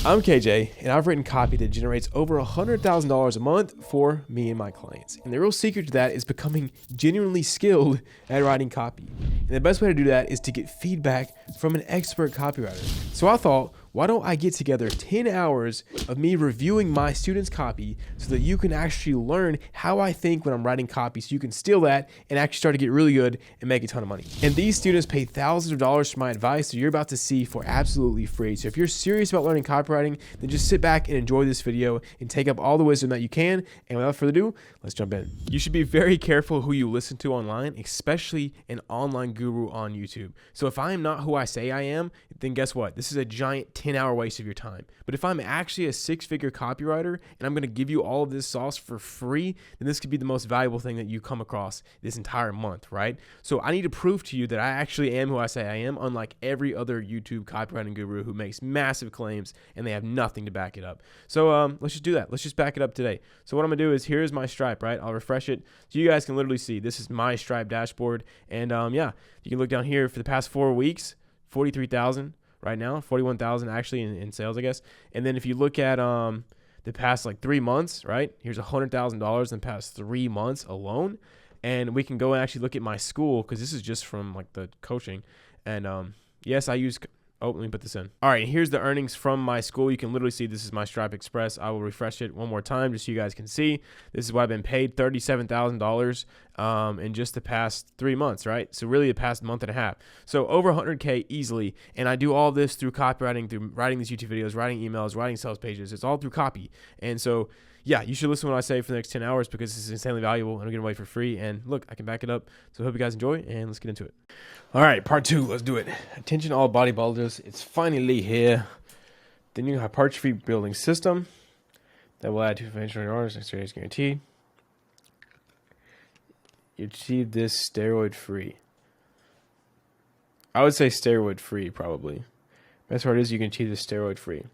I'm KJ, and I've written copy that generates over $100,000 a month for me and my clients. And the real secret to that is becoming genuinely skilled at writing copy. And the best way to do that is to get feedback from an expert copywriter. So I thought, why don't I get together 10 hours of me reviewing my students' copy so that you can actually learn how I think when I'm writing copy, so you can steal that and actually start to get really good and make a ton of money. And these students pay thousands of dollars for my advice that you're about to see for absolutely free. So if you're serious about learning copywriting, then just sit back and enjoy this video and take up all the wisdom that you can. And without further ado, let's jump in. You should be very careful who you listen to online, especially an online guru on YouTube. So if I am not who I say I am, then guess what? This is a giant 10-hour waste of your time. But if I'm actually a six-figure copywriter and I'm going to give you all of this sauce for free, then this could be the most valuable thing that you come across this entire month, right? So I need to prove to you that I actually am who I say I am, unlike every other YouTube copywriting guru who makes massive claims and they have nothing to back it up. So let's just do that. Let's just back it up today. So what I'm going to do is, here's my Stripe, right? I'll refresh it so you guys can literally see this is my Stripe dashboard. And yeah, you can look down here for the past 4 weeks, 43,000 right now, 41,000 actually in sales, I guess. And then if you look at the past like 3 months, right? Here's $100,000 in the past 3 months alone. And we can go and actually look at my school, because this is just from like the coaching. And yes, I use, let me put this in. All right, here's the earnings from my school. You can literally see this is my Stripe Express. I will refresh it one more time just so you guys can see. This is what I've been paid, $37,000 in just the past 3 months, right? So really the past month and a half. So over 100K easily. And I do all this through copywriting, through writing these YouTube videos, writing emails, writing sales pages. It's all through copy. And so yeah, you should listen to what I say for the next 10 hours because this is insanely valuable and I'm giving it away for free. And look, I can back it up. So I hope you guys enjoy, and let's get into it. All right, part 2, let's do it. Attention all bodybuilders, it's finally here. The new hypertrophy building system that will add to financial hours next year is guaranteed. You achieve this steroid free. I would say steroid free probably. Best part is you can achieve this steroid free.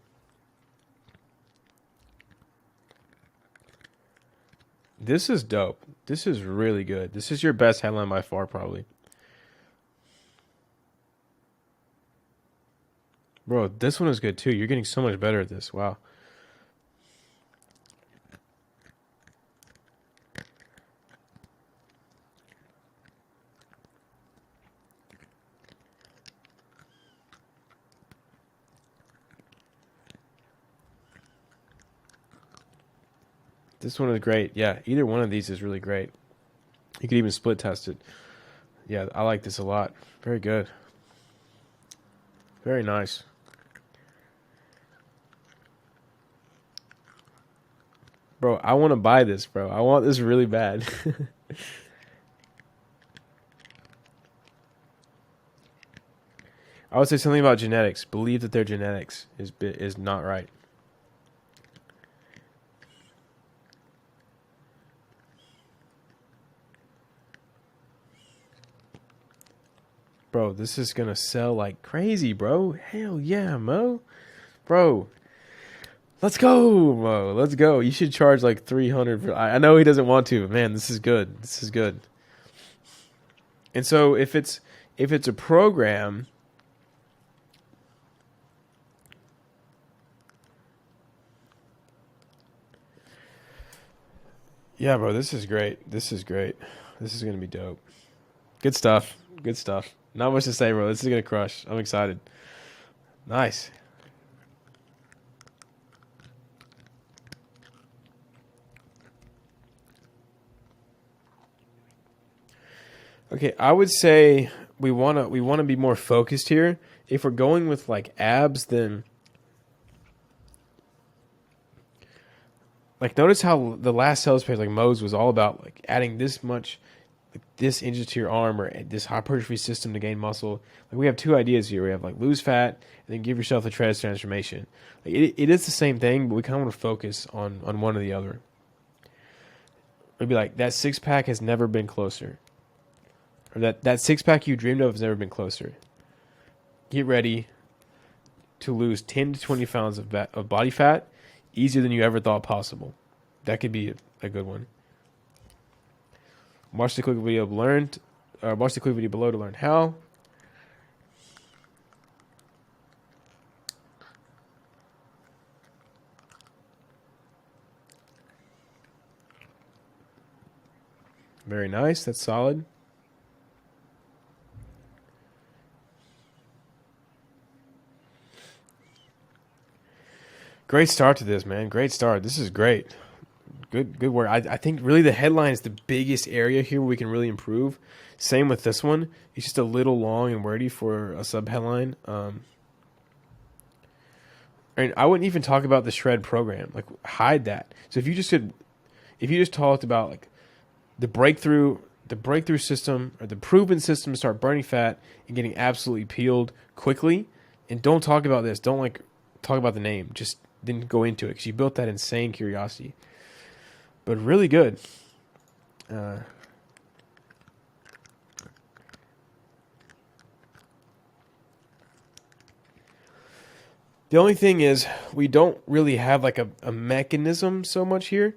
This is dope. This is really good. This is your best headline by far, probably. Bro, this one is good too. You're getting so much better at this. Wow. This one is great. Yeah, either one of these is really great. You could even split test it. Yeah, I like this a lot. Very good. Very nice. Bro, I want to buy this, bro. I want this really bad. I would say something about genetics. Believe that their genetics is not right. Bro, this is going to sell like crazy, bro. Hell yeah, Mo. Bro, let's go, Mo. Let's go. You should charge like 300 for, I know he doesn't want to, but man, this is good. This is good. And so if it's a program, yeah, bro, this is great. This is great. This is going to be dope. Good stuff. Good stuff. Not much to say, bro. This is going to crush. I'm excited. Nice. Okay, I would say we want to be more focused here. If we're going with like abs, then like notice how the last sales page like Mo's was all about like adding this much, like this inches to your arm, or this hypertrophy system to gain muscle. Like we have two ideas here. We have like lose fat and then give yourself a transformation. Like it is the same thing, but we kind of want to focus on one or the other. It'd be like that 6-pack has never been closer. Or that 6-pack you dreamed of has never been closer. Get ready to lose 10 to 20 pounds of body fat easier than you ever thought possible. That could be a good one. Watch the quick video below to learn how. Very nice. That's solid. Great start to this, man. Great start. This is great. Good work. I think really the headline is the biggest area here where we can really improve. Same with this one. It's just a little long and wordy for a sub headline. And I wouldn't even talk about the shred program. Like, hide that. So if you just talked about like the breakthrough system or the proven system to start burning fat and getting absolutely peeled quickly, and don't talk about this. Don't like talk about the name. Just didn't go into it because you built that insane curiosity. But really good. The only thing is we don't really have like a mechanism so much here.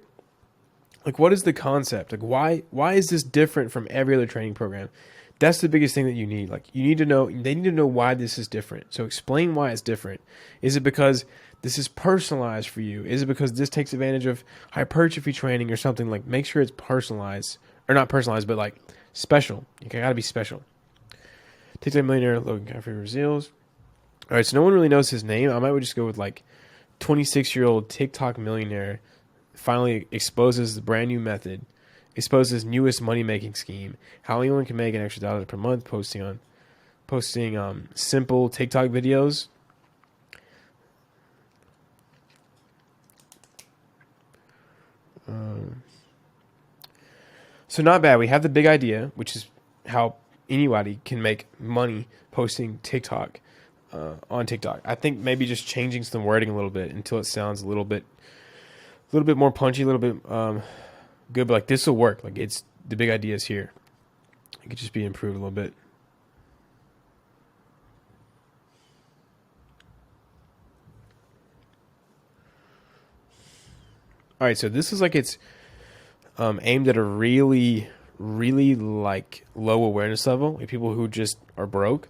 Like, what is the concept? Like, why is this different from every other training program? That's the biggest thing that you need. Like, they need to know why this is different. So explain why it's different. Is it because this is personalized for you? Is it because this takes advantage of hypertrophy training or something? Like, make sure it's personalized, or not personalized, but like special. You gotta be special. TikTok millionaire Logan Caffrey reveals. All right, so no one really knows his name. I might just go with like 26-year-old TikTok millionaire finally exposes the brand new method, exposes newest money making scheme, how anyone can make an extra $1 per month posting simple TikTok videos. So not bad. We have the big idea, which is how anybody can make money posting TikTok on TikTok. I think maybe just changing some wording a little bit until it sounds a little bit more punchy, a little bit good. But like, this will work. Like, it's the big idea is here. It could just be improved a little bit. All right, so this is like it's aimed at a really, really like low awareness level, like people who just are broke,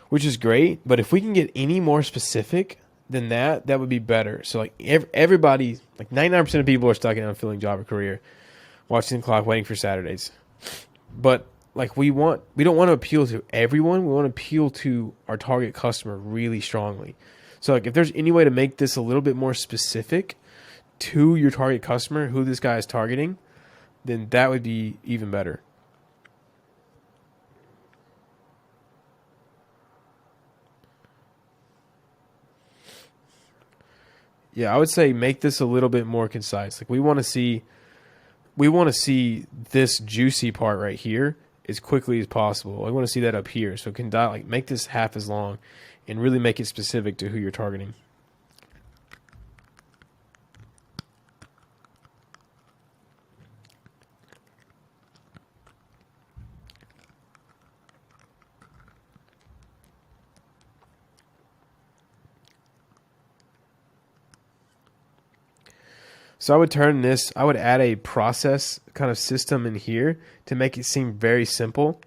which is great. But if we can get any more specific than that, that would be better. So like everybody, like 99% of people are stuck in an unfulfilling job or career, watching the clock, waiting for Saturdays. But like we don't want to appeal to everyone. We want to appeal to our target customer really strongly. So like if there's any way to make this a little bit more specific to your target customer, who this guy is targeting, then that would be even better. Yeah, I would say make this a little bit more concise. Like we want to see this juicy part right here as quickly as possible. I want to see that up here. So it can make this half as long and really make it specific to who you're targeting. So I would add a process kind of system in here to make it seem very simple.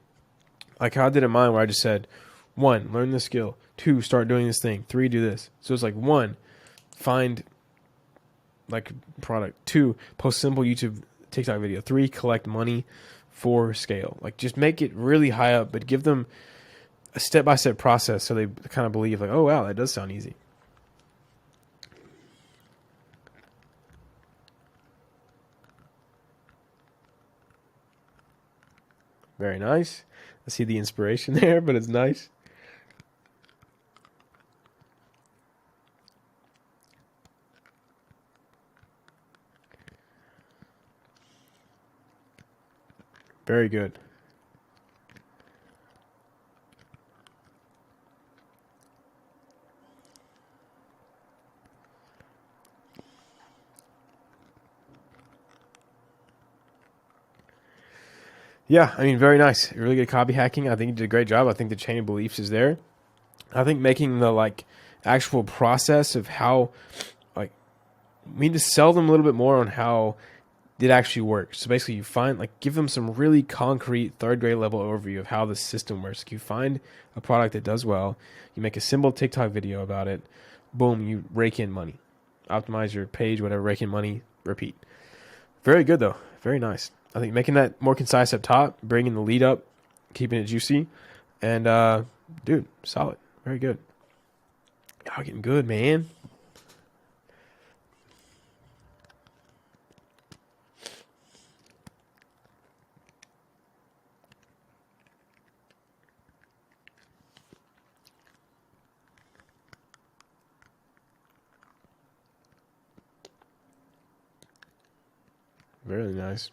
Like how I did in mine, where I just said, 1, learn the skill. 2, start doing this thing. 3, do this. So it's like 1, find like product. 2, post simple YouTube TikTok video. 3, collect money. 4, scale. Like just make it really high up, but give them a step-by-step process so they kind of believe like, oh wow, that does sound easy. Very nice. I see the inspiration there, but it's nice. Very good. Yeah, I mean, very nice. Really good copy hacking. I think you did a great job. I think the chain of beliefs is there. I think making the like actual process of how, like, we need to sell them a little bit more on how it actually works. So basically, you find give them some really concrete third grade level overview of how the system works. Like you find a product that does well, you make a simple TikTok video about it, boom, you rake in money, optimize your page, whatever, rake in money, repeat. Very good though, very nice. I think making that more concise up top, bringing the lead up, keeping it juicy, and dude, solid, very good. Y'all getting good, man. Really nice.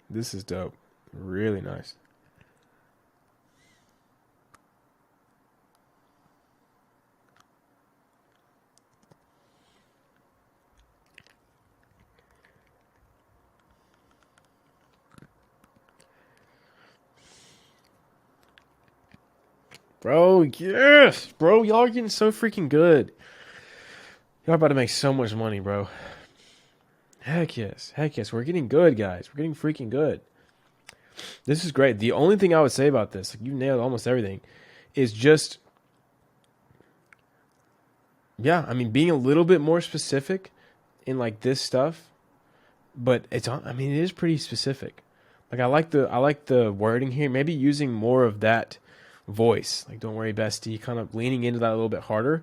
This is dope. Really nice. Bro, yes! Bro, y'all are getting so freaking good. Y'all are about to make so much money, bro. Heck yes. Heck yes. We're getting good, guys. We're getting freaking good. This is great. The only thing I would say about this, like you nailed almost everything, is just, yeah, I mean, being a little bit more specific in like this stuff, but I mean, it is pretty specific. Like I like the wording here. Maybe using more of that voice, like "Don't worry, bestie," kind of leaning into that a little bit harder,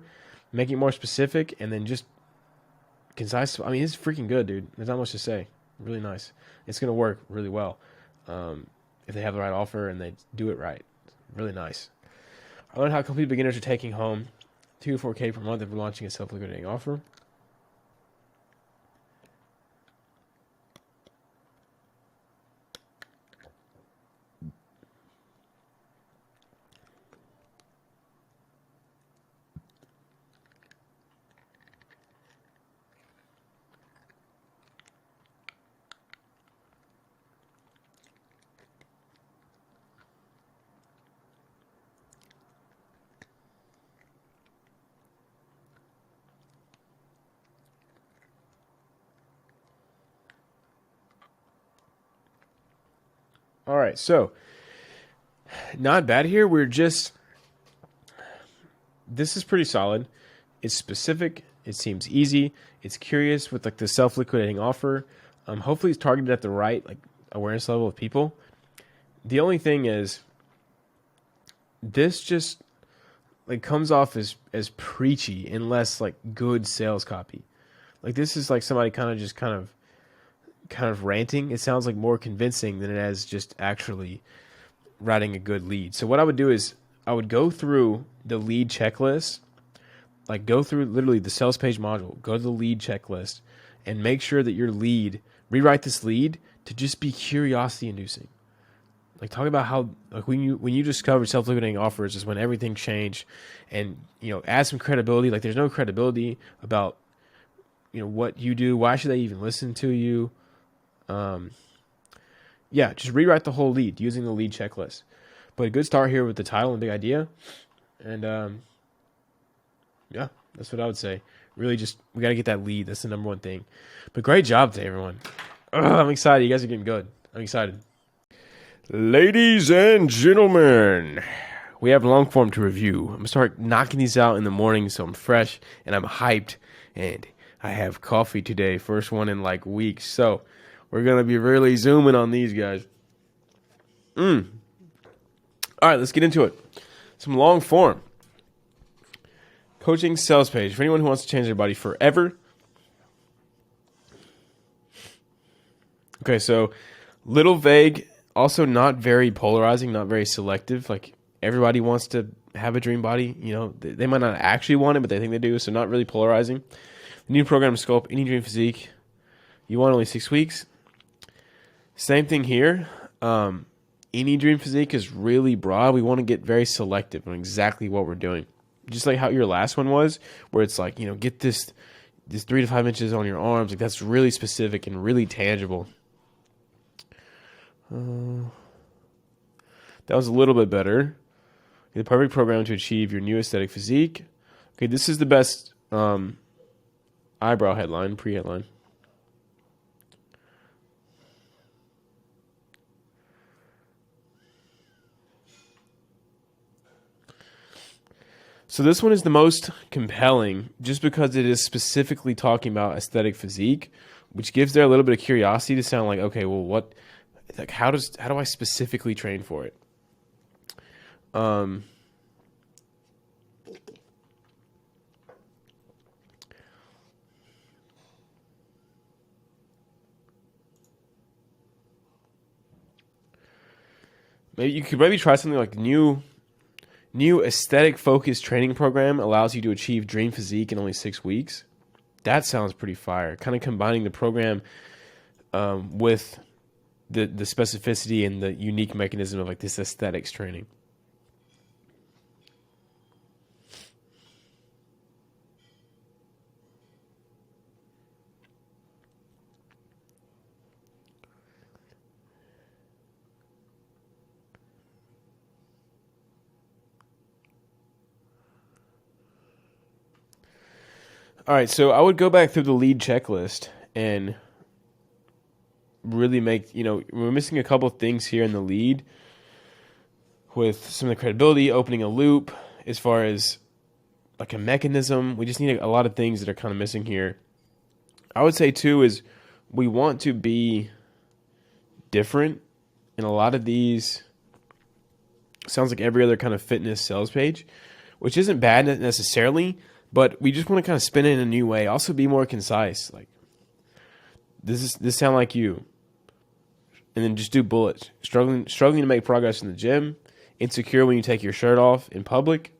making it more specific, and then just concise. I mean, it's freaking good, dude. There's not much to say. Really nice. It's gonna work really well if they have the right offer and they do it right. Really nice. I learned how complete beginners are taking home 2 to 4K per month if we're launching a self-liquidating offer. All right, so not bad here. This is pretty solid. It's specific. It seems easy. It's curious with like the self-liquidating offer. Hopefully it's targeted at the right like awareness level of people. The only thing is this just like comes off as preachy unless like good sales copy. Like this is like somebody kind of ranting. It sounds like more convincing than it is just actually writing a good lead. So what I would do is I would go through the lead checklist, like go through literally the sales page module, go to the lead checklist and make sure that your lead, rewrite this lead to just be curiosity inducing. Like talk about how like when you discovered self-liquidating offers is when everything changed, and add some credibility. Like there's no credibility about what you do. Why should they even listen to you? Yeah, just rewrite the whole lead using the lead checklist. But a good start here with the title and big idea, and yeah, that's what I would say. Really, just we got to get that lead. That's the number one thing. But great job today, everyone. I'm excited. You guys are getting good. I'm excited. Ladies and gentlemen, we have long form to review. I'm going to start knocking these out in the morning so I'm fresh and I'm hyped. And I have coffee today. First one in like weeks. So we're going to be really zooming on these guys. All right, let's get into it. Some long form. Coaching sales page. For anyone who wants to change their body forever. Okay, so little vague. Also not very polarizing, not very selective. Like everybody wants to have a dream body. They might not actually want it, but they think they do. So not really polarizing. New program sculpt, any dream physique. You want only 6 weeks. Same thing here. Any dream physique is really broad. We want to get very selective on exactly what we're doing. Just like how your last one was, where it's like, get this 3 to 5 inches on your arms. Like that's really specific and really tangible. That was a little bit better. The perfect program to achieve your new aesthetic physique. Okay, this is the best eyebrow headline, pre-headline. So this one is the most compelling just because it is specifically talking about aesthetic physique, which gives there a little bit of curiosity to sound like, okay, well, how do I specifically train for it? Maybe you could try something like new aesthetic focused training program allows you to achieve dream physique in only 6 weeks. That sounds pretty fire. Kind of combining the program with the specificity and the unique mechanism of like this aesthetics training. All right, so I would go back through the lead checklist and really make, we're missing a couple things here in the lead with some of the credibility, opening a loop as far as like a mechanism. We just need a lot of things that are kind of missing here. I would say too is we want to be different, and a lot of these sounds like every other kind of fitness sales page, which isn't bad necessarily, but we just want to kind of spin it in a new way. Also be more concise. Like this sound like you. And then just do bullets. Struggling to make progress in the gym. Insecure when you take your shirt off in public.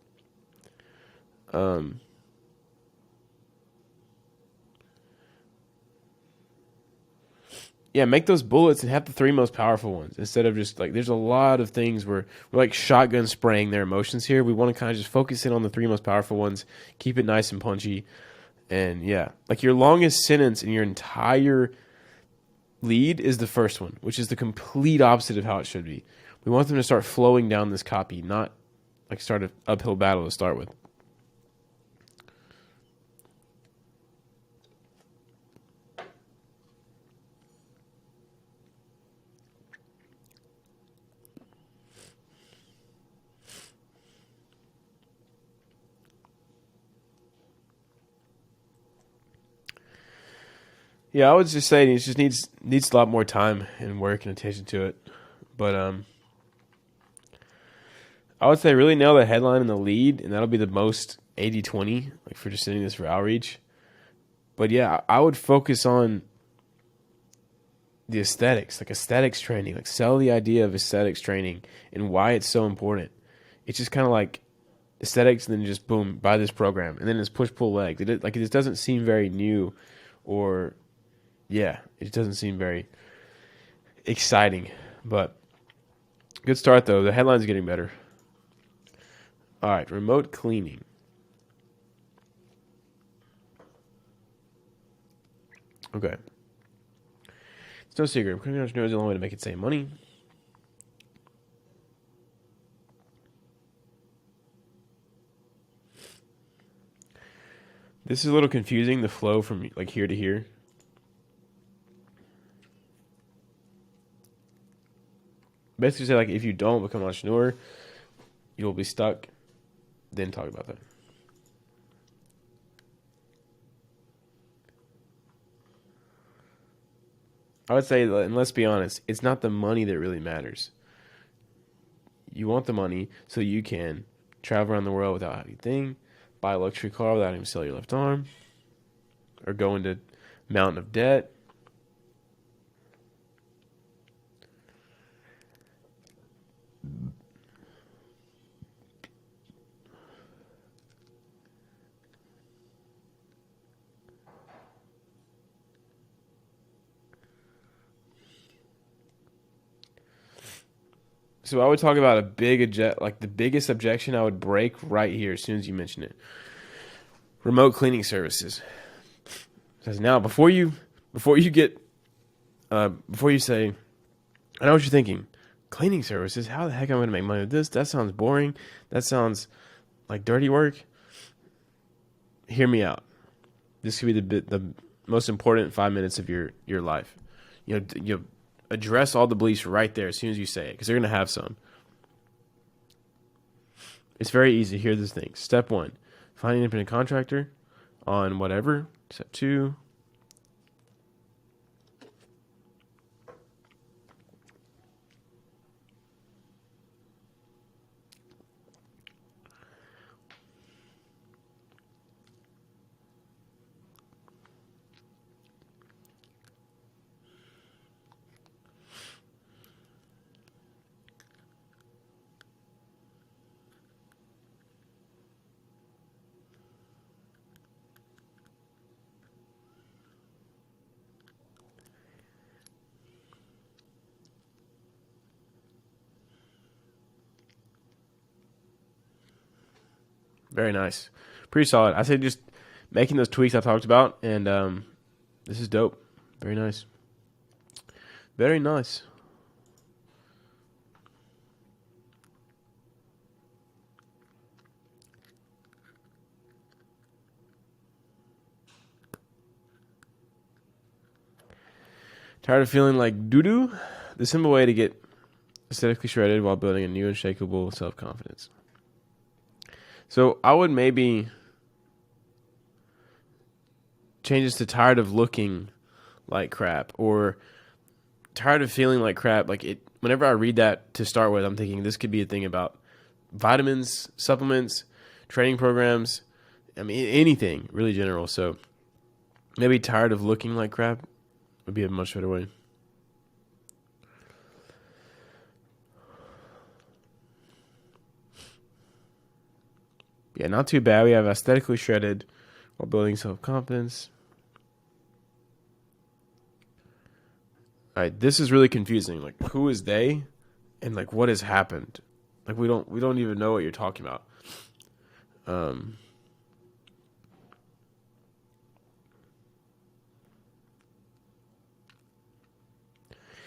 Yeah, make those bullets and have the 3 most powerful ones instead of just like, there's a lot of things where we're like shotgun spraying their emotions here. We want to kind of just focus in on the 3 most powerful ones, keep it nice and punchy. And yeah, like your longest sentence in your entire lead is the first one, which is the complete opposite of how it should be. We want them to start flowing down this copy, not like start an uphill battle to start with. Yeah, I would just say it just needs a lot more time and work and attention to it. But I would say really nail the headline and the lead, and that'll be the most 80-20, like for just sending this for outreach. But yeah, I would focus on the aesthetics, like aesthetics training, like sell the idea of aesthetics training and why it's so important. It's just kind of like aesthetics and then just boom, buy this program. And then it's push, pull, leg. It just doesn't seem very new or... yeah, it doesn't seem very exciting, but good start though. The headline's getting better. All right, remote cleaning. Okay. It's no secret. Cleaning entrepreneur is the only way to make it save money. This is a little confusing, the flow from like here to here. Basically say like if you don't become an entrepreneur, you'll be stuck. Then talk about that. I would say, and let's be honest, it's not the money that really matters. You want the money so you can travel around the world without having a thing, buy a luxury car without having to sell your left arm, or go into mountain of debt. So I would talk about like the biggest objection I would break right here as soon as you mention it. Remote cleaning services. Because now before you say, I know what you're thinking. Cleaning services? How the heck am I going to make money with this? That sounds boring. That sounds like dirty work. Hear me out. This could be the most important 5 minutes of your life. You address all the beliefs right there as soon as you say it, because they're going to have some. It's very easy. Here are the things. Step 1, find an independent contractor on whatever. Step 2, very nice. Pretty solid. I say just making those tweaks I talked about, and this is dope. Very nice. Very nice. Tired of feeling like doo-doo? The simple way to get aesthetically shredded while building a new unshakable self-confidence. So I would maybe change this to tired of looking like crap, or tired of feeling like crap. Like it, whenever I read that to start with, I'm thinking this could be a thing about vitamins, supplements, training programs. I mean, anything really general. So maybe tired of looking like crap would be a much better way. Yeah, not too bad. We have aesthetically shredded while building self-confidence. All right, this is really confusing. Like, who is they, and like what has happened? Like, we don't even know what you're talking about.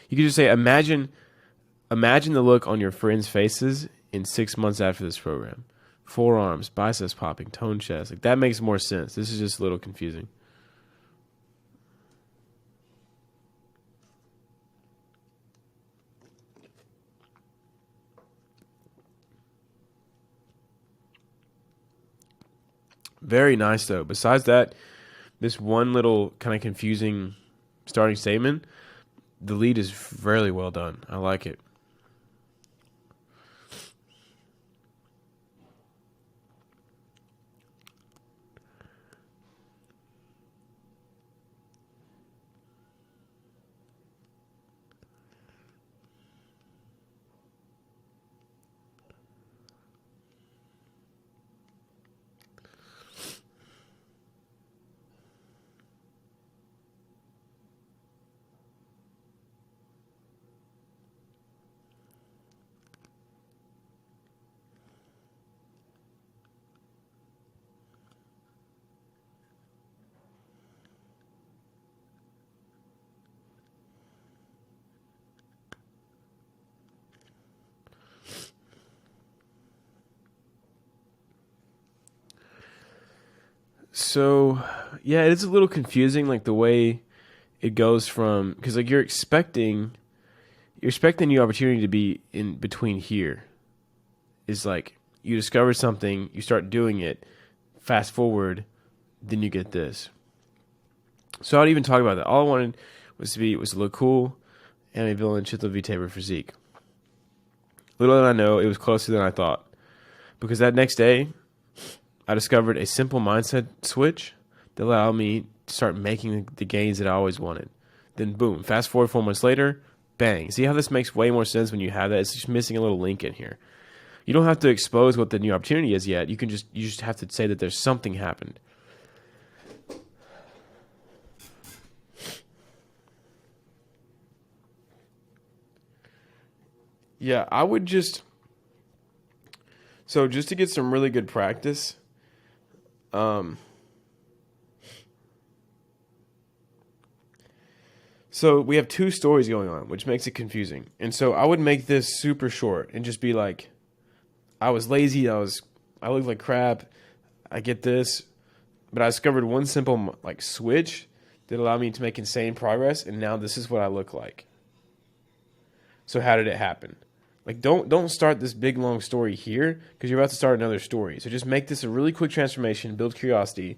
You could just say, imagine the look on your friends' faces in 6 months after this program. Forearms, biceps popping, toned chest. Like, that makes more sense. This is just a little confusing. Very nice, though. Besides that, this one little kind of confusing starting statement, the lead is fairly well done. I like it. So, yeah, it is a little confusing, like the way it goes from, because like you're expecting the opportunity to be in between here. Is like you discover something, you start doing it, fast forward, then you get this. So I would even talk about that. All I wanted was to look cool and a villain Chitla V taper physique. Little did I know it was closer than I thought, because that next day I discovered a simple mindset switch that allowed me to start making the gains that I always wanted. Then boom, fast forward 4 months later, bang. See how this makes way more sense when you have that? It's just missing a little link in here. You don't have to expose what the new opportunity is yet. You just have to say that there's something happened. Yeah, I would just to get some really good practice, so we have two stories going on, which makes it confusing. And so I would make this super short and just be like, I was lazy, I looked like crap, I get this, but I discovered one simple like switch that allowed me to make insane progress, and now this is what I look like. So how did it happen? Like don't start this big long story here because you're about to start another story. So just make this a really quick transformation, build curiosity,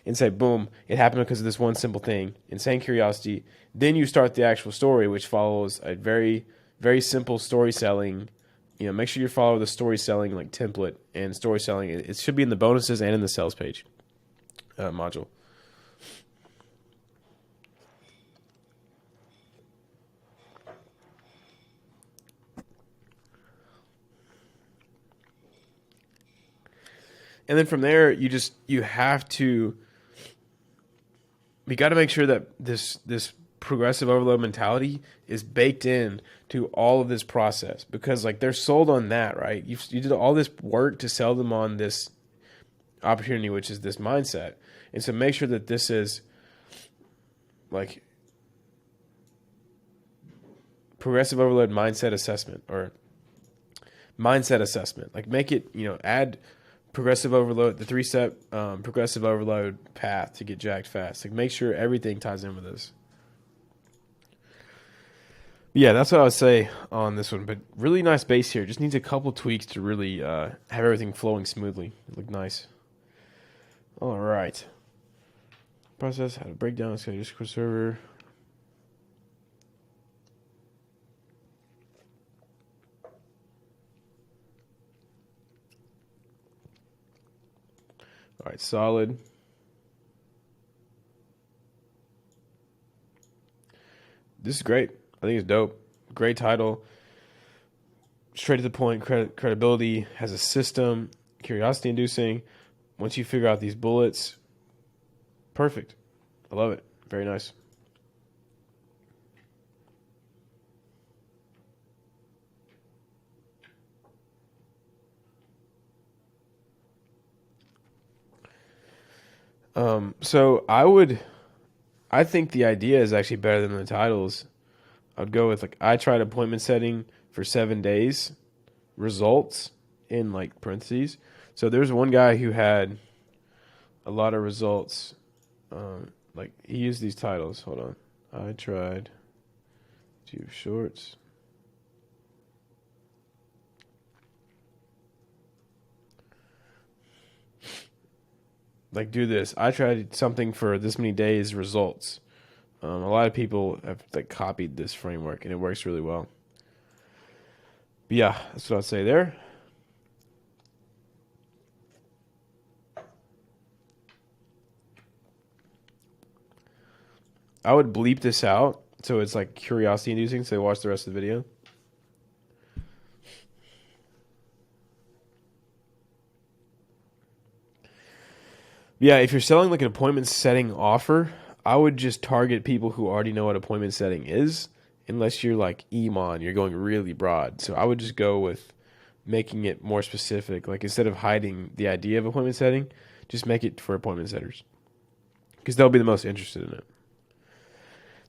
and say, boom, it happened because of this one simple thing. Insane curiosity. Then you start the actual story, which follows a very, very simple story selling. Make sure you follow the story selling like template and story selling. It should be in the bonuses and in the sales page module. And then from there, you got to make sure that this progressive overload mentality is baked in to all of this process, because like they're sold on that, right? You did all this work to sell them on this opportunity, which is this mindset. And so make sure that this is like progressive overload mindset assessment or mindset assessment. Like make it, add progressive overload, the 3-step progressive overload path to get jacked fast. Like make sure everything ties in with this. But yeah, that's what I would say on this one. But really nice base here. Just needs a couple tweaks to really have everything flowing smoothly. It look nice. All right. Process, how to break down a Discord server. All right, solid. This is great. I think it's dope. Great title. Straight to the point, credibility, has a system, curiosity inducing. Once you figure out these bullets, perfect. I love it. Very nice. So I think the idea is actually better than the titles. I'd go with like, I tried appointment setting for 7 days, results in like parentheses. So there's one guy who had a lot of results. Like he used these titles. Hold on. I tried 2 shorts. Like do this. I tried something for this many days, results. A lot of people have like copied this framework and it works really well. But yeah, that's what I'd say there. I would bleep this out so it's like curiosity inducing, so they watch the rest of the video. Yeah, if you're selling like an appointment setting offer, I would just target people who already know what appointment setting is, unless you're like Emon, you're going really broad. So I would just go with making it more specific. Like instead of hiding the idea of appointment setting, just make it for appointment setters, because they'll be the most interested in it.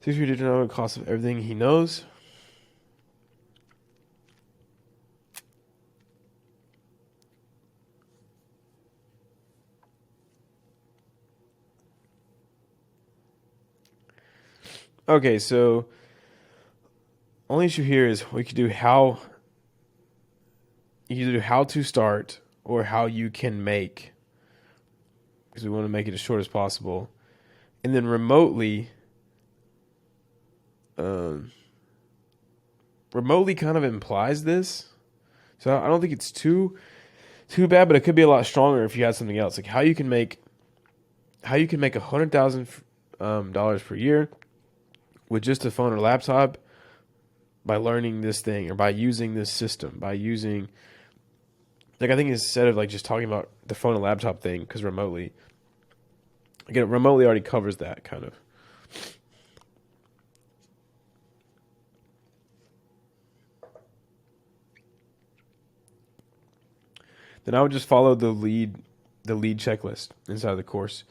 6 year know the cost of everything he knows. Okay, so only issue here is we could do how you can do how to start or how you can make, because we want to make it as short as possible, and then remotely kind of implies this, so I don't think it's too bad, but it could be a lot stronger if you had something else, like how you can make $100,000 per year with just a phone or laptop by learning this thing or by using this system, by using, like I think instead of like just talking about the phone and laptop thing, because remotely already covers that kind of. Then I would just follow the lead checklist inside the course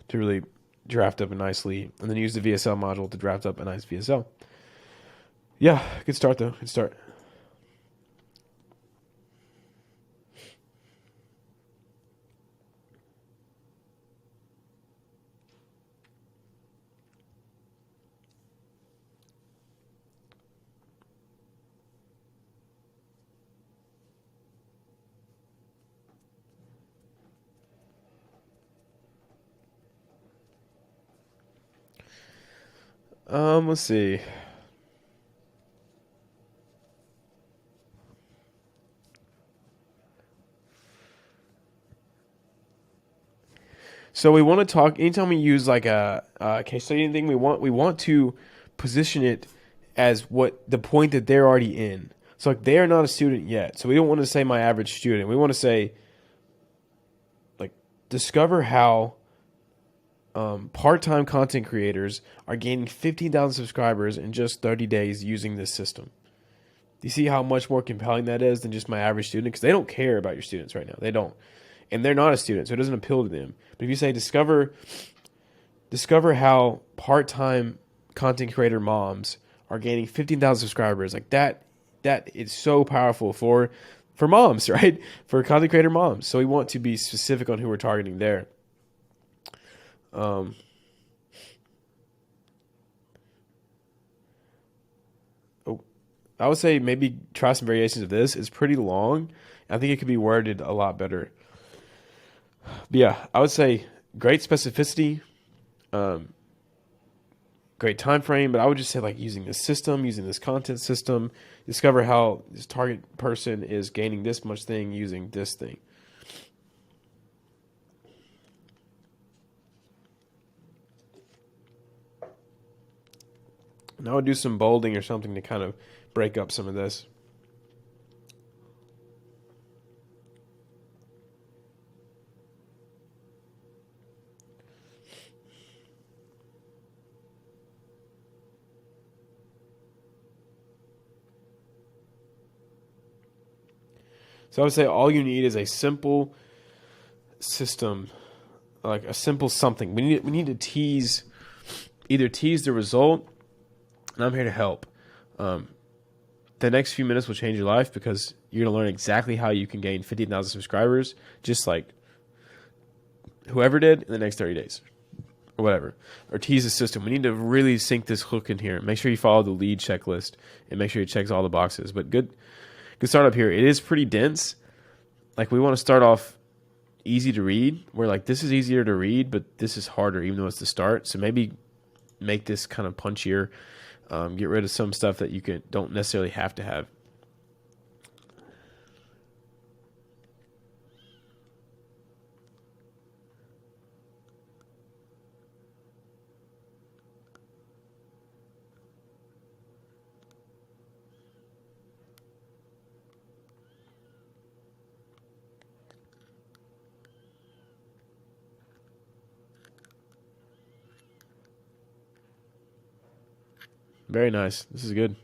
to really draft up a nice lead, and then use the VSL module to draft up a nice VSL. Yeah, good start though. Good start. Let's see. So we want to talk anytime we use like a case study, anything we want to position it as what the point that they're already in. So like they are not a student yet. So we don't want to say my average student. We want to say like discover how part-time content creators are gaining 15,000 subscribers in just 30 days using this system. Do you see how much more compelling that is than just my average student? Because they don't care about your students right now. They don't. And they're not a student, so it doesn't appeal to them. But if you say discover how part-time content creator moms are gaining 15,000 subscribers, like that is so powerful for moms, right? For content creator moms. So we want to be specific on who we're targeting there. Oh, I would say maybe try some variations of this. It's pretty long. I think it could be worded a lot better. But yeah, I would say great specificity, great time frame. But I would just say like using this system, using this content system, discover how this target person is gaining this much thing using this thing. And I would do some bolding or something to kind of break up some of this. So I would say all you need is a simple system, like a simple something. We need to either tease the result, and I'm here to help. The next few minutes will change your life because you're going to learn exactly how you can gain 15,000 subscribers, just like whoever did in the next 30 days or whatever, or tease the system. We need to really sink this hook in here. Make sure you follow the lead checklist and make sure you check all the boxes. But good startup here. It is pretty dense. Like we want to start off easy to read. Where like this is easier to read, but this is harder, even though it's the start. So maybe make this kind of punchier. Get rid of some stuff that you don't necessarily have to have. Very nice. This is good.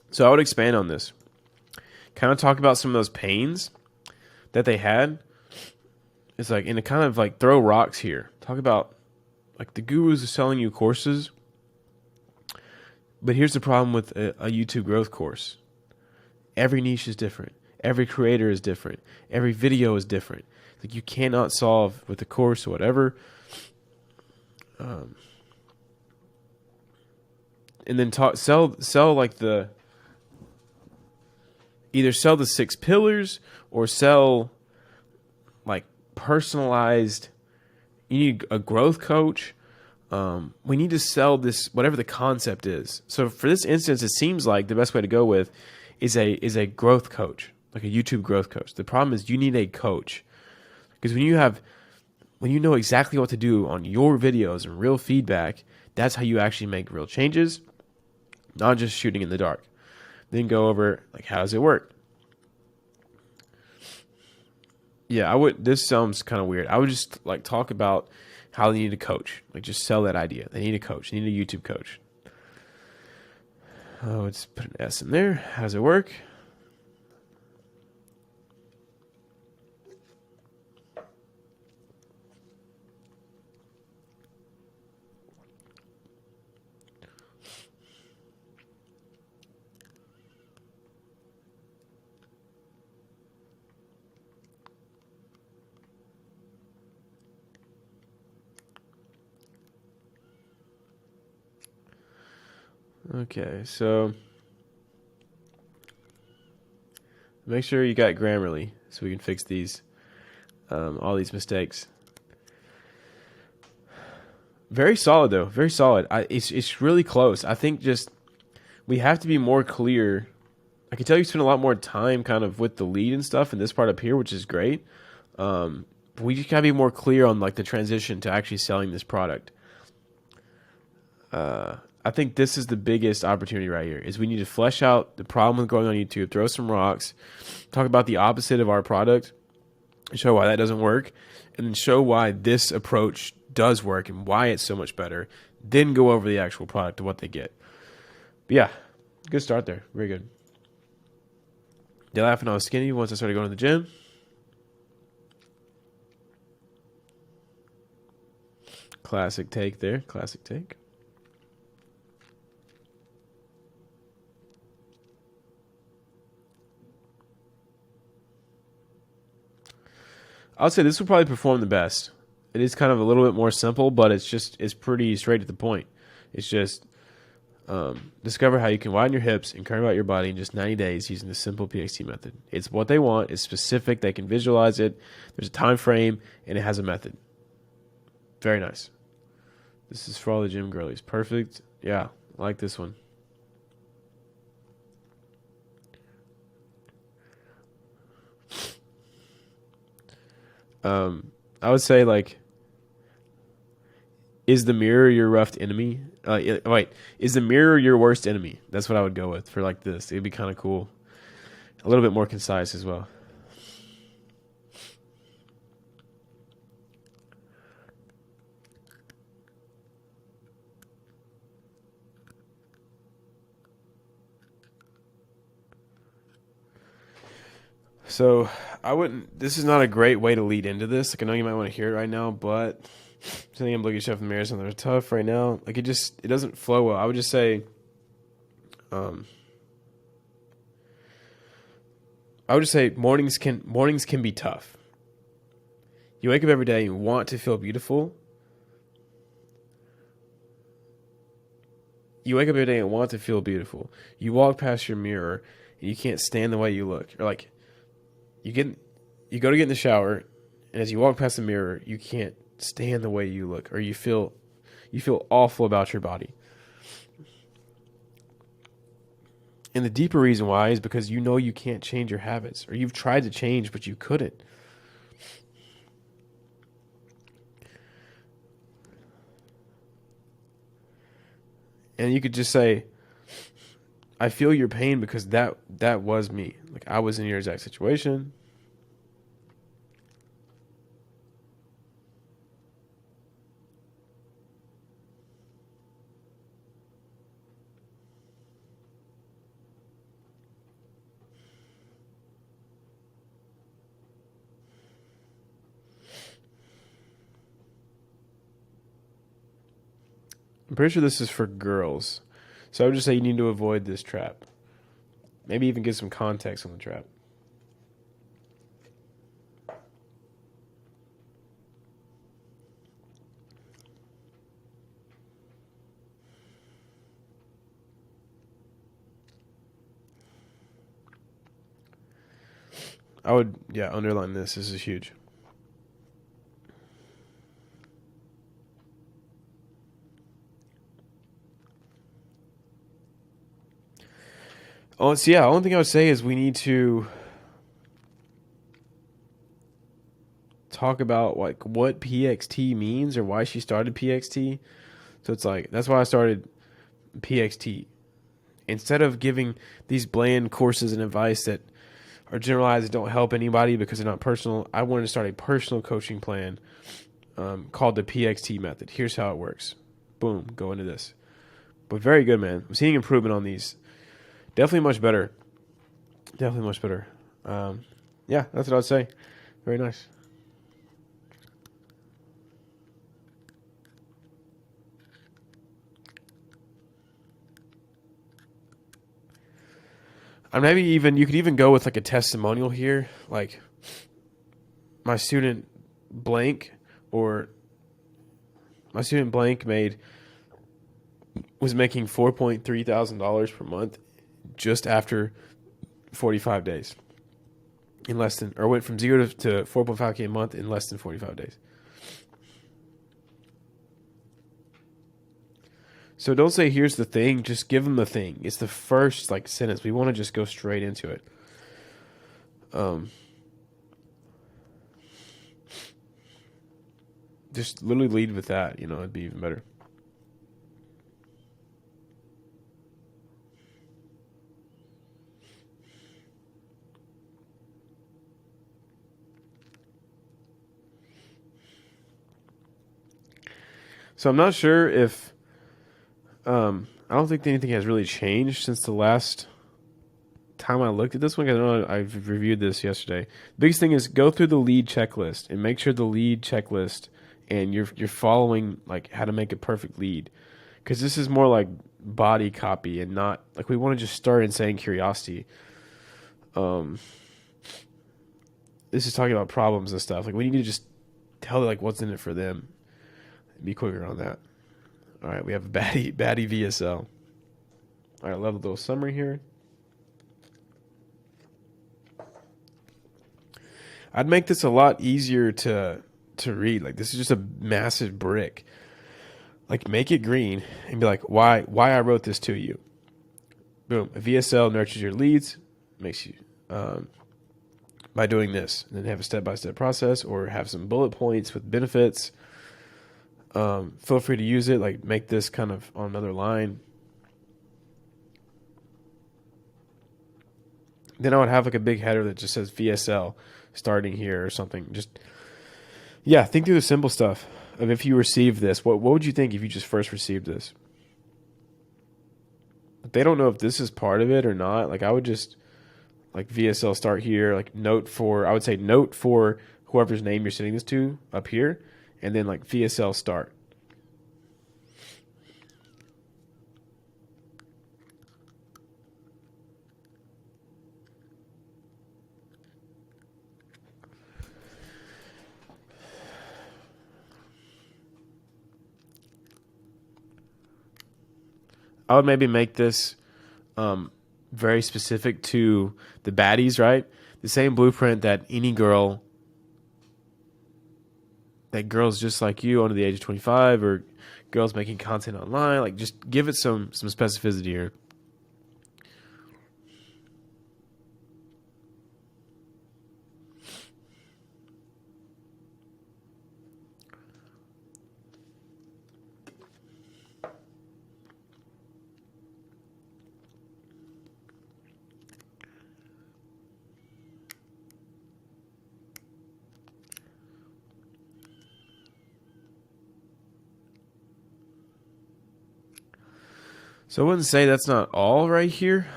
So I would expand on this. Kind of talk about some of those pains that they had. It's like, and to kind of like throw rocks here. Talk about like the gurus are selling you courses. But here's the problem with a YouTube growth course. Every niche is different. Every creator is different. Every video is different. Like you cannot solve with the course or whatever. And then sell like either sell the 6 pillars or sell like personalized. You need a growth coach. We need to sell this, whatever the concept is. So for this instance, it seems like the best way to go with is a growth coach, like a YouTube growth coach. The problem is you need a coach because when you know exactly what to do on your videos and real feedback, that's how you actually make real changes, not just shooting in the dark. Then go over like, how does it work? Yeah, this sounds kind of weird. I would just like talk about how they need a coach. Like just sell that idea. They need a coach. They need a YouTube coach. Oh, let's put an S in there. How does it work? Okay, so make sure you got Grammarly. so we can fix these, all these mistakes. Very solid though, very solid. It's really close. I think just we have to be more clear. I can tell you spend a lot more time kind of with the lead and stuff in this part up here, which is great. But we just gotta be more clear on like the transition to actually selling this product. I think this is the biggest opportunity right here is we need to flesh out the problem with going on YouTube, throw some rocks, talk about the opposite of our product, show why that doesn't work, and then show why this approach does work and why it's so much better. Then go over the actual product and what they get. But yeah, good start there. Very good. They laughed when I was skinny once I started going to the gym. Classic take there. Classic take. I would say this will probably perform the best. It is kind of a little bit more simple, but it's pretty straight to the point. It's just discover how you can widen your hips and curve out your body in just 90 days using the simple PXT method. It's what they want. It's specific. They can visualize it. There's a time frame, and it has a method. Very nice. This is for all the gym girlies. Perfect. Yeah, I like this one. I would say like, is the mirror your rough enemy? Is the mirror your worst enemy? That's what I would go with for like this. It'd be kind of cool. A little bit more concise as well. So this is not a great way to lead into this. Like I know you might want to hear it right now, but something I'm looking at yourself in the mirror, something that's tough right now. Like it doesn't flow well. I would just say, mornings can be tough. You wake up every day and you want to feel beautiful. You wake up every day and want to feel beautiful. You walk past your mirror and you can't stand the way you look. Or like you go to get in the shower, and as you walk past the mirror, you can't stand the way you look, or you feel awful about your body. And the deeper reason why is because you know you can't change your habits, or you've tried to change, but you couldn't. And you could just say, I feel your pain because that was me. Like I was in your exact situation. I'm pretty sure this is for girls. So I would just say you need to avoid this trap. Maybe even get some context on the trap. I would, underline this. This is huge. Oh, so yeah, the only thing I would say is we need to talk about like what PXT means or why she started PXT. So it's like, that's why I started PXT. Instead of giving these bland courses and advice that are generalized that don't help anybody because they're not personal, I wanted to start a personal coaching plan called the PXT method. Here's how it works. Boom, go into this. But very good, man. I'm seeing improvement on these. Definitely much better. Definitely much better. Yeah, that's what I'd say. Very nice. Maybe even you could even go with like a testimonial here, like my student blank or my student blank was making $4,300 per month just after 45 days. in less than, or went from 0 to 4.5K a month in less than 45 days. So don't say, here's the thing, just give them the thing. It's the first like sentence. We want to just go straight into it. Just literally lead with that, it'd be even better. So I'm not sure if, I don't think anything has really changed since the last time I looked at this one. Because I know I've reviewed this yesterday. The biggest thing is go through the lead checklist and make sure the lead checklist and you're following like how to make a perfect lead. Because this is more like body copy and not like we want to just start in saying curiosity. This is talking about problems and stuff. Like we need to just tell like what's in it for them. Be quicker on that. All right, we have a baddie VSL. All right, I love the little summary here. I'd make this a lot easier to read. Like this is just a massive brick. Like make it green and be like, why I wrote this to you. Boom. A VSL nurtures your leads, makes you by doing this, and then have a step-by-step process or have some bullet points with benefits. Feel free to use it. Like make this kind of on another line. Then I would have like a big header that just says VSL starting here or something. Just, yeah, think through the simple stuff of if you received this, what would you think if you just first received this? But they don't know if this is part of it or not. Like I would just like VSL start here, like I would say note for whoever's name you're sending this to up here. And then like VSL start. I would maybe make this very specific to the baddies, right? The same blueprint that any girl, that girls just like you under the age of 25 or girls making content online, like just give it some specificity here. So I wouldn't say that's not all right here.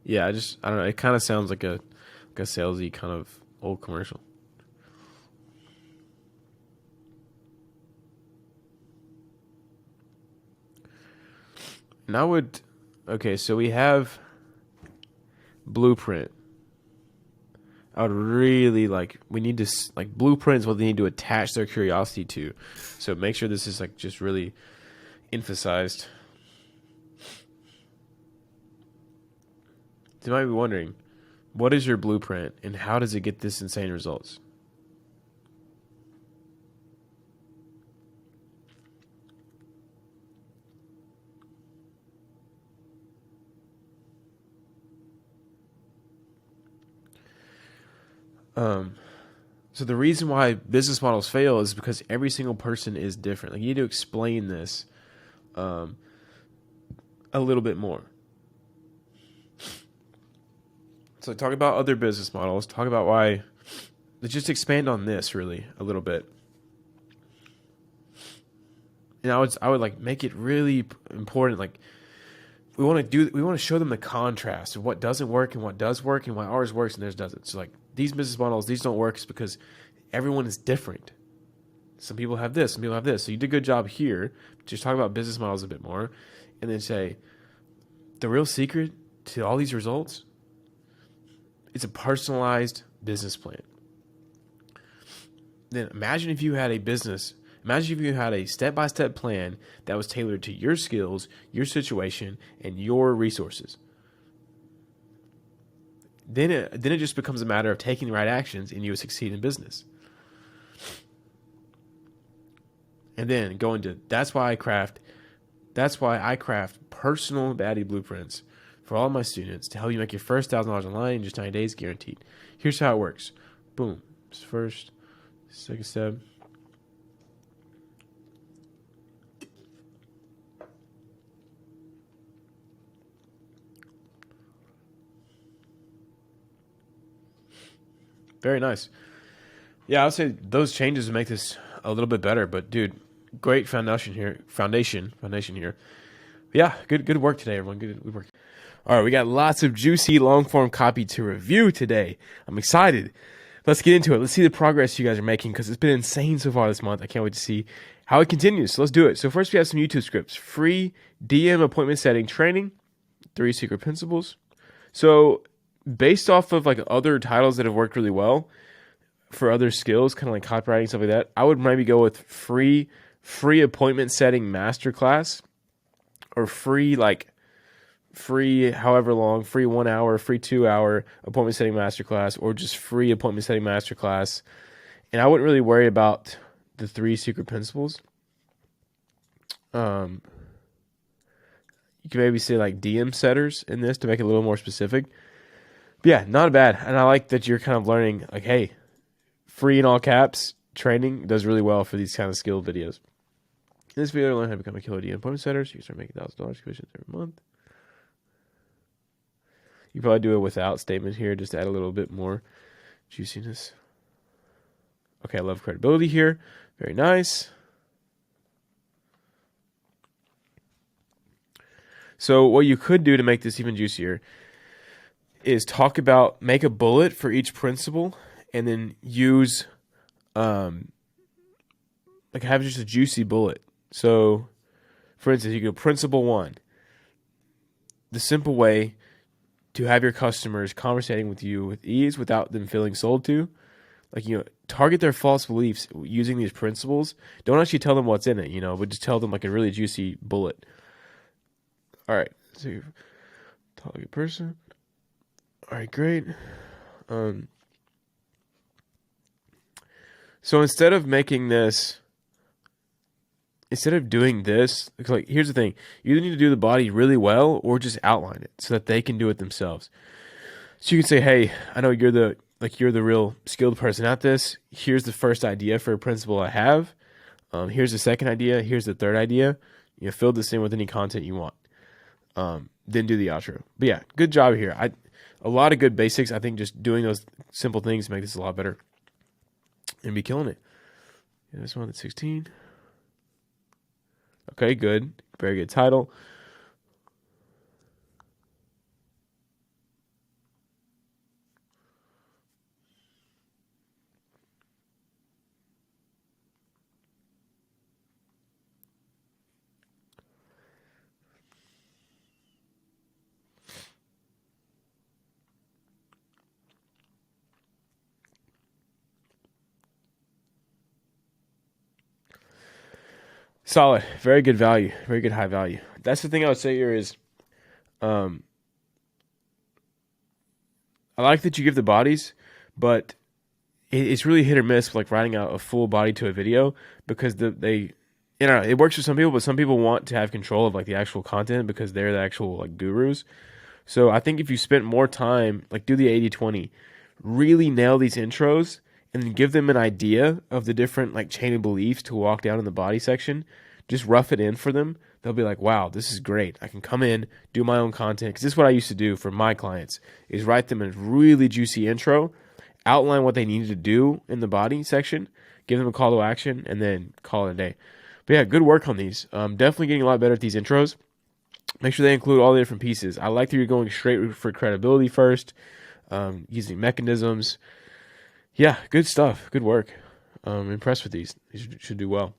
Yeah, I don't know. It kind of sounds like a salesy kind of old commercial. And okay, so we have blueprint. I would really we need to, blueprint is what they need to attach their curiosity to. So make sure this is just really emphasized. You might be wondering, what is your blueprint and how does it get this insane results? So the reason why business models fail is because every single person is different. Like you need to explain this a little bit more. So talk about other business models. Talk about why. Let's just expand on this really a little bit. And I would make it really important. Like we want to show them the contrast of what doesn't work and what does work and why ours works and theirs doesn't. So these business models, these don't work because everyone is different. Some people have this, some people have this. So you did a good job here. Just talk about business models a bit more and then say the real secret to all these results, it's a personalized business plan. Then imagine if you had a step-by-step plan that was tailored to your skills, your situation, and your resources. then it just becomes a matter of taking the right actions, and you will succeed in business. And then going to that's why I craft personal baddie blueprints for all my students to help you make your first $1,000 online in just 90 days, guaranteed. Here's how it works. Boom. First, second step. Very nice. Yeah, I would say those changes would make this a little bit better. But dude, great foundation here. Yeah, good work today, everyone. Good work. All right, we got lots of juicy long form copy to review today. I'm excited. Let's get into it. Let's see the progress you guys are making because it's been insane so far this month. I can't wait to see how it continues. So let's do it. So first we have some YouTube scripts. Free DM appointment setting training, 3 secret principles. So based off of like other titles that have worked really well for other skills, kind of like copywriting, stuff like that, I would maybe go with free appointment setting masterclass, or free however long, free 1 hour, free 2 hour appointment setting masterclass, or just free appointment setting masterclass. And I wouldn't really worry about the 3 secret principles. You could maybe say like DM setters in this to make it a little more specific. But yeah, not bad. And I like that you're kind of learning like, hey, free in all caps training does really well for these kind of skill videos. In this video, learn how to become a killer DM appointment setter so you can start making $1,000 commissions every month. You probably do a without statement here just to add a little bit more juiciness. Okay, I love credibility here. Very nice. So what you could do to make this even juicier is make a bullet for each principle, and then use, have just a juicy bullet. So, for instance, you go principle 1, the simple way to have your customers conversating with you with ease without them feeling sold to. Like, target their false beliefs using these principles. Don't actually tell them what's in it, but just tell them like a really juicy bullet. All right, so target person. All right, great. So instead of doing this, like here's the thing: you either need to do the body really well or just outline it so that they can do it themselves. So you can say, "Hey, I know you're the real skilled person at this. Here's the first idea for a principle I have. Here's the second idea. Here's the third idea. Fill this in with any content you want. Then do the outro." But yeah, good job here. A lot of good basics. I think just doing those simple things make this a lot better and be killing it. Yeah, this one at 16. Okay, good. Very good title. Solid. Very good value. Very good high value. That's the thing I would say here is, I like that you give the bodies, but it's really hit or miss with like writing out a full body to a video, because it works for some people, but some people want to have control of like the actual content because they're the actual like gurus. So I think if you spent more time, like do the 80-20, really nail these intros, and then give them an idea of the different like chain of beliefs to walk down in the body section, just rough it in for them. They'll be like, wow, this is great. I can come in, do my own content. Because this is what I used to do for my clients, is write them a really juicy intro, outline what they needed to do in the body section, give them a call to action, and then call it a day. But yeah, good work on these. Definitely getting a lot better at these intros. Make sure they include all the different pieces. I like that you're going straight for credibility first, using mechanisms. Yeah, good stuff. Good work. I'm impressed with these. These should do well.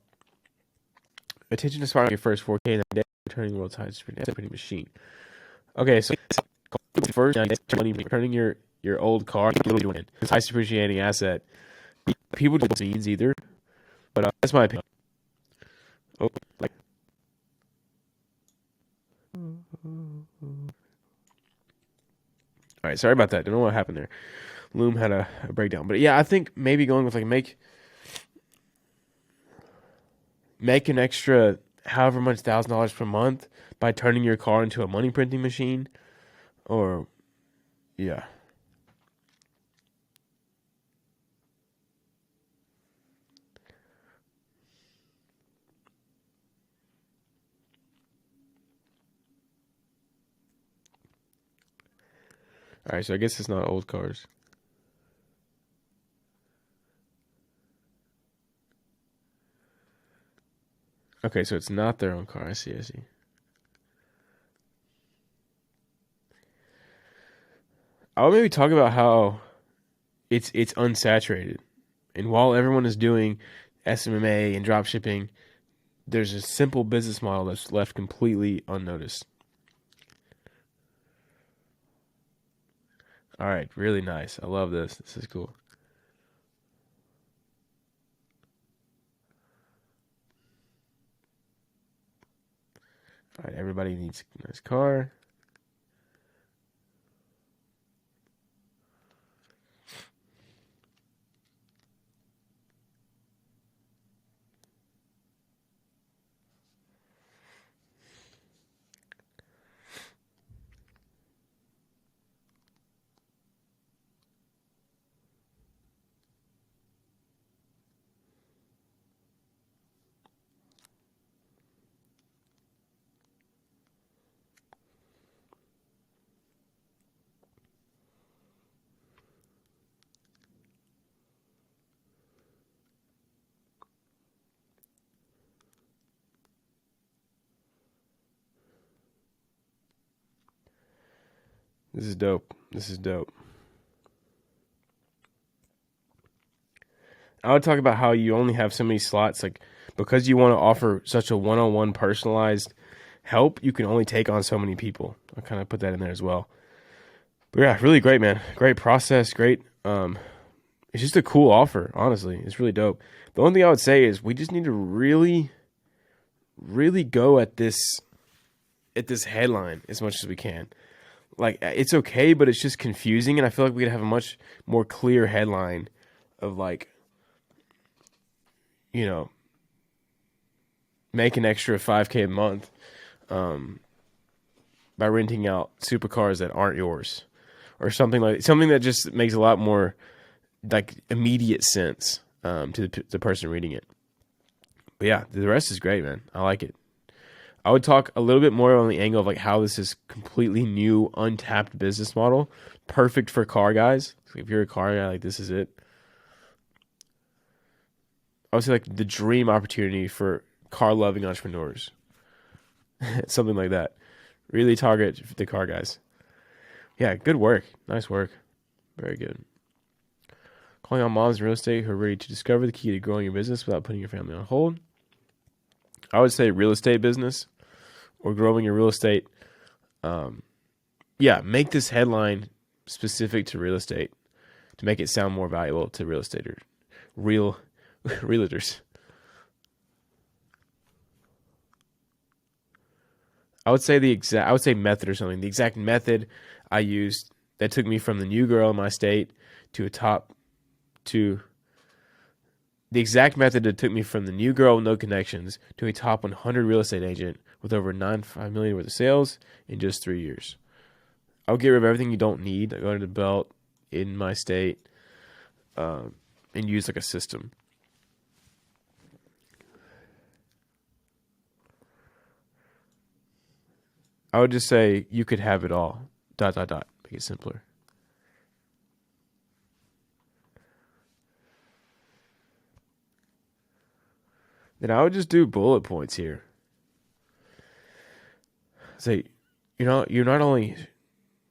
Attention to sparking your first 4K in a day, turning the world's highest printing machine. Okay, so first, turning your old car, it's highest appreciating asset. People don't means either, but that's my opinion. Oh, like. All right, sorry about that. Don't know what happened there. Loom had a breakdown, but yeah, I think maybe going with like make an extra however much $1,000 per month by turning your car into a money printing machine, or yeah. All right, so I guess it's not old cars. Okay, so it's not their own car. I see. I would maybe talk about how it's unsaturated, and while everyone is doing SMMA and drop shipping, there's a simple business model that's left completely unnoticed. All right, really nice. I love this. This is cool. All right, everybody needs a nice car. This is dope. This is dope. I would talk about how you only have so many slots, like because you want to offer such a one-on-one personalized help, you can only take on so many people. I kind of put that in there as well. But yeah, really great, man. Great process. Great. It's just a cool offer. Honestly, it's really dope. The only thing I would say is we just need to really, really go at this headline as much as we can. Like it's okay, but it's just confusing, and I feel like we could have a much more clear headline of like, you know, make an extra $5K a month by renting out supercars that aren't yours, or something that just makes a lot more like immediate sense to the person reading it. But yeah, the rest is great, man. I like it. I would talk a little bit more on the angle of like how this is completely new, untapped business model, perfect for car guys. So if you're a car guy, like this is it. I would say like the dream opportunity for car loving entrepreneurs, something like that. Really target the car guys. Yeah, good work. Nice work. Very good. Calling on moms in real estate who are ready to discover the key to growing your business without putting your family on hold. I would say real estate business or growing your real estate. Make this headline specific to real estate to make it sound more valuable to real realtors. I would say method or something. The exact method I used that took me from the new girl in my state to the exact method that took me from the new girl with no connections to a top 100 real estate agent with over $95 million worth of sales in just 3 years. I'll get rid of everything you don't need, like under the belt in my state, and use like a system. I would just say you could have it all. ... Make it simpler. Then I would just do bullet points here. Say, you're not only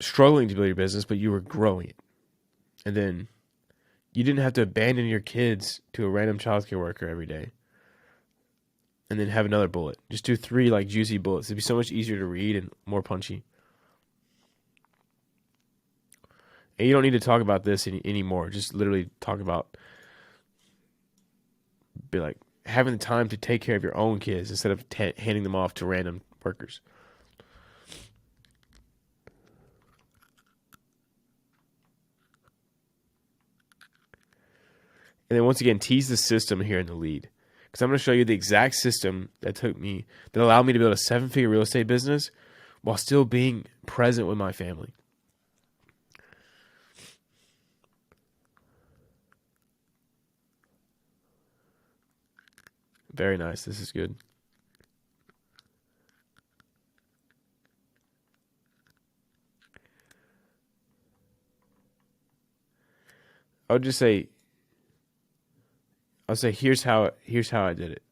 struggling to build your business, but you were growing it. And then you didn't have to abandon your kids to a random childcare worker every day. And then have another bullet. Just do 3 like juicy bullets. It'd be so much easier to read and more punchy. And you don't need to talk about this anymore. Just literally talk about, be like, having the time to take care of your own kids instead of handing them off to random workers. And then once again, tease the system here in the lead. Because I'm going to show you the exact system that allowed me to build a 7-figure real estate business while still being present with my family. Very nice. This is good. I would just say, here's how I did it.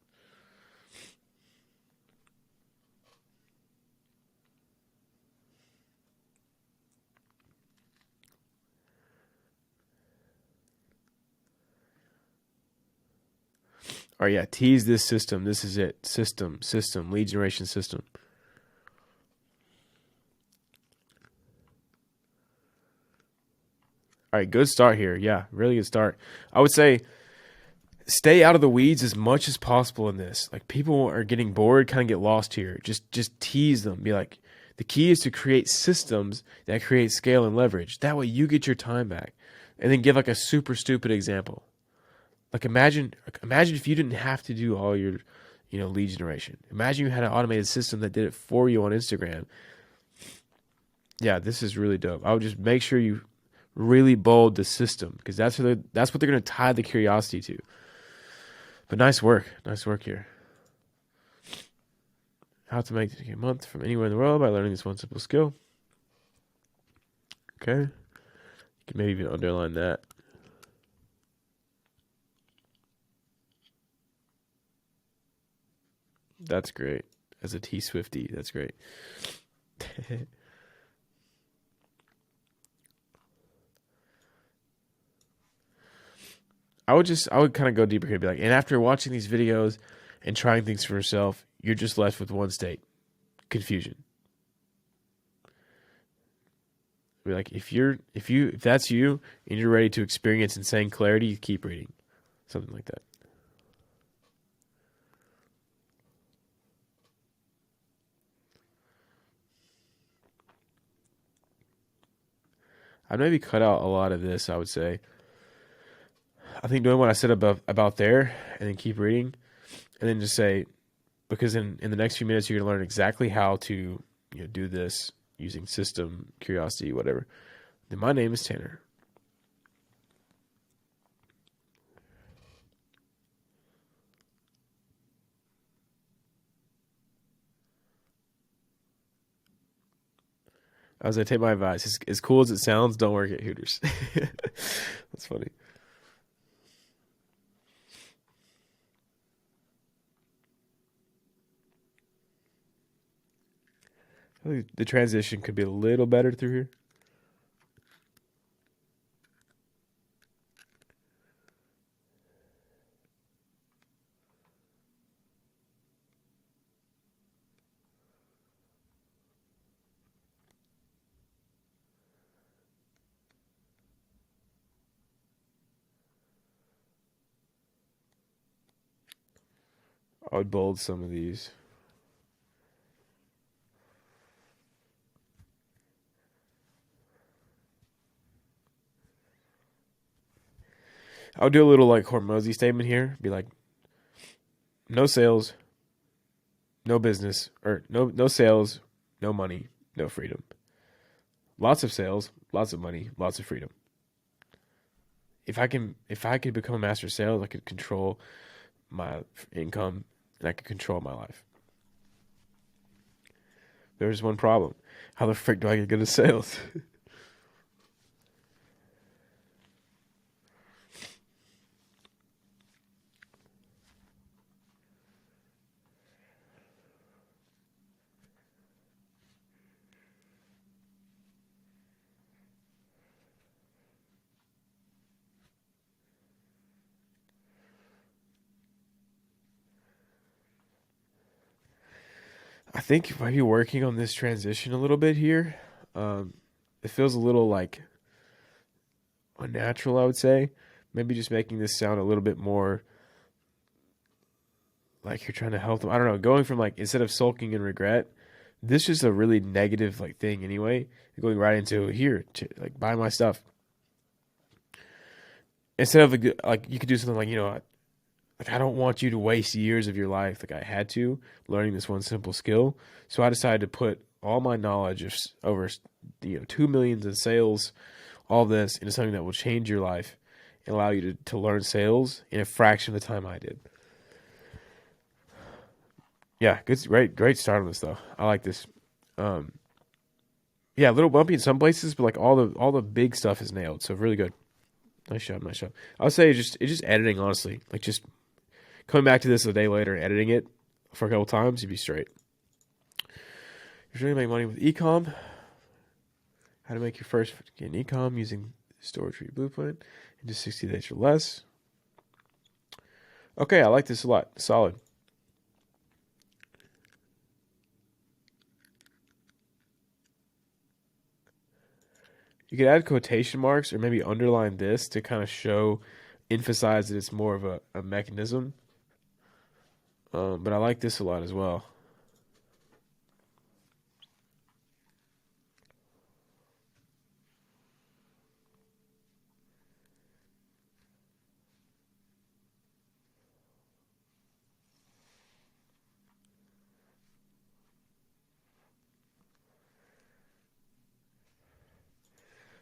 All right, yeah, tease this system. This is it. System, lead generation system. All right, good start here. Yeah, really good start. I would say stay out of the weeds as much as possible in this. Like, people are getting bored, kind of get lost here. Just tease them. Be like, the key is to create systems that create scale and leverage. That way you get your time back. And then give like a super stupid example. Like, imagine if you didn't have to do all your, lead generation. Imagine you had an automated system that did it for you on Instagram. Yeah, this is really dope. I would just make sure you really bold the system, because that's what they're going to tie the curiosity to. But nice work here. How to make a month from anywhere in the world by learning this one simple skill. Okay, you can maybe even underline that. That's great. As a T-Swiftie, that's great. I would kind of go deeper here, be like, and after watching these videos and trying things for yourself, you're just left with one state: confusion. Be like, if that's you and you're ready to experience insane clarity, keep reading. Something like that. I'd maybe cut out a lot of this, I would say. I think doing what I said about there, and then keep reading, and then just say, because in the next few minutes you're going to learn exactly how to do this using system, curiosity, whatever. Then my name is Tanner. As I take my advice, as cool as it sounds, don't work at Hooters. That's funny. I think the transition could be a little better through here. I would bold some of these. I'll do a little like Hormozy statement here. Be like, no sales, no business, or no sales, no money, no freedom. Lots of sales, lots of money, lots of freedom. If I could become a master of sales, I could control my income and I could control my life. There's one problem. How the frick do I get good at sales? I think maybe working on this transition a little bit here, it feels a little like unnatural, I would say. Maybe just making this sound a little bit more like you're trying to help them. I don't know, going from like, instead of sulking and regret, this is a really negative like thing anyway, going right into here to like buy my stuff. instead of like you could do something like, like I don't want you to waste years of your life like I had to learning this one simple skill. So I decided to put all my knowledge of over 2 million in sales, all this into something that will change your life and allow you to learn sales in a fraction of the time I did. Yeah, great start on this though. I like this. Um, yeah, a little bumpy in some places, but like all the big stuff is nailed. So really good. Nice job, nice job. I'll say it's just editing, honestly. Like just coming back to this a day later and editing it for a couple times, you'd be straight. You're trying to make money with ecom. How to make your first get an ecom using Store Tree Blueprint in just 60 days or less. Okay, I like this a lot. Solid. You could add quotation marks or maybe underline this to kind of emphasize that it's more of a mechanism. But I like this a lot as well.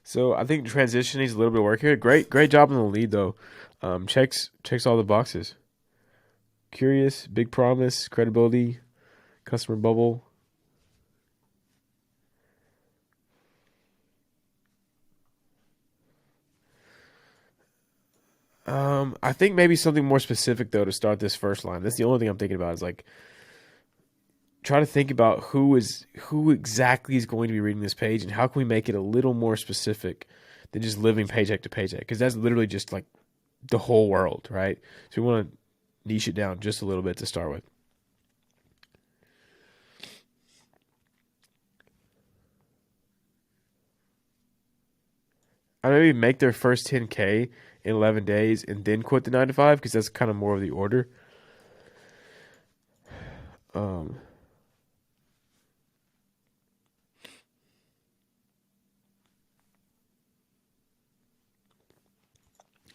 So I think transition needs a little bit of work here. Great job on the lead though. Checks all the boxes. Curious, big promise, credibility, customer bubble. I think maybe something more specific though to start this first line. That's the only thing I'm thinking about is like try to think about who exactly is going to be reading this page and how can we make it a little more specific than just living paycheck to paycheck, because that's literally just like the whole world, right? So we want to niche it down just a little bit to start with. I maybe make their first 10K in 11 days and then quit the 9 to 5 because that's kind of more of the order.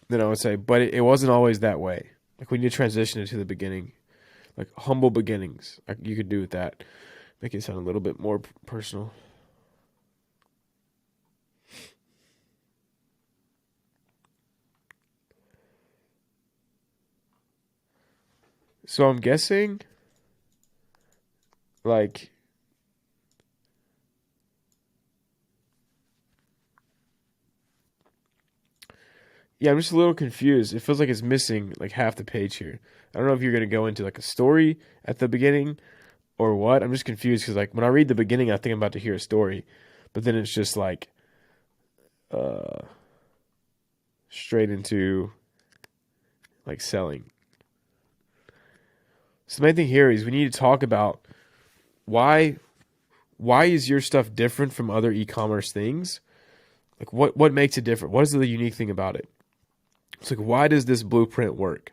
Then I would say, but it wasn't always that way. Like we need to transition it to the beginning, like humble beginnings. Like you could do with that, make it sound a little bit more personal. So I'm guessing, like, yeah, I'm just a little confused. It feels like it's missing like half the page here. I don't know if you're gonna go into like a story at the beginning or what. I'm just confused because like when I read the beginning, I think I'm about to hear a story, but then it's just like uh straight into like selling. So the main thing here is we need to talk about why why is your stuff different from other e-commerce things? Like what makes it different? What is the unique thing about it? It's like why does this blueprint work?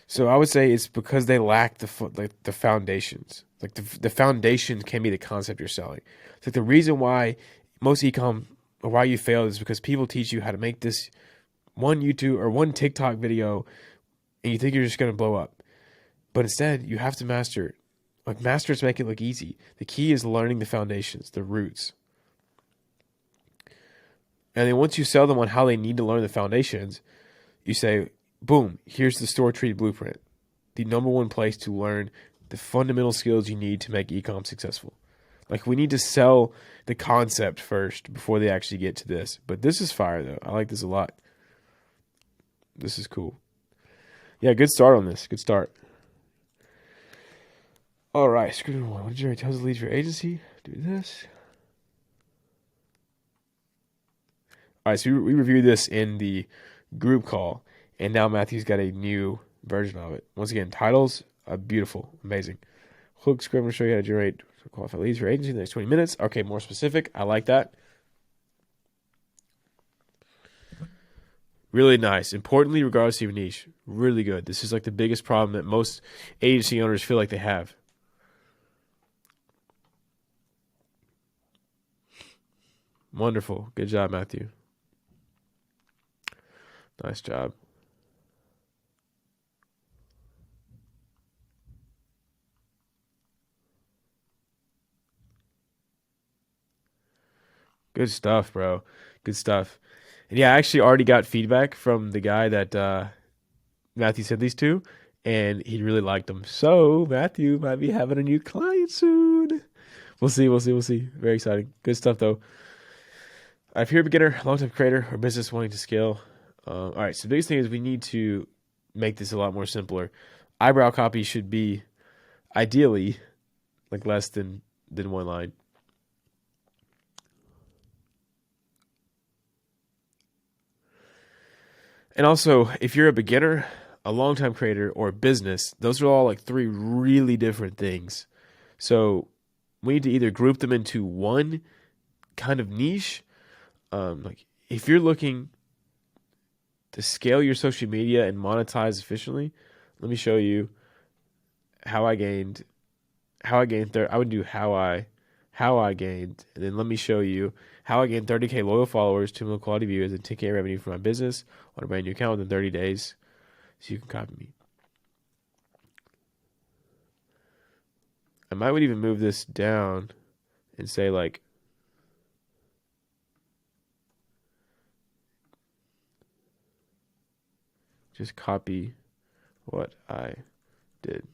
So I would say it's because they lack the foundations. Like the foundation can be the concept you're selling. It's like the reason why most ecom or why you fail is because people teach you how to make this one YouTube or one TikTok video and you think you're just going to blow up. But instead, you have to master. Like masters make it look easy. The key is learning the foundations, the roots. And then once you sell them on how they need to learn the foundations, you say, boom, here's the store tree blueprint. The number one place to learn the fundamental skills you need to make ecom successful. Like we need to sell the concept first before they actually get to this. But this is fire though. I like this a lot. This is cool. Yeah, good start on this. Good start. All right, screen one. What generate tons of leads for your agency? Do this. All right, so we reviewed this in the group call, and now Matthew's got a new version of it. Once again, titles, beautiful, amazing. Hook script, I'm going to show you how to generate qualified leads for your agency in the next 20 minutes. Okay, more specific. I like that. Really nice. Importantly, regardless of your niche, really good. This is like the biggest problem that most agency owners feel like they have. Wonderful. Good job, Matthew. Nice job. Good stuff, bro. Good stuff. And yeah, I actually already got feedback from the guy that Matthew sent these to, and he really liked them. So Matthew might be having a new client soon. We'll see. We'll see. We'll see. Very exciting. Good stuff, though. If you're a beginner, long-time creator, or business wanting to scale, all right. So the biggest thing is we need to make this a lot more simpler. Eyebrow copy should be ideally like less than one line. And also, if you're a beginner, a long-time creator, or a business, those are all like three really different things. So we need to either group them into one kind of niche. Like if you're looking to scale your social media and monetize efficiently, let me show you how I gained. I would do how I gained, and then let me show you how I gained 30K loyal followers, 2 million quality views, and 10K revenue for my business on a brand new account within 30 days. So you can copy me. I might would even move this down and say like, just copy what I did.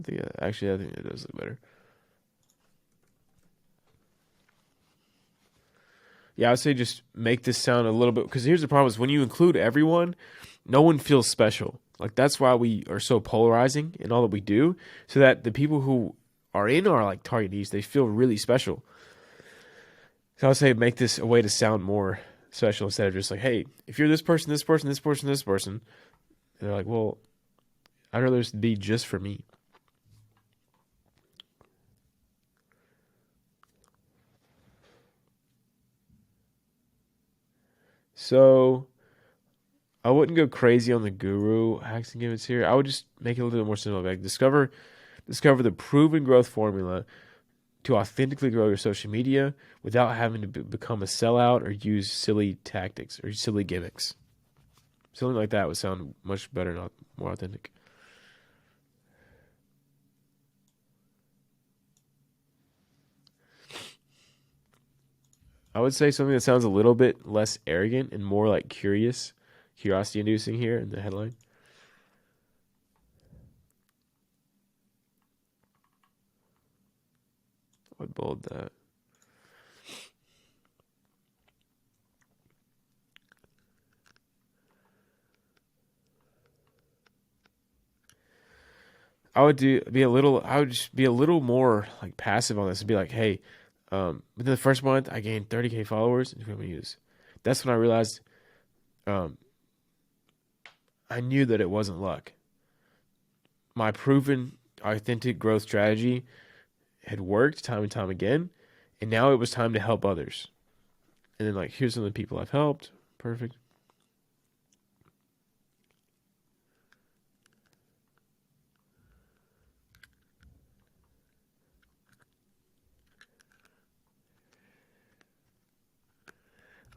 I think it does look better. Yeah, I would say just make this sound a little bit, because here's the problem is when you include everyone, no one feels special. Like that's why we are so polarizing in all that we do, so that the people who are in our like target niche, they feel really special. So I would say make this a way to sound more special instead of just like, hey, if you're this person, this person, this person, this person, and they're like, well, I'd rather this be just for me. So I wouldn't go crazy on the guru hacks and gimmicks here. I would just make it a little bit more simple. Like discover the proven growth formula to authentically grow your social media without having to become a sellout or use silly tactics or silly gimmicks. Something like that would sound much better and more authentic. I would say something that sounds a little bit less arrogant and more like curiosity inducing here in the headline. I would bold that. I would just be a little more like passive on this and be like, hey, within the first month I gained 30K followers and use. That's when I realized I knew that it wasn't luck. My proven authentic growth strategy had worked time and time again, and now it was time to help others. And then like, here's some of the people I've helped. Perfect.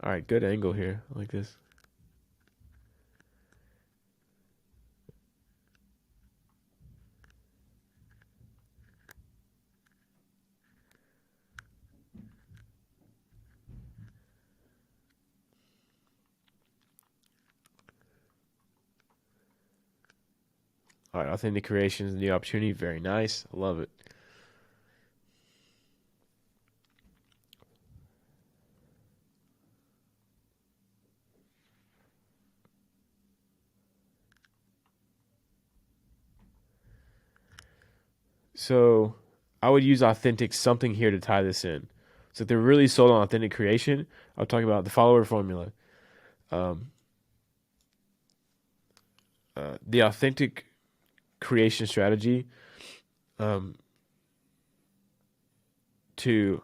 All right, good angle here. I like this. All right, authentic creations, new opportunity. Very nice. I love it. So I would use authentic something here to tie this in. So if they're really sold on authentic creation, I'll talk about the follower formula. The authentic creation strategy to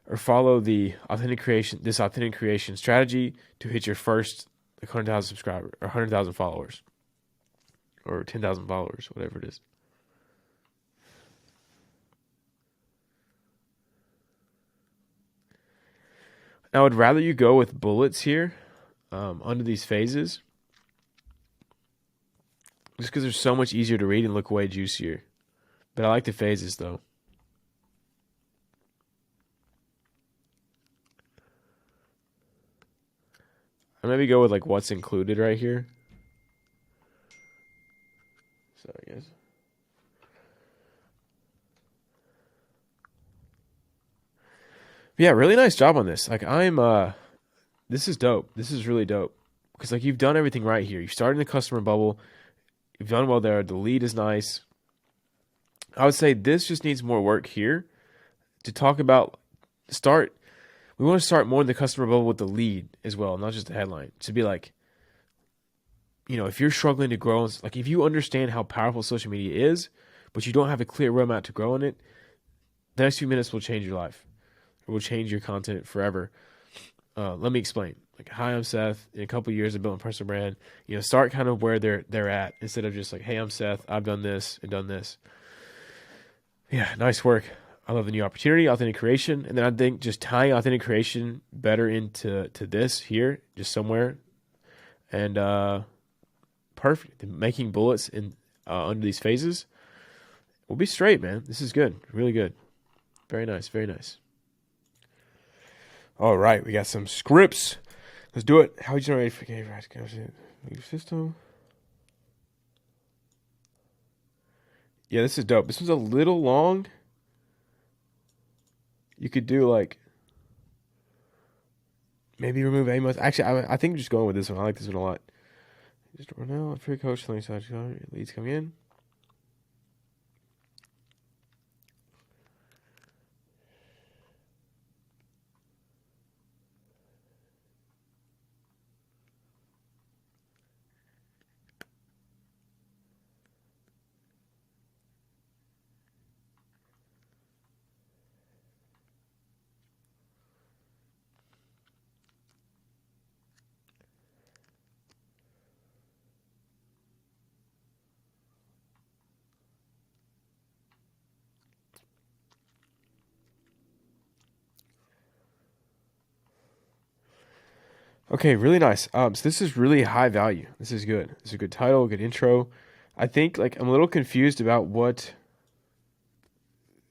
or follow the authentic creation strategy to hit your first like 100,000 subscribers or 100,000 followers or 10,000 followers, whatever it is. Now, I would rather you go with bullets here under these phases just because they're so much easier to read and look way juicier. But I like the phases, though. I maybe go with like what's included right here. Sorry, guys. Yeah, really nice job on this. Like this is dope. This is really dope. Because like you've done everything right here. You've started in the customer bubble. You've done well there. The lead is nice. I would say this just needs more work here to talk about we want to start more in the customer bubble with the lead as well, not just the headline. To be like, if you're struggling to grow, like if you understand how powerful social media is, but you don't have a clear roadmap to grow in it, the next few minutes will change your life. It will change your content forever. Let me explain. Like, hi, I'm Seth. In a couple of years, I've built a personal brand. Start kind of where they're at instead of just like, hey, I'm Seth. I've done this and done this. Yeah, nice work. I love the new opportunity, authentic creation. And then I think just tying authentic creation better into this here, just somewhere. And perfect. Making bullets in under these phases. We'll be straight, man. This is good. Really good. Very nice. Very nice. All right. We got some scripts. Let's do it. How would you generate system? Yeah, this is dope. This one's a little long. You could do like maybe remove Amos. Actually, I think just going with this one. I like this one a lot. Just run out. Free coach leads coming in. Okay, really nice. So this is really high value. This is good. This is a good title, good intro. I think like I'm a little confused about what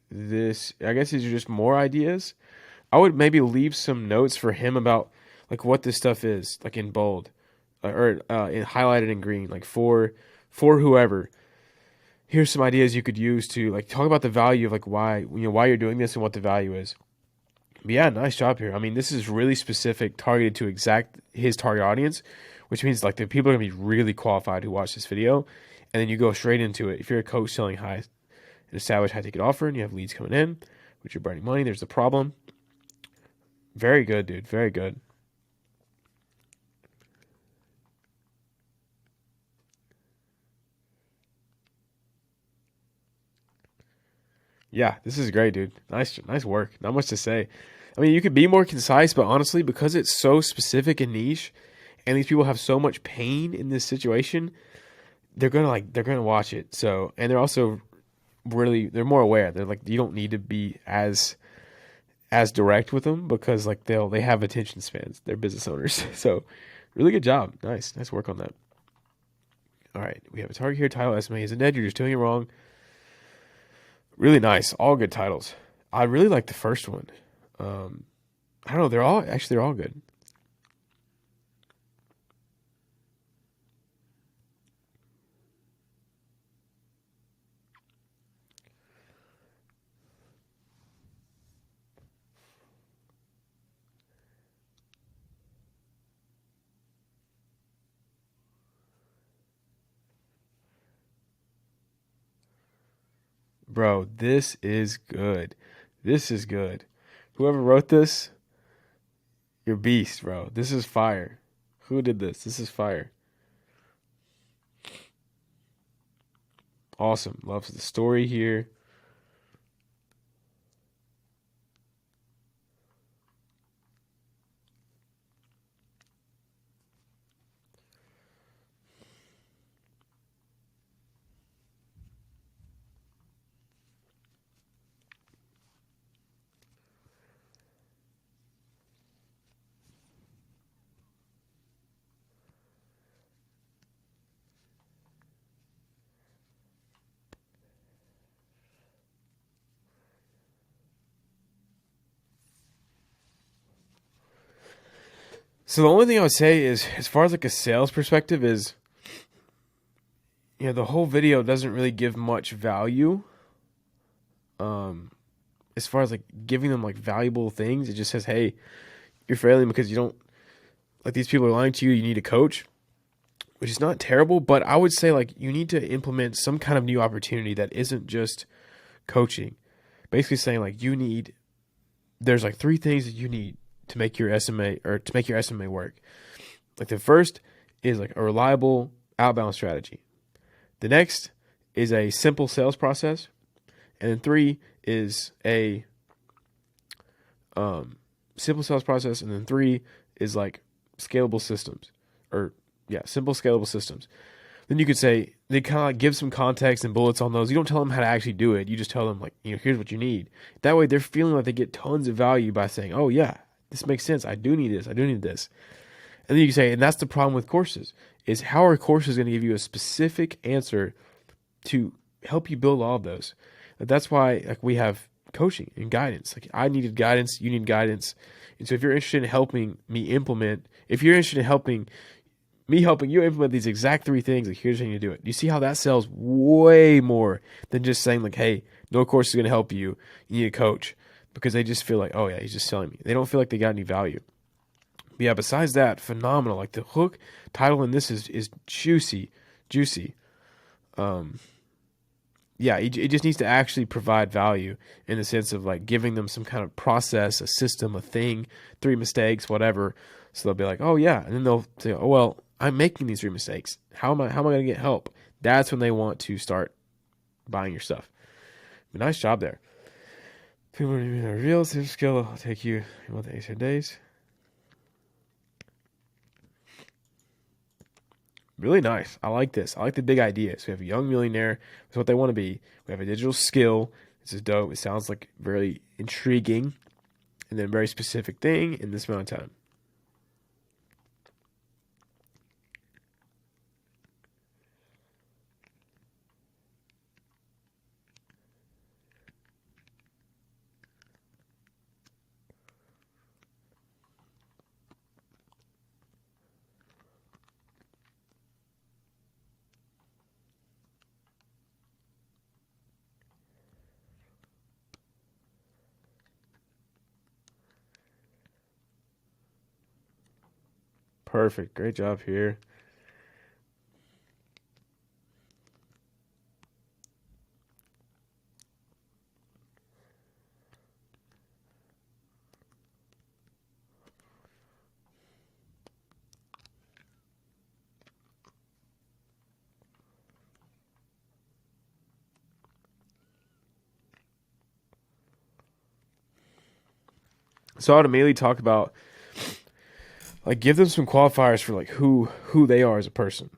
this. I guess these are just more ideas. I would maybe leave some notes for him about like what this stuff is, like in bold, or highlighted in green, like for whoever. Here's some ideas you could use to like talk about the value of like why you're doing this and what the value is. But yeah, nice job here. I mean, this is really specific, targeted to his target audience, which means like the people are gonna be really qualified who watch this video, and then you go straight into it. If you're a coach selling an established high ticket offer, and you have leads coming in, which you're burning money, there's the problem. Very good, dude. Very good. Yeah, this is great, dude. Nice work. Not much to say. I mean, you could be more concise, but honestly, because it's so specific and niche, and these people have so much pain in this situation, they're gonna watch it. So, and they're also they're more aware. They're like, you don't need to be as direct with them because like they have attention spans. They're business owners. So, really good job. Nice work on that. All right, we have a target here. Title estimate isn't dead. You're just doing it wrong. Really nice. All good titles. I really like the first one. I don't know. They're all good. Bro, this is good. This is good. Whoever wrote this, you're beast, bro. This is fire. Who did this? This is fire. Awesome. Loves the story here. So the only thing I would say is, as far as like a sales perspective, is the whole video doesn't really give much value. As far as like giving them like valuable things, it just says, "Hey, you're failing because you don't like these people are lying to you. You need a coach," which is not terrible, but I would say like you need to implement some kind of new opportunity that isn't just coaching. Basically saying like there's like 3 things that you need to make your SMA or to make your SMA work. Like the first is like a reliable outbound strategy. The next is a simple sales process. And then 3 is a simple sales process. And then 3 is like scalable systems simple scalable systems. Then you could say they kind of like give some context and bullets on those. You don't tell them how to actually do it. You just tell them like, here's what you need. That way they're feeling like they get tons of value by saying, oh yeah, this makes sense. I do need this. I do need this. And then you can say, and that's the problem with courses, is how are courses going to give you a specific answer to help you build all of those? That's why like we have coaching and guidance. Like I needed guidance, you need guidance. And so if you're interested in helping me implement, if you're interested in helping you implement these exact 3 things, like here's how you do it. You see how that sells way more than just saying like, hey, no course is going to help you. You need a coach, because they just feel like, oh yeah, he's just selling me. They don't feel like they got any value. But yeah, besides that, phenomenal. Like the hook title in this is juicy. Yeah, it just needs to actually provide value in the sense of like giving them some kind of process, a system, a thing, 3 mistakes, whatever. So they'll be like, oh yeah. And then they'll say, oh, well, I'm making these 3 mistakes. How am I going to get help? That's when they want to start buying your stuff. But nice job there. People are doing a real skill. It'll take you 8 days. Really nice. I like this. I like the big ideas. We have a young millionaire. That's what they want to be. We have a digital skill. This is dope. It sounds like very intriguing. And then a very specific thing in this amount of time. Perfect. Great job here. So I would immediately talk about like give them some qualifiers for like who they are as a person.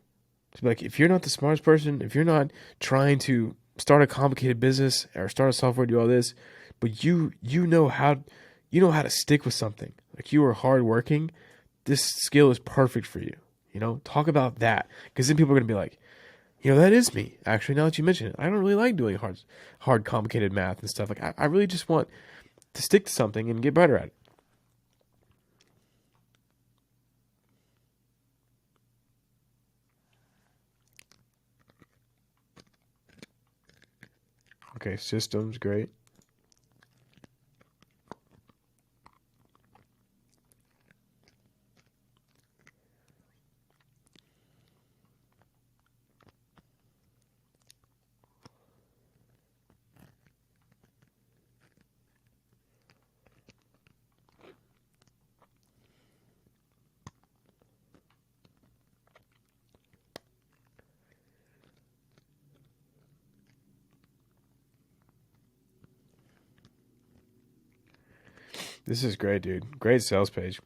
So like if you're not the smartest person, if you're not trying to start a complicated business or start a software, do all this, but you know how to stick with something. Like you are hardworking, this skill is perfect for you. Talk about that, because then people are gonna be like, that is me. Actually, now that you mention it, I don't really like doing hard, complicated math and stuff. Like I really just want to stick to something and get better at it. Okay, systems, great. This is great, dude. Great sales page.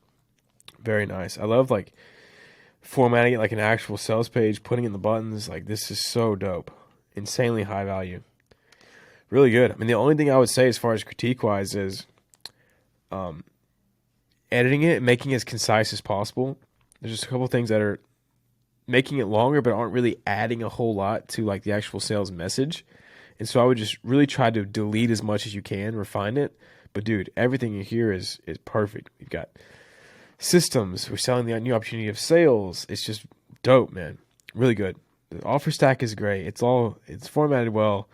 Very nice. I love like formatting it like an actual sales page, putting in the buttons. Like this is so dope. Insanely high value. Really good. I mean, the only thing I would say as far as critique wise is editing it, making it as concise as possible. There's just a couple things that are making it longer, but aren't really adding a whole lot to like the actual sales message. And so I would just really try to delete as much as you can, refine it. But dude, everything in here is perfect. You've got systems. We're selling the new opportunity of sales. It's just dope, man. Really good. The offer stack is great. It's formatted well.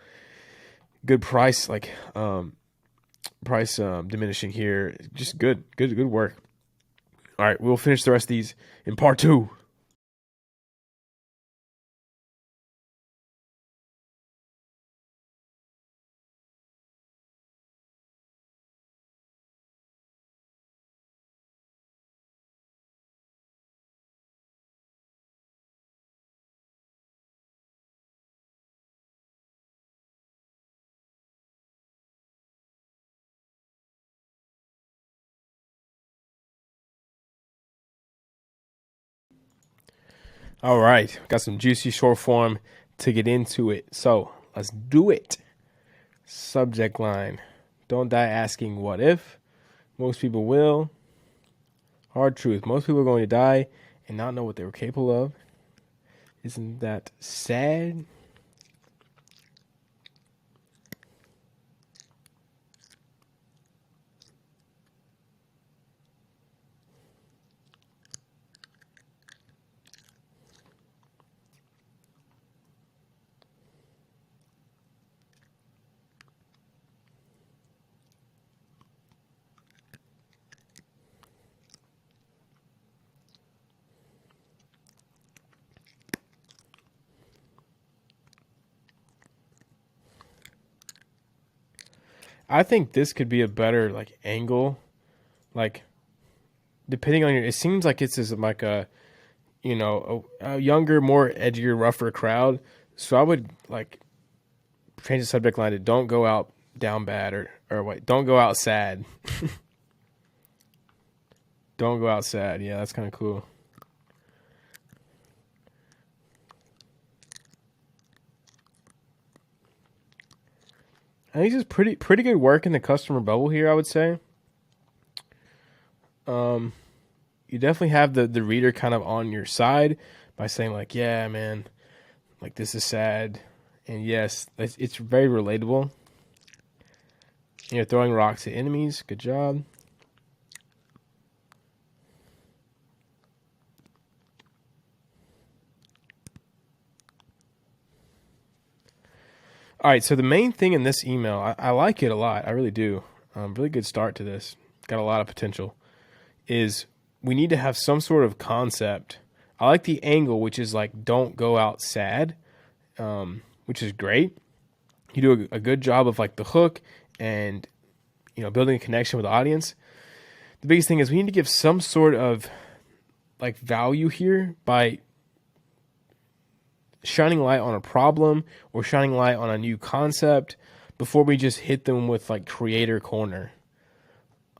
Good price, like price diminishing here. Just good work. All right, we'll finish the rest of these in part 2. All right, got some juicy short form to get into it. So let's do it. Subject line. Don't die asking what if. Most people will. Hard truth. Most people are going to die and not know what they were capable of. Isn't that sad? I think this could be a better like angle, like depending on your. It seems like it's just like a younger, more edgier, rougher crowd. So I would like change the subject line to "Don't go out down bad" or wait, "Don't go out sad." Don't go out sad. Yeah, that's kind of cool. I think this is pretty good work in the customer bubble here, I would say. You definitely have the reader kind of on your side by saying like, yeah, man, like this is sad. And yes, it's very relatable. You're throwing rocks at enemies. Good job. All right, so the main thing in this email, I like it a lot. I really do. Really good start to this. Got a lot of potential. Is we need to have some sort of concept. I like the angle, which is like don't go out sad, which is great. You do a good job of like the hook and building a connection with the audience. The biggest thing is we need to give some sort of like value here by shining light on a problem or shining light on a new concept before we just hit them with like creator corner.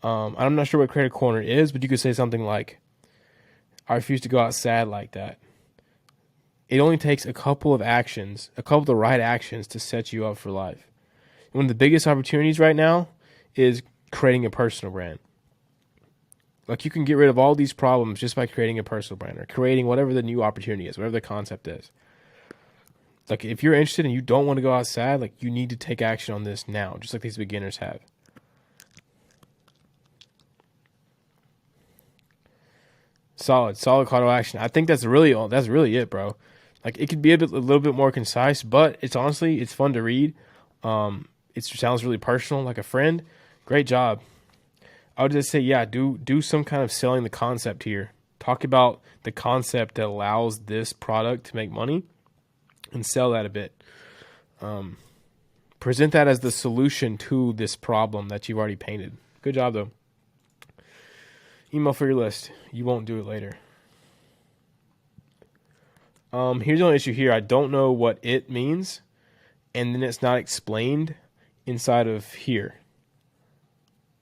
I'm not sure what creator corner is, but you could say something like, I refuse to go out sad like that. It only takes a couple of the right actions to set you up for life. One of the biggest opportunities right now is creating a personal brand. Like you can get rid of all these problems just by creating a personal brand or creating whatever the new opportunity is, whatever the concept is. Like if you're interested and you don't want to go out sad, like you need to take action on this now, just like these beginners have. Solid call to action. I think that's really it, bro. Like it could be a little bit more concise, but it's fun to read. It sounds really personal, like a friend. Great job. I would just say, yeah, do some kind of selling the concept here. Talk about the concept that allows this product to make money and sell that a bit. Present that as the solution to this problem that you've already painted. Good job, though. Email for your list. You won't do it later. Here's the only issue here. I don't know what it means, and then it's not explained inside of here.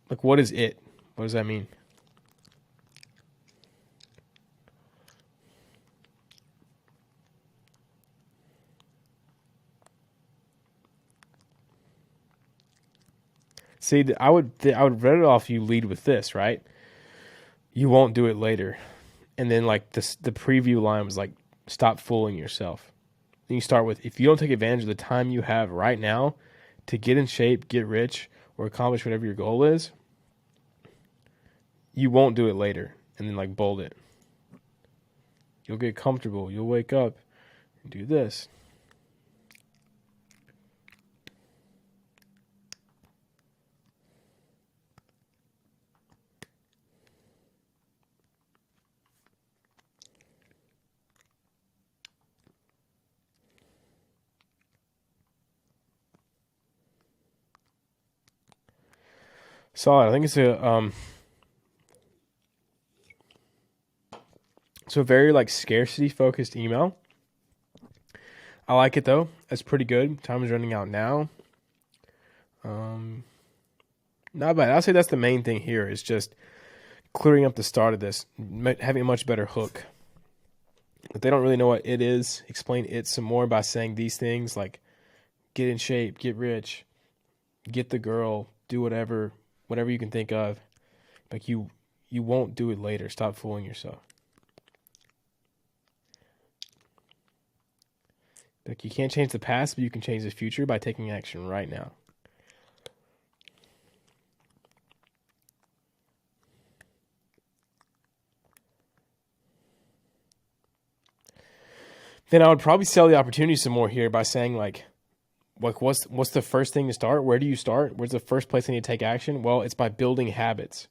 Like, what is it? What does that mean? See, I would read it off. You lead with this, right? You won't do it later, and then like this, the preview line was like, "Stop fooling yourself." Then you start with, "If you don't take advantage of the time you have right now to get in shape, get rich, or accomplish whatever your goal is, you won't do it later." And then like bold it. You'll get comfortable. You'll wake up and do this. Solid. I think it's a very like scarcity focused email. I like it though. That's pretty good. Time is running out now. Not bad. I'll say that's the main thing here is just clearing up the start of this, having a much better hook. If they don't really know what it is, explain it some more by saying these things like get in shape, get rich, get the girl, do whatever you can think of. Like you won't do it later. Stop fooling yourself. Like you can't change the past, but you can change the future by taking action right now. Then I would probably sell the opportunity some more here by saying like what's the first thing to start? Where do you start? Where's the first place I need to take action? Well, it's by building habits.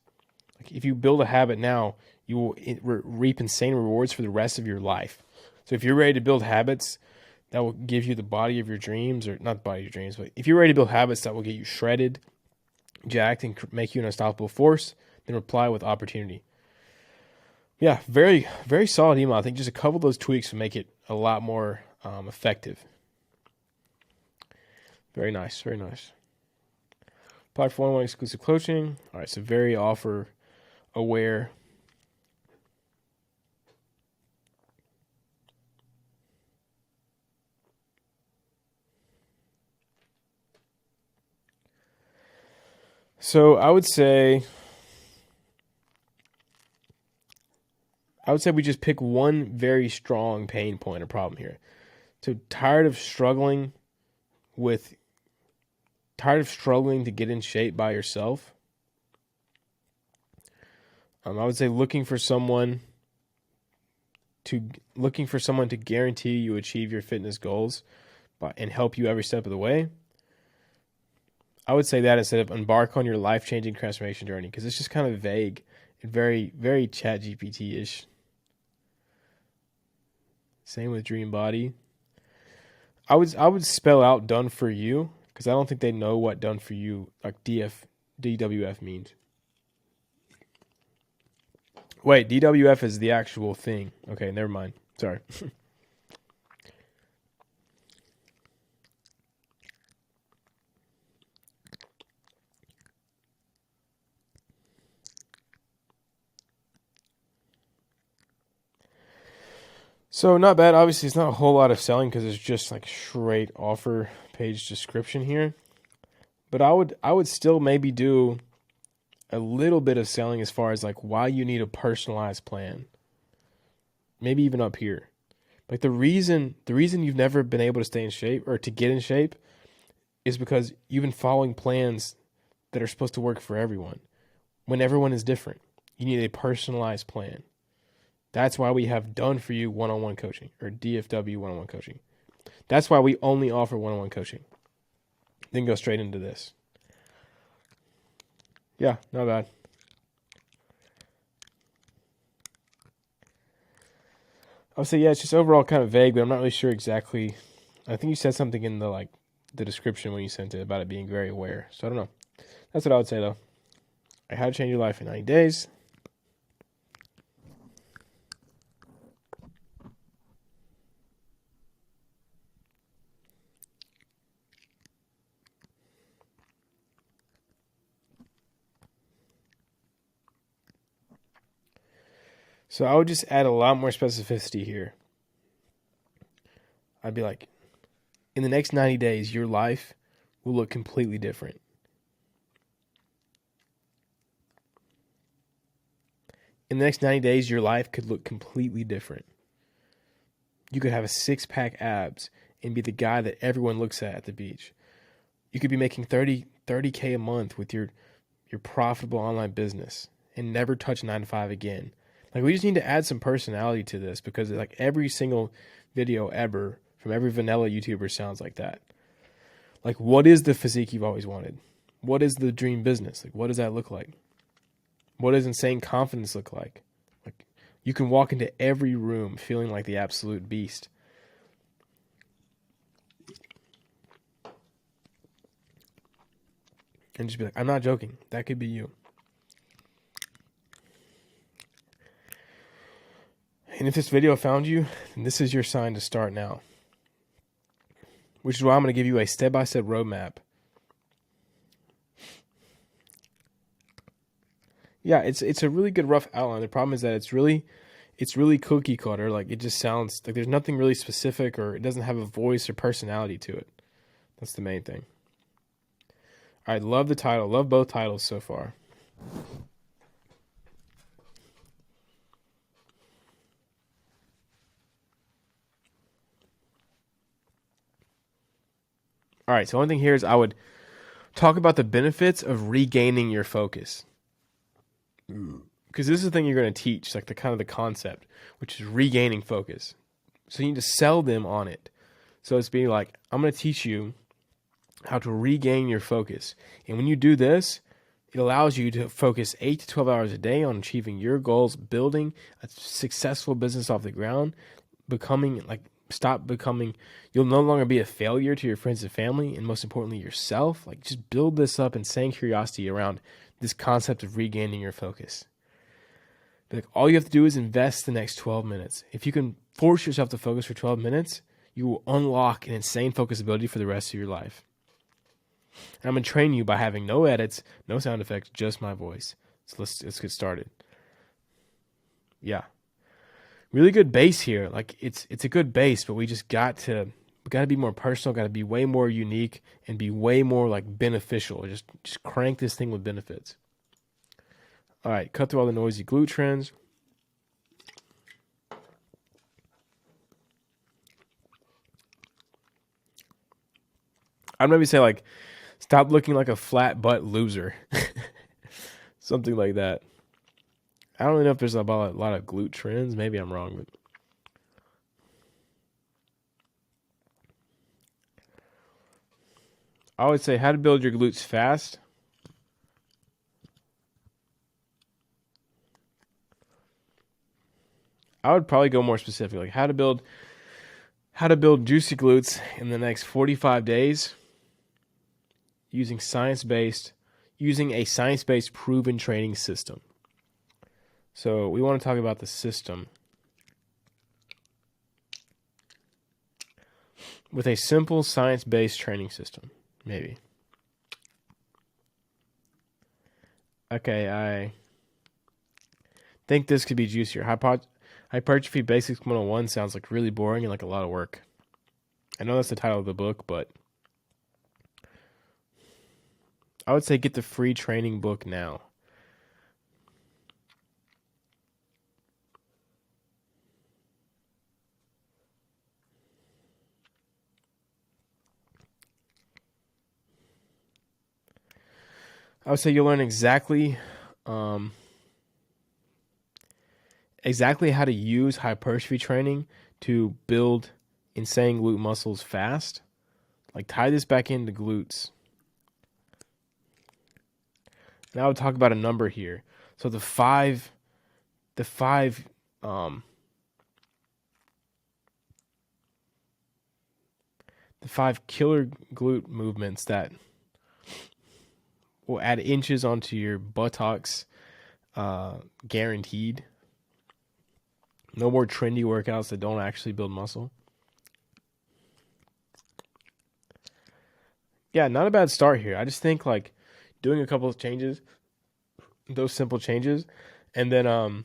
Like if you build a habit now, you will reap insane rewards for the rest of your life. So if you're ready to build habits that will give you the body of your dreams, or not the body of your dreams, but if you're ready to build habits that will get you shredded, jacked, and make you an unstoppable force, then reply with opportunity. Yeah, very, very solid email. I think just a couple of those tweaks will make it a lot more effective. Very nice, very nice. Apply for one-on-one exclusive coaching. All right, so very offer aware. So I would say we just pick one very strong pain point or problem here. So tired of struggling to get in shape by yourself. I would say looking for someone to guarantee you achieve your fitness goals and help you every step of the way. I would say that instead of embark on your life-changing transformation journey, because it's just kind of vague and very, very chat GPT-ish. Same with dream body. I would spell out done for you, because I don't think they know what done for you, like DWF means. Wait, DWF is the actual thing. Okay, never mind. Sorry. So not bad. Obviously, it's not a whole lot of selling because it's just like straight offer page description here. But I would still maybe do a little bit of selling as far as like why you need a personalized plan. Maybe even up here. Like the reason you've never been able to stay in shape or to get in shape is because you've been following plans that are supposed to work for everyone when everyone is different. You need a personalized plan. That's why we have done for you one-on-one coaching or DFW one-on-one coaching. That's why we only offer one-on-one coaching. Then go straight into this. Yeah, not bad. I would say, yeah, it's just overall kind of vague, but I'm not really sure exactly. I think you said something in the description when you sent it about it being very aware. So I don't know. That's what I would say though. How to change your life in 90 days. So I would just add a lot more specificity here. I'd be like, in the next 90 days, your life will look completely different. In the next 90 days, your life could look completely different. You could have a 6-pack abs and be the guy that everyone looks at the beach. You could be making 30K a month with your profitable online business and never touch 9 to 5 again. Like, we just need to add some personality to this, because like every single video ever from every vanilla YouTuber sounds like that. Like, what is the physique you've always wanted? What is the dream business? Like, what does that look like? What does insane confidence look like? Like, you can walk into every room feeling like the absolute beast. And just be like, I'm not joking. That could be you. And if this video found you, then this is your sign to start now. Which is why I'm going to give you a step-by-step roadmap. Yeah, it's a really good rough outline. The problem is that it's really cookie cutter. Like, it just sounds like there's nothing really specific, or it doesn't have a voice or personality to it. That's the main thing. All right, love the title. Love both titles so far. All right, so one thing here is I would talk about the benefits of regaining your focus. Because this is the thing you're going to teach, like the kind of the concept, which is regaining focus. So you need to sell them on it. So it's being like, I'm going to teach you how to regain your focus. And when you do this, it allows you to focus 8 to 12 hours a day on achieving your goals, building a successful business off the ground, you'll no longer be a failure to your friends and family, and most importantly, yourself. Like, just build this up insane curiosity around this concept of regaining your focus. Like, all you have to do is invest the next 12 minutes. If you can force yourself to focus for 12 minutes, you will unlock an insane focus ability for the rest of your life. And I'm going to train you by having no edits, no sound effects, just my voice. So let's get started. Yeah. Really good base here. Like, it's a good base, but we got to be more personal, got to be way more unique, and be way more like beneficial. Just crank this thing with benefits. All right, cut through all the noisy glute trends. I'd maybe say, like, stop looking like a flat butt loser. Something like that. I don't really know if there's a lot of glute trends. Maybe I'm wrong, but I would say how to build your glutes fast. I would probably go more specific, like how to build juicy glutes in the next 45 days using a science-based proven training system. So we want to talk about the system with a simple science-based training system, maybe. Okay, I think this could be juicier. Hypertrophy Basics 101 sounds like really boring and like a lot of work. I know that's the title of the book, but I would say get the free training book now. I would say you'll learn exactly how to use hypertrophy training to build insane glute muscles fast. Like, tie this back into glutes. And I would talk about a number here. So the five killer glute movements that will add inches onto your buttocks, guaranteed. No more trendy workouts that don't actually build muscle. Yeah, not a bad start here. I just think, like, doing a couple of changes, those simple changes, and then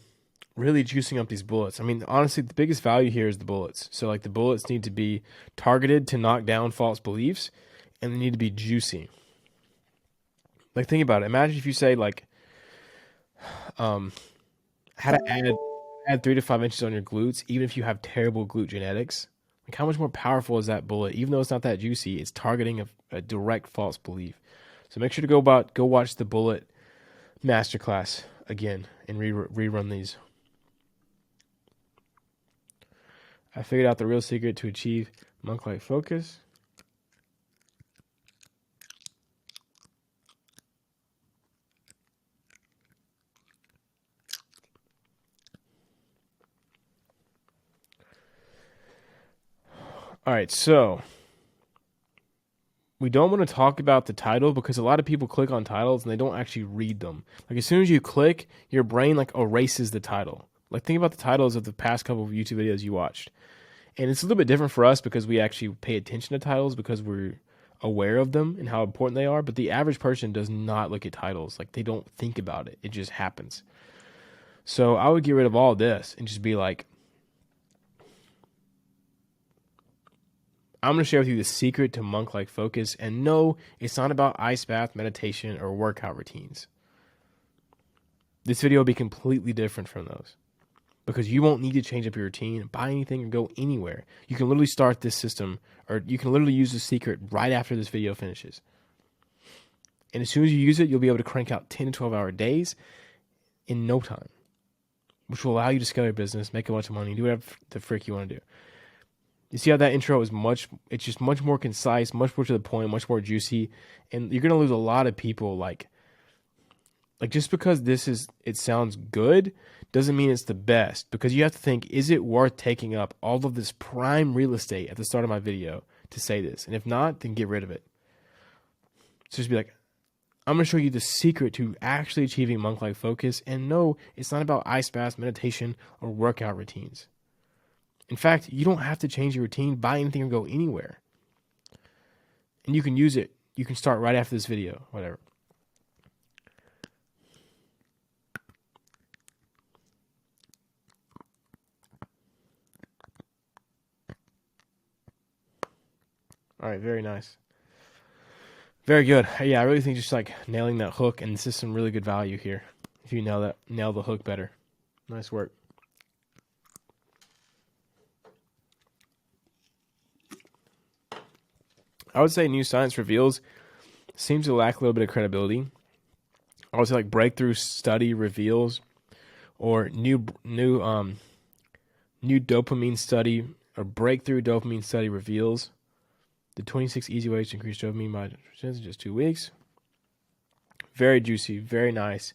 really juicing up these bullets. I mean, honestly, the biggest value here is the bullets. So like the bullets need to be targeted to knock down false beliefs, and they need to be juicy. Like think about it. Imagine if you say like, how to add 3 to 5 inches on your glutes, even if you have terrible glute genetics. Like how much more powerful is that bullet? Even though it's not that juicy, it's targeting a direct false belief. So make sure to go watch the bullet masterclass again and rerun these. I figured out the real secret to achieve monk-like focus. All right, so we don't want to talk about the title because a lot of people click on titles and they don't actually read them. Like as soon as you click, your brain like erases the title. Like think about the titles of the past couple of YouTube videos you watched. And it's a little bit different for us because we actually pay attention to titles because we're aware of them and how important they are. But the average person does not look at titles. Like they don't think about it. It just happens. So I would get rid of all this and just be like, I'm going to share with you the secret to monk-like focus. And no, it's not about ice bath, meditation, or workout routines. This video will be completely different from those because you won't need to change up your routine, buy anything, or go anywhere. You can literally start this system, or you can literally use the secret right after this video finishes. And as soon as you use it, you'll be able to crank out 10 to 12-hour days in no time, which will allow you to scale your business, make a bunch of money, do whatever the frick you want to do. You see how that intro is it's just much more concise, much more to the point, much more juicy. And you're going to lose a lot of people. Like just because it sounds good doesn't mean it's the best, because you have to think, is it worth taking up all of this prime real estate at the start of my video to say this? And if not, then get rid of it. So just be like, I'm going to show you the secret to actually achieving monk-like focus. And no, it's not about ice baths, meditation, or workout routines. In fact, you don't have to change your routine, buy anything, or go anywhere. And you can use it. You can start right after this video, whatever. All right, very nice. Very good. Yeah, I really think just like nailing that hook, and this is some really good value here. If you nail the hook better. Nice work. I would say New Science Reveals seems to lack a little bit of credibility. I would say like Breakthrough Study Reveals, or new dopamine study, or Breakthrough Dopamine Study Reveals the 26 easy ways to increase dopamine by in just 2 weeks. Very juicy, very nice,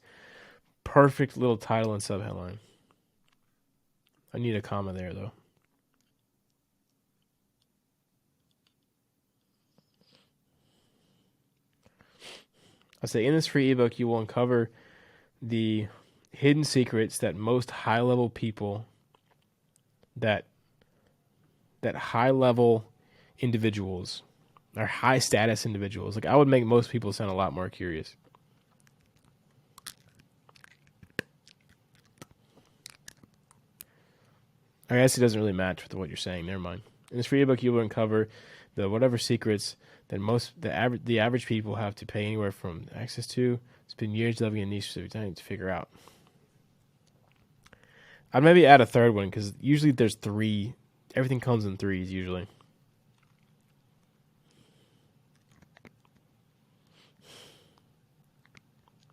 perfect little title and subheadline. I need a comma there though. I say in this free ebook, you will uncover the hidden secrets that most high-level people, that high-level individuals, or high-status individuals. Like I would make most people sound a lot more curious. I guess it doesn't really match with what you're saying. Never mind. In this free ebook, you will uncover the whatever secrets that the average people have to pay anywhere from access to, spend years developing a niche specific time to figure out. I'd maybe add a third one because usually there's 3. Everything comes in 3s usually.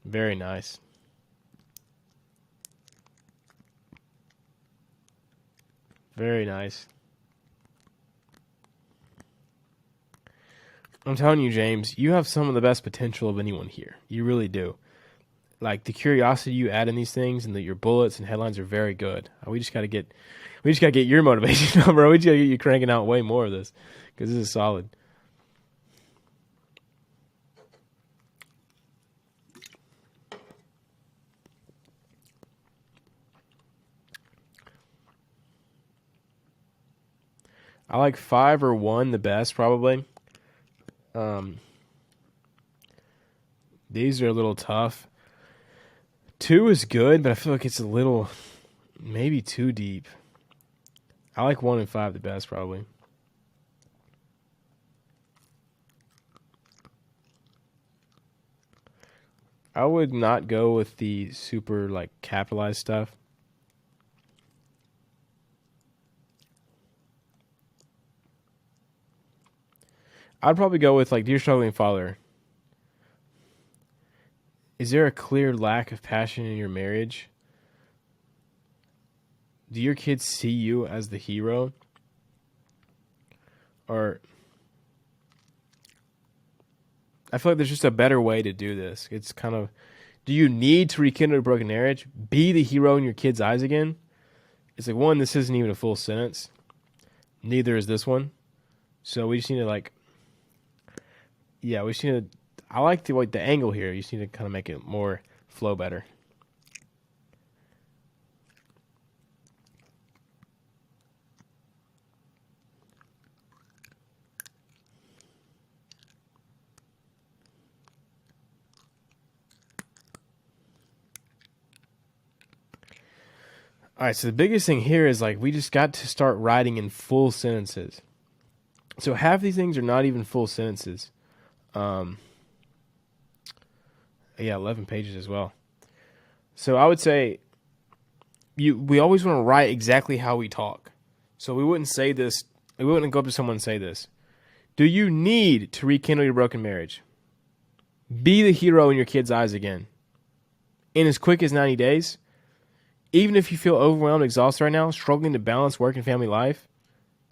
Very nice. Very nice. I'm telling you, James, you have some of the best potential of anyone here. You really do. Like the curiosity you add in these things, and that your bullets and headlines are very good. We just gotta get your motivation up, bro. We just gotta get you cranking out way more of this, because this is solid. I like 5 or 1 the best, probably. These are a little tough. 2 is good, but I feel like it's a little maybe too deep. I like 1 and 5 the best, probably. I would not go with the super like capitalized stuff. I'd probably go with like, dear struggling father, is there a clear lack of passion in your marriage? Do your kids see you as the hero? Or I feel like there's just a better way to do this. It's kind of, do you need to rekindle a broken marriage? Be the hero in your kids' eyes again? It's like, one, this isn't even a full sentence. Neither is this one. So we just need to like, yeah, we just need to, I like the angle here. You just need to kind of make it more flow better. All right, so the biggest thing here is like we just got to start writing in full sentences. So half these things are not even full sentences. Yeah, 11 pages as well. So I would say we always want to write exactly how we talk. So we wouldn't say this, we wouldn't go up to someone and say this. Do you need to rekindle your broken marriage? Be the hero in your kids' eyes again. In as quick as 90 days. Even if you feel overwhelmed, exhausted right now, struggling to balance work and family life,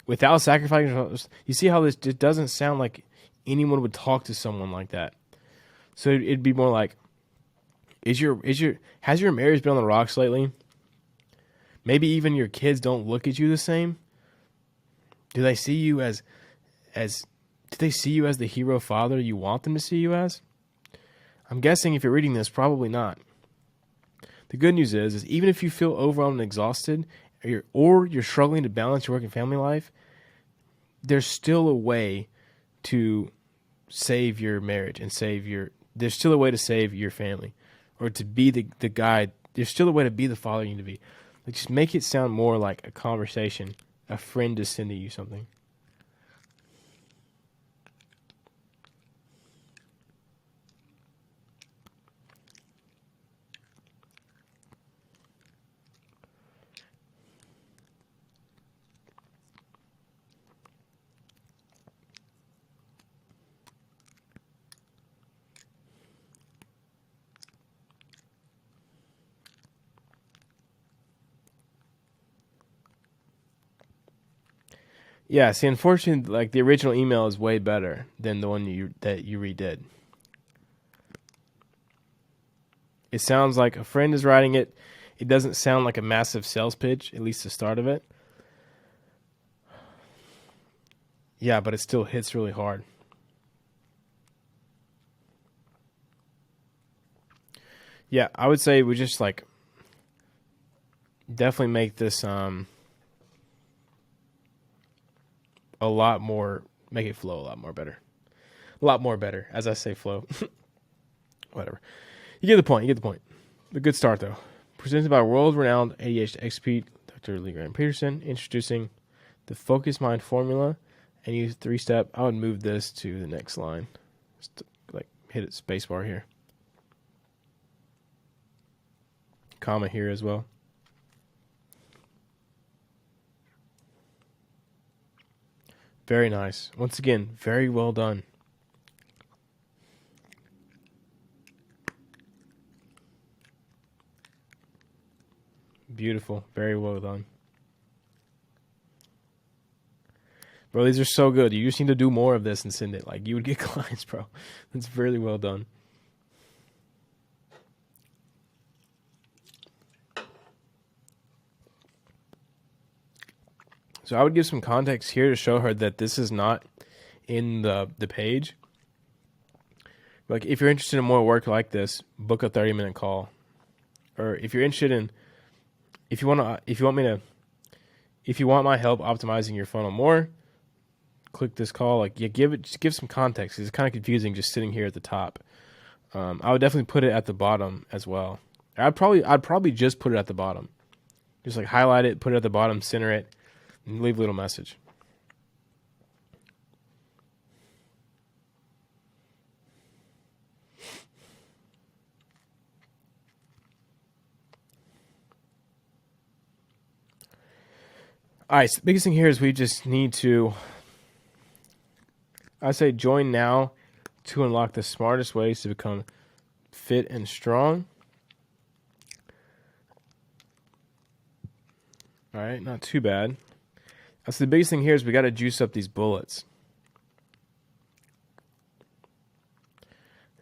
without sacrificing, you see how this just doesn't sound like anyone would talk to someone like that. So it'd be more like, has your marriage been on the rocks lately? Maybe even your kids don't look at you the same. Do they see you as do they see you as the hero father you want them to see you as? I'm guessing if you're reading this, probably not. The good news is even if you feel overwhelmed and exhausted, or you're struggling to balance your work and family life, there's still a way to save your marriage and there's still a way to save your family, or to be the guide. There's still a way to be the father you need to be. Like, just make it sound more like a conversation, a friend just sending you something. Yeah, see, unfortunately, like the original email is way better than the one that you redid. It sounds like a friend is writing it. It doesn't sound like a massive sales pitch, at least the start of it. Yeah, but it still hits really hard. Yeah, I would say we just like definitely make this a lot more, make it flow a lot more better. A lot more better, as I say flow. Whatever. You get the point. A good start, though. Presented by world-renowned ADHD expert Dr. Lee Graham Peterson, introducing the Focus Mind formula and use 3-step. I would move this to the next line. Just like hit it spacebar here. Comma here as well. Very nice. Once again, very well done. Beautiful. Very well done. Bro, these are so good. You just need to do more of this and send it. Like, you would get clients, bro. That's really well done. So I would give some context here to show her that this is not in the page. Like, if you're interested in more work like this, book a 30-minute call. Or if you're interested in, if you want my help optimizing your funnel more, click this call. Like, yeah, give some context. It's kind of confusing just sitting here at the top. I would definitely put it at the bottom as well. I'd probably just put it at the bottom. Just like highlight it, put it at the bottom, center it, and leave a little message. All right, so the biggest thing here is we just need to, I say join now to unlock the smartest ways to become fit and strong. All right, not too bad. That's the biggest thing here is we got to juice up these bullets.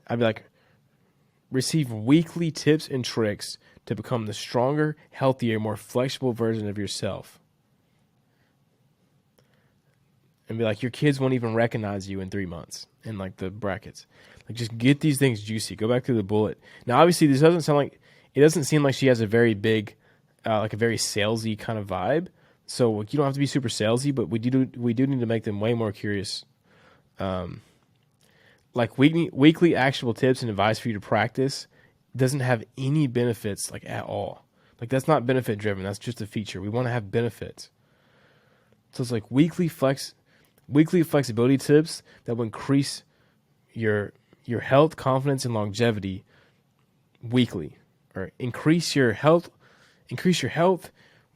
I'd be like, receive weekly tips and tricks to become the stronger, healthier, more flexible version of yourself. And be like, your kids won't even recognize you in 3 months in like the brackets. Like, just get these things juicy. Go back to the bullet. Now, obviously, this doesn't sound like, it doesn't seem like she has a very big, like a very salesy kind of vibe. So you don't have to be super salesy, but we do need to make them way more curious. Like weekly actionable tips and advice for you to practice doesn't have any benefits like at all. Like, that's not benefit driven. That's just a feature. We want to have benefits. So it's like weekly flexibility tips that will increase your health, confidence, and longevity weekly, or increase your health,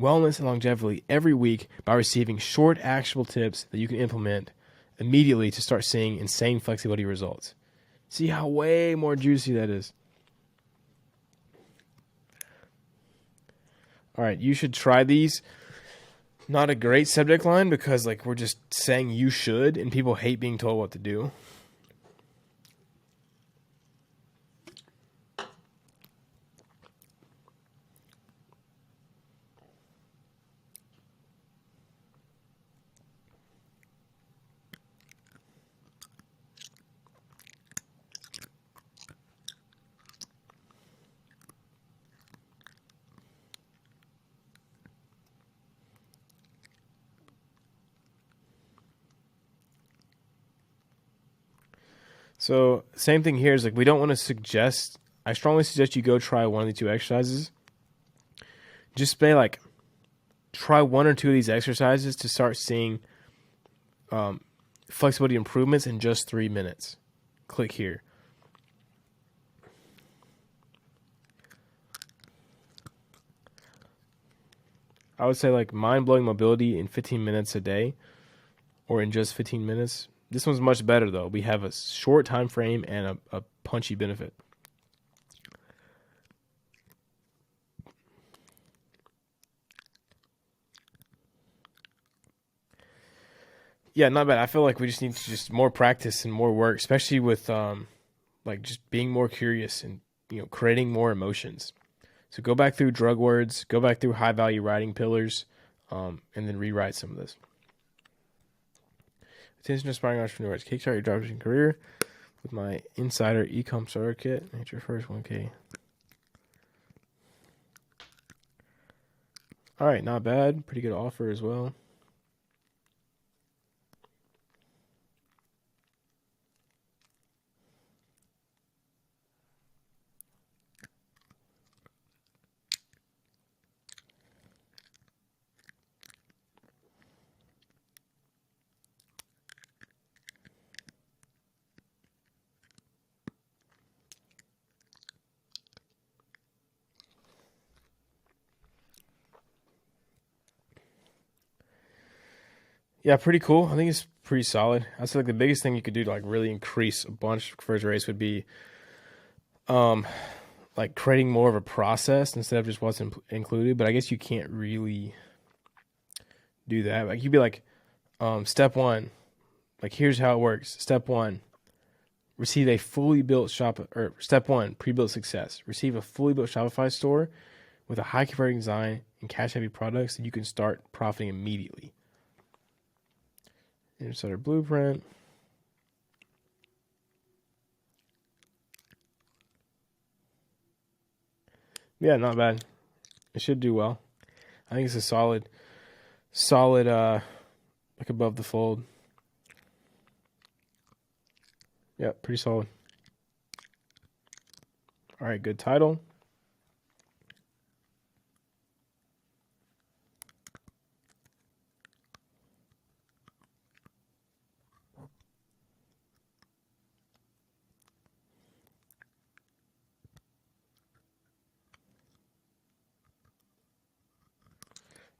wellness, and longevity every week by receiving short, actionable tips that you can implement immediately to start seeing insane flexibility results. See how way more juicy that is. All right, you should try these. Not a great subject line because like we're just saying you should, and people hate being told what to do. So same thing here is like we don't want to suggest. I strongly suggest you go try one of the two exercises. Just say like, try one or two of these exercises to start seeing flexibility improvements in just 3 minutes. Click here. I would say like mind-blowing mobility in 15 minutes a day, or in just 15 minutes. This one's much better though. We have a short time frame and a punchy benefit. Yeah, not bad. I feel like we just need to just more practice and more work, especially with like just being more curious and creating more emotions. So go back through drug words, go back through high value writing pillars, and then rewrite some of this. Attention to aspiring entrepreneurs. Kickstart your dropshipping career with my Insider Ecom Starter Kit. Make your first 1K. All right, not bad. Pretty good offer as well. Yeah, pretty cool. I think it's pretty solid. I feel like the biggest thing you could do to like really increase a bunch of conversion rates would be like creating more of a process instead of just what's included. But I guess you can't really do that. Like you'd be like, step one, like here's how it works. Step one, receive a fully built step one, pre-built success. Receive a fully built Shopify store with a high converting design and cash heavy products that you can start profiting immediately. Insider blueprint. Yeah, not bad. It should do well. I think it's a solid, like above the fold. Yeah, pretty solid. All right, good title.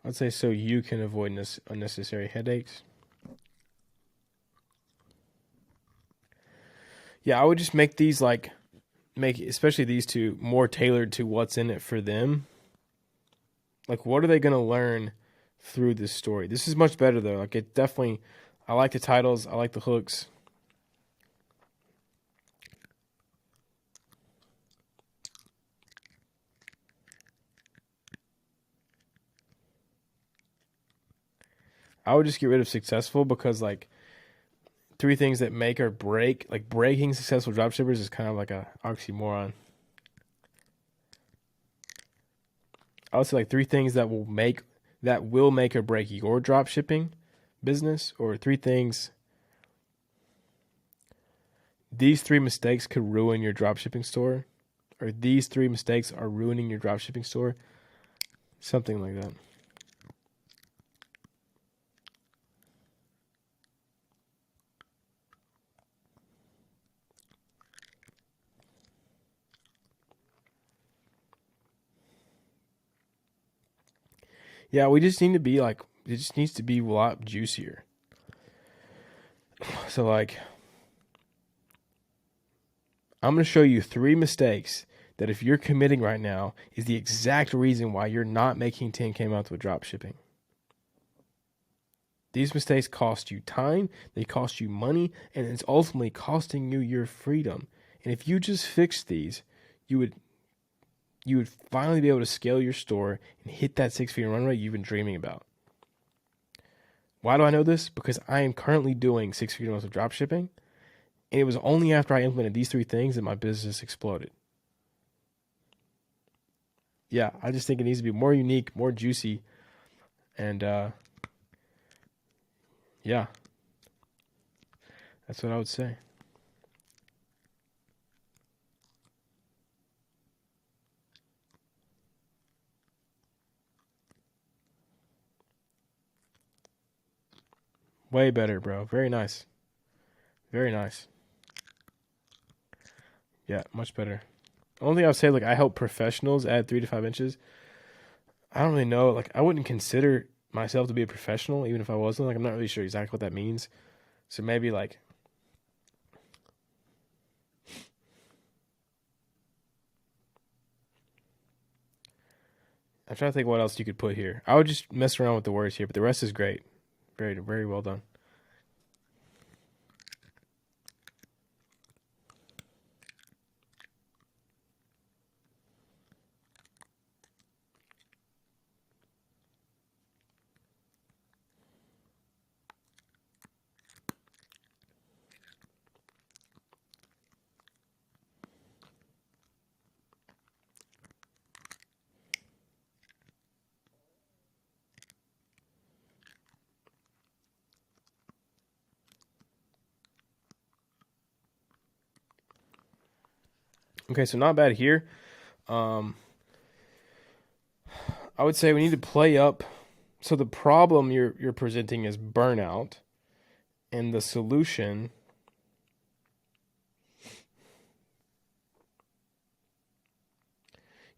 I'd say so you can avoid unnecessary headaches. Yeah, I would just make these make especially these two more tailored to what's in it for them. Like, what are they going to learn through this story? This is much better though. Like, it definitely, I like the titles, I like the hooks. I would just get rid of successful because like 3 things that make or break, like breaking successful dropshippers is kind of like a oxymoron. I would say like 3 things that will make or break your dropshipping business, or 3 things. These 3 mistakes could ruin your dropshipping store, or these 3 mistakes are ruining your dropshipping store. Something like that. Yeah, we just need to be like, it just needs to be a lot juicier. So like, I'm going to show you 3 mistakes that if you're committing right now is the exact reason why you're not making 10K a month with dropshipping. These mistakes cost you time, they cost you money, and it's ultimately costing you your freedom. And if you just fix these, you would finally be able to scale your store and hit that 6-figure run rate you've been dreaming about. Why do I know this? Because I am currently doing 6-figure months of dropshipping, and it was only after I implemented these 3 things that my business exploded. Yeah, I just think it needs to be more unique, more juicy, and yeah, that's what I would say. Way better, bro. Very nice. Very nice. Yeah, much better. Only thing I would say, like, I help professionals add 3 to 5 inches. I don't really know. Like, I wouldn't consider myself to be a professional, even if I wasn't. Like, I'm not really sure exactly what that means. So maybe, like, I'm trying to think what else you could put here. I would just mess around with the words here, but the rest is great. Very, very well done. Okay, so not bad here. I would say we need to play up. So the problem you're presenting is burnout, and the solution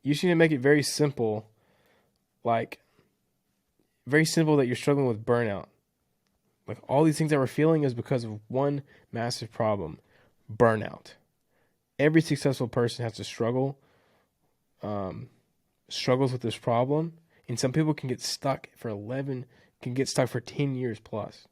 you just need to make it very simple, like very simple that you're struggling with burnout. Like all these things that we're feeling is because of one massive problem, burnout. Every successful person has to struggles with this problem, and some people can get stuck for 10 years plus.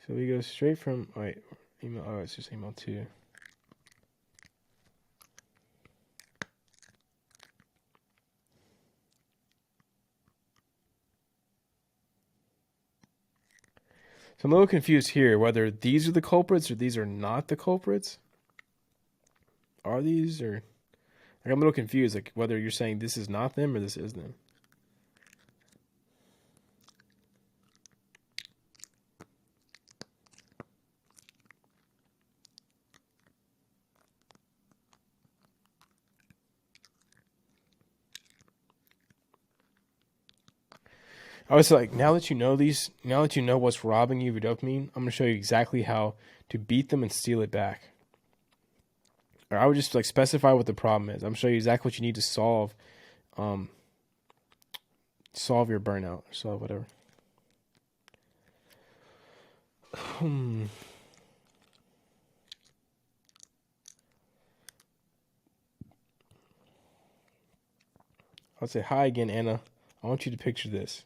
So we go straight from email. Oh, it's just email 2. So I'm a little confused here whether these are the culprits or these are not the culprits. Are these or like I'm a little confused, like whether you're saying this is not them or this is them. I was like, now that you know what's robbing you of your dopamine, I'm gonna show you exactly how to beat them and steal it back. Or I would just like specify what the problem is. I'm gonna show you exactly what you need to solve your burnout or solve whatever. I'll say, hi again, Anna. I want you to picture this.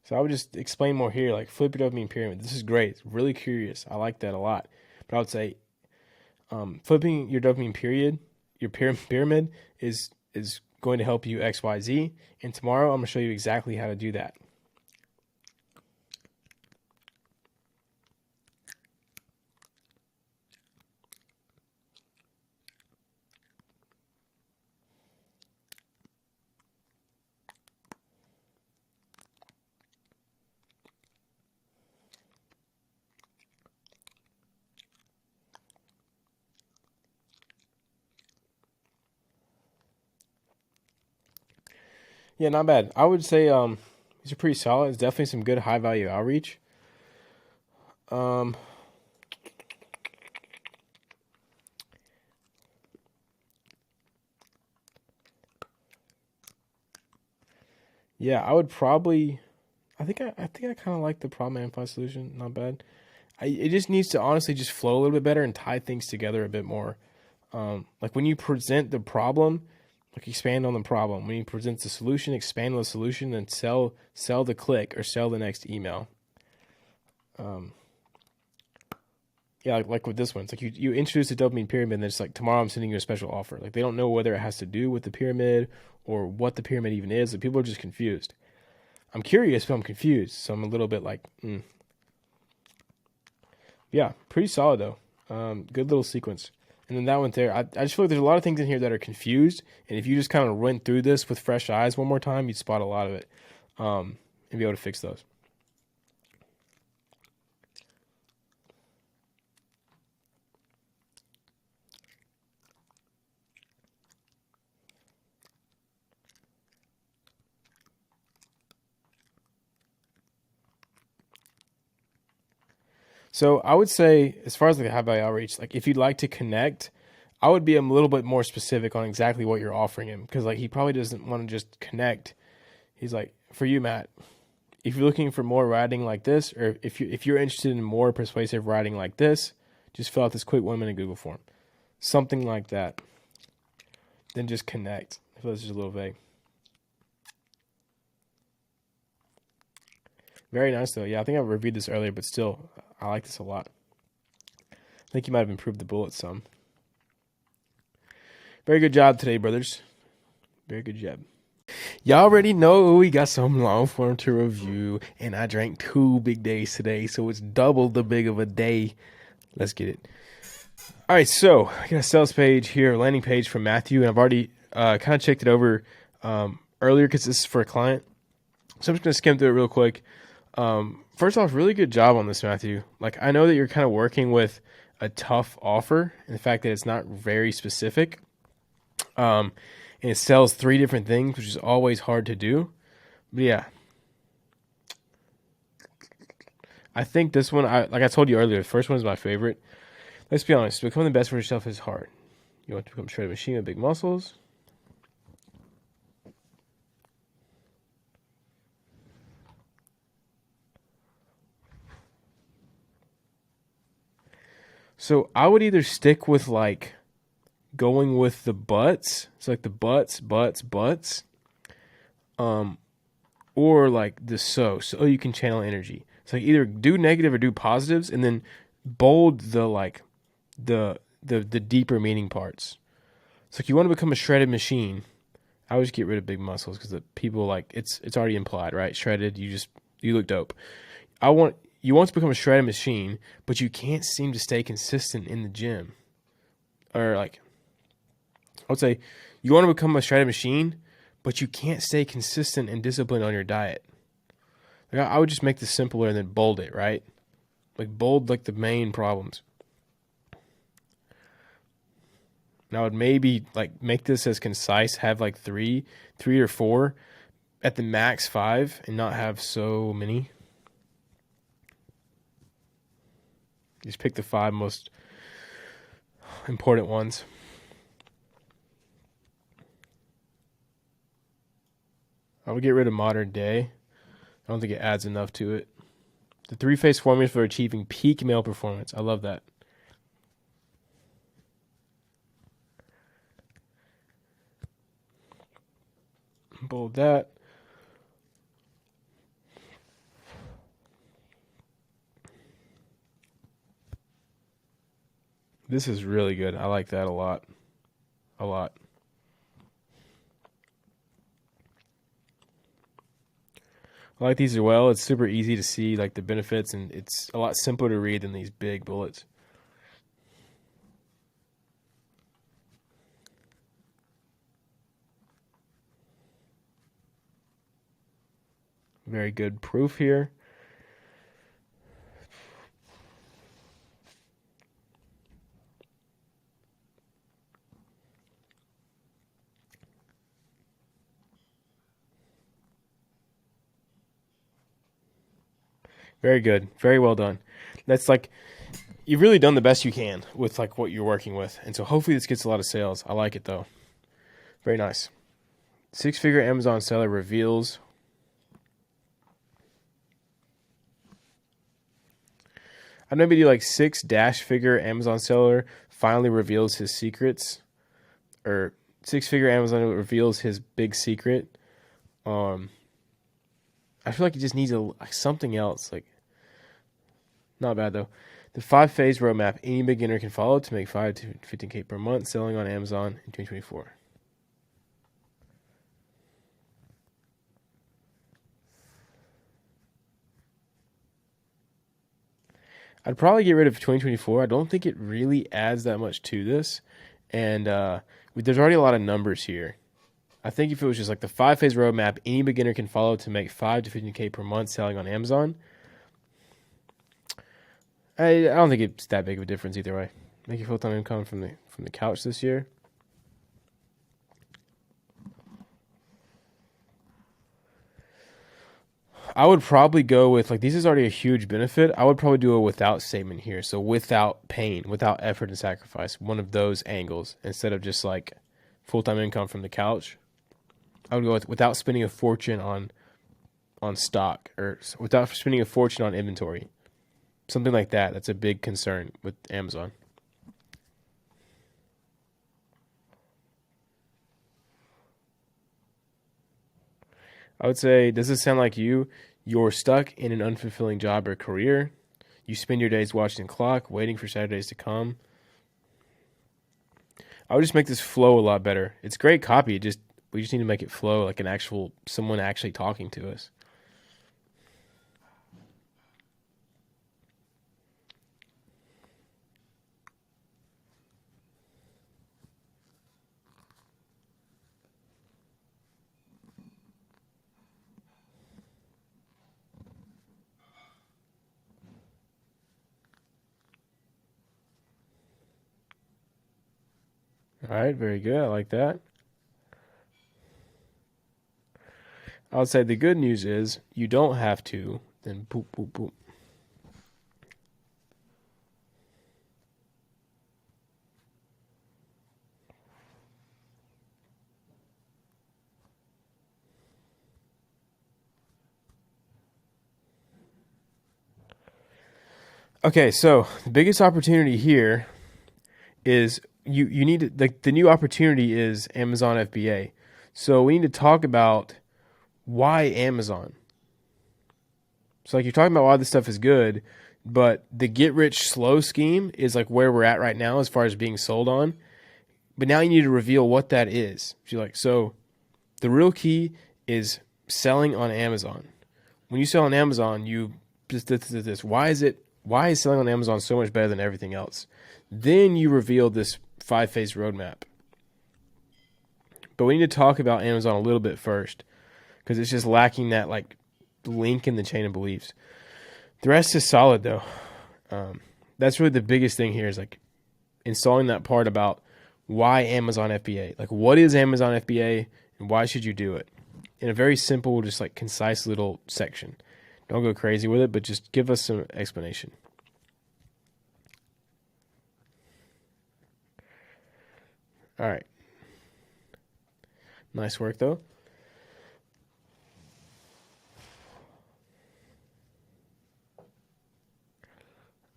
So I would just explain more here, like flip your dopamine pyramid. This is great. It's really curious. I like that a lot. But I would say flipping your dopamine pyramid is going to help you X, Y, Z. And tomorrow I'm going to show you exactly how to do that. Yeah, not bad. I would say these are pretty solid. It's definitely some good high value outreach. Yeah, I would probably. I think I kind of like the problem amplify solution. Not bad. It just needs to honestly just flow a little bit better and tie things together a bit more. Like when you present the problem, like expand on the problem. When you present the solution, expand on the solution, and sell the click or sell the next email. Yeah, like with this one, it's like you introduce the dopamine pyramid, and then it's like tomorrow I'm sending you a special offer. Like they don't know whether it has to do with the pyramid or what the pyramid even is. Like people are just confused. I'm curious, but I'm confused, so I'm a little bit like, Yeah, pretty solid though. Good little sequence. And then that one there, I just feel like there's a lot of things in here that are confused. And if you just kind of went through this with fresh eyes one more time, you'd spot a lot of it and be able to fix those. So I would say, as far as like high value outreach, like if you'd like to connect, I would be a little bit more specific on exactly what you're offering him, because like he probably doesn't want to just connect. He's like, for you, Matt, if you're looking for more writing like this, or if you're interested in more persuasive writing like this, just fill out this quick 1 minute Google form, something like that. Then just connect. I feel this is a little vague. Very nice though. Yeah, I think I reviewed this earlier, but still, I like this a lot. I think you might have improved the bullets some. Very good job today, brothers. Very good job. Y'all already know we got some long form to review, and I drank 2 big days today, so it's double the big of a day. Let's get it. All right, so I got a sales page here, a landing page from Matthew, and I've already kind of checked it over earlier because this is for a client. So I'm just going to skim through it real quick. First off, really good job on this, Matthew. Like, I know that you're kind of working with a tough offer, and the fact that it's not very specific. And it sells 3 different things, which is always hard to do. But yeah, I think this one, like I told you earlier, the first one is my favorite. Let's be honest, becoming the best for yourself is hard. You want to become a shredded machine with big muscles. So I would either stick with like going with the buts. It's like the buts, or like the so you can channel energy. It's like either do negative or do positives, and then bold the like the deeper meaning parts. So if you want to become a shredded machine, I would just get rid of big muscles because the people like it's already implied, right? Shredded, you look dope. You want to become a shredded machine, but you can't seem to stay consistent in the gym. Or like, I would say you want to become a shredded machine, but you can't stay consistent and disciplined on your diet. Like, I would just make this simpler and then bold it, right? Like bold like the main problems. And I would maybe like make this as concise, have like three or four, at the max 5, and not have so many. Just pick the 5 most important ones. I would get rid of modern day. I don't think it adds enough to it. The 3-phase formula for achieving peak male performance. I love that. Bold that. This is really good. I like that a lot. A lot. I like these as well. It's super easy to see like the benefits, and it's a lot simpler to read than these big bullets. Very good proof here. Very good. Very well done. That's like, you've really done the best you can with like what you're working with. And so hopefully this gets a lot of sales. I like it though. Very nice. 6-figure Amazon seller reveals. I'd maybe do like 6-figure Amazon seller finally reveals his secrets, or 6-figure Amazon reveals his big secret. I feel like it just needs something else. Like, not bad though. The 5-phase roadmap any beginner can follow to make 5 to 15K per month selling on Amazon in 2024. I'd probably get rid of 2024. I don't think it really adds that much to this. And there's already a lot of numbers here. I think if it was just like the 5-phase roadmap any beginner can follow to make 5 to 15K per month selling on Amazon, I don't think it's that big of a difference either way. Make your full-time income from the couch this year. I would probably go with, like, this is already a huge benefit. I would probably do a without statement here. So without pain, without effort and sacrifice, one of those angles, instead of just like full-time income from the couch. I would go with without spending a fortune on stock, or without spending a fortune on inventory. Something like that. That's a big concern with Amazon. I would say, does this sound like you? You're stuck in an unfulfilling job or career. You spend your days watching the clock, waiting for Saturdays to come. I would just make this flow a lot better. It's great copy. We just need to make it flow like someone actually talking to us. All right, very good. I like that. I would say the good news is you don't have to. Then boop, boop, boop. Okay, so the biggest opportunity here is you need to, like, the new opportunity is Amazon FBA. So we need to talk about why Amazon. So like, you're talking about why this stuff is good, but the get rich slow scheme is like where we're at right now as far as being sold on. But now you need to reveal what that is. So the real key is selling on Amazon. When you sell on Amazon, you this. Why is selling on Amazon so much better than everything else? Then you reveal this 5-phase roadmap. But we need to talk about Amazon a little bit first, because it's just lacking that like link in the chain of beliefs. The rest is solid though. That's really the biggest thing here is like installing that part about why Amazon FBA. Like, what is Amazon FBA and why should you do it? In a very simple, just like concise little section. Don't go crazy with it, but just give us some explanation. All right. Nice work though.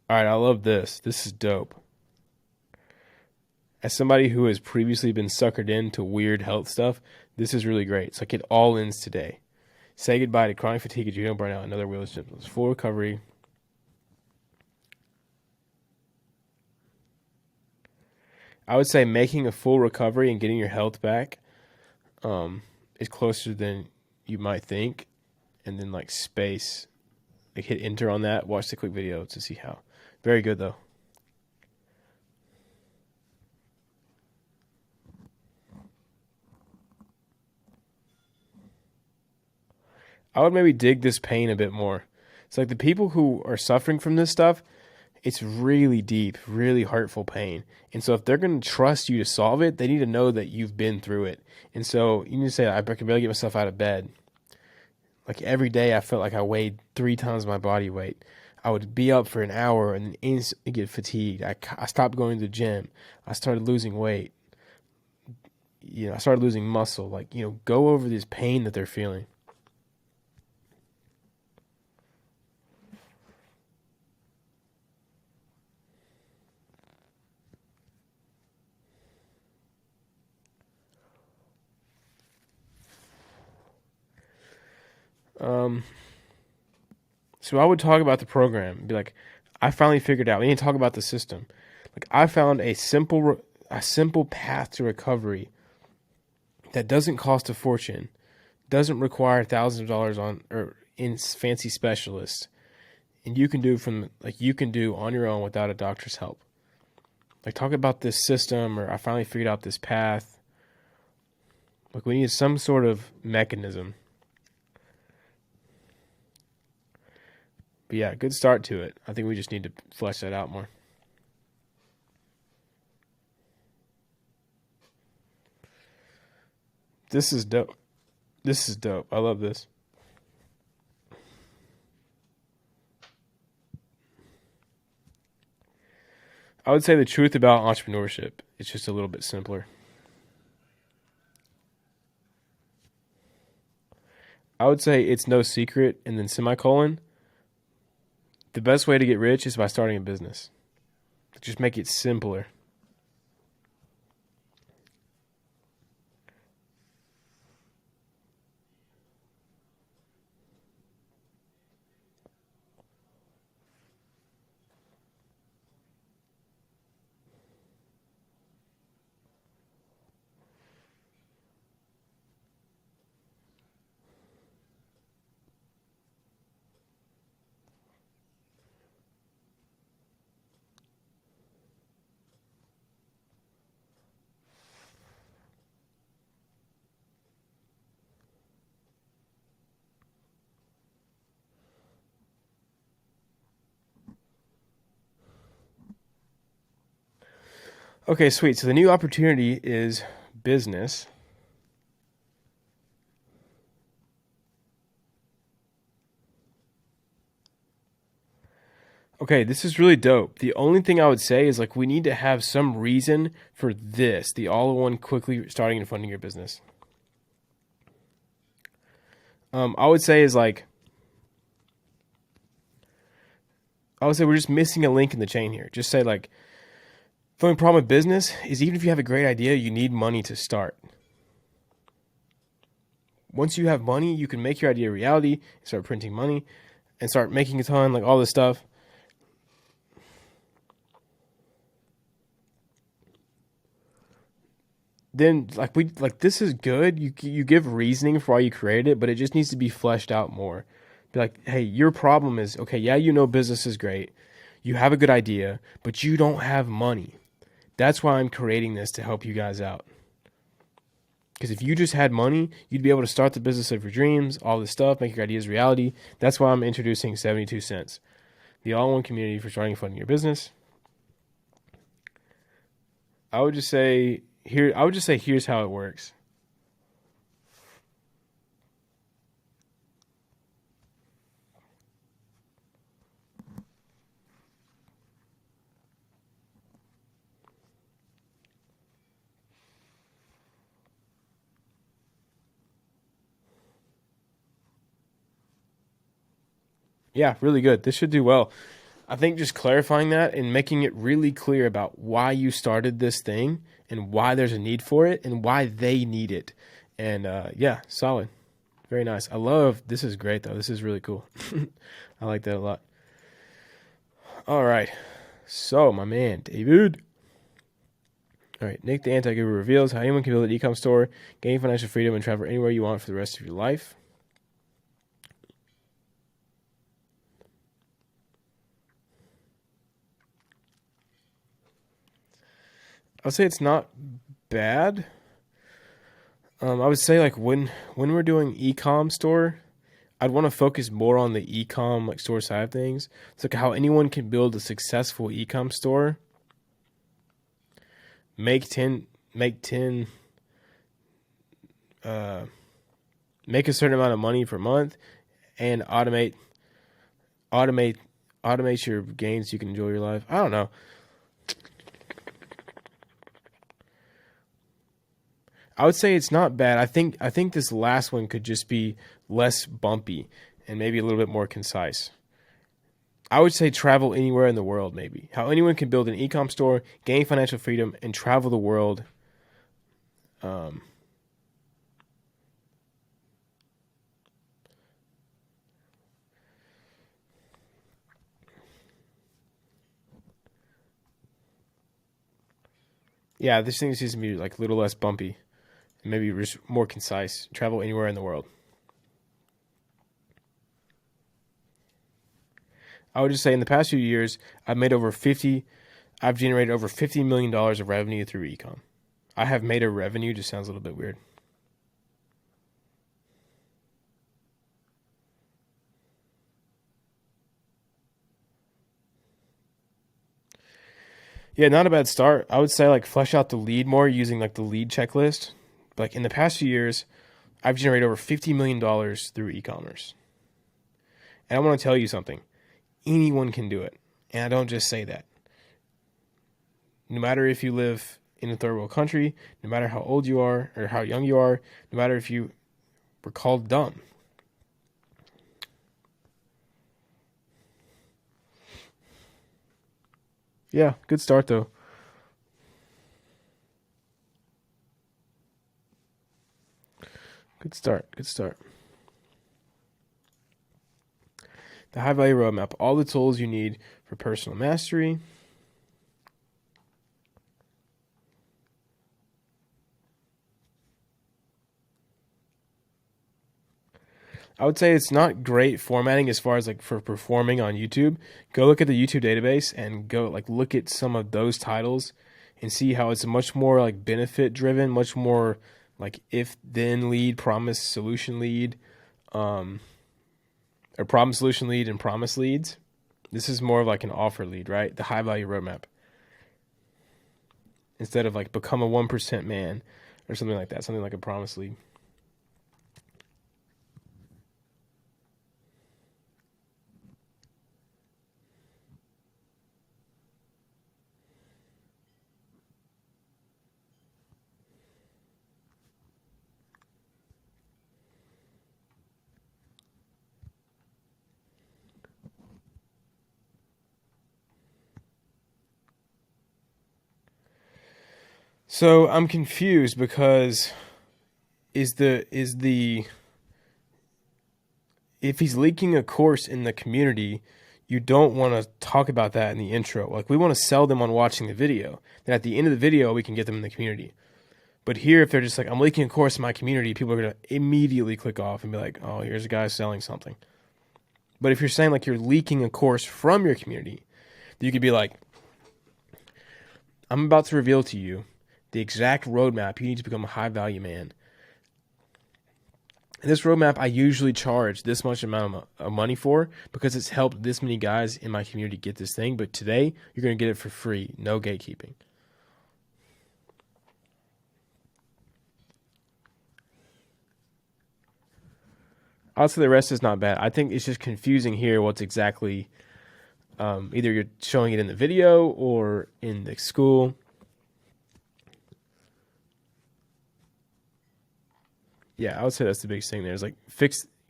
All right, I love this. This is dope. As somebody who has previously been suckered into weird health stuff, this is really great. It's like it all ends today. Say goodbye to chronic fatigue, adrenal burnout, and other wheelers symptoms. Full recovery. I would say making a full recovery and getting your health back is closer than you might think. And then like space, like hit enter on that. Watch the quick video to see how. Very good though. I would maybe dig this pain a bit more. It's like the people who are suffering from this stuff, it's really deep, really hurtful pain. And so if they're going to trust you to solve it, they need to know that you've been through it. And so you need to say, I can barely get myself out of bed. Like every day I felt like I weighed 3 times my body weight. I would be up for an hour and then instantly get fatigued. I stopped going to the gym. I started losing weight. I started losing muscle. Like, go over this pain that they're feeling. So I would talk about the program, be like, I finally figured out. We need to talk about the system. Like I found a simple path to recovery that doesn't cost a fortune, doesn't require thousands of dollars in fancy specialists, and you can do on your own without a doctor's help. Like talk about this system, or I finally figured out this path. Like we need some sort of mechanism. But yeah, good start to it. I think we just need to flesh that out more. This is dope. This is dope. I love this. I would say the truth about entrepreneurship. It's just a little bit simpler. I would say it's no secret, and then semicolon. The best way to get rich is by starting a business. Just make it simpler. Okay, sweet. So the new opportunity is business. Okay, this is really dope. The only thing I would say is like we need to have some reason for this, the all-in-one quickly starting and funding your business. I would say we're just missing a link in the chain here. Just say like, the only problem with business is even if you have a great idea, you need money to start. Once you have money, you can make your idea a reality, start printing money, and start making a ton, like all this stuff. Then this is good. You give reasoning for why you created it, but it just needs to be fleshed out more. Be like, hey, your problem is, okay, yeah, business is great. You have a good idea, but you don't have money. That's why I'm creating this to help you guys out. Because if you just had money, you'd be able to start the business of your dreams, all this stuff, make your ideas reality. That's why I'm introducing 72 cents, the all-in-one community for starting and funding your business. I would just say here's how it works. Yeah, really good. This should do well. I think just clarifying that and making it really clear about why you started this thing and why there's a need for it and why they need it. And yeah, solid. Very nice. This is great though. This is really cool. I like that a lot. All right. So my man, David. All right. Nick the Anti-Guru reveals how anyone can build an e-com store, gain financial freedom, and travel anywhere you want for the rest of your life. I would say it's not bad. I would say like when we're doing e-com store, I'd want to focus more on the e-com like store side of things. It's like how anyone can build a successful e-com store, make a certain amount of money per month, and automate your gains so you can enjoy your life. I don't know. I would say it's not bad. I think this last one could just be less bumpy and maybe a little bit more concise. I would say travel anywhere in the world, maybe. How anyone can build an e-com store, gain financial freedom, and travel the world. Yeah, this thing seems to be like a little less bumpy. Maybe just more concise. Travel anywhere in the world. I would just say in the past few years, I've generated over $50 million of revenue through ecom. I have made a revenue just sounds a little bit weird. Yeah, not a bad start. I would say like flesh out the lead more using like the lead checklist. Like in the past few years, I've generated over $50 million through e-commerce. And I want to tell you something. Anyone can do it. And I don't just say that. No matter if you live in a third world country, no matter how old you are or how young you are, no matter if you were called dumb. Yeah, good start though. Good start. Good start. The high value roadmap, all the tools you need for personal mastery. I would say it's not great formatting as far as like for performing on YouTube. Go look at the YouTube database and go like look at some of those titles and see how it's much more like benefit driven, much more like if then lead, promise solution lead, or problem solution lead and promise leads. This is more of like an offer lead, right? The high value roadmap. Instead of like become a 1% man or something like that, something like a promise lead. So I'm confused because if he's leaking a course in the community, you don't want to talk about that in the intro. Like we want to sell them on watching the video. Then at the end of the video, we can get them in the community. But here, if they're just like, I'm leaking a course in my community, people are going to immediately click off and be like, oh, here's a guy selling something. But if you're saying like you're leaking a course from your community, you could be like, I'm about to reveal to you the exact roadmap you need to become a high value man. And this roadmap I usually charge this much amount of money for because it's helped this many guys in my community get this thing. But today, you're going to get it for free, no gatekeeping. Also, the rest is not bad. I think it's just confusing here what's exactly either you're showing it in the video or in the school. Yeah, I would say that's the biggest thing there. Is like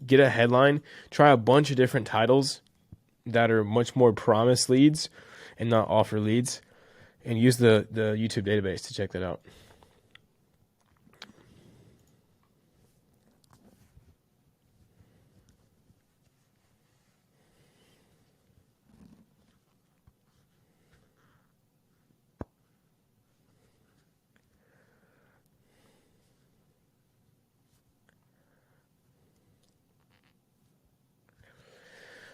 get a headline, try a bunch of different titles that are much more promise leads and not offer leads, and use the YouTube database to check that out.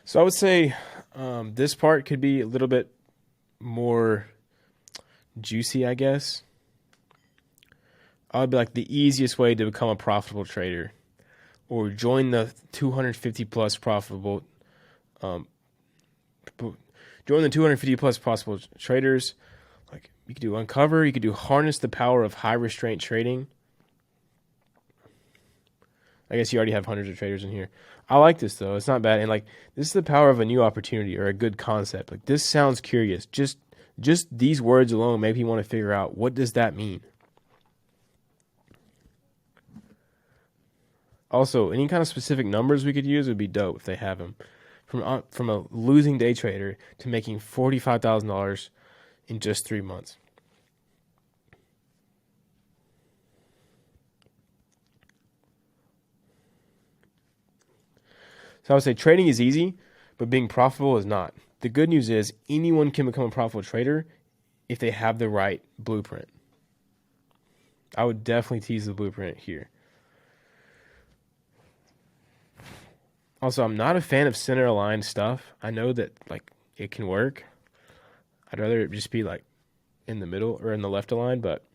So I would say this part could be a little bit more juicy, I guess. I would be like the easiest way to become a profitable trader, or join the 250 plus profitable, join the 250 plus possible traders. Like you could do uncover, you could do harness the power of high restraint trading. I guess you already have hundreds of traders in here. I like this though; it's not bad, and like this is the power of a new opportunity or a good concept. Like this sounds curious. Just these words alone make me want to figure out what does that mean. Also, any kind of specific numbers we could use would be dope if they have them. From a losing day trader to making $45,000 in just 3 months. So I would say trading is easy, but being profitable is not. The good news is anyone can become a profitable trader if they have the right blueprint. I would definitely tease the blueprint here. Also, I'm not a fan of center aligned stuff. I know that like it can work. I'd rather it just be like in the middle or in the left align, but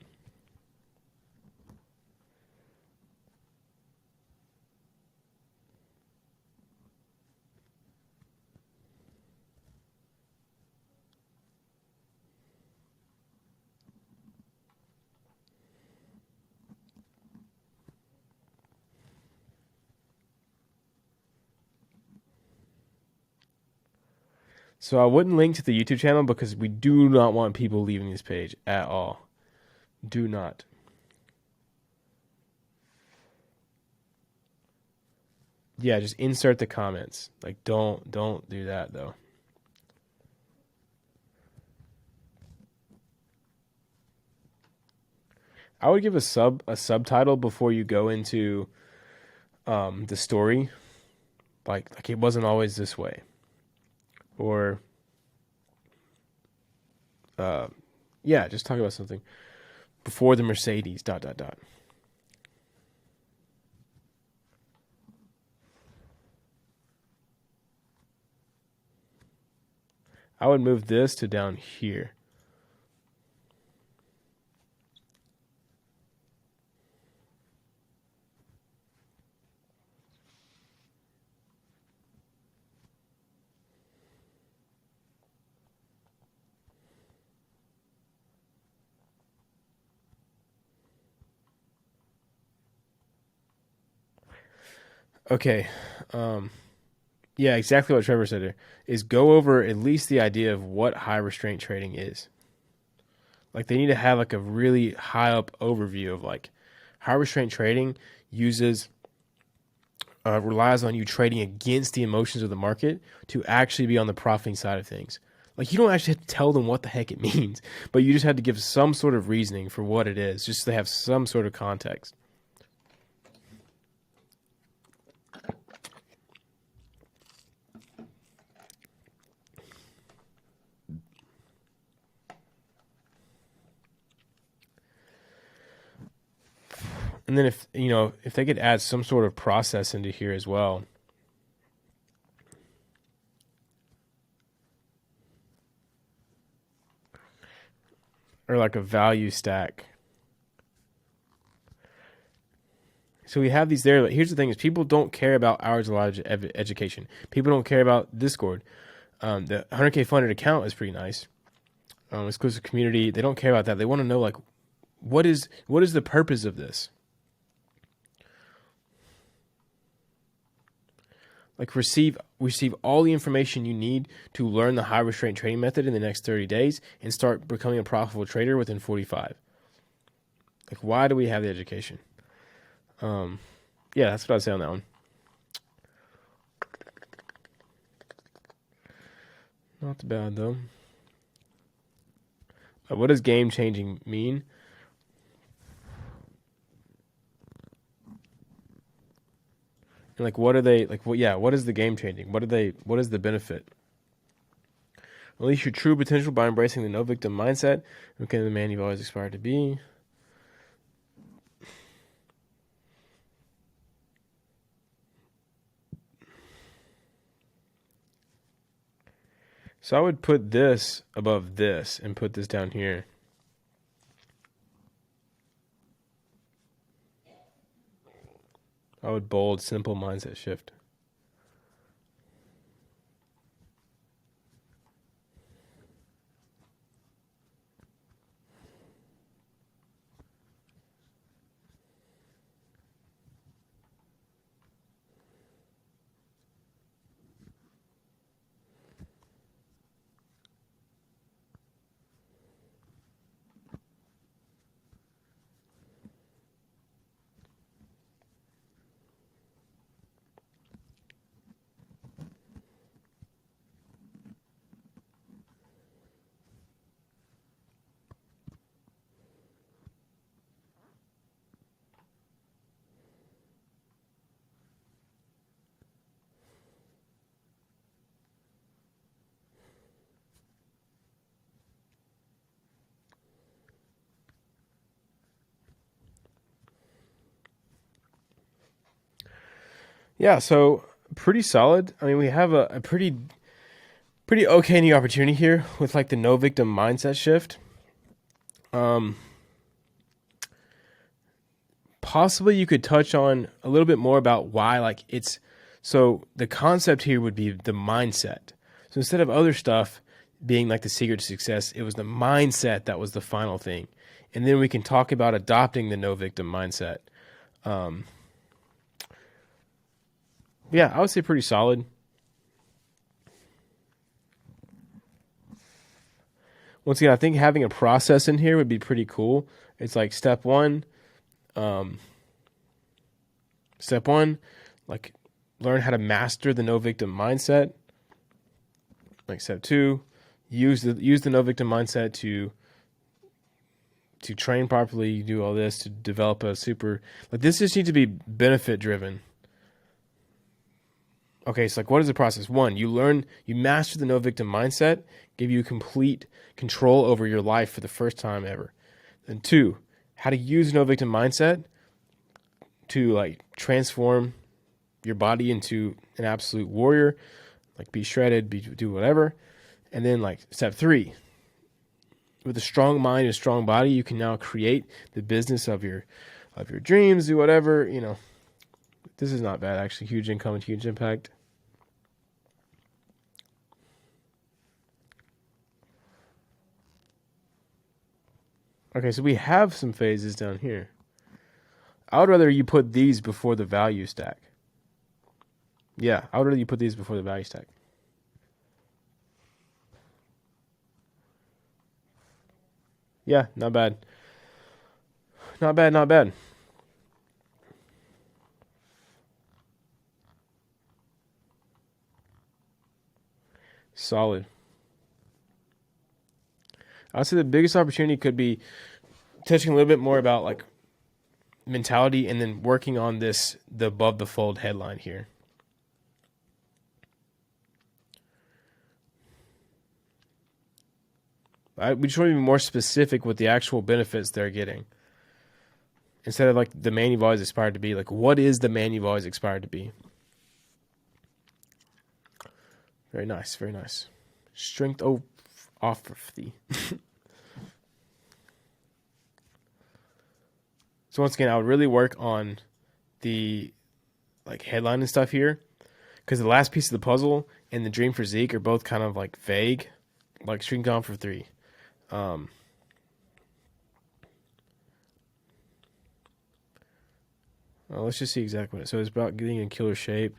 so I wouldn't link to the YouTube channel because we do not want people leaving this page at all. Do not. Yeah, just insert the comments. Like don't do that though. I would give a subtitle before you go into the story. Like it wasn't always this way. Or yeah, just talk about something before the Mercedes dot dot dot. I would move this to down here. Okay. Yeah, exactly what Trevor said there is go over at least the idea of what high restraint trading is. Like they need to have like a really high up overview of like high restraint trading uses relies on you trading against the emotions of the market to actually be on the profiting side of things. Like you don't actually have to tell them what the heck it means, but you just have to give some sort of reasoning for what it is, just so they have some sort of context. And then if they could add some sort of process into here as well. Or like a value stack. So we have these there. But here's the thing: is people don't care about hours of live education. People don't care about Discord. The 100K funded account is pretty nice. Exclusive community. They don't care about that. They want to know like what is the purpose of this? Like receive all the information you need to learn the high restraint trading method in the next 30 days and start becoming a profitable trader within 45. Like, why do we have the education? Yeah, that's what I'd say on that one. Not bad though. What does game changing mean? And like, what are they like? What is the game changing? What is the benefit? Release your true potential by embracing the no victim mindset. Okay, the man you've always aspired to be. So I would put this above this and put this down here. I would bold simple mindset shift. Yeah, so pretty solid. I mean, we have a pretty okay new opportunity here with like the no victim mindset shift. Possibly you could touch on a little bit more about why like it's so the concept here would be the mindset. So instead of other stuff being like the secret to success, it was the mindset that was the final thing. And then we can talk about adopting the no victim mindset. Yeah, I would say pretty solid. Once again, I think having a process in here would be pretty cool. It's like step one, like learn how to master the no victim mindset. Like step two, use the no victim mindset to train properly, do all this to develop a super like this just needs to be benefit driven. Okay, so like what is the process? One, you master the no victim mindset, give you complete control over your life for the first time ever. Then two, how to use no victim mindset to like transform your body into an absolute warrior, like be shredded, do whatever. And then like step three, with a strong mind and a strong body, you can now create the business of your dreams, do whatever, you know. This is not bad, actually. Huge income and huge impact. Okay, so we have some phases down here. I would rather you put these before the value stack. Yeah, I would rather you put these before the value stack. Yeah, not bad. Not bad, not bad. Solid. I'd say the biggest opportunity could be touching a little bit more about like mentality and then working on the above the fold headline here. We just want to be more specific with the actual benefits they're getting. Instead of like the man you've always aspired to be, like what is the man you've always aspired to be? Very nice, very nice. Strength off of the. So once again, I would really work on the like headline and stuff here, because the last piece of the puzzle and the dream for Zeke are both kind of like vague, like string on for 3. Well, let's just see exactly what. So it's about getting in killer shape.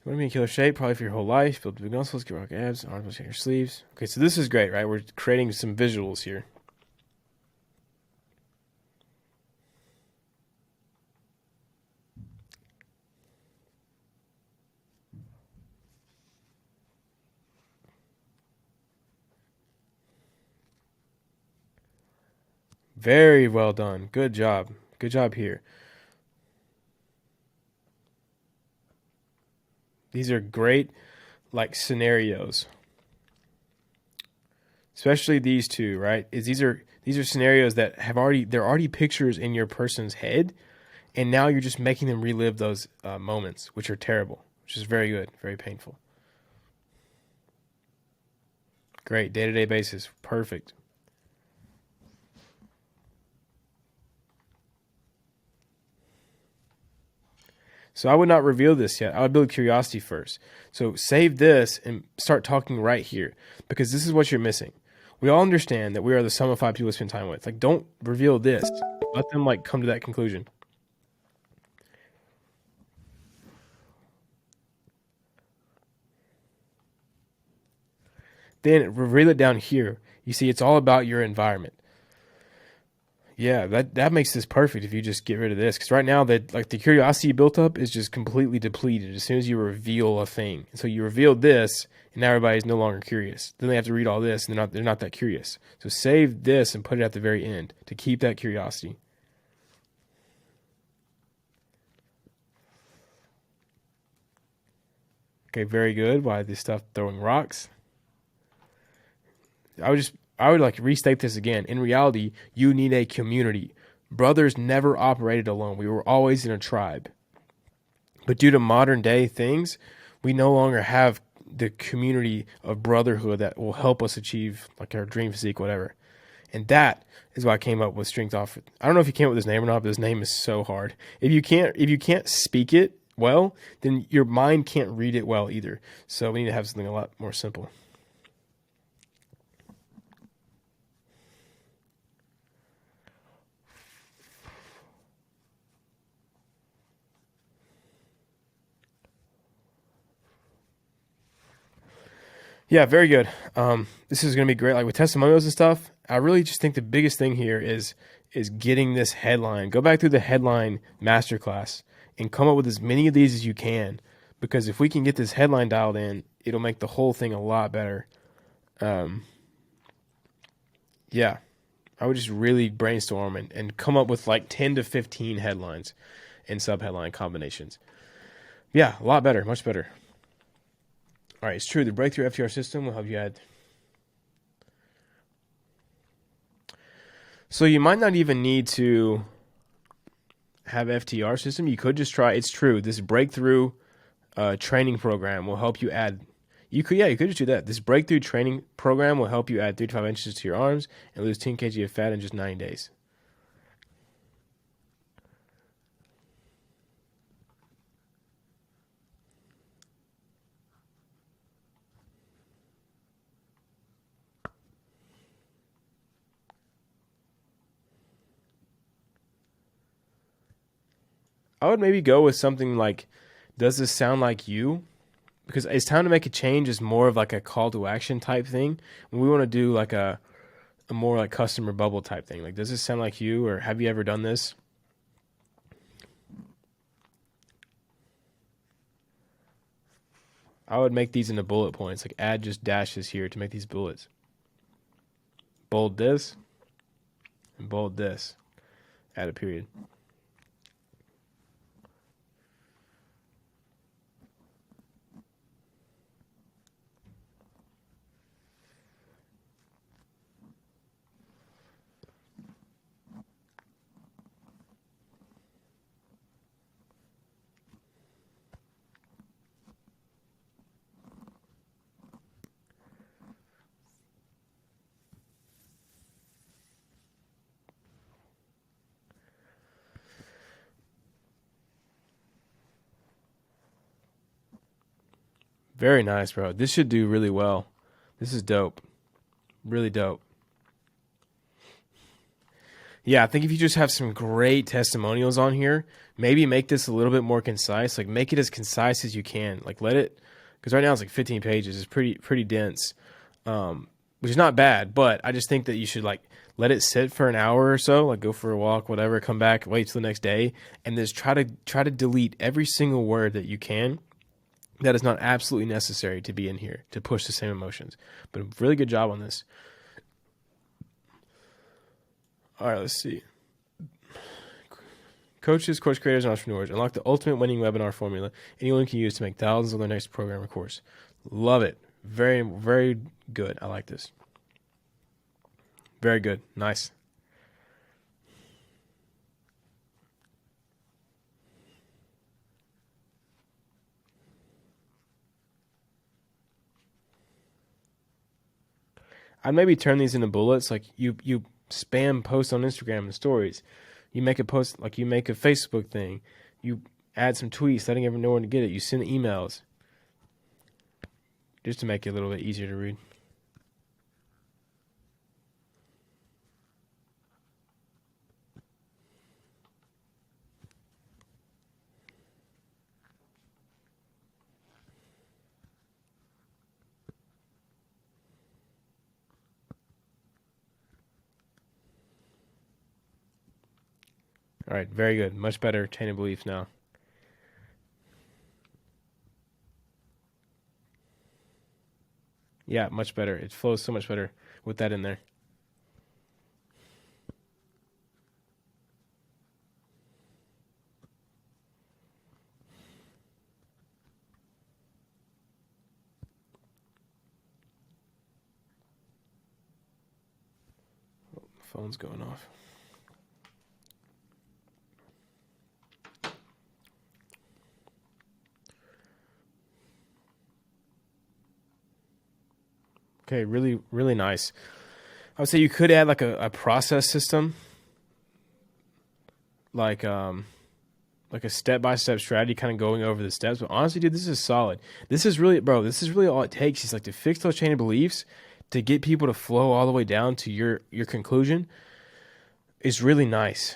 You want to be in killer shape, probably for your whole life. Build big muscles, get rock abs, arms, muscles, your sleeves. Okay, so this is great, right? We're creating some visuals here. Very well done. Good job. Good job here. These are great, like, scenarios. Especially these two, right? These are scenarios that they're already pictures in your person's head, and now you're just making them relive those moments, which are terrible, which is very good, very painful. Great, day-to-day basis, perfect. So I would not reveal this yet. I would build curiosity first. So save this and start talking right here, because this is what you're missing. We all understand that we are the sum of 5 people to spend time with. Like, don't reveal this. Let them like come to that conclusion. Then reveal it down here. You see, it's all about your environment. Yeah, that makes this perfect if you just get rid of this. Because right now, the curiosity you built up is just completely depleted as soon as you reveal a thing. So you revealed this, and now everybody's no longer curious. Then they have to read all this, and they're not that curious. So save this and put it at the very end to keep that curiosity. Okay, very good. Why this stuff throwing rocks? I would like restate this again. In reality, you need a community. Brothers never operated alone. We were always in a tribe. But due to modern day things, we no longer have the community of brotherhood that will help us achieve like our dream physique, whatever. And that is why I came up with strength off. I don't know if you came up with his name or not, but his name is so hard. If you can't speak it well, then your mind can't read it well either. So we need to have something a lot more simple. Yeah, very good. This is going to be great. Like with testimonials and stuff, I really just think the biggest thing here is getting this headline. Go back through the headline masterclass and come up with as many of these as you can, because if we can get this headline dialed in, it'll make the whole thing a lot better. Yeah, I would just really brainstorm and come up with like 10 to 15 headlines and sub-headline combinations. Yeah, a lot better, much better. All right, it's true. The breakthrough FTR system will help you add. So you might not even need to have FTR system. You could just try. It's true. This breakthrough training program will help you add. You could just do that. This breakthrough training program will help you add 3 to 5 inches to your arms and lose 10 kg of fat in just 90 days. I would maybe go with something like, does this sound like you? Because it's time to make a change is more of like a call to action type thing. And we want to do like a more like customer bubble type thing. Like, does this sound like you, or have you ever done this? I would make these into bullet points, like add just dashes here to make these bullets. Bold this and bold this. Add a period. Very nice, bro. This should do really well. This is dope. Really dope. Yeah, I think if you just have some great testimonials on here, maybe make this a little bit more concise. Like make it as concise as you can. Like let it, because right now it's like 15 pages. It's pretty dense, which is not bad. But I just think that you should like let it sit for an hour or so. Like go for a walk, whatever. Come back, wait till the next day, and just try to delete every single word that you can that is not absolutely necessary to be in here to push the same emotions. But a really good job on this. All right, let's see. Coaches, course creators, and entrepreneurs unlock the ultimate winning webinar formula anyone can use to make thousands on their next program or course. Love it. Very, very good. I like this. Very good. Nice. I'd maybe turn these into bullets. Like you spam posts on Instagram and stories. You make a post, like you make a Facebook thing. You add some tweets, letting everyone know when to get it. You send emails. Just to make it a little bit easier to read. All right, very good. Much better chain of beliefs now. Yeah, much better. It flows so much better with that in there. Oh, the phone's going off. Okay, really, really nice. I would say you could add like a process system, like a step-by-step strategy, kind of going over the steps. But honestly, dude, this is solid. This is really, bro, this is really all it takes is like to fix those chain of beliefs, to get people to flow all the way down to your conclusion is really nice.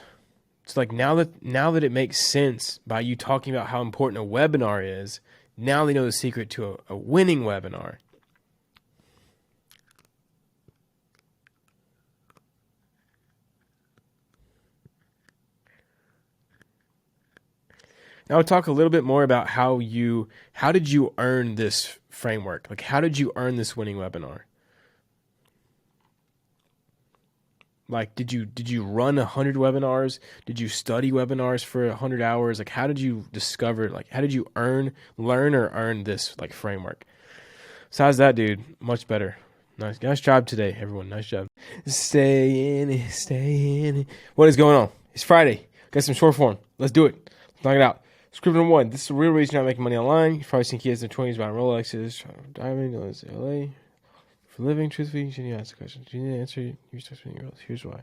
It's like now that it makes sense by you talking about how important a webinar is, now they know the secret to a winning webinar. Now I'll talk a little bit more about how did you earn this framework? Like how did you earn this winning webinar? Like did you run 100 webinars? Did you study webinars for 100 hours? Like how did you discover, like how did you learn or earn this like framework? Besides that, dude, much better. Nice job today, everyone. Nice job. Stay in it. What is going on? It's Friday. Got some short form. Let's do it. Let's knock it out. Script number 1. This is the real reason you're not making money online. You've probably seen kids in their 20s buying Rolexes, diamond, LA. For living, truthfully, you shouldn't ask the question. Do you need to answer? You start spending your Rolexes. Here's why.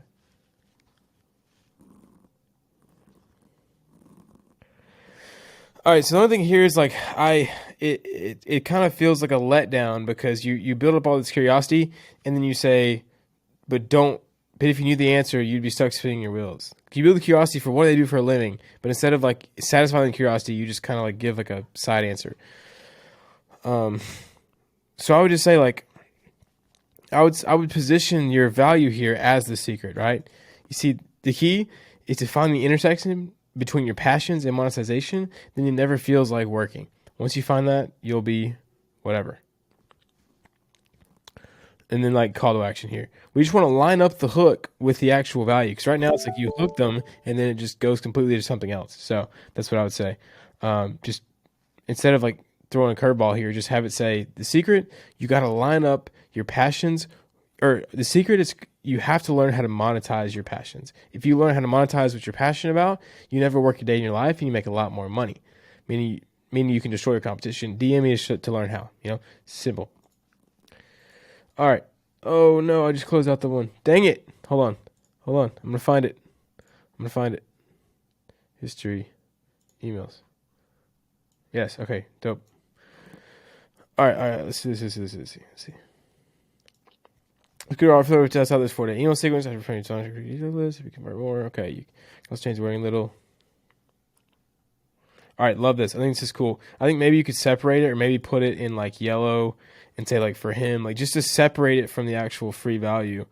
All right, so the only thing here is like it kind of feels like a letdown because you build up all this curiosity and then you say, but if you knew the answer, you'd be stuck spinning your wheels. You build the curiosity for what do they do for a living, but instead of like satisfying the curiosity, you just kind of like give like a side answer. So I would just say like I would position your value here as the secret, right? You see, the key is to find the intersection between your passions and monetization. Then it never feels like working. Once you find that, you'll be whatever. And then like call to action here. We just want to line up the hook with the actual value. Because right now it's like you hook them and then it just goes completely to something else. So that's what I would say. Just instead of like throwing a curveball here, just have it say the secret, you got to line up your passions, or the secret is you have to learn how to monetize your passions. If you learn how to monetize what you're passionate about, you never work a day in your life and you make a lot more money. Meaning you can destroy your competition. DM me to learn how, simple. All right. Oh no, I just closed out the one. Dang it. Hold on. I'm going to find it. History, emails. Yes. Okay. Dope. All right. Let's see. Let's see. Let's go to our flow. Test out this 4-day email sequence. After printing on list, if you convert more. Okay, let's change the wording a little. All right, love this. I think this is cool. I think maybe you could separate it, or maybe put it in like yellow and say like for him, like just to separate it from the actual free value,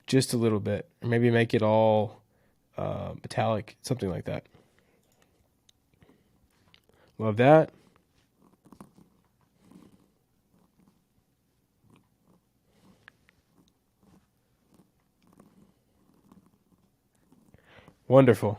just a little bit, or maybe make it all metallic, something like that. Love that. Wonderful.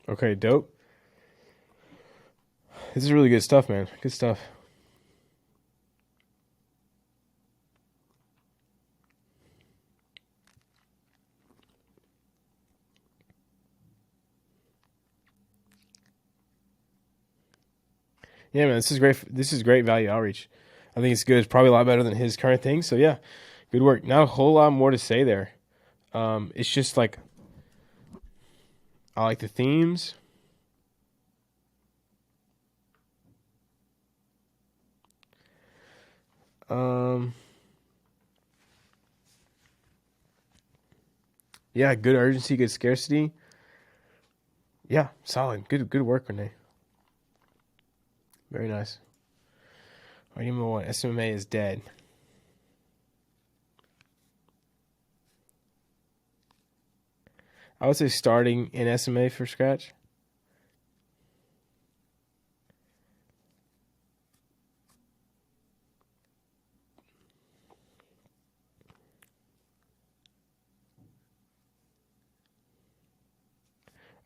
Okay, dope. This is really good stuff, man. Good stuff. Yeah, man, this is great. This is great value outreach. I think it's good. It's probably a lot better than his current thing. So yeah, good work. Not a whole lot more to say there. It's just like I like the themes. Yeah, good urgency, good scarcity. Yeah, solid. Good work, Renee. Very nice. Item number 1, SMA is dead. I would say starting in SMA for scratch.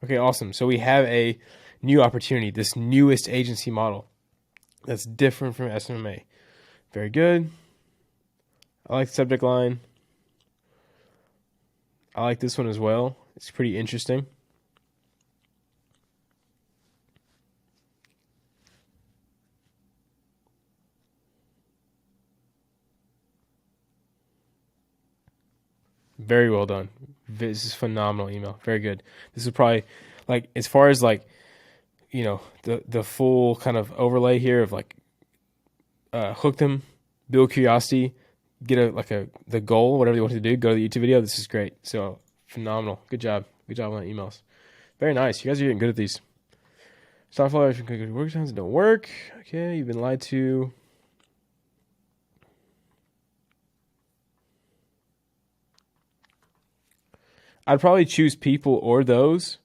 Okay, awesome. So we have a new opportunity, this newest agency model that's different from SMA. Very good. I like the subject line. I like this one as well. It's pretty interesting. Very well done. This is phenomenal email. Very good. This is probably like as far as like the full kind of overlay here of like hook them, build curiosity, get the goal, whatever you want to do. Go to the YouTube video. This is great. So phenomenal. Good job. Good job on the emails. Very nice. You guys are getting good at these. Start followers work times don't work. Okay, you've been lied to. I'd probably choose people or those.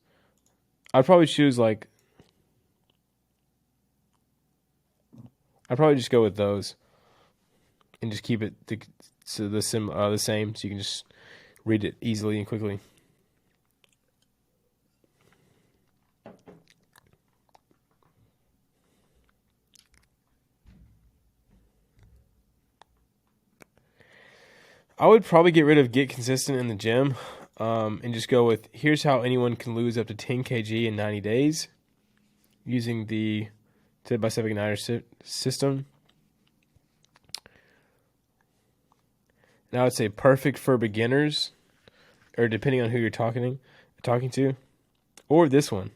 I'd probably choose like. I'd probably just go with those, and just keep it the same, so you can just read it easily and quickly. I would probably get rid of get consistent in the gym, and just go with here's how anyone can lose up to 10 kg in 90 days using the step-by-step igniter system. And I would say perfect for beginners, or depending on who you're talking to, or this one.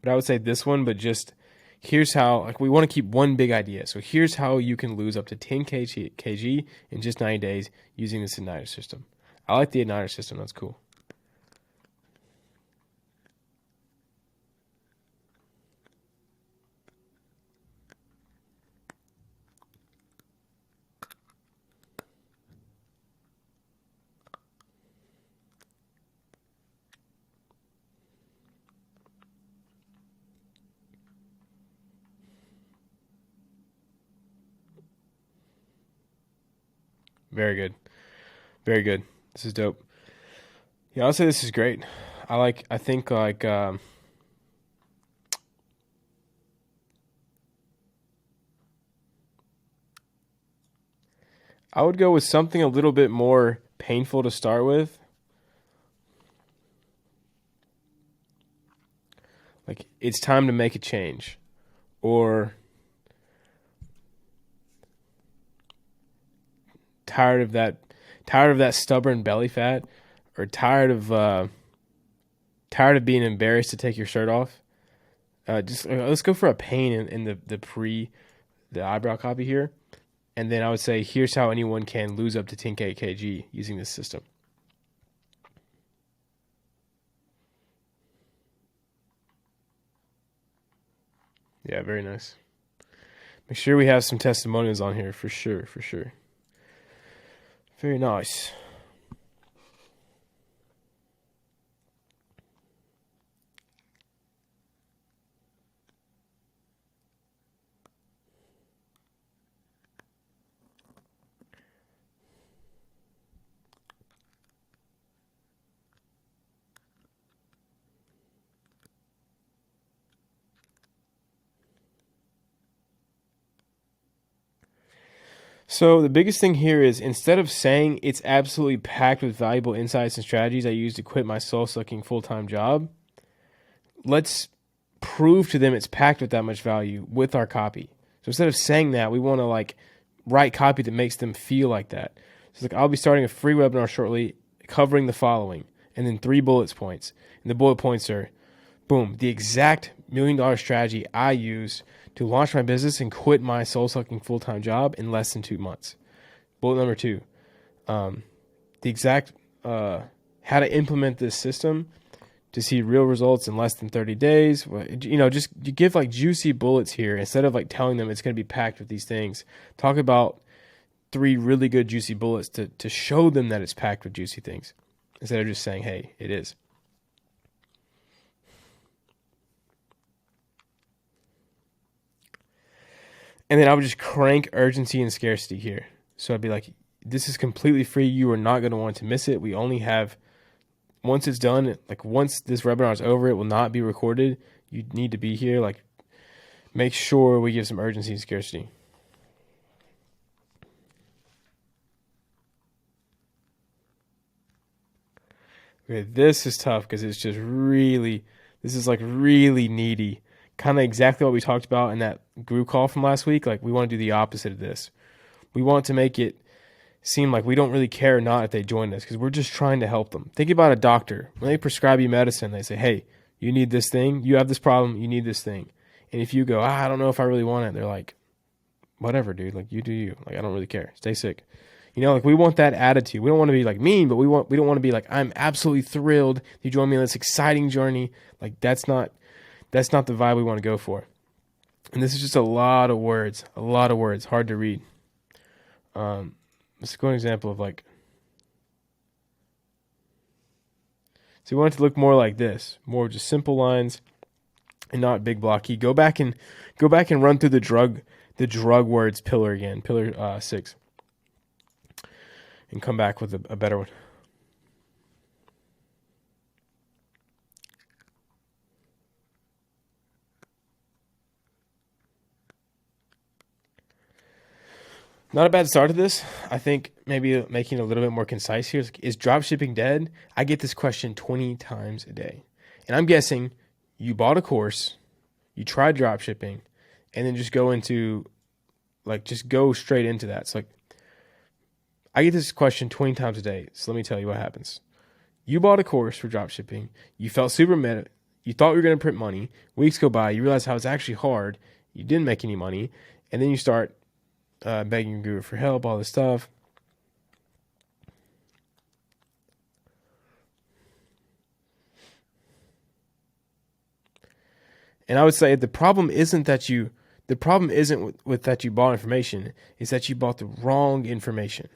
But I would say this one, but just here's how, like we want to keep one big idea. So here's how you can lose up to 10 kg in just 90 days using this igniter system. I like the igniter system. That's cool. Very good. Very good. This is dope. Yeah, I'll say this is great. I think I I would go with something a little bit more painful to start with. Like, it's time to make a change. Or tired of that stubborn belly fat, or tired of being embarrassed to take your shirt off. Let's go for a pain in the eyebrow copy here. And then I would say, here's how anyone can lose up to 10 kg using this system. Yeah, very nice. Make sure we have some testimonials on here for sure, for sure. Very nice. So the biggest thing here is, instead of saying it's absolutely packed with valuable insights and strategies I use to quit my soul-sucking full-time job, let's prove to them it's packed with that much value with our copy. So instead of saying that, we want to write copy that makes them feel like that. So I'll be starting a free webinar shortly covering the following, and then 3 bullet points. And the bullet points are, boom, the exact $1 million strategy I use to launch my business and quit my soul-sucking full-time job in less than 2 months. Bullet number 2, the exact how to implement this system to see real results in less than 30 days. Just you give juicy bullets here instead of telling them it's going to be packed with these things. Talk about 3 really good juicy bullets to show them that it's packed with juicy things instead of just saying, hey, it is. And then I would just crank urgency and scarcity here. So I'd be like, this is completely free. You are not going to want to miss it. We only have, once it's done, once this webinar is over, it will not be recorded. You need to be here. Make sure we give some urgency and scarcity. Okay, this is tough because it's just really, this is really needy. Kind of exactly what we talked about in that group call from last week. We want to do the opposite of this. We want to make it seem like we don't really care not if they join us, because we're just trying to help them. Think about a doctor. When they prescribe you medicine, they say, hey, you need this thing. You have this problem. You need this thing. And if you go, I don't know if I really want it, they're like, whatever, dude. You do you. I don't really care. Stay sick. We want that attitude. We don't want to be mean, but we don't want to be I'm absolutely thrilled you join me on this exciting journey. That's not the vibe we want to go for. And this is just a lot of words, hard to read. Let's go an example of so we want it to look more like this, more just simple lines and not big blocky. Go back and run through the drug words pillar again, pillar 6, and come back with a better one. Not a bad start to this. I think maybe making it a little bit more concise here is dropshipping dead? I get this question 20 times a day. And I'm guessing you bought a course, you tried dropshipping, and then just go into, just go straight into that. So I get this question 20 times a day. So let me tell you what happens. You bought a course for dropshipping. You felt super meta. You thought you were going to print money. Weeks go by. You realize how it's actually hard. You didn't make any money. And then you start begging your guru for help, all this stuff. And I would say the problem isn't with that you bought information, is that you bought the wrong information.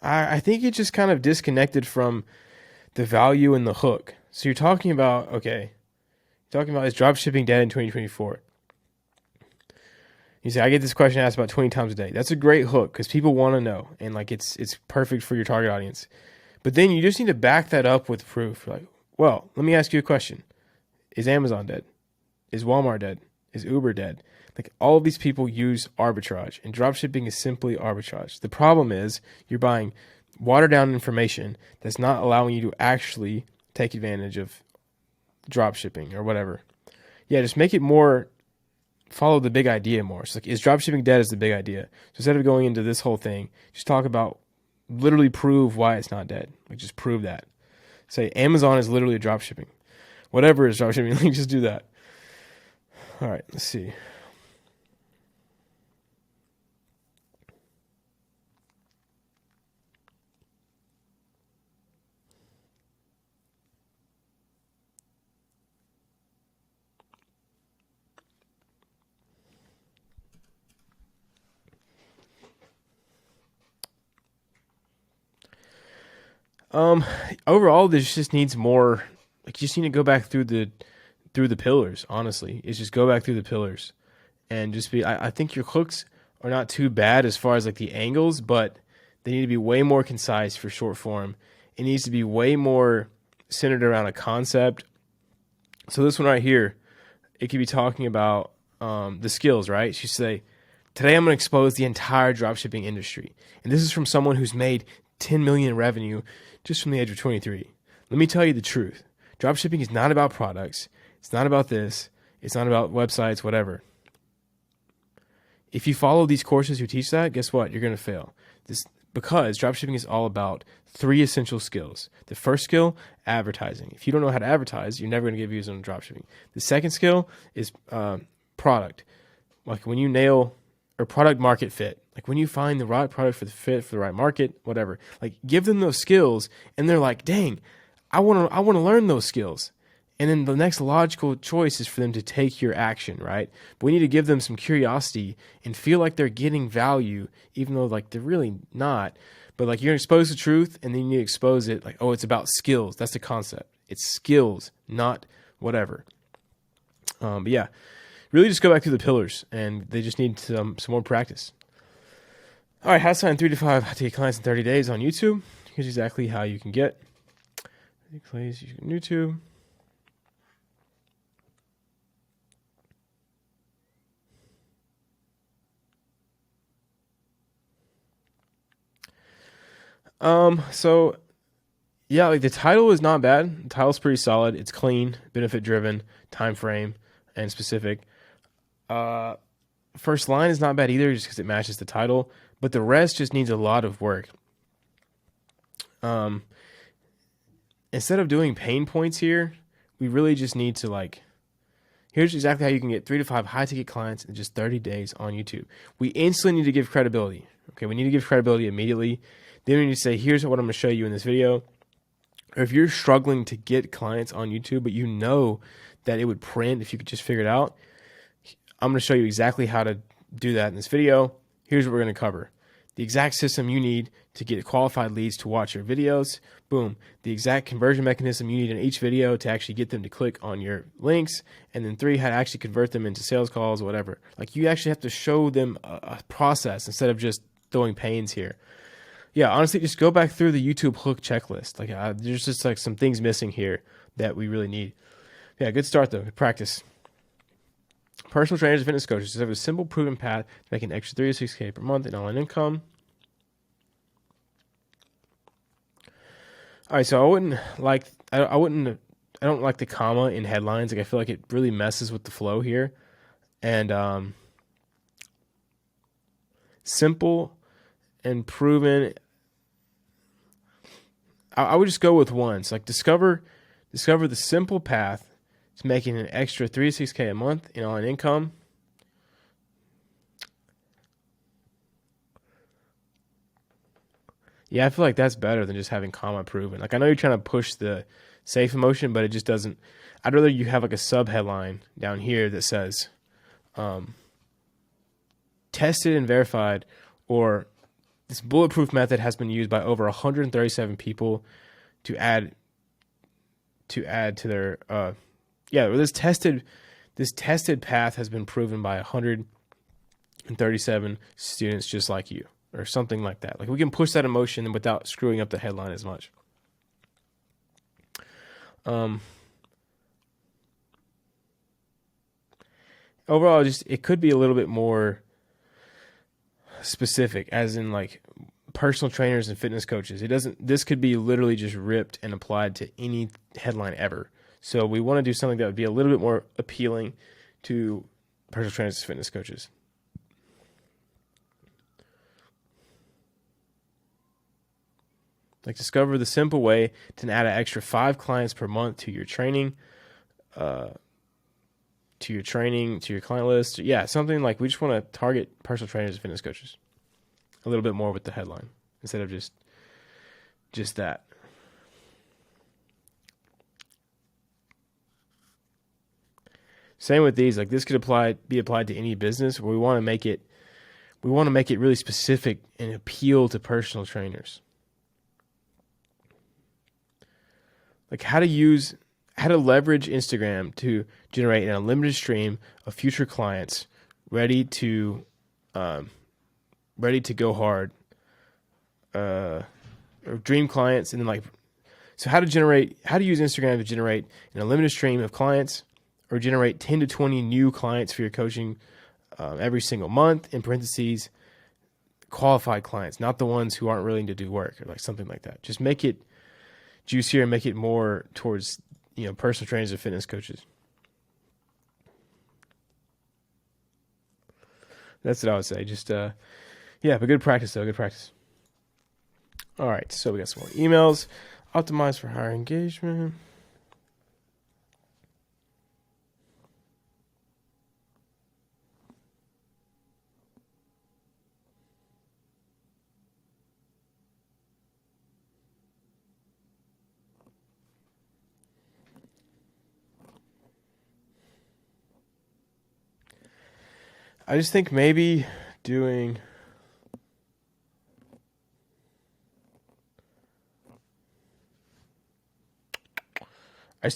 I think you just kind of disconnected from the value and the hook. So you're talking about, is dropshipping dead in 2024? You say, I get this question asked about 20 times a day. That's a great hook because people want to know, and it's perfect for your target audience. But then you just need to back that up with proof. Like, well, let me ask you a question. Is Amazon dead? Is Walmart dead? Is Uber dead? Like, all of these people use arbitrage, and dropshipping is simply arbitrage. The problem is you're buying watered down information that's not allowing you to actually take advantage of dropshipping or whatever. Yeah, just make it more, follow the big idea more. So like, is dropshipping dead is the big idea. So instead of going into this whole thing, just talk about, literally prove why it's not dead. Like, just prove that. Say Amazon is literally dropshipping. Whatever is dropshipping, like, just do that. All right, let's see. Overall, this just needs more. Like, you just need to go back through the pillars. Honestly, it's just go back through the pillars, and just be. I think your hooks are not too bad as far as like the angles, but they need to be way more concise for short form. It needs to be way more centered around a concept. So this one right here, it could be talking about the skills, right? She say, today I'm going to expose the entire dropshipping industry, and this is from someone who's made 10 million in revenue just from the age of 23. Let me tell you the truth. Dropshipping is not about products. It's not about this. It's not about websites, whatever. If you follow these courses who teach that, guess what? You're going to fail. Because dropshipping is all about 3 essential skills. The first skill, advertising. If you don't know how to advertise, you're never going to get views on dropshipping. The second skill is product. Like when you nail, or product market fit. Like when you find the right product for the fit for the right market, whatever. Like give them those skills, and they're like, "Dang, I want to learn those skills." And then the next logical choice is for them to take your action, right? But we need to give them some curiosity and feel like they're getting value, even though like they're really not. But like you're gonna expose the truth, and then you need to expose it like, oh, it's about skills. That's the concept. It's skills, not whatever. But yeah, really just go back through the pillars, and they just need some more practice. All right, how to sign 3 to 5 high-ticket clients in 30 days on YouTube. Here's exactly how you can get clients using YouTube. So yeah, like the title is not bad. The title's pretty solid. It's clean, benefit driven, time frame, and specific. First line is not bad either, just because it matches the title. But the rest just needs a lot of work. Instead of doing pain points here, we really just need to like. Here's exactly how you can get 3 to 5 high ticket clients in just 30 days on YouTube. We instantly need to give credibility. Okay, we need to give credibility immediately. Then we need to say, here's what I'm going to show you in this video. Or if you're struggling to get clients on YouTube, but you know that it would print if you could just figure it out, I'm going to show you exactly how to do that in this video. Here's what we're going to cover. The exact system you need to get qualified leads to watch your videos. Boom. The exact conversion mechanism you need in each video to actually get them to click on your links. And then 3, how to actually convert them into sales calls, whatever. Like you actually have to show them a process instead of just throwing pains here. Yeah, honestly, just go back through the YouTube hook checklist. Like there's just like some things missing here that we really need. Yeah, good start though. Good practice. Personal trainers and fitness coaches have a simple, proven path to make an extra 3 to 6K per month in online income. All right, so I don't like the comma in headlines. Like I feel like it really messes with the flow here. And simple and proven. I would just go with one. So like discover the simple path to making an extra 3 to 6K a month in online income. Yeah, I feel like that's better than just having comma proven. Like I know you're trying to push the safe emotion, but it just doesn't. I'd rather you have like a sub headline down here that says tested and verified, or this bulletproof method has been used by over 137 people to add to their this tested path has been proven by 137 students just like you, or something like that. Like we can push that emotion without screwing up the headline as much. Um, Overall, just it could be a little bit more specific, as in like personal trainers and fitness coaches. It doesn't. This could be literally just ripped and applied to any headline ever. So we want to do something that would be a little bit more appealing to personal trainers and fitness coaches. Like, discover the simple way to add an extra 5 clients per month to your training, to your client list. Yeah, something like we just want to target personal trainers and fitness coaches a little bit more with the headline instead of just that. Same with these. Like, this could be applied to any business. Where we want to make it really specific and appeal to personal trainers. Like, how to leverage Instagram to generate an unlimited stream of future clients ready to go hard, or dream clients. And then so how to use Instagram to generate an unlimited stream of clients, or generate 10 to 20 new clients for your coaching every single month, in parentheses, qualified clients, not the ones who aren't willing to do work, or like something like that. Just make it juicier and make it more towards, personal trainers and fitness coaches. That's what I would say. Just, but good practice though. Good practice. All right. So we got some more emails. Optimize for higher engagement. I just think maybe doing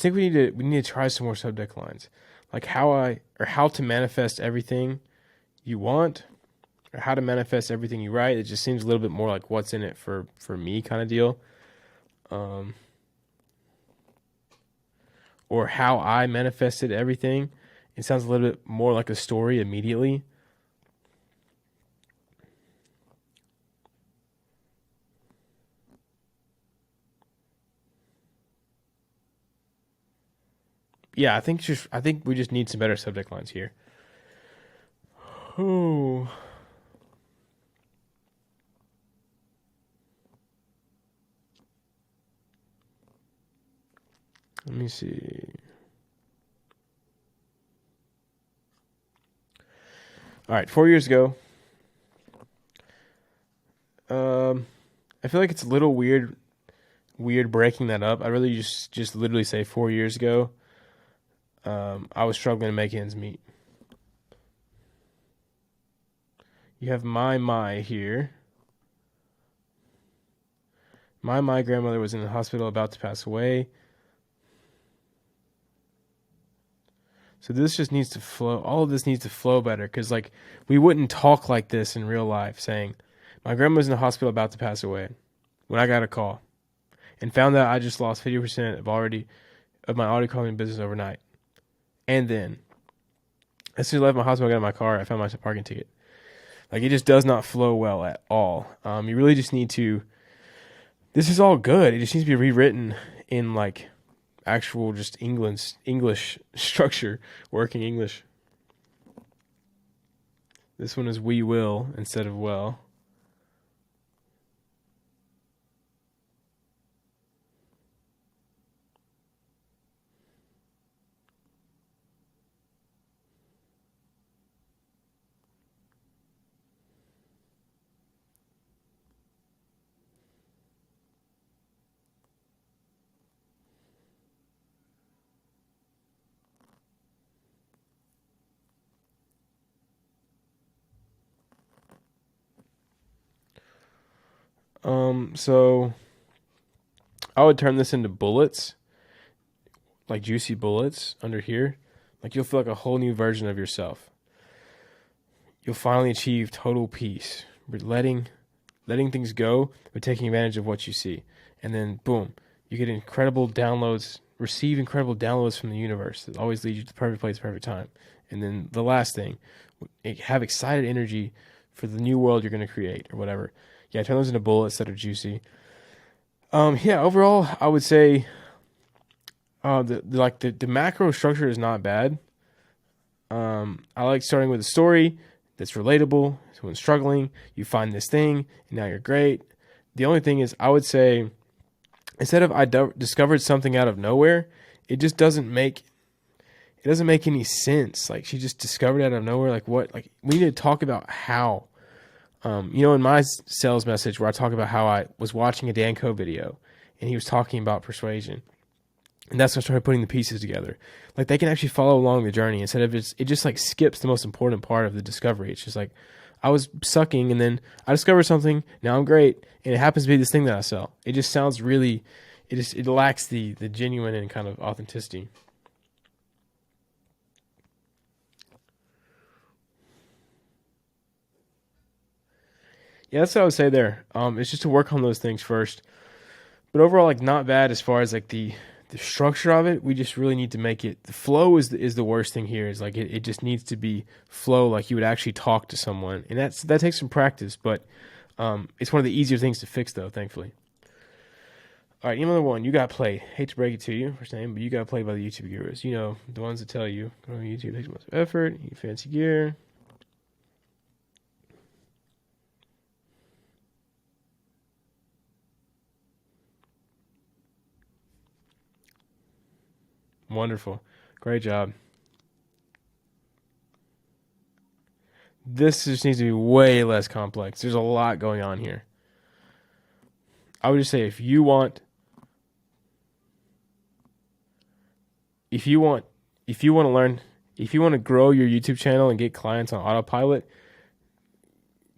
we need to try some more subject lines. Like how to manifest everything you want, or how to manifest everything you write. It just seems a little bit more like what's in it for me kind of deal. Or how I manifested everything. It sounds a little bit more like a story immediately. Yeah, I think we just need some better subject lines here. Oh. Let me see. All right, 4 years ago. I feel like it's a little weird breaking that up. I really just literally say 4 years ago. I was struggling to make ends meet. You have my here. My grandmother was in the hospital about to pass away. So this just needs to flow. All of this needs to flow better, because we wouldn't talk like this in real life, saying, my grandma was in the hospital about to pass away when I got a call and found out I just lost 50% of my audio calling business overnight. And then as soon as I left my hospital, I got in my car, I found my parking ticket. It just does not flow well at all. You really just need to, this is all good. It just needs to be rewritten in actual just English structure, working English. This one is we will instead of well. So I would turn this into bullets, like juicy bullets under here. You'll feel like a whole new version of yourself. You'll finally achieve total peace. Letting things go, but taking advantage of what you see. And then boom, you get incredible downloads receive incredible downloads from the universe that always lead you to the perfect place, perfect time. And then the last thing, have excited energy for the new world you're going to create or whatever. Yeah, turn those into bullets that are juicy. Yeah, overall, I would say the macro structure is not bad. I like starting with a story that's relatable. So when struggling, you find this thing, and now you're great. The only thing is, I would say, instead of discovered something out of nowhere, it just doesn't make any sense. Like she just discovered it out of nowhere. Like what? Like we need to talk about how. In my sales message where I talk about how I was watching a Danco video and he was talking about persuasion. And that's when I started putting the pieces together. Like they can actually follow along the journey instead of it just like skips the most important part of the discovery. It's just like I was sucking and then I discovered something. Now I'm great. And it happens to be this thing that I sell. It just sounds really, it lacks the genuine and kind of authenticity. Yeah, that's what I would say there. It's just to work on those things first. But overall, like not bad as far as like the structure of it. We just really need to make it. The flow is the worst thing here. Is like it just needs to be flow, like you would actually talk to someone, and that takes some practice. But it's one of the easier things to fix, though. Thankfully. All right, email number 1. You got played. Hate to break it to you, first name, but you got played by the YouTube gurus. You know the ones that tell you go on YouTube, takes much effort, you fancy gear. Wonderful. Great job. This just needs to be way less complex. There's a lot going on here. I would just say if you want to learn, if you want to grow your YouTube channel and get clients on autopilot,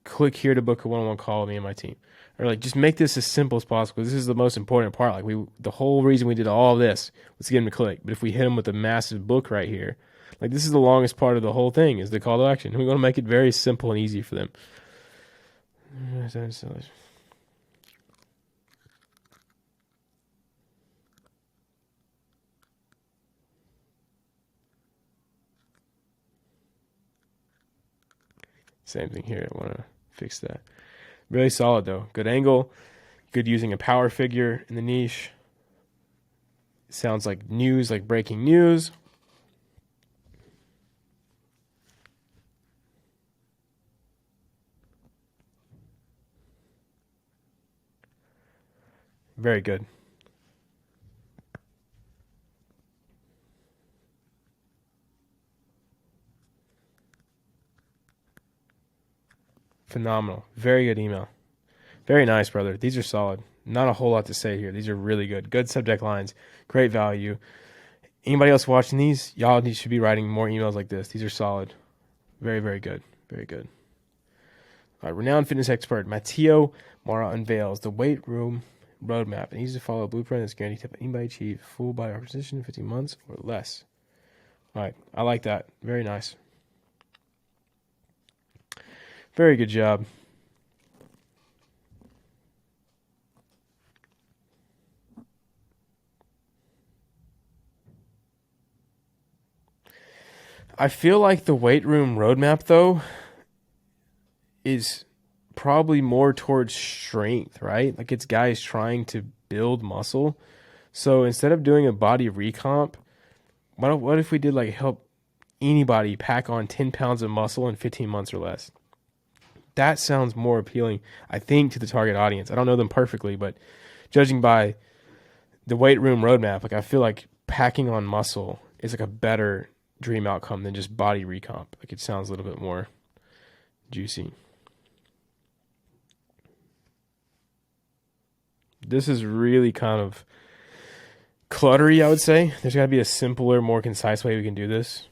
click here to book a one-on-one call with me and my team. Or like just make this as simple as possible. This is the most important part. Like the whole reason we did all of this was to get them to click. But if we hit them with a massive book right here, like this is the longest part of the whole thing is the call to action. We want to make it very simple and easy for them. Same thing here. I want to fix that. Really solid though. Good angle. Good using a power figure in the niche. Sounds like news, like breaking news. Very good. Phenomenal. Very good email. Very nice, brother. These are solid. Not a whole lot to say here. These are really good. Good subject lines. Great value. Anybody else watching these, y'all should be writing more emails like this. These are solid. Very, very good. Very good. All right, renowned fitness expert Matteo Mara unveils the weight room roadmap and easy to follow blueprint that's guaranteed to help anybody achieve full body composition in 15 months or less. All right, I like that. Very nice. Very good job. I feel like the weight room roadmap, though, is probably more towards strength, right? Like it's guys trying to build muscle. So instead of doing a body recomp, what if we did like help anybody pack on 10 pounds of muscle in 15 months or less? That sounds more appealing, I think, to the target audience. I don't know them perfectly, but judging by the weight room roadmap, like I feel like packing on muscle is like a better dream outcome than just body recomp. Like it sounds a little bit more juicy. This is really kind of cluttery, I would say. There's got to be a simpler, more concise way we can do this.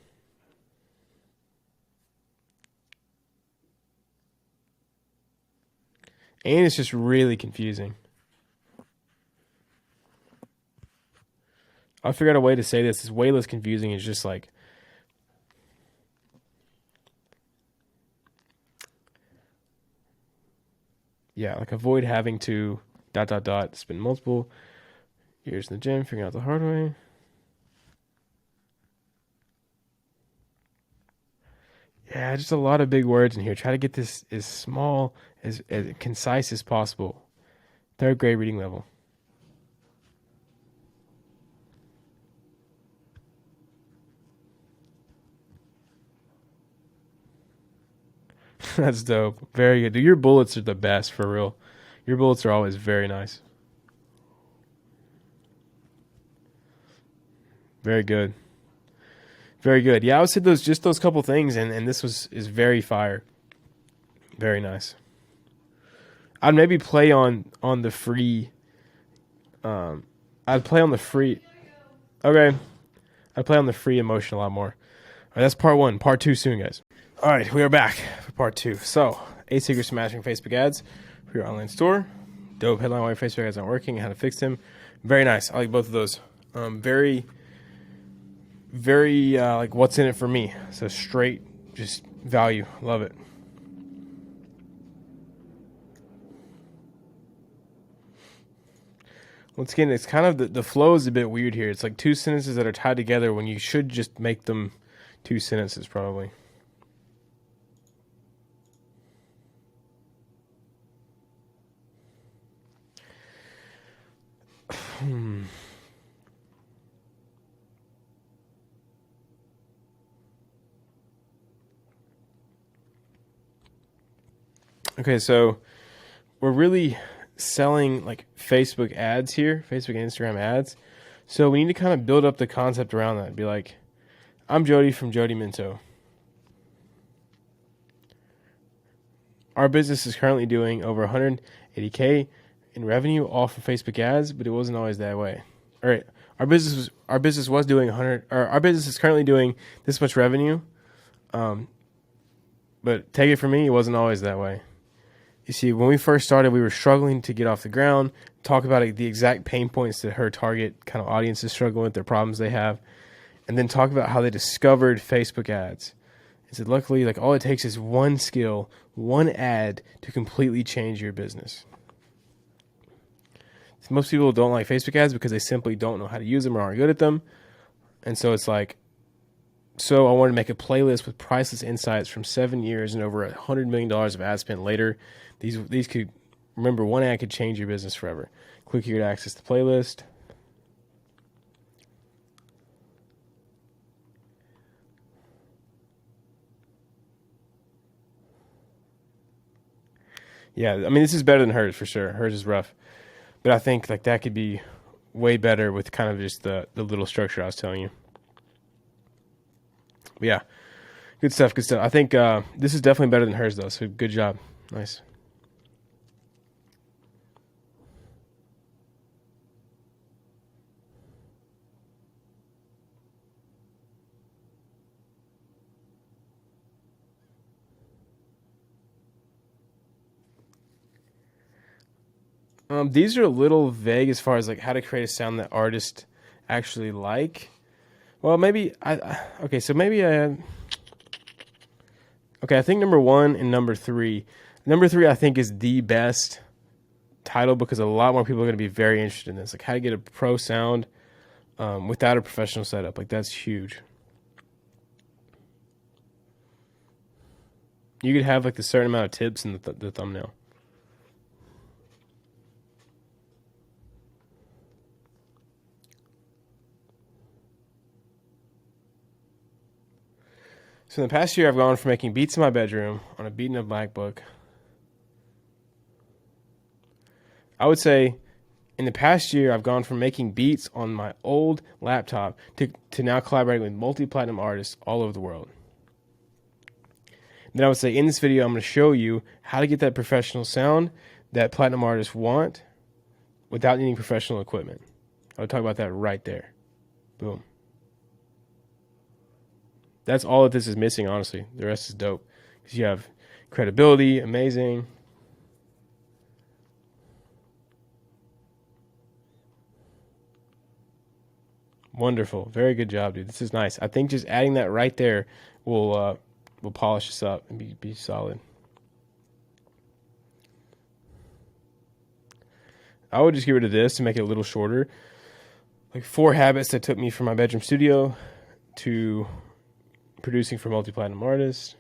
And it's just really confusing. I figured out a way to say this. It's way less confusing. It's just like, yeah, like avoid having to ... spend multiple years in the gym figuring out the hard way. Yeah, just a lot of big words in here. Try to get this as small, as concise as possible. Third grade reading level. That's dope. Very good. Dude, your bullets are the best, for real. Your bullets are always very nice. Very good. Very good. Yeah, I would say those couple things, and this is very fire. Very nice. I'd maybe play on the free. I'd play on the free. Okay, I'd play on the free emotion a lot more. All right, that's part one. Part two soon, guys. All right, we are back for part two. So, 8 secrets to mastering Facebook ads for your online store. Dope headline: why your Facebook ads aren't working and how to fix them. Very nice. I like both of those. Very like what's in it for me. So straight, just value. Love it. Once again, it's kind of the flow is a bit weird here. It's like two sentences that are tied together when you should just make them two sentences probably. Okay, so we're really selling like Facebook ads here, Facebook and Instagram ads. So we need to kind of build up the concept around that. Be like, I'm Jody from Jody Minto. Our business is currently doing over 180K in revenue, all from Facebook ads, but it wasn't always that way. All right, our business was doing 100, or our business is currently doing this much revenue, but take it from me, it wasn't always that way. You see, when we first started, we were struggling to get off the ground, talk about the exact pain points that her target kind of audience is struggling with, their problems they have, and then talk about how they discovered Facebook ads. And said, luckily, like all it takes is one skill, one ad to completely change your business. Most people don't like Facebook ads because they simply don't know how to use them or aren't good at them. And so it's like, so I wanted to make a playlist with priceless insights from 7 years and over $100 million of ad spend later. These could, remember, one ad could change your business forever. Click here to access the playlist. Yeah, I mean, this is better than hers for sure. Hers is rough. But I think like that could be way better with kind of just the little structure I was telling you. But yeah, good stuff, good stuff. I think this is definitely better than hers though, so good job. Nice. These are a little vague as far as like how to create a sound that artists actually like. Well, maybe okay, so maybe okay, I think number 1 and number 3. Number 3 I think is the best title because a lot more people are going to be very interested in this. Like how to get a pro sound without a professional setup. Like that's huge. You could have like the certain amount of tips in the thumbnail. So in the past year, I've gone from making beats in my bedroom on a beaten up MacBook. I would say in the past year, I've gone from making beats on my old laptop to now collaborating with multi-platinum artists all over the world. Then I would say in this video, I'm going to show you how to get that professional sound that platinum artists want without needing professional equipment. I would talk about that right there. Boom. That's all that this is missing, honestly. The rest is dope. Because you have credibility, amazing. Wonderful. Very good job, dude. This is nice. I think just adding that right there will polish this up and be solid. I would just get rid of this to make it a little shorter. Like 4 habits that took me from my bedroom studio to producing for multi-platinum artists.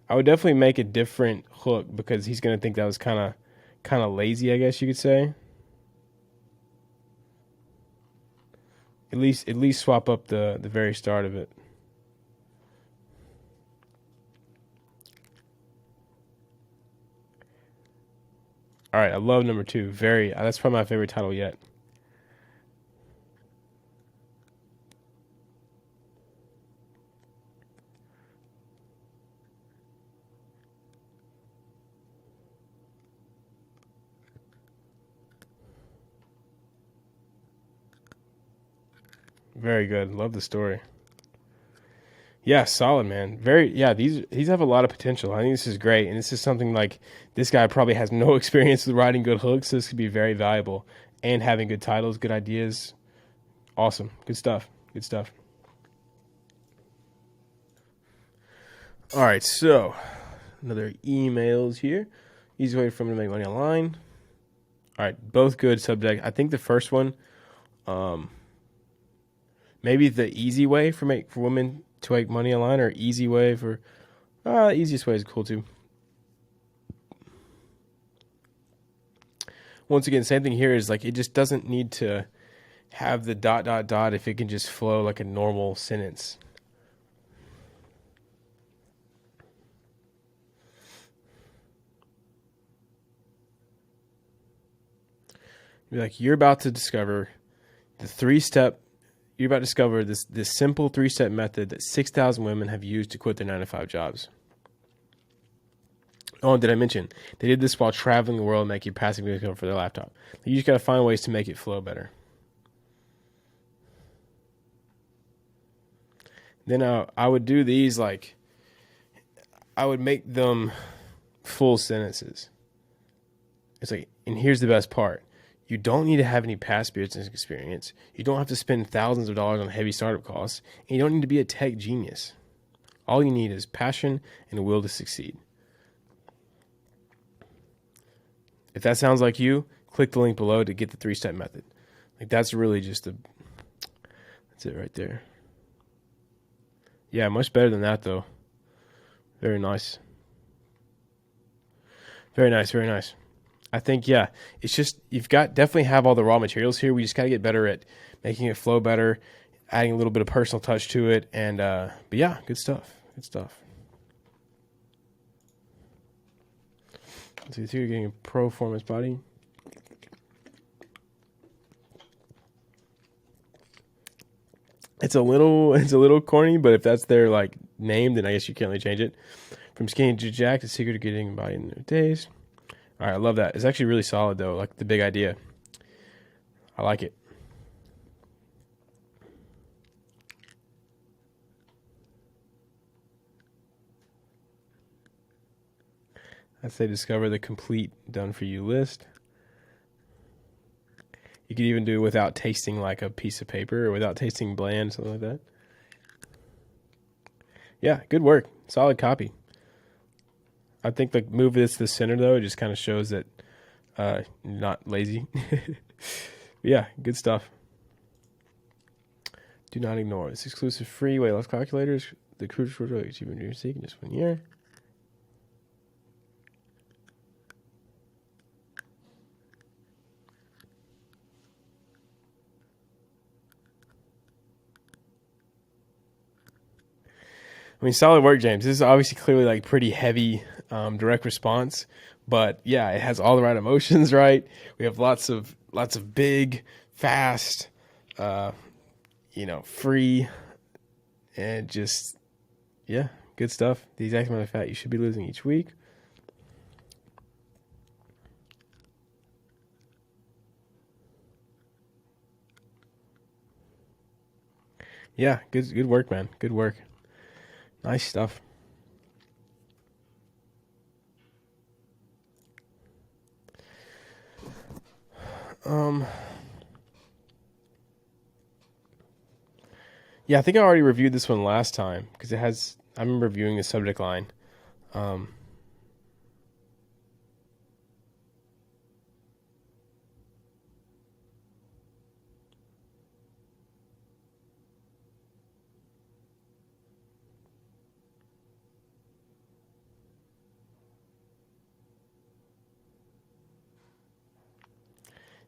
I would definitely make a different hook because he's gonna think that was kind of lazy, I guess you could say. At least swap up the very start of it. All right, I love number two. Very that's probably my favorite title yet. Very good. Love the story. Yeah, solid man. Very yeah, these have a lot of potential. I think this is great. And this is something like this guy probably has no experience with writing good hooks, so this could be very valuable. And having good titles, good ideas. Awesome. Good stuff. Good stuff. All right, so another emails here. Easy way for me to make money online. All right, both good subject. I think the first one, um, maybe the easy way for women to make money online, or easy way for easiest way is cool too. Once again, same thing here is like it just doesn't need to have the dot dot dot if it can just flow like a normal sentence. Be like you're about to discover the three step. You're about to discover this simple 3-step method that 6,000 women have used to quit their 9-to-5 jobs. Oh, did I mention they did this while traveling the world, making passive income for their laptop? You just got to find ways to make it flow better. Then I would do these like I would make them full sentences. It's like, and here's the best part. You don't need to have any past business experience. You don't have to spend thousands of dollars on heavy startup costs. And you don't need to be a tech genius. All you need is passion and a will to succeed. If that sounds like you, click the link below to get the 3-step method. Like that's really just that's it right there. Yeah, much better than that though. Very nice. Very nice, very nice. I think yeah, it's just you've got definitely have all the raw materials here. We just gotta get better at making it flow better, adding a little bit of personal touch to it, and but yeah, good stuff. Good stuff. Let's see, you're getting a pro form body. It's a little corny, but if that's their like name, then I guess you can't really change it. From skinny to jack, the secret to getting a body in their days. All right, I love that. It's actually really solid though, like the big idea. I like it. I'd say discover the complete done for you list. You could even do it without tasting like a piece of paper or without tasting bland, something like that. Yeah, good work. Solid copy. I think like move this to the center though, it just kind of shows that not lazy. Yeah, good stuff. Do not ignore this exclusive free weight loss calculators. The crucial to achieving your seek in just 1 year. I mean, solid work, James. This is obviously clearly like pretty heavy direct response, but yeah, it has all the right emotions, right? We have lots of big, fast, free, and just yeah, good stuff. The exact amount of fat you should be losing each week. Yeah, good work, man. Good work. Nice stuff. Yeah, I think I already reviewed this one last time because it has. I remember reviewing the subject line. Um,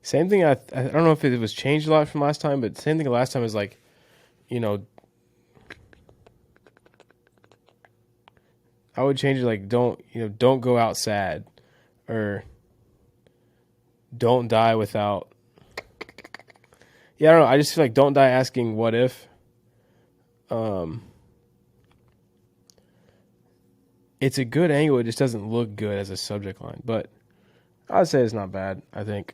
Same thing. I don't know if it was changed a lot from last time, but same thing last time is like, you know, I would change it like don't go out sad, or don't die without. Yeah, I don't know. I just feel like don't die asking what if. It's a good angle. It just doesn't look good as a subject line, but I'd say it's not bad. I think.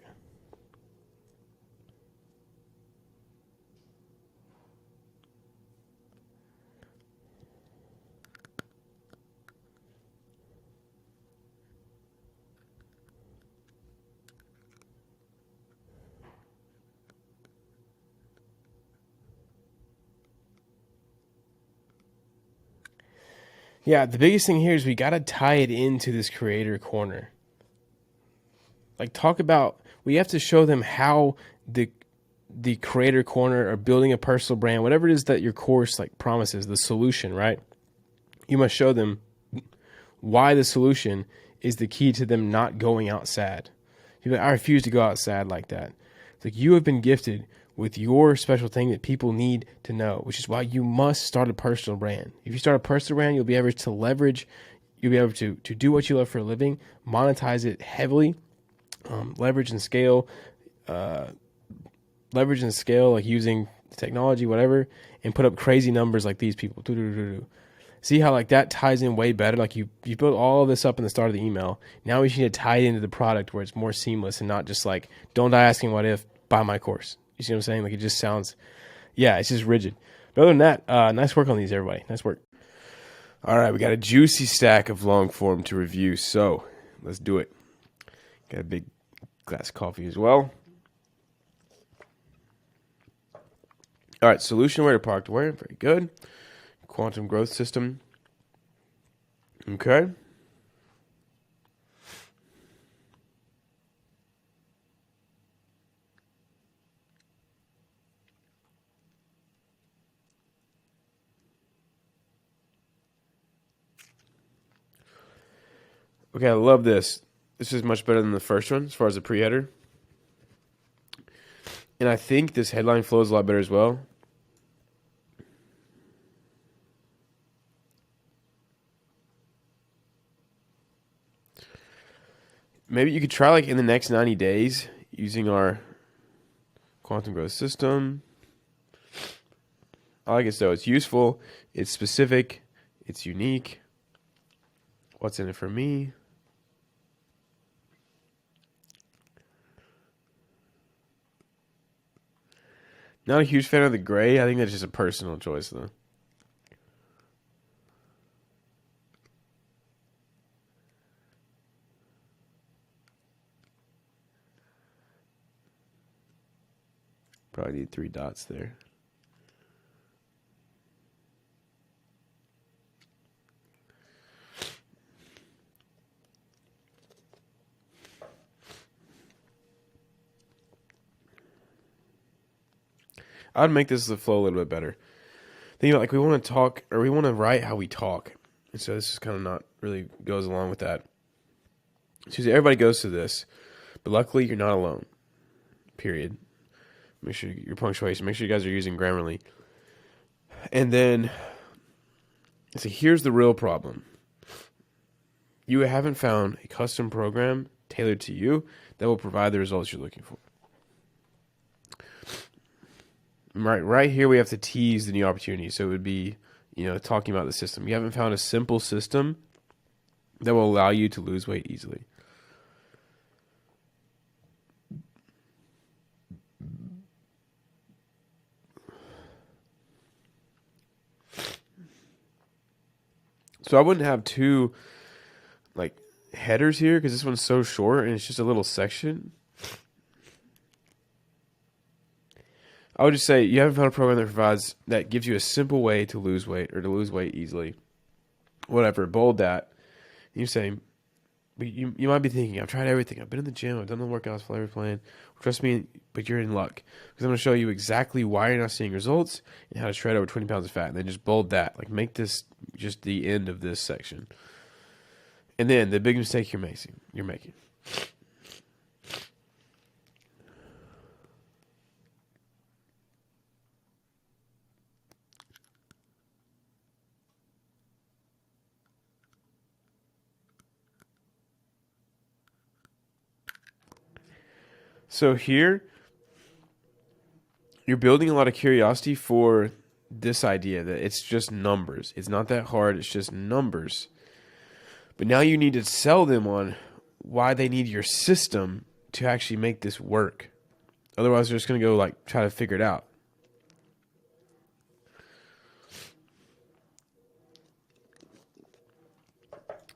Yeah, the biggest thing here is we got to tie it into this creator corner. Like we have to show them how the creator corner or building a personal brand, whatever it is that your course like promises, the solution, right? You must show them why the solution is the key to them not going out sad. You're like, I refuse to go out sad like that. It's like you have been gifted with your special thing that people need to know, which is why you must start a personal brand. If you start a personal brand, you'll be able to leverage, you'll be able to do what you love for a living, monetize it heavily, leverage and scale like using technology, whatever, and put up crazy numbers like these people. See how like that ties in way better? Like you built all of this up in the start of the email. Now we just need to tie it into the product where it's more seamless and not just like, don't die asking what if, buy my course. You see what I'm saying? Like it just sounds, yeah, it's just rigid. But other than that, nice work on these, everybody. Nice work. All right, we got a juicy stack of long form to review, so let's do it. Got a big glass of coffee as well. All right, solution aware to product aware. Very good. Quantum growth system. Okay. Okay, I love this. This is much better than the first one as far as the pre-header. And I think this headline flows a lot better as well. Maybe you could try like in the next 90 days using our quantum growth system. I like it so. It's useful. It's specific. It's unique. What's in it for me? Not a huge fan of the gray. I think that's just a personal choice, though. Probably need 3 dots there. I'd make this flow a little bit better. Think about like we want to talk or we want to write how we talk. And so this is kind of not really goes along with that. So everybody goes through this, but luckily you're not alone. Period. Make sure your punctuation. Make sure you guys are using Grammarly. And then, so here's the real problem. You haven't found a custom program tailored to you that will provide the results you're looking for. Right here we have to tease the new opportunity. So it would be, talking about the system. You haven't found a simple system that will allow you to lose weight easily. So I wouldn't have 2 like headers here because this one's so short and it's just a little section. I would just say you haven't found a program that gives you a simple way to lose weight or to lose weight easily. Whatever, bold that. You're saying, but you might be thinking, I've tried everything. I've been in the gym. I've done the workouts, flavor plan. Trust me, but you're in luck because I'm going to show you exactly why you're not seeing results and how to shred over 20 pounds of fat. And then just bold that. Like make this just the end of this section. And then the big mistake you're making. So here, you're building a lot of curiosity for this idea that it's just numbers. It's not that hard. It's just numbers. But now you need to sell them on why they need your system to actually make this work. Otherwise, they're just going to go like try to figure it out.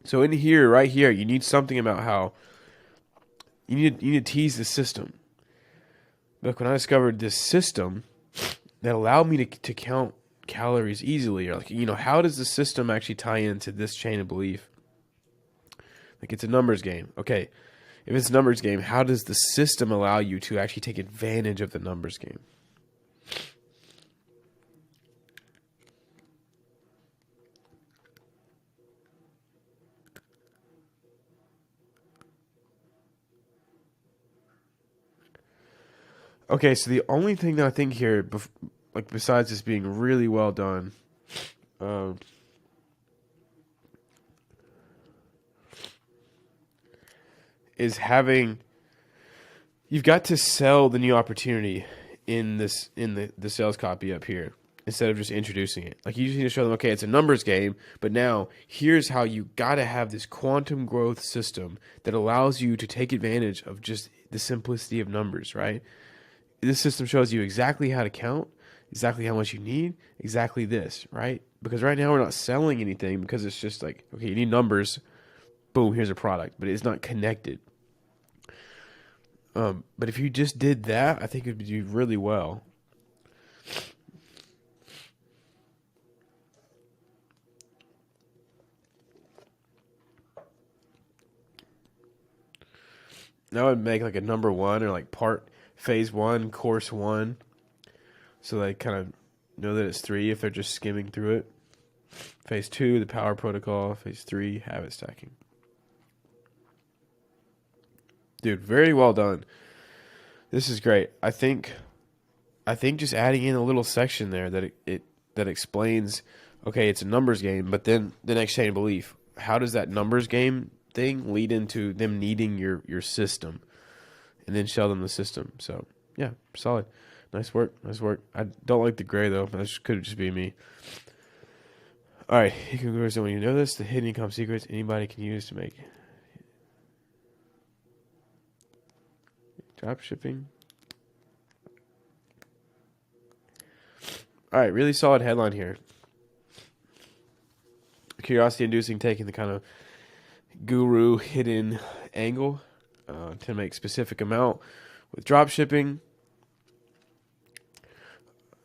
So in here, right here, you need something about how you need to tease the system. Look, when I discovered this system that allowed me to count calories easily, or like, how does the system actually tie into this chain of belief? Like, it's a numbers game. Okay, if it's a numbers game, how does the system allow you to actually take advantage of the numbers game? Okay, so the only thing that I think here, like besides this being really well done, um, is having you've got to sell the new opportunity in the sales copy up here instead of just introducing it. Like, you just need to show them, okay, it's a numbers game, but now here's how you got to have this quantum growth system that allows you to take advantage of just the simplicity of numbers, right? This system shows you exactly how to count, exactly how much you need, exactly this, right? Because right now we're not selling anything because it's just like, okay, you need numbers, boom, here's a product, but it's not connected. But if you just did that, I think it would do really well. That would make like a number one, or like phase one, course one. So they kind of know that it's 3 if they're just skimming through it. Phase 2, the power protocol. Phase 3, habit stacking. Dude, very well done. This is great. I think just adding in a little section there that explains, okay, it's a numbers game, but then the next chain of belief. How does that numbers game thing lead into them needing your system, and then sell them the system? So yeah, solid. Nice work. Nice work. I don't like the gray though. That could just be me. All right, you can go. So when you know this, the hidden income secrets anybody can use to make drop shipping. All right, really solid headline here. Curiosity inducing, taking the kind of guru hidden angle to make specific amount with drop shipping.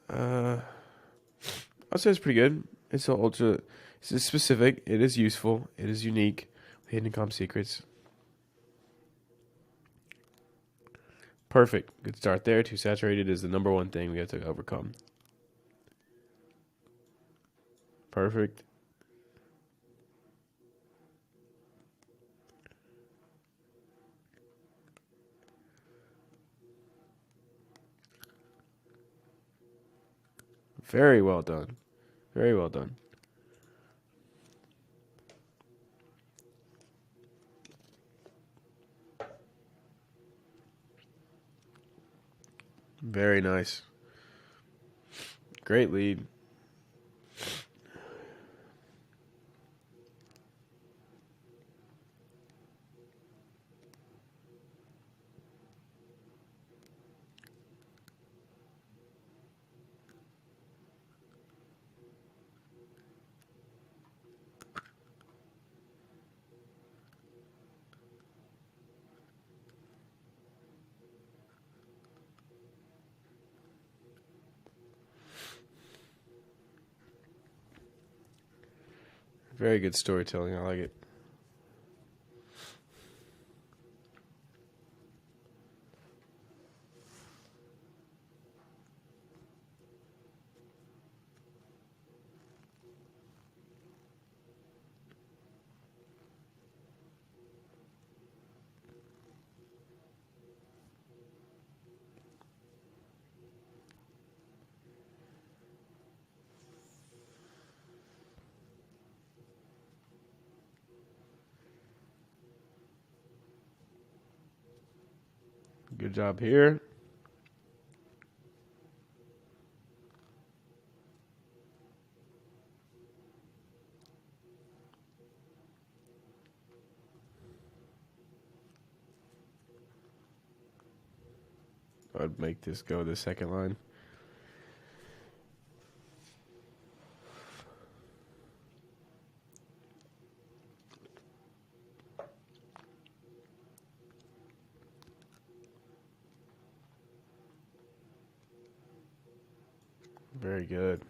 I'd say it's pretty good. It's specific. It is useful. It is unique. Hidden income secrets. Perfect. Good start there. Too saturated is the number one thing we have to overcome. Perfect. Very well done. Very well done. Very nice. Great lead. Very good storytelling. I like it. Good job here. I'd make this go the second line. Very good.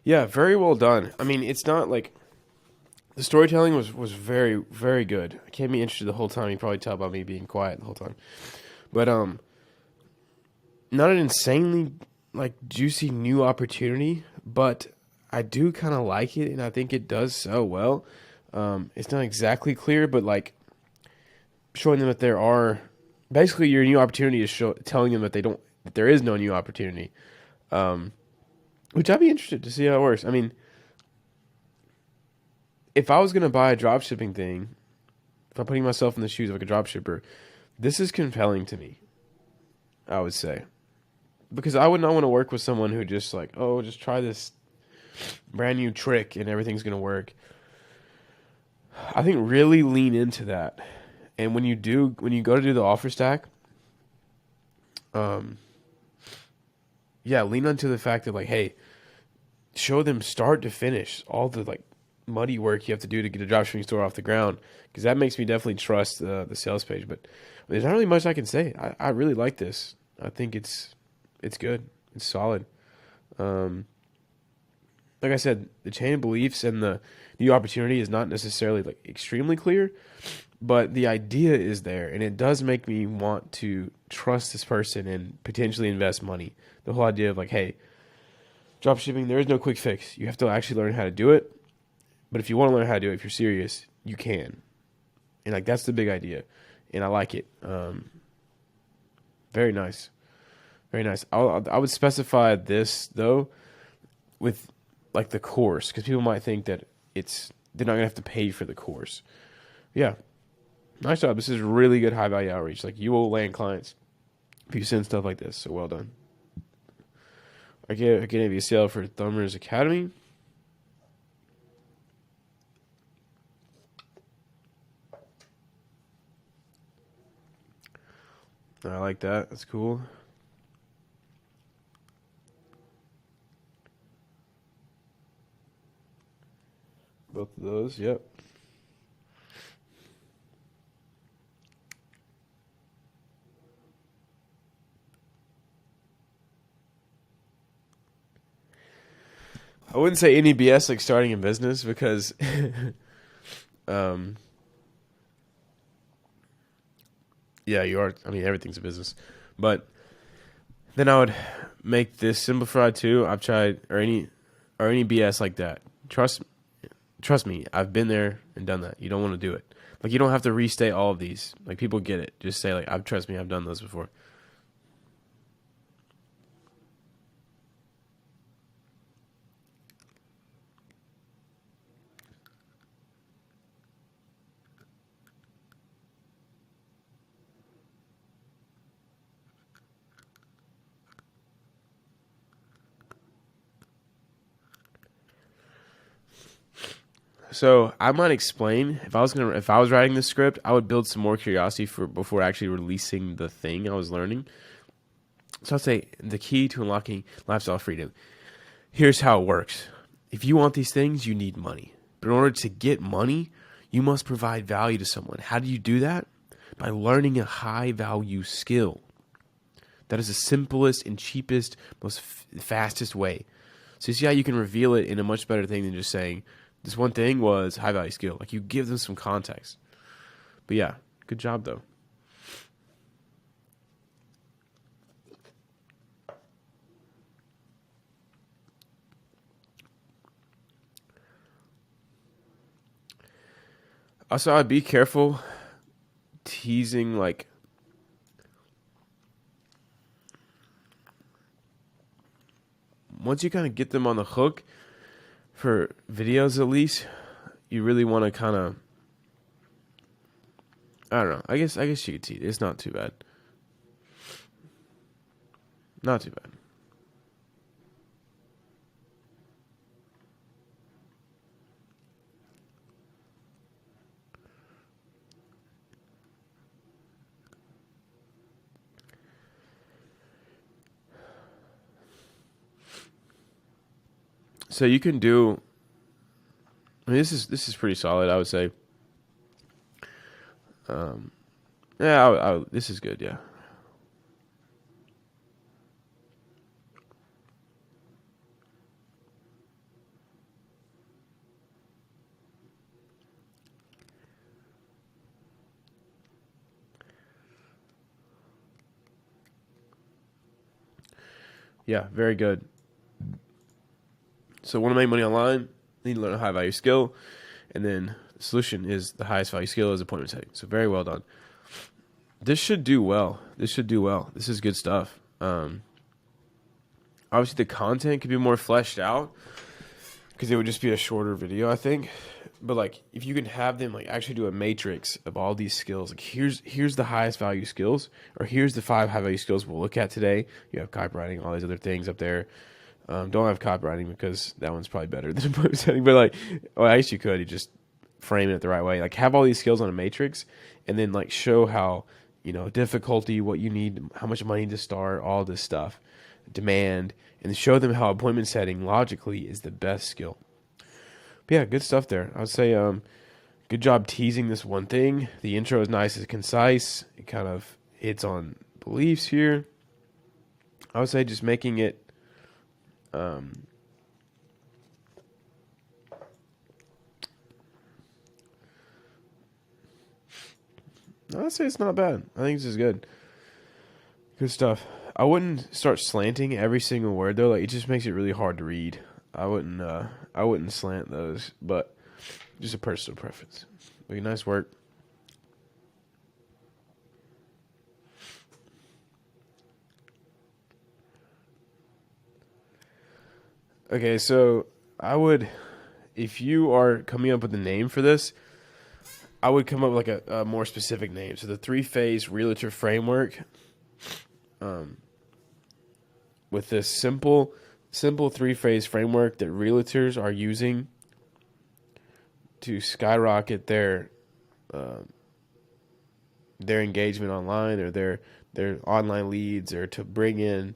Yeah, very well done. I mean, it's not like the storytelling was very, very good. I can't be interested the whole time. You probably tell by me being quiet the whole time. But not an insanely like juicy new opportunity, but I do kind of like it, and I think it does so well. It's not exactly clear, but like showing them that there are basically your new opportunity is telling them that there is no new opportunity. Which I'd be interested to see how it works. I mean, if I was gonna buy a drop shipping thing, if I'm putting myself in the shoes of like a drop shipper, this is compelling to me, I would say. Because I would not want to work with someone who just like, oh, just try this brand new trick and everything's gonna work. I think really lean into that. And when you go to do the offer stack, yeah, lean onto the fact that like, hey, show them start to finish all the like muddy work you have to do to get a dropshipping store off the ground, because that makes me definitely trust the sales page. But there's not really much I can say. I really like this. I think it's good. It's solid. Like I said, the chain of beliefs and the new opportunity is not necessarily like extremely clear, but the idea is there, and it does make me want to trust this person and potentially invest money. The whole idea of like, hey, dropshipping, there is no quick fix. You have to actually learn how to do it. But if you want to learn how to do it, if you're serious, you can. And like that's the big idea, and I like it. Very nice, very nice. I would specify this though with like the course, because people might think that they're not gonna have to pay for the course. Yeah, nice job. This is really good high value outreach. Like you will land clients if you send stuff like this. So well done. I gave you a sale for Thumber's Academy. I like that. That's cool. Both of those, yep. I wouldn't say any BS like starting a business because yeah, you are. I mean, everything's a business. But then I would make this simplified too. I've tried or any BS like that. Trust me, I've been there and done that. You don't want to do it. Like you don't have to restate all of these. Like people get it. Just say like, trust me, I've done those before. So I might explain if I was writing this script, I would build some more curiosity before actually releasing the thing I was learning. So I'll say the key to unlocking lifestyle freedom. Here's how it works. If you want these things, you need money. But in order to get money, you must provide value to someone. How do you do that? By learning a high value skill. That is the simplest and cheapest, most fastest way. So you see how you can reveal it in a much better thing than just saying, this one thing was high value skill. Like you give them some context. But yeah, good job though. Also, I'd be careful teasing like once you kind of get them on the hook for videos, at least, you really want to kind of, I don't know. I guess you could see it. It's not too bad. Not too bad. So you can do. I mean, this is pretty solid, I would say. Yeah, this is good. Yeah. Yeah, very good. So, want to make money online? Need to learn a high value skill, and then the solution is the highest value skill is appointment setting. So, very well done. This should do well. This is good stuff. Obviously, the content could be more fleshed out because it would just be a shorter video, I think. But like, if you can have them like actually do a matrix of all these skills, like here's the highest value skills, or here's the 5 high value skills we'll look at today. You have copywriting, all these other things up there. Don't have copywriting because that one's probably better than appointment setting. But like, well, I guess you could. You just frame it the right way. Like, have all these skills on a matrix, and then like show how, difficulty, what you need, how much money to start, all this stuff, demand, and show them how appointment setting logically is the best skill. But yeah, good stuff there. I would say good job teasing this one thing. The intro is nice and concise. It kind of hits on beliefs here. I would say just making it I'd say it's not bad. I think this is good. Good stuff. I wouldn't start slanting every single word though. Like, it just makes it really hard to read. I wouldn't slant those, but just a personal preference. But nice work. Okay, so if you are coming up with a name for this, I would come up with like a more specific name. So the 3-phase realtor framework, with this simple 3-phase framework that realtors are using to skyrocket their engagement online, or their online leads, or to bring in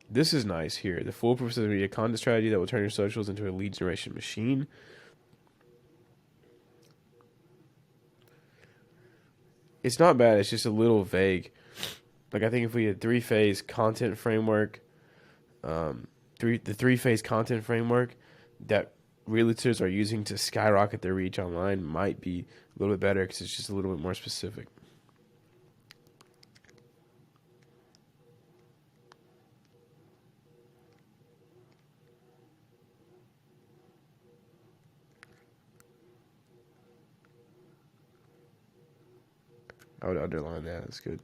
this is nice here. The foolproof social media content strategy that will turn your socials into a lead generation machine. It's not bad. It's just a little vague. Like, I think if we had 3-phase content framework, the 3-phase content framework that realtors are using to skyrocket their reach online might be a little bit better because it's just a little bit more specific. I would underline that. That's good.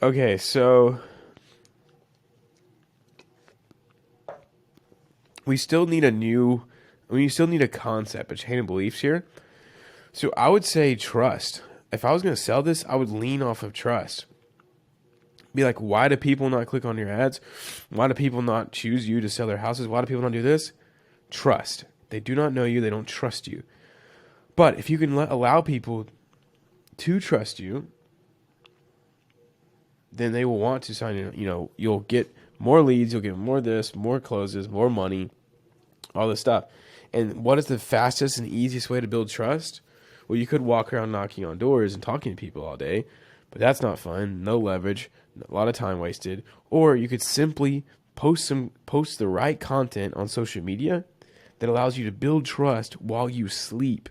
Okay, so we still need a concept, a chain of beliefs here. So I would say trust. If I was going to sell this, I would lean off of trust. Be like, why do people not click on your ads? Why do people not choose you to sell their houses? Why do people not do this? Trust. They do not know you. They don't trust you. But if you can allow people to trust you, then they will want to sign in. You'll get more leads. You'll get more this, more closes, more money, all this stuff. And what is the fastest and easiest way to build trust? Well, you could walk around knocking on doors and talking to people all day, but that's not fun. No leverage, a lot of time wasted. Or you could simply post the right content on social media that allows you to build trust while you sleep.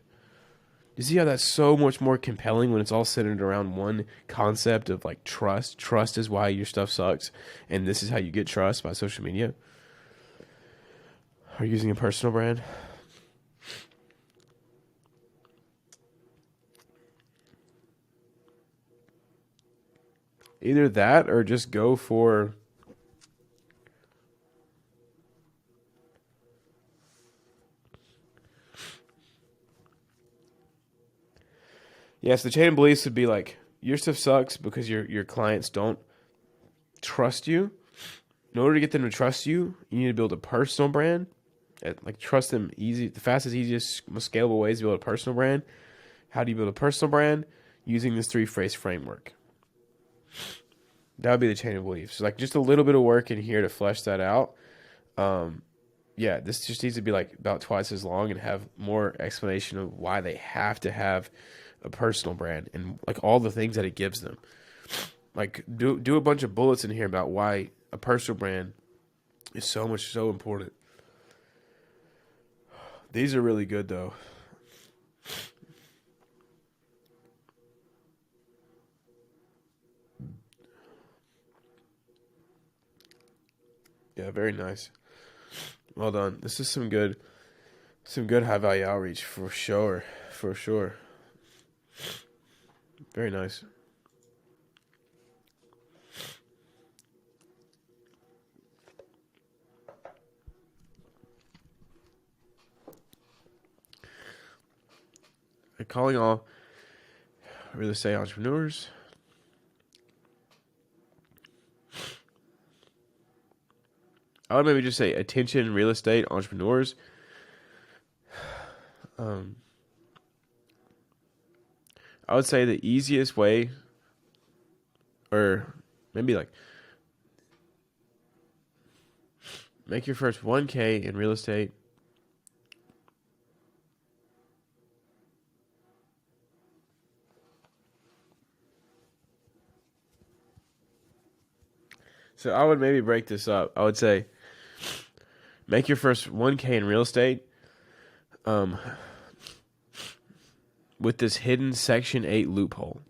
You see how that's so much more compelling when it's all centered around one concept of like trust. Trust is why your stuff sucks, and this is how you get trust by social media. Are you using a personal brand? Either that or just go for yes, the chain of beliefs would be like your stuff sucks because your clients don't trust you. In order to get them to trust you, you need to build a personal brand. Like trust them easy, the fastest, easiest, most scalable ways to build a personal brand. How do you build a personal brand? Using this 3-phrase framework. That would be the chain of beliefs. Like just a little bit of work in here to flesh that out. Yeah, this just needs to be like about twice as long and have more explanation of why they have to have a personal brand and like all the things that it gives them. Like do a bunch of bullets in here about why a personal brand is so important. These are really good though. Yeah, very nice. Well done. This is some good high value outreach for sure. For sure. Very nice. And calling all real estate entrepreneurs. I would maybe just say attention real estate entrepreneurs. I would say the easiest way, or maybe like make your first 1K in real estate. So I would maybe break this up. I would say make your first 1K in real estate with this hidden Section 8 loophole.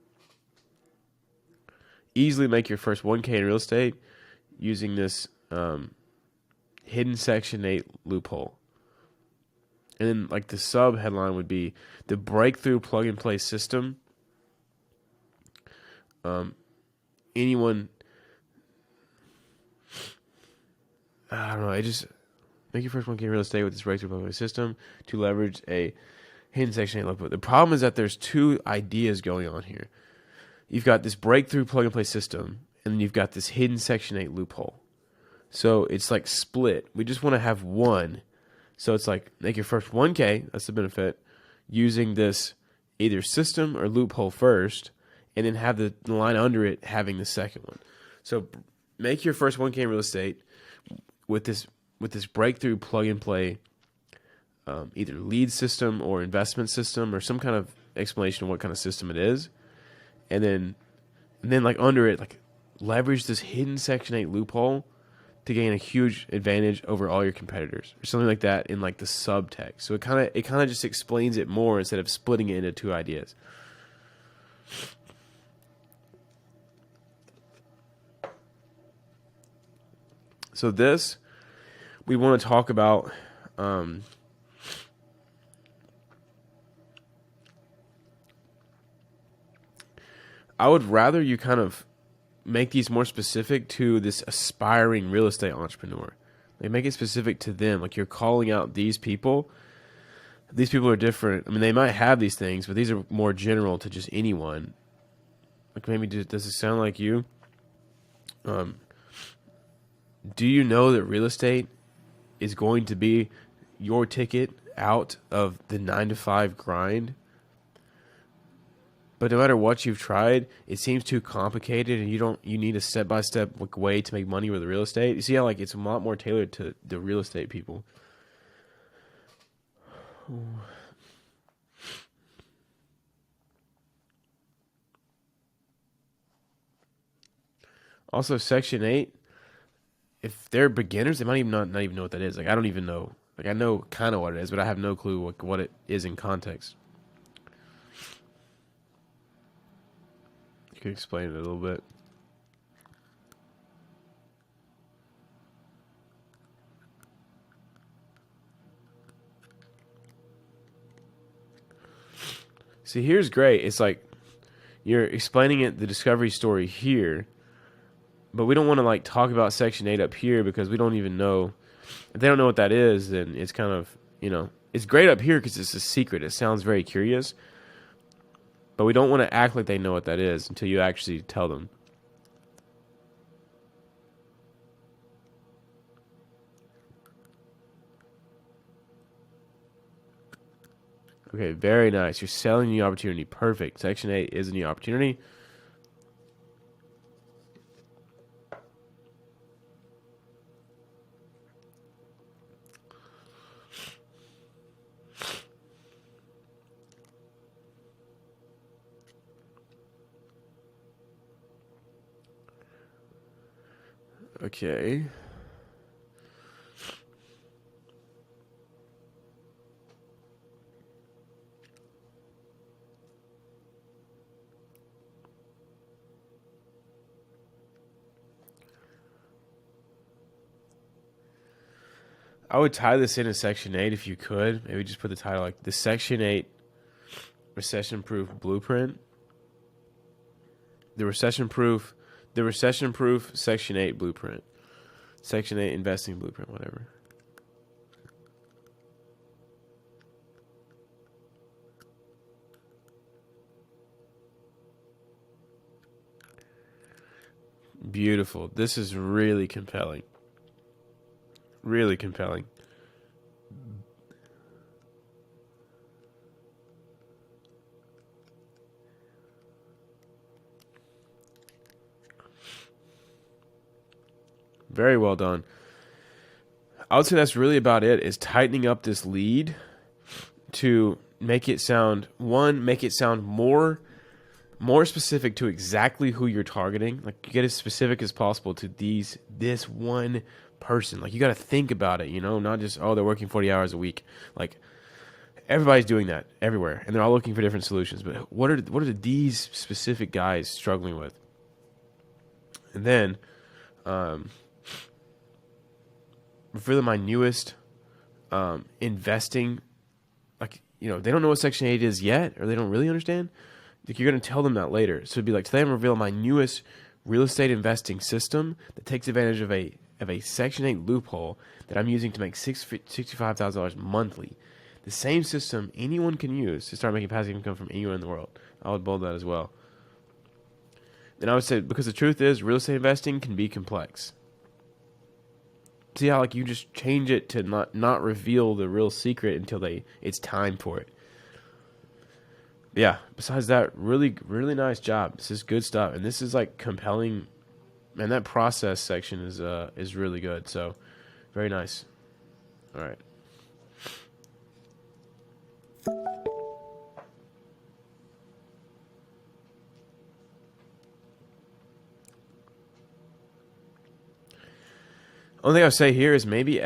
Easily make your first 1K in real estate using this hidden Section 8 loophole. And then like the sub headline would be the breakthrough plug and play system. Anyone, I don't know, I just make your first 1K in real estate with this breakthrough plug and play system to leverage a hidden Section 8 loophole. The problem is that there's two ideas going on here. You've got this breakthrough plug and play system, and then you've got this hidden Section 8 loophole. So it's like split. We just want to have one. So it's like make your first 1K, that's the benefit, using this either system or loophole first, and then have the line under it having the second one. So make your first 1K in real estate with this breakthrough plug and play either lead system or investment system or some kind of explanation of what kind of system it is. And then like under it, like leverage this hidden Section 8 loophole to gain a huge advantage over all your competitors or something like that in like the subtext. So it kind of just explains it more instead of splitting it into two ideas. So this, we want to talk about I would rather you kind of make these more specific to this aspiring real estate entrepreneur. Like make it specific to them. Like you're calling out these people. These people are different. I mean, they might have these things, but these are more general to just anyone. Like maybe does it sound like you? Do you know that real estate is going to be your ticket out of the 9-to-5 grind? But no matter what you've tried, it seems too complicated, and you need a step-by-step way to make money with the real estate. You see how like it's a lot more tailored to the real estate people. Also, Section 8, if they're beginners, they might even not even know what that is. Like I don't even know. Like I know kind of what it is, but I have no clue what it is in context. You can explain it a little bit. See, here's great. It's like you're explaining it, the discovery story here, but we don't want to like talk about Section 8 up here because we don't even know. If they don't know what that is, then it's kind of, it's great up here because it's a secret. It sounds very curious, but we don't want to act like they know what that is until you actually tell them. Okay, very nice. You're selling the opportunity. Perfect. Section 8 is a new opportunity. Okay. I would tie this into Section 8 if you could. Maybe just put the title like the Section 8 Recession-Proof Blueprint. The recession-proof Section 8 Blueprint. Section 8 Investing Blueprint, whatever. Beautiful. This is really compelling. Really compelling. Very well done. I would say that's really about it, is tightening up this lead to make it sound, more specific to exactly who you're targeting. Like, get as specific as possible to this one person. Like, you got to think about it, not just, oh, they're working 40 hours a week. Like, everybody's doing that everywhere, and they're all looking for different solutions. But what are these specific guys struggling with? And then, really my newest investing, like, they don't know what Section 8 is yet, or they don't really understand. Like, you're going to tell them that later. So it'd be like, today I'm revealing my newest real estate investing system that takes advantage of a Section 8 loophole that I'm using to make $65,000 monthly. The same system anyone can use to start making passive income from anywhere in the world. I would bold that as well. Then I would say, because the truth is, real estate investing can be complex. See how, like, you just change it to not reveal the real secret until it's time for it. Yeah, besides that, really, really nice job. This is good stuff. And this is, like, compelling. Man, that process section is really good. So, very nice. All right. Only thing I'll say here is maybe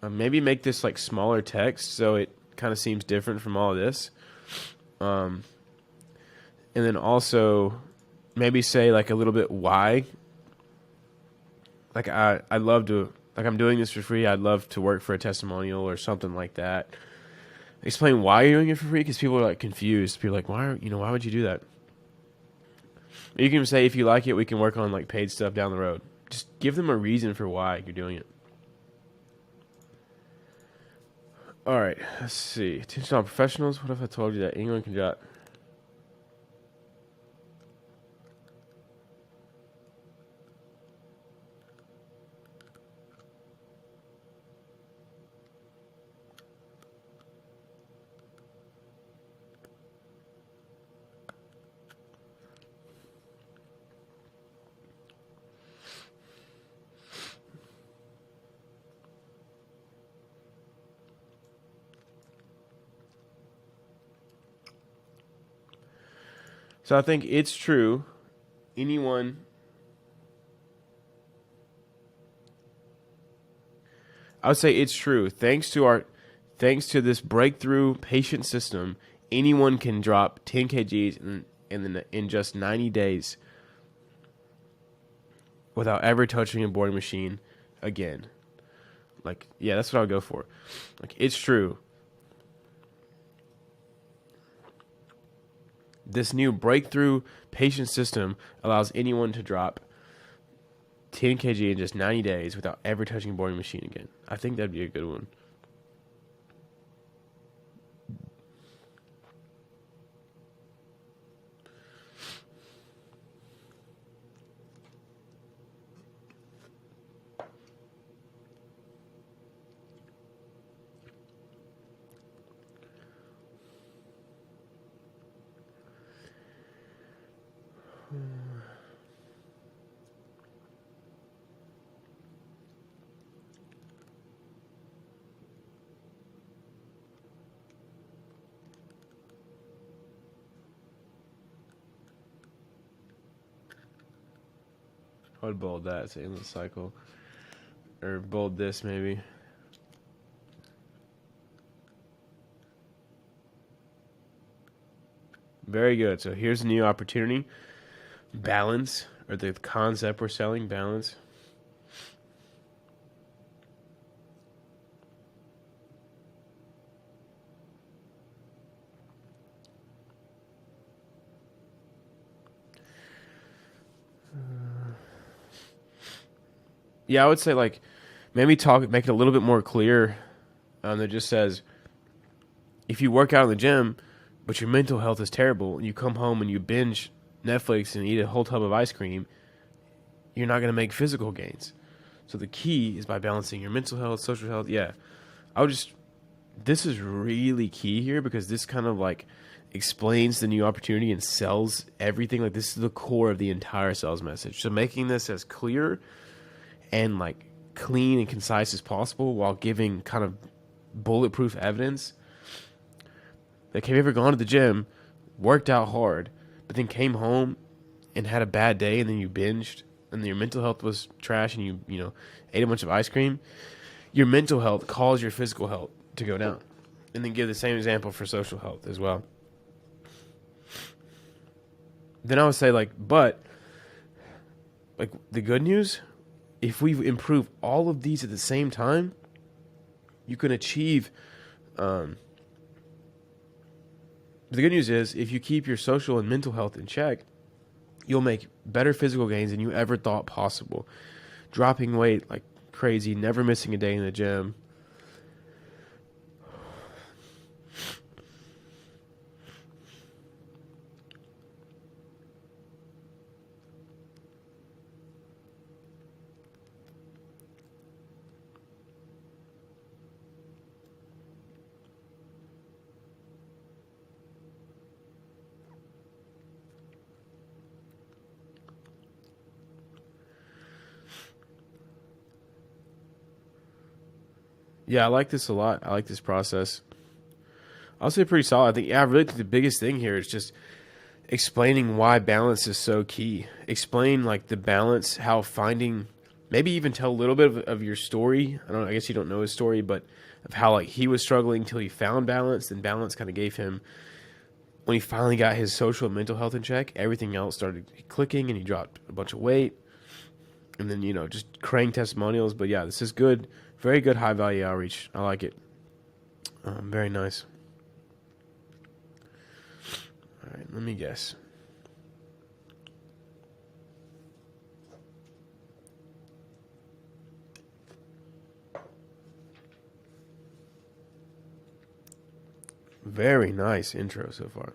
maybe make this like smaller text so it kind of seems different from all of this. And then also maybe say like a little bit why. Like I'd love to, like, I'm doing this for free. I'd love to work for a testimonial or something like that. Explain why you're doing it for free, because people are like confused. People are like, why would you do that? You can say, if you like it, we can work on like paid stuff down the road. Just give them a reason for why you're doing it. All right, let's see. Attention all professionals. What if I told you that anyone can jot? So I think it's true. Anyone. I would say it's true. Thanks to this breakthrough patient system, anyone can drop 10 kgs in just 90 days without ever touching a boarding machine again. Like, yeah, that's what I would go for. Like, it's true. This new breakthrough patient system allows anyone to drop 10 kg in just 90 days without ever touching a boring machine again. I think that'd be a good one. I would bold that, say endless cycle. Or bold this maybe. Very good. So here's a new opportunity. Balance, or the concept we're selling, balance. Yeah, I would say like maybe make it a little bit more clear. That just says if you work out in the gym, but your mental health is terrible, and you come home and you binge Netflix and eat a whole tub of ice cream, you're not going to make physical gains. So the key is by balancing your mental health, social health. Yeah, this is really key here because this kind of like explains the new opportunity and sells everything. Like this is the core of the entire sales message. So making this as clear and like clean and concise as possible while giving kind of bulletproof evidence. Like, have you ever gone to the gym, worked out hard, but then came home and had a bad day and then you binged and then your mental health was trash and you ate a bunch of ice cream? Your mental health caused your physical health to go down. And then give the same example for social health as well. Then I would say but the good news, if we improve all of these at the same time, you can achieve. The good news is if you keep your social and mental health in check, you'll make better physical gains than you ever thought possible. Dropping weight like crazy, never missing a day in the gym. Yeah, I like this a lot. I like this process. I'll say pretty solid. I think, I really think the biggest thing here is just explaining why balance is so key. Explain like the balance, how finding, maybe even tell a little bit of your story. I guess you don't know his story, but of how like he was struggling until he found balance, and balance kind of gave him, when he finally got his social and mental health in check, everything else started clicking and he dropped a bunch of weight. And then, just crank testimonials. But yeah, this is good. Very good high value outreach. I like it. Very nice. All right, let me guess. Very nice intro so far.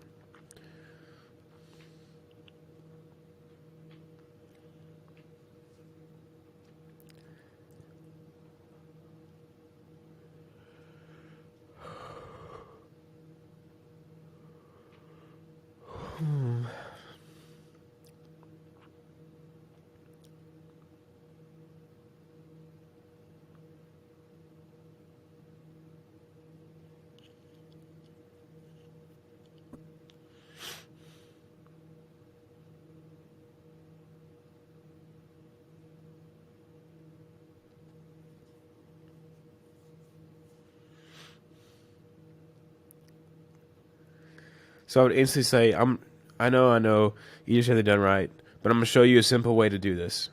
So I would instantly say, I know, you just have it done right, but I'm going to show you a simple way to do this.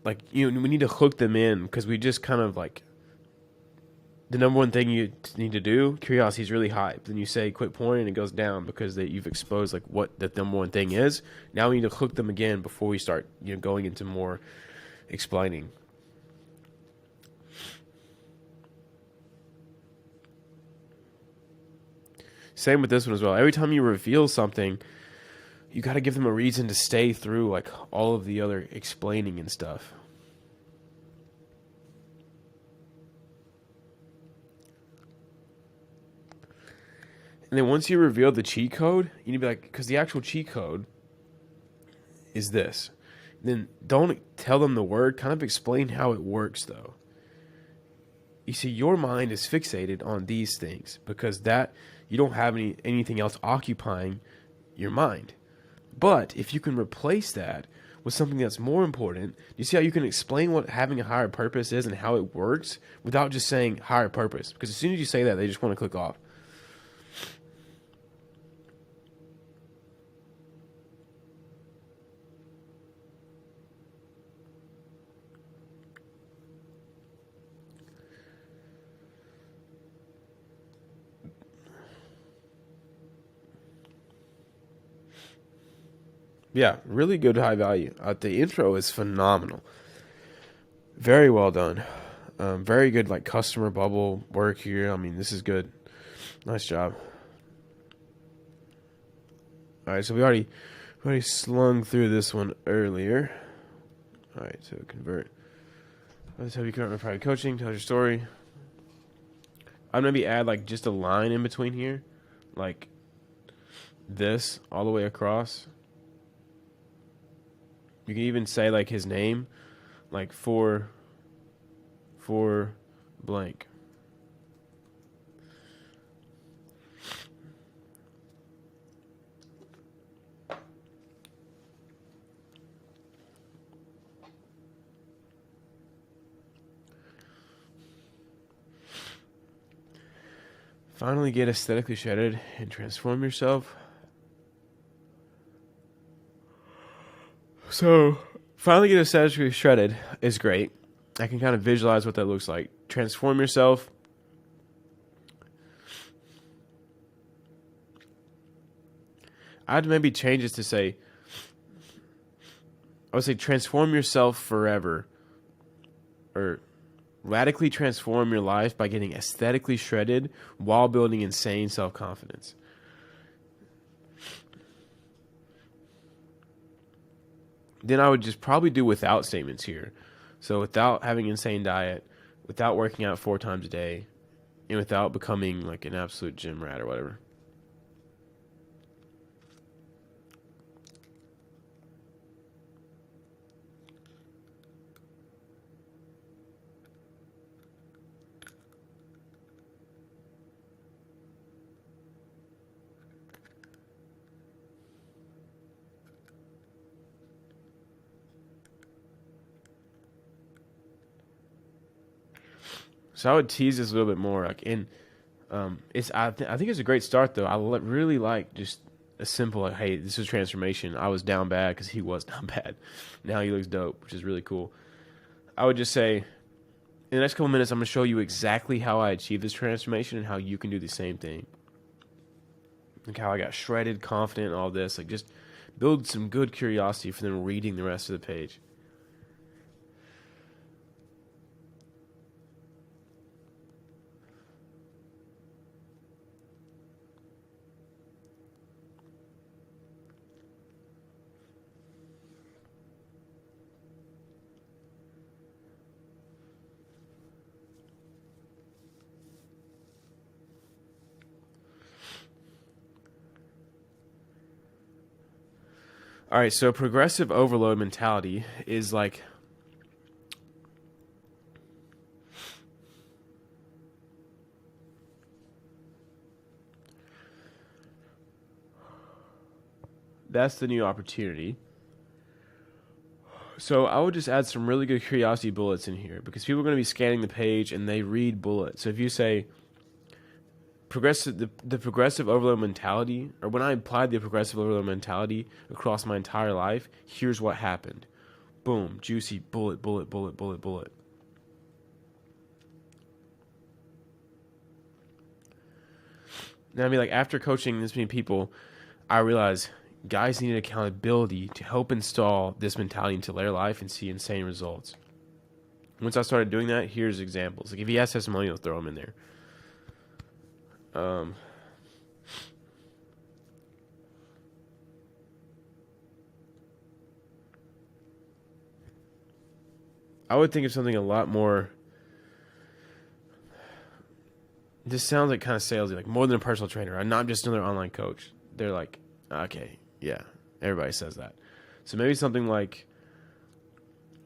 Like, we need to hook them in because we just kind of like the number one thing you need to do, curiosity is really high. Then you say quit pouring and it goes down because you've exposed like what the number one thing is. Now we need to hook them again before we start going into more explaining. Same with this one as well. Every time you reveal something, you got to give them a reason to stay through like all of the other explaining and stuff. And then once you reveal the cheat code, you need to be like, because the actual cheat code is this. Then don't tell them the word, kind of explain how it works though. You see, your mind is fixated on these things because that you don't have anything else occupying your mind. But if you can replace that with something that's more important, you see how you can explain what having a higher purpose is and how it works without just saying higher purpose. Because as soon as you say that, they just want to click off. Yeah, really good high value. The intro is phenomenal. Very well done. Very good like customer bubble work here. I mean, this is good. Nice job. All right, so we already slung through this one earlier. All right, so convert. Let's have you convert my private coaching. Tell your story. I'd maybe add like just a line in between here, like this all the way across. You can even say like his name, like for blank. Finally get aesthetically shredded and transform yourself. So, finally get aesthetically shredded is great. I can kind of visualize what that looks like. Transform yourself. I'd maybe change it to say, I would say transform yourself forever. Or radically transform your life by getting aesthetically shredded while building insane self-confidence. Then I would just probably do without statements here. So without having an insane diet, without working out 4 times a day, and without becoming like an absolute gym rat or whatever. So I would tease this a little bit more, like I think it's a great start though. Really like just a simple like, hey, this is transformation. I was down bad because he was down bad. Now he looks dope, which is really cool. I would just say, in the next couple minutes, I'm gonna show you exactly how I achieved this transformation and how you can do the same thing. Like how I got shredded, confident, and all this. Like just build some good curiosity for them reading the rest of the page. All right, so progressive overload mentality is like that's the new opportunity. So I would just add some really good curiosity bullets in here because people are going to be scanning the page and they read bullets. So if you say the progressive overload mentality, or when I applied the progressive overload mentality across my entire life, here's what happened. Boom, juicy bullet, bullet, bullet, bullet, bullet. And I mean, like after coaching this many people, I realized guys needed accountability to help install this mentality into their life and see insane results. Once I started doing that, here's examples. Like if he has testimonials, throw them in there. I would think of something a lot more. This sounds like kind of salesy, like more than a personal trainer. I'm not just another online coach. They're like, okay, yeah, everybody says that. So maybe something like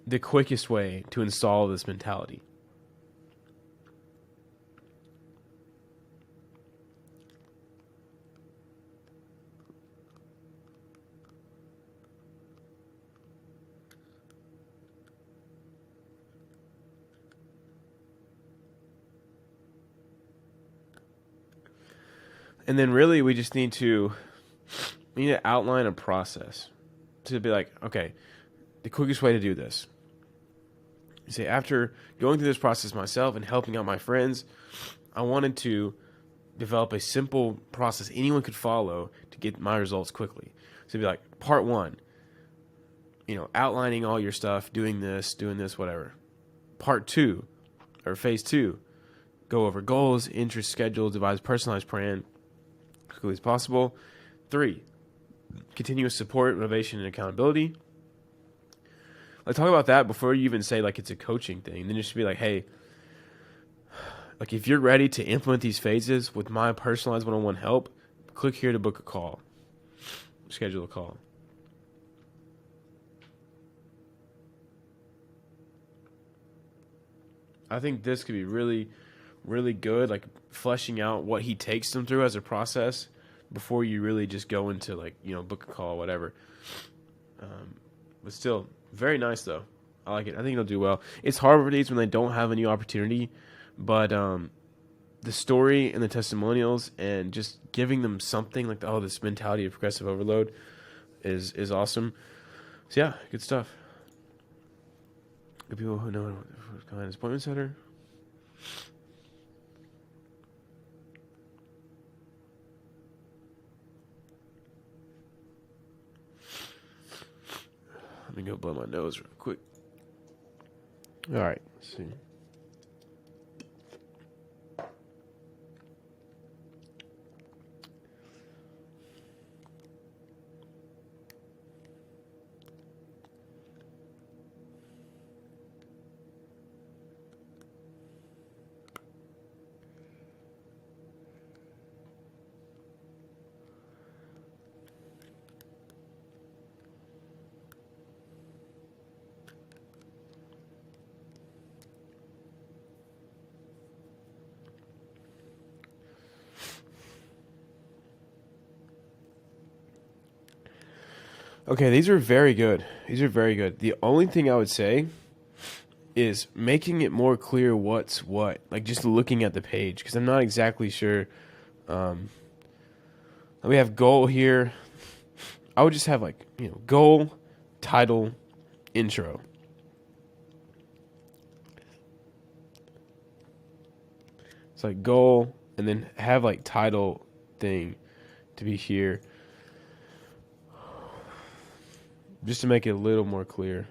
the quickest way to install this mentality. And then really we need to outline a process to be like, okay, the quickest way to do this. You say, after going through this process myself and helping out my friends, I wanted to develop a simple process anyone could follow to get my results quickly. So it'd be like, part one, outlining all your stuff, doing this, whatever. Part two, or phase two, go over goals, interest, schedule, devise personalized plan as quickly as possible. 3, continuous support, motivation, and accountability. Like talk about that before you even say like it's a coaching thing. Then you should be like, hey, like if you're ready to implement these phases with my personalized one-on-one help, click here to book a call. Schedule a call. I think this could be really, really good, like fleshing out what he takes them through as a process before you really just go into like, book a call, whatever. But still, very nice though. I like it. I think it'll do well. It's hard for these when they don't have a new opportunity, but the story and the testimonials and just giving them something like, this mentality of progressive overload is awesome. So yeah, good stuff. Good people who know what kind of appointment center. Let me go blow my nose real quick. All right, let's see. Okay, these are very good. The only thing I would say is making it more clear what's what. Like just looking at the page, because I'm not exactly sure. We have goal here. I would just have like, goal, title, intro. It's like goal, and then have like title thing to be here. Just to make it a little more clear.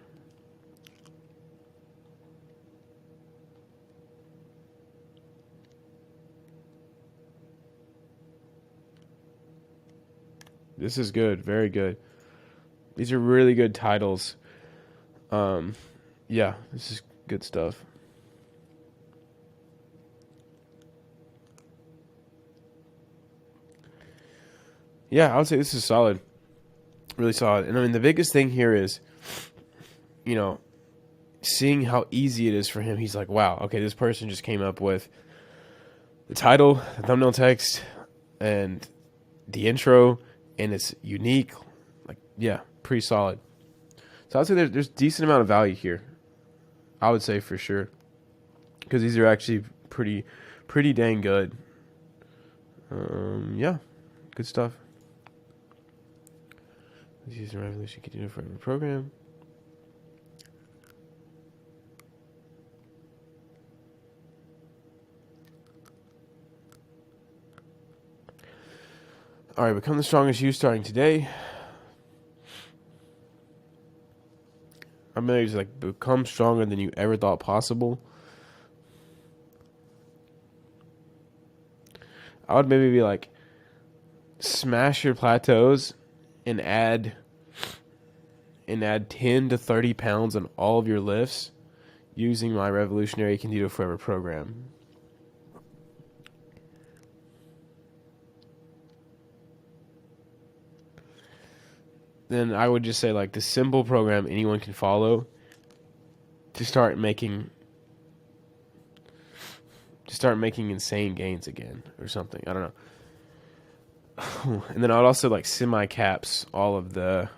This is good. Very good. These are really good titles. Yeah, this is good stuff. Yeah, I would say this is solid. Really solid. And I mean, the biggest thing here is, seeing how easy it is for him. He's like, wow, okay, this person just came up with the title, the thumbnail text, and the intro, and it's unique. Like, yeah, pretty solid. So I'd say there's decent amount of value here. I would say for sure, because these are actually pretty dang good. Yeah, good stuff. Let's use the Revolution Continue for every program. All right, become the strongest you starting today. I'm going to use like become stronger than you ever thought possible. I would maybe be like smash your plateaus and add 10 to 30 pounds on all of your lifts using my revolutionary Can Do It Forever program. Then I would just say like the simple program anyone can follow to start making insane gains again or something. I don't know. And then I'd also like semi-caps all of the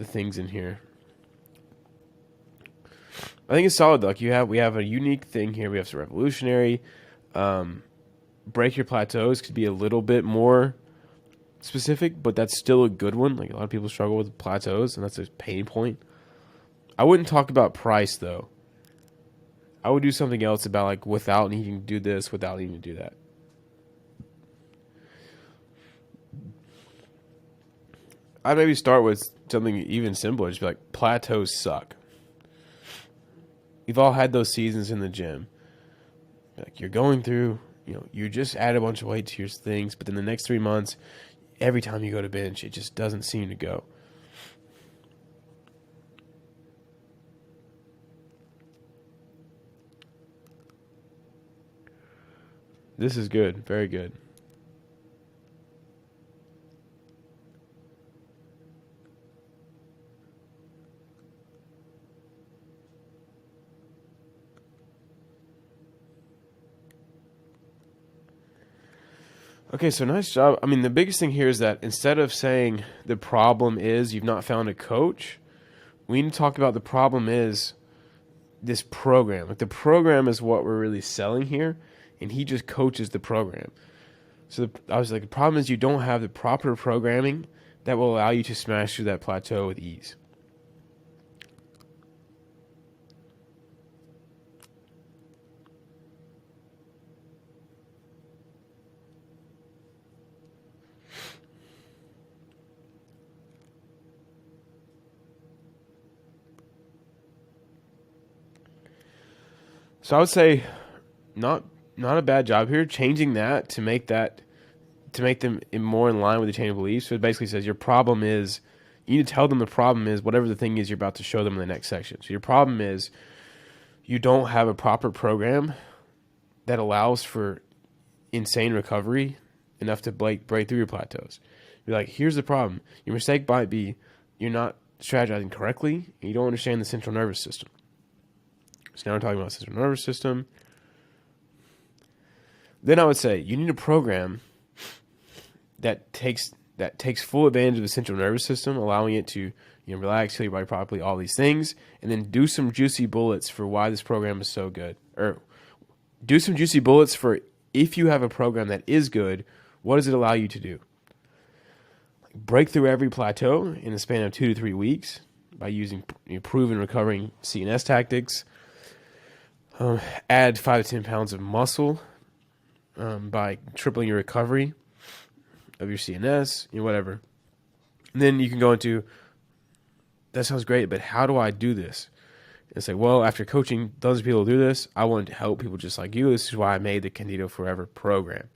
things in here. I think it's solid though. Like we have a unique thing here. We have some revolutionary. Break your plateaus could be a little bit more specific, but that's still a good one. Like a lot of people struggle with plateaus, and that's a pain point. I wouldn't talk about price though. I would do something else about like without needing to do this, without needing to do that. I'd maybe start with something even simpler. Just be like, plateaus suck. We've all had those seasons in the gym. Like you're going through, you just add a bunch of weight to your things, but then the next 3 months, every time you go to bench, it just doesn't seem to go. This is good. Very good. Okay, so nice job. I mean, the biggest thing here is that instead of saying the problem is you've not found a coach, we need to talk about the problem is this program. Like the program is what we're really selling here, and he just coaches the program. So I was like, the problem is you don't have the proper programming that will allow you to smash through that plateau with ease. So I would say not a bad job here, changing that to make them more in line with the chain of beliefs. So it basically says your problem is, you need to tell them the problem is whatever the thing is you're about to show them in the next section. So your problem is you don't have a proper program that allows for insane recovery enough to break through your plateaus. You're like, here's the problem. Your mistake might be you're not strategizing correctly and you don't understand the central nervous system. So now we're talking about central nervous system. Then I would say you need a program that takes full advantage of the central nervous system, allowing it to relax, heal your body properly, all these things, and then do some juicy bullets for why this program is so good. Or do some juicy bullets for if you have a program that is good, what does it allow you to do? Break through every plateau in the span of 2 to 3 weeks by using proven recovering CNS tactics. Add 5 to 10 pounds of muscle by tripling your recovery of your CNS, whatever. And then you can go into, that sounds great, but how do I do this? And it's like, well, after coaching dozens of people do this, I wanted to help people just like you. This is why I made the Can Do It Forever program.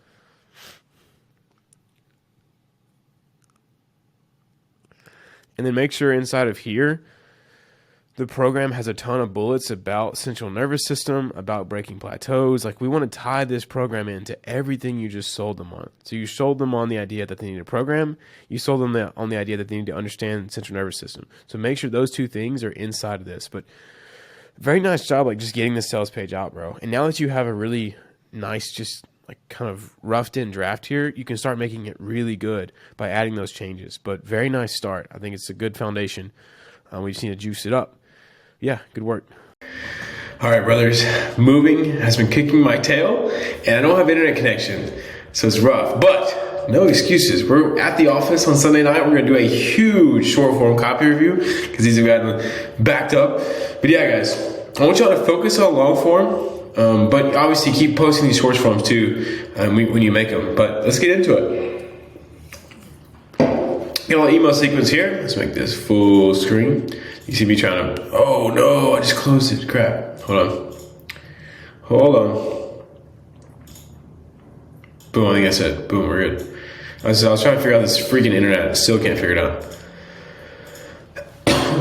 And then make sure inside of here, the program has a ton of bullets about central nervous system, about breaking plateaus. Like we want to tie this program into everything you just sold them on. So you sold them on the idea that they need a program. You sold them on the idea that they need to understand central nervous system. So make sure those two things are inside of this. But very nice job, like just getting the sales page out, bro. And now that you have a really nice, just like kind of roughed in draft here, you can start making it really good by adding those changes. But very nice start. I think it's a good foundation. We just need to juice it up. Yeah, good work. All right, brothers. Moving has been kicking my tail, and I don't have internet connection, so it's rough. But no excuses. We're at the office on Sunday night. We're going to do a huge short-form copy review because these have gotten backed up. But yeah, guys, I want y'all to focus on long-form, but obviously keep posting these short forms too when you make them. But let's get into it. Got a little email sequence here. Let's make this full screen. You see me trying to, oh no, I just closed it, crap. Hold on. Boom, I think I said, boom, we're good. I was trying to figure out this freaking internet, still can't figure it out.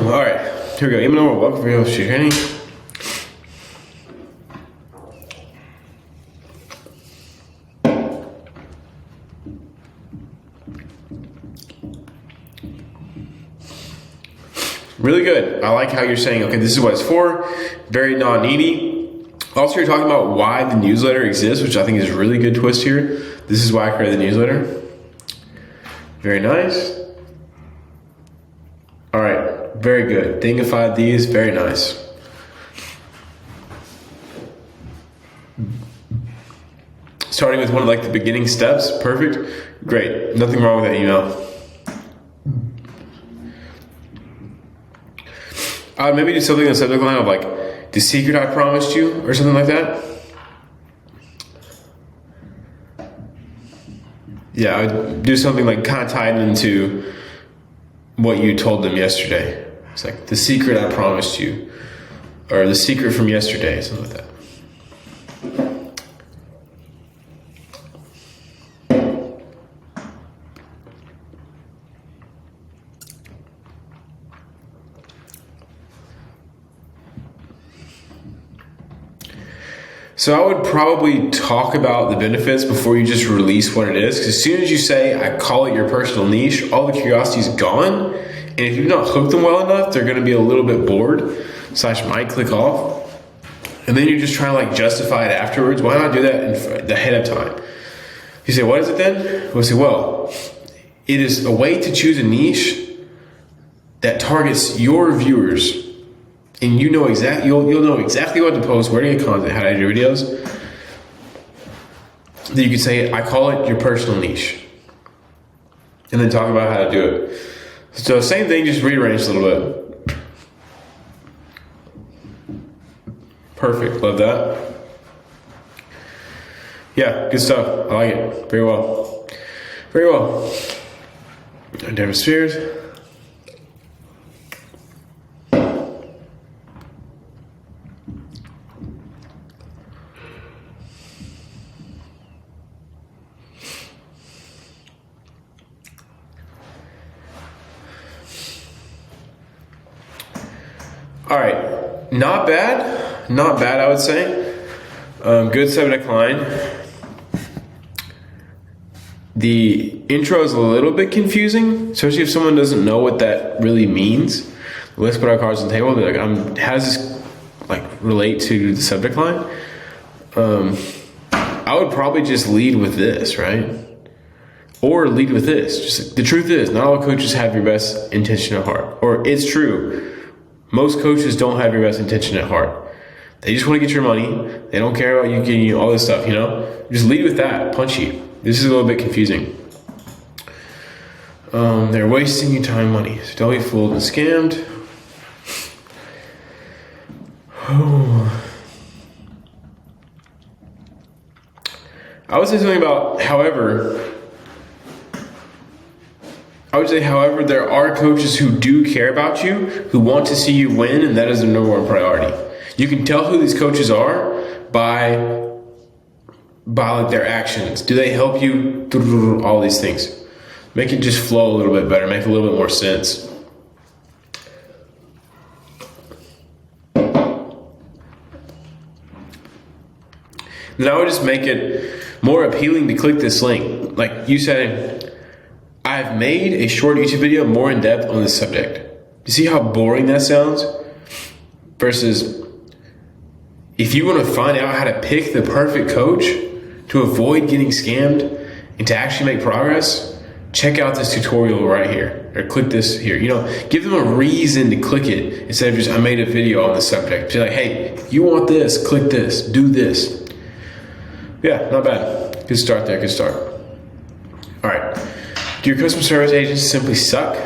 All right, here we go. Email number, welcome for your training. Really good. I like how you're saying, okay, this is what it's for. Very non-needy. Also, you're talking about why the newsletter exists, which I think is a really good twist here. This is why I created the newsletter. Very nice. All right, very good. Thingified these, very nice. Starting with one of like the beginning steps, perfect. Great, nothing wrong with that email. I would maybe do something in the subject line of like, the secret I promised you, or something like that. Yeah, I would do something like kind of tied into what you told them yesterday. It's like, the secret I promised you, or the secret from yesterday, something like that. So I would probably talk about the benefits before you just release what it is. Because as soon as you say, I call it your personal niche, all the curiosity is gone. And if you've not hooked them well enough, they're going to be a little bit bored / might click off. And then you're just trying to like justify it afterwards. Why not do that ahead of time? You say, what is it then? We'll say, well, it is a way to choose a niche that targets your viewers. And you know you'll know exactly what to post, where to get content, how to edit your videos. Then you can say, I call it your personal niche. And then talk about how to do it. So same thing, just rearrange a little bit. Perfect, love that. Yeah, good stuff, I like it, very well. Very well. Different spheres. All right, not bad, I would say. Good subject line. The intro is a little bit confusing, especially if someone doesn't know what that really means. Let's put our cards on the table. They're like, how does this like relate to the subject line? I would probably just lead with this, right? Or lead with this. Just the truth is, not all coaches have your best intention at heart. Or it's true. Most coaches don't have your best intention at heart. They just want to get your money. They don't care about you getting all this stuff, you know? Just lead with that, punchy. This is a little bit confusing. They're wasting your time, money. So don't be fooled and scammed. I would say something about, however, there are coaches who do care about you, who want to see you win, and that is their number one priority. You can tell who these coaches are by like their actions. Do they help you? All these things. Make it just flow a little bit better, make a little bit more sense. Then I would just make it more appealing to click this link. Like you said, I've made a short YouTube video more in depth on this subject. You see how boring that sounds? Versus, if you want to find out how to pick the perfect coach to avoid getting scammed and to actually make progress, check out this tutorial right here, or click this here. You know, give them a reason to click it instead of just, I made a video on the subject. Be like, hey, if you want this, click this, do this. Yeah, not bad. Good start there, good start. All right. Do your customer service agents simply suck?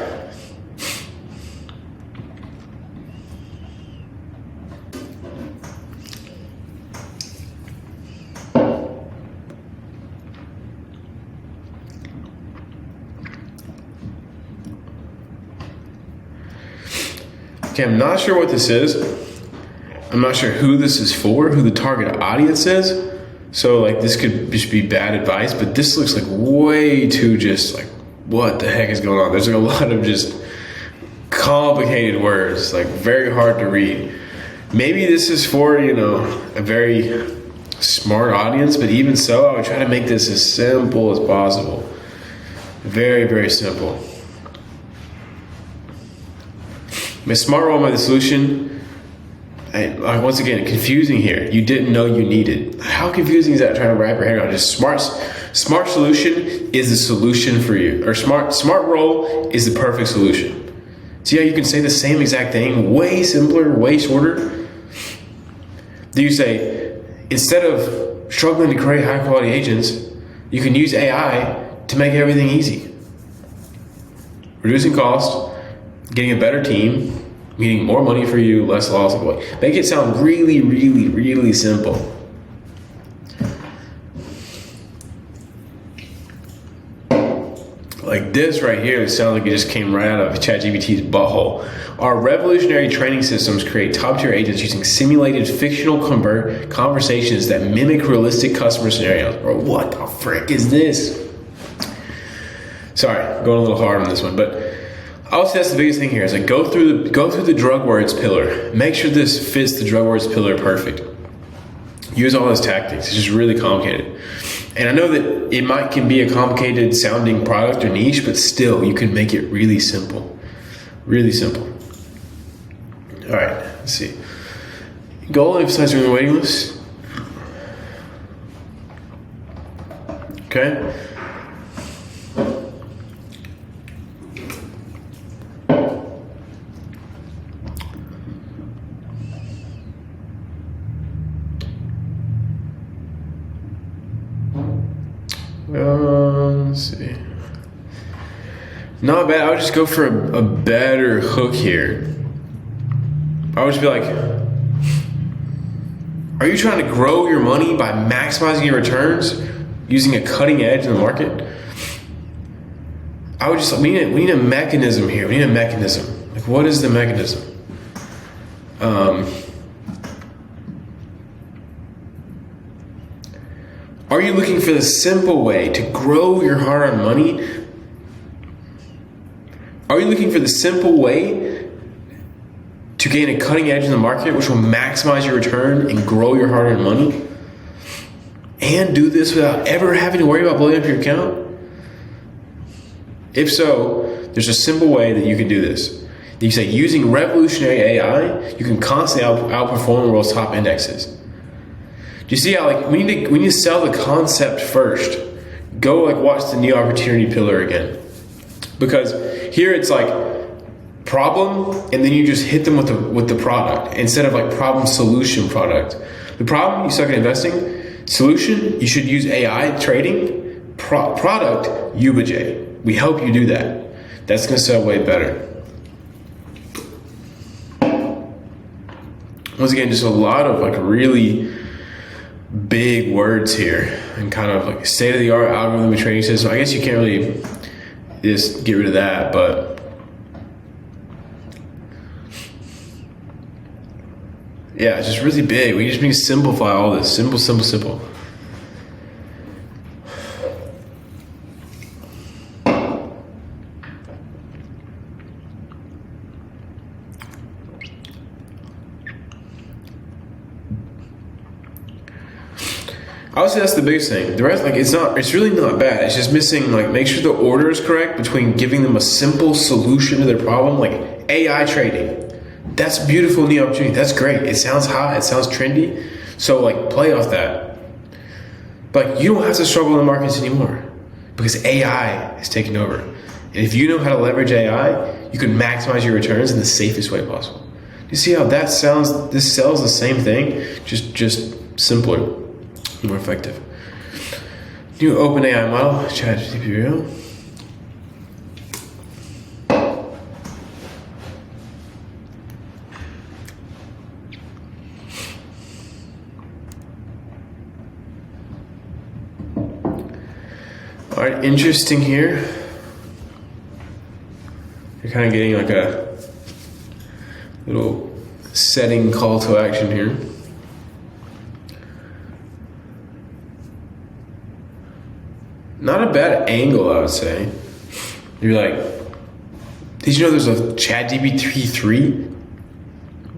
Okay, I'm not sure what this is. I'm not sure who this is for, who the target audience is. So like this could just be bad advice, but this looks like way too just like, what the heck is going on? There's like a lot of just complicated words, like very hard to read. Maybe this is for, a very smart audience, but even so, I would try to make this as simple as possible. Very, very simple. My smart role by the solution. Once again, confusing here. You didn't know you needed. How confusing is that, trying to wrap your head around? Just smart solution is the solution for you. Or smart role is the perfect solution. See how you can say the same exact thing, way simpler, way shorter? Do you say, instead of struggling to create high quality agents, you can use AI to make everything easy. Reducing cost, getting a better team, meaning more money for you, less loss of weight. Make it sound really, really, really simple. Like this right here, it sounds like it just came right out of ChatGPT's butthole. Our revolutionary training systems create top-tier agents using simulated fictional conversations that mimic realistic customer scenarios. Or what the frick is this? Sorry, going a little hard on this one, but I would say that's the biggest thing here is like go through the drug words pillar. Make sure this fits the drug words pillar perfect. Use all those tactics. It's just really complicated. And I know that it can be a complicated sounding product or niche, but still you can make it really simple. Really simple. All right, let's see. Goal, emphasize on the waiting list. Okay. Let's see. Not bad. I would just go for a better hook here. I would just be like, are you trying to grow your money by maximizing your returns using a cutting edge in the market? I would just, we need a mechanism here. We need a mechanism. Like, what is the mechanism? Are you looking for the simple way to grow your hard-earned money? Are you looking for the simple way to gain a cutting edge in the market which will maximize your return and grow your hard-earned money? And do this without ever having to worry about blowing up your account? If so, there's a simple way that you can do this. You say, using revolutionary AI, you can constantly outperform the world's top indexes. Do you see how we need to sell the concept first? Go watch the new opportunity pillar again. Because here it's like problem, and then you just hit them with the product instead of problem solution product. The problem, you suck at investing. Solution, you should use AI trading. Product, UBJ. We help you do that. That's going to sell way better. Once again, just a lot of really big words here and kind of state-of-the-art algorithm and trading system. I guess you can't really just get rid of that, but yeah, it's just really big. We just need to simplify all this. Simple, simple, simple. I would say that's the biggest thing. The rest, it's really not bad. It's just missing, make sure the order is correct between giving them a simple solution to their problem, like AI trading. That's a beautiful new opportunity. That's great. It sounds hot. It sounds trendy. So, play off that. But you don't have to struggle in the markets anymore because AI is taking over. And if you know how to leverage AI, you can maximize your returns in the safest way possible. You see how that sounds? This sells the same thing, just simpler. More effective. New OpenAI model, ChatGPT. All right, interesting here. You're kind of getting Little setting call to action here. Not a bad angle, I would say. You're like, did you know there's a ChatGPT 3?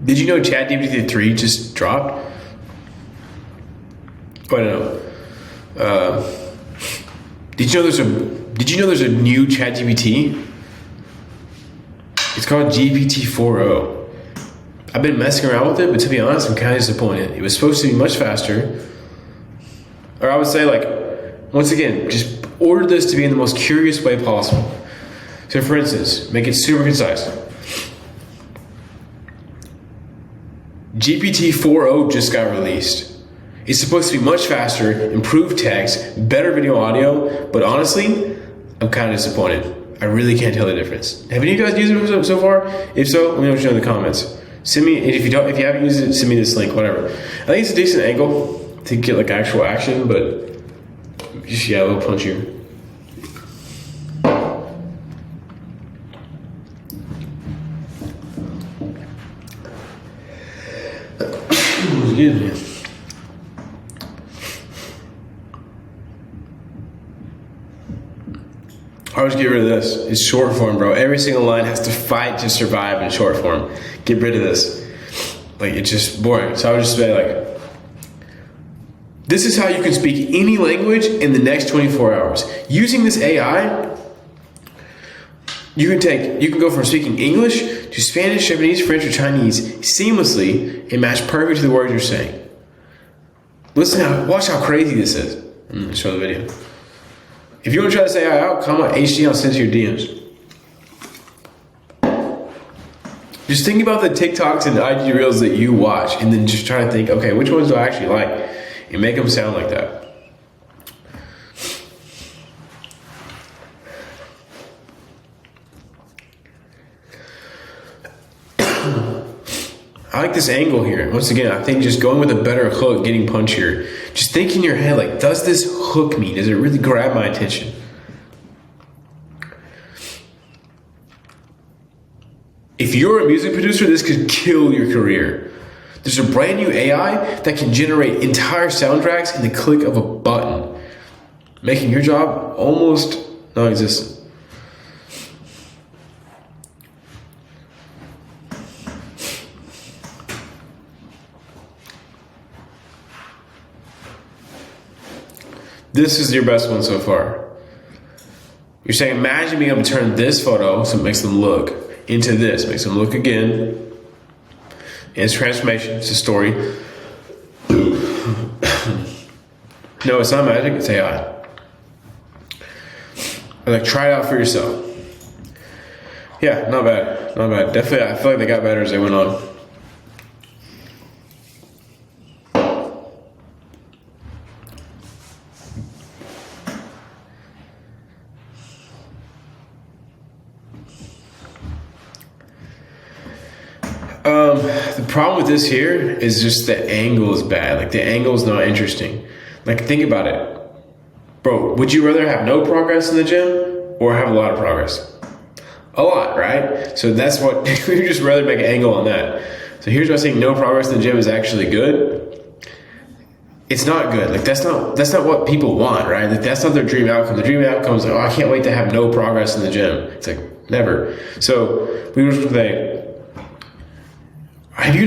Did you know ChatGPT 3 just dropped? Oh, I don't know. Did you know there's a new ChatGPT? It's called GPT 4.0. I've been messing around with it, but to be honest, I'm kind of disappointed. It was supposed to be much faster. Or I would say, like, once again, just order this to be in the most curious way possible. So for instance, make it super concise. GPT 4.0 just got released. It's supposed to be much faster, improved text, better video audio, but honestly, I'm kind of disappointed. I really can't tell the difference. Have any of you guys used it so far? If so, let me know what you know in the comments. Send me, if you haven't used it, send me this link, whatever. I think it's a decent angle to get like actual action, but just, yeah, a little punchier. Excuse me. I always get rid of this. It's short form, bro. Every single line has to fight to survive in short form. Get rid of this. Like, it's just boring. So I would just say, like, this is how you can speak any language in the next 24 hours. Using this AI, you can go from speaking English to Spanish, Japanese, French, or Chinese seamlessly and match perfect to the words you're saying. Watch how crazy this is. I'm gonna show the video. If you want to try this AI out, comment HD, I'll send you your DMs. Just think about the TikToks and the IG Reels that you watch, and then just try to think, okay, which ones do I actually like? And make them sound like that. I like this angle here. Once again, I think just going with a better hook, getting punchier. Just think in your head, like, does this hook me? Does it really grab my attention? If you're a music producer, this could kill your career. There's a brand new AI that can generate entire soundtracks in the click of a button, making your job almost non-existent. This is your best one so far. You're saying, imagine being able to turn this photo, so it makes them look, into this, makes them look again. And it's transformation, it's a story. No, it's not magic, it's AI. Like, try it out for yourself. Yeah, not bad, not bad. Definitely, I feel like they got better as they went on. The problem with this here is just the angle is bad. Like, the angle is not interesting. Like, think about it. Bro, would you rather have no progress in the gym or have a lot of progress? A lot, right? So that's what, you just rather make an angle on that. So here's why saying no progress in the gym is actually good. It's not good. Like, that's not what people want, right? Like, that's not their dream outcome. The dream outcome is like, oh, I can't wait to have no progress in the gym. It's like, never. So we were just saying, have you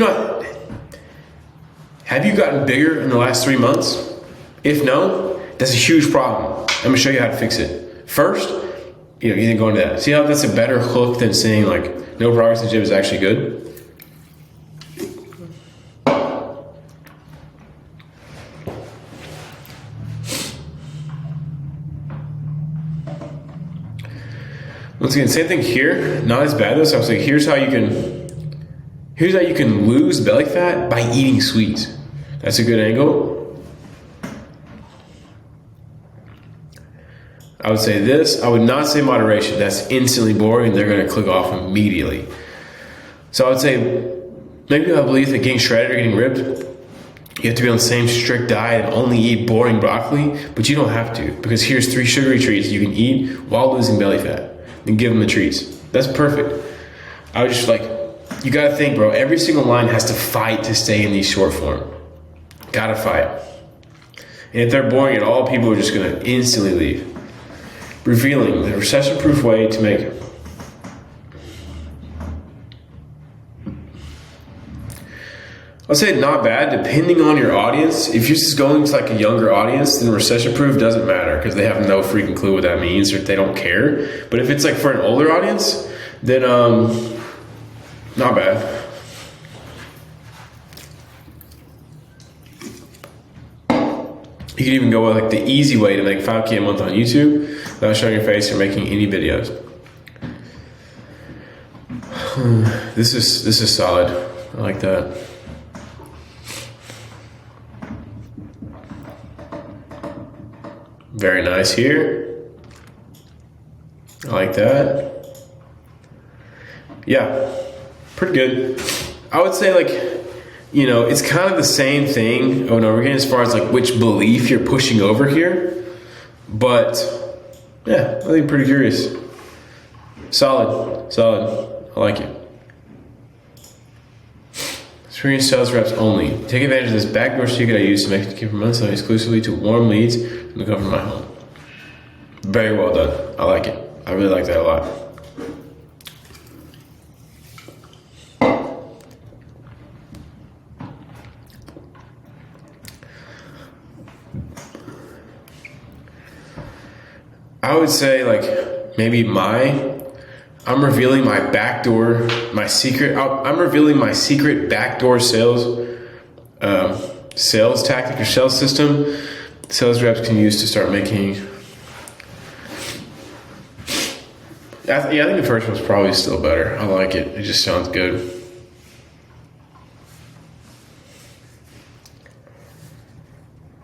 gotten bigger in the last 3 months? If no, that's a huge problem. I'm gonna show you how to fix it. First, you can go into that. See how that's a better hook than saying, like, no progress in the gym is actually good? Once again, same thing here. Not as bad though. So I was like, here's how you can lose belly fat by eating sweets. That's a good angle. I would say this. I would not say moderation. That's instantly boring. They're going to click off immediately. So I would say, maybe I believe that getting shredded or getting ripped, you have to be on the same strict diet and only eat boring broccoli, but you don't have to, because here's 3 sugary treats you can eat while losing belly fat. And give them the treats. That's perfect. I would just, like, You gotta think, bro, every single line has to fight to stay in these short form. Gotta fight. And if they're boring at all, people are just gonna instantly leave. Revealing the recession-proof way to make it. I'll say not bad, depending on your audience. If you're just going to like a younger audience, then recession-proof doesn't matter because they have no freaking clue what that means or they don't care. But if it's like for an older audience, then not bad. You can even go with like the easy way to make $5K a month on YouTube without showing your face or making any videos. This is solid. I like that. Very nice here. I like that. Yeah, pretty good. I would say like, you know, it's kind of the same thing over and over again as far as like which belief you're pushing over here. But yeah, I think pretty curious. Solid. I like it. Experienced sales reps only. Take advantage of this backdoor secret I use to make it keep months exclusively to warm leads from the comfort of my home. Very well done. I like it. I really like that a lot. I would say like maybe I'm revealing my backdoor, I'm revealing my secret backdoor sales tactic or sales system sales reps can use to start making. I think the first one's probably still better. I like it. It just sounds good.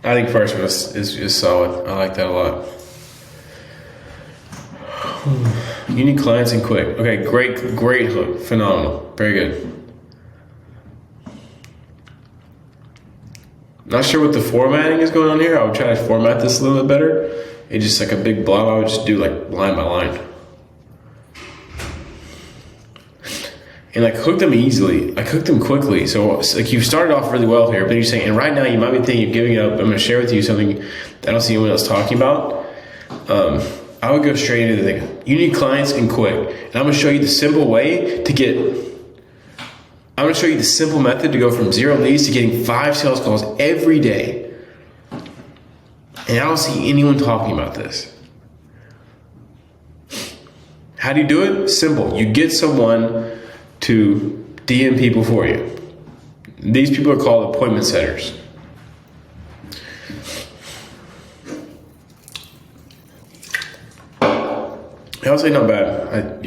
I think first one is solid. I like that a lot. You need clients and quick. Okay, great hook. Phenomenal. Very good. Not sure what the formatting is going on here. I would try to format this a little bit better. It's just like a big blob. I would just do like line by line. And like hook them easily. Like hook them quickly. So like you started off really well here, but you're saying, and right now you might be thinking of giving up. I'm going to share with you something that I don't see anyone else talking about. I would go straight into the thing. You need clients and quick. And I'm going to show you the simple way to get, I'm going to show you the simple method to go from 0 leads to getting 5 sales calls every day. And I don't see anyone talking about this. How do you do it? Simple. You get someone to DM people for you. These people are called appointment setters. I would say not bad.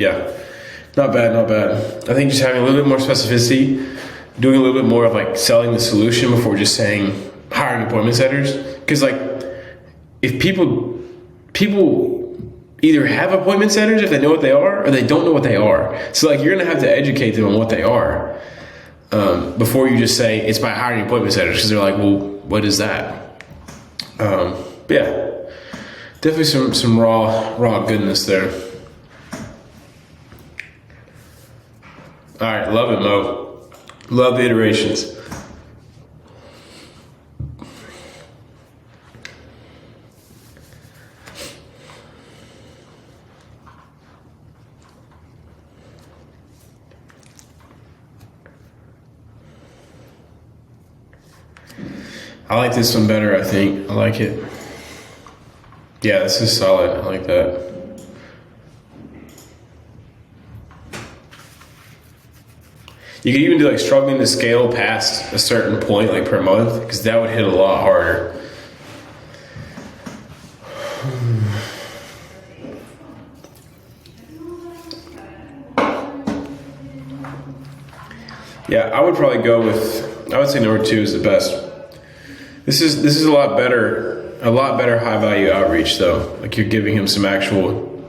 Not bad. I think just having a little bit more specificity, doing a little bit more of like selling the solution before just saying hiring appointment setters. Because like, if people either have appointment setters if they know what they are, or they don't know what they are. So like, you're gonna have to educate them on what they are before you just say it's by hiring appointment setters. Because they're like, well, what is that? Yeah, definitely some raw goodness there. All right, love it, Mo. Love the iterations. I like this one better, I think. I like it. Yeah, this is solid. I like that. You could even do like struggling to scale past a certain point, like per month, because that would hit a lot harder. Yeah, I would probably go with, I would say number 2 is the best. This is a lot better high value outreach though. Like you're giving him some actual,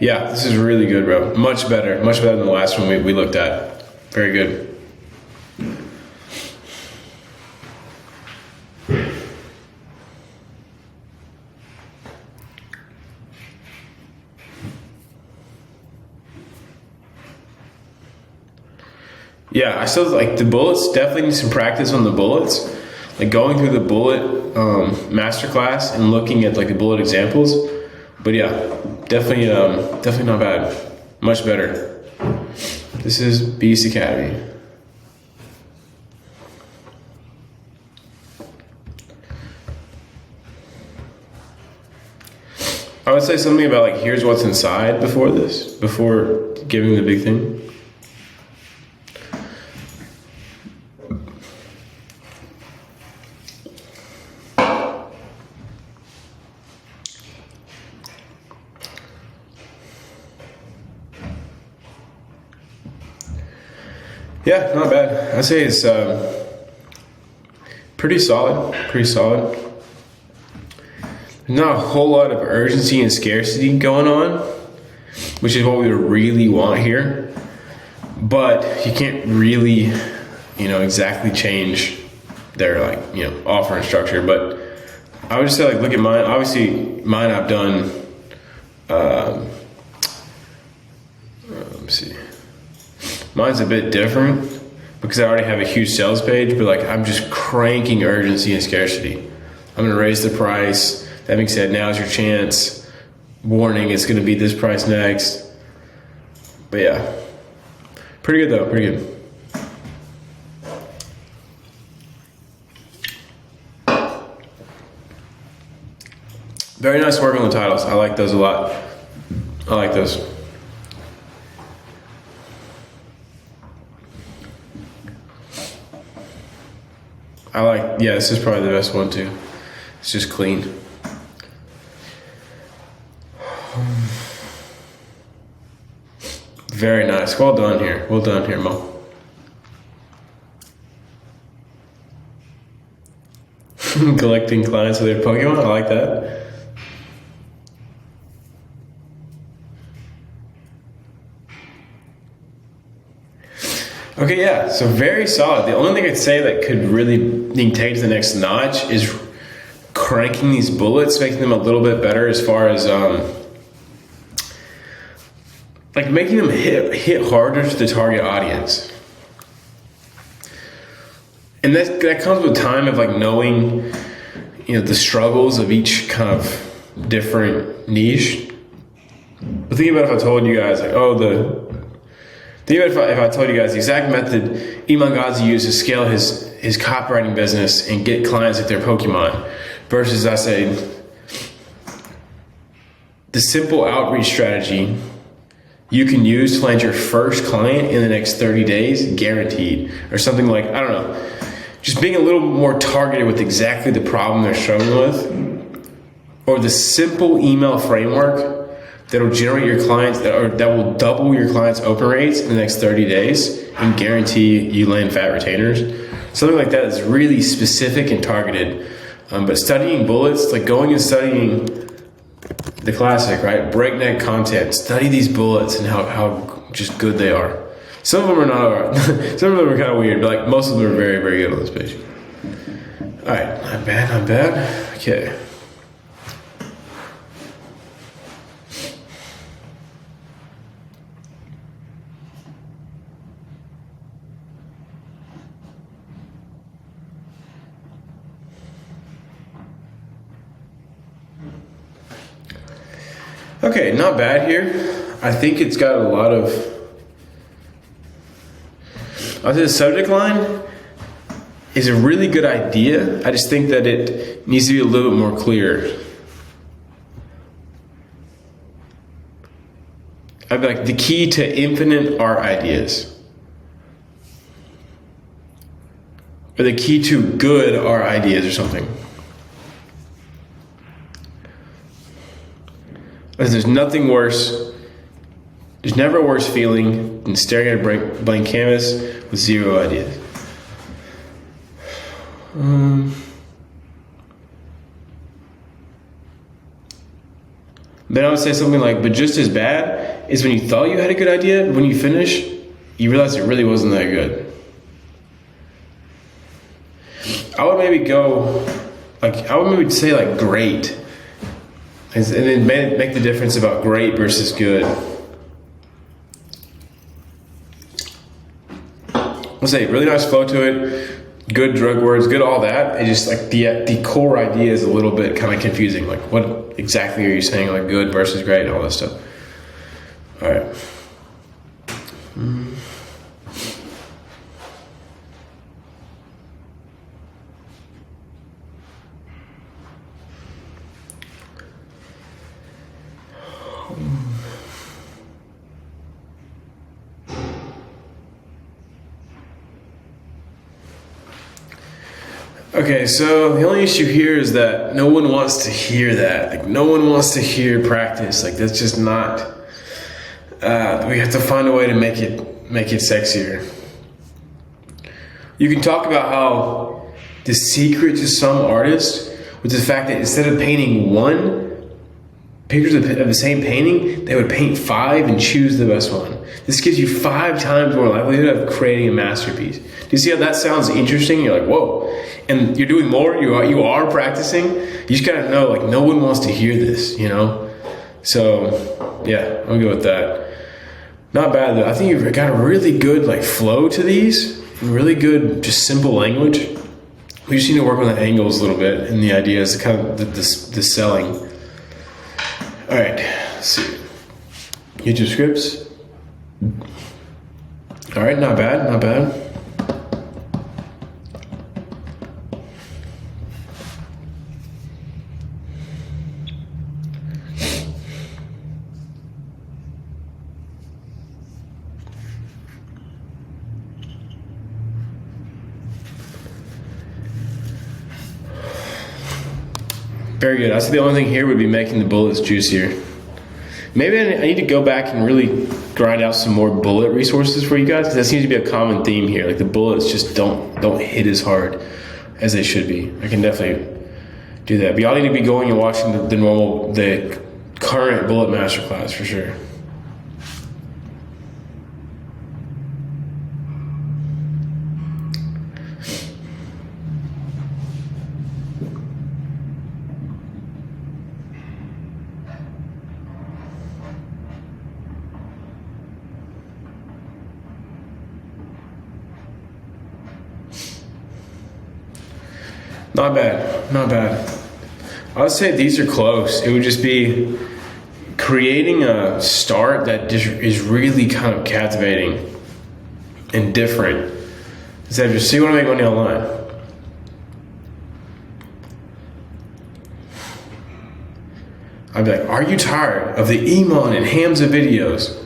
yeah, this is really good, bro. Much better than the last one we looked at. Very good. Yeah, I still like the bullets. Definitely need some practice on the bullets. Like going through the bullet masterclass and looking at like the bullet examples. But yeah, definitely not bad. Much better. This is Beast Academy. I would say something about like, here's what's inside before giving the big thing. Yeah, not bad. I'd say it's pretty solid. Not a whole lot of urgency and scarcity going on, which is what we really want here. But you can't really, exactly change their offer and structure. But I would just say look at mine. Obviously, mine I've done. Let me see. Mine's a bit different because I already have a huge sales page, but I'm just cranking urgency and scarcity. I'm gonna raise the price. That being said, now's your chance. Warning, it's gonna be this price next. But yeah, pretty good though, pretty good. Very nice work on the titles. I like those a lot. I like those. This is probably the best one too. It's just clean. Very nice. Well done here, Mo. Collecting clients with their Pokemon. I like that. Okay, yeah, so very solid. The only thing I'd say that could really take to the next notch is cranking these bullets, making them a little bit better as far as making them hit harder to the target audience. And that comes with time of knowing, the struggles of each kind of different niche. But think about if I told you guys if I told you guys the exact method Iman Ghazi used to scale his copywriting business and get clients at their Pokemon, versus I say the simple outreach strategy you can use to land your first client in the next 30 days, guaranteed, or something like, I don't know, just being a little more targeted with exactly the problem they're struggling with, or the simple email framework that'll generate your clients that will double your clients' open rates in the next 30 days and guarantee you land fat retainers. Something like that is really specific and targeted. But studying bullets, going and studying the classic, right? Breakneck content. Study these bullets and how just good they are. Some of them are not. Some of them are kind of weird, but most of them are very, very good on this page. All right, not bad. Okay. Okay, not bad here. I think it's got a lot of... the subject line is a really good idea. I just think that it needs to be a little bit more clear. I'd be the key to infinite art ideas. Or the key to good art ideas or something. There's nothing worse. There's never a worse feeling than staring at a blank canvas with zero ideas. Then I would say something but just as bad is when you thought you had a good idea, when you finish, you realize it really wasn't that good. I would maybe go, say great. And then make the difference about great versus good. let's say, really nice flow to it, good drug words, good all that. It just like the core idea is a little bit kind of confusing. Like, what exactly are you saying? Like, good versus great and all that stuff. All right. Okay, so the only issue here is that no one wants to hear that. Like, no one wants to hear practice. Like, that's just not. We have to find a way to make it sexier. You can talk about how the secret to some artists was the fact that instead of painting one pictures of the same painting, they would paint 5 and choose the best one. This gives you 5 times more likelihood of creating a masterpiece. Do you see how that sounds interesting? You're like, whoa. And you're doing more, you are practicing. You just gotta know, like, no one wants to hear this, you know? So, yeah, I'll go with that. Not bad though. I think you've got a really good, like, flow to these. Really good, just simple language. We just need to work on the angles a little bit and the ideas, kind of the selling. All right, let's see. YouTube scripts. All right, not bad, not bad. Very good. I see the only thing here would be making the bullets juicier. Maybe I need to go back and really grind out some more bullet resources for you guys, because that seems to be a common theme here. Like, the bullets just don't hit as hard as they should be. I can definitely do that. But y'all need to be going and watching the current bullet masterclass for sure. Not bad, not bad. I would say these are close. It would just be creating a start that is really kind of captivating and different. Instead of just, so you want to make money online. I'd be like, are you tired of the Iman and Hamza videos?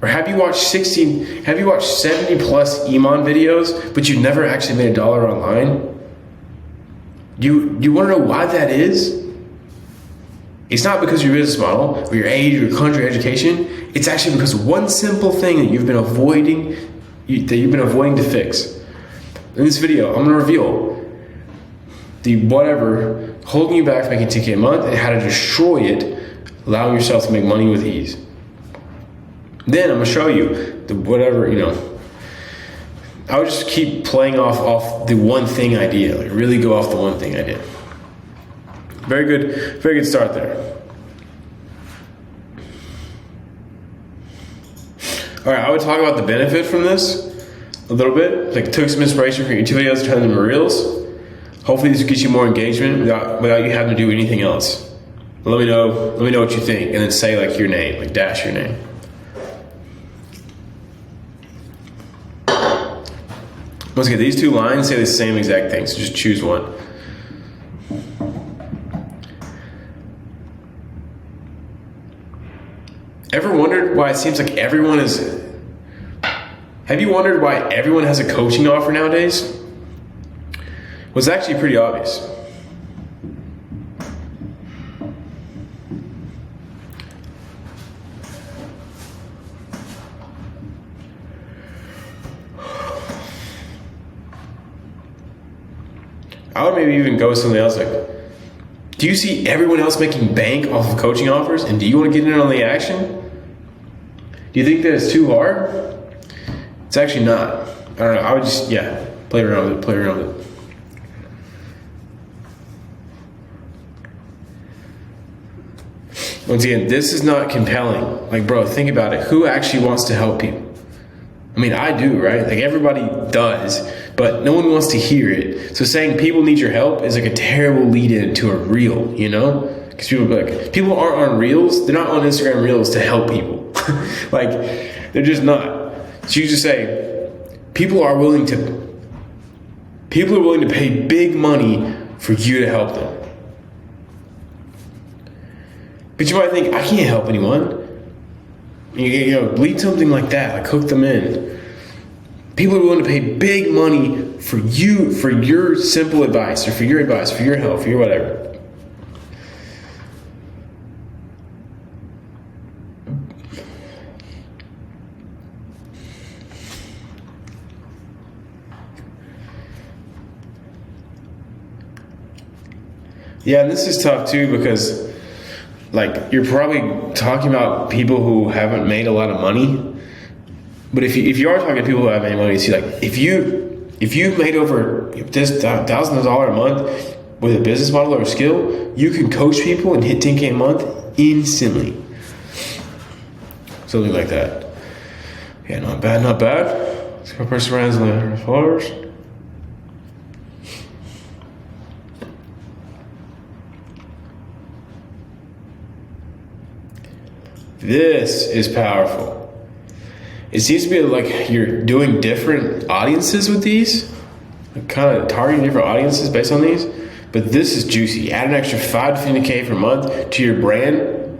Or have you watched 70 plus Iman videos, but you never actually made $1 online? You want to know why that is? It's not because of your business model, or your age, or your country, or education. It's actually because one simple thing that you've been avoiding to fix. In this video, I'm going to reveal the whatever holding you back from making $10K a month and how to destroy it, allowing yourself to make money with ease. Then I'm gonna show you the whatever, I would just keep playing off the one thing idea, like really go off the one thing idea. Very good start there. All right, I would talk about the benefit from this a little bit. Like, took some inspiration from your YouTube videos, turned them into reels. Hopefully this gets you more engagement without you having to do anything else. Let me know what you think, and then say like your name, like dash your name. Once again, these 2 lines say the same exact thing, so just choose one. Ever wondered why it seems like have you wondered why everyone has a coaching offer nowadays? Well, it's actually pretty obvious. I would maybe even go with something else like, do you see everyone else making bank off of coaching offers, and do you want to get in on the action? Do you think that it's too hard? It's actually not. I don't know. I would just, play around with it. Once again, this is not compelling. Like, bro, think about it. Who actually wants to help people? I mean, I do, right? Like everybody does, but no one wants to hear it. So saying people need your help is like a terrible lead in to a reel, you know? Because people be like, people aren't on reels. They're not on Instagram reels to help people. Like, they're just not. So you just say, people are willing to pay big money for you to help them. But you might think, I can't help anyone. You know, lead something like that, like hook them in. People are willing to pay big money for you, for your simple advice, or for your advice, for your help, for your whatever. Yeah, and this is tough too because, like, you're probably talking about people who haven't made a lot of money. But if you are talking to people who haven't made money, see, like, if you've made over this $1,000 a month with a business model or a skill, you can coach people and hit 10K a month instantly. Something like that. Yeah, not bad, not bad. Let's go person brands and 100 followers. This is powerful. It seems to be like you're doing different audiences with these, like kind of targeting different audiences based on these. But this is juicy. Add an extra 5 to 50K per month to your brand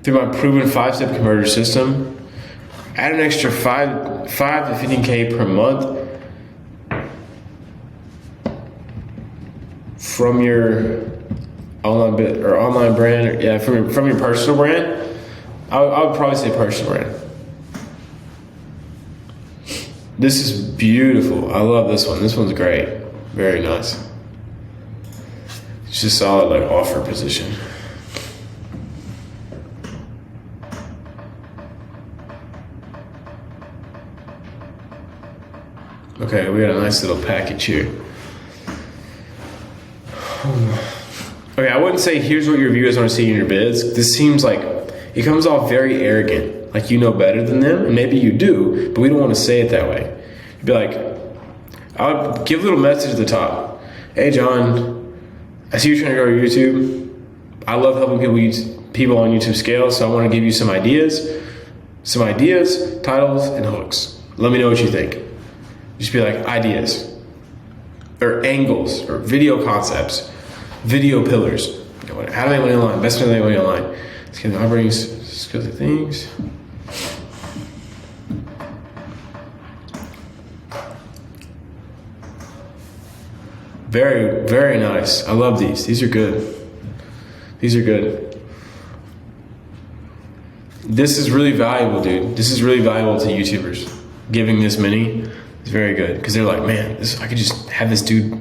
through my proven 5-step converter system. Add an extra 5 to 15K per month from your online brand, from your personal brand. I would probably say personal brand. This is beautiful. I love this one. This one's great. Very nice. It's just solid, like, offer position. Okay, we got a nice little package here. Okay, I wouldn't say here's what your viewers want to see in your bids. This seems like it comes off very arrogant, like you know better than them, and maybe you do, but we don't want to say it that way. You'd be like, I would give a little message at the top. Hey, John, I see you're trying to grow your YouTube. I love helping people on YouTube scale, so I want to give you some ideas, titles, and hooks. Let me know what you think. Just be like, ideas, or angles, or video concepts, video pillars. How to make money online, best way to make money online. Skills, operating skills and things. Very, very nice. I love these. These are good. These are good. This is really valuable, dude. This is really valuable to YouTubers. Giving this many is very good because they're like, man, I could just have this dude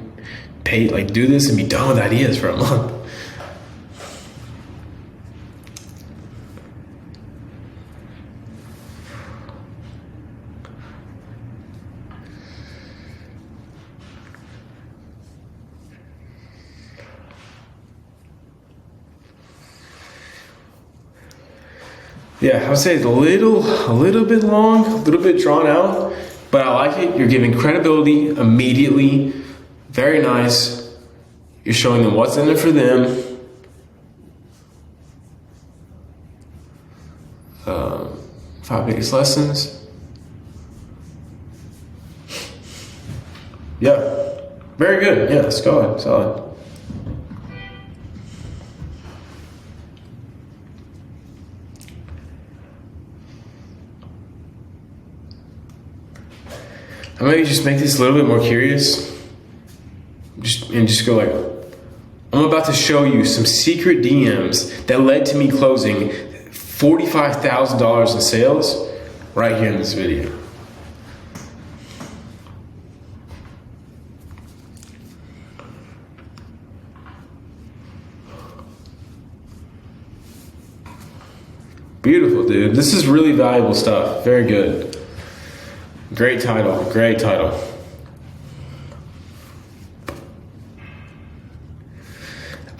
pay, like, do this and be done with ideas for a month. Yeah, I would say it's a little bit long, a little bit drawn out, but I like it. You're giving credibility immediately. Very nice. You're showing them what's in it for them. 5 biggest lessons. Yeah, very good. Yeah, let's go. Solid. I might just make this a little bit more curious. Just go like, I'm about to show you some secret DMs that led to me closing $45,000 in sales right here in this video. Beautiful, dude. This is really valuable stuff. Very good. Great title. Great title.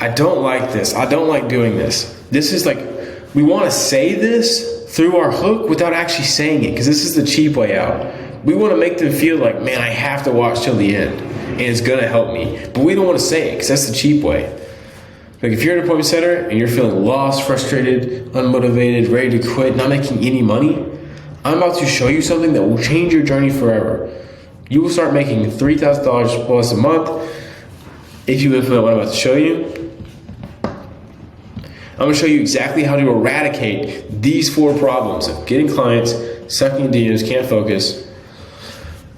I don't like this. I don't like doing this. This is like, we want to say this through our hook without actually saying it, because this is the cheap way out. We want to make them feel like, man, I have to watch till the end, and it's going to help me. But we don't want to say it, because that's the cheap way. Like if you're an appointment setter and you're feeling lost, frustrated, unmotivated, ready to quit, not making any money, I'm about to show you something that will change your journey forever. You will start making $3,000 plus a month if you implement what I'm about to show you. I'm going to show you exactly how to eradicate these 4 problems of getting clients, sucking in DMs, can't focus.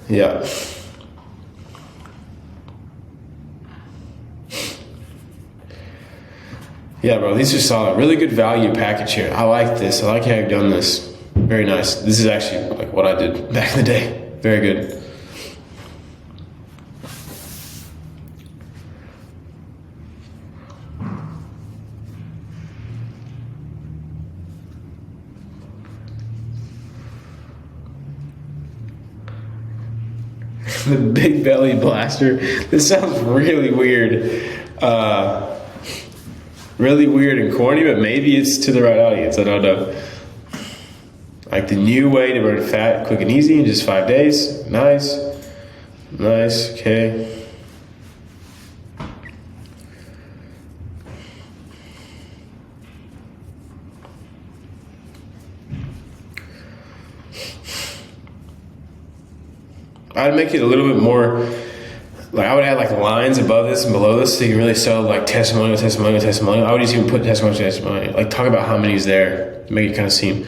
Yeah. Yeah, bro, these are solid. Really good value package here. I like this. I like how you've done this. Very nice. This is actually like what I did back in the day. Very good. The big belly blaster. This sounds really weird. Really weird and corny, but maybe it's to the right audience. I don't know. Like the new way to burn fat quick and easy in just 5 days. Nice. Nice. Okay. I'd make it a little bit more, like I would add like lines above this and below this so you can really sell like testimonial. I would just even put testimonial. Like talk about how many is there, make it kind of seem,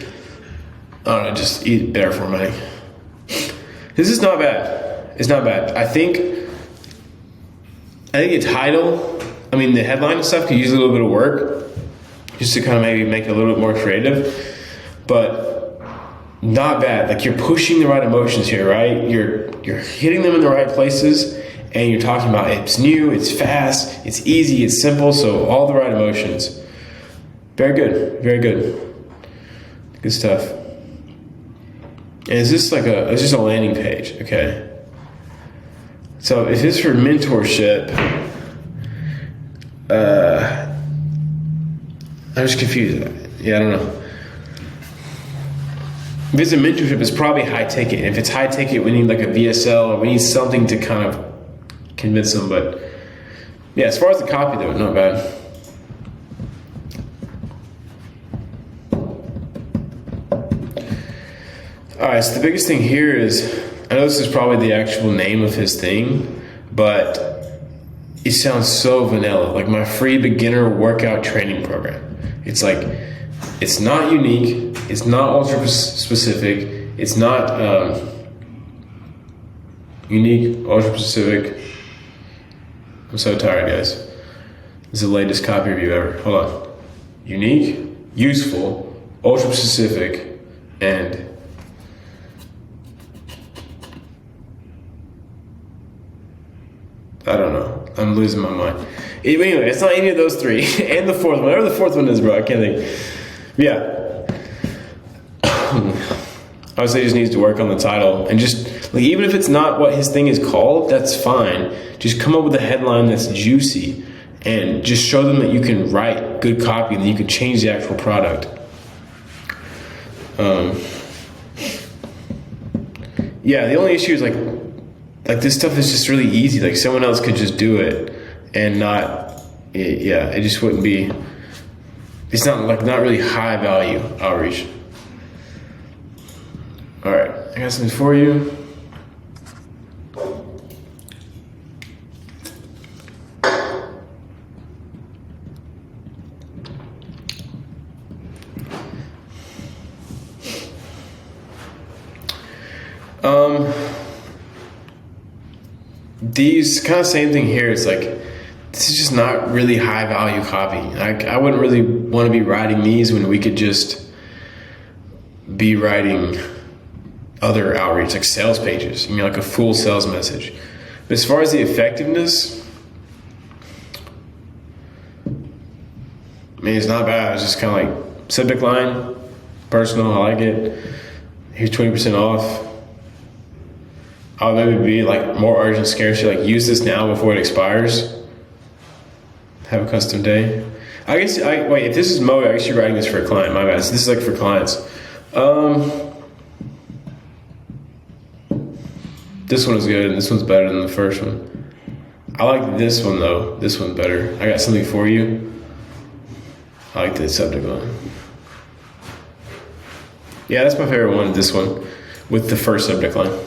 I don't know, just eat better formatting. This is not bad. It's not bad. I think the title, the headline and stuff could use a little bit of work just to kind of maybe make it a little bit more creative, but not bad. Like you're pushing the right emotions here, right? You're hitting them in the right places, and you're talking about it's new, it's fast, it's easy, it's simple, so all the right emotions. Very good, very good. Good stuff. And is this it's just a landing page, okay? So if it's for mentorship, I'm just confused. Yeah, I don't know. If it's a mentorship, it's probably high ticket. If it's high ticket, we need like a VSL, or we need something to kind of convince them. But yeah, as far as the copy though, not bad. All right, so the biggest thing here is, I know this is probably the actual name of his thing, but it sounds so vanilla, like my free beginner workout training program. It's like, it's not unique, it's not ultra specific, it's not unique, ultra specific. I'm so tired, guys. This is the latest copy review ever. Hold on. Unique, useful, ultra specific, and I don't know. I'm losing my mind. Anyway, it's not any of those 3. And the 4th one. Whatever the 4th one is, bro. I can't think. Yeah. I would say he just needs to work on the title. And just, like, even if it's not what his thing is called, that's fine. Just come up with a headline that's juicy. And just show them that you can write good copy and that you can change the actual product. Yeah, the only issue is like this stuff is just really easy. Like someone else could just do it and not, it just wouldn't be, it's not really high value outreach. All right, I got something for you. These kind of same thing here. It's like, this is just not really high value copy. I wouldn't really want to be writing these when we could just be writing other outreach, like sales pages, like a full sales message. But as far as the effectiveness, it's not bad. It's just kind of like subject line, personal, I like it. Here's 20% off. I would maybe be like more urgent, scarcity, like use this now before it expires. Have a custom day. I guess, wait, if this is mode, I guess you're writing this for a client, my bad. So this is like for clients. This one is good. This one's better than the first one. I like this one though. This one's better. I got something for you. I like the subject line. Yeah, that's my favorite one. This one with the first subject line.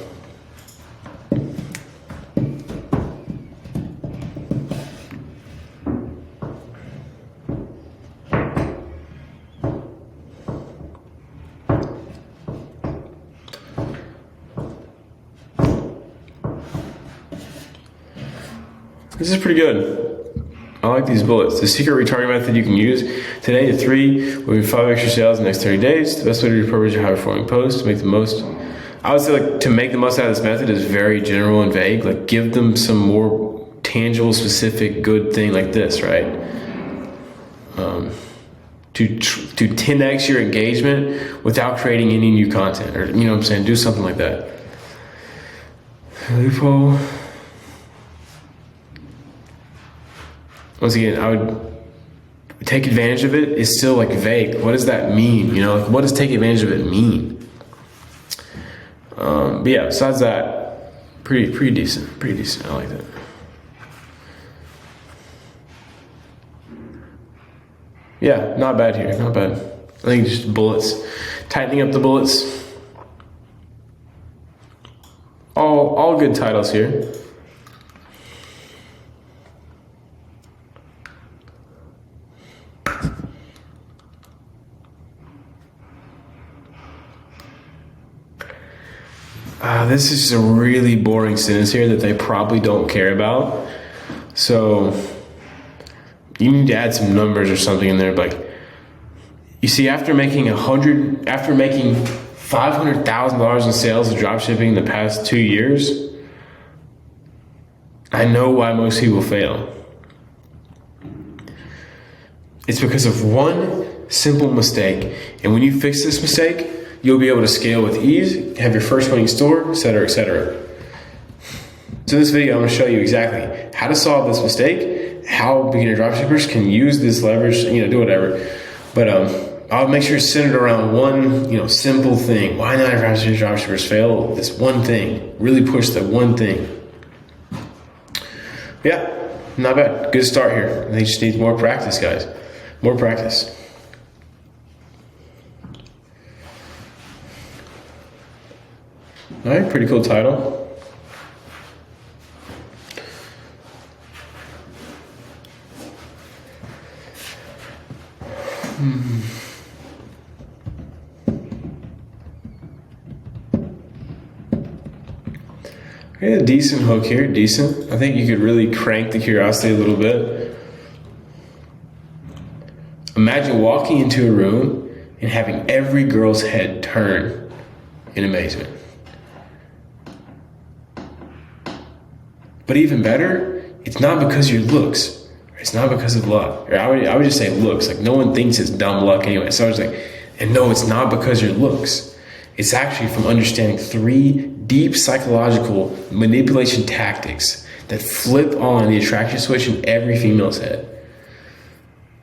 This is pretty good. I like these bullets. The secret retargeting method you can use today to 3 will be 5 extra sales in the next 30 days. The best way to repurpose your high performing posts to make the most. I would say like to make the most out of this method is very general and vague. Like give them some more tangible, specific, good thing like this, right? To 10x your engagement without creating any new content, or you know what I'm saying? Do something like that. Loophole. Once again, I would take advantage of it. It's still like vague. What does that mean? You know, like what does take advantage of it mean? But yeah, besides that, pretty decent. Pretty decent. I like that. Yeah, not bad here. Not bad. I think just bullets, tightening up the bullets. All good titles here. This is just a really boring sentence here that they probably don't care about. So you need to add some numbers or something in there. Like, you see, after making $500,000 in sales of dropshipping in the past 2 years, I know why most people fail. It's because of one simple mistake. And when you fix this mistake, you'll be able to scale with ease, have your first winning store, etc., etc. So in this video, I'm going to show you exactly how to solve this mistake, how beginner dropshippers can use this leverage, do whatever. But I'll make sure it's centered around one, simple thing. Why 95% of dropshippers fail? This one thing. Really push that one thing. Yeah, not bad. Good start here. They just need more practice, guys. More practice. All right, pretty cool title. Okay, a decent hook here, decent. I think you could really crank the curiosity a little bit. Imagine walking into a room and having every girl's head turn in amazement. But even better, it's not because of your looks. It's not because of luck. Or I would just say looks. Like no one thinks it's dumb luck anyway. So I was like, and no, it's not because of your looks. It's actually from understanding 3 deep psychological manipulation tactics that flip on the attraction switch in every female's head.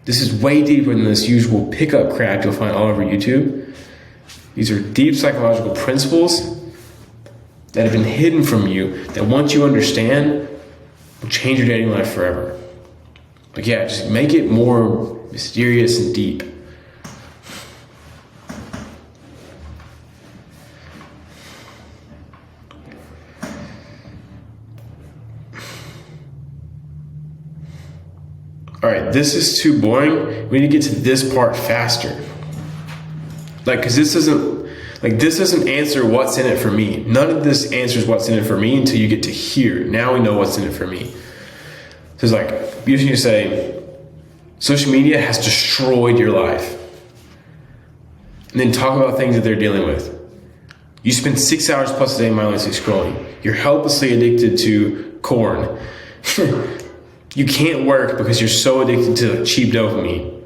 This is way deeper than this usual pickup crap you'll find all over YouTube. These are deep psychological principles that have been hidden from you that once you understand will change your dating life forever. But yeah, just make it more mysterious and deep. All right, this is too boring. We need to get to this part faster. Because this doesn't answer what's in it for me. None of this answers what's in it for me until you get to here. Now we know what's in it for me. So it's like, you need to say, social media has destroyed your life. And then talk about things that they're dealing with. You spend 6 hours plus a day mindlessly scrolling. You're helplessly addicted to corn. You can't work because you're so addicted to cheap dopamine.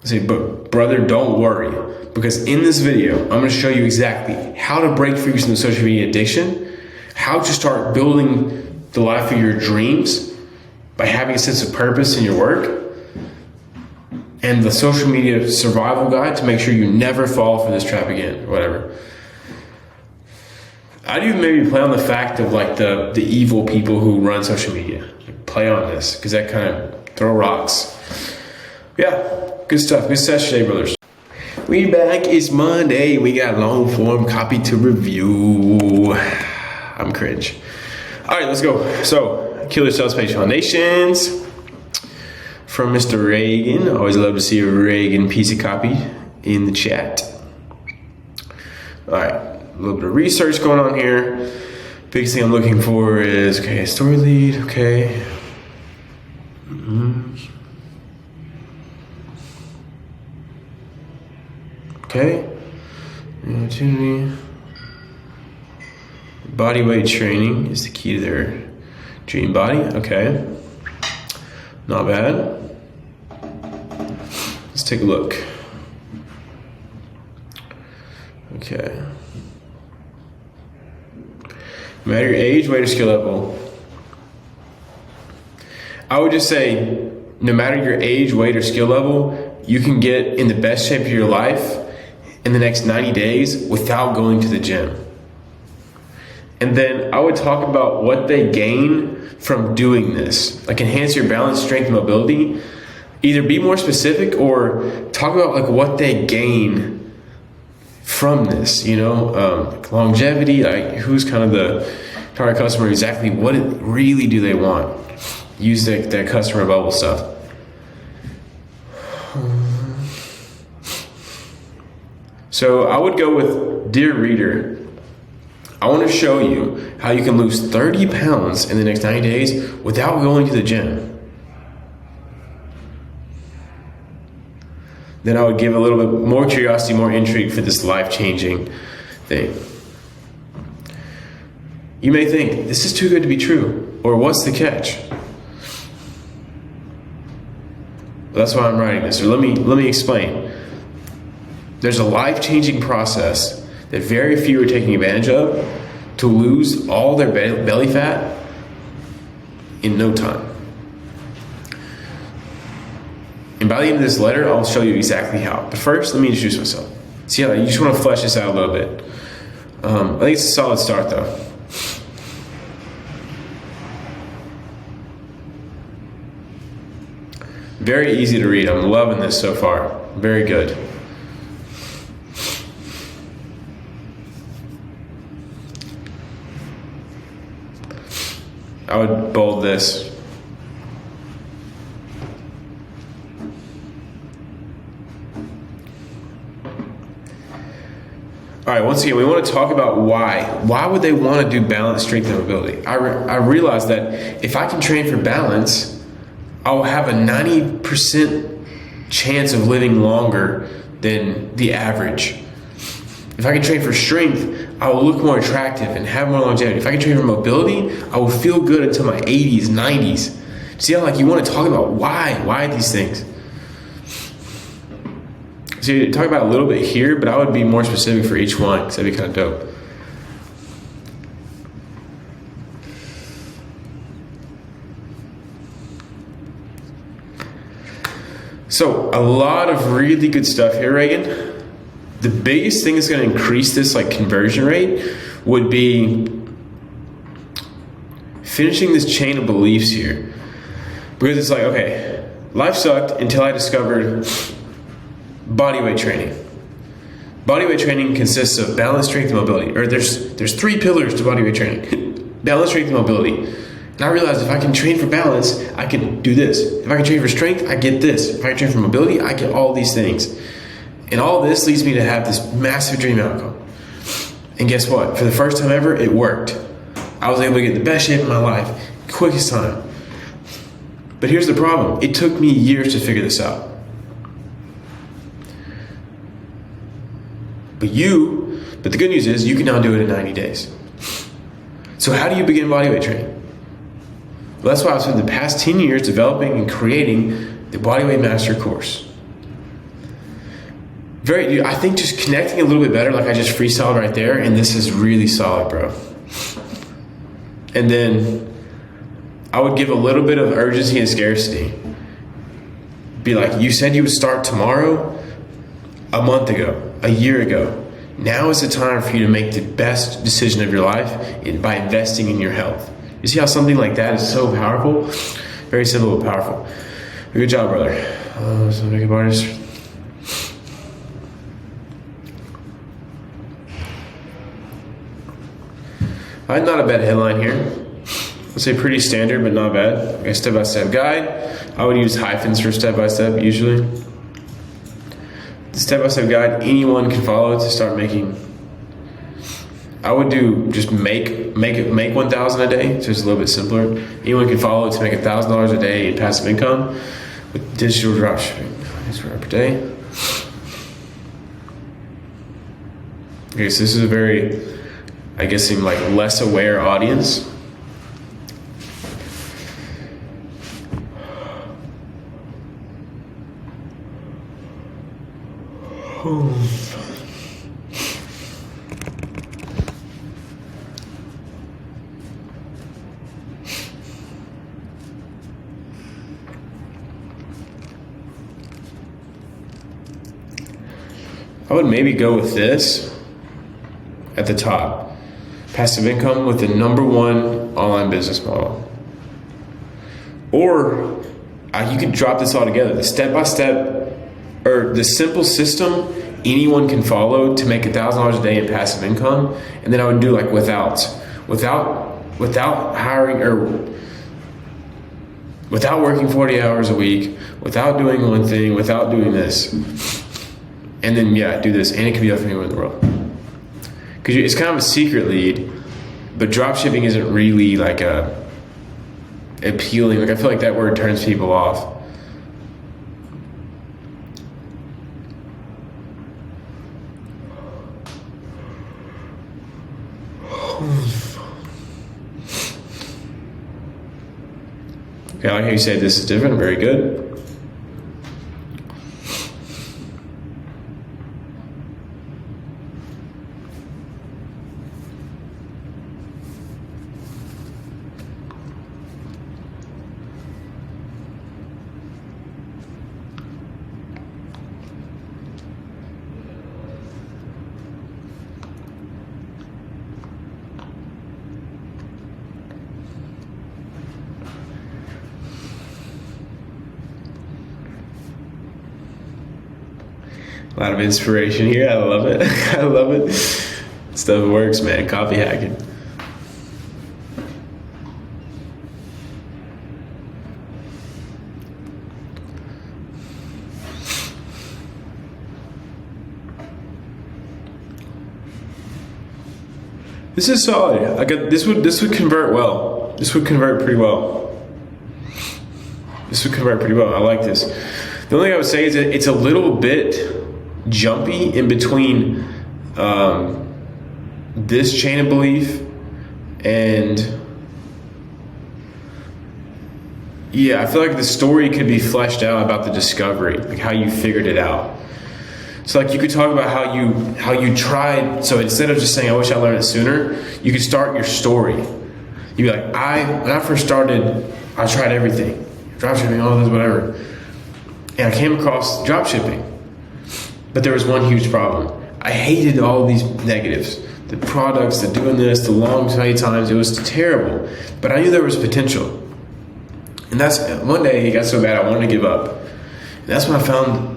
I say, but brother, don't worry. Because in this video, I'm going to show you exactly how to break free from the social media addiction, how to start building the life of your dreams by having a sense of purpose in your work, and the social media survival guide to make sure you never fall for this trap again, or whatever. I'd even maybe play on the fact of like the evil people who run social media. Play on this, because that kind of throw rocks. Yeah, good stuff. Good session today, brothers. We back. It's Monday. We got long form copy to review. I'm cringe. All right, let's go. So, Killer Sales Page Foundations from Mr. Reagan. Always love to see a Reagan piece of copy in the chat. All right, a little bit of research going on here. Biggest thing I'm looking for is, okay, story lead, okay. Okay, opportunity. Body weight training is the key to their dream body. Okay, not bad. Let's take a look. Okay. No matter your age, weight, or skill level, I would just say, no matter your age, weight, or skill level, you can get in the best shape of your life in the next 90 days without going to the gym. And then I would talk about what they gain from doing this, like enhance your balance, strength, and mobility. Either be more specific or talk about like what they gain from this, like longevity, like who's kind of the target customer, exactly what really do they want. Use that customer bubble stuff. So I would go with, dear reader, I want to show you how you can lose 30 pounds in the next 90 days without going to the gym. Then I would give a little bit more curiosity, more intrigue for this life-changing thing. You may think, this is too good to be true, or what's the catch? Well, that's why I'm writing this. So let me explain. There's a life-changing process that very few are taking advantage of to lose all their belly fat in no time. And by the end of this letter, I'll show you exactly how. But first, let me introduce myself. See how you just want to flesh this out a little bit. I think it's a solid start, though. Very easy to read. I'm loving this so far. Very good. I would bold this. All right, once again, we want to talk about why. Why would they want to do balance, strength, and mobility? I realize that if I can train for balance, I'll have a 90% chance of living longer than the average. If I can train for strength, I will look more attractive and have more longevity. If I can train for mobility, I will feel good until my 80s, 90s. See how you want to talk about why these things. So you talk about a little bit here, but I would be more specific for each one because that'd be kind of dope. So a lot of really good stuff here, Reagan. The biggest thing that's going to increase this conversion rate would be finishing this chain of beliefs here. Because it's okay, life sucked until I discovered bodyweight training. Bodyweight training consists of balance, strength, and mobility. Or there's 3 pillars to bodyweight training. Balance, strength, and mobility. And I realized if I can train for balance, I can do this. If I can train for strength, I get this. If I can train for mobility, I get all these things. And all this leads me to have this massive dream outcome. And guess what? For the first time ever, it worked. I was able to get the best shape of my life, quickest time. But here's the problem. It took me years to figure this out. But the good news is you can now do it in 90 days. So how do you begin bodyweight training? Well, that's why I've spent the past 10 years developing and creating the Bodyweight Master course. I think just connecting a little bit better, like I just freestyled right there, and this is really solid, bro. And then I would give a little bit of urgency and scarcity. be like, you said you would start tomorrow, a month ago, a year ago. Now is the time for you to make the best decision of your life by investing in your health. You see how something like that is so powerful? Very simple but powerful. Good job, brother. So makeup artist. I had not a bad headline here. I'd say pretty standard, but not bad. Okay, step-by-step guide. I would use hyphens for step-by-step usually. The step-by-step guide anyone can follow to start making. I would do just make 1,000 a day, so it's a little bit simpler. Anyone can follow it to make $1,000 a day in passive income with digital dropshipping. Per day. Okay, so this is a very, I guess, seem like less aware audience. I would maybe go with this at the top. Passive income with the #1 online business model. Or you could drop this all together. The step-by-step or the simple system anyone can follow to make $1,000 a day in passive income. And then I would do like without hiring or without working 40 hours a week, without doing one thing, without doing this. And then, do this. And it can be up for anyone in the world. Because it's kind of a secret lead, but dropshipping isn't really like appealing. Like I feel like that word turns people off. Okay, I like how you say this is different. Very good. A lot of inspiration here. I love it. I love it. Stuff works, man. Copy hacking. This is solid. This would convert well. This would convert pretty well. This would convert pretty well. I like this. The only thing I would say is that it's a little bit jumpy in between this chain of belief and I feel like the story could be fleshed out about the discovery, like how you figured it out. So like you could talk about how you tried. So instead of just saying, I wish I learned it sooner, you could start your story. You'd be like, when I first started, I tried everything. Dropshipping, all this, whatever. And I came across dropshipping. But there was one huge problem. I hated all these negatives. The products, the doing this, the long wait times, it was terrible. But I knew there was potential. And that's one day it got so bad I wanted to give up. And that's when I found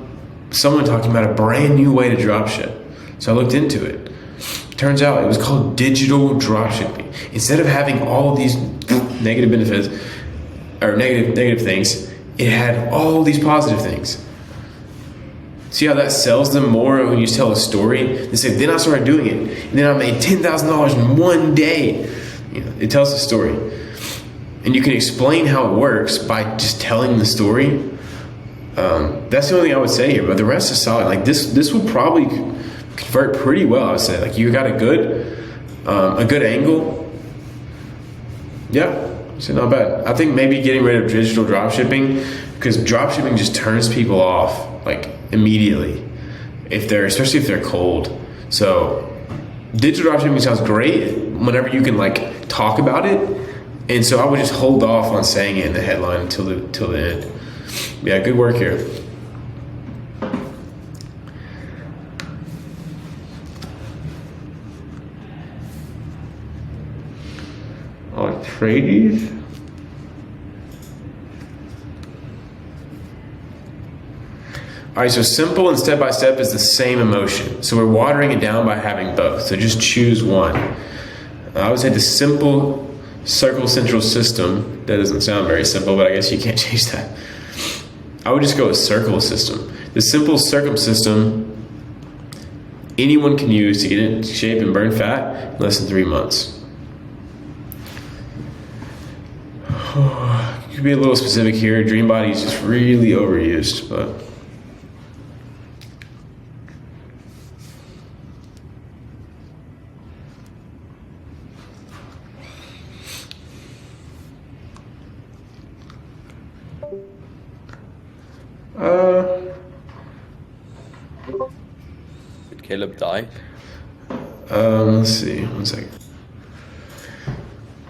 someone talking about a brand new way to dropship. So I looked into it. Turns out it was called digital dropshipping. Instead of having all these negative benefits or negative things, it had all these positive things. See how that sells them more when you tell a story? They say, then I started doing it. And then I made $10,000 in one day. It tells the story. And you can explain how it works by just telling the story. That's the only thing I would say here, but the rest is solid. Like this will probably convert pretty well, I would say. Like you got a good angle. Yeah, so not bad. I think maybe getting rid of digital dropshipping, because dropshipping just turns people off like immediately, especially if they're cold. So digital dropshipping sounds great whenever you can like talk about it, and so I would just hold off on saying it in the headline until the end. Yeah, good work here. tradies. All right, so simple and step-by-step is the same emotion. So we're watering it down by having both. So just choose one. I would say the simple circle central system. That doesn't sound very simple, but I guess you can't change that. I would just go with circle system. The simple circle system, anyone can use to get into shape and burn fat in less than 3 months. You could be a little specific here. Dream body is just really overused, but Did Caleb die? Let's see. 1 second.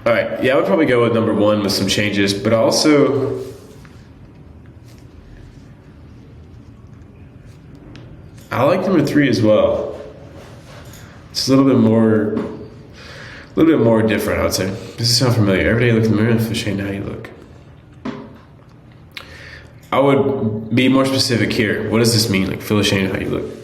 All right. Yeah, I would probably go with number 1 with some changes, but also I like number 3 as well. It's a little bit more different, I would say. Does it sound familiar? Every day you look in the mirror and feel ashamed of how you look. I would be more specific here. What does this mean? Like, feel ashamed of how you look.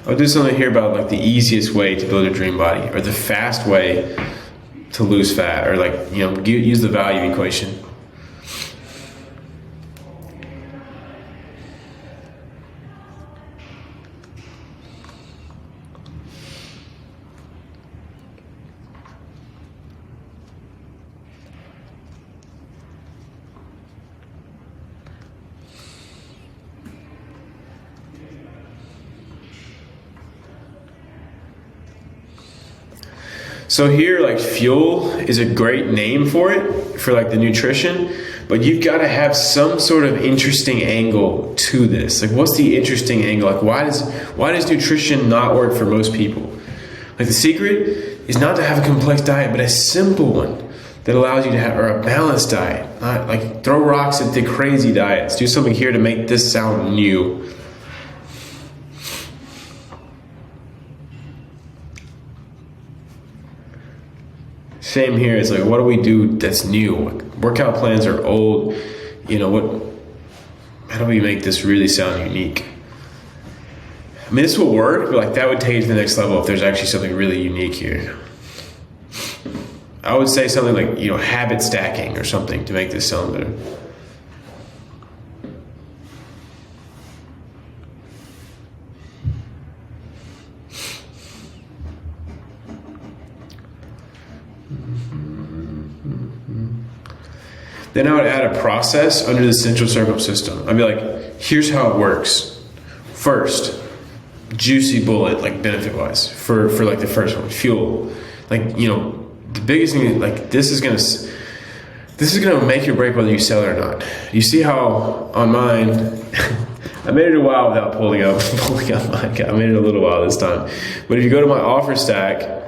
I'll do something here about like the easiest way to build a dream body, or the fast way to lose fat, or like, you know, use the value equation. So here, like, fuel is a great name for it, for like the nutrition, but you've got to have some sort of interesting angle to this. Like, what's the interesting angle? Like, why does nutrition not work for most people? Like, the secret is not to have a complex diet, but a simple one that allows you to have, or a balanced diet. Not like throw rocks at the crazy diets. Do something here to make this sound new. Same here. It's like, what do we do that's new? Workout plans are old. You know, how do we make this really sound unique? I mean, this will work, but like that would take it to the next level if there's actually something really unique here. I would say something like, you know, habit stacking or something to make this sound better. Then I would add a process under the central circle system. I'd be like, here's how it works. First, juicy bullet, like benefit wise, for like the first one, fuel. Like, you know, the biggest thing, like this is gonna make or break whether you sell it or not. You see how on mine, I made it a while without pulling up mine. I made it a little while this time. But if you go to my offer stack,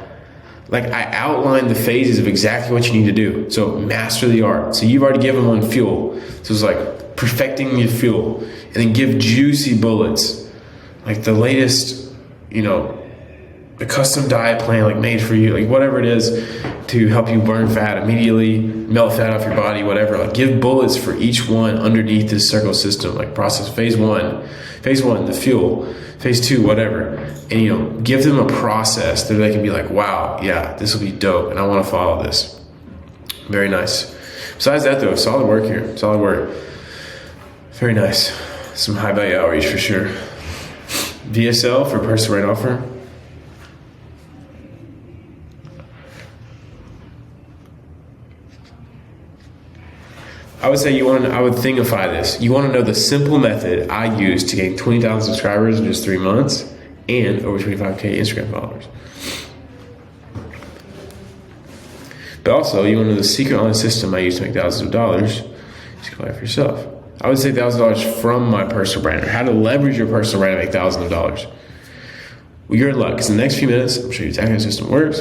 like I outlined the phases of exactly what you need to do. So master the art. So you've already given one fuel. So it's like perfecting your fuel, and then give juicy bullets, like the latest, you know, a custom diet plan, like made for you, like whatever it is to help you burn fat immediately, melt fat off your body, whatever. Like give bullets for each one underneath this circle system, like process phase one, the fuel, phase 2, whatever. And, you know, give them a process that they can be like, wow, yeah, this will be dope, and I want to follow this. Very nice. Besides that, though, solid work here. Solid work. Very nice. Some high value outreach for sure. VSL for personal rate offer. I would say I would thingify this. You want to know the simple method I use to gain 20,000 subscribers in just 3 months and over 25K Instagram followers. But also, you want to know the secret online system I use to make thousands of dollars. You can buy it for yourself. I would say $1,000 from my personal brand, or how to leverage your personal brand to make thousands of dollars. Well, you're in luck, because in the next few minutes, I'll show you exactly how the system works.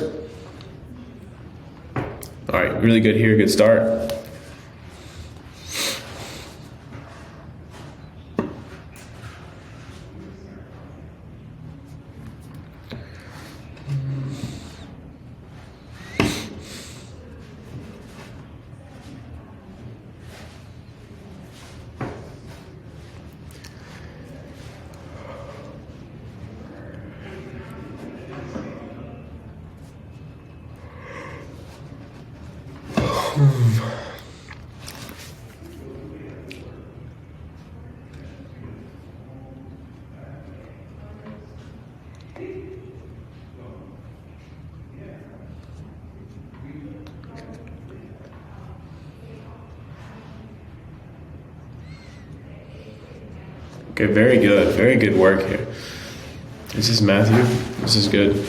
All right, really good here, good start. Okay, very good. Very good work here. This is Matthew. This is good.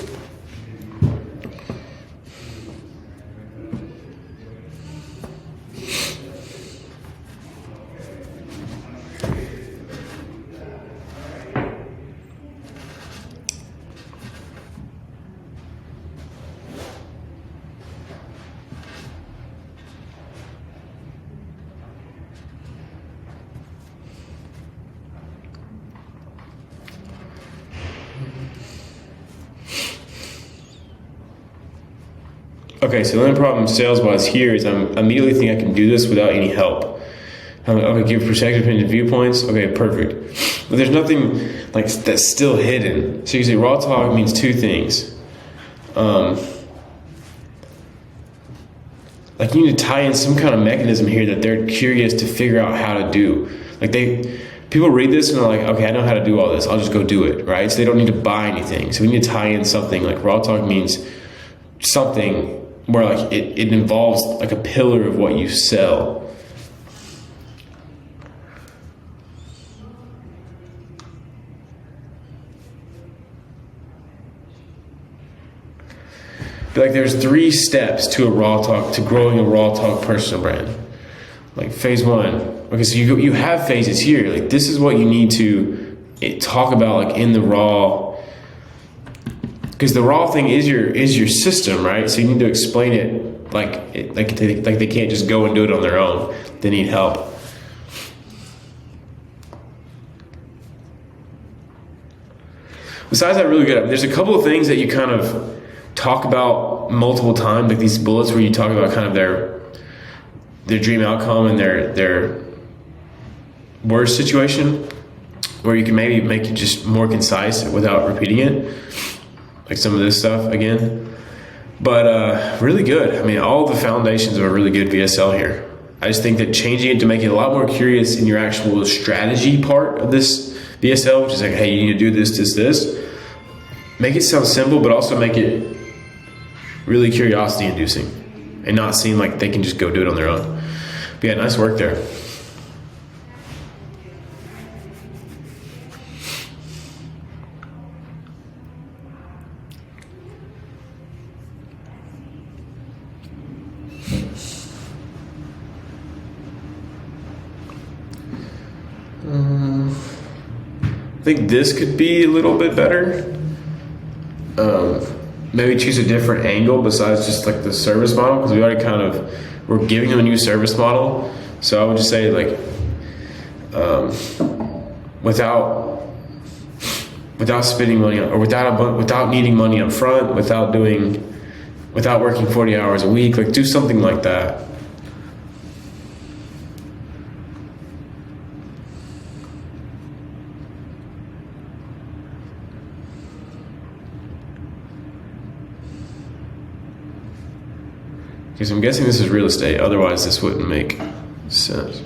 Okay, so the only problem sales-wise here is I'm immediately think I can do this without any help. I'm like, okay, give perspective, opinion, viewpoints. Okay, perfect. But there's nothing like that's still hidden. So you say raw talk means two things. Like you need to tie in some kind of mechanism here that they're curious to figure out how to do. Like people read this and they're like, okay, I know how to do all this. I'll just go do it, right? So they don't need to buy anything. So we need to tie in something like raw talk means something where like it involves like a pillar of what you sell. But like there's 3 steps to growing a raw talk personal brand. Like phase 1. Okay, so you have phases here. Like this is what you need to talk about like in the raw. Because the raw thing is your system, right? So you need to explain it like they can't just go and do it on their own. They need help. Besides that, really good. There's a couple of things that you kind of talk about multiple times, like these bullets where you talk about kind of their dream outcome and their worst situation, where you can maybe make it just more concise without repeating it. Like some of this stuff again, but really good. I mean, all the foundations of a really good VSL here. I just think that changing it to make it a lot more curious in your actual strategy part of this VSL, which is like, hey, you need to do this. Make it sound simple, but also make it really curiosity inducing and not seem like they can just go do it on their own. But yeah, nice work there. I think this could be a little bit better. Maybe choose a different angle besides just like the service model, because we already we're giving them a new service model. So I would just say like, without spending money or without needing money up front, without working 40 hours a week, like do something like that. Because I'm guessing this is real estate, otherwise this wouldn't make sense.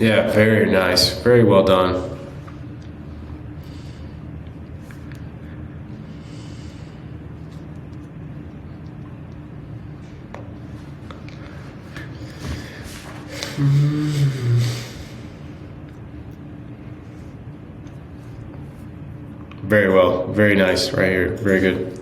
Yeah, very nice. Very well done. Very well. Very nice right here. Very good.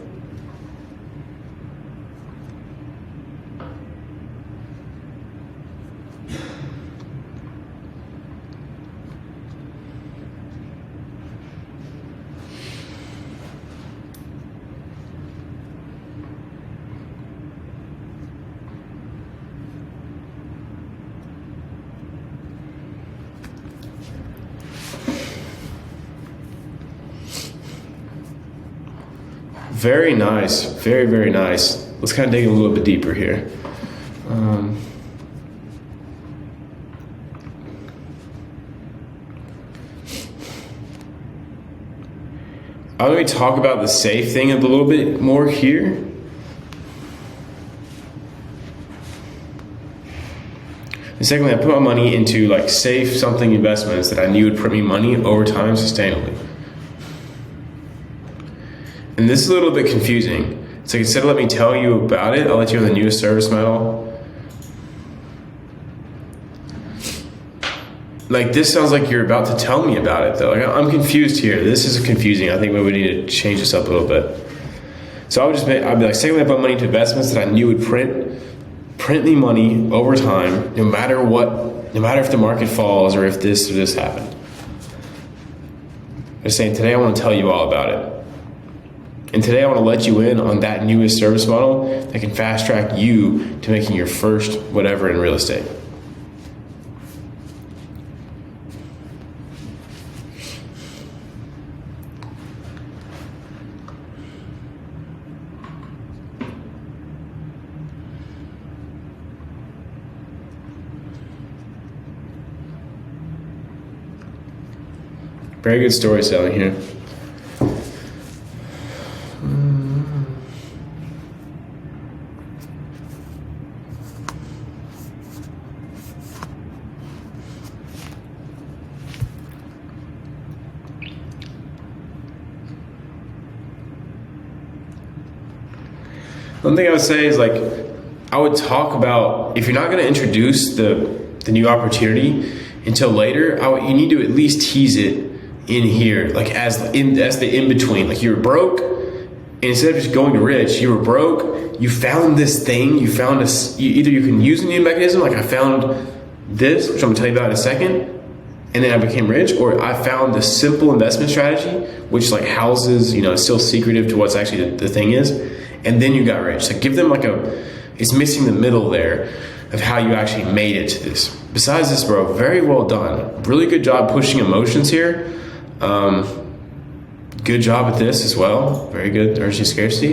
Very nice. Very, very nice. Let's kind of dig a little bit deeper here. I'm going to talk about the safe thing a little bit more here. And secondly, I put my money into like safe something investments that I knew would print me money over time sustainably. And this is a little bit confusing. It's like instead of let me tell you about it, I'll let you on the newest service model. Like this sounds like you're about to tell me about it though. Like I'm confused here. This is confusing. I think maybe we need to change this up a little bit. So I'd be like, secondly, I put money into investments that I knew would print me money over time, no matter what, no matter if the market falls or if this or this happened. They're saying today I want to tell you all about it. And today I want to let you in on that newest service model that can fast track you to making your first whatever in real estate. Very good storytelling here. One thing I would say is like, I would talk about, if you're not going to introduce the new opportunity until later, you need to at least tease it in here, like as the in between. Like you were broke, and instead of just going to rich, you were broke. You found this thing. You found either you can use a new mechanism, like I found this, which I'm gonna tell you about in a second, and then I became rich, or I found the simple investment strategy, which like houses, it's still secretive to what's actually the thing is, and then you got rich. So give them it's missing the middle there of how you actually made it to this. Besides this, bro, very well done. Really good job pushing emotions here. Good job at this as well. Very good. Urgency scarcity.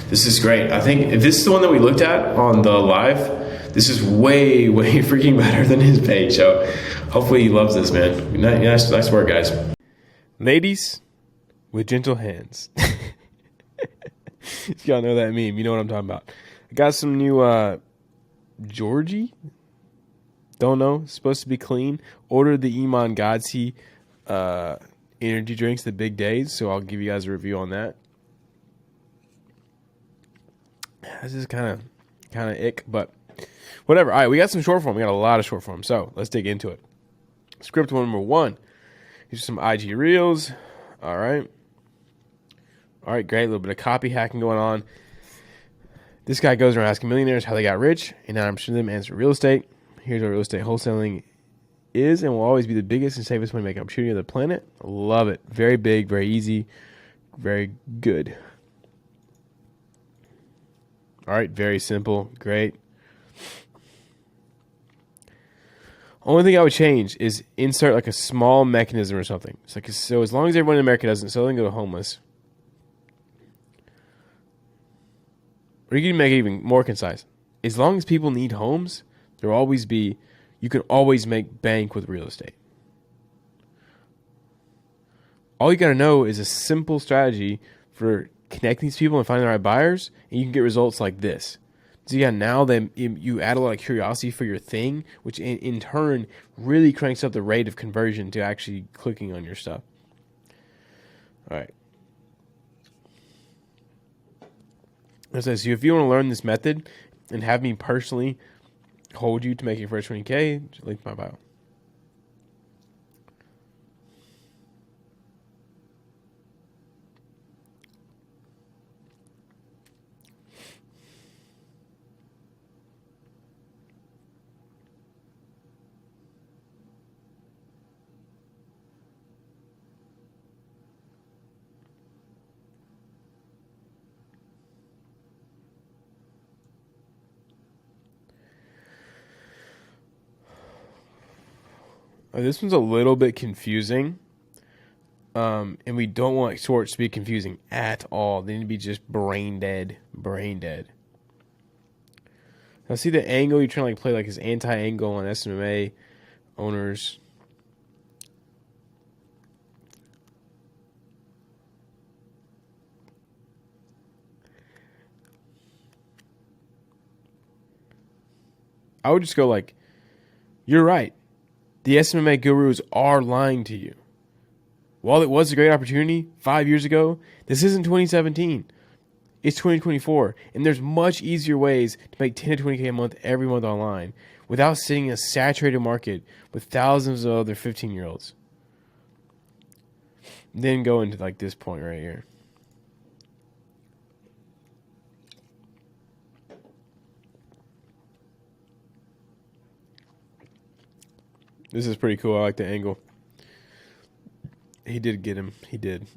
This is great. I think if this is the one that we looked at on the live, this is way, way freaking better than his page. So hopefully he loves this, man. Nice work, guys. Ladies with gentle hands. If y'all know that meme, you know what I'm talking about. I got some new Georgie. Don't know. It's supposed to be clean. Ordered the Iman Godsi energy drinks, the big days. So I'll give you guys a review on that. This is kind of ick, but whatever. All right, we got some short form. We got a lot of short form. So let's dig into it. Script number 1. Here's some IG Reels. All right, great. A little bit of copy hacking going on. This guy goes around asking millionaires how they got rich, and 9% of them answer real estate. Here's what real estate wholesaling is and will always be the biggest and safest money making opportunity on the planet. Love it. Very big, very easy, very good. All right, very simple, great. Only thing I would change is insert like a small mechanism or something. It's like, so as long as everyone in America doesn't, so they can go homeless. Or you can make it even more concise. As long as people need homes, there will always be, you can always make bank with real estate. All you got to know is a simple strategy for connecting these people and finding the right buyers, and you can get results like this. So yeah, now then you add a lot of curiosity for your thing, which in turn really cranks up the rate of conversion to actually clicking on your stuff. All right. It says, so if you want to learn this method and have me personally hold you to make your first 20K, just link my bio. This one's a little bit confusing. And we don't want shorts to be confusing at all. They need to be just brain dead. Brain dead. Now see the angle, you're trying to like play like his anti-angle on SMMA owners. I would just go like, you're right. The SMMA gurus are lying to you. While it was a great opportunity 5 years ago, this isn't 2017. It's 2024, and there's much easier ways to make 10 to 20K a month every month online without sitting in a saturated market with thousands of other 15-year-olds. Then go into like this point right here. This is pretty cool. I like the angle. He did get him. He did.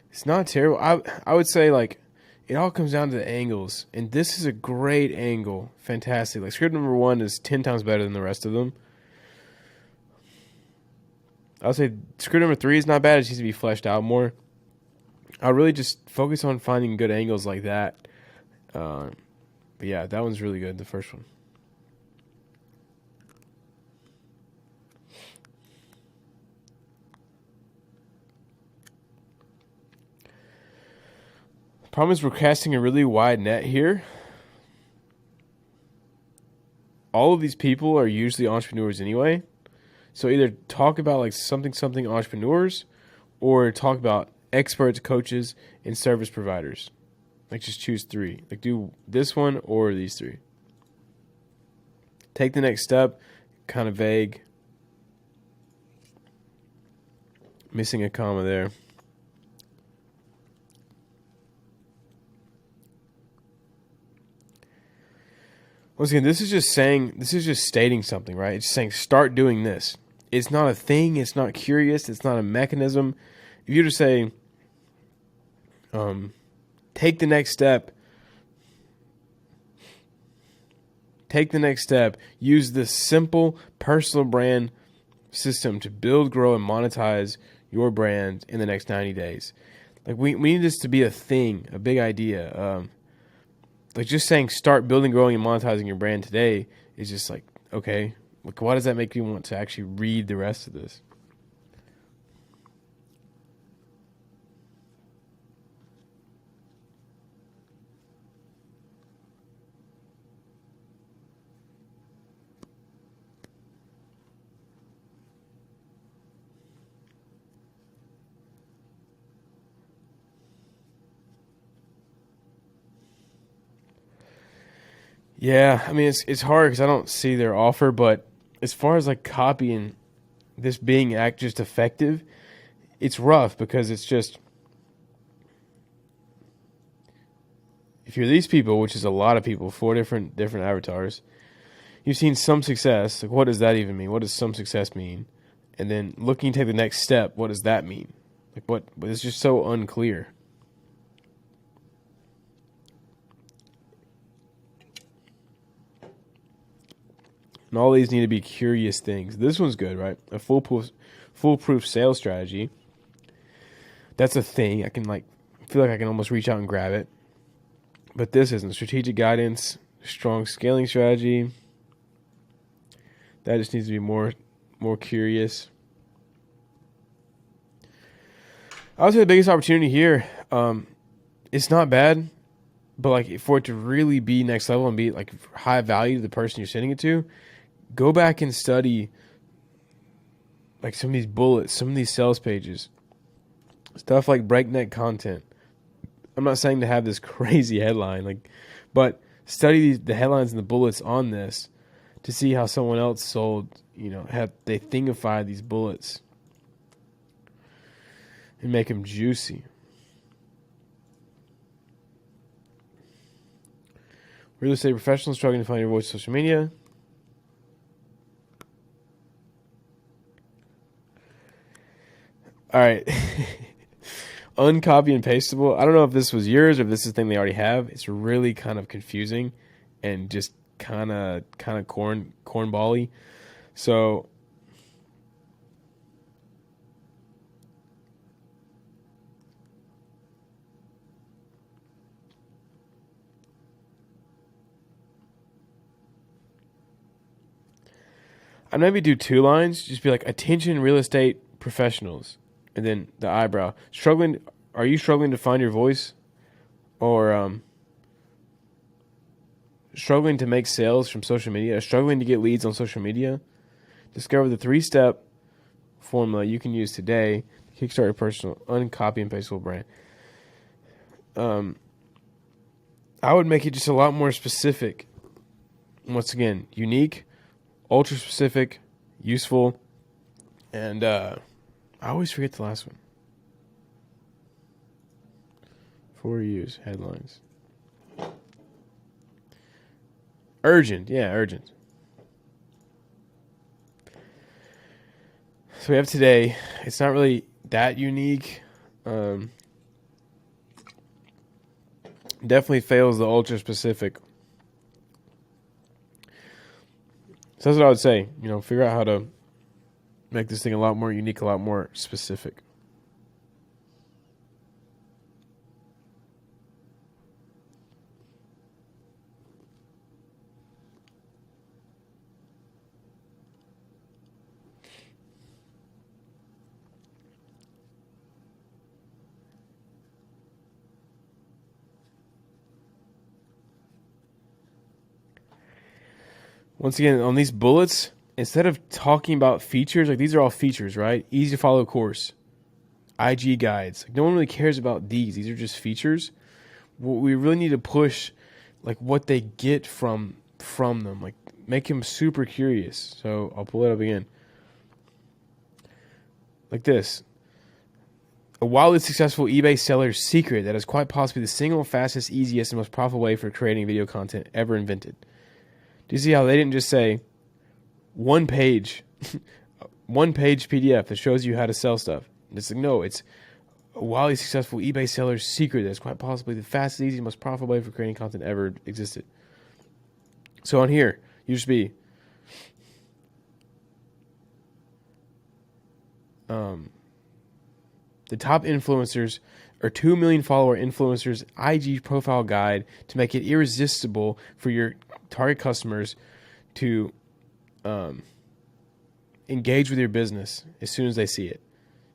It's not terrible. I would say like it all comes down to the angles, and this is a great angle. Fantastic. Like script number 1 is 10 times better than the rest of them. I would say script number 3 is not bad. It just needs to be fleshed out more. I really just focus on finding good angles like that. But yeah, that one's really good. The first one. Problem is we're casting a really wide net here. All of these people are usually entrepreneurs anyway. So either talk about like something entrepreneurs or talk about experts, coaches, and service providers. Like just choose 3. Like do this one or these 3. Take the next step. Kind of vague. Missing a comma there. Once again, this is just stating something, right? It's saying start doing this. It's not a thing. It's not curious. It's not a mechanism. If you just say, take the next step. Take the next step. Use this simple personal brand system to build, grow, and monetize your brand in the next 90 days. Like we need this to be a thing, a big idea. Like just saying start building, growing, and monetizing your brand today is just like, okay, like why does that make you want to actually read the rest of this? Yeah, I mean it's hard because I don't see their offer, but as far as like copying this being just effective, it's rough because it's just if you're these people, which is a lot of people, 4 different avatars, you've seen some success. Like what does that even mean? What does some success mean? And then looking to take the next step, what does that mean? Like what it's just so unclear. And all these need to be curious things. This one's good, right? A foolproof sales strategy. That's a thing. I can feel like I can almost reach out and grab it. But this isn't. Strategic guidance, strong scaling strategy. That just needs to be more curious. I would say the biggest opportunity here, it's not bad, but like for it to really be next level and be like high value to the person you're sending it to, go back and study like some of these bullets, some of these sales pages, stuff like breakneck content. I'm not saying to have this crazy headline, but study the headlines and the bullets on this to see how someone else sold, they thingified these bullets and make them juicy. Real estate professionals struggling to find your voice on social media. All right. Uncopy and pastable. I don't know if this was yours or if this is a thing they already have. It's really kind of confusing and just kind of cornball-y. So I'd maybe do 2 lines. Just be like, attention real estate professionals. And then the eyebrow. Are you struggling to find your voice? Or struggling to make sales from social media? Struggling to get leads on social media? Discover the 3-step formula you can use today to kickstart your personal uncopy and pastable brand. I would make it just a lot more specific. Once again, unique, ultra specific, useful, and I always forget the last one. For use headlines. Urgent, yeah, urgent. So we have today. It's not really that unique. Definitely fails the ultra specific. So that's what I would say. Figure out how to make this thing a lot more unique, a lot more specific. Once again, on these bullets, instead of talking about features, like these are all features, right? Easy to follow course, IG guides. Like no one really cares about these. These are just features. What we really need to push, like what they get from them, like make them super curious. So I'll pull it up again. Like this. A wildly successful eBay seller's secret that is quite possibly the single fastest, easiest, and most profitable way for creating video content ever invented. Do you see how they didn't just say one page PDF that shows you how to sell stuff? It's like, no, it's a wildly successful eBay seller's secret that's quite possibly the fastest, easiest, most profitable way for creating content ever existed. So on here, you just be the top influencers or 2 million follower influencers IG profile guide to make it irresistible for your target customers to engage with your business as soon as they see it.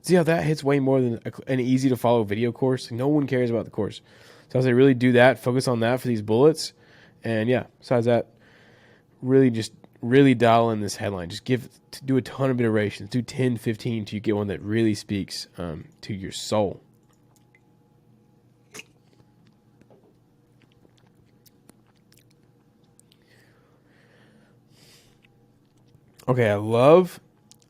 See how that hits way more than an easy to follow video course? No one cares about the course. So I say really do that, focus on that for these bullets. And yeah, besides that, really dial in this headline. Just do a ton of iterations. Do 10, 15 till you get one that really speaks to your soul. Okay, I love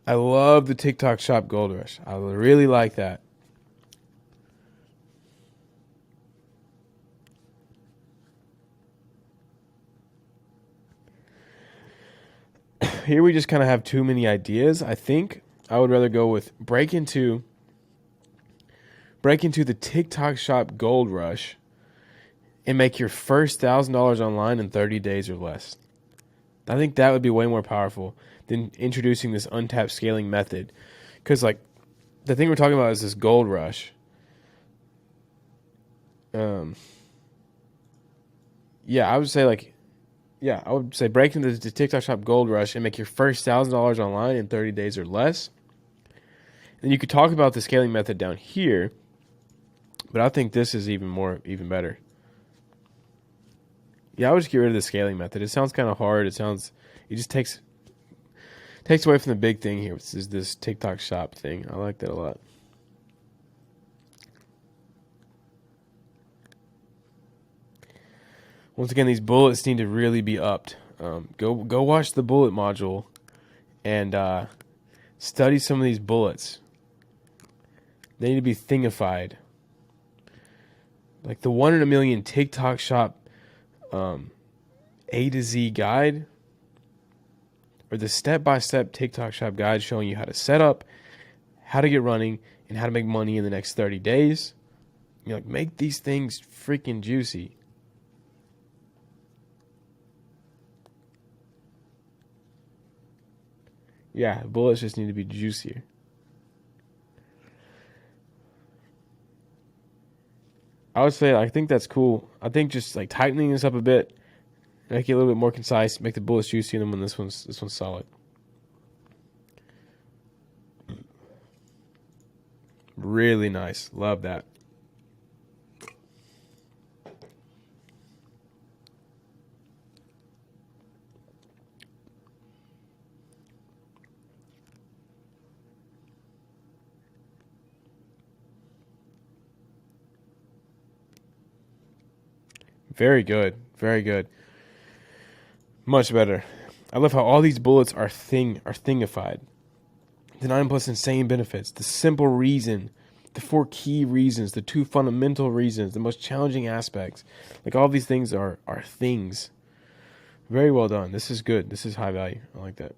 the TikTok shop gold rush. I really like that. Here we just kind of have too many ideas, I think. I would rather go with break into the TikTok Shop Gold Rush and make your first $1,000 online in 30 days or less. I think that would be way more powerful than introducing this untapped scaling method. Because, like, the thing we're talking about is this gold rush. I would say break into the TikTok Shop Gold Rush and make your first $1,000 online in 30 days or less. And you could talk about the scaling method down here, but I think this is even better. Yeah, I would just get rid of the scaling method. It sounds kind of hard. It just takes away from the big thing here, which is this TikTok Shop thing. I like that a lot. Once again, these bullets need to really be upped. Go watch the bullet module and study some of these bullets. They need to be thingified. Like the 1 in a million TikTok Shop A to Z guide, or the step-by-step TikTok Shop guide showing you how to set up, how to get running, and how to make money in the next 30 days. Make these things freaking juicy. Yeah, bullets just need to be juicier. I would say I think that's cool. I think just like tightening this up a bit, make it a little bit more concise, make the bullets juicier, and then when this one's solid. Really nice. Love that. Very good. Very good. Much better. I love how all these bullets are thingified. The 9 plus insane benefits, the simple reason, the 4 key reasons, the 2 fundamental reasons, the most challenging aspects. Like all these things are things. Very well done. This is good. This is high value. I like that.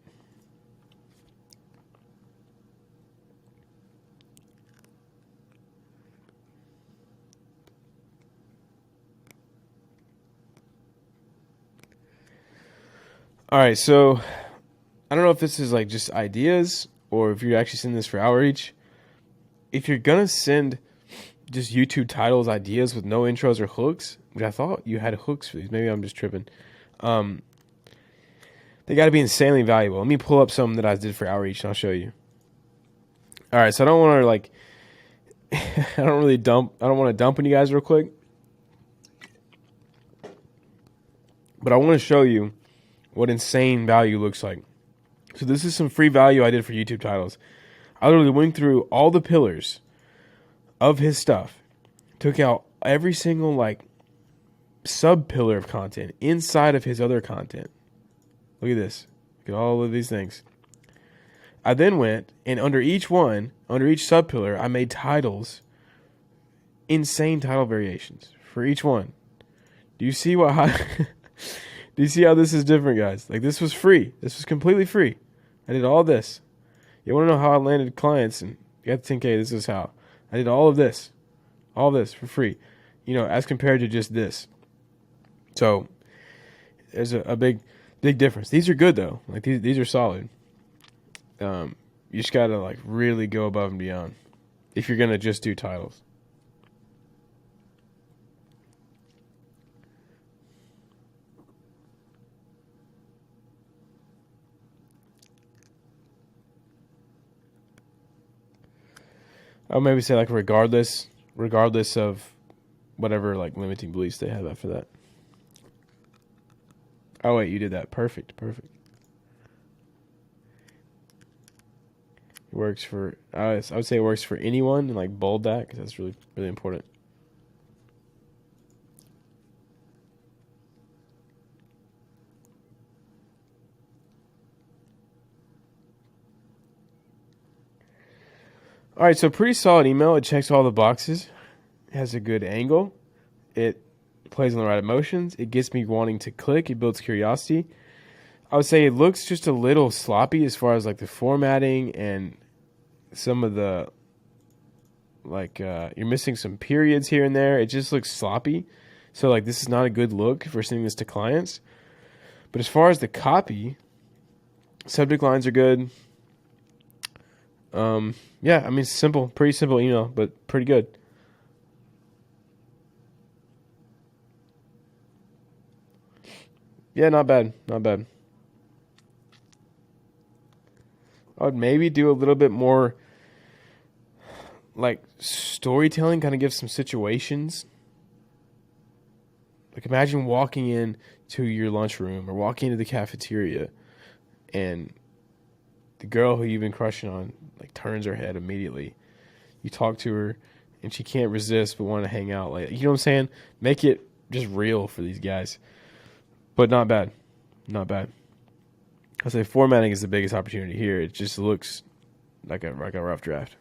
All right, so I don't know if this is like just ideas or if you're actually sending this for outreach. If you're going to send just YouTube titles, ideas with no intros or hooks, which I thought you had hooks for these. Maybe I'm just tripping. They got to be insanely valuable. Let me pull up some that I did for outreach and I'll show you. All right, so I don't want to like, I don't want to dump on you guys real quick. But I want to show you what insane value looks like. So this is some free value I did for YouTube titles. I literally went through all the pillars of his stuff, took out every single like sub pillar of content inside of his other content. Look at this. Look at all of these things. I then went and under each sub pillar, I made titles, insane title variations for each one. Do you see Do you see how this is different, guys? Like, this was free. This was completely free. I did all this. You want to know how I landed clients and got 10K? This is how. I did all of this. All this for free. As compared to just this. So, there's a big difference. These are good, though. Like, these are solid. You just got to, like, really go above and beyond if you're going to just do titles. I'll maybe say like regardless of whatever like limiting beliefs they have after that. Oh wait, you did that. Perfect. It works for, I would say it works for anyone, and like bold that because that's really, really important. All right, so pretty solid email. It checks all the boxes. It has a good angle. It plays on the right emotions. It gets me wanting to click. It builds curiosity. I would say it looks just a little sloppy as far as like the formatting and some of the, you're missing some periods here and there. It just looks sloppy. So like this is not a good look for sending this to clients. But as far as the copy, subject lines are good. Yeah, I mean, simple, pretty simple email, but pretty good. Yeah, not bad, not bad. I would maybe do a little bit more like storytelling, kind of give some situations. Like imagine walking in to your lunchroom or walking into the cafeteria and the girl who you've been crushing on like turns her head immediately. You talk to her and she can't resist but want to hang out. Like, you know what I'm saying? Make it just real for these guys. But not bad. Not bad. I'll say formatting is the biggest opportunity here. It just looks like a rough draft.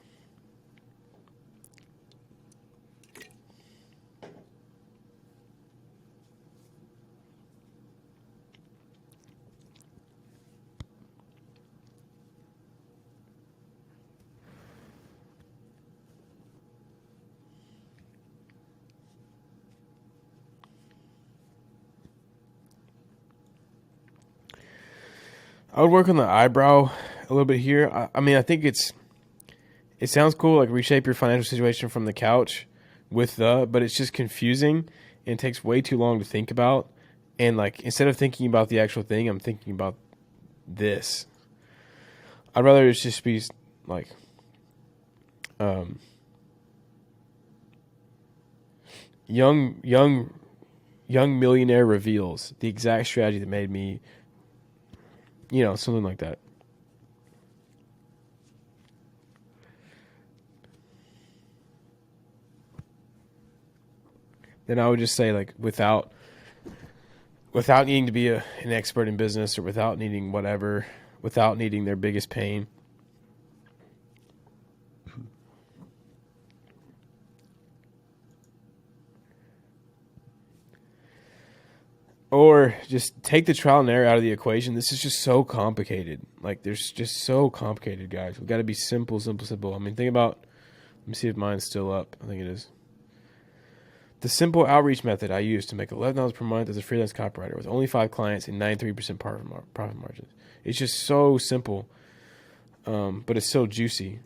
I would work on the eyebrow a little bit here. I mean, I think it sounds cool, like reshape your financial situation from the couch but it's just confusing and it takes way too long to think about. And like, instead of thinking about the actual thing, I'm thinking about this. I'd rather it just be like, young millionaire reveals the exact strategy that made me, something like that. Then I would just say like without needing to be an expert in business or without needing their biggest pain. Or just take the trial and error out of the equation. This is just so complicated. Like, there's just so complicated, guys. We've got to be simple. I mean, think about, let me see if mine's still up. I think it is. The simple outreach method I used to make $11 per month as a freelance copywriter with only 5 clients and 93% profit margins. It's just so simple, but it's so juicy.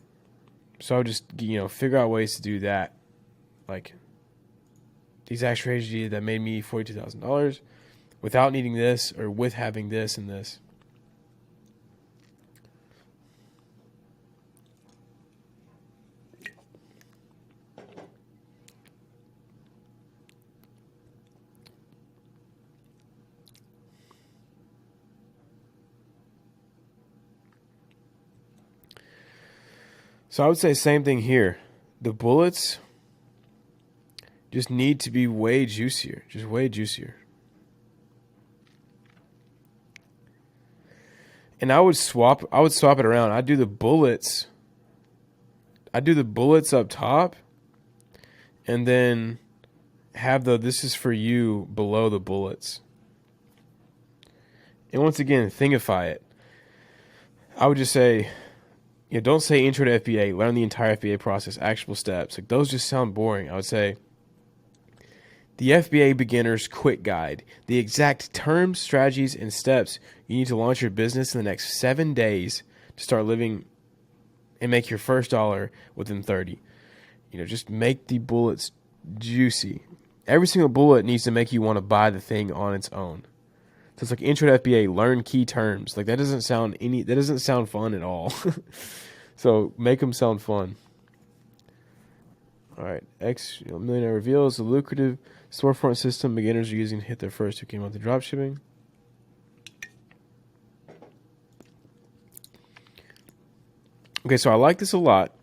So I would just, figure out ways to do that. Like, the exact strategy that made me $42,000. Without needing this or with having this and this. So I would say same thing here. The bullets just need to be way juicier. Just way juicier. And I would swap it around. I'd do the bullets up top and then have this is for you below the bullets. And once again, thingify it. I would just say, don't say intro to FBA, learn the entire FBA process, actionable steps. Like, those just sound boring. I would say the FBA Beginner's Quick Guide, the exact terms, strategies, and steps you need to launch your business in the next 7 days to start living and make your first dollar within 30. Just make the bullets juicy. Every single bullet needs to make you want to buy the thing on its own. So it's like intro to FBA, learn key terms. Like, that doesn't sound fun at all. So make them sound fun. All right, millionaire reveals the lucrative storefront system beginners are using to hit their first 2K month of dropshipping. Okay, so I like this a lot.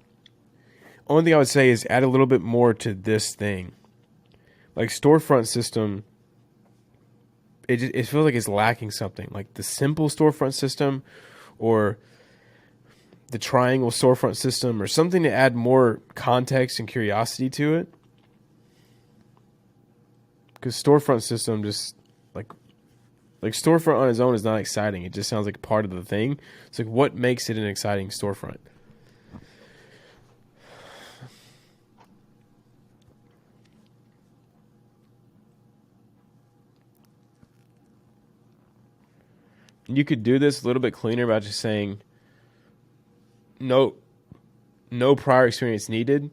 Only thing I would say is add a little bit more to this thing. Like, storefront system, it feels like it's lacking something. Like the simple storefront system or the triangle storefront system or something to add more context and curiosity to it. Because storefront system just like storefront on its own is not exciting. It just sounds like part of the thing. It's like, what makes it an exciting storefront? You could do this a little bit cleaner by just saying no prior experience needed,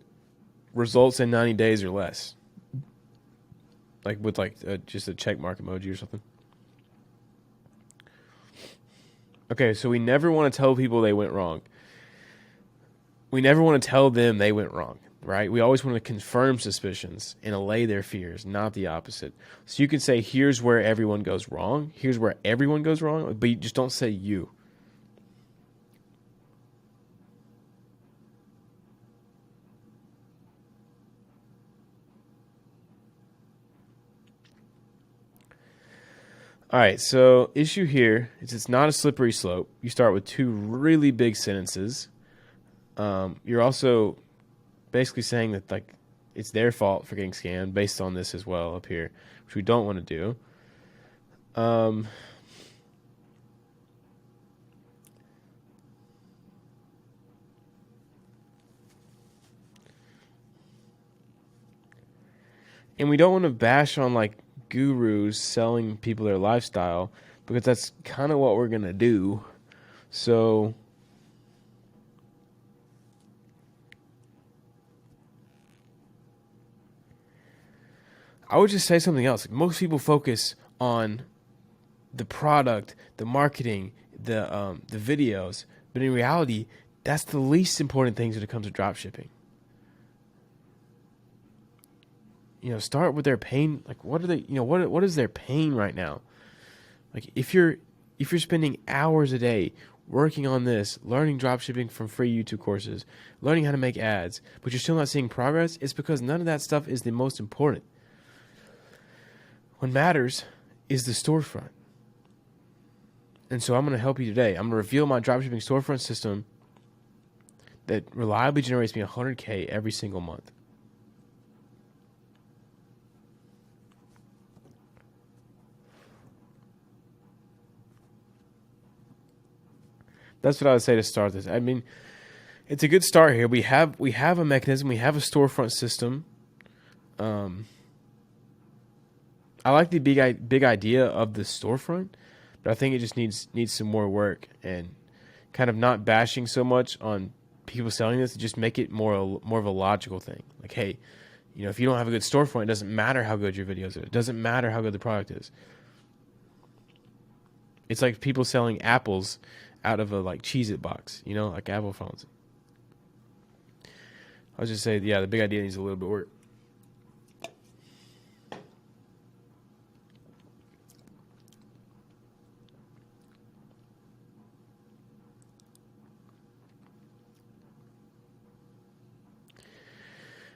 results in 90 days or less. Like with just a check mark emoji or something. Okay, so we never want to tell people they went wrong. We never want to tell them they went wrong, right? We always want to confirm suspicions and allay their fears, not the opposite. So you can say, here's where everyone goes wrong. Here's where everyone goes wrong, but you just don't say you. All right, so issue here is it's not a slippery slope. You start with two really big sentences. You're also basically saying that like it's their fault for getting scammed based on this as well up here, which we don't want to do. And we don't want to bash on like gurus selling people their lifestyle because that's kind of what we're going to do. So I would just say something else. Like most people focus on the product, the marketing, the videos, but in reality, that's the least important things when it comes to drop shipping. Start with their pain. Like, what are they? What is their pain right now? Like, if you're spending hours a day working on this, learning drop shipping from free YouTube courses, learning how to make ads, but you're still not seeing progress, it's because none of that stuff is the most important. What matters is the storefront. And so I'm going to help you today. I'm going to reveal my dropshipping storefront system that reliably generates me $100K every single month. That's what I would say to start this. I mean, it's a good start here. We have a mechanism. We have a storefront system. I like the big idea of the storefront, but I think it just needs some more work and kind of not bashing so much on people selling this. Just make it more of a logical thing. Like, hey, if you don't have a good storefront, it doesn't matter how good your videos are. It doesn't matter how good the product is. It's like people selling apples out of a Cheez-It box, like Apple phones. I was just saying, the big idea needs a little bit of work.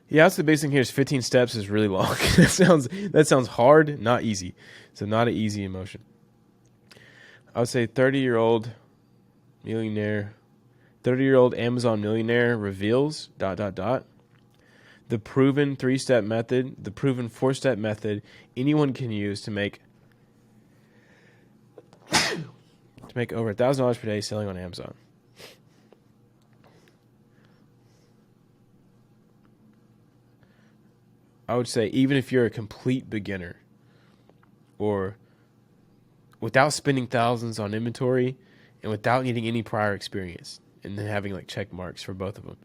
Yeah, that's the basic thing here is 15 steps is really long. that sounds hard, not easy. So not an easy emotion. I would say 30-year-old millionaire, 30-year-old Amazon millionaire reveals ... The proven 3-step method, the proven 4-step method anyone can use to make over $1,000 per day selling on Amazon. I would say even if you're a complete beginner or without spending thousands on inventory and without needing any prior experience and then having check marks for both of them.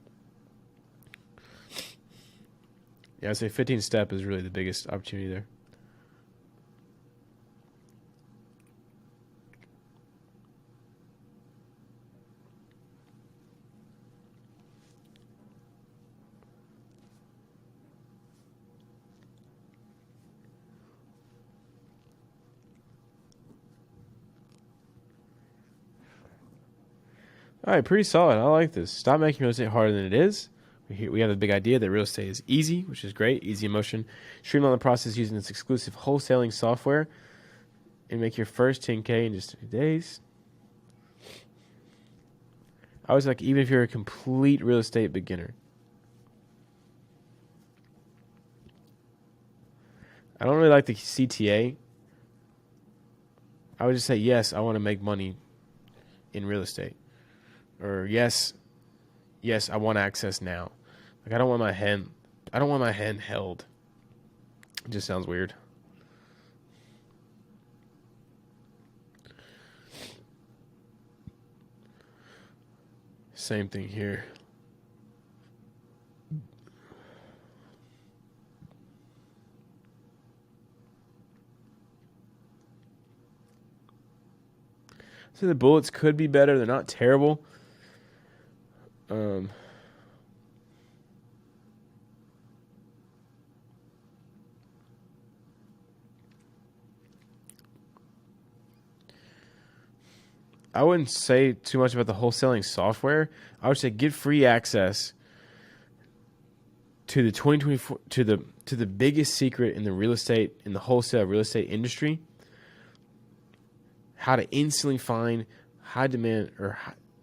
Yeah, I'd say 15 step is really the biggest opportunity there. All right, pretty solid. I like this. Stop making real estate harder than it is. We have a big idea that real estate is easy, which is great. Easy emotion. Streamline the process using this exclusive wholesaling software and make your first 10K in just 30 days. I was like, even if you're a complete real estate beginner. I don't really like the CTA. I would just say, yes, I want to make money in real estate. Or yes, I want access now. I don't want my hand held. It just sounds weird. same thing here. So the bullets could be better. They're not terrible. I wouldn't say too much about the wholesaling software. I would say get free access to the 2024 to the biggest secret in the wholesale real estate industry. How to instantly find high demand or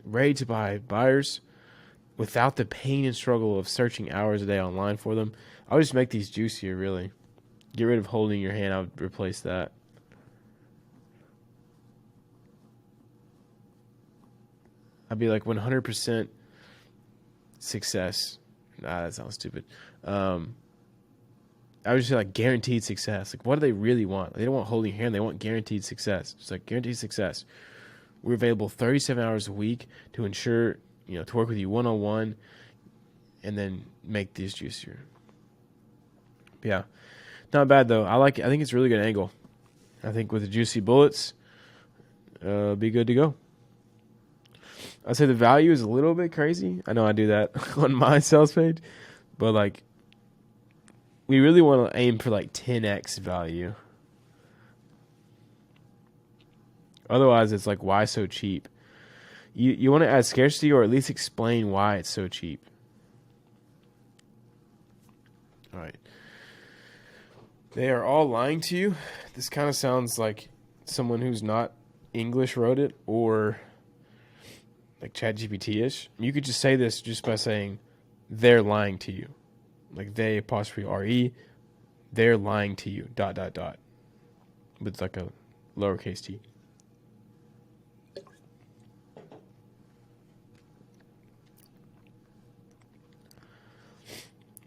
ready to buy buyers without the pain and struggle of searching hours a day online for them. I would just make these juicier, really. Get rid of holding your hand. I would replace that. I'd be like 100% success. Nah, that sounds stupid. I would just say like guaranteed success. Like, what do they really want? They don't want holding your hand. They want guaranteed success. It's like guaranteed success. We're available 37 hours a week to ensure, to work with you one-on-one and then make these juicier. But yeah, not bad though. I like it. I think it's a really good angle. I think with the juicy bullets, be good to go. I'd say the value is a little bit crazy. I know I do that on my sales page, but like we really want to aim for like 10x value. Otherwise, it's like, why so cheap? You want to add scarcity or at least explain why it's so cheap. All right. They are all lying to you. This kind of sounds like someone who's not English wrote it or like ChatGPT-ish. You could just say this just by saying they're lying to you. Like they apostrophe R-E, they're lying to you, ... with like a lowercase t.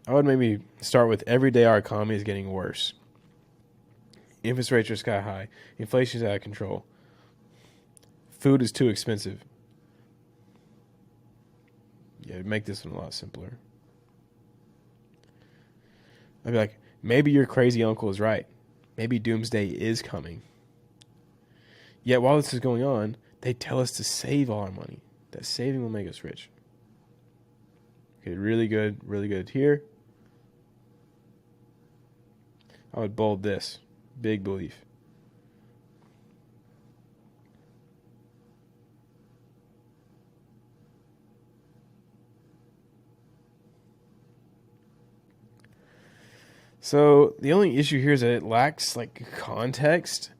I would maybe start with every day our economy is getting worse. Interest rates are sky high. Inflation is out of control. Food is too expensive. Yeah, make this one a lot simpler. I'd be like, maybe your crazy uncle is right. Maybe doomsday is coming. Yet while this is going on, they tell us to save all our money. That saving will make us rich. Okay, really good here. I would bold this. Big belief. So the only issue here is that it lacks like context.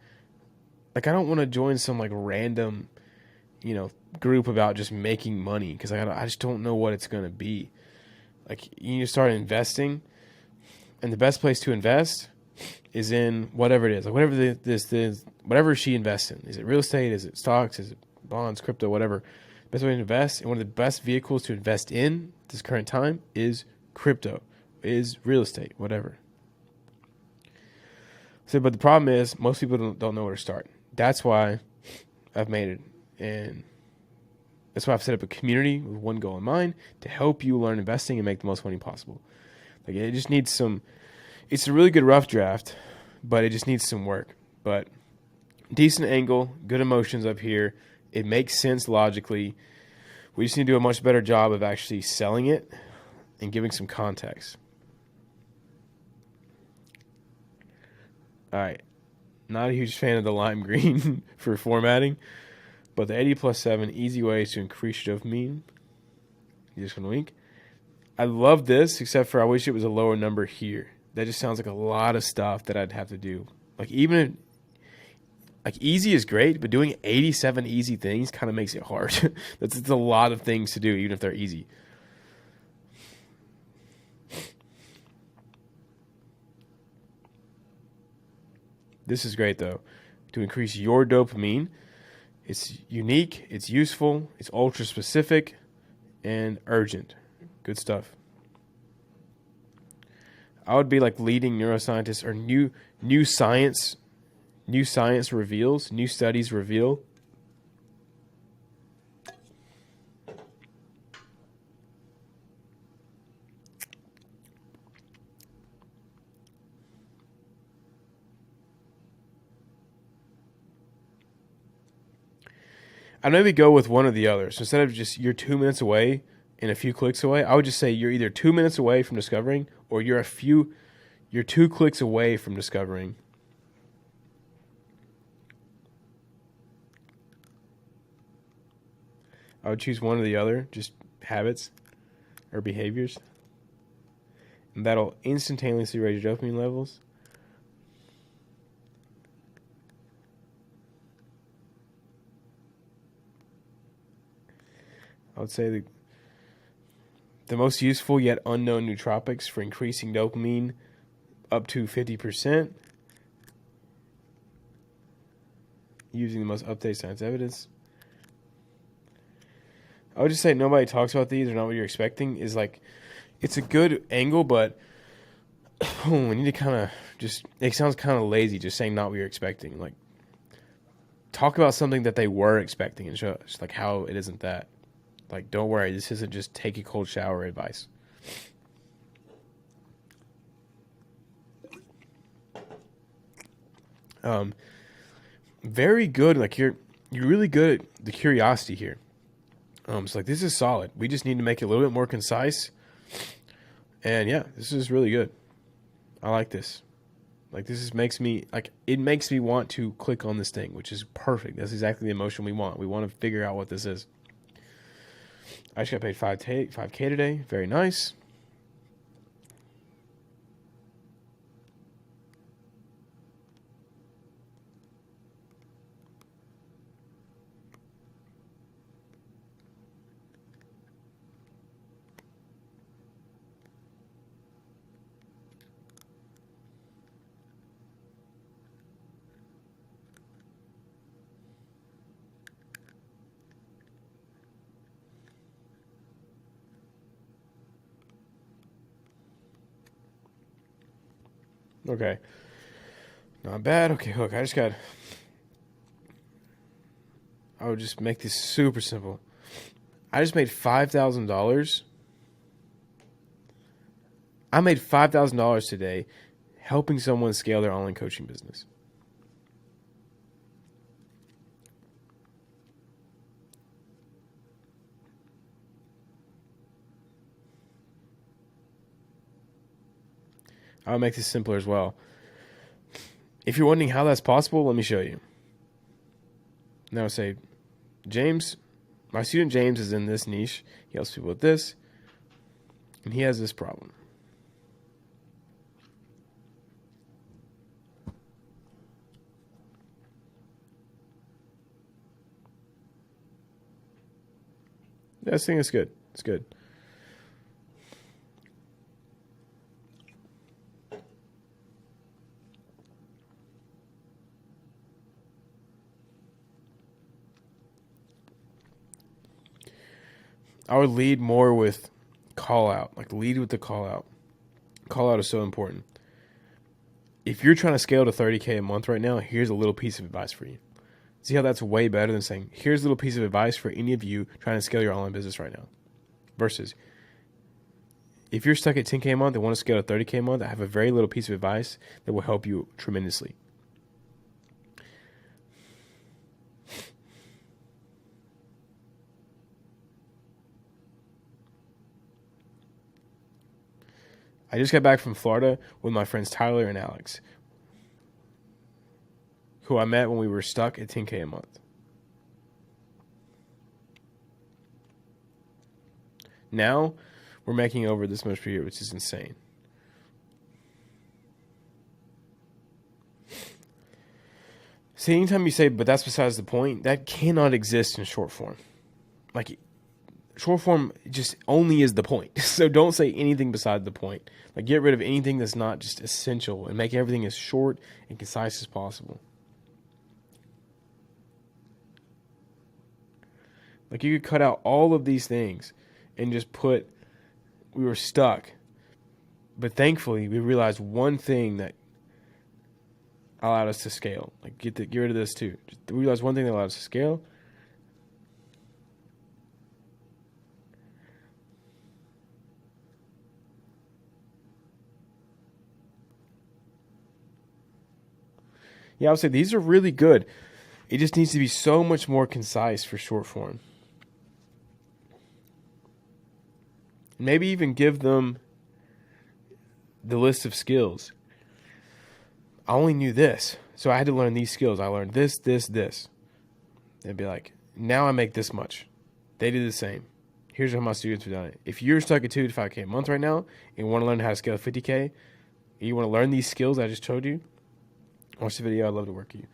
Like I don't want to join some like random, group about just making money because I just don't know what it's going to be. Like you need to start investing, and the best place to invest is in whatever it is. Like whatever whatever she invests in. Is it real estate? Is it stocks? Is it bonds, crypto, whatever? Best way to invest, and one of the best vehicles to invest in this current time is crypto, is real estate, whatever. So, but the problem is most people don't know where to start. That's why I've made it, and that's why I've set up a community with one goal in mind to help you learn investing and make the most money possible. Like it just needs some. It's a really good rough draft, but it just needs some work. But decent angle, good emotions up here. It makes sense logically. We just need to do a much better job of actually selling it and giving some context. All right. Not a huge fan of the lime green for formatting, but the 80+7 easy ways to increase your dopamine. You just want to wink. I love this, except for I wish it was a lower number here. That just sounds like a lot of stuff that I'd have to do. Like even like easy is great, but doing 87 easy things kind of makes it hard. It's a lot of things to do, even if they're easy. This is great, though. To increase your dopamine, it's unique, it's useful, it's ultra specific, and urgent. Good stuff. I would be like leading neuroscientists or new science reveals, new studies reveal. I'd maybe go with one or the other. So instead of just you're 2 minutes away and a few clicks away, I would just say you're either 2 minutes away from discovering, or you're 2 clicks away from discovering. I would choose one or the other, just habits or behaviors. And that'll instantaneously raise your dopamine levels. I would say the most useful yet unknown nootropics for increasing dopamine up to 50% using the most updated science evidence. I would just say nobody talks about these or not what you're expecting is like, it's a good angle, but we need to kind of just, it sounds kind of lazy just saying not what you're expecting. Like, talk about something that they were expecting and show just like how it isn't that. Like, don't worry, this isn't just take a cold shower advice. Very good. Like, you're really good at the curiosity here. So like, this is solid. We just need to make it a little bit more concise. And yeah, this is really good. I like this. Like, makes me want to click on this thing, which is perfect. That's exactly the emotion we want. We want to figure out what this is. I just got paid 5K today. Very nice. Okay. Not bad. Okay, look, I would just make this super simple. I just made $5,000. I made $5,000 today helping someone scale their online coaching business. I'll make this simpler as well. If you're wondering how that's possible, let me show you. Now say, James, my student James is in this niche. He helps people with this, and he has this problem. This thing is good. It's good. I would lead more with call out. Like, lead with the call out. Call out is so important. If you're trying to scale to 30K a month right now, here's a little piece of advice for you. See how that's way better than saying, here's a little piece of advice for any of you trying to scale your online business right now. Versus, if you're stuck at 10K a month and want to scale to 30K a month, I have a very little piece of advice that will help you tremendously. I just got back from Florida with my friends Tyler and Alex, who I met when we were stuck at 10K a month. Now, we're making over this much per year, which is insane. See, anytime you say, but that's besides the point, that cannot exist in short form. Like, short form just only is the point. So don't say anything beside the point. Like, get rid of anything that's not just essential and make everything as short and concise as possible. Like, you could cut out all of these things and just put, we were stuck. But thankfully, we realized one thing that allowed us to scale. Like, get rid of this too. Just realize one thing that allowed us to scale. Yeah, I would say these are really good. It just needs to be so much more concise for short form. Maybe even give them the list of skills. I only knew this, so I had to learn these skills. I learned this. They'd be like, now I make this much. They do the same. Here's how my students have done it. If you're stuck at 2 to 5K a month right now and want to learn how to scale 50K, you want to learn these skills I just told you, watch the video. I'd love to work with you.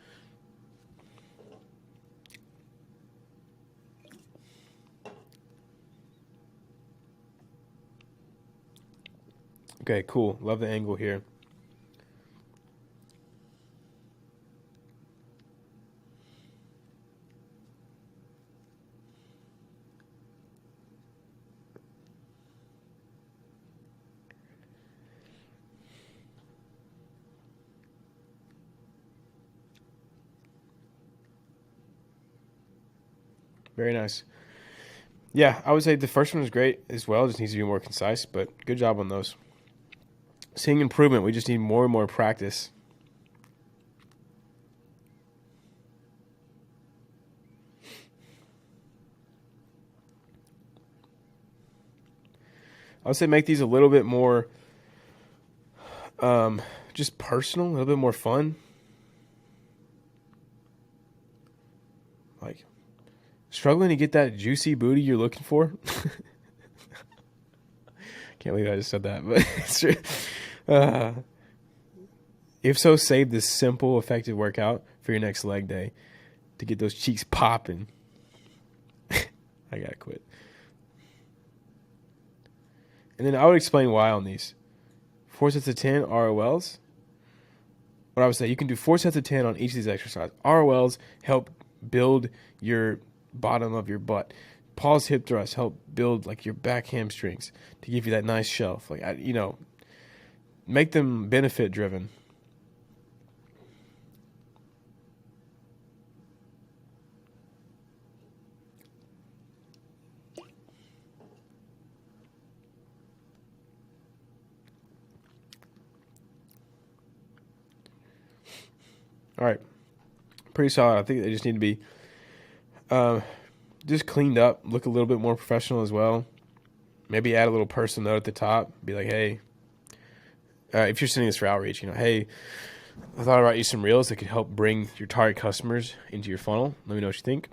Okay, cool. Love the angle here. Very nice. Yeah, I would say the first one was great as well. It just needs to be more concise, but good job on those. Seeing improvement, we just need more and more practice. I would say make these a little bit more just personal, a little bit more fun. Like, struggling to get that juicy booty you're looking for? Can't believe I just said that, but it's true. If so, save this simple, effective workout for your next leg day to get those cheeks popping. I gotta quit. And then I would explain why on these. 4 sets of 10 ROLs. What I would say, you can do 4 sets of 10 on each of these exercises. ROLs help build your bottom of your butt. Pause hip thrusts help build like your back hamstrings to give you that nice shelf. Like, make them benefit driven. All right, pretty solid. I think they just need to be just cleaned up, look a little bit more professional as well. Maybe add a little personal note at the top. Be like, hey, if you're sending this for outreach, hey, I thought I'd write you some reels that could help bring your target customers into your funnel. Let me know what you think.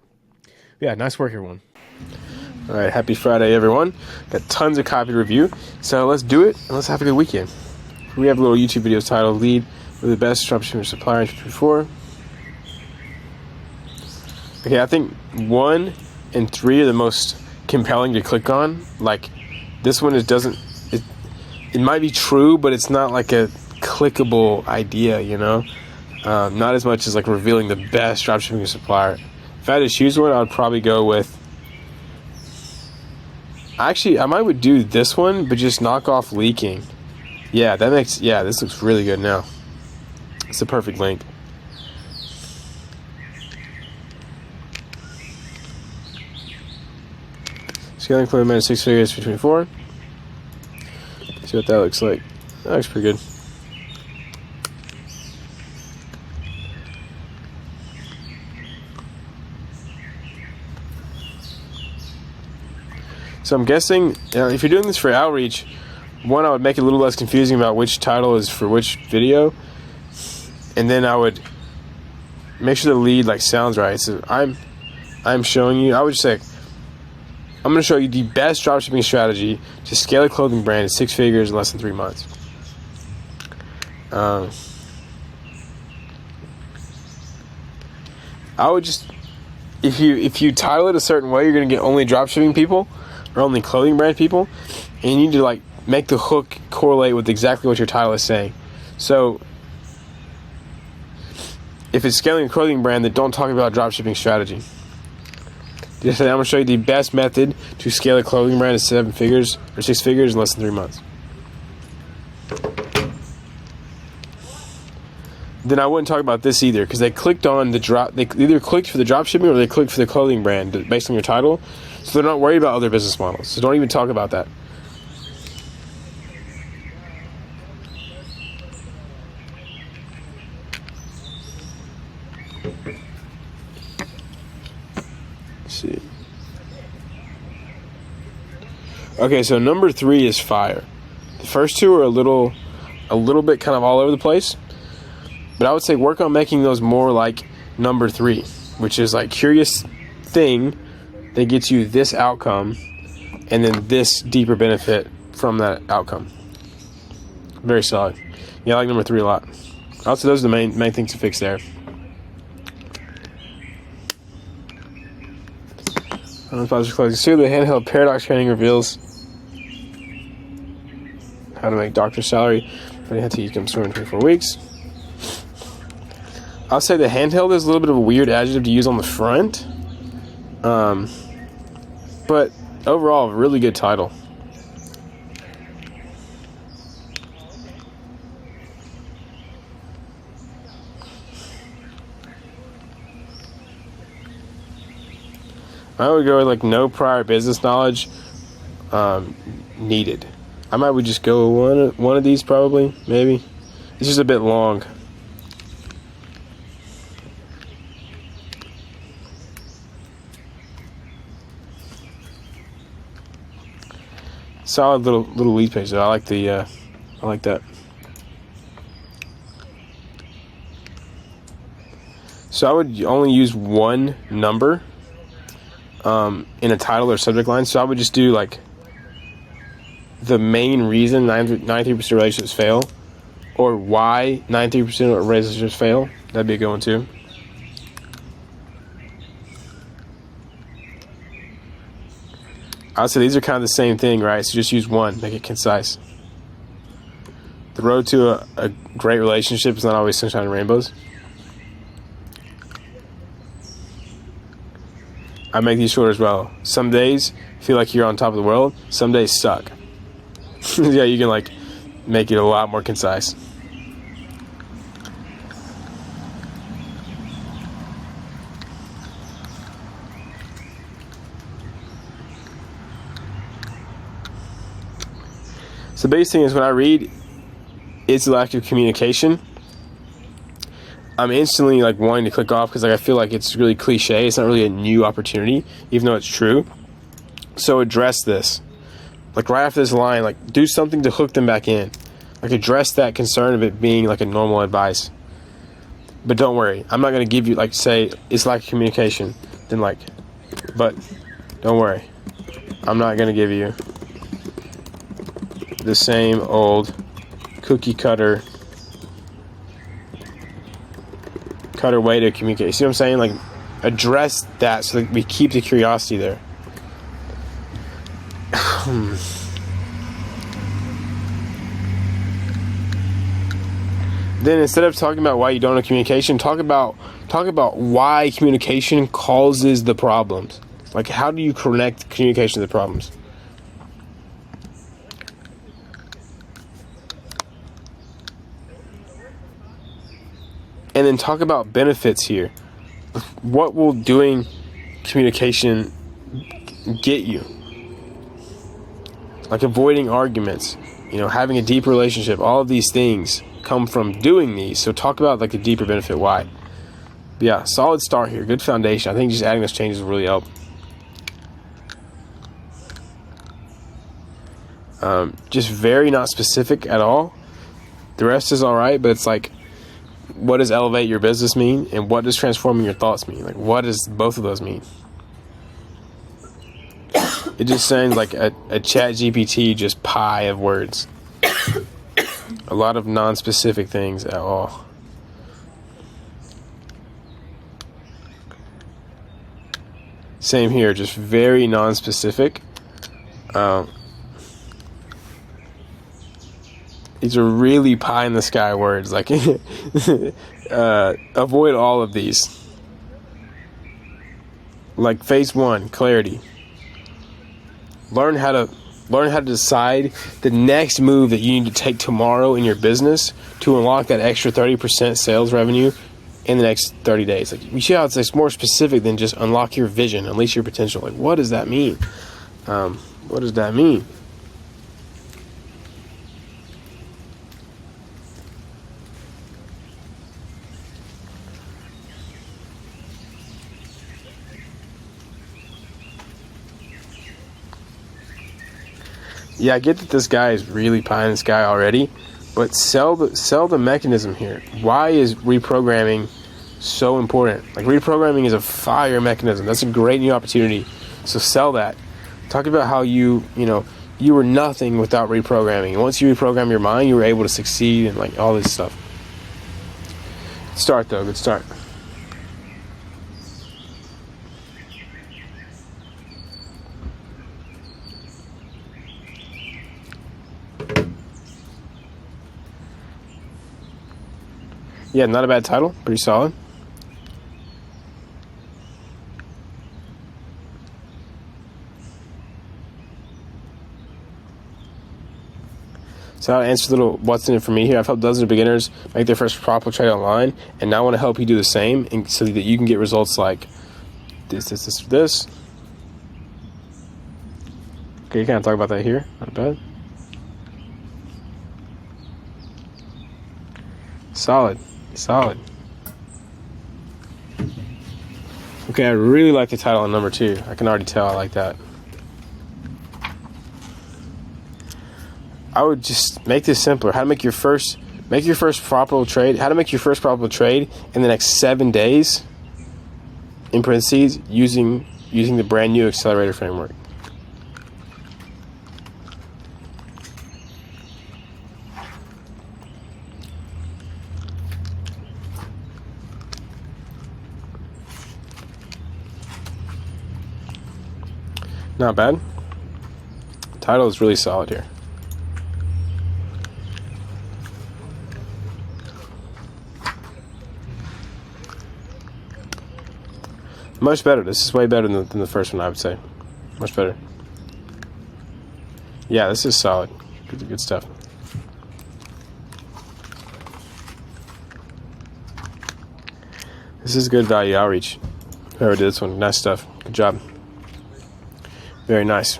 Yeah, nice work, everyone. All right, happy Friday, everyone. Got tons of copy to review, so let's do it, and let's have a good weekend. We have a little YouTube video titled Lead with the Best Dropshipping Supplier in 2024. Okay, I think 1 and 3 are the most compelling to click on. Like, this one, it might be true, but it's not like a clickable idea, not as much as like revealing the best dropshipping supplier. If I had to choose one, I would probably go with, actually, I might would do this one, but just knock off leaking. Yeah, this looks really good now. It's the perfect link. Scaling clothing brand 6 figures for 24. See what that looks like. That looks pretty good. So I'm guessing, if you're doing this for outreach, one, I would make it a little less confusing about which title is for which video, and then I would make sure the lead sounds right. So I'm showing you. I would just say, I'm going to show you the best dropshipping strategy to scale a clothing brand at 6 figures in less than 3 months. I would just, if you title it a certain way, you're going to get only dropshipping people or only clothing brand people, and you need to make the hook correlate with exactly what your title is saying. So if it's scaling a clothing brand, then don't talk about dropshipping strategy. Just say, I'm going to show you the best method to scale a clothing brand at 7 figures or 6 figures in less than 3 months. Then I wouldn't talk about this either, because they clicked on the drop. They either clicked for the dropshipping or they clicked for the clothing brand based on your title. So they're not worried about other business models. So don't even talk about that. Okay, so number 3 is fire. The first 2 are a little bit kind of all over the place, but I would say work on making those more like number 3, which is like curious thing that gets you this outcome and then this deeper benefit from that outcome. Very solid. Yeah, I like number 3 a lot. Also, those are the main things to fix there. See, the handheld paradox training reveals how to make doctor's salary, but you have to come swimming in 24 weeks. I'll say the handheld is a little bit of a weird adjective to use on the front, but overall, a really good title. I would go with like no prior business knowledge needed. I might would just go with one of these probably, maybe. It's just a bit long. Solid little lead page though. I like that. So I would only use one number in a title or subject line. So I would just do like the main reason 93% of relationships fail, or why 93% of relationships fail. That'd be a good one too. I would say these are kind of the same thing, right? So just use one, make it concise. The road to a great relationship is not always sunshine and rainbows. I make these short as well. Some days feel like you're on top of the world. Some days suck. Yeah, you can like make it a lot more concise. So the biggest thing is when I read it's the lack of communication, I'm instantly like wanting to click off because like I feel like it's really cliche. It's not really a new opportunity, even though it's true. So address this. Like right after this line, like do something to hook them back in. Like address that concern of it being like a normal advice. But don't worry, I'm not going to give you like say it's lack of communication. Then like, but don't worry, I'm not going to give you the same old cookie cutter way to communicate. See what I'm saying? Like address that so that we keep the curiosity there. Then instead of talking about why you don't know communication, talk about why communication causes the problems. Like how do you connect communication to the problems? And then talk about benefits here. What will doing communication get you? Like avoiding arguments, having a deep relationship. All of these things come from doing these. So talk about like the deeper benefit why. But yeah, solid start here. Good foundation. I think just adding those changes will really help. Just very not specific at all. The rest is all right, but it's like, what does elevate your business mean, and what does transforming your thoughts mean? Like, what does both of those mean? It just sounds like a chat GPT just pie of words. A lot of non-specific things at all. Same here, just very non-specific. These are really pie in the sky words. Like, avoid all of these. Like phase 1, clarity. Learn how to decide the next move that you need to take tomorrow in your business to unlock that extra 30% sales revenue in the next 30 days. Like, we see how it's more specific than just unlock your vision, unleash your potential. Like, what does that mean? What does that mean? Yeah, I get that this guy is really pie in the sky already, but sell the mechanism here. Why is reprogramming so important? Like, reprogramming is a fire mechanism. That's a great new opportunity. So sell that. Talk about how you were nothing without reprogramming. And once you reprogram your mind, you were able to succeed and like all this stuff. Good start though. Good start. Yeah, not a bad title. Pretty solid. So I'll answer a little what's in it for me here. I've helped dozens of beginners make their first profitable trade online, and now I want to help you do the same, and so that you can get results like this. Okay, you kind of talk about that here. Not bad. Solid. Okay, I really like the title on number 2. I can already tell I like that. I would just make this simpler. How to make your first profitable trade. How to make your first profitable trade in the next 7 days. In parentheses, using the brand new accelerator framework. Not bad. Title is really solid here. Much better. This is way better than the first one, I would say. Much better. Yeah, this is solid. Good stuff. This is good value outreach. Whoever did this one, nice stuff. Good job. Very nice.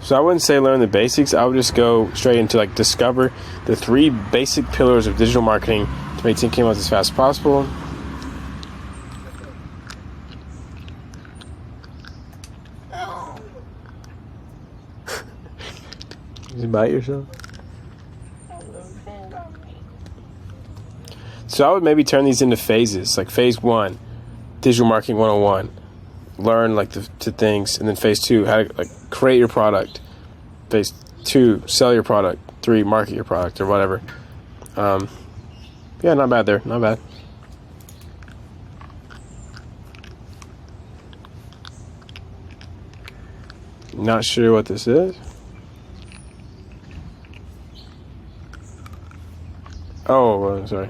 So I wouldn't say learn the basics. I would just go straight into like discover the 3 basic pillars of digital marketing to make 10K months as fast as possible. Did you bite yourself? So I would maybe turn these into phases. Like phase 1, digital marketing 101. Learn like the things, and then phase 2, how to like create your product. Phase 2, sell your product. 3, market your product or whatever. Yeah, not bad there. Not bad. Not sure what this is. Oh, sorry.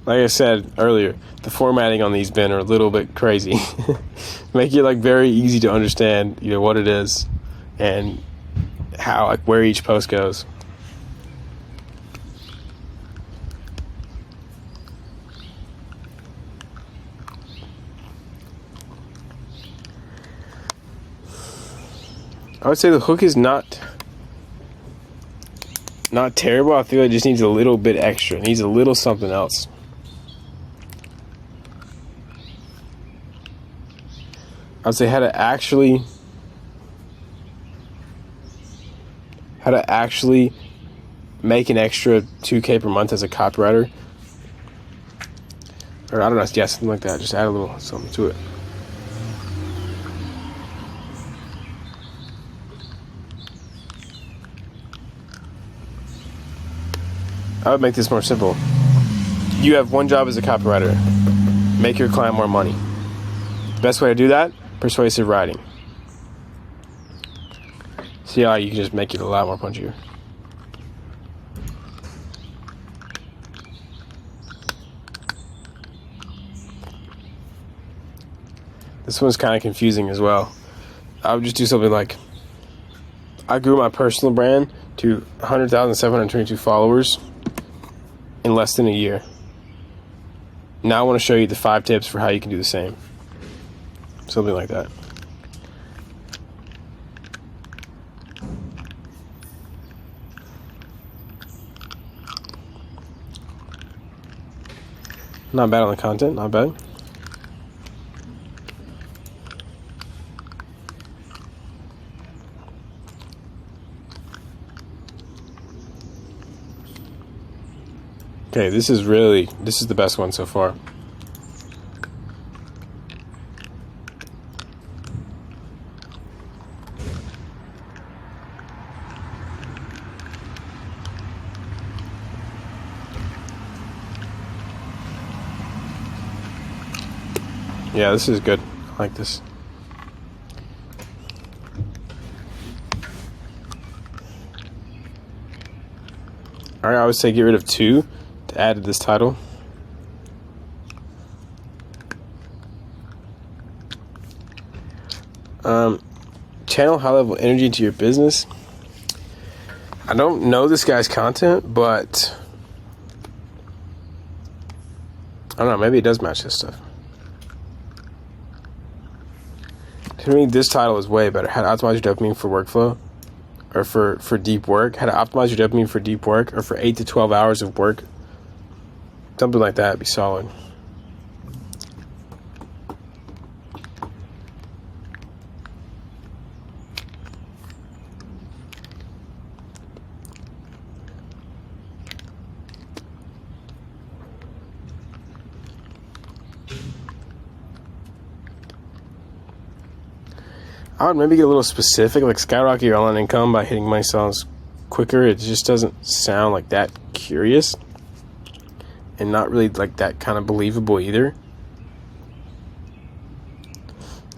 Like I said earlier, the formatting on these bin are a little bit crazy. Make it like very easy to understand, what it is and how, like, where each post goes. I would say the hook is not terrible. I feel it just needs a little bit extra. It needs a little something else. I would say how to actually make an extra 2K per month as a copywriter. Or I don't know, yeah, something like that. Just add a little something to it. I would make this more simple. You have one job as a copywriter. Make your client more money. The best way to do that? Persuasive writing. See how you can just make it a lot more punchier. This one's kind of confusing as well. I would just do something like, I grew my personal brand to 100,722 followers in less than a year. Now I want to show you the 5 tips for how you can do the same. Something like that. Not bad on the content, not bad. Okay, this is the best one so far. Yeah, this is good. I like this. Alright, I would say get rid of 2 to add to this title. Channel high-level energy into your business. I don't know this guy's content, but I don't know, maybe it does match this stuff. To me, this title is way better. How to optimize your dopamine for workflow, or for deep work. How to optimize your dopamine for deep work, or for 8 to 12 hours of work. Something like that would be solid. I would maybe get a little specific, like skyrocket your online income by hitting money sounds quicker. It just doesn't sound like that curious, and not really like that kind of believable either.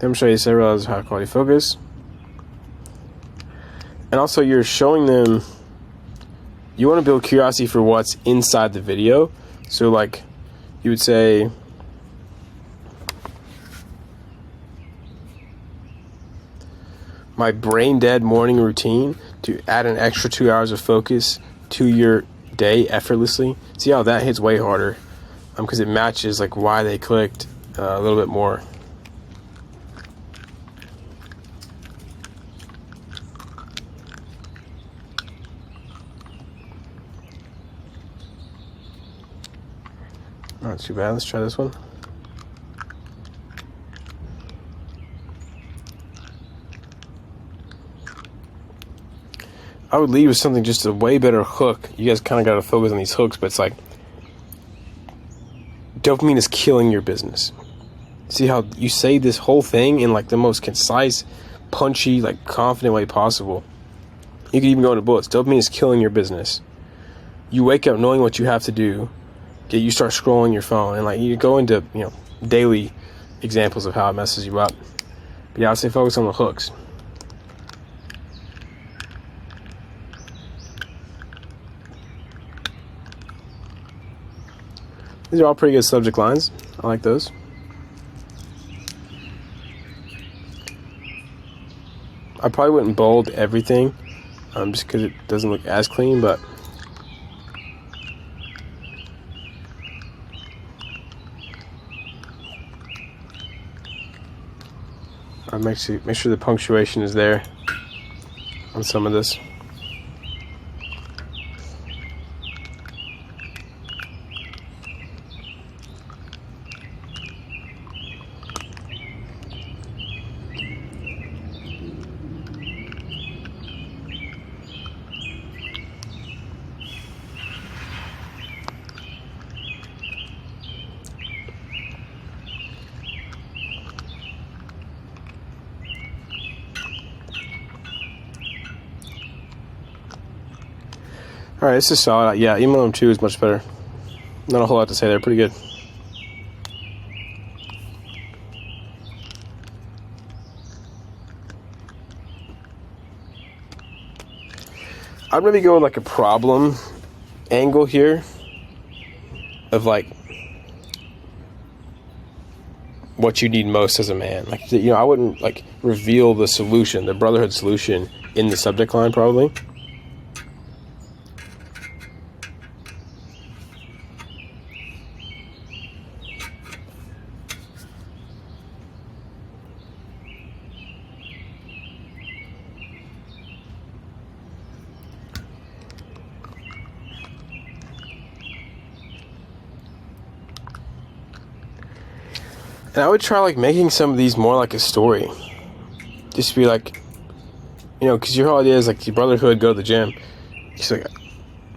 Demonstrate several hours of high quality focus. And also you're showing them, you want to build curiosity for what's inside the video. So like you would say, my brain dead morning routine to add an extra 2 hours of focus to your day effortlessly. See how that hits way harder, because it matches like why they clicked a little bit more. Not too bad. Let's try this one. I would leave with something, just a way better hook. You guys kind of got to focus on these hooks, but it's like dopamine is killing your business. See how you say this whole thing in like the most concise, punchy, like confident way possible. You can even go into bullets. Dopamine is killing your business. You wake up knowing what you have to do. You start scrolling your phone, and like you go into daily examples of how it messes you up. But yeah, I'd say focus on the hooks. These are all pretty good subject lines. I like those. I probably wouldn't bold everything, just because it doesn't look as clean, but I'll make sure the punctuation is there on some of this. All right, this is solid. Yeah, email them 2 is much better. Not a whole lot to say there. Pretty good. I'd maybe go with like a problem angle here of like what you need most as a man. Like, I wouldn't like reveal the solution, the brotherhood solution, in the subject line probably. And I would try like making some of these more like a story. Just be like, you know, because your whole idea is like your brotherhood, go to the gym. He's like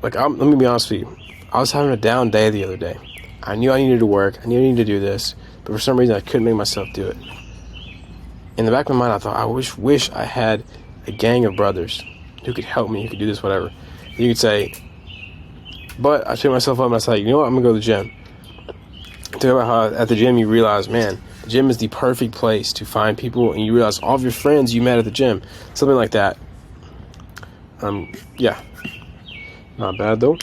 let me be honest with you. I was having a down day the other day. I knew I needed to work. I knew I needed to do this. But for some reason, I couldn't make myself do it. In the back of my mind, I thought, I wish I had a gang of brothers who could help me, who could do this, whatever. You could say, but I picked myself up and I said, you know what, I'm going to go to the gym. Think about how at the gym you realize, man, the gym is the perfect place to find people, and you realize all of your friends you met at the gym. Something like that. Yeah. Not bad, though.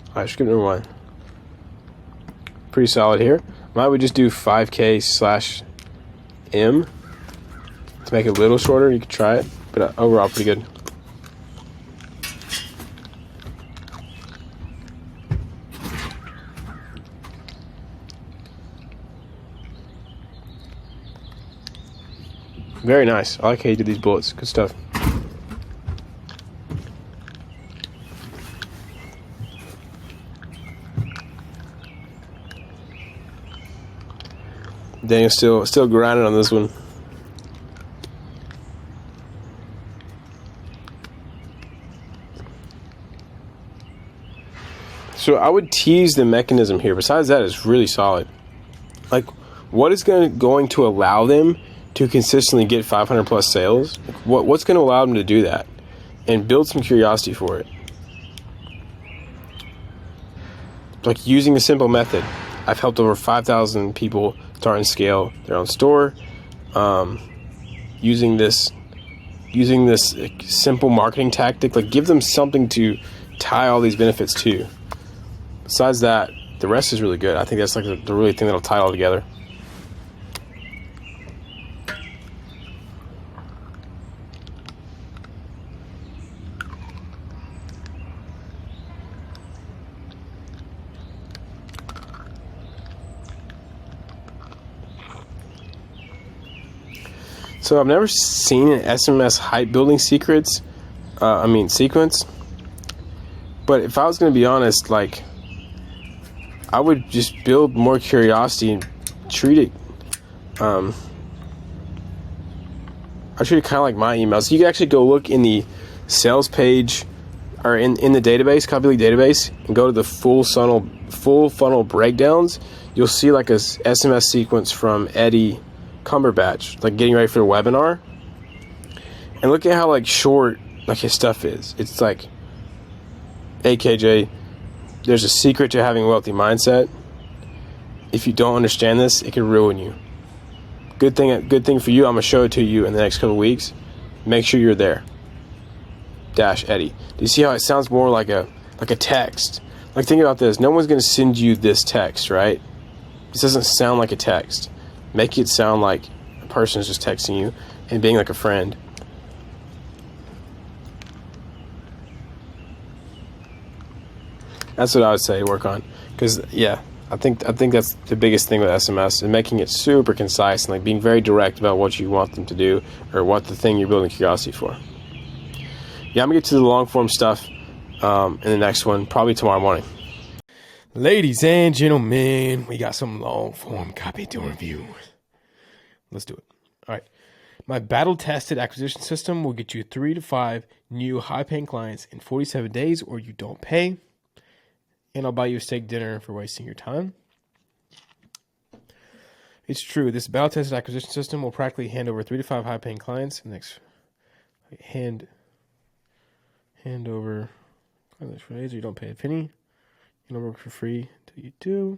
Alright, skip number 1. Pretty solid here. Might we just do 5K/M to make it a little shorter? You could try it, but overall pretty good. Very nice. I like how you did these bullets. Good stuff. Daniel's still grinding on this one. So I would tease the mechanism here. Besides that, it's really solid. Like, what is going to allow them to consistently get 500 plus sales? What's going to allow them to do that? And build some curiosity for it. Like using a simple method. I've helped over 5,000 people start and scale their own store. Using this simple marketing tactic, like give them something to tie all these benefits to. Besides that, the rest is really good. I think that's like the really thing that'll tie it all together. So I've never seen an SMS hype building sequence. But if I was going to be honest, like, I would just build more curiosity and treat it. I treat it kind of like my emails. You can actually go look in the sales page or in the database, CopyLead database, and go to the full funnel breakdowns. You'll see like a SMS sequence from Eddie Cumberbatch, like getting ready for the webinar, and look at how like short like his stuff is. It's like, AKJ, there's a secret to having a wealthy mindset. If you don't understand this, it can ruin you. Good thing for you. I'm gonna show it to you in the next couple weeks. Make sure you're there. Eddie. Do you see how it sounds more like a text? Like, think about this. No one's gonna send you this text, right? This doesn't sound like a text. Make it sound like a person is just texting you and being like a friend. That's what I would say work on. Because, yeah, I think that's the biggest thing with SMS, and making it super concise and like being very direct about what you want them to do or what the thing you're building curiosity for. Yeah, I'm going to get to the long form stuff in the next one, probably tomorrow morning. Ladies and gentlemen, we got some long form copy to review. Let's do it. All right. My battle tested acquisition system will get you 3 to 5 new high paying clients in 47 days, or you don't pay. And I'll buy you a steak dinner for wasting your time. It's true. This battle tested acquisition system will practically hand over 3 to 5 high paying clients in the next hand over for days, or you don't pay a penny. You don't work for free until you do.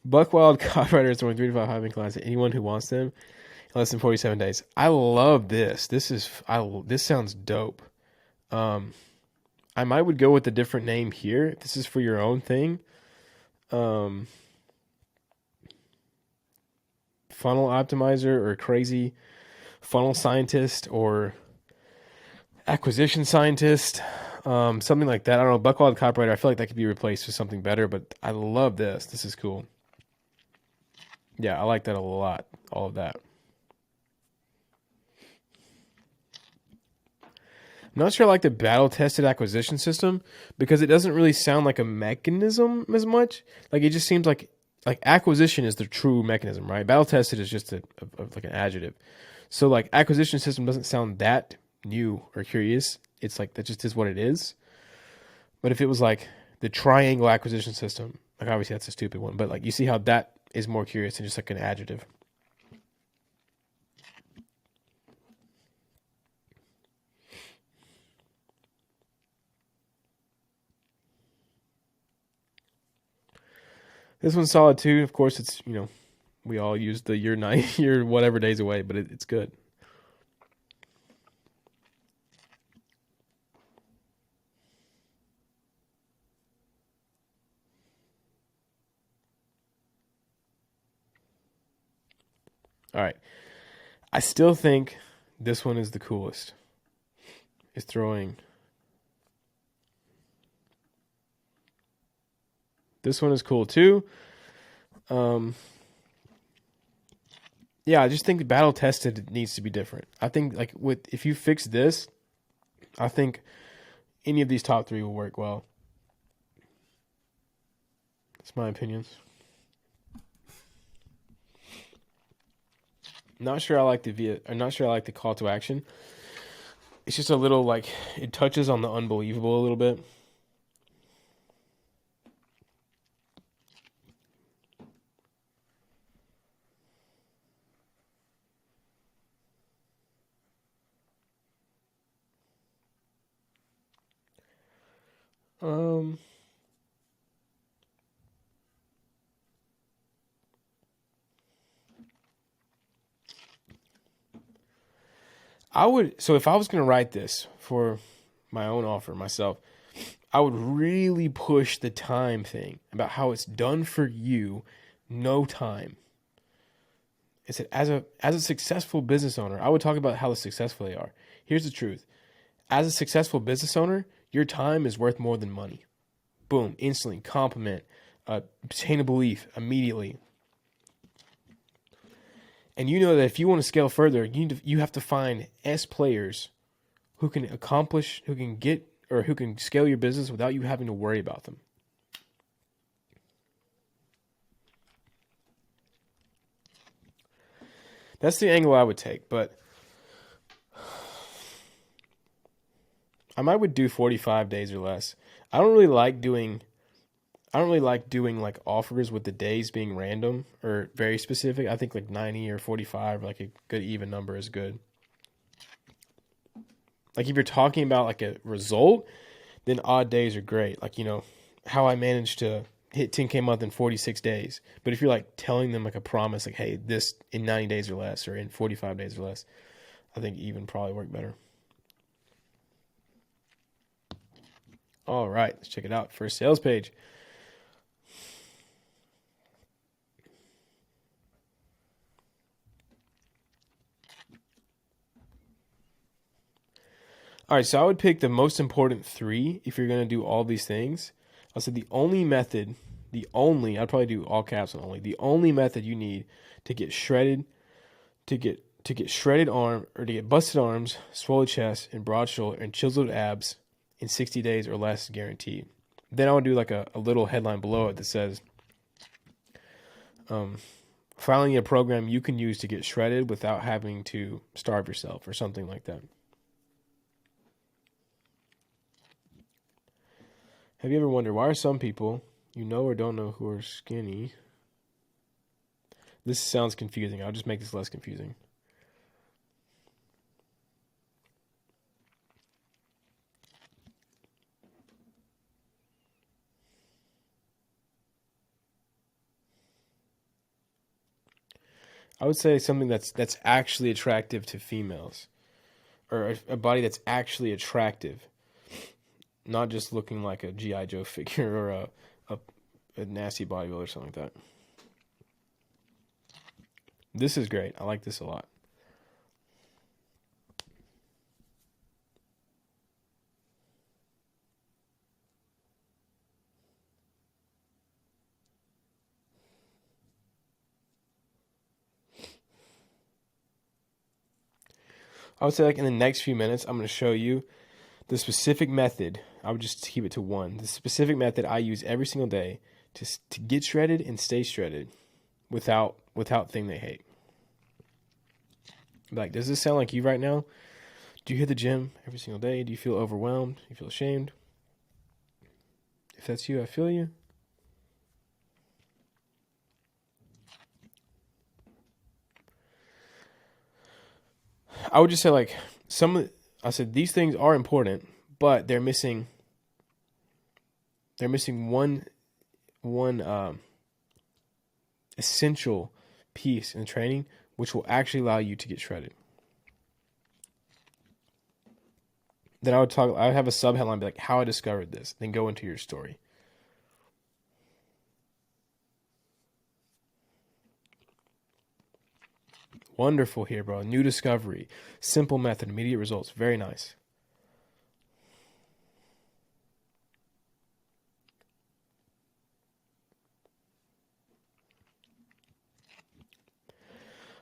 Buckwild copywriter is throwing 3 to 5 high-paying clients to anyone who wants them in less than 47 days. I love this. This sounds dope. I would go with a different name here. If this is for your own thing. Funnel optimizer or crazy funnel scientist or acquisition scientist. Something like that. I don't know. Buckwild copywriter. I feel like that could be replaced with something better, but I love this. This is cool. Yeah, I like that a lot. All of that. I'm not sure I like the battle tested acquisition system because it doesn't really sound like a mechanism as much. Like it just seems like acquisition is the true mechanism, right? Battle tested is just like an adjective. So like acquisition system doesn't sound that new or curious. It's like that just is what it is. But if it was like the triangle acquisition system, like obviously that's a stupid one, but like you see how that is more curious than just like an adjective. This one's solid too. Of course, it's we all use the year 9 year whatever days away, but it's good. All right. I still think this one is the coolest. Is throwing. This one is cool too. Yeah, I just think battle tested needs to be different. I think like if you fix this, I think any of these top 3 will work well. That's my opinions. Not sure I like I'm not sure I like the call to action. It's just a little like it touches on the unbelievable a little bit. Um so if I was going to write this for my own offer myself, I would really push the time thing about how it's done for you, no time. It said as a successful business owner, I would talk about how successful they are. Here's the truth. As a successful business owner, your time is worth more than money. Boom, instantly, compliment, obtain a belief immediately. And you know that if you want to scale further, you have to find S players who can accomplish, who can get, or who can scale your business without you having to worry about them. That's the angle I would take, but I might would do 45 days or less. I don't really like doing like offers with the days being random or very specific. I think like 90 or 45, like a good even number is good. Like if you're talking about like a result, then odd days are great. Like, how I managed to hit 10K a month in 46 days. But if you're like telling them like a promise, like, hey, this in 90 days or less, or in 45 days or less, I think even probably work better. All right, let's check it out. First sales page. All right, so I would pick the most important 3 if you're going to do all these things. I'll say I'd probably do all caps on only. The only method you need to get shredded, to get shredded arm, or to get busted arms, swollen chest, and broad shoulder, and chiseled abs in 60 days or less guaranteed. Then I would do like a little headline below it that says, filing a program you can use to get shredded without having to starve yourself or something like that. Have you ever wondered why are some people you know or don't know who are skinny? This sounds confusing. I'll just make this less confusing. I would say something that's actually attractive to females, or a body that's actually attractive, not just looking like a GI Joe figure or a nasty bodybuilder or something like that. This is great. I like this a lot. I would say like in the next few minutes, I'm going to show you the specific method. I would just keep it to one. The specific method I use every single day to get shredded and stay shredded without thing they hate. Like, does this sound like you right now? Do you hit the gym every single day? Do you feel overwhelmed? Do you feel ashamed? If that's you, I feel you. I would just say like I said these things are important, but they're missing one essential piece in the training, which will actually allow you to get shredded. Then I would have a sub headline be like how I discovered this, then go into your story. Wonderful here, bro. New discovery, simple method, immediate results. Very nice.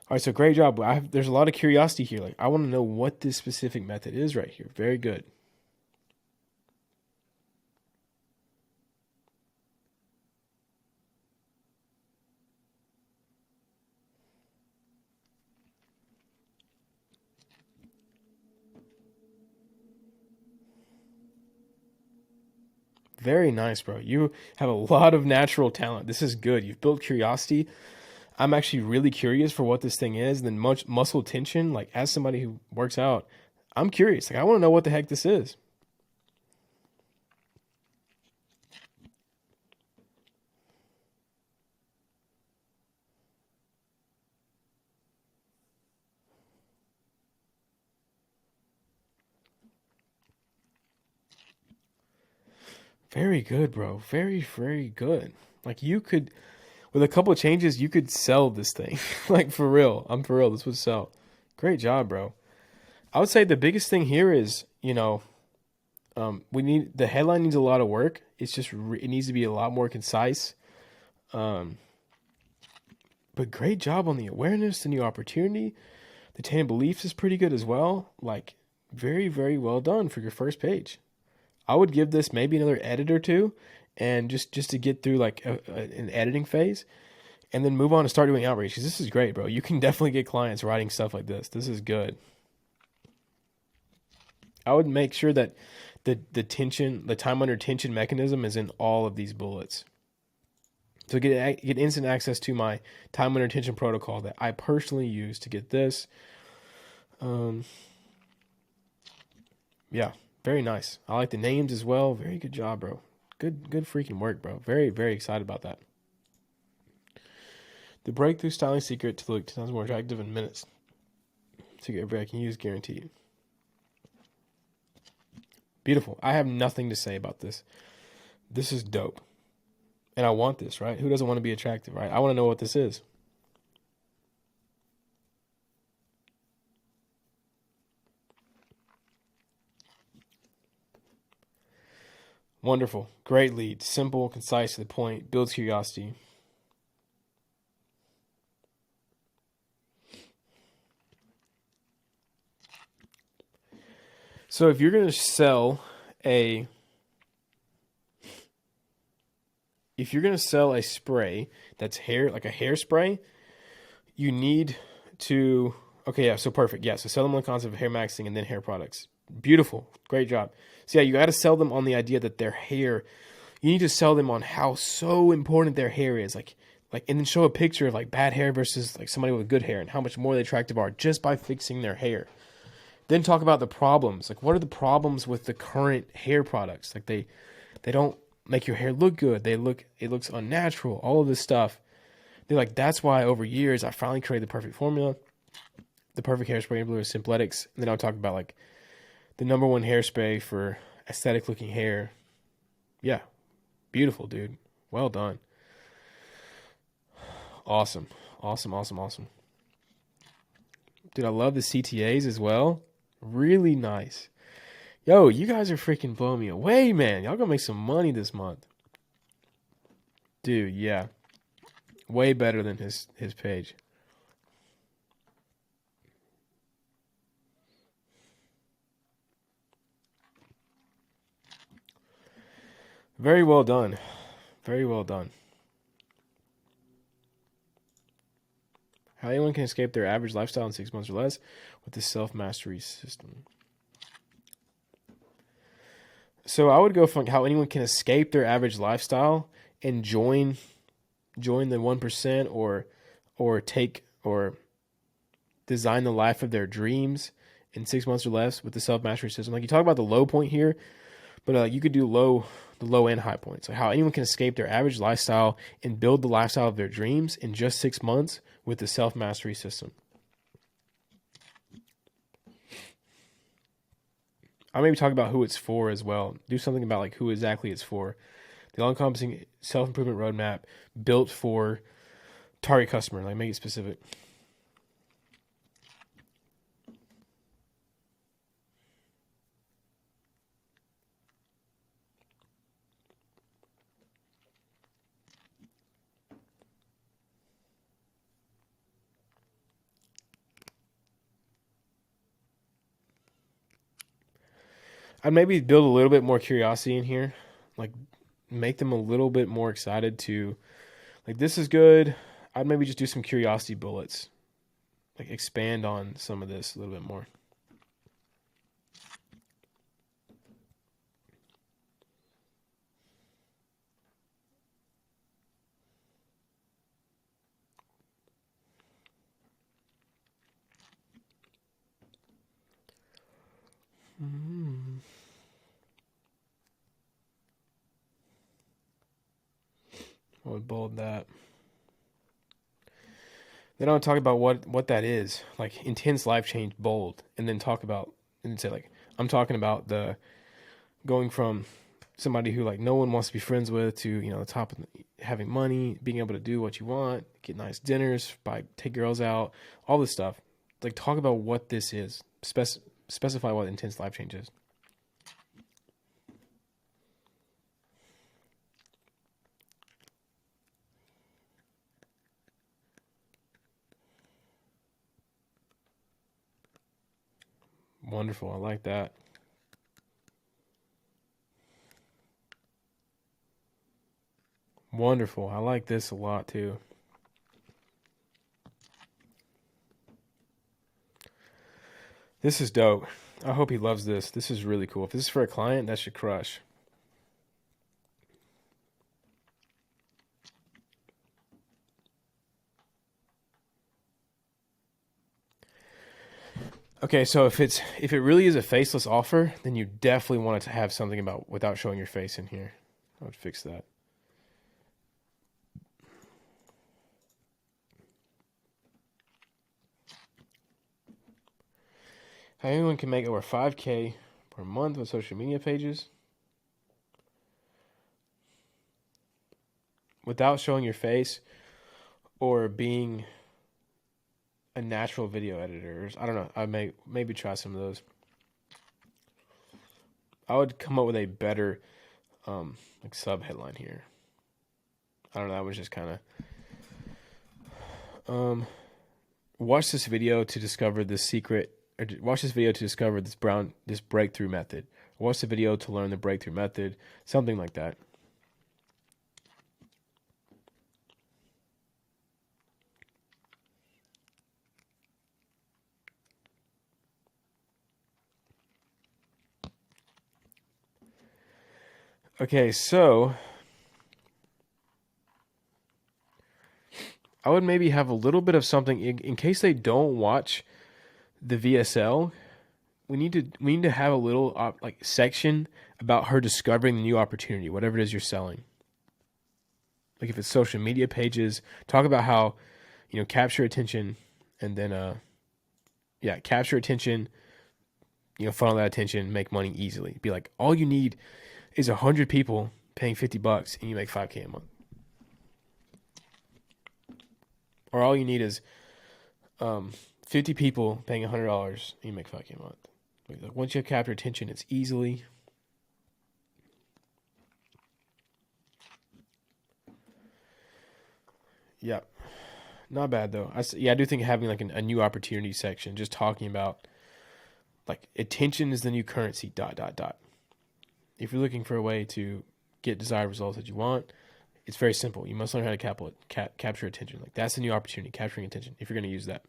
All right, so great job. There's a lot of curiosity here. Like, I want to know what this specific method is right here. Very good. Very nice, bro. You have a lot of natural talent. This is good. You've built curiosity. I'm actually really curious for what this thing is. And then much muscle tension, like as somebody who works out, I'm curious. Like I want to know what the heck this is. Very good, bro. Very, very good. Like you could, with a couple of changes, you could sell this thing. Like for real. I'm for real. This would sell. Great job, bro. I would say the biggest thing here is, the headline needs a lot of work. It's just, it needs to be a lot more concise. But great job on the awareness, the new opportunity. The 10 beliefs is pretty good as well. Like very, very well done for your first page. I would give this maybe another edit or two, and just to get through like an editing phase, and then move on and start doing outreach. Because this is great, bro. You can definitely get clients writing stuff like this. This is good. I would make sure that the time under tension mechanism is in all of these bullets. So get instant access to my time under tension protocol that I personally use to get this. Yeah. Very nice. I like the names as well. Very good job, bro. Good freaking work, bro. Very, very excited about that. The breakthrough styling secret to look 10 times more attractive in minutes. Secret everybody can use, guaranteed. Beautiful. I have nothing to say about this. This is dope. And I want this, right? Who doesn't want to be attractive, right? I want to know what this is. Wonderful. Great lead. Simple, concise, to the point, builds curiosity. So if you're going to sell a spray that's hair, like a hairspray, you need to, okay, yeah, so perfect. Yeah, so sell them on the concept of hair maxing and then hair products. Beautiful. Great job. So yeah, you got to sell them on the idea that their hair, you need to sell them on how so important their hair is. Like, and then show a picture of like bad hair versus like somebody with good hair and how much more they attractive are just by fixing their hair. Then talk about the problems. Like, what are the problems with the current hair products? Like they don't make your hair look good. It looks unnatural. All of this stuff. They're like, that's why over years I finally created the perfect formula, the perfect hairspray blue is Simpletics. And then I'll talk about like the number one hairspray for aesthetic looking hair. Yeah. Beautiful, dude. Well done. Awesome. Dude, I love the CTAs as well. Really nice. Yo, you guys are freaking blowing me away, man. Y'all gonna make some money this month. Dude, yeah. Way better than his page. Very well done. Very well done. How anyone can escape their average lifestyle in 6 months or less with the self-mastery system. So I would go from how anyone can escape their average lifestyle and join the 1%, or design the life of their dreams in 6 months or less with the self-mastery system. Like, you talk about the low point here, but you could do the low and high points. Like how anyone can escape their average lifestyle and build the lifestyle of their dreams in just 6 months with the self-mastery system. I'll maybe talk about who it's for as well. Do something about like who exactly it's for. The all-encompassing self-improvement roadmap built for target customer. Like, make it specific. I'd maybe build a little bit more curiosity in here. Like, make them a little bit more excited to, like, this is good. I'd maybe just do some curiosity bullets. Like, expand on some of this a little bit more. I would bold that. Then I would talk about what that is, like intense life change, bold, and then talk about, and say like, I'm talking about the going from somebody who like no one wants to be friends with to, you know, the top of having money, being able to do what you want, get nice dinners, take girls out, all this stuff. Like, talk about what this is. Specify what intense life change is. Wonderful. I like that. Wonderful. I like this a lot too. This is dope. I hope he loves this. This is really cool. If this is for a client, that should crush. Okay, so if it really is a faceless offer, then you definitely want it to have something about without showing your face in here. I would fix that. How anyone can make over 5K per month with social media pages without showing your face or being a natural video editor. I don't know. I may maybe try some of those. I would come up with a better like sub headline here. I don't know. That was just kind of watch this video to discover the secret. Or watch this video to discover this breakthrough method. Watch the video to learn the breakthrough method. Something like that. Okay, so I would maybe have a little bit of something in case they don't watch the VSL. We need to have a little like section about her discovering the new opportunity, whatever it is you're selling. Like if it's social media pages, talk about how, you know, capture attention, and then capture attention, you know, funnel that attention, make money easily. Be like, all you need is 100 people paying $50 and you make 5K a month. Or all you need is 50 people paying $100 and you make 5K a month. Like, once you capture attention, it's easily. Yeah. Not bad though. I do think having like a new opportunity section, just talking about like attention is the new currency, ... If you're looking for a way to get desired results that you want. It's very simple. You must learn how to capture attention. Like that's the new opportunity, capturing attention, if you're going to use that.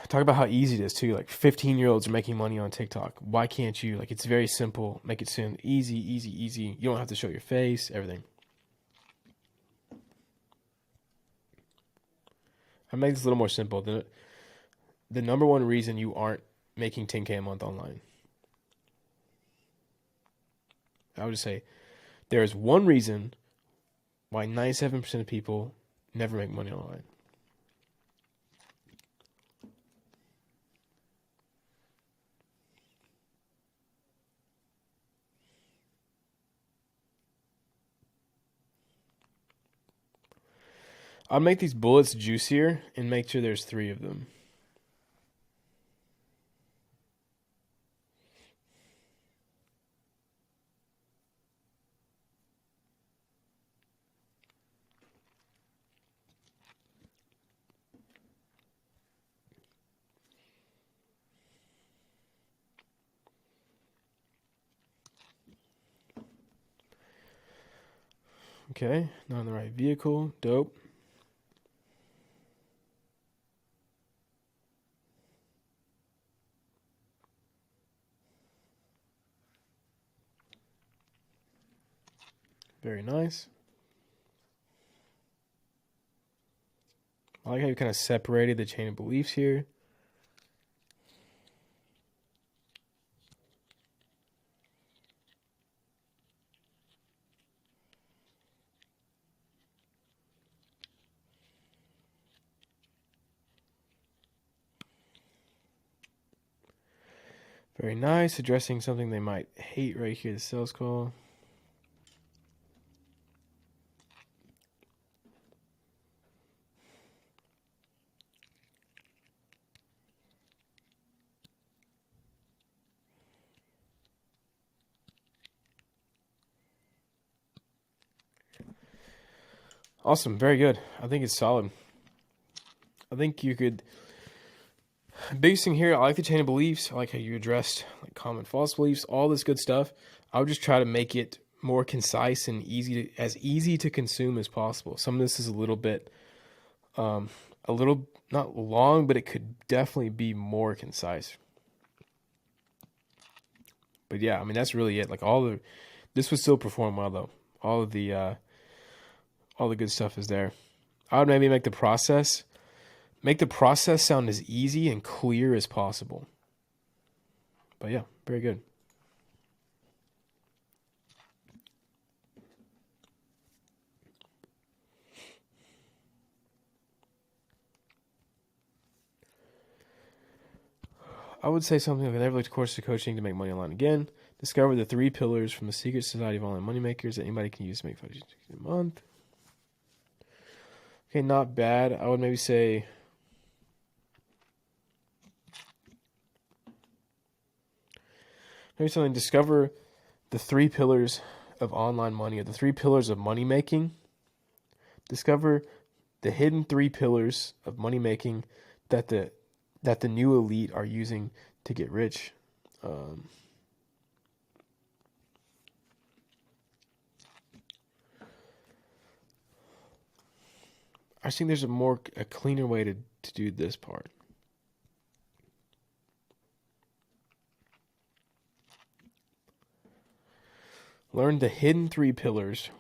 Talk about how easy it is too. Like 15-year-olds are making money on TikTok. Why can't you? Like it's very simple. Make it soon easy. You don't have to show your face, everything. I make this a little more simple. The number one reason you aren't making 10K a month online, I would just say there is one reason why 97% of people never make money online. I'll make these bullets juicier and make sure there's 3 of them. Okay, not in the right vehicle. Dope. Very nice. I like how you kind of separated the chain of beliefs here. Very nice. Addressing something they might hate right here, the sales call. Awesome. Very good. I think it's solid. I think you could... Biggest thing here, I like the chain of beliefs. I like how you addressed like common false beliefs, all this good stuff. I would just try to make it more concise and as easy to consume as possible. Some of this is a little bit, not long, but it could definitely be more concise. But yeah, I mean, that's really it. Like this would still perform well though. All the good stuff is there. I would maybe make the process sound as easy and clear as possible. But yeah, very good. I would say something like, I never looked at courses of coaching to make money online again. Discover the 3 pillars from the secret society of online moneymakers that anybody can use to make $5 a month. Okay, not bad. I would maybe say... Maybe something, discover the 3 pillars of online money, or the 3 pillars of money making. Discover the hidden 3 pillars of money making that the new elite are using to get rich. I think there's a cleaner way to do this part. Learn the hidden 3 pillars.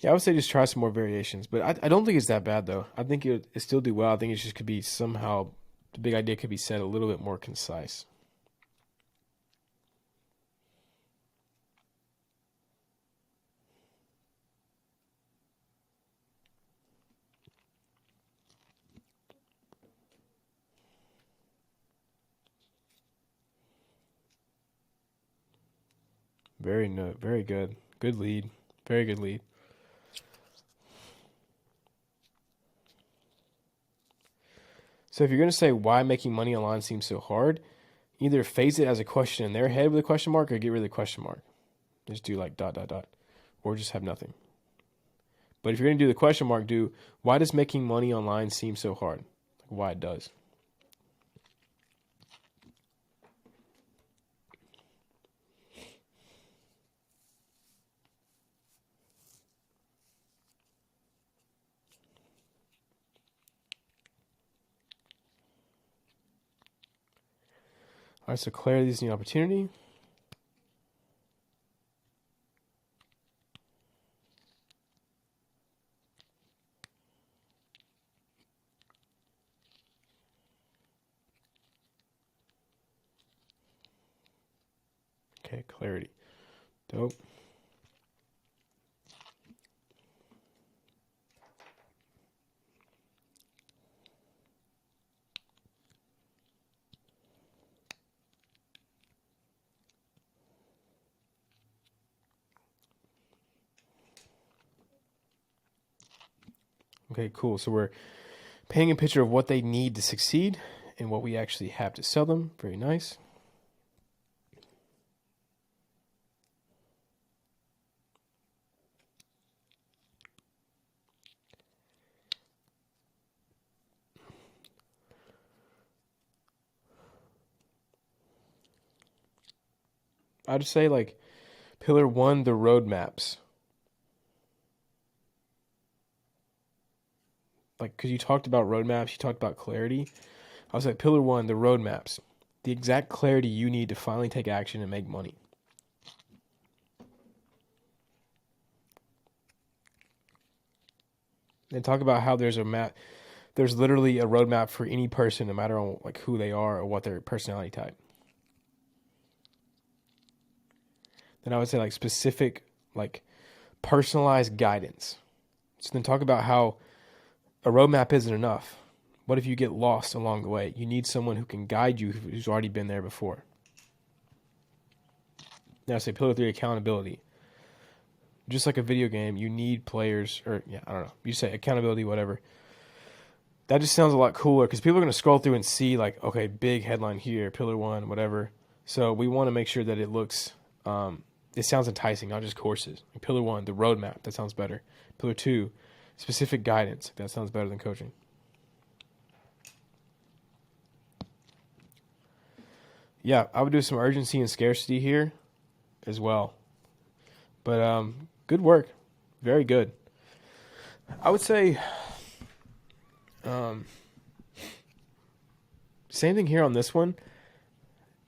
Yeah, I would say just try some more variations, but I don't think it's that bad though. I think it still do well. I think it just could be somehow, the big idea could be said a little bit more concise. Very good. Good lead. Very good lead. So if you're going to say why making money online seems so hard, either phrase it as a question in their head with a question mark or get rid of the question mark. Just do like ... or just have nothing. But if you're going to do the question mark, do why does making money online seem so hard? Like why it does. All right, so clarity is the opportunity. Okay, clarity. Dope. Okay, cool. So we're painting a picture of what they need to succeed and what we actually have to sell them. Very nice. I'd just say like pillar 1, the roadmaps. Like, because you talked about roadmaps, you talked about clarity. I was like, pillar 1, the roadmaps. The exact clarity you need to finally take action and make money. And talk about how there's a map. There's literally a roadmap for any person, no matter on like who they are or what their personality type. Then I would say like specific, like personalized guidance. So then talk about how a roadmap isn't enough. What if you get lost along the way? You need someone who can guide you who's already been there before. Now I say pillar 3, accountability. Just like a video game, you need players, or yeah, I don't know. You say accountability, whatever. That just sounds a lot cooler because people are going to scroll through and see like, okay, big headline here, pillar 1, whatever. So we want to make sure that it looks, it sounds enticing, not just courses. Like pillar 1, the roadmap, that sounds better. Pillar 2, specific guidance, that sounds better than coaching. Yeah, I would do some urgency and scarcity here as well. But good work. Very good. I would say same thing here on this one.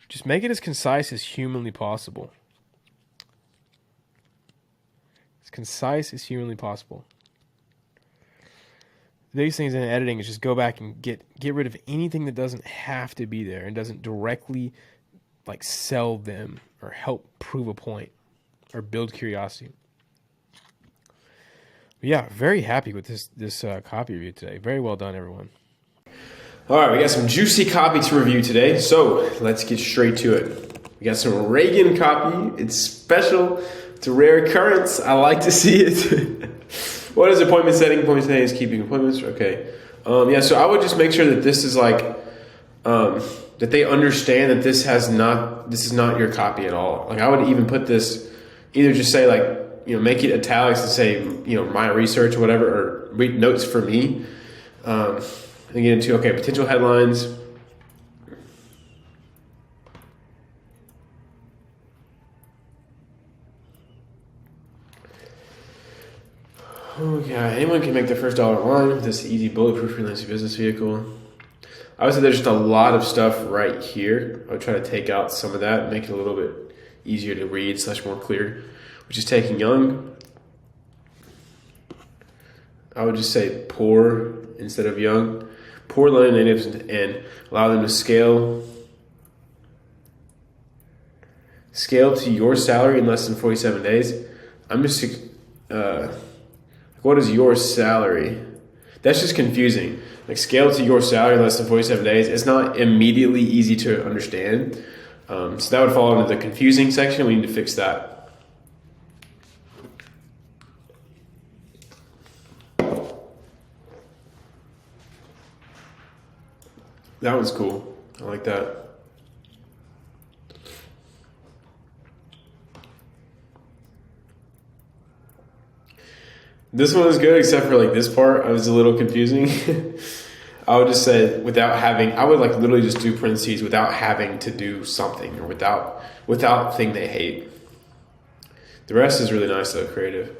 Just make it as concise as humanly possible. As concise as humanly possible. These things in editing is just go back and get rid of anything that doesn't have to be there and doesn't directly like sell them or help prove a point or build curiosity. But yeah, very happy with this copy review today. Very well done, everyone. All right, we got some juicy copy to review today, so let's get straight to it. We got some Reagan copy. It's special. It's a rare occurrence. I like to see it. What is appointment setting? Appointment setting is keeping appointments. Okay. Yeah, so I would just make sure that this is like, that they understand that this is not your copy at all. Like I would even put this, either just say like, make it italics and say, my research or whatever, or read notes for me. And get into, okay, potential headlines. Okay, anyone can make their first dollar online with this easy bulletproof freelancing business vehicle. I would say there's just a lot of stuff right here. I would try to take out some of that, make it a little bit easier to read / more clear, which is taking young. I would just say poor instead of young. Poor learning natives and allow them to scale to your salary in less than 47 days. I'm just, what is your salary? That's just confusing. Like scale to your salary in less than 47 days. It's not immediately easy to understand. So that would fall into the confusing section. We need to fix that. That one's cool. I like that. This one is good, except for like this part. I was a little confusing. I would just say I would like literally just do parentheses without having to do something or without thing they hate. The rest is really nice though, creative.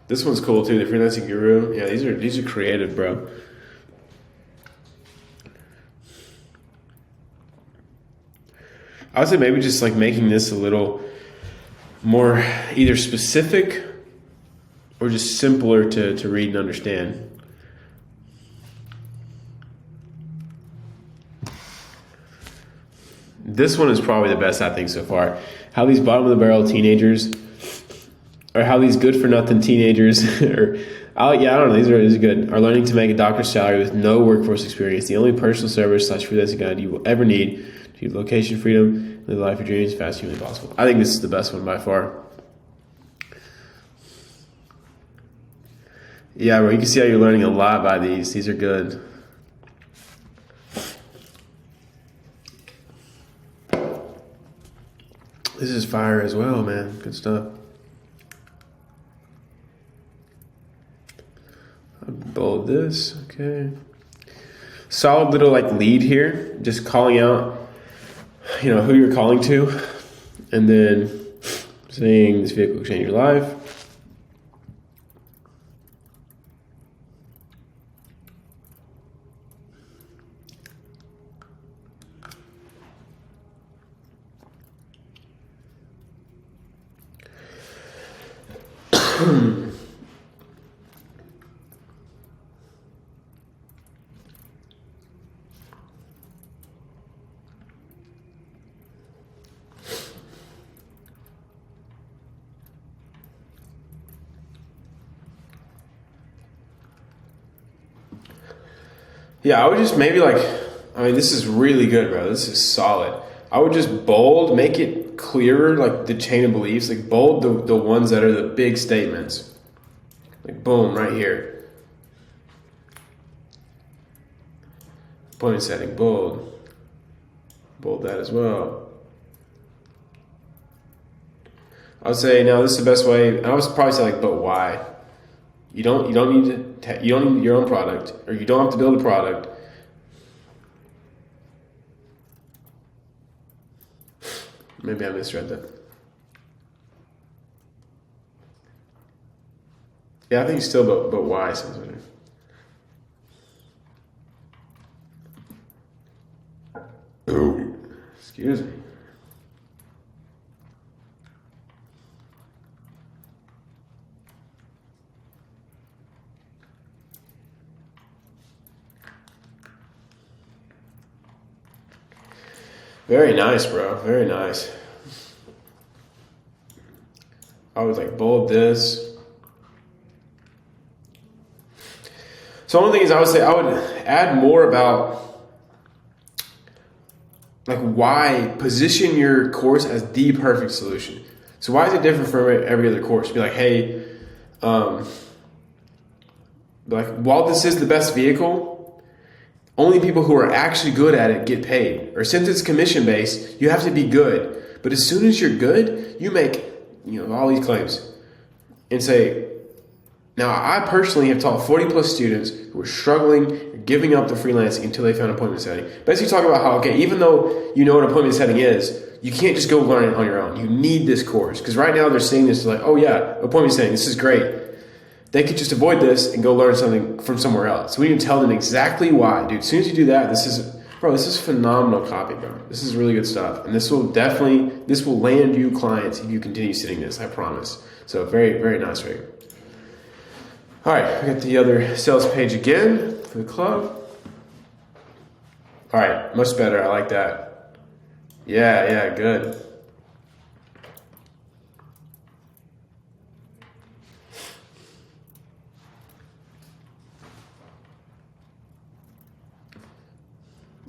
This one's cool too, the freelancing guru. Yeah, these are creative, bro. I would say maybe just like making this a little more either specific or just simpler to read and understand. This one is probably the best, I think, so far. How these bottom of the barrel teenagers, or how these good for nothing teenagers, I don't know, these are good, are learning to make a doctor's salary with no workforce experience. The only personal service / freelancing guide you will ever need to achieve location freedom, live the life of your dreams as fast as humanly possible. I think this is the best one by far. Yeah, bro, you can see how you're learning a lot by these. These are good. This is fire as well, man. Good stuff. I'll bold this, okay. Solid little like lead here, just calling out, who you're calling to, and then saying this vehicle will change your life. Yeah, I would just maybe this is really good, bro. This is solid. I would just bold, make it clearer, like the chain of beliefs, like bold the ones that are the big statements. Like boom, right here. Point setting, bold. Bold that as well. I would say, now this is the best way, and I would probably say like, but why? You don't need your own product, or you don't have to build a product. Maybe I misread that. Yeah, I think still, but why sounds better. Oh, excuse me. Very nice, bro. Very nice. I would like bold this. So one thing is I would say I would add more about like why position your course as the perfect solution. So why is it different from every other course? Be like, hey, while this is the best vehicle, only people who are actually good at it get paid. Or since it's commission based, you have to be good. But as soon as you're good, you make all these claims and say, now I personally have taught 40 plus students who are struggling, giving up the freelancing until they found appointment setting. Basically talk about how, okay, even though you know what appointment setting is, you can't just go learn it on your own. You need this course. Because right now they're seeing this like, oh yeah, appointment setting, this is great. They could just avoid this and go learn something from somewhere else. So we need to tell them exactly why. Dude, as soon as you do that, this is phenomenal copy, bro. This is really good stuff. And this will land you clients if you continue sitting this, I promise. So very, very nice, right? All right, we got the other sales page again for the club. All right, much better. I like that. Yeah, good.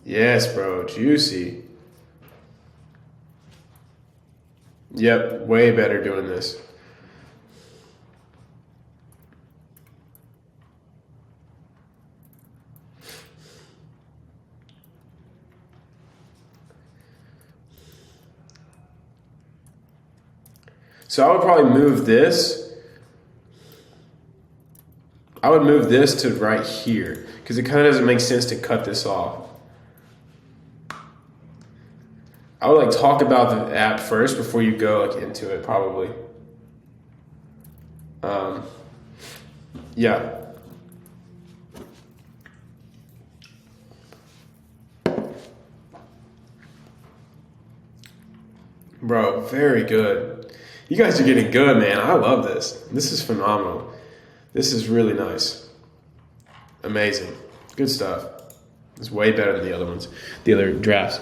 Yes, bro, juicy. Yep, way better doing this. So I would probably move this. I would move this to right here because it kind of doesn't make sense to cut this off. I would like talk about the app first before you go like into it, probably. Yeah. Bro, very good. You guys are getting good, man. I love this. This is phenomenal. This is really nice. Amazing. Good stuff. It's way better than the other ones, the other drafts.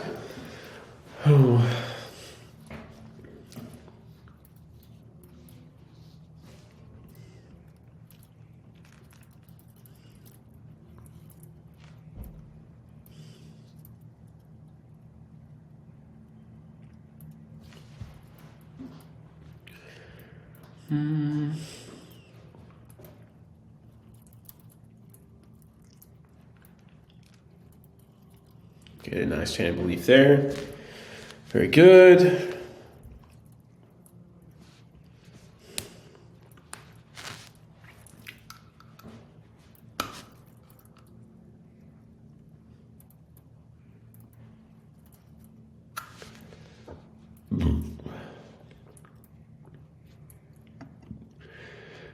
Oh. Get a nice chain of belief there. Very good.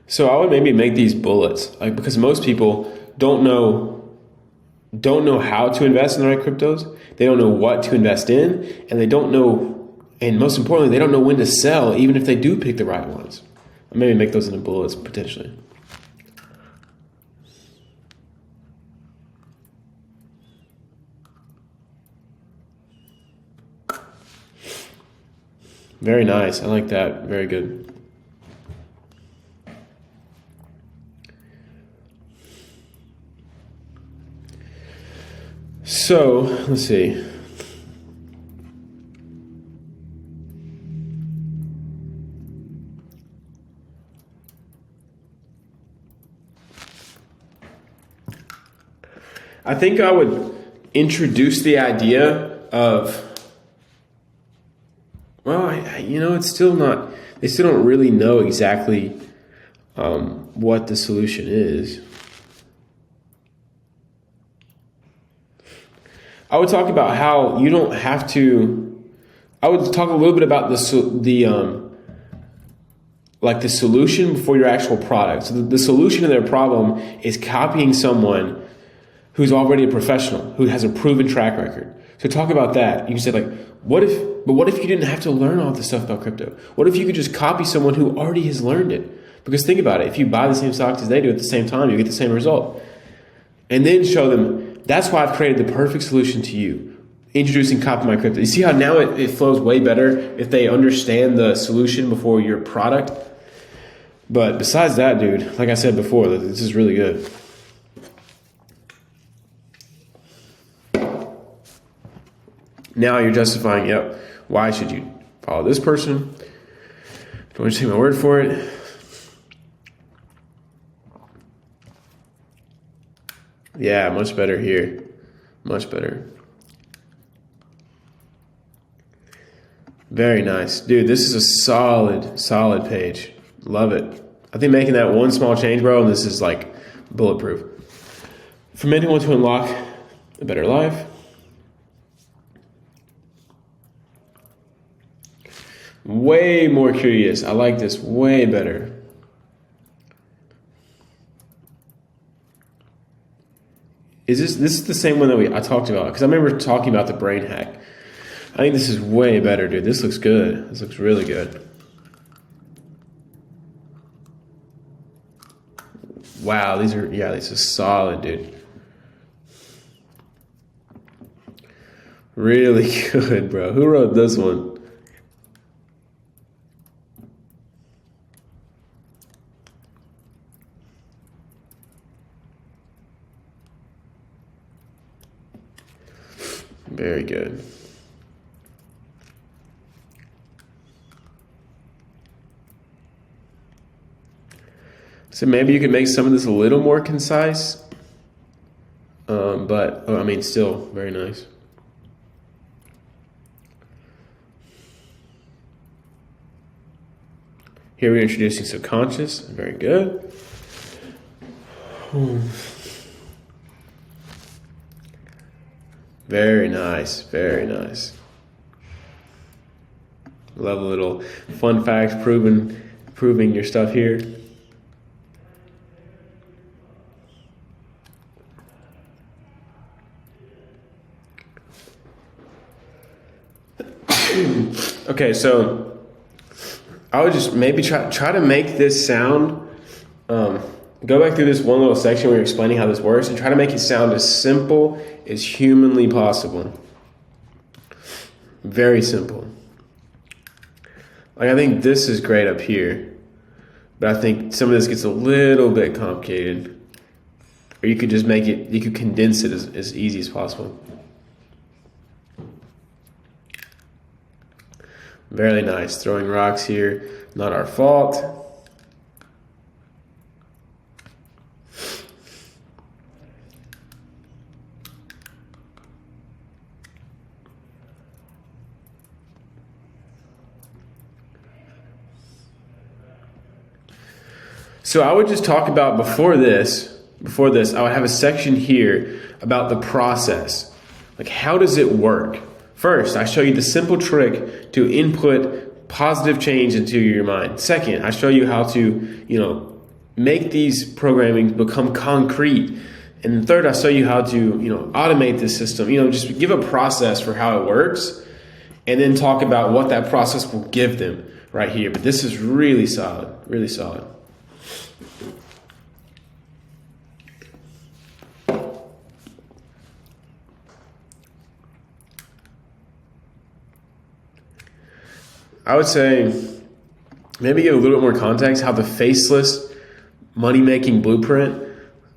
So I would maybe make these bullets, like because most people don't know how to invest in the right cryptos. They don't know what to invest in, and they don't know, and most importantly, they don't know when to sell, even if they do pick the right ones. I'll maybe make those into bullets potentially. Very nice. I like that. Very good. So, let's see. I think I would introduce the idea of, well, it's still not, they still don't really know exactly what the solution is. I would talk about how you don't have to. I would talk a little bit about the solution before your actual product. So the solution to their problem is copying someone who's already a professional, who has a proven track record. So talk about that. You can say like, what if you didn't have to learn all this stuff about crypto? What if you could just copy someone who already has learned it? Because think about it, if you buy the same stocks as they do at the same time, you get the same result. And then show them, that's why I've created the perfect solution to you. Introducing Copy My Crypto. You see how now it flows way better if they understand the solution before your product? But besides that, dude, like I said before, this is really good. Now you're justifying, yep, why should you follow this person? Don't just take my word for it. Yeah, much better here. Much better. Very nice. Dude, this is a solid page. Love it. I think making that one small change, bro, and this is like bulletproof. For men who want to unlock a better life. Way more curious. I like this way better. This is the same one that I talked about? Because I remember talking about the brain hack. I think this is way better, dude. This looks good. This looks really good. Wow, this is solid, dude. Really good, bro. Who wrote this one? Very good. So maybe you could make some of this a little more concise, but I mean, still very nice. Here we're introducing subconscious. Very good. Very nice. Very nice. Love a little fun facts, proving your stuff here. Okay, so I would just maybe try to make this sound. Go back through this one little section where you're explaining how this works and try to make it sound as simple as humanly possible. Very simple. Like, I think this is great up here, but I think some of this gets a little bit complicated. Or you could just you could condense it as easy as possible. Very nice. Throwing rocks here, not our fault. So I would just talk about before this, I would have a section here about the process. Like, how does it work? First, I show you the simple trick to input positive change into your mind. Second, I show you how to, make these programming become concrete. And third, I show you how to, automate this system. Just give a process for how it works, and then talk about what that process will give them right here. But this is really solid, really solid. I would say maybe give a little bit more context how the faceless money-making blueprint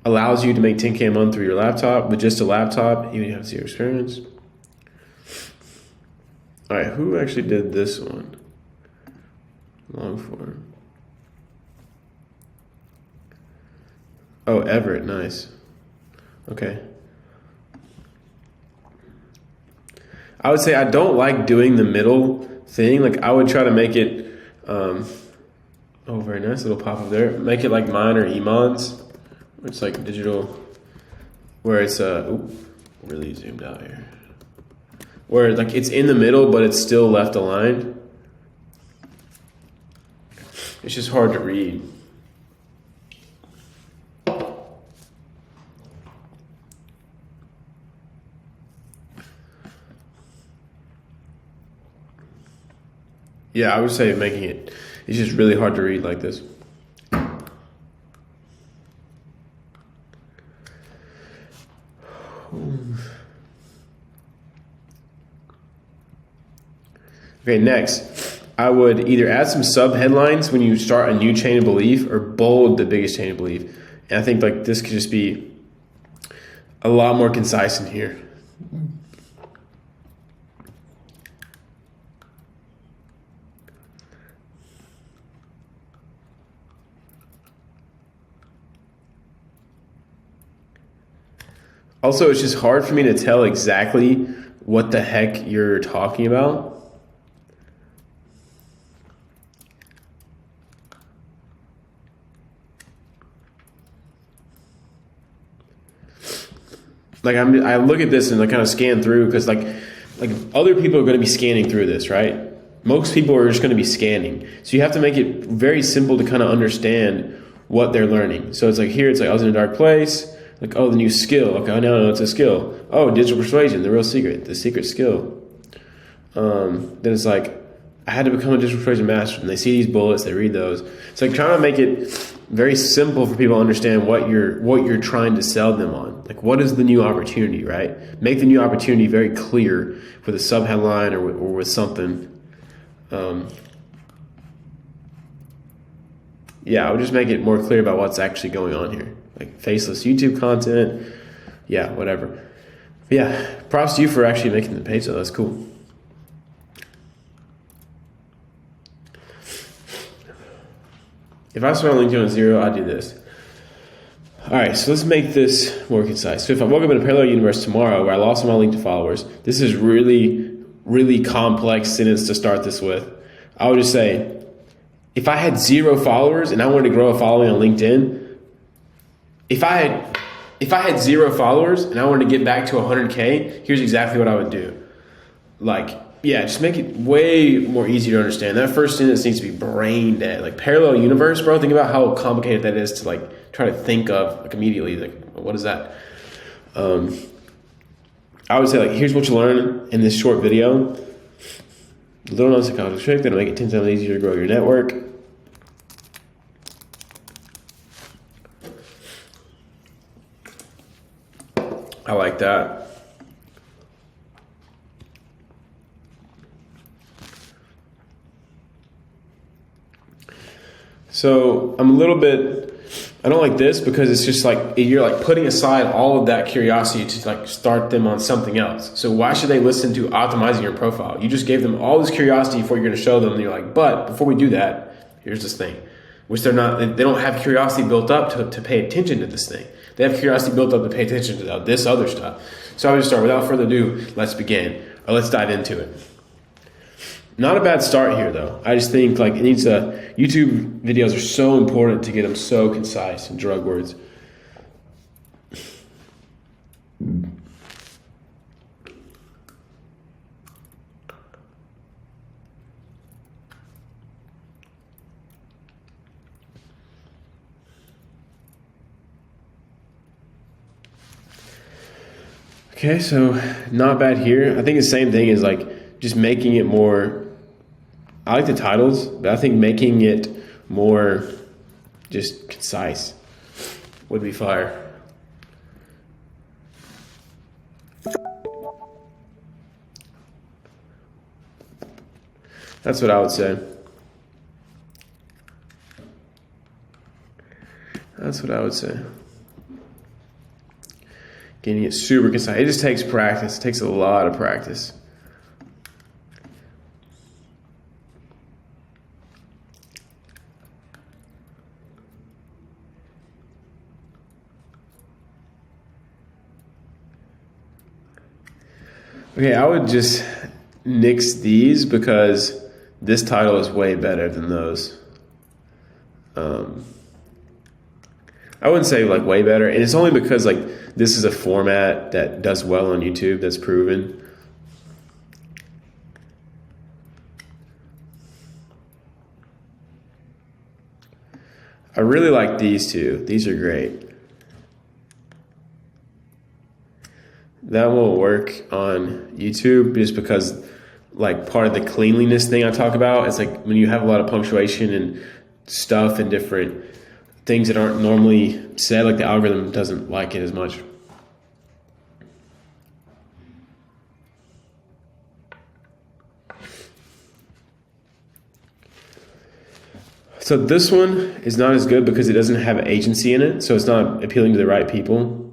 allows you to make 10K a month through your laptop with just a laptop, even if you have zero experience. All right, who actually did this one? Long form. Oh, Everett, nice. Okay. I would say I don't like doing the middle thing. Like, I would try to make it, very nice little pop up there. Make it like mine or Iman's, where it's like digital, where it's, really zoomed out here. Where like it's in the middle, but it's still left aligned. It's just hard to read. Yeah, I would say making it's just really hard to read like this. Okay, next, I would either add some sub-headlines when you start a new chain of belief or bold the biggest chain of belief. And I think like this could just be a lot more concise in here. Also, it's just hard for me to tell exactly what the heck you're talking about. Like I look at this and I kind of scan through because like other people are going to be scanning through this, right? Most people are just going to be scanning. So you have to make it very simple to kind of understand what they're learning. So it's like here, it's like I was in a dark place. Like, oh, the new skill. Okay, I now know it's a skill. Oh, digital persuasion, the real secret, the secret skill. Then it's like, I had to become a digital persuasion master. And they see these bullets, they read those. It's like trying to make it very simple for people to understand what you're trying to sell them on. Like, what is the new opportunity, right? Make the new opportunity very clear with a sub headline or with something. Yeah, I would just make it more clear about what's actually going on here. Like faceless YouTube content, yeah, whatever. But yeah, props to you for actually making the page, though. That's cool. If I start LinkedIn on 0, I'd do this. All right, so let's make this more concise. So if I woke up in a parallel universe tomorrow where I lost all my LinkedIn followers, this is really, really complex sentence to start this with. I would just say, if I had 0 followers and I wanted to grow a following on LinkedIn, if I had 0 followers and I wanted to get back to 100K, here's exactly what I would do. Like, yeah, just make it way more easy to understand. That first sentence needs to be brain dead. Like parallel universe, bro. Think about how complicated that is to like try to think of like immediately. Like, what is that? I would say like, here's what you learn in this short video. Little known psychological trick that'll make it 10 times easier to grow your network. I like that. So I'm a little bit, I don't like this because it's just like, you're like putting aside all of that curiosity to like start them on something else. So why should they listen to optimizing your profile? You just gave them all this curiosity before you're going to show them. And you're like, but before we do that, here's this thing, which they don't have curiosity built up to pay attention to this thing. They have curiosity built up to pay attention to this other stuff. So I would just start, without further ado, let's begin, or let's dive into it. Not a bad start here though. I just think like YouTube videos are so important to get them so concise and drug words. Okay, so not bad here. I think the same thing is like just making it more, I like the titles, but I think making it more just concise would be fire. That's what I would say. That's what I would say. Getting it super concise. It just takes practice. It takes a lot of practice. Okay, I would just nix these because this title is way better than those. I wouldn't say like way better, and it's only because like this is a format that does well on YouTube, that's proven. I really like these two. These are great. That won't work on YouTube just because like part of the cleanliness thing I talk about is like when you have a lot of punctuation and stuff and different things that aren't normally said, like the algorithm doesn't like it as much. So this one is not as good because it doesn't have agency in it, so it's not appealing to the right people.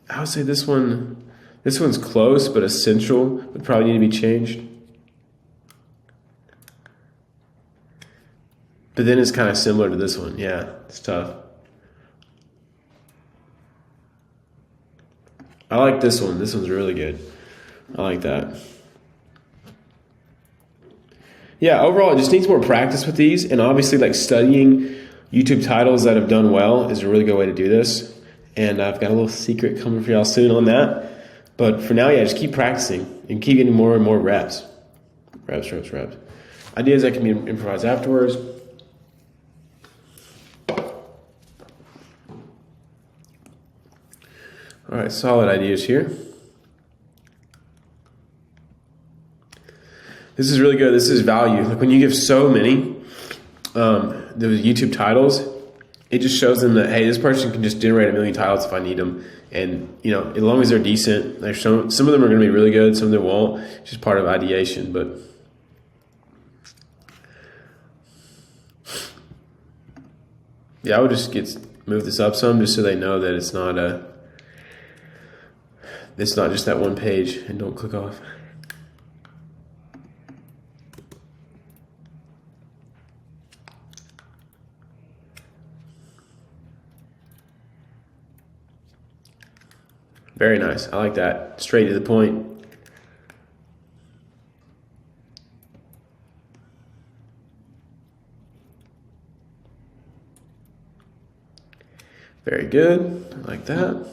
I would say this one's close, but essential would probably need to be changed. But then it's kind of similar to this one. Yeah, it's tough. I like this one. This one's really good. I like that. Yeah, overall, it just needs more practice with these. And obviously, like studying YouTube titles that have done well is a really good way to do this. And I've got a little secret coming for y'all soon on that. But for now, yeah, just keep practicing and keep getting more and more reps. Reps. Ideas that can be improvised afterwards. All right, solid ideas here. This is really good. This is value. Like when you give so many those YouTube titles, it just shows them that, hey, this person can just generate 1 million titles if I need them. And, you know, as long as they're decent, there's some of them are going to be really good, some of them won't. It's just part of ideation. But yeah, I would just move this up some just so they know that it's not just that one page, and don't click off. Very nice. I like that. Straight to the point. Very good. I like that.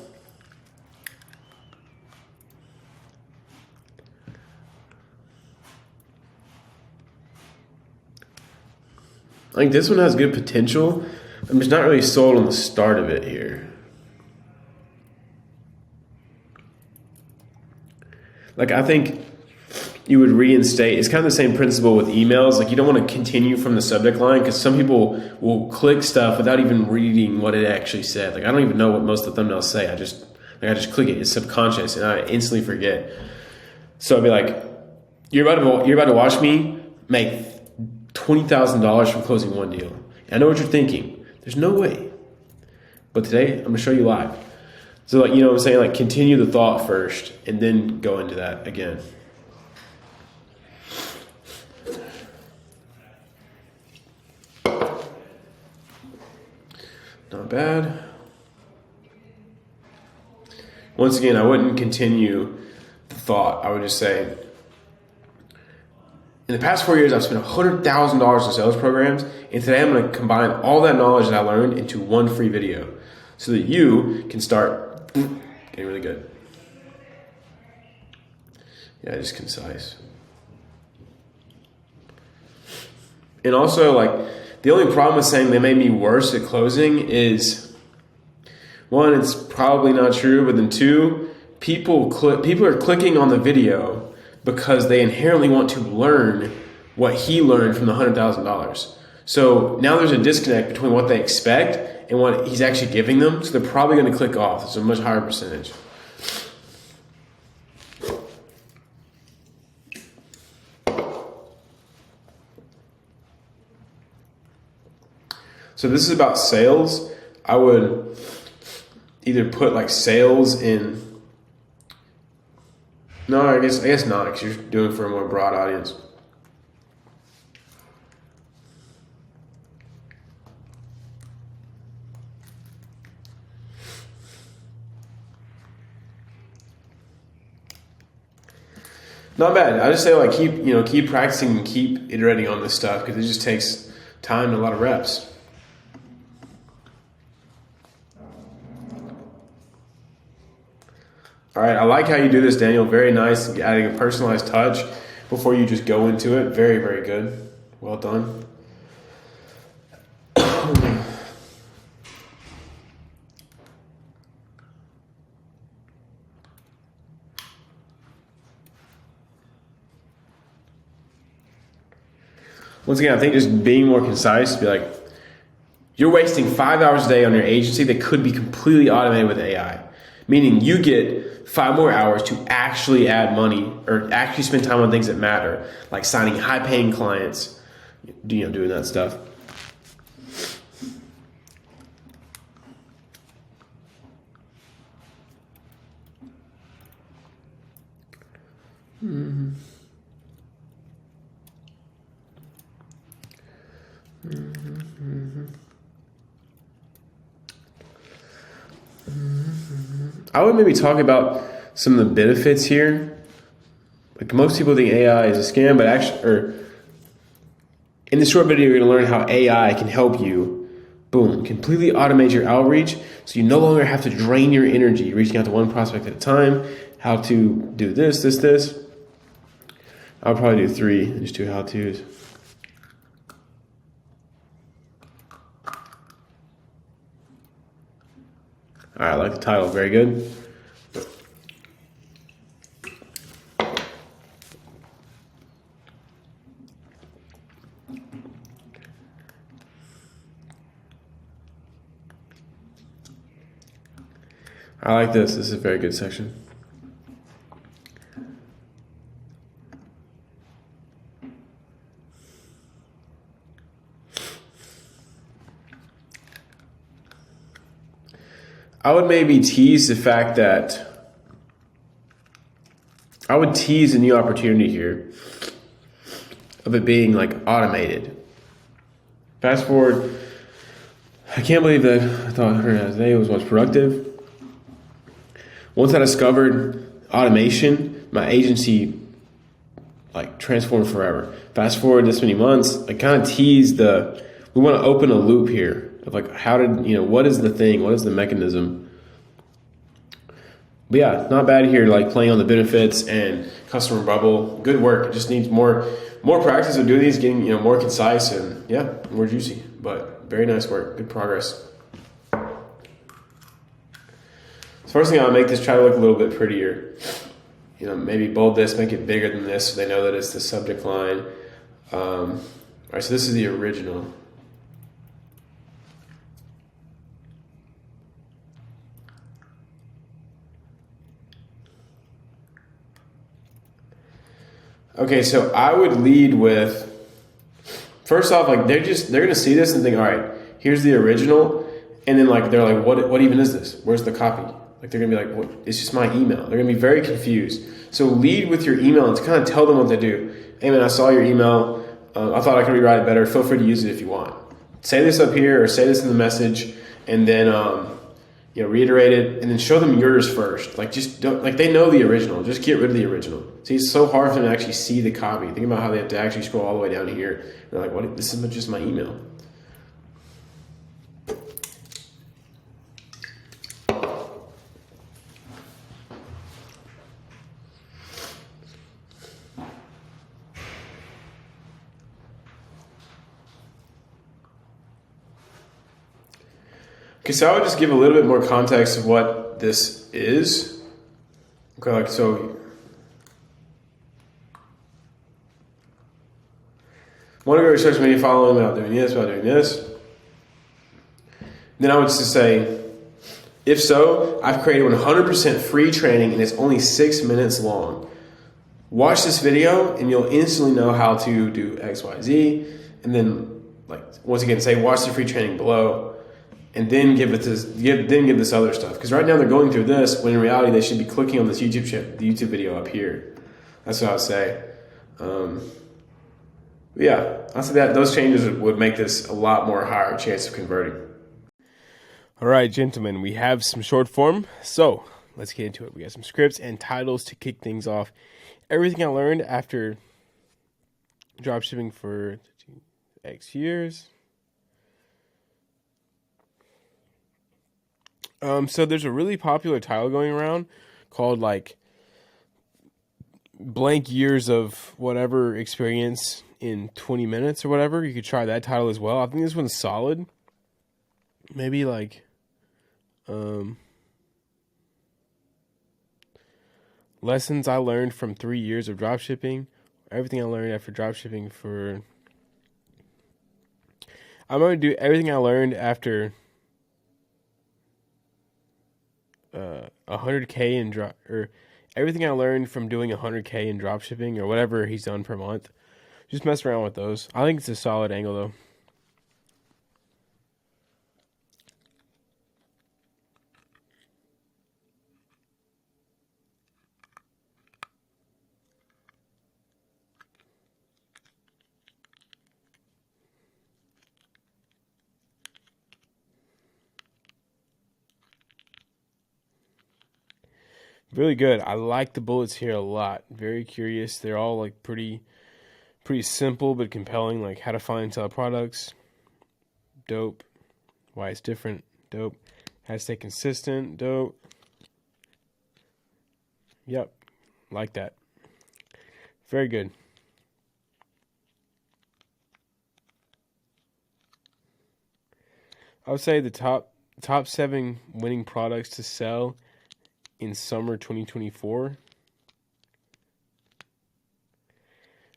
I think this one has good potential. I'm just not really sold on the start of it here. Like, I think you would reinstate. It's kind of the same principle with emails. Like, you don't want to continue from the subject line because some people will click stuff without even reading what it actually said. Like, I don't even know what most of the thumbnails say. I just click it. It's subconscious, and I instantly forget. So I'd be like, you're about to watch me make $20,000 from closing one deal. And I know what you're thinking. There's no way. But today, I'm going to show you live. So, like, you know what I'm saying? Like, continue the thought first and then go into that again. Not bad. Once again, I wouldn't continue the thought. I would just say, in the past 4 years, I've spent $100,000 in sales programs, and today I'm going to combine all that knowledge that I learned into one free video so that you can start getting really good. Yeah, just concise. And also, like, the only problem with saying they made me worse at closing is, one, it's probably not true, but then two, people are clicking on the video because they inherently want to learn what he learned from the $100,000. So now there's a disconnect between what they expect and what he's actually giving them. So they're probably going to click off. It's a much higher percentage. So this is about sales. I would either put like sales in. No, I guess not, because you're doing it for a more broad audience. Not bad. I just say, like, keep practicing and keep iterating on this stuff because it just takes time and a lot of reps. All right, I like how you do this, Daniel. Very nice, adding a personalized touch before you just go into it. Very, very good. Well done. Once again, I think just being more concise, be like, you're wasting 5 hours a day on your agency that could be completely automated with AI. Meaning you get 5 more hours to actually add money or actually spend time on things that matter, like signing high-paying clients, doing that stuff. I would maybe talk about some of the benefits here. Like, most people think AI is a scam, but actually, in this short video, you're going to learn how AI can help you, boom, completely automate your outreach so you no longer have to drain your energy reaching out to one prospect at a time, how to do this. I'll probably do 3 and just do how-tos. All right, I like the title. Very good. I like this. This is a very good section. I would maybe tease the fact that I would tease a new opportunity here of it being like automated. Fast forward, I can't believe that I thought 100 hours a day was what's productive. Once I discovered automation, my agency like transformed forever. Fast forward this many months, I kind of teased we want to open a loop here of like, what is the thing? What is the mechanism? But yeah, not bad here, like playing on the benefits and customer bubble. Good work. It just needs more practice of doing these, getting, more concise and yeah, more juicy, but very nice work. Good progress. So first thing, I'll make this try to look a little bit prettier. Maybe bold this, make it bigger than this so they know that it's the subject line. All right, so this is the original. Okay, so I would lead with, first off, like they're gonna see this and think, all right, here's the original, and then like they're like, what even is this? Where's the copy? Like they're gonna be like, what? It's just my email. They're gonna be very confused. So lead with your email and to kind of tell them what to do. Hey man, I saw your email. I thought I could rewrite it better. Feel free to use it if you want. Say this up here or say this in the message, and then reiterate it, and then show them yours first. Like just don't, like they know the original. Just get rid of the original. See, it's so hard for them to actually see the copy. Think about how they have to actually scroll all the way down here. They're like, what? This is just my email. Okay, so I would just give a little bit more context of what this is. Okay, like so. Want to go to social media following without doing this, without doing this. Then I would just say, if so, I've created 100% free training and it's only 6 minutes long. Watch this video and you'll instantly know how to do X, Y, Z. And then, like once again, say watch the free training below. And then give this other stuff. Because right now they're going through this, when in reality they should be clicking on this the YouTube video up here. That's what I would say. Yeah, I'd say that those changes would make this a lot more higher chance of converting. All right, gentlemen, we have some short form. So let's get into it. We got some scripts and titles to kick things off. Everything I learned after dropshipping for X years. So there's a really popular title going around called like blank years of whatever experience in 20 minutes or whatever. You could try that title as well. I think this one's solid. Maybe like lessons I learned from 3 years of dropshipping. Everything I learned after dropshipping for... I'm going to do everything I learned after 100K in or everything I learned from doing 100K in dropshipping or whatever he's done per month. Just mess around with those. I think it's a solid angle though. Really good. I like the bullets here a lot. Very curious. They're all like pretty simple but compelling. Like how to find and sell products. Dope. Why it's different. Dope. How to stay consistent. Dope. Yep. Like that. Very good. I would say the top 7 winning products to sell in summer 2024.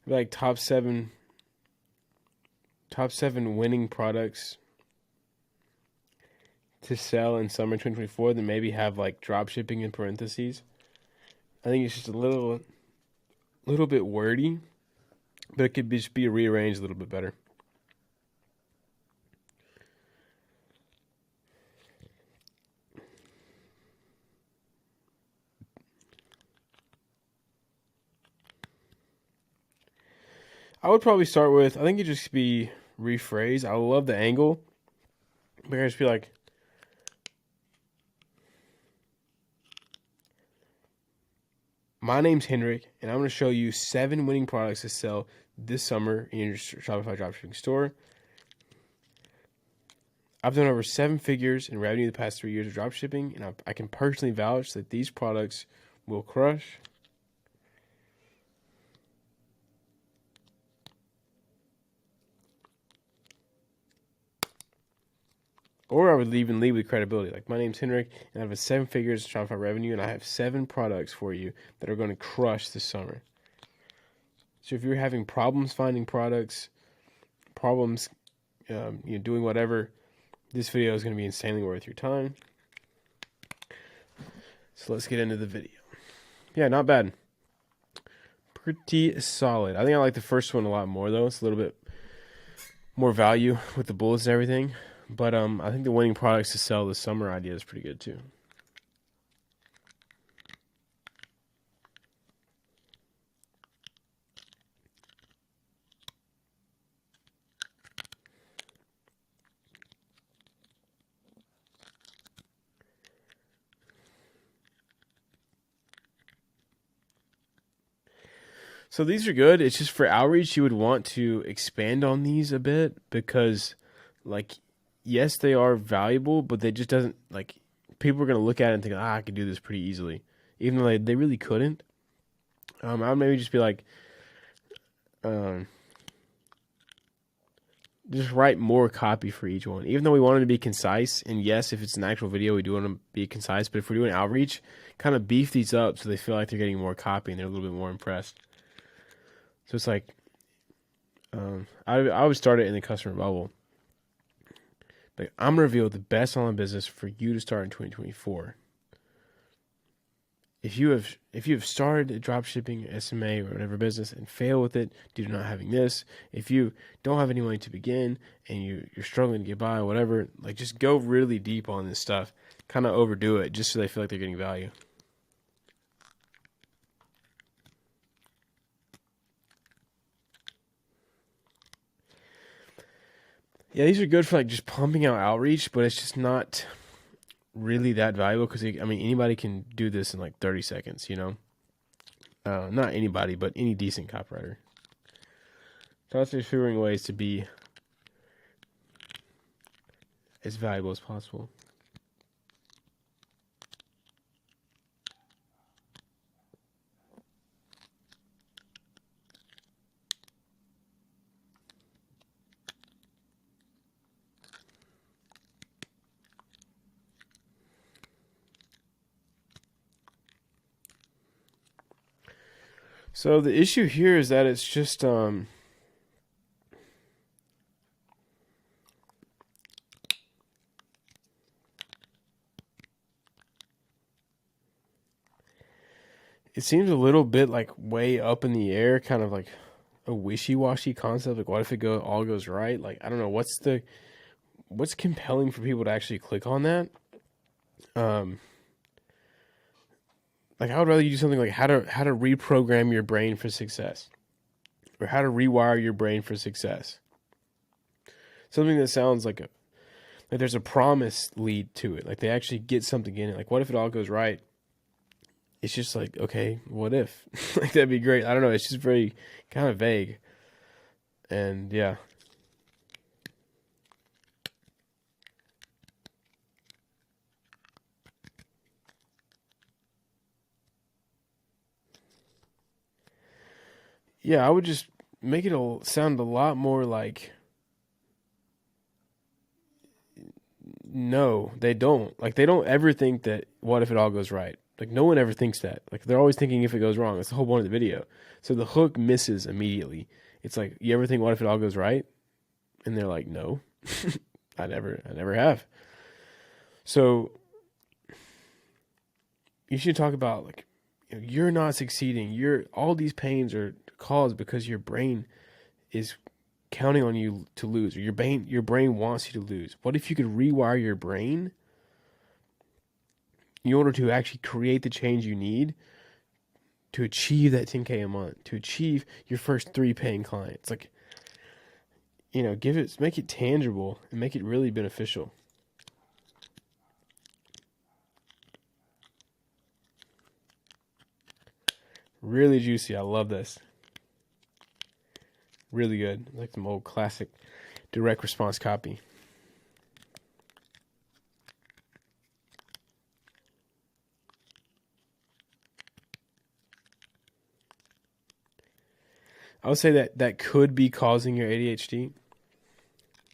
Like top seven winning products to sell in summer 2024, then maybe have like drop shipping in parentheses. I think it's just a little bit wordy, but it could just be rearranged a little bit better. I would probably start with, I think it just be rephrase. I love the angle. But I just be like, My name's Hendrik, and I'm going to show you 7 winning products to sell this summer in your Shopify dropshipping store. I've done over 7 figures in revenue the past 3 years of dropshipping, and I can personally vouch that these products will crush. Or I would even lead with credibility. Like, my name's Hendrik, and I have 7 figures of Shopify revenue, and I have 7 products for you that are going to crush this summer. So if you're having problems finding products, problems doing whatever, this video is going to be insanely worth your time. So let's get into the video. Yeah, not bad. Pretty solid. I think I like the first one a lot more, though. It's a little bit more value with the bullets and everything. But I think the winning products to sell this summer idea is pretty good too. So these are good. It's just for outreach, you would want to expand on these a bit because, like, yes, they are valuable, but they just doesn't, like, people are going to look at it and think, I could do this pretty easily, even though they really couldn't. I would maybe just be like, just write more copy for each one, even though we want it to be concise. And yes, if it's an actual video, we do want to be concise, but if we're doing outreach, kind of beef these up so they feel like they're getting more copy and they're a little bit more impressed. So it's like, I would start it in the customer bubble. Like, I'm going to reveal the best online business for you to start in 2024. If you have started a dropshipping, SMA, or whatever business and fail with it due to not having this, if you don't have any money to begin and you're struggling to get by, whatever, like, just go really deep on this stuff. Kind of overdo it just so they feel like they're getting value. Yeah, these are good for, like, just pumping out outreach, but it's just not really that valuable because, I mean, anybody can do this in like 30 seconds, you know? Not anybody, but any decent copywriter. So that's just figuring ways to be as valuable as possible. So the issue here is that it's just it seems a little bit like way up in the air, kind of like a wishy-washy concept. Like, what if it all goes right? Like, I don't know, what's compelling for people to actually click on that? Like, I would rather you do something like how to reprogram your brain for success, or how to rewire your brain for success. Something that sounds like there's a promise lead to it. Like, they actually get something in it. Like, what if it all goes right? It's just like, okay, what if? Like, that'd be great. I don't know. It's just very kind of vague. And yeah. Yeah, I would just make it sound a lot more like, no, they don't. Like, they don't ever think that, what if it all goes right? Like, no one ever thinks that. Like, they're always thinking if it goes wrong. That's the whole point of the video. So the hook misses immediately. It's like, you ever think, what if it all goes right? And they're like, no, I never have. So you should talk about, like, you're not succeeding. All these pains are caused because your brain is counting on you to lose, or your brain wants you to lose. What if you could rewire your brain in order to actually create the change you need to achieve that 10K a month, to achieve your first 3 paying clients? Like, make it tangible and make it really beneficial. Really juicy. I love this. Really good. Like some old classic direct response copy. I would say that could be causing your ADHD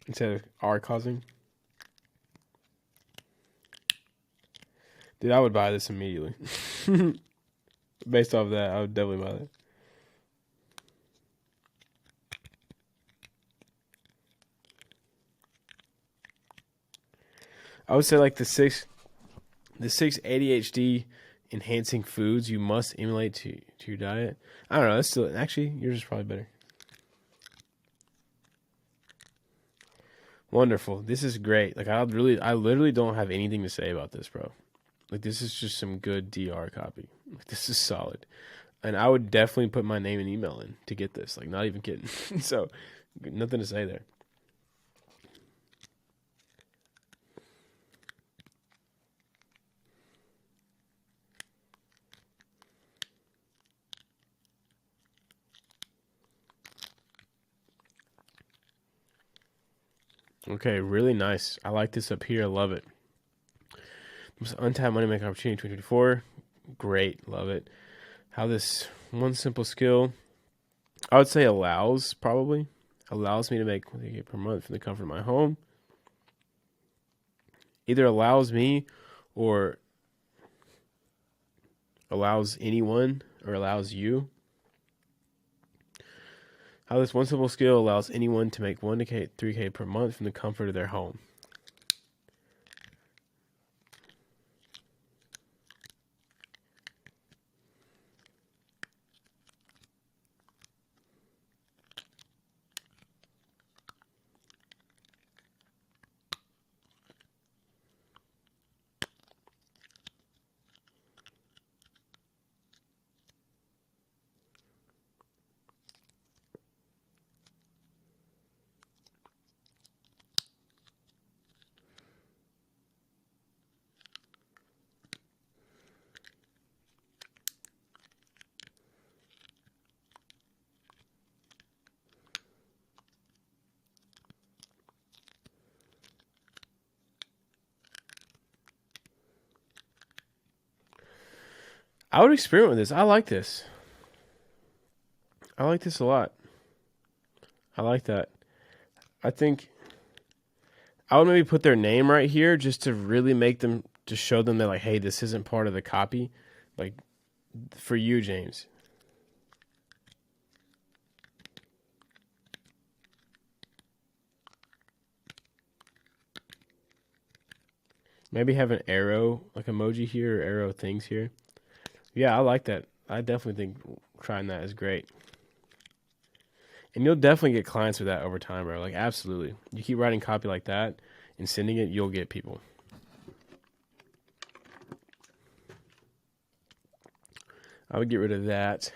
instead of are causing. Dude, I would buy this immediately. Based off that, I would definitely buy that. I would say like the six ADHD enhancing foods you must emulate to your diet. I don't know. That's still actually yours is probably better. Wonderful. This is great. Like I literally don't have anything to say about this, bro. Like this is just some good DR copy. Like, this is solid. And I would definitely put my name and email in to get this. Like not even kidding. So nothing to say there. Okay, really nice. I like this up here. I love it. Most untapped money making opportunity 2024. Great. Love it. How this one simple skill, I would say allows me to make $1,000 per month from the comfort of my home. Either allows me or allows anyone or allows you. How this one simple skill allows anyone to make $1,000 to $3,000 per month from the comfort of their home. I would experiment with this. I like this. I like this a lot. I like that. I think I would maybe put their name right here just to really make them, to show them that like, hey, this isn't part of the copy. Like for you, James. Maybe have an arrow, like emoji here or arrow things here. Yeah, I like that. I definitely think trying that is great. And you'll definitely get clients with that over time, bro. Like, absolutely. You keep writing copy like that and sending it, you'll get people. I would get rid of that.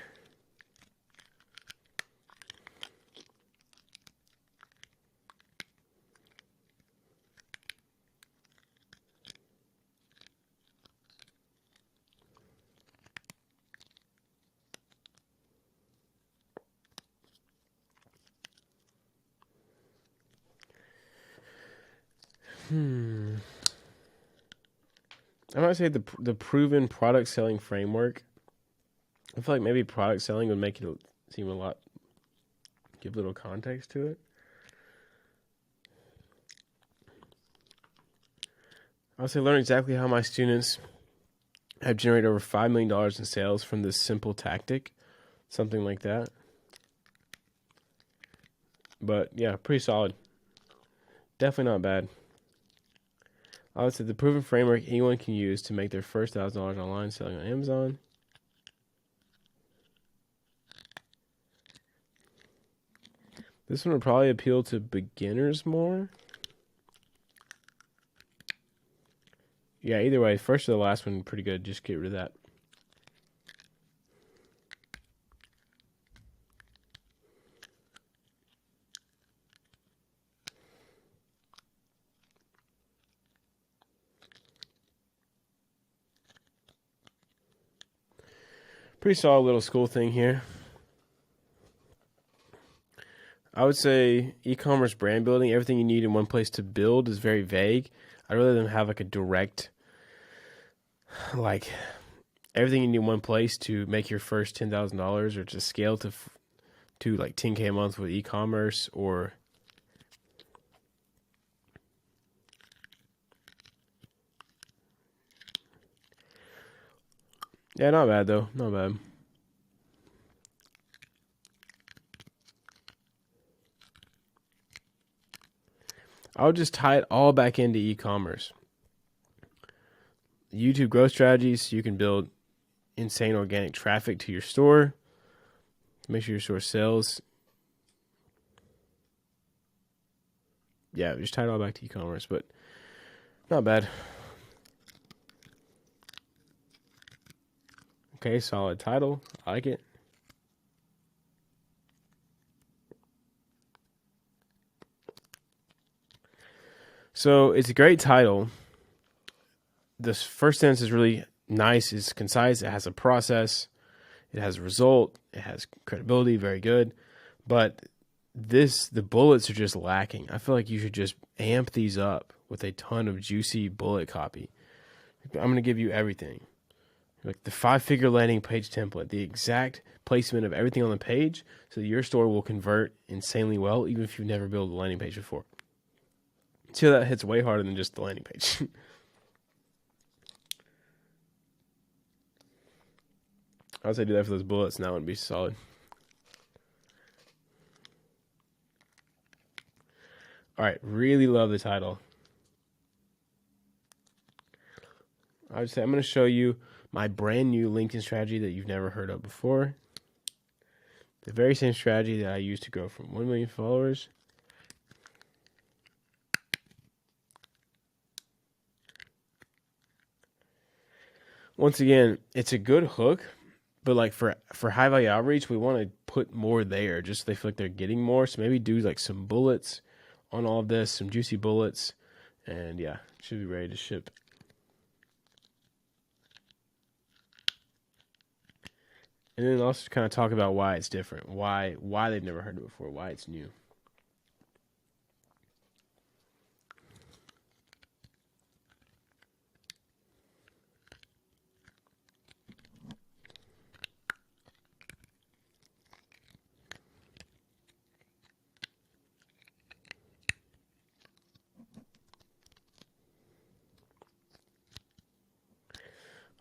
I might say the proven product selling framework. I feel like maybe product selling would make it seem a lot, give a little context to it. I would say learn exactly how my students have generated over $5 million in sales from this simple tactic. Something like that. But yeah, pretty solid. Definitely not bad. I would say the proven framework anyone can use to make their first $1,000 online selling on Amazon. This one would probably appeal to beginners more. Yeah, either way, first or the last one, pretty good. Just get rid of that. Pretty solid little school thing here. I would say e-commerce brand building, everything you need in one place to build is very vague. I'd rather than have like a direct, like everything you need in one place to make your first $10,000 or to scale to like 10K a month with e-commerce or yeah, not bad though. Not bad. I would just tie it all back into e-commerce. YouTube growth strategies, you can build insane organic traffic to your store. Make sure your store sells. Yeah, just tie it all back to e-commerce, but not bad. Okay, solid title. I like it. So it's a great title. This first sentence is really nice. It's concise. It has a process. It has a result. It has credibility. Very good. But the bullets are just lacking. I feel like you should just amp these up with a ton of juicy bullet copy. I'm going to give you everything. Like the 5-figure landing page template, the exact placement of everything on the page so that your store will convert insanely well, even if you've never built a landing page before. See how that hits way harder than just the landing page. I would say do that for those bullets, and that would be solid. All right, really love the title. I would say I'm going to show you my brand new LinkedIn strategy that you've never heard of before. The very same strategy that I used to grow from 1 million followers. Once again, it's a good hook, but like for high value outreach, we want to put more there just so they feel like they're getting more. So maybe do like some bullets on all of this, some juicy bullets, and yeah, should be ready to ship. And then also kind of talk about why it's different, why they've never heard it before, why it's new.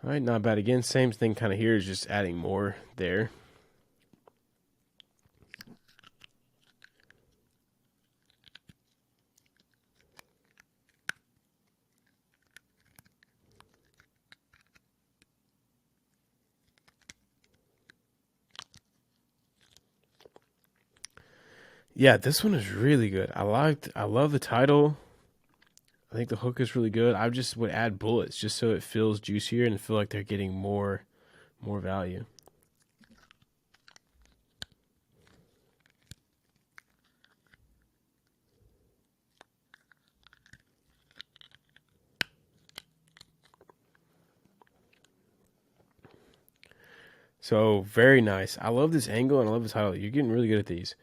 All right, not bad. Again, same thing kind of here is just adding more there. Yeah, this one is really good. I love the title. I think the hook is really good. I just would add bullets just so it feels juicier and feel like they're getting more value. So very nice. I love this angle and I love the title. You're getting really good at these.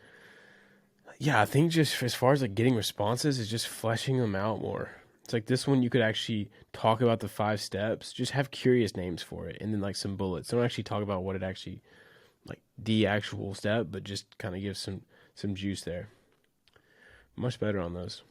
Yeah, I think just as far as like getting responses is just fleshing them out more. It's like this one you could actually talk about the 5 steps, just have curious names for it, and then like some bullets. Don't actually talk about what it actually, like the actual step, but just kind of give some juice there. Much better on those.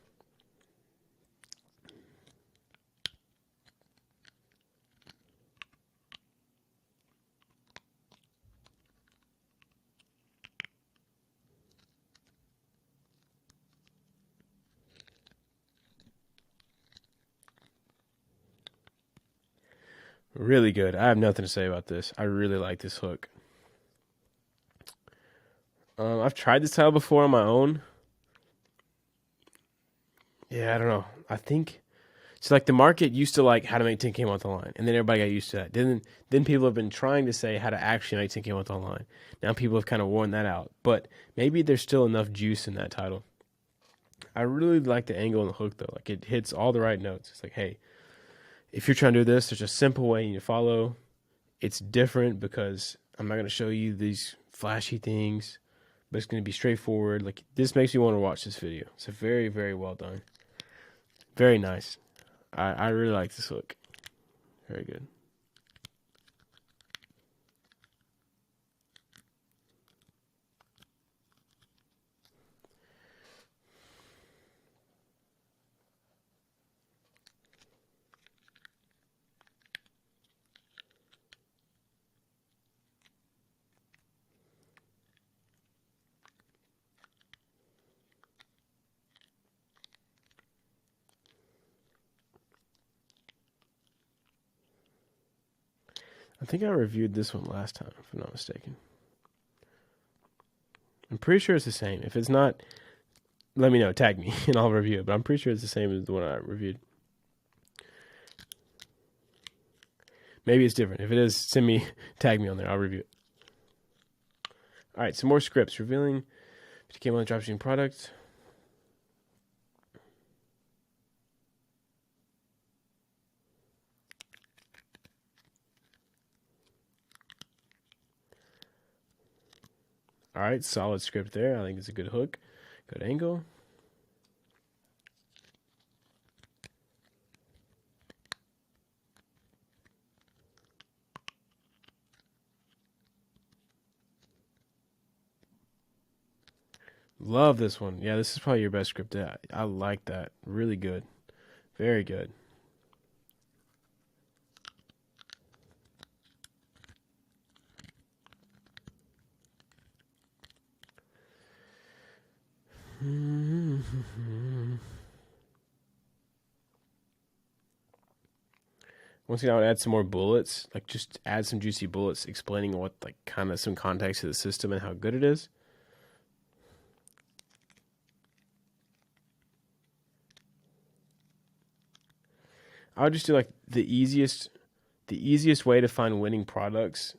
Really good. I have nothing to say about this. I really like this hook. I've tried this title before on my own. Yeah, I don't know. I think so. Like the market used to like how to make 10K a month online, and then everybody got used to that. Then people have been trying to say how to actually make 10K a month online. Now people have kind of worn that out, but maybe there's still enough juice in that title. I really like the angle and the hook though. Like it hits all the right notes. It's like, hey, if you're trying to do this, there's a simple way you follow. It's different because I'm not going to show you these flashy things, but it's going to be straightforward. Like, this makes me want to watch this video. It's a very, very well done. Very nice. I really like this look. Very good. I think I reviewed this one last time, if I'm not mistaken. I'm pretty sure it's the same. If it's not, let me know, tag me, and I'll review it. But I'm pretty sure it's the same as the one I reviewed. Maybe it's different. If it is, tag me on there. I'll review it. All right, some more scripts. Revealing 50K monthly dropshipping product. All right, solid script there. I think it's a good hook, good angle. Love this one. Yeah, this is probably your best script. I like that. Really good. Very good. Once again, I would add some more bullets, like just add some juicy bullets explaining what, like, kind of some context to the system and how good it is. I would just do like the easiest way to find winning products,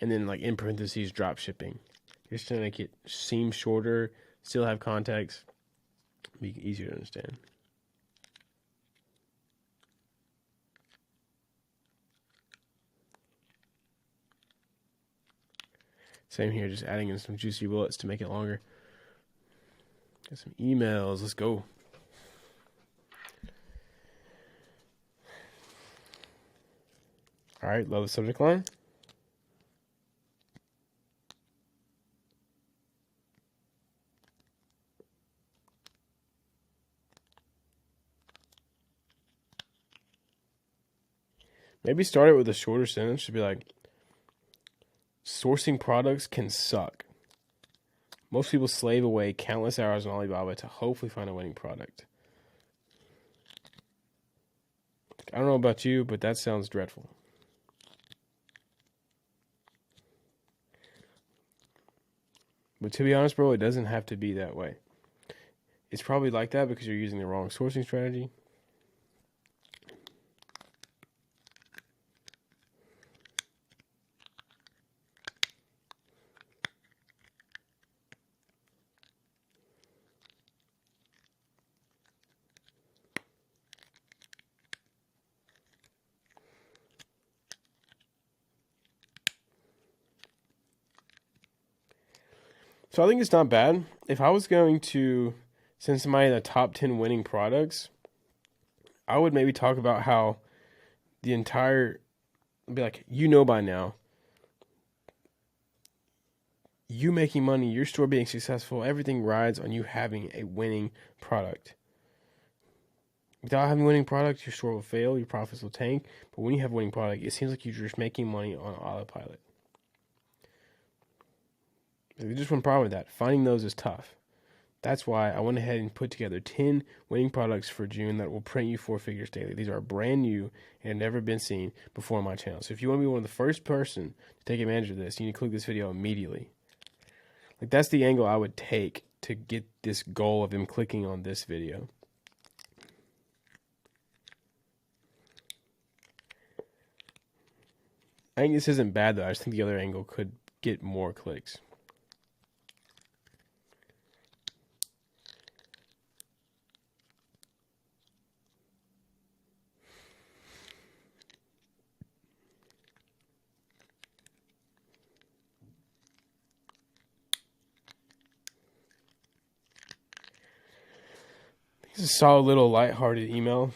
and then like in parentheses drop shipping, just to make it seem shorter, still have context, be easier to understand. Same here, just adding in some juicy bullets to make it longer. Got some emails. Let's go. All right, love the subject line. Maybe start it with a shorter sentence. Should be like, sourcing products can suck. Most people slave away countless hours on Alibaba to hopefully find a winning product. I don't know about you, but that sounds dreadful. But to be honest, bro, it doesn't have to be that way. It's probably like that because you're using the wrong sourcing strategy. So I think it's not bad. If I was going to send somebody the top 10 winning products, I would maybe talk about how the entire, be like, by now, you making money, your store being successful, everything rides on you having a winning product. Without having a winning product, your store will fail, your profits will tank. But when you have a winning product, it seems like you're just making money on autopilot. There's just one problem with that. Finding those is tough. That's why I went ahead and put together 10 winning products for June that will print you 4 figures daily. These are brand new and have never been seen before on my channel. So if you want to be one of the first person to take advantage of this, you need to click this video immediately. Like, that's the angle I would take to get this goal of them clicking on this video. I think this isn't bad though. I just think the other angle could get more clicks. This is a solid little lighthearted email.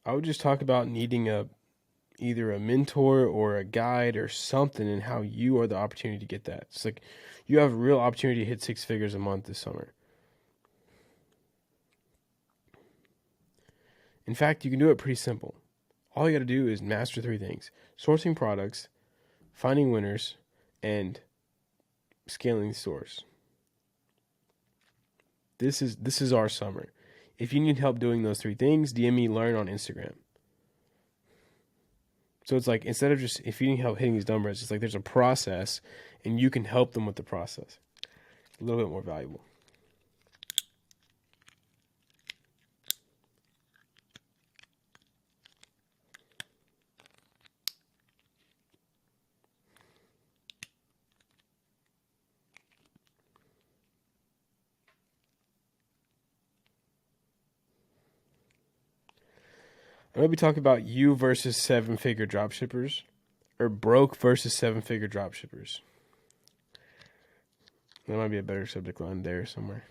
I would just talk about needing either a mentor or a guide or something, and how you are the opportunity to get that. It's like you have a real opportunity to hit 6 figures a month this summer. In fact, you can do it pretty simple. All you got to do is master 3 things: sourcing products, finding winners, and scaling stores. This is our summer. If you need help doing those 3 things, DM me Learn on Instagram. So it's like, instead of just, if you need help hitting these numbers, it's like there's a process and you can help them with the process. A little bit more valuable. I'm going to be talking about you versus 7-figure dropshippers, or broke versus 7-figure dropshippers. There might be a better subject line there somewhere.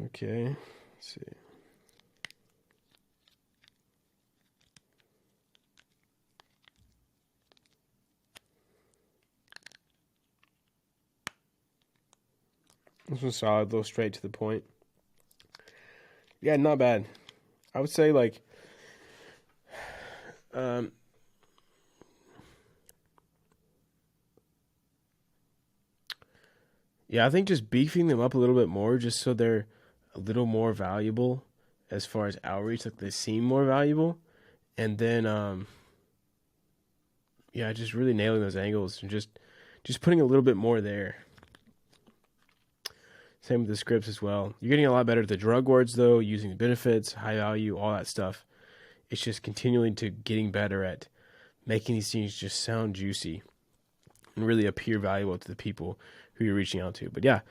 Okay, let's see. This was solid, a little straight to the point. Yeah, not bad. I would say, like, yeah, I think just beefing them up a little bit more, just so they're a little more valuable as far as outreach, like they seem more valuable. And then, yeah, just really nailing those angles and just putting a little bit more there. Same with the scripts as well. You're getting a lot better at the drug words, though, using the benefits, high value, all that stuff. It's just continuing to getting better at making these things just sound juicy and really appear valuable to the people who you're reaching out to. But yeah,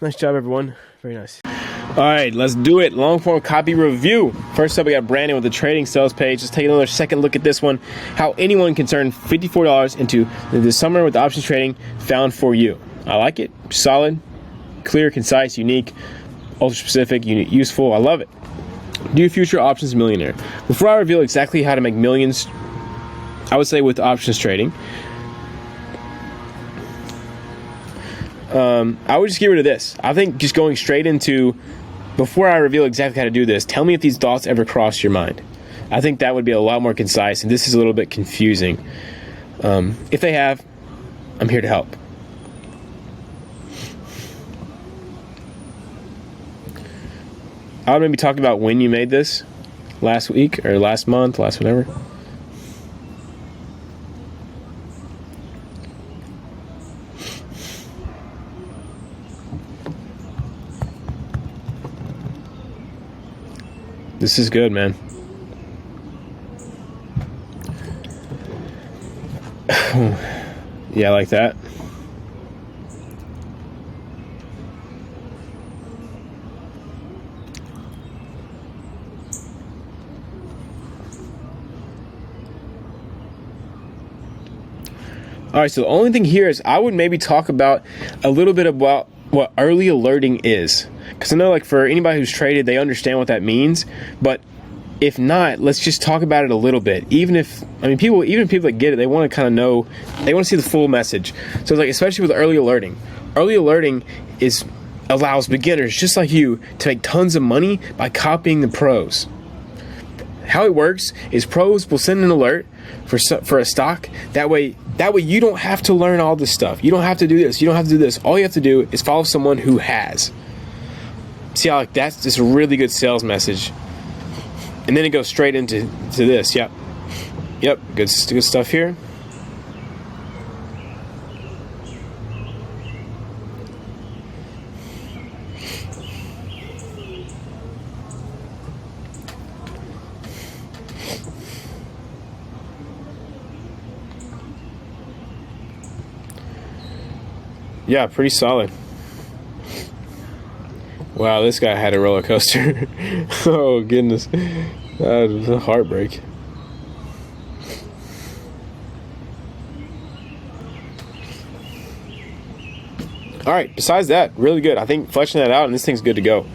nice job, everyone. Very nice. All right, let's do it. Long form copy review. First up, we got Brandon with the trading sales page. Let's take another second look at this one. How anyone can turn $54 into the summer with options trading found for you. I like it. Solid, clear, concise, unique, ultra specific, useful. I love it. Do future options millionaire. Before I reveal exactly how to make millions, I would say with options trading, I would just get rid of this. I think just going straight into, before I reveal exactly how to do this, tell me if these thoughts ever cross your mind. I think that would be a lot more concise, and this is a little bit confusing. If they have, I'm here to help. I would maybe talk about when you made this, last week or last month, last whatever. This is good, man. Yeah, I like that. All right, so the only thing here is I would maybe talk about a little bit about what early alerting is. Because I know, like, for anybody who's traded, they understand what that means. But if not, let's just talk about it a little bit. Even people that get it, they want to kind of know, they want to see the full message. So it's like, especially with early alerting. Early alerting allows beginners just like you to make tons of money by copying the pros. How it works is pros will send an alert for a stock. That way you don't have to learn all this stuff. You don't have to do this. You don't have to do this. All you have to do is follow someone who has. See how, like, that's just a really good sales message. And then it goes straight into this. Yep. Good stuff here. Yeah, pretty solid. Wow, this guy had a roller coaster. Oh, goodness. That was a heartbreak. All right, besides that, really good. I think fleshing that out, and this thing's good to go.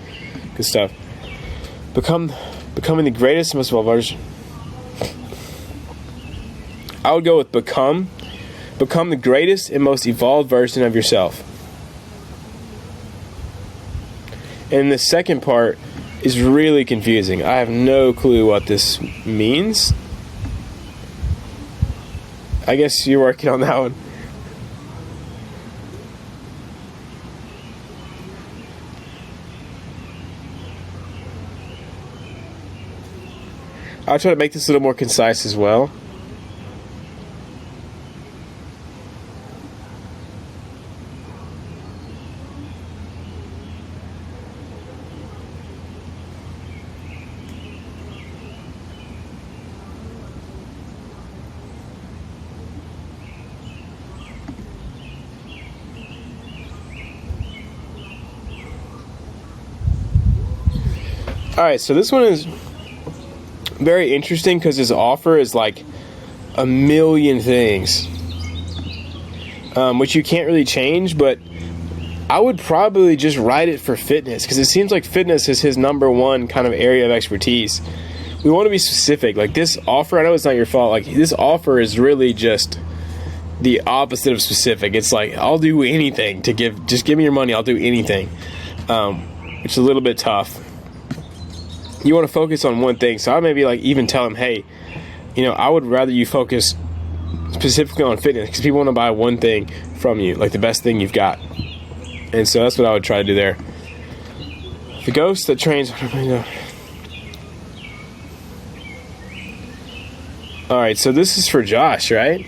Good stuff. Becoming the greatest, most evolved version. I would go with become the greatest and most evolved version of yourself. And the second part is really confusing. I have no clue what this means. I guess you're working on that one. I'll try to make this a little more concise as well. All right, so this one is very interesting because his offer is like a million things, which you can't really change, but I would probably just write it for fitness because it seems like fitness is his number one kind of area of expertise. We want to be specific. Like this offer, I know it's not your fault. Like this offer is really just the opposite of specific. It's like, I'll do anything just give me your money. I'll do anything, which is a little bit tough. You want to focus on one thing. So I maybe like even tell him, hey, I would rather you focus specifically on fitness because people want to buy one thing from you, like the best thing you've got. And so that's what I would try to do there. The ghost that trains. All right, so this is for Josh, right?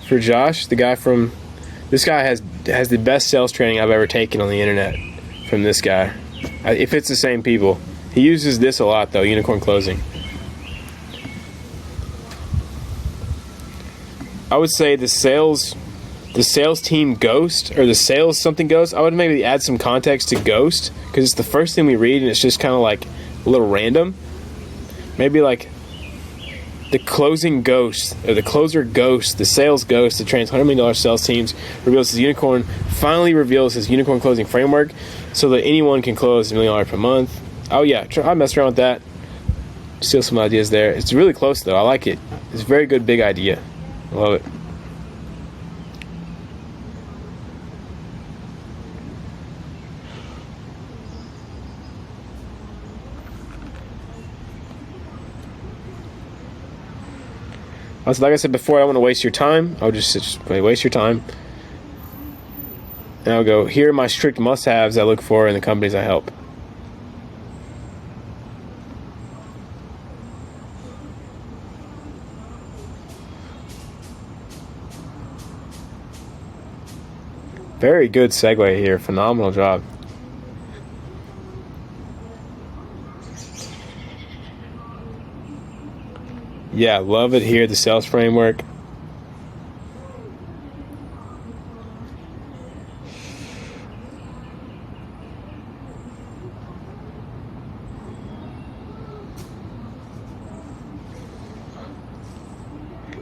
For Josh, the guy from this guy has the best sales training I've ever taken on the internet from this guy. If it's the same people. He uses this a lot though, unicorn closing. I would say the sales team ghost or the sales something ghost. I would maybe add some context to ghost because it's the first thing we read and it's just kind of like a little random. Maybe like the closing ghost or the closer ghost, the sales ghost that trains $100 million sales teams finally reveals his unicorn closing framework so that anyone can close $1 million per month. Oh yeah, I messed around with that. Steal some ideas there. It's really close though. I like it. It's a very good big idea. I love it. Also, like I said before, I don't want to waste your time. I'll just waste your time. And I'll go, here are my strict must-haves I look for in the companies I help. Very good segue here. Phenomenal job. Yeah, love it here. The sales framework.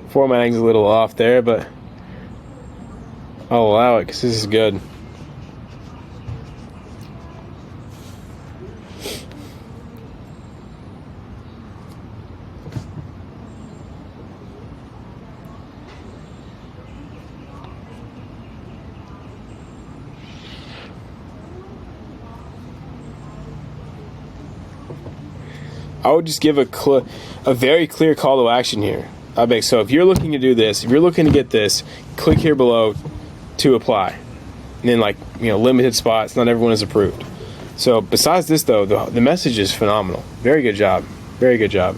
Formatting's a little off there, but I'll allow it because this is good. I would just give a very clear call to action here. So if you're looking to do this, if you're looking to get this, click here below to apply. And then limited spots, not everyone is approved. So besides this though, the message is phenomenal. Very good job. Very good job.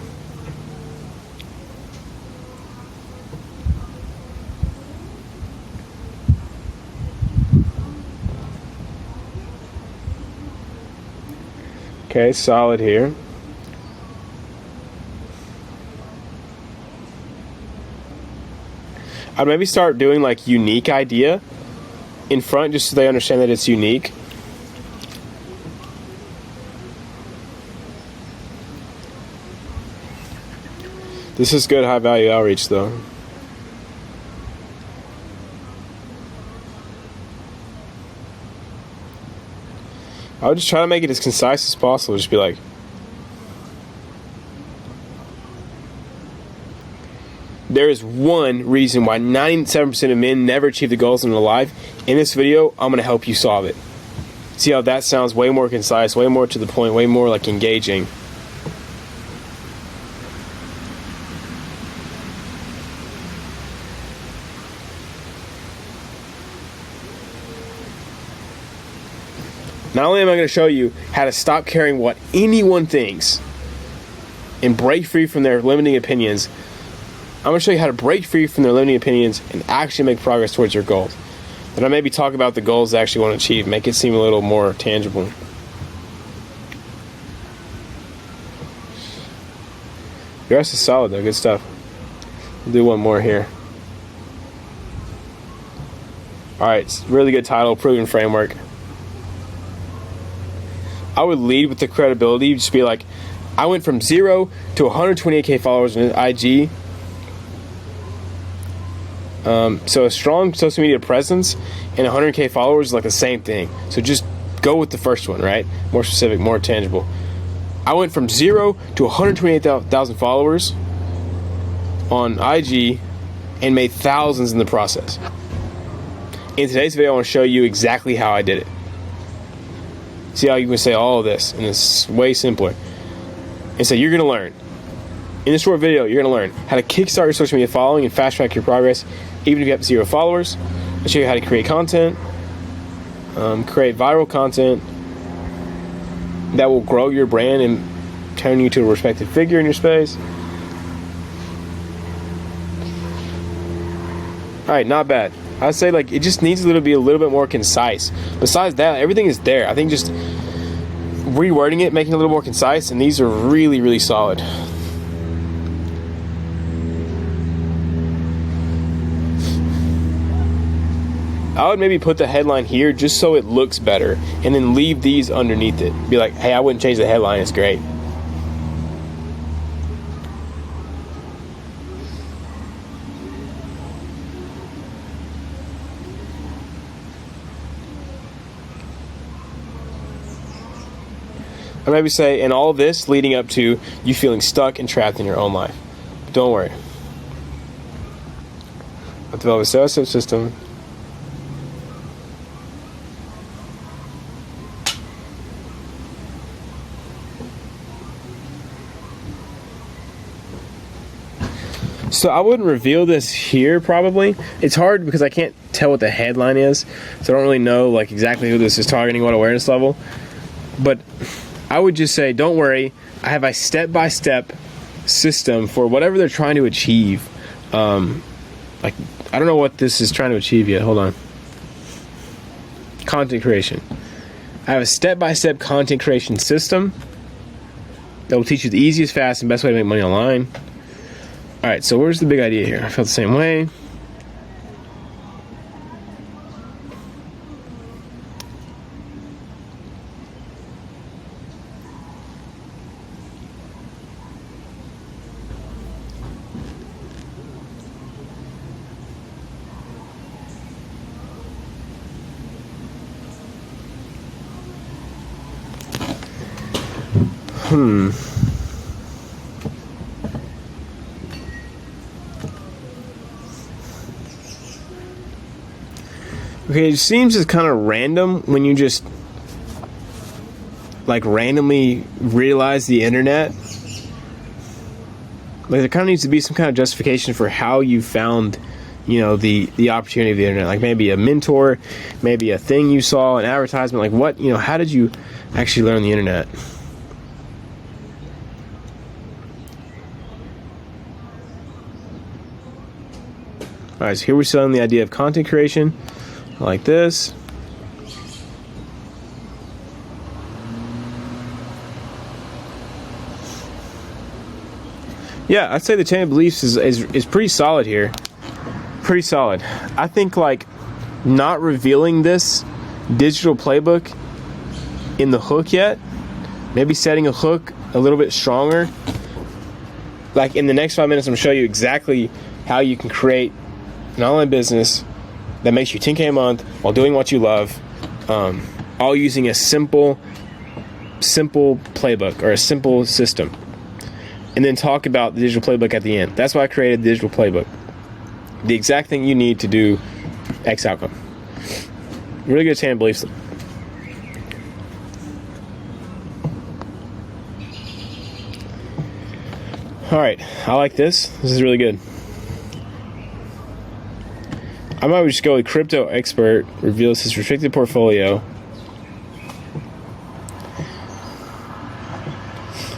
Okay, solid here. I'd maybe start doing unique idea. in front just so they understand that it's unique. This is good high value outreach though. I would just try to make it as concise as possible. Just be like, there is one reason why 97% of men never achieve the goals in their life. In this video, I'm going to help you solve it. See how that sounds way more concise, way more to the point, way more like engaging. Not only am I going to show you how to stop caring what anyone thinks and break free from their limiting opinions, I'm going to show you how to break free from their limiting opinions and actually make progress towards your goals. Then I maybe talk about the goals they actually want to achieve, make it seem a little more tangible. The rest is solid though, good stuff. We'll do one more here. Alright, it's a really good title, Proven Framework. I would lead with the credibility, just be like, I went from 0 to 128k followers on IG. So a strong social media presence and 100k followers is like the same thing. So just go with the first one, right? More specific, more tangible. I went from 0 to 128,000 followers on IG and made thousands in the process. In today's video, I want to show you exactly how I did it. See how you can say all of this, and it's way simpler. And so you're going to learn. In this short video, you're going to learn how to kickstart your social media following and fast track your progress, even if you have 0 followers. I'll show you how to create content, create viral content that will grow your brand and turn you to a respected figure in your space. All right, not bad. I'd say like it just needs be a little bit more concise. Besides that, everything is there. I think just rewording it, making it a little more concise, and these are really, really solid. I would maybe put the headline here just so it looks better, and then leave these underneath it. Be like, hey, I wouldn't change the headline, it's great. Or maybe say, and all this leading up to you feeling stuck and trapped in your own life. But don't worry. I've developed a step-by-step system. So I wouldn't reveal this here probably. It's hard because I can't tell what the headline is. So I don't really know like exactly who this is targeting, what awareness level. But I would just say, don't worry, I have a step-by-step system for whatever they're trying to achieve. Like, I don't know what this is trying to achieve yet. Hold on. Content creation. I have a step-by-step content creation system that will teach you the easiest, fast, and best way to make money online. All right, so where's the big idea here? I felt the same way. Okay, it seems it's kind of random when you just like randomly realize the internet. Like there kind of needs to be some kind of justification for how you found, you know, the opportunity of the internet. Like maybe a mentor, maybe a thing you saw, an advertisement. Like what, you know, how did you actually learn the internet? All right, so here we're selling the idea of content creation. Like this. Yeah, I'd say the chain of beliefs is pretty solid here. Pretty solid. I think like not revealing this digital playbook in the hook yet. Maybe setting a hook a little bit stronger. Like in the next 5 minutes, I'm going to show you exactly how you can create an online business that makes you $10K a month while doing what you love, all using a simple playbook or a simple system. And then talk about the digital playbook at the end. That's why I created the digital playbook. The exact thing you need to do X outcome. Really good at beliefs. All right, I like this. This is really good. I might just go with crypto expert reveals his restricted portfolio.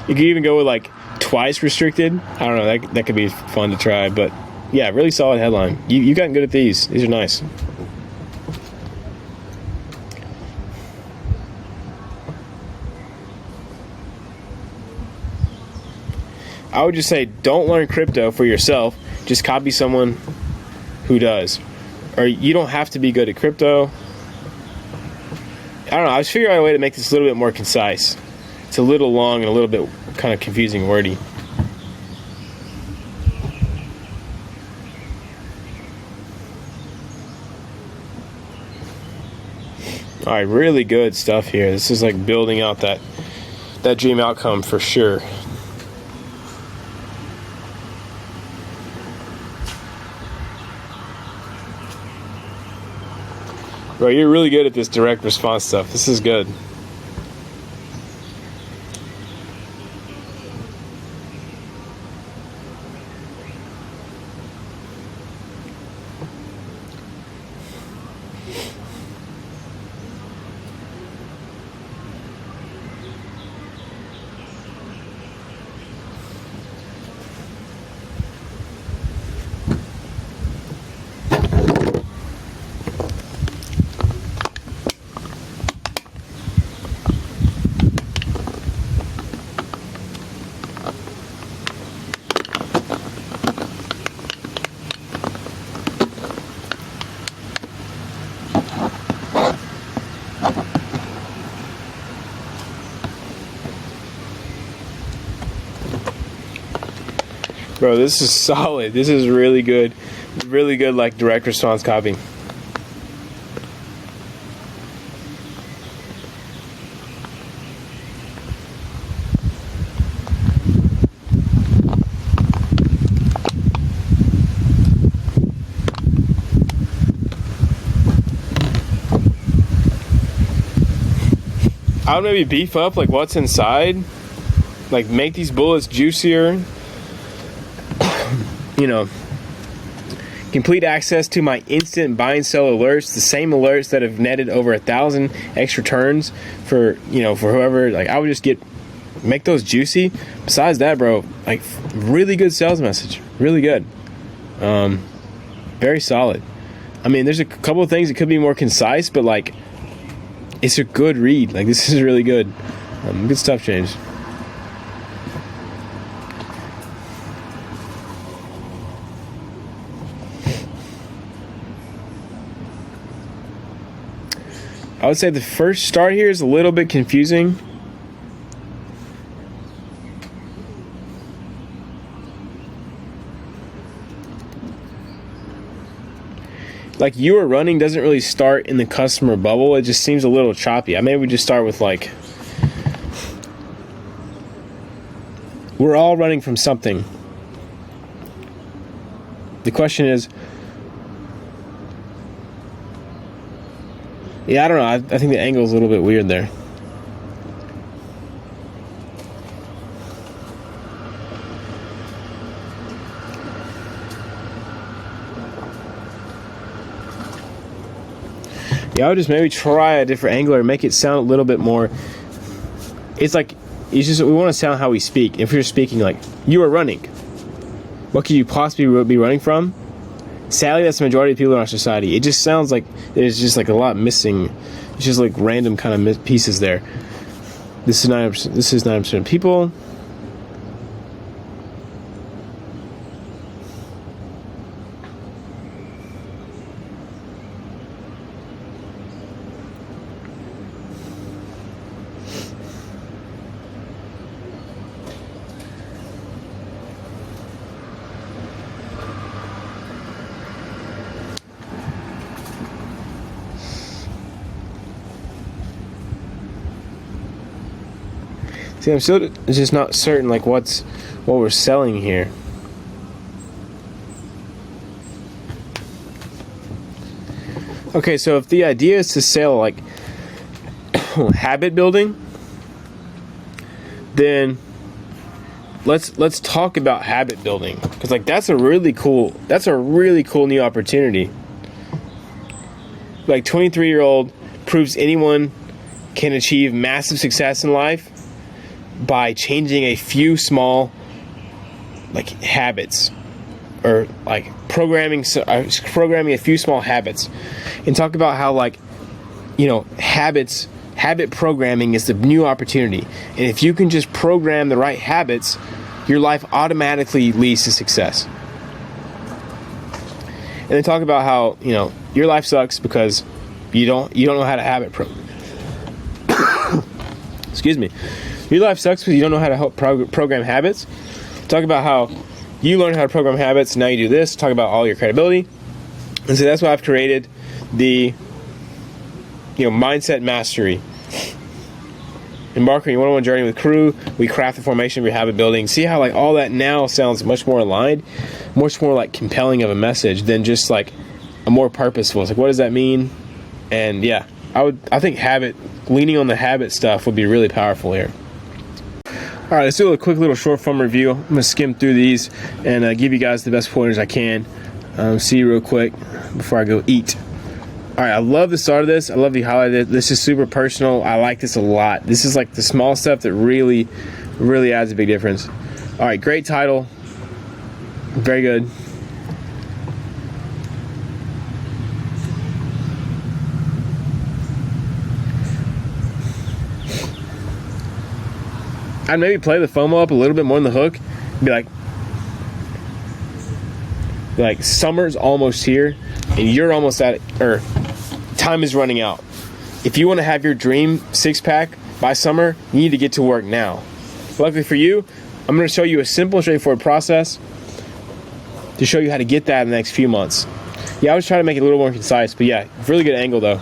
You could even go with like twice restricted. I don't know. That could be fun to try, but yeah, really solid headline. You gotten good at these. These are nice. I would just say don't learn crypto for yourself. Just copy someone who does. Or you don't have to be good at crypto. I don't know. I was figuring out a way to make this a little bit more concise. It's a little long and a little bit kind of confusing wordy. All right, really good stuff here. This is like building out that dream outcome for sure. Bro, you're really good at this direct response stuff. This is good. Bro, this is solid. This is really good. Really good, like, direct response copy. I would maybe beef up, like, what's inside. Like, make these bullets juicier. You know, complete access to my instant buy and sell alerts, the same alerts that have netted over 1,000 extra turns for whoever. Like, I would just make those juicy. Besides that, bro, like, really good sales message, really good, very solid. I mean, there's a couple of things that could be more concise, but like, it's a good read. Like, this is really good. Good stuff, James. I would say the first start here is a little bit confusing. Like, you are running doesn't really start in the customer bubble. It just seems a little choppy. I maybe we just start with like, we're all running from something. The question is, yeah, I don't know. I think the angle is a little bit weird there. Yeah, I would just maybe try a different angle or make it sound a little bit more. It's like, we want to sound how we speak. If you're speaking like, you are running, what could you possibly be running from? Sadly, that's the majority of people in our society. It just sounds like there's just like a lot missing. It's just like random kind of pieces there. This is 9%. This is 9% of people. See, I'm still just not certain like what we're selling here. Okay, so if the idea is to sell like habit building, then let's talk about habit building, because like that's a really cool new opportunity. Like 23-year-old proves anyone can achieve massive success in life by changing a few small like habits, or like programming a few small habits, and talk about how like, you know, habit programming is the new opportunity. And if you can just program the right habits, your life automatically leads to success. And then talk about how, you know, your life sucks because you don't know how to habit program. Excuse me. Your life sucks because you don't know how to help program habits. Talk about how you learn how to program habits, now you do this. Talk about all your credibility. And so that's why I've created the, you know, mindset mastery. Embark on your one-on-one journey with crew. We craft the formation of your habit building. See how like all that now sounds much more aligned, much more like compelling of a message than just like a more purposeful. It's like, what does that mean? And yeah, I think leaning on the habit stuff would be really powerful here. All right, let's do a quick little short form review. I'm gonna skim through these and give you guys the best pointers I can. See you real quick before I go eat. All right, I love the start of this. I love you highlighted it. This is super personal. I like this a lot. This is like the small stuff that really, really adds a big difference. All right, great title. Very good. I'd maybe play the FOMO up a little bit more in the hook. Be like, summer's almost here, and you're almost at it, or time is running out. If you want to have your dream six-pack by summer, you need to get to work now. Luckily for you, I'm going to show you a simple, straightforward process to show you how to get that in the next few months. Yeah, I was trying to make it a little more concise, but yeah, really good angle though.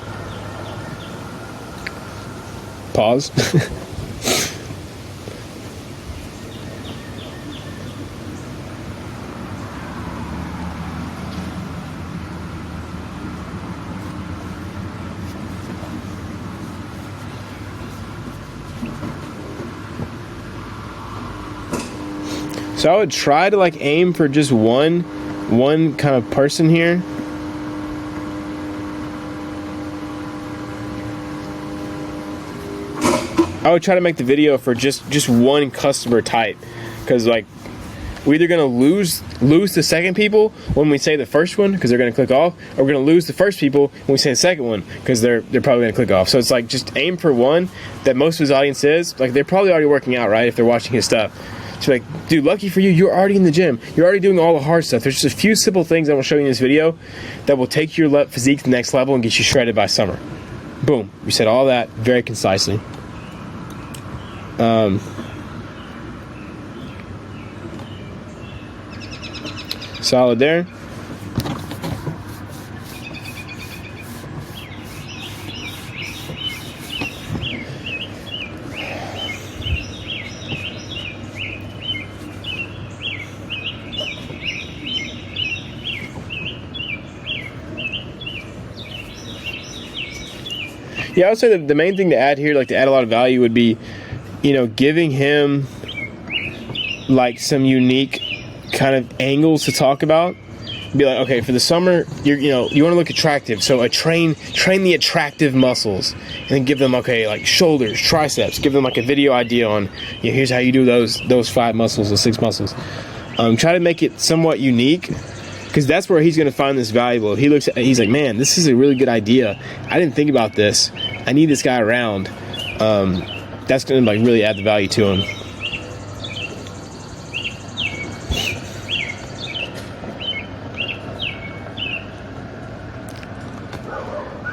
Pause. So I would try to like aim for just one kind of person here. I would try to make the video for just one customer type, because like we're either gonna lose the second people when we say the first one because they're gonna click off, or we're gonna lose the first people when we say the second one because they're probably gonna click off. So it's like just aim for one that most of his audience is like, they're probably already working out, right? If they're watching his stuff. So like, dude, lucky for you, you're already in the gym. You're already doing all the hard stuff. There's just a few simple things I will show you in this video that will take your physique to the next level and get you shredded by summer. Boom. We said all that very concisely. Solid there. Yeah, I would say that the main thing to add here, like to add a lot of value, would be, you know, giving him like some unique kind of angles to talk about. Be like, okay, for the summer, you want to look attractive, so train the attractive muscles, and then give them, okay, like shoulders, triceps. Give them like a video idea on, you know, here's how you do those 5 muscles, those 6 muscles. Try to make it somewhat unique, because that's where he's going to find this valuable. He's like, man, this is a really good idea. I didn't think about this. I need this guy around. That's going to like really add the value to him.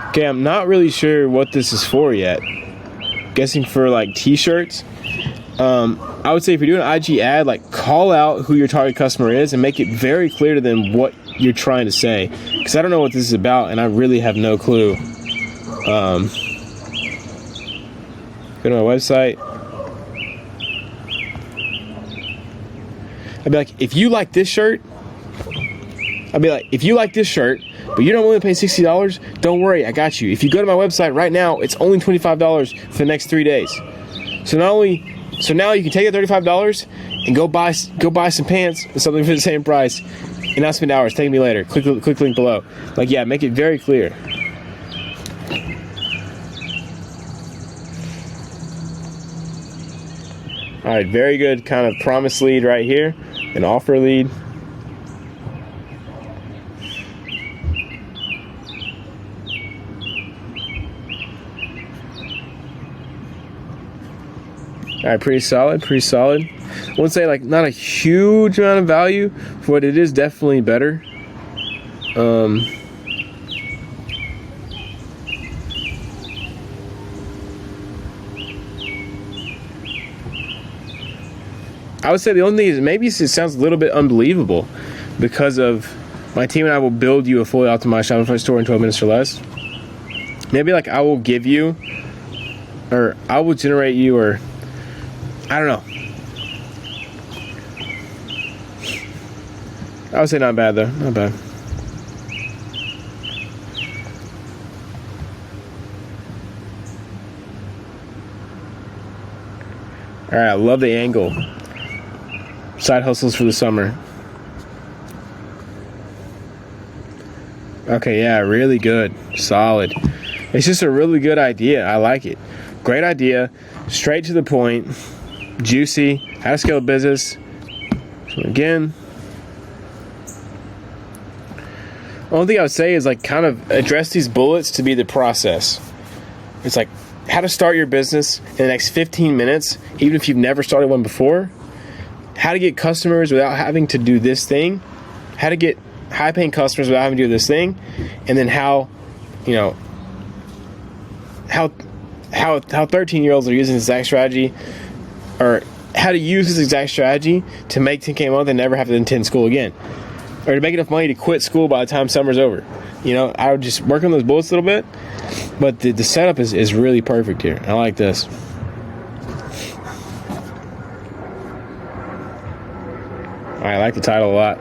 Okay, I'm not really sure what this is for yet. Guessing for like t-shirts. I would say if you're doing an IG ad, like call out who your target customer is and make it very clear to them what you're trying to say. Because I don't know what this is about, and I really have no clue. Go to my website. I'd be like, if you like this shirt, but you're not willing to pay $60, don't worry, I got you. If you go to my website right now, it's only $25 for the next 3 days. So now you can take the $35 and go buy some pants or something for the same price, and not spend hours. Take me later. Click link below. Like, yeah, make it very clear. All right, very good kind of promise lead right here, an offer lead. All right, pretty solid. I wouldn't say like not a huge amount of value for what it is, definitely better. I would say the only thing is maybe it sounds a little bit unbelievable because of my team and I will build you a fully optimized Shopify store in 12 minutes or less. Maybe like I will give you, or I will generate you, or I don't know. I would say not bad though, not bad. All right, I love the angle. Side hustles for the summer. Okay, yeah, really good. Solid. It's just a really good idea. I like it. Great idea. Straight to the point. Juicy. How to scale a business. So again, only thing I would say is like kind of address these bullets to be the process. It's like how to start your business in the next 15 minutes, even if you've never started one before. How to get customers without having to do this thing. How to get high-paying customers without having to do this thing. And then how 13-year-olds are using this exact strategy, or how to use this exact strategy to make 10K a month and never have to attend school again, or to make enough money to quit school by the time summer's over. I would just work on those bullets a little bit, but the setup is really perfect here. I like this. I like the title a lot.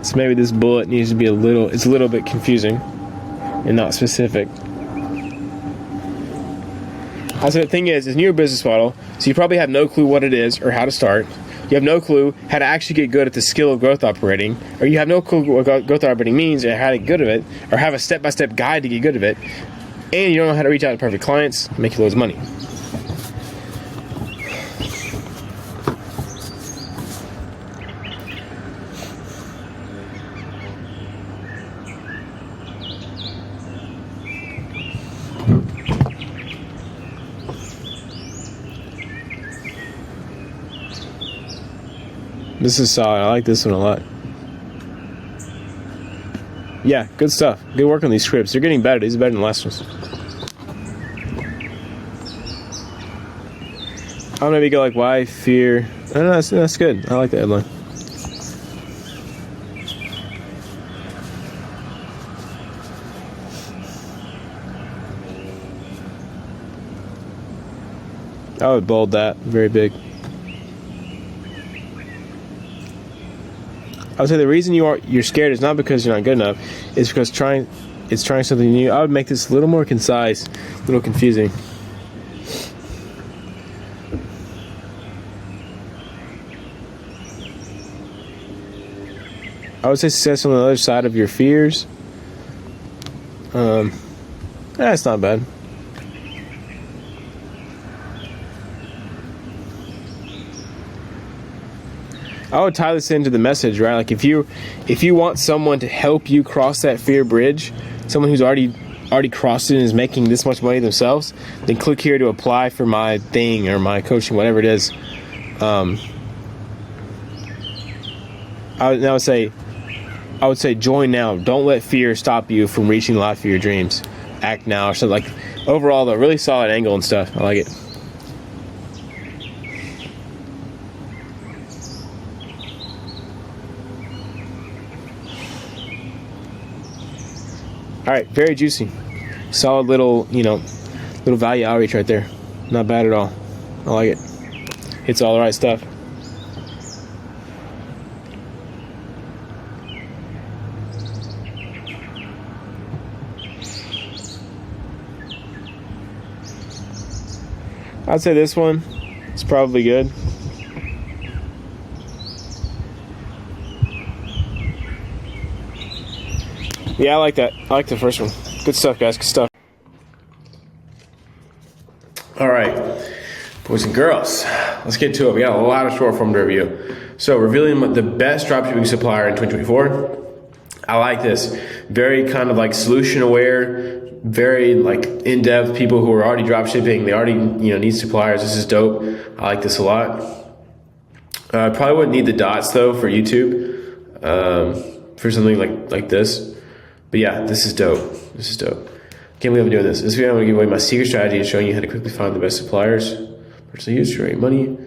So maybe this bullet needs to be it's a little bit confusing and not specific. Also, the thing is, it's a new business model, so you probably have no clue what it is or how to start. You have no clue how to actually get good at the skill of growth operating, or you have no clue what growth operating means or how to get good at it, or have a step-by-step guide to get good at it, and you don't know how to reach out to perfect clients and make you loads of money. This is solid. I like this one a lot. Yeah, good stuff. Good work on these scripts. They're getting better. These are better than the last ones. I'll maybe go like, why fear? I don't know, that's good. I like the headline. I would bold that very big. I would say the reason you're scared is not because you're not good enough. It's because it's trying something new. I would make this a little more concise, a little confusing. I would say success on the other side of your fears. That's not bad. I would tie this into the message, right? Like if you want someone to help you cross that fear bridge, someone who's already crossed it and is making this much money themselves, then click here to apply for my thing or my coaching, whatever it is. I would say join now. Don't let fear stop you from reaching the life of your dreams. Act now, or something like. Overall, though, really solid angle and stuff. I like it. All right, very juicy. Solid little, little value outreach right there. Not bad at all. I like it. It's all the right stuff. I'd say this one is probably good. Yeah, I like that. I like the first one. Good stuff, guys. Good stuff. All right, boys and girls, let's get to it. We got a lot of short form to review. So, revealing the best dropshipping supplier in 2024. I like this. Very kind of like solution aware, very like in-depth people who are already dropshipping. They already need suppliers. This is dope. I like this a lot. Probably wouldn't need the dots though for YouTube, for something like this. But yeah, this is dope. This is dope. Can't believe I'm doing this. This video, I'm going to give away my secret strategy and showing you how to quickly find the best suppliers, personally use, generate money.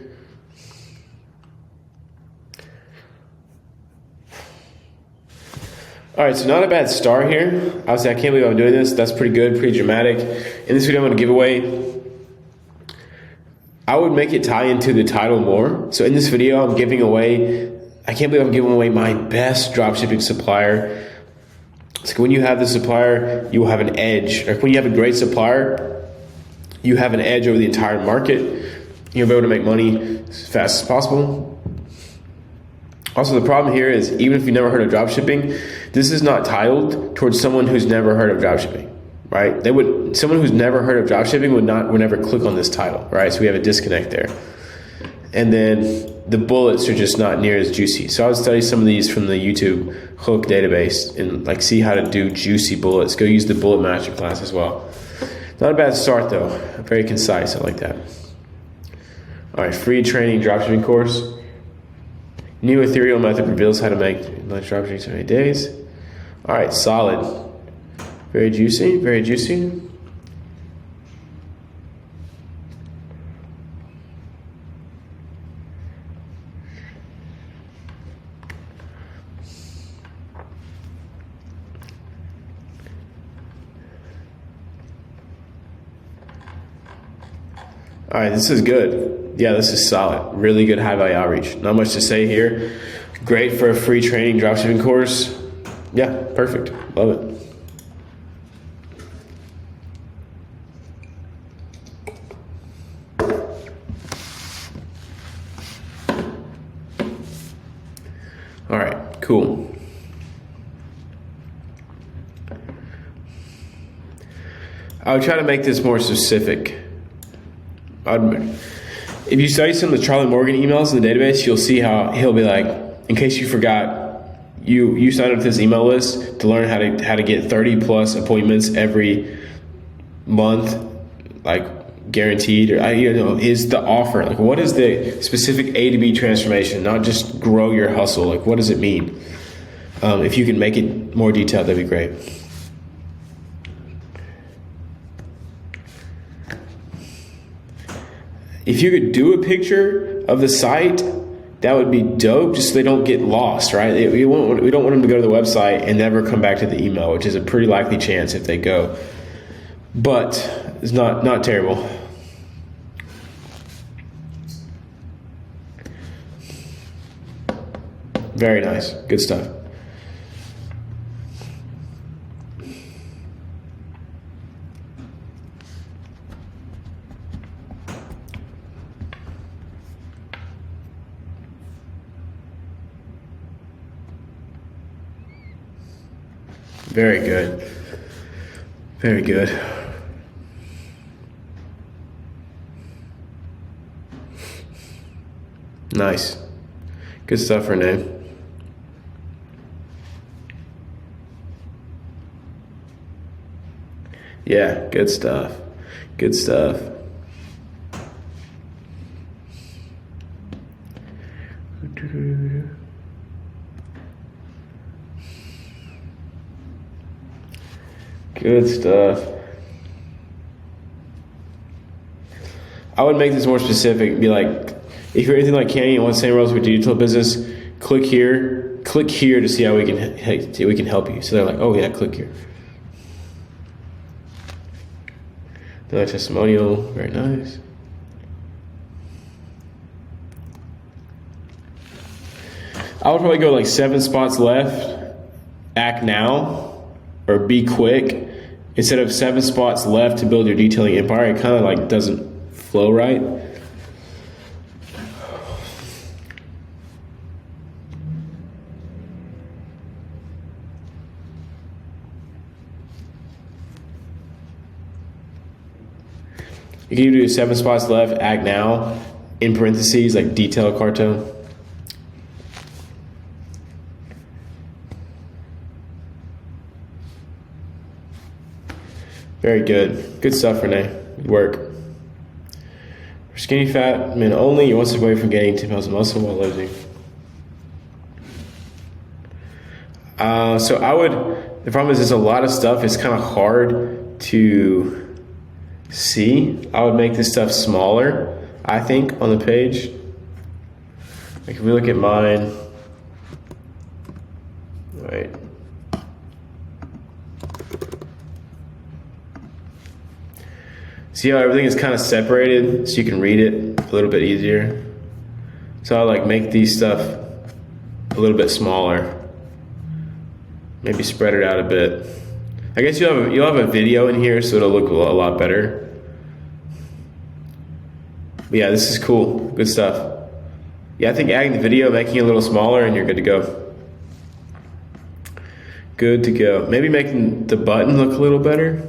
All right, so not a bad start here. Obviously, I can't believe I'm doing this. That's pretty good, pretty dramatic. In this video, I'm going to give away, I would make it tie into the title more. So in this video, I'm giving away, I can't believe I'm giving away my best dropshipping supplier. So when you have the supplier, you will have an edge. Like when you have a great supplier, you have an edge over the entire market. You'll be able to make money as fast as possible. Also, the problem here is even if you've never heard of dropshipping, this is not titled towards someone who's never heard of dropshipping, right? Someone who's never heard of dropshipping would never click on this title, right? So we have a disconnect there. And then the bullets are just not near as juicy. So I would study some of these from the YouTube hook database and like see how to do juicy bullets. Go use the bullet master class as well. Not a bad start though. Very concise. I like that. All right, free training dropshipping course. New ethereal method reveals how to make dropshipping in 7 days. All right, solid. Very juicy. Very juicy. All right, this is good. Yeah, this is solid. Really good high value outreach. Not much to say here. Great for a free training dropshipping course. Yeah, perfect. Love it. All right, cool. I would try to make this more specific. If you study some of the Charlie Morgan emails in the database, you'll see how he'll be like, in case you forgot, you signed up to this email list to learn how to get 30 plus appointments every month, like guaranteed, or is the offer, like what is the specific A to B transformation, not just grow your hustle, like what does it mean? If you can make it more detailed, that'd be great. If you could do a picture of the site, that would be dope, just so they don't get lost, right? We don't want them to go to the website and never come back to the email, which is a pretty likely chance if they go. But it's not terrible. Very nice. Good stuff. Very good. Very good. Nice. Good stuff, Renee. Yeah, good stuff. Good stuff. Good stuff. I would make this more specific and be like, if you're anything like Kenny and want the same roles with your digital business, click here to see how we can help you. So they're like, oh yeah, click here. Another testimonial, very nice. I would probably go like 7 spots left, act now, or be quick. Instead of 7 spots left to build your detailing empire, it kind of like doesn't flow right. You can do 7 spots left, act now, in parentheses, like detail cartel. Very good. Good stuff, Renee. Good work. For skinny fat men only, you want to step away from gaining 10 pounds of muscle while losing. So the problem is there's a lot of stuff. It's kind of hard to see. I would make this stuff smaller, I think, on the page. Like if we look at mine, right. See how everything is kind of separated so you can read it a little bit easier? So I like make these stuff a little bit smaller. Maybe spread it out a bit. I guess you'll have a video in here so it'll look a lot better. But yeah, this is cool. Good stuff. Yeah, I think adding the video, making it a little smaller, and you're good to go. Good to go. Maybe making the button look a little better.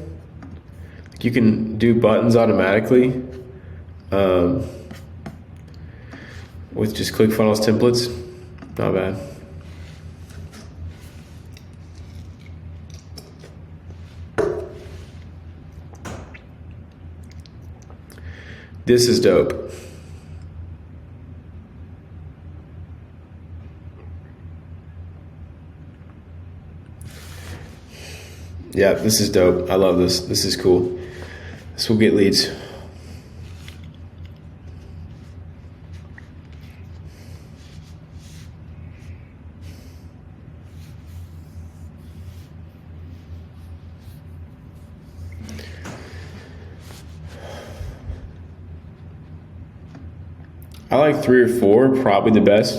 You can do buttons automatically with just ClickFunnels templates. Not bad. This is dope. Yeah, this is dope. I love this. This is cool. This will get leads. I like 3 or 4, probably the best.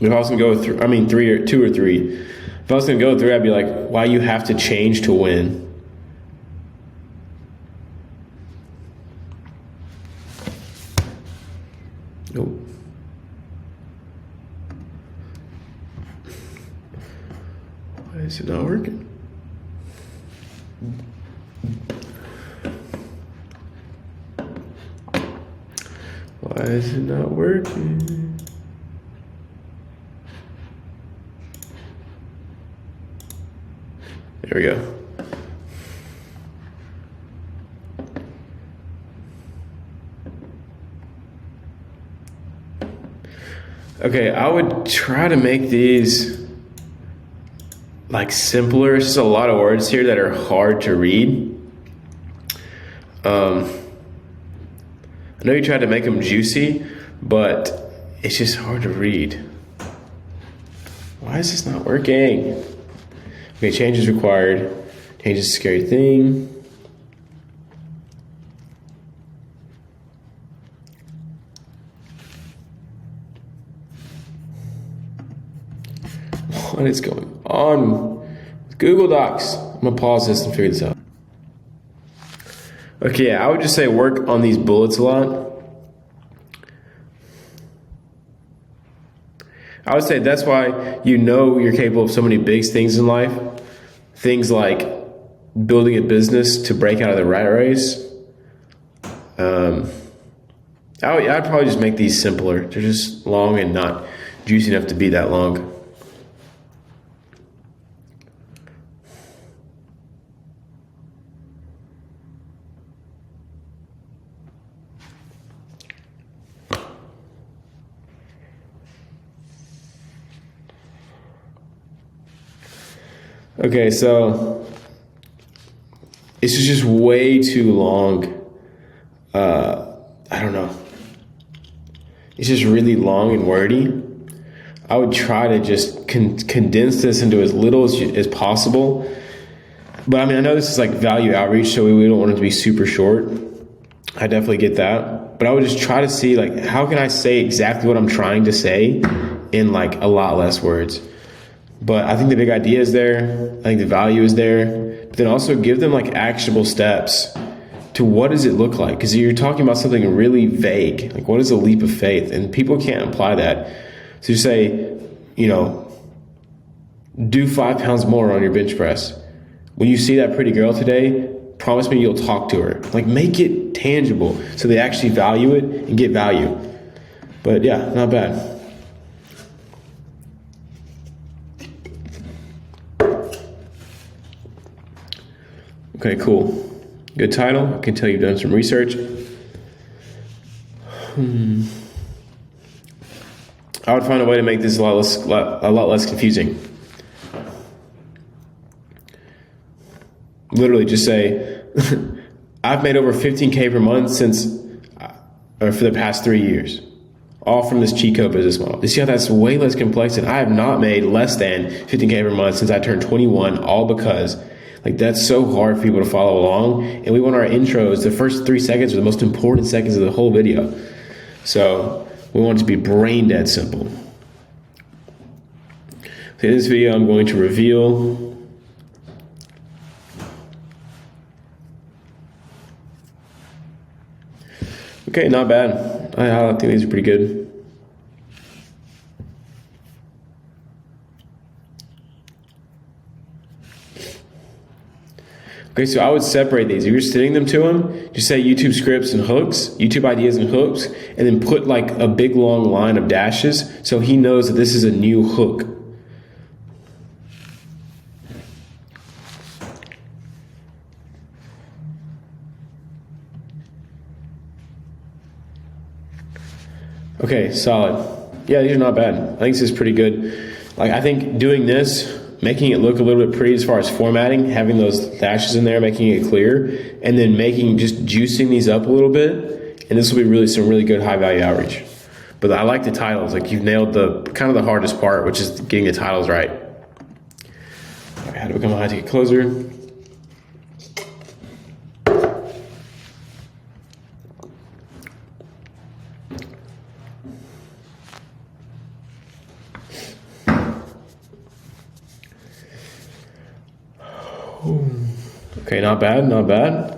If I was gonna go with 2 or 3. If I was gonna go with 3, I'd be like, why you have to change to win? Nope. Why is it not working? Why is it not working? There we go. Okay, I would try to make these like simpler. There's just a lot of words here that are hard to read. I know you tried to make them juicy, but it's just hard to read. Why is this not working? Okay, change is required. Change is a scary thing. What is going on with Google Docs? I'm gonna pause this and figure this out. Okay, yeah, I would just say work on these bullets a lot. I would say that's why you're capable of so many big things in life. Things like building a business to break out of the rat race. I'd probably just make these simpler. They're just long and not juicy enough to be that long. Okay, so this is just way too long. I don't know. It's just really long and wordy. I would try to just condense this into as little as possible. But I mean, I know this is like value outreach, so we don't want it to be super short. I definitely get that. But I would just try to see like, how can I say exactly what I'm trying to say in like a lot less words? But I think the big idea is there. I think the value is there. But then also give them like actionable steps to what does it look like? Because you're talking about something really vague. Like, what is a leap of faith? And people can't apply that. So you say, you know, do 5 pounds more on your bench press. When you see that pretty girl today, promise me you'll talk to her. Like, make it tangible so they actually value it and get value. But yeah, not bad. Okay, cool. Good title. I can tell you've done some research. I would find a way to make this a lot less confusing. Literally just say, I've made over 15K per month for the past 3 years, all from this cheat code business model. You see how that's way less complex, and I have not made less than 15K per month since I turned 21, all because like that's so hard for people to follow along. And we want our intros, the first 3 seconds are the most important seconds of the whole video. So we want it to be brain dead simple. So in this video, I'm going to reveal okay, not bad. I think these are pretty good. Okay, so I would separate these. If you're sending them to him, just say YouTube scripts and hooks, YouTube ideas and hooks, and then put like a big long line of dashes so he knows that this is a new hook. Okay, solid. Yeah, these are not bad. I think this is pretty good. Like, I think doing this, making it look a little bit pretty as far as formatting, having those dashes in there, making it clear, and then just juicing these up a little bit, and this will be some really good high value outreach. But I like the titles. Like, you've nailed the kind of the hardest part, which is getting the titles right. All right, how to become a high ticket closer. Okay, not bad, not bad.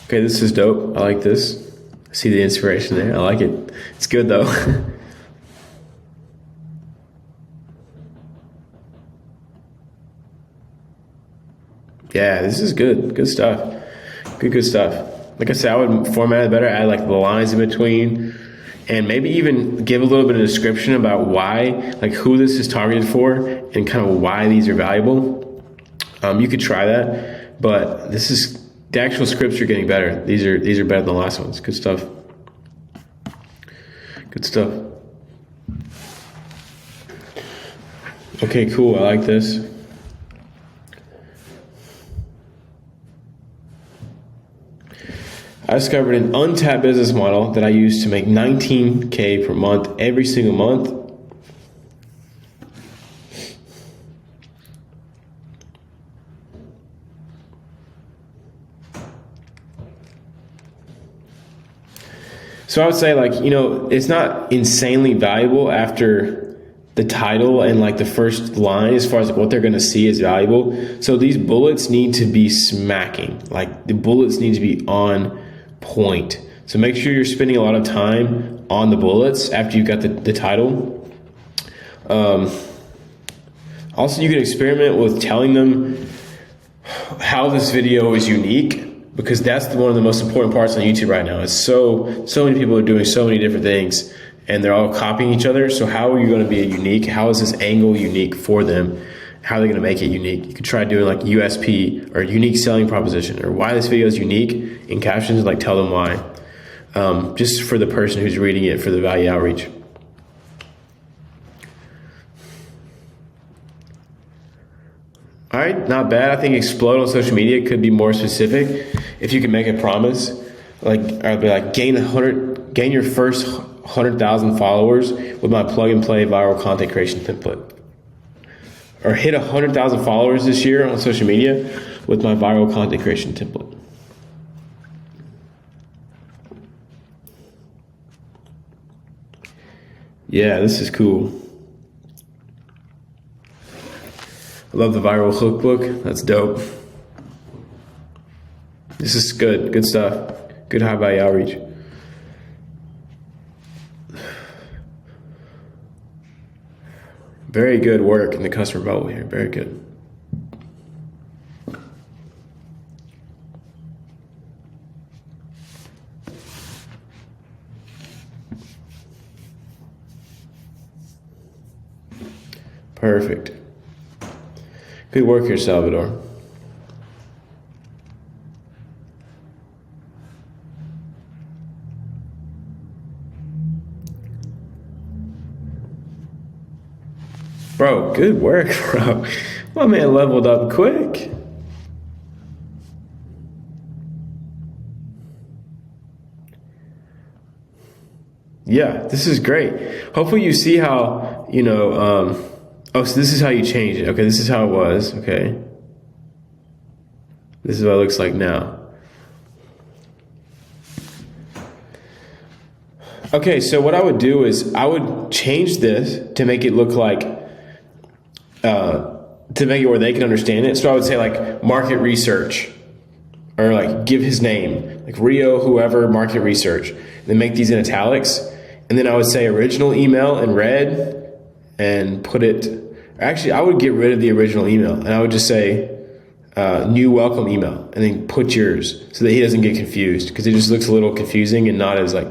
Okay, this is dope. I like this. I see the inspiration there. I like it. It's good though. Yeah, this is good. Good stuff. Good stuff. Like I said, I would format it better, add like the lines in between, and maybe even give a little bit of description about why, like who this is targeted for, and kind of why these are valuable. You could try that, but the actual scripts are getting better. These are better than the last ones. Good stuff. Good stuff. Okay, cool. I like this. I discovered an untapped business model that I use to make 19K per month every single month. So I would say, like, you know, it's not insanely valuable after the title and like the first line as far as like what they're going to see is valuable. So these bullets need to be smacking. Like the bullets need to be on point. So make sure you're spending a lot of time on the bullets after you've got the title. Also, you can experiment with telling them how this video is unique, because that's one of the most important parts on YouTube right now. It's so many people are doing so many different things and they're all copying each other. So how are you going to be unique? How is this angle unique for them? How are they going to make it unique? You could try doing like USP or unique selling proposition, or why this video is unique in captions, like tell them why. Just for the person who's reading it, for the value outreach. All right, not bad. I think explode on social media could be more specific. If you can make a promise, like I'd be like gain your first 100,000 followers with my plug and play viral content creation template, or hit 100,000 followers this year on social media with my viral content creation template. Yeah, this is cool. I love the viral cookbook. That's dope. This is good stuff. Good high value outreach. Very good work in the customer bubble here. Very good. Perfect. Good work here, Salvador. Bro, good work, bro. My man leveled up quick. Yeah, this is great. Hopefully you see how, oh, so this is how you change it. Okay, this is how it was. Okay. This is what it looks like now. Okay, so what I would do is I would change this to make it look like, to make it where they can understand it. So I would say like market research, or like give his name, like Rio, whoever, market research. Then make these in italics. And then I would say original email in red and put it, actually I would get rid of the original email and I would just say new welcome email and then put yours so that he doesn't get confused, because it just looks a little confusing and not as like,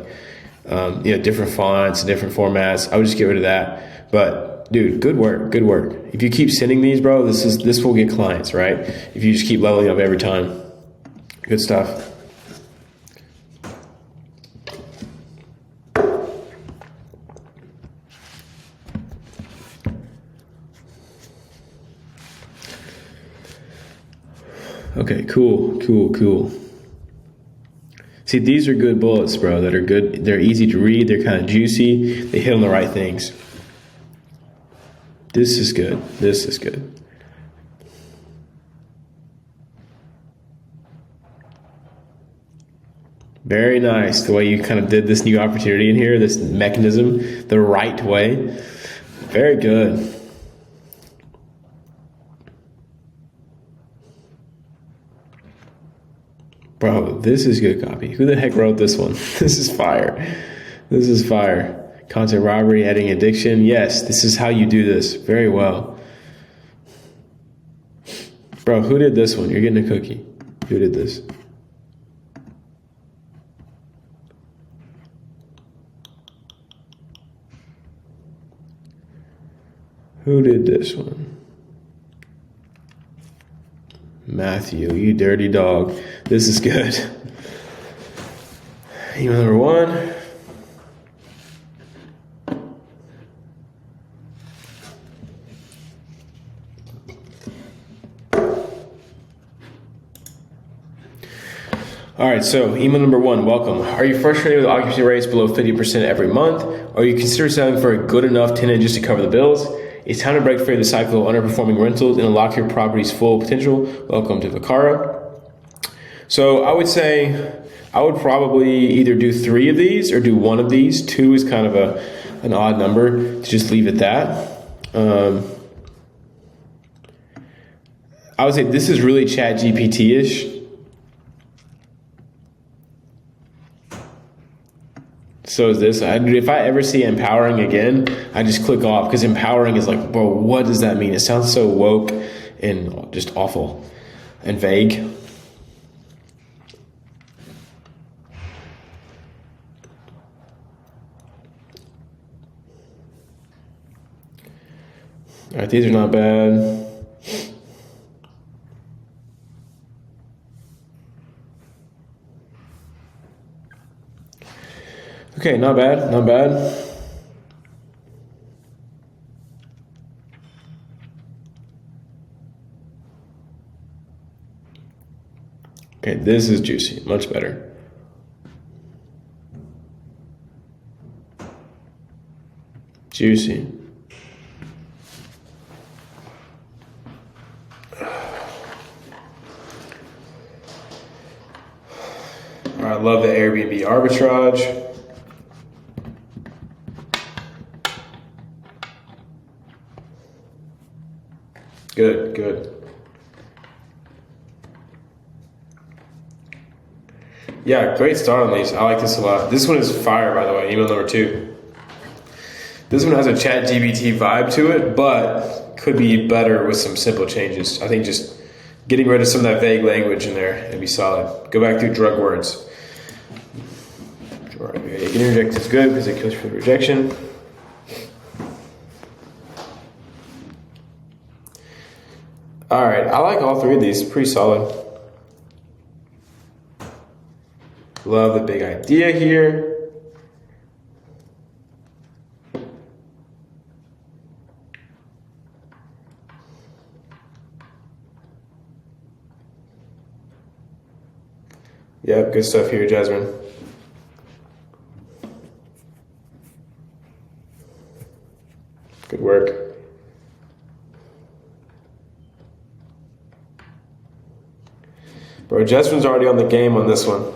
different fonts, different formats. I would just get rid of that. But dude, good work. If you keep sending these, bro, this will get clients, right? If you just keep leveling up every time. Good stuff. Okay, cool. See, these are good bullets, bro, that are good. They're easy to read. They're kind of juicy. They hit on the right things. This is good. Very nice. The way you kind of did this new opportunity in here, this mechanism, the right way. Very good. Bro, this is good copy. Who the heck wrote this one? This is fire. Content robbery, adding addiction. Yes, this is how you do this. Very well. Bro, who did this one? You're getting a cookie. Who did this? Who did this one? Matthew, you dirty dog. This is good. Email number 1. All right, so email number 1, welcome. Are you frustrated with occupancy rates below 50% every month? Or you consider selling for a good enough tenant just to cover the bills? It's time to break free of the cycle of underperforming rentals and unlock your property's full potential. Welcome to Vicara. So I would say I would probably either do 3 of these or do 1 of these. 2 is kind of an odd number to just leave it that. I would say this is really Chat GPT-ish. So is this. If I ever see empowering again, I just click off, because empowering is like, bro, what does that mean? It sounds so woke and just awful and vague. All right, these are not bad. Okay, not bad. This is juicy. Much better. Juicy. I love the Airbnb arbitrage. Good, good. Yeah, great start on these. I like this a lot. This one is fire, by the way, email number 2. This one has a ChatGPT vibe to it, but could be better with some simple changes. I think just getting rid of some of that vague language in there would be solid. Go back through drug words. Getting rejected is good because it kills you for the rejection. All right, I like all 3 of these. Pretty solid. Love the big idea here. Yep, good stuff here, Jasmine. Good work. Bro, Jasmine's already on the game on this one.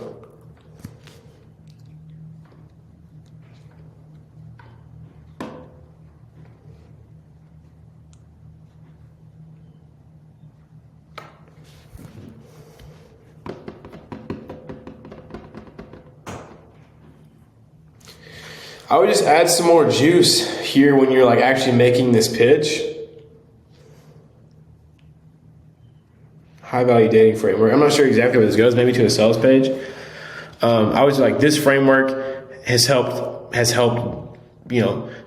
I would just add some more juice here when you're like actually making this pitch. High value dating framework. I'm not sure exactly where this goes, maybe to a sales page. I was like, this framework has helped,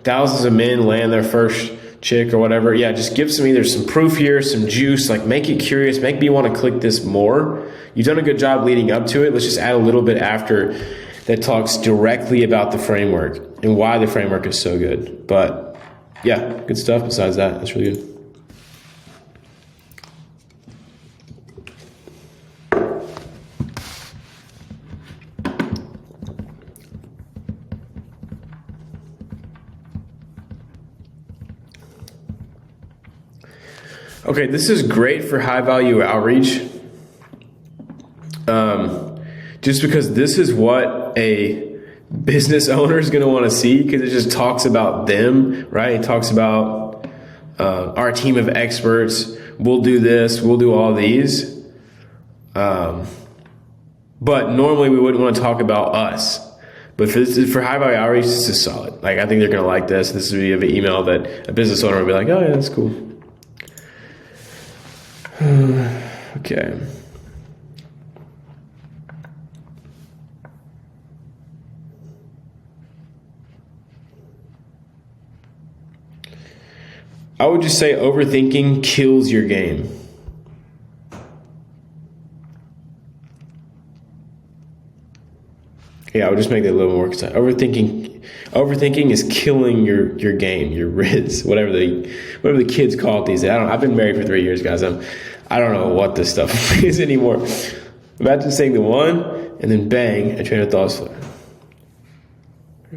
thousands of men land their first chick or whatever. Yeah, just give some, either some proof here, some juice, like make it curious, make me want to click this more. You've done a good job leading up to it. Let's just add a little bit after that talks directly about the framework and why the framework is so good. But yeah, good stuff besides that. That's really good. Okay, this is great for high value outreach. Just because this is what a business owner is going to want to see, because it just talks about them, right? It talks about our team of experts. We'll do this. We'll do all these. But normally we wouldn't want to talk about us. But for high value outreach, this is solid. Like, I think they're going to like this. This would be an email that a business owner would be like, oh yeah, that's cool. Okay. I would just say overthinking kills your game. Yeah, I would just make that a little more concise. Overthinking is killing your game, your Riz, whatever the kids call it these days. I've been married for 3 years, guys. I don't know what this stuff is anymore. Imagine saying the one and then bang, a train of thoughts flow.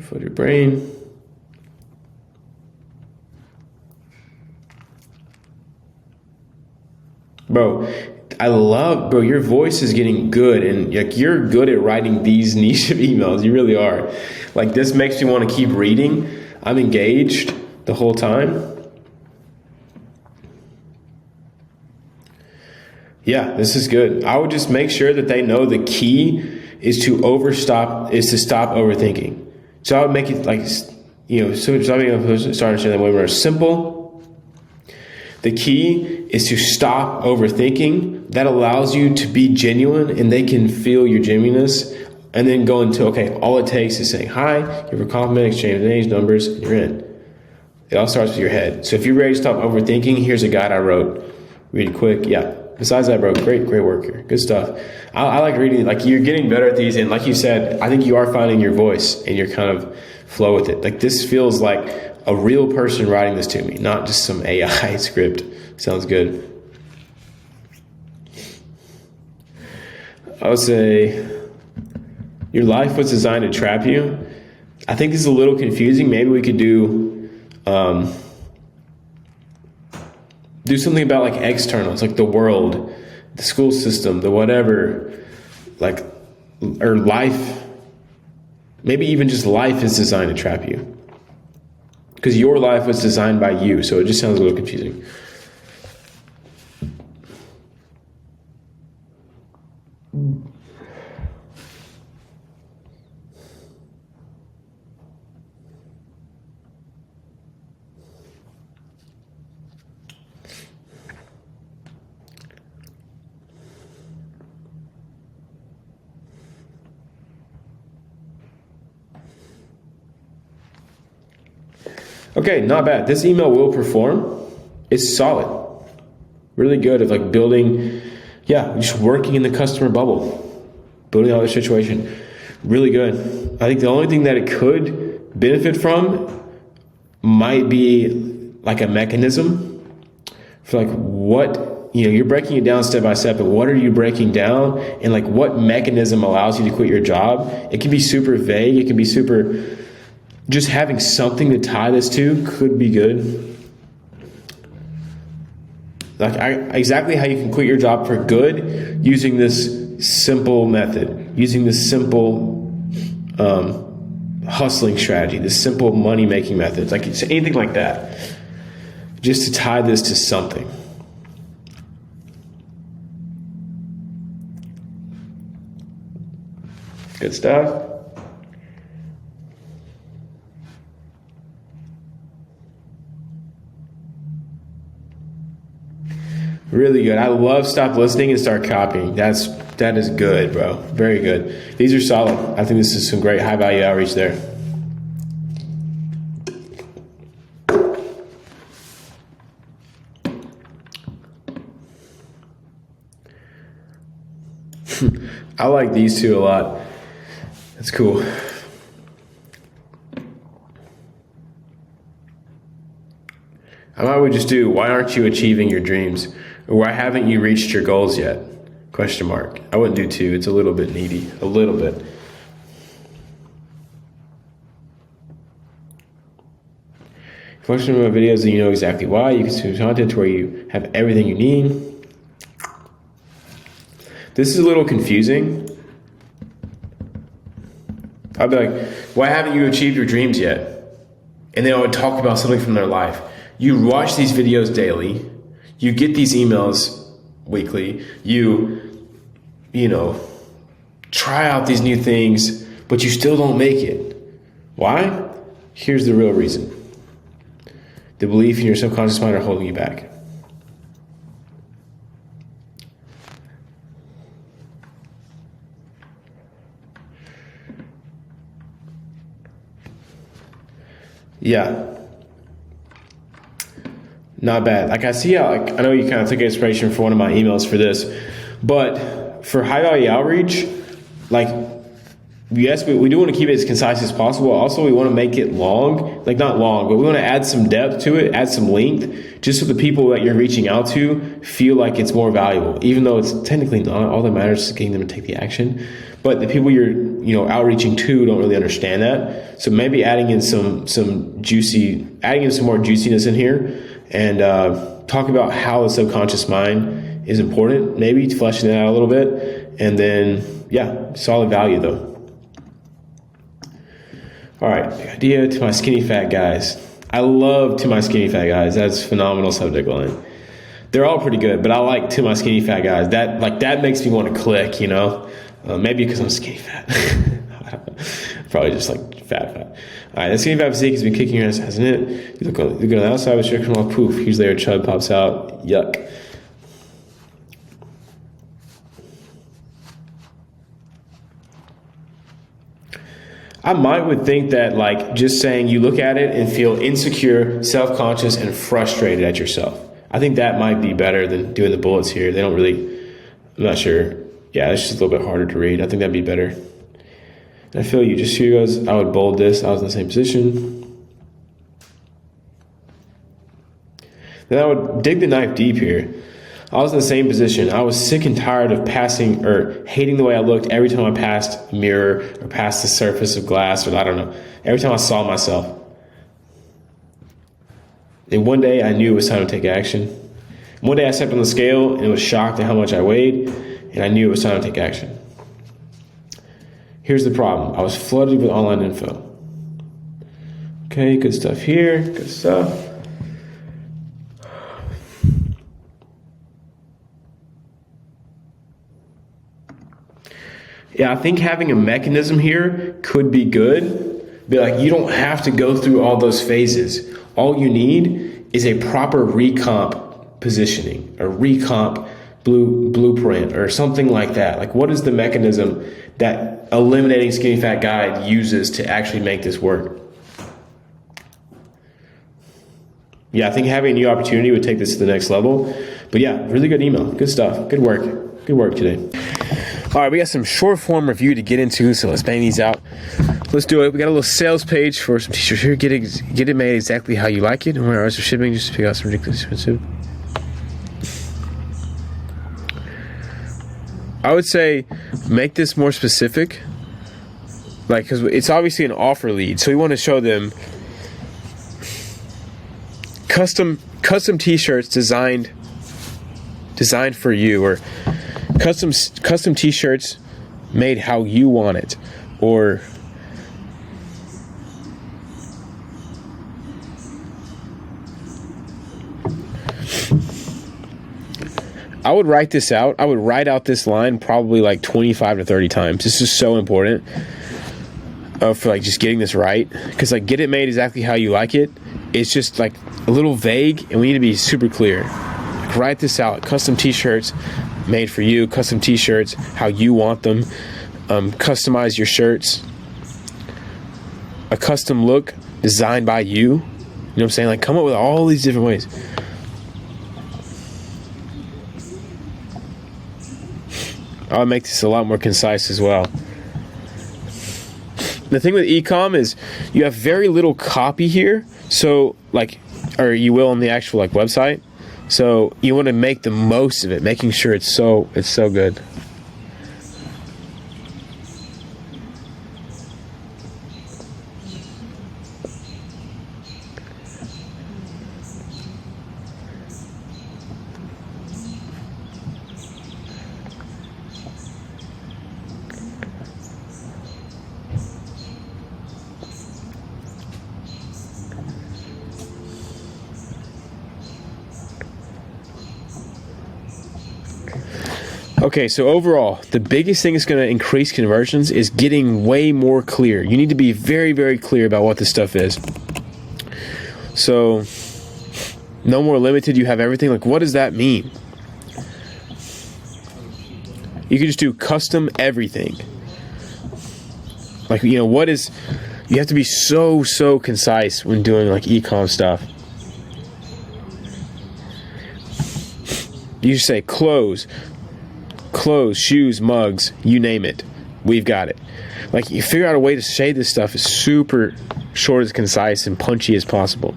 Flood your brain. Bro, your voice is getting good, and like, you're good at writing these niche of emails. You really are. Like, this makes me want to keep reading. I'm engaged the whole time. Yeah, this is good. I would just make sure that they know the key is to stop overthinking. So I would make it like, starting that way where it's simple. The key is to stop overthinking. That allows you to be genuine, and they can feel your genuineness, and then go into, okay, all it takes is saying hi, give a compliment, exchange names, numbers, and you're in. It all starts with your head. So if you're ready to stop overthinking, here's a guide I wrote. Read it quick. Yeah. Besides that, bro, great work here. Good stuff. I like reading. Like, you're getting better at these, and like you said, I think you are finding your voice and your kind of flow with it. Like, this feels like a real person writing this to me, not just some AI script. Sounds good. I would say your life was designed to trap you. I think this is a little confusing. Maybe we could do something about like externals, like the world, the school system, the whatever, like, or life. Maybe even just life is designed to trap you. Because your life was designed by you, so it just sounds a little confusing. Okay, not bad. This email will perform. It's solid. Really good at like building, just working in the customer bubble, building out the situation. Really good. I think the only thing that it could benefit from might be like a mechanism for like what, you're breaking it down step by step, but what are you breaking down, and like what mechanism allows you to quit your job? It can be super vague. It can be super... Just having something to tie this to could be good. Like exactly how you can quit your job for good using this simple method, using this simple hustling strategy, this simple money making method, like it's anything like that, just to tie this to something. Good stuff. Really good. I love stop listening and start copying. That is good, bro. Very good. These are solid. I think this is some great high value outreach there. I like these two a lot. That's cool. I would just do, why aren't you achieving your dreams? Or why haven't you reached your goals yet? Question mark. I wouldn't do two. It's a little bit needy. A little bit. If you're watching my videos and you know exactly why, you can consume content where you have everything you need. This is a little confusing. I'd be like, why haven't you achieved your dreams yet? And then I would talk about something from their life. You watch these videos daily. You get these emails weekly. You try out these new things, but you still don't make it. Why? Here's the real reason. The belief in your subconscious mind are holding you back. Yeah. Not bad. Like I see how, I know you kind of took inspiration from one of my emails for this, but for high value outreach, like, yes, we do want to keep it as concise as possible. Also, we want to make it long, like not long, but we want to add some depth to it, add some length, just so the people that you're reaching out to feel like it's more valuable, even though it's technically not. All that matters is getting them to take the action. But the people you're, outreaching to don't really understand that. So maybe adding in some more juiciness in here, and talk about how the subconscious mind is important, maybe fleshing that out a little bit, and then, solid value though. All right, the idea to my skinny fat guys. I love to my skinny fat guys. That's phenomenal subject line. They're all pretty good, but I like to my skinny fat guys. That makes me want to click, maybe because I'm skinny fat. Probably just like fat. All right, that skinny fat physique has been kicking your ass, hasn't it? You look on the outside with your off, poof, here's there, chub pops out, yuck. I would think that like just saying you look at it and feel insecure, self-conscious, and frustrated at yourself. I think that might be better than doing the bullets here. They don't really, I'm not sure. Yeah, it's just a little bit harder to read. I think that'd be better. And I feel you. Just here goes. I would bold this. I was in the same position. Then I would dig the knife deep here. I was in the same position. I was sick and tired of passing or hating the way I looked every time I passed a mirror or passed the surface of glass, or I don't know, every time I saw myself. And one day I knew it was time to take action. One day I stepped on the scale and was shocked at how much I weighed, and I knew it was time to take action. Here's the problem. I was flooded with online info. Okay, good stuff here, good stuff. Yeah, I think having a mechanism here could be good. Be like, you don't have to go through all those phases. All you need is a proper recomp positioning, a recomp blueprint, or something like that. Like, what is the mechanism that Eliminating Skinny Fat Guide uses to actually make this work? Yeah, I think having a new opportunity would take this to the next level. But yeah, really good email. Good stuff. Good work. Good work today. All right, we got some short form review to get into, so let's bang these out. Let's do it. We got a little sales page for some t-shirts here. Get it made exactly how you like it. And where ours are shipping, just pick out some ridiculous expensive. I would say make this more specific. Like, because it's obviously an offer lead, so we want to show them custom t-shirts designed for you, or custom t-shirts made how you want it, or I would write this out. I would write out this line probably like 25 to 30 times. This is so important for like just getting this right, because like get it made exactly how you like it. It's just like a little vague, and we need to be super clear. Like, write this out. Custom t-shirts made for you. Custom t-shirts how you want them. Customize your shirts. A custom look designed by you. You know what I'm saying? Like, come up with all these different ways. I'll make this a lot more concise as well. The thing with e-com is you have very little copy here, so like, or you will on the actual like website. So you want to make the most of it, making sure it's so good. Okay, so overall, the biggest thing that's going to increase conversions is getting way more clear. You need to be very, very clear about what this stuff is. So, no more limited, you have everything. Like, what does that mean? You can just do custom everything. Like, you know, you have to be so concise when doing like e-com stuff. You just say clothes, shoes, mugs, you name it. We've got it. Like, you figure out a way to say this stuff as super short, as concise, and punchy as possible.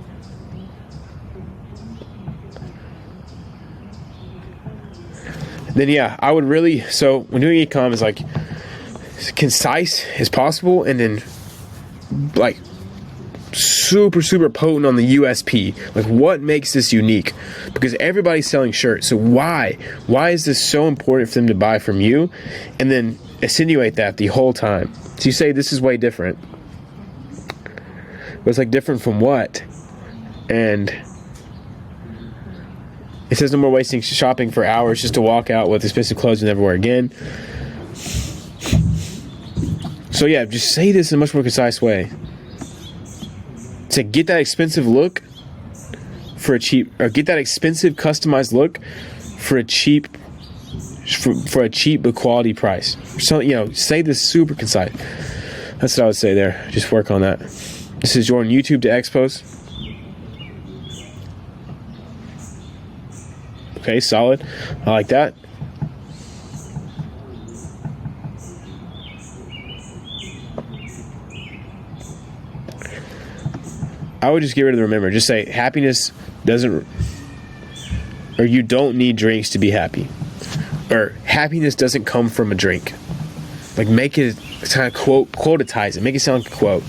Then yeah, I would really, so when doing e-com is like as concise as possible, and then like super potent on the USP. Like, what makes this unique? Because everybody's selling shirts, so why is this so important for them to buy from you? And then insinuate that the whole time. So you say this is way different, but it's like, different from what? And it says no more wasting shopping for hours just to walk out with expensive clothes and never wear again. So yeah, just say this in a much more concise way. To get that expensive look for a cheap, or get that expensive customized look for a cheap but quality price. So, you know, say this super concise. That's what I would say there. Just work on that. This is Jordan, YouTube to Expos. Okay, solid. I like that. I would just get rid of the remember. Just say happiness doesn't or you don't need drinks to be happy, or happiness doesn't come from a drink. Like, make it kind of quotize it, make it sound like a quote.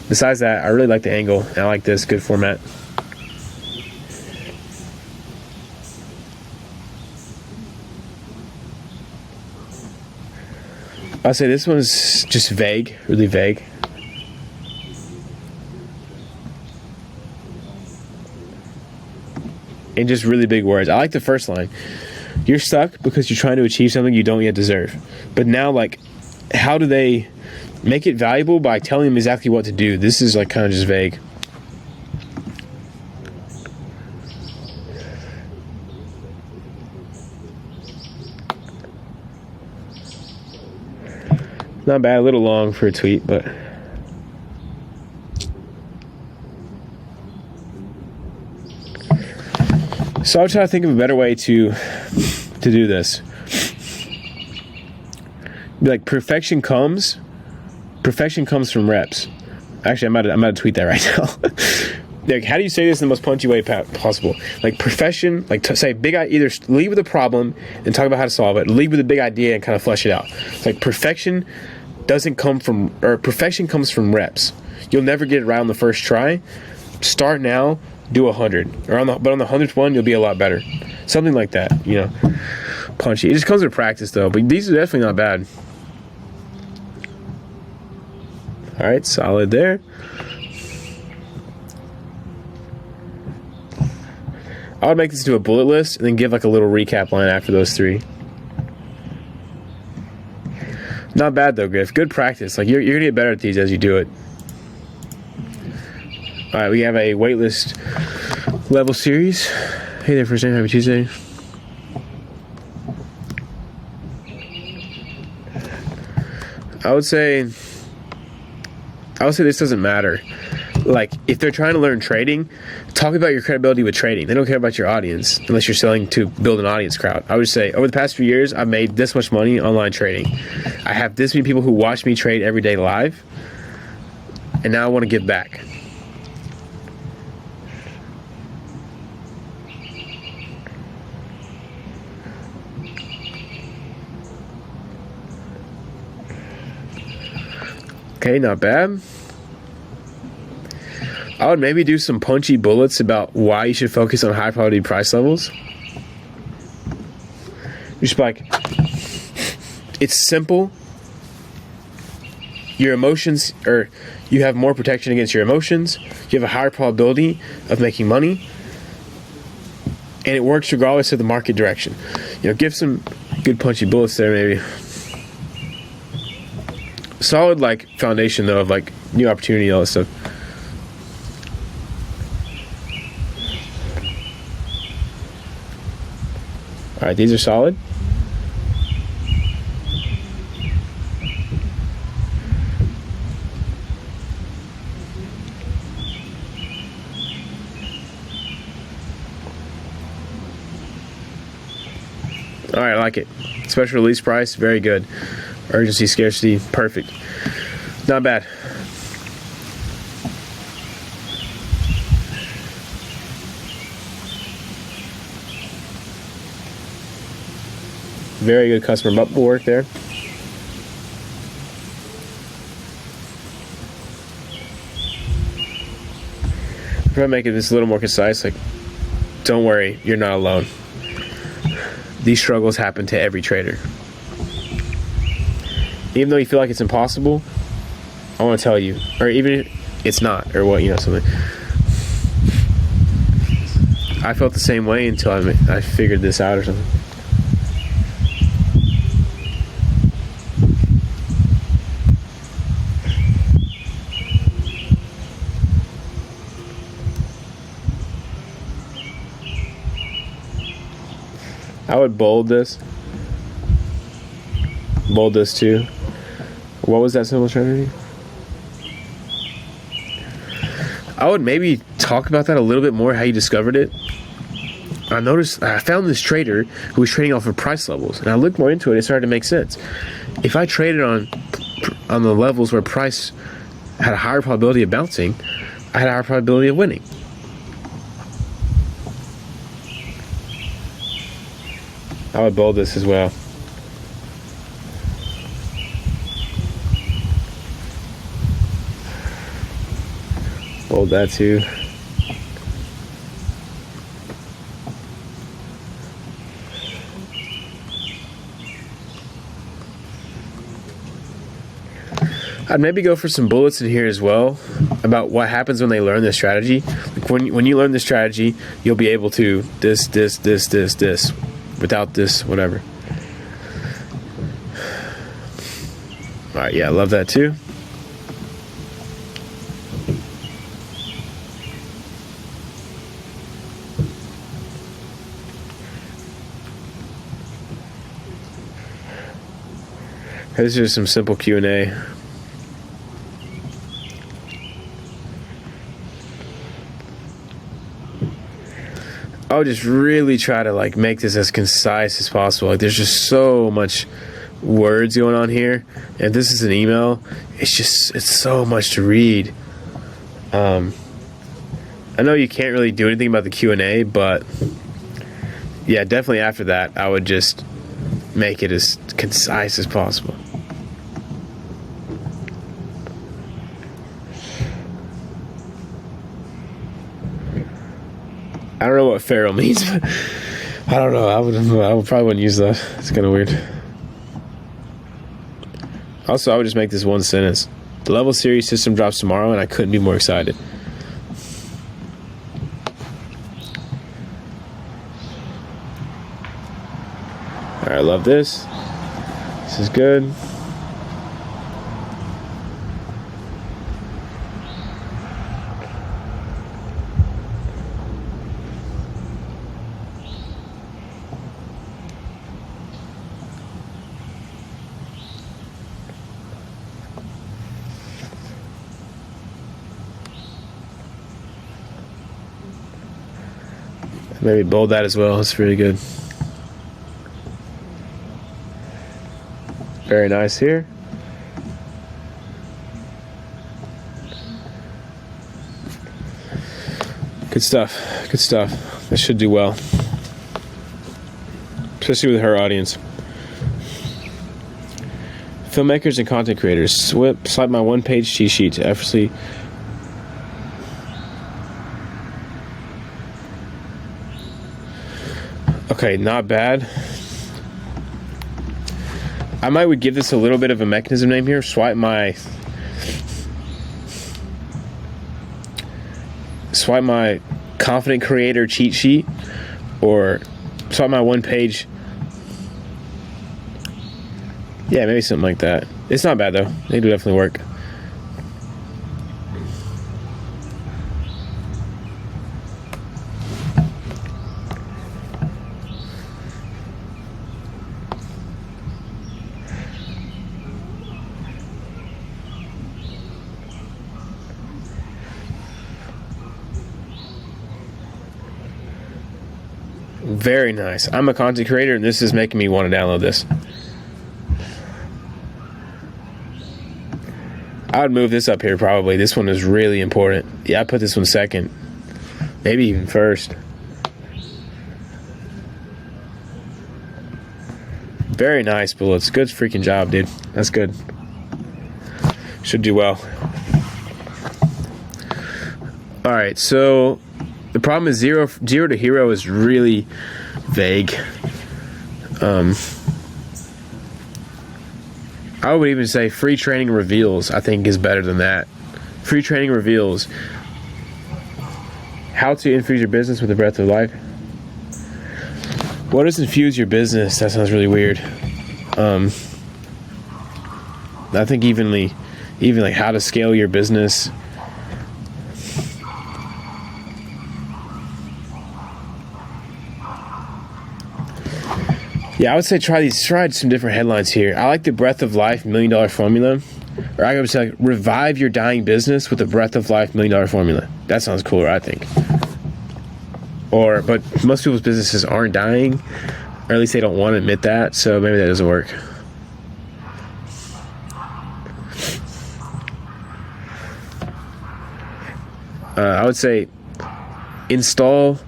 Besides that, I really like the angle, and I like this, good format. I'll say this one's just vague, really vague. And just really big words. I like the first line. You're stuck because you're trying to achieve something you don't yet deserve. But now, like, how do they make it valuable? By telling them exactly what to do. This is like kind of just vague. Not bad, a little long for a tweet, but so I'll try to think of a better way to do this. Be like, perfection comes from reps. Actually, I'm about to tweet that right now. Like, how do you say this in the most punchy way possible? Like, perfection, like, to say big, either lead with a problem and talk about how to solve it, lead with a big idea and kind of flesh it out. It's like, perfection comes from reps. You'll never get it right on the first try. Start now, do 100, but on the 100th one, you'll be a lot better. Something like that, punchy. It just comes with practice, though. But these are definitely not bad. All right, solid there. I would make this into a bullet list and then give like a little recap line after those three. Not bad though, Griff. Good practice. Like, you're gonna get better at these as you do it. All right, we have a waitlist level series. Hey there, first name. Happy Tuesday. I would say this doesn't matter. Like, if they're trying to learn trading, talk about your credibility with trading. They don't care about your audience unless you're selling to build an audience crowd. I would say, over the past few years, I've made this much money online trading. I have this many people who watch me trade every day live, and now I want to give back. Okay, not bad. I would maybe do some punchy bullets about why you should focus on high probability price levels. You should be like, it's simple. Your emotions, or you have more protection against your emotions. You have a higher probability of making money. And it works regardless of the market direction. Give some good punchy bullets there maybe. Solid, like, foundation though of like new opportunity, all this stuff. All right, these are solid. All right, I like it. Special release price, very good. Urgency, scarcity, perfect. Not bad. Very good customer work there. If I make this a little more concise, like, don't worry, you're not alone. These struggles happen to every trader. Even though you feel like it's impossible, I want to tell you, or even if it's not, or what, something. I felt the same way until I figured this out or something. I would bold this. Bold this too. What was that symbol trying to do? I would maybe talk about that a little bit more, how you discovered it. I found this trader who was trading off of price levels, and I looked more into it. It started to make sense. If I traded on the levels where price had a higher probability of bouncing, I had a higher probability of winning. I would bold this as well. Bold that too. I'd maybe go for some bullets in here as well about what happens when they learn this strategy. Like when you learn the strategy, you'll be able to this. Without this, whatever. All right, yeah, I love that too. This is some simple Q&A. I would just really try to like make this as concise as possible. Like there's just so much words going on here, and this is an email. It's so much to read. I know you can't really do anything about the Q&A, but yeah, definitely after that, I would just make it as concise as possible. I don't know what feral means, but I don't know. I would probably wouldn't use that. It's kind of weird. Also, I would just make this one sentence. The level series system drops tomorrow, and I couldn't be more excited. All right, I love this. This is good. Maybe bold that as well. It's really good. Very nice here. Good stuff. Good stuff. This should do well. Especially with her audience. Filmmakers and content creators. Swipe my one-page cheat sheet to effortlessly... Okay, not bad. I would give this a little bit of a mechanism name here. Swipe my confident creator cheat sheet, or swipe my one page. Yeah, maybe something like that. It's not bad though. They do definitely work. Very nice. I'm a content creator, and this is making me want to download this. I would move this up here probably. This one is really important. Yeah, I put this one second. Maybe even first. Very nice bullets. Good freaking job, dude. That's good. Should do well. All right, so the problem is zero to hero is really vague. I would even say free training reveals, I think, is better than that. Free training reveals how to infuse your business with the breath of life. What does infuse your business? That sounds really weird. I think even like how to scale your business. Yeah, I would say try some different headlines here. I like the Breath of Life $1 Million Formula. Or I would say revive your dying business with the Breath of Life $1 Million Formula. That sounds cooler, I think. But most people's businesses aren't dying, or at least they don't want to admit that, so maybe that doesn't work. I would say install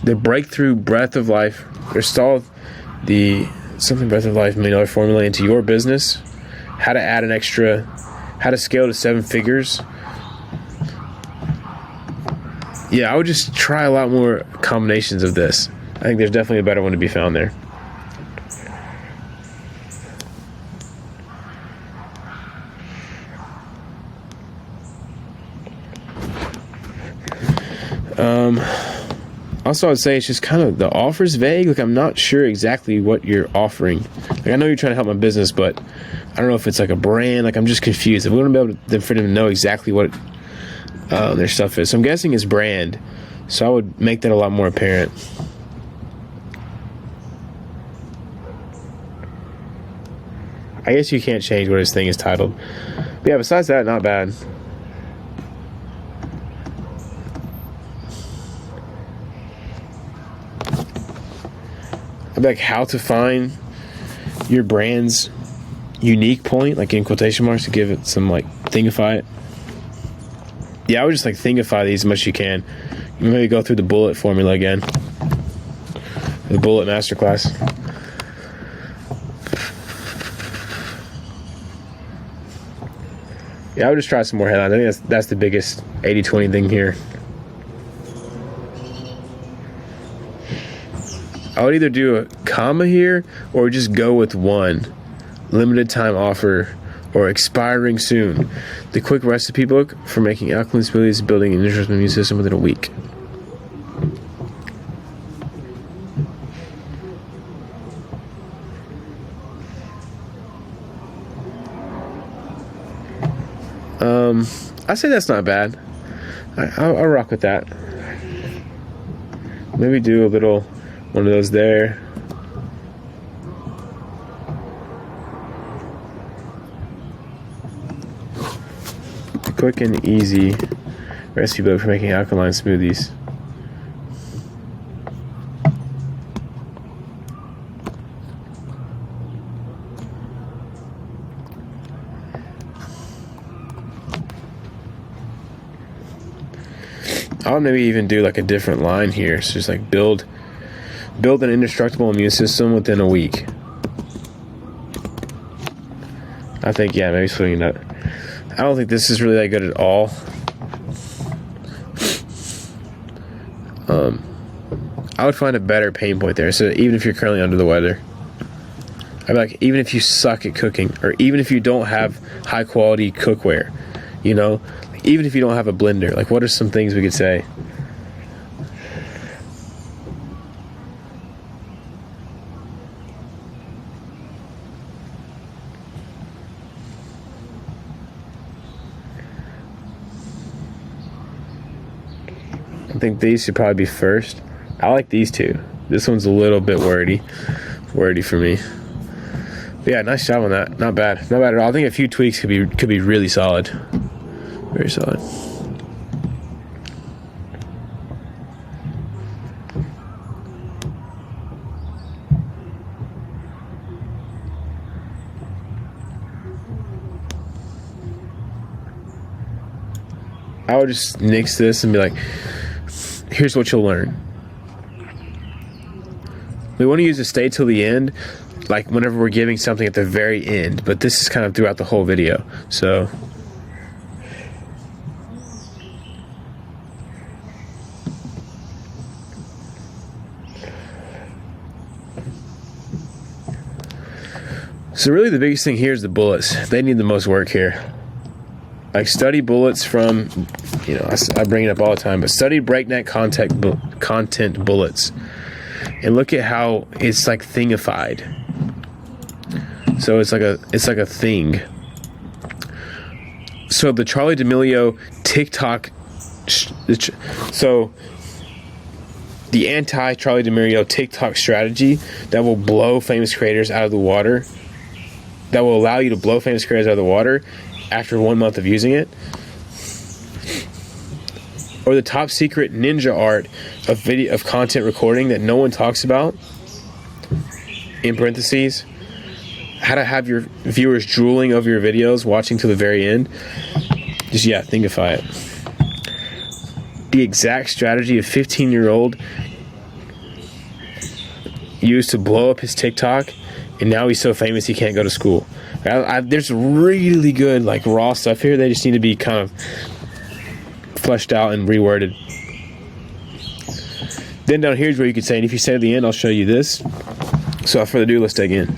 the Breakthrough Breath of Life, or install the something better life $1 million formula into your business, how to scale to 7 figures. Yeah, I would just try a lot more combinations of this. I think there's definitely a better one to be found there. Also, I'd say it's just kind of the offer's vague. Like, I'm not sure exactly what you're offering. Like, I know you're trying to help my business, but I don't know if it's like a brand. Like, I'm just confused. We want to be able to, for them to know exactly what their stuff is. So I'm guessing it's brand. So I would make that a lot more apparent. I guess you can't change what his thing is titled. But yeah, besides that, not bad. Like how to find your brand's unique point, like in quotation marks, to give it some like thingify it. Yeah, I would just like thingify these as much as you can. You maybe go through the bullet formula again, the bullet masterclass. Yeah, I would just try some more headlines. I think that's the biggest 80-20 thing here. I would either do a comma here or just go with one. Limited time offer or expiring soon. The quick recipe book for making alkaline smoothies, building an interesting immune system within a week. I say that's not bad. I'll rock with that. Maybe do a little one of those there. Quick and easy recipe book for making alkaline smoothies. I'll maybe even do like a different line here. So just like build an indestructible immune system within a week. I think, yeah, maybe swinging that. I don't think this is really that good at all. I would find a better pain point there. So even if you're currently under the weather, I'd be like, even if you suck at cooking, or even if you don't have high quality cookware, you know, even if you don't have a blender, like what are some things we could say? I think these should probably be first. I like these two. This one's a little bit wordy for me. But yeah, nice job on that. Not bad at all. I think a few tweaks could be really solid. Very solid. I would just nix this and be like, here's what you'll learn. We want to use a stay till the end, like whenever we're giving something at the very end, but this is kind of throughout the whole video. So really the biggest thing here is the bullets. They need the most work here. Like study bullets from, you know, I bring it up all the time, but study breakneck content bullets and look at how it's like thingified. So it's like a thing. So the Charli D'Amelio TikTok, so the anti-Charli D'Amelio TikTok strategy that will blow famous creators out of the water, that will allow you to blow famous creators out of the water after 1 month of using it, or the top secret ninja art of video of content recording that no one talks about, in parentheses, how to have your viewers drooling over your videos, watching to the very end. Just, yeah, thingify it. The exact strategy of 15-year-old, used to blow up his TikTok, and now he's so famous he can't go to school. There's really good like raw stuff here. They just need to be kind of fleshed out and reworded. Then down here's where you could say, and if you say at the end, I'll show you this. So without further ado, let's dig in.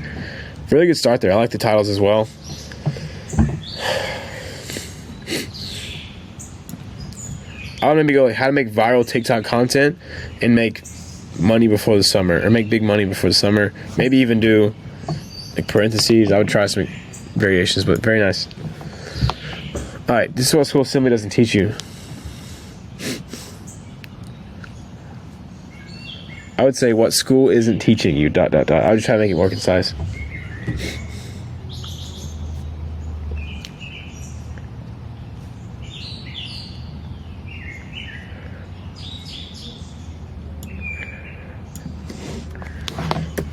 Really good start there. I like the titles as well. I would maybe go like how to make viral TikTok content and make money before the summer, or make big money before the summer. Maybe even do like parentheses. I would try some variations, but very nice. All right, this is what school simply doesn't teach you. I would say what school isn't teaching you, ... I would just try to make it more concise.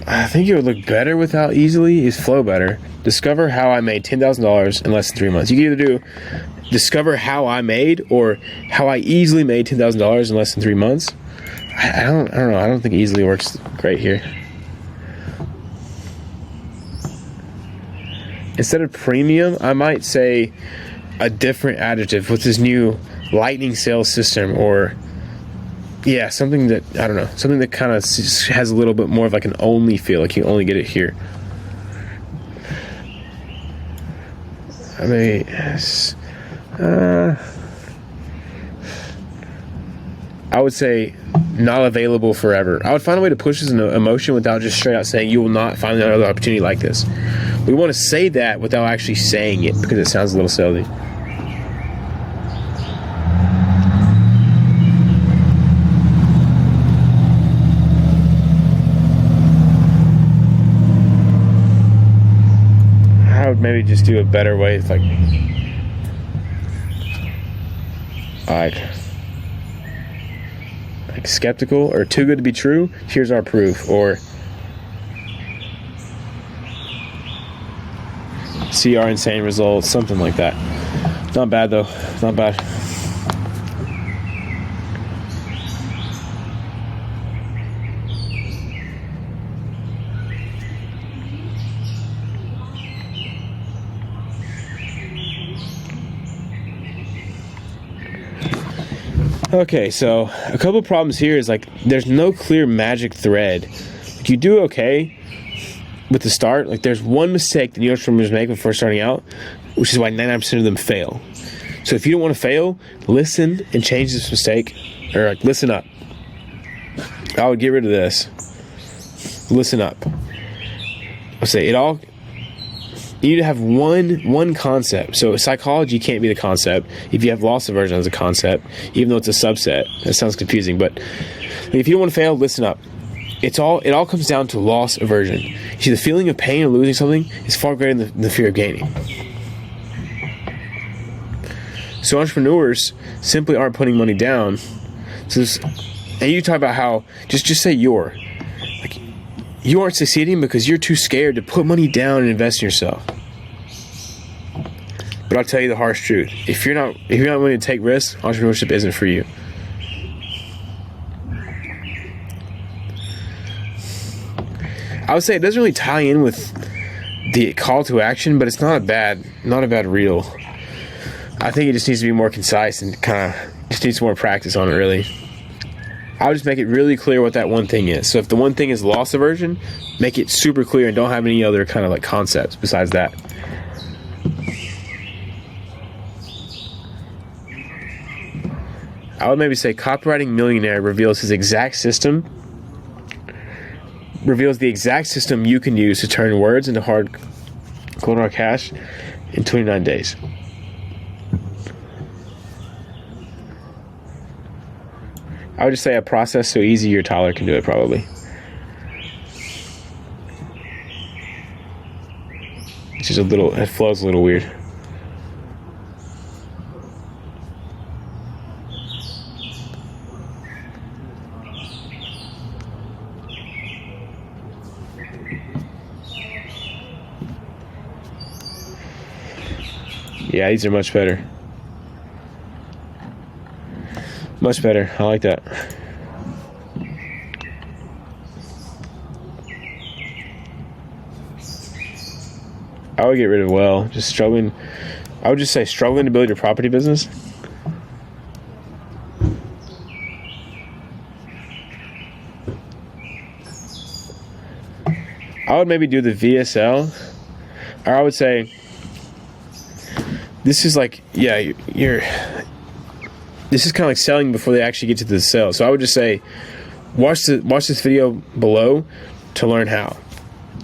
I think it would look better without easily is flow better. Discover how I made $10,000 in less than 3 months. You can either do discover how I made or how I easily made $10,000 in less than 3 months. I don't know. I don't think easily works great here. Instead of premium, I might say a different adjective with this new lightning sales system, or yeah, something that, I don't know, something that kind of has a little bit more of like an only feel, like you only get it here. I mean, I would say not available forever. I would find a way to push this into emotion without just straight out saying you will not find another opportunity like this. We want to say that without actually saying it because it sounds a little salesy. I would maybe just do a better way. It's like skeptical or too good to be true. Here's our proof. Or see our insane results. Something like that. Not bad though. Not bad. Okay, so a couple of problems here is like there's no clear magic thread. Like, you do okay with the start. Like there's one mistake that New York swimmers make before starting out, which is why 99% of them fail. So if you don't want to fail, listen and change this mistake, or like listen up. I would get rid of this. Listen up. I'll say it all. You need to have one concept. So psychology can't be the concept if you have loss aversion as a concept, even though it's a subset. That sounds confusing, but if you don't want to fail, listen up. It all comes down to loss aversion. You see, the feeling of pain of losing something is far greater than the fear of gaining. So entrepreneurs simply aren't putting money down. And you talk about how just say you aren't succeeding because you're too scared to put money down and invest in yourself. But I'll tell you the harsh truth. If you're not willing to take risks, entrepreneurship isn't for you. I would say it doesn't really tie in with the call to action, but it's not a bad reel. I think it just needs to be more concise and kind of just needs more practice on it, really. I would just make it really clear what that one thing is. So if the one thing is loss aversion, make it super clear and don't have any other kind of like concepts besides that. I would maybe say copywriting millionaire reveals the exact system you can use to turn words into hard cash in 29 days. I would just say a process so easy your toddler can do it, probably. It's just it flows a little weird. Yeah, these are much better. Much better. I like that. I would get rid of just struggling. I would just say struggling to build your property business. I would maybe do the VSL, or I would say this is like, this is kind of like selling before they actually get to the sale. So I would just say, watch this video below to learn how.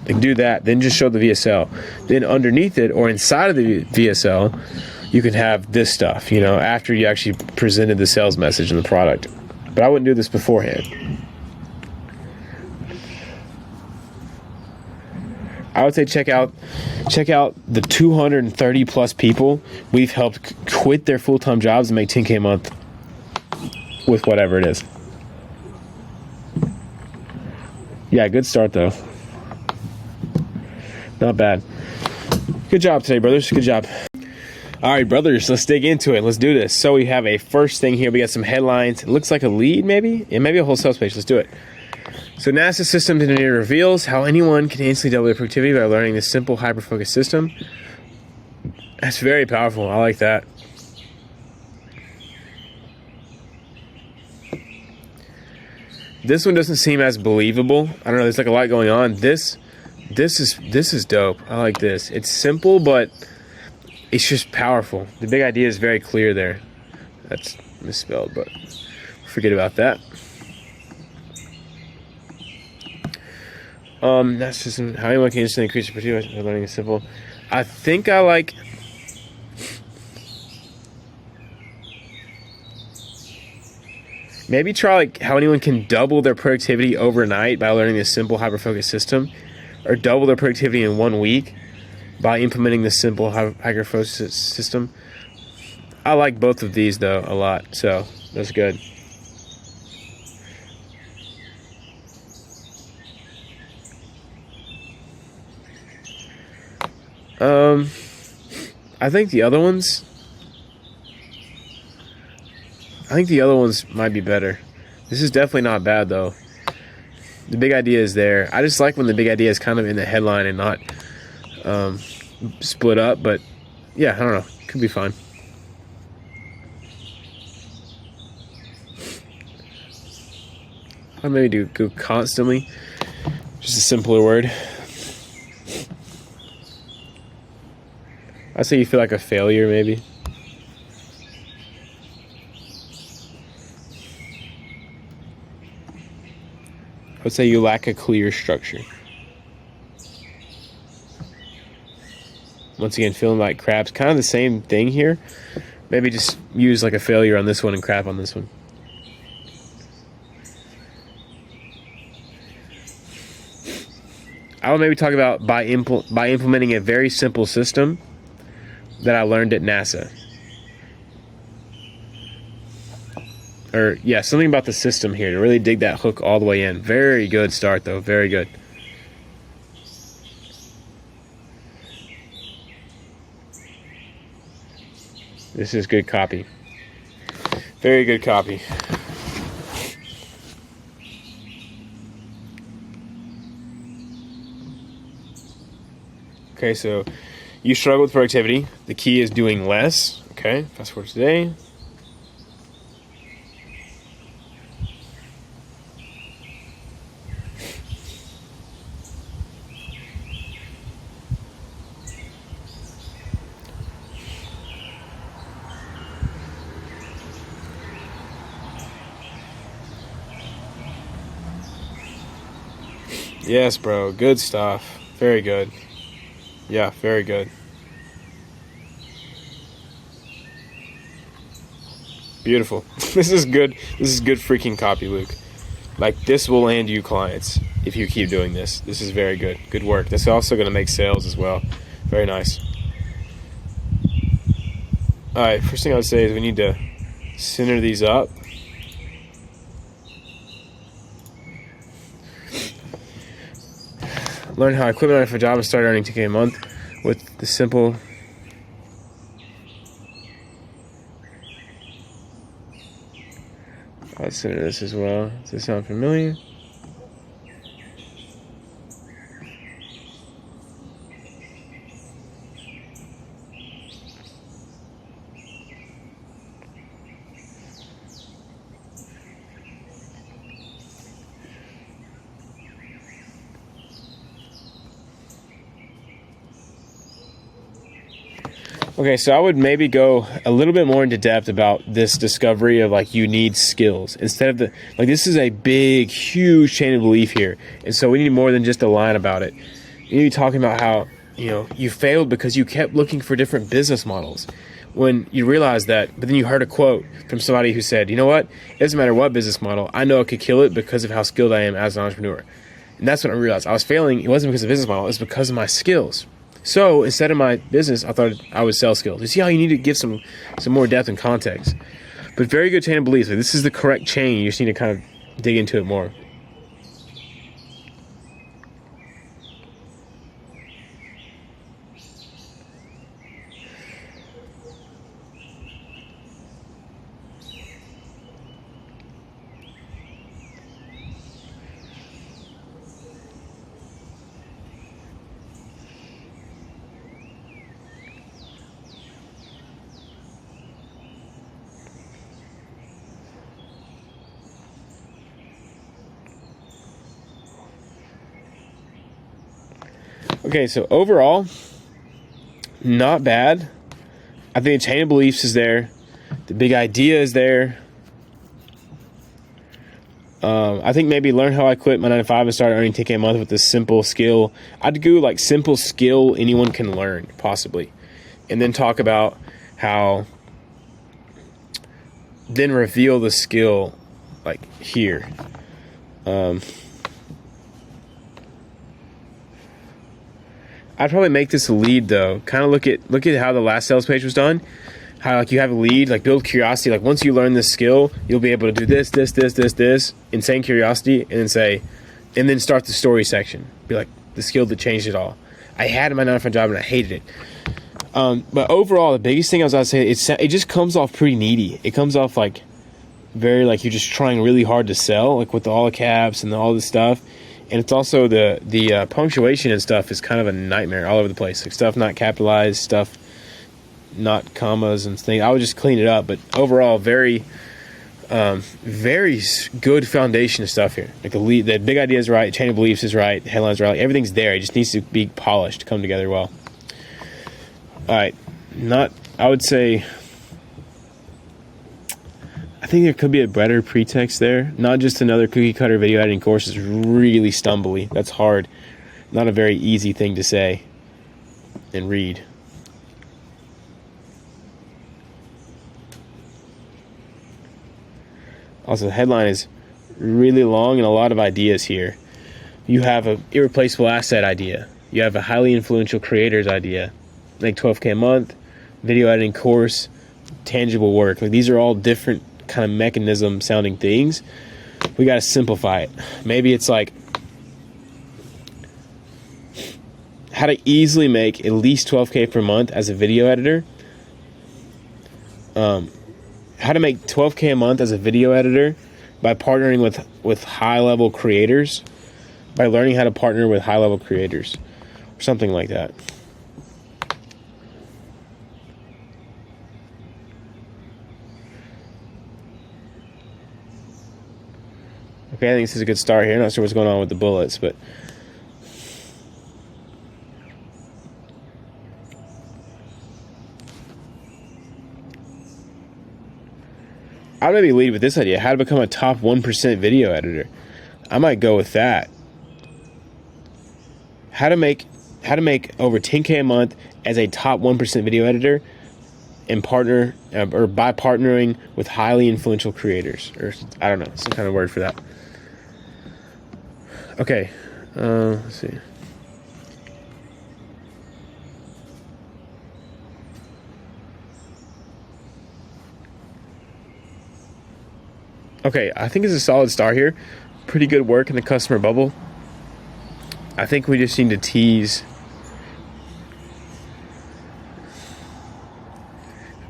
Like, do that, then just show the VSL. Then underneath it or inside of the VSL, you can have this stuff, after you actually presented the sales message and the product. But I wouldn't do this beforehand. I would say check out the 230 plus people we've helped quit their full-time jobs and make 10K a month with whatever it is. Yeah, good start though. Not bad. Good job today, brothers. Good job. All right, brothers, let's dig into it. Let's do this. So we have a first thing here. We got some headlines. It looks like a lead, maybe? Yeah, maybe a whole sales page. Let's do it. So NASA systems engineer reveals how anyone can instantly double their productivity by learning this simple hyper-focused system. That's very powerful. I like that. This one doesn't seem as believable. I don't know. There's like a lot going on. This is dope. I like this. It's simple, but it's just powerful. The big idea is very clear there. That's misspelled, but forget about that. That's just how anyone can instantly increase your productivity by learning is simple. I think I like. Maybe try like how anyone can double their productivity overnight by learning this simple hyper-focused system, or double their productivity in 1 week by implementing this simple hyper-focused system. I like both of these though a lot, so that's good. I think the other ones might be better. This is definitely not bad though. The big idea is there. I just like when the big idea is kind of in the headline and not split up, but yeah, I don't know. Could be fine. I'll maybe go constantly. Just a simpler word. I'd say you feel like a failure, maybe. I would say you lack a clear structure. Once again, feeling like crap's kind of the same thing here. Maybe just use like a failure on this one and crap on this one. I would maybe talk about by implementing a very simple system that I learned at NASA. Or, yeah, something about the system here to really dig that hook all the way in. Very good start, though. Very good. This is good copy. Very good copy. Okay, so you struggle with productivity. The key is doing less. Okay, fast forward today. Yes, bro. Good stuff. Very good. Yeah, very good. Beautiful. This is good. This is good freaking copy, Luke. Like, this will land you clients if you keep doing this. This is very good. Good work. This is also going to make sales as well. Very nice. All right, first thing I would say is we need to center these up. Learn how equipment for a job and start earning $2K a month with the simple. I'll center this as well. Does this sound familiar? Okay, so I would maybe go a little bit more into depth about this discovery of like you need skills instead of this is a big, huge chain of belief here. And so we need more than just a line about it. You need to be talking about how, you failed because you kept looking for different business models. When you realize that, but then you heard a quote from somebody who said, you know what, it doesn't matter what business model, I know I could kill it because of how skilled I am as an entrepreneur. And that's when I realized I was failing. It wasn't because of the business model, it was because of my skills. So instead of my business, I thought I would sell skills. You see how you need to give some more depth and context. But very good chain of beliefs. Like, this is the correct chain. You just need to kind of dig into it more. Okay, so overall, not bad. I think the chain of beliefs is there. The big idea is there. I think maybe learn how I quit my 9-to-5 and start earning $10K a month with this simple skill. I'd go like simple skill anyone can learn, possibly. And then talk about how, then reveal the skill like here. I'd probably make this a lead though. Kind of look at how the last sales page was done. How like you have a lead, like build curiosity. Like once you learn this skill, you'll be able to do this, insane curiosity, and then start the story section. Be like the skill that changed it all. I had my 9-to-5 job and I hated it. But overall, the biggest thing I was about to say, it just comes off pretty needy. It comes off like very like you're just trying really hard to sell, like with all the caps and all this stuff. And it's also the punctuation and stuff is kind of a nightmare all over the place. Like stuff not capitalized, stuff not commas and things. I would just clean it up. But overall, very good foundation of stuff here. Like the big idea is right, chain of beliefs is right, headlines are right. Like everything's there. It just needs to be polished, come together well. All right, I would say, I think there could be a better pretext there. Not just another cookie cutter video editing course is really stumbly. That's hard. Not a very easy thing to say and read. Also, the headline is really long and a lot of ideas here. You have an irreplaceable asset idea. You have a highly influential creators idea. Make $12K a month, video editing course, tangible work. Like these are all different kind of mechanism sounding things. We got to simplify it. Maybe it's like how to easily make at least $12K per month as a video editor. How to make $12K a month as a video editor by partnering with high-level creators, by learning how to partner with high-level creators, or something like that. Okay, I think this is a good start here. Not sure what's going on with the bullets, but I'd maybe lead with this idea: how to become a top 1% video editor. I might go with that. How to make over $10K a month as a top 1% video editor, and partner or by partnering with highly influential creators, or I don't know, some kind of word for that. Okay, let's see. Okay, I think it's a solid start here. Pretty good work in the customer bubble. I think we just need to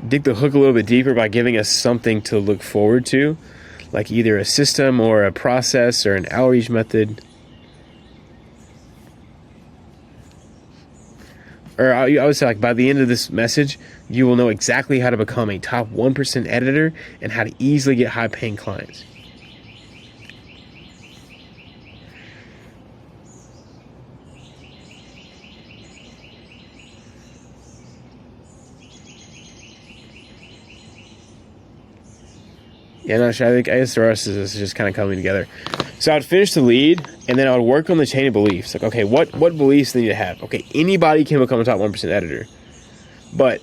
dig the hook a little bit deeper by giving us something to look forward to, like either a system or a process or an outreach method. Or I would say, like, by the end of this message, you will know exactly how to become a top 1% editor and how to easily get high-paying clients. Yeah, no, I guess the rest of this is just kind of coming together. So I'd finish the lead, and then I would work on the chain of beliefs. Like, okay, what beliefs do they need to have? Okay, anybody can become a top 1% editor. But,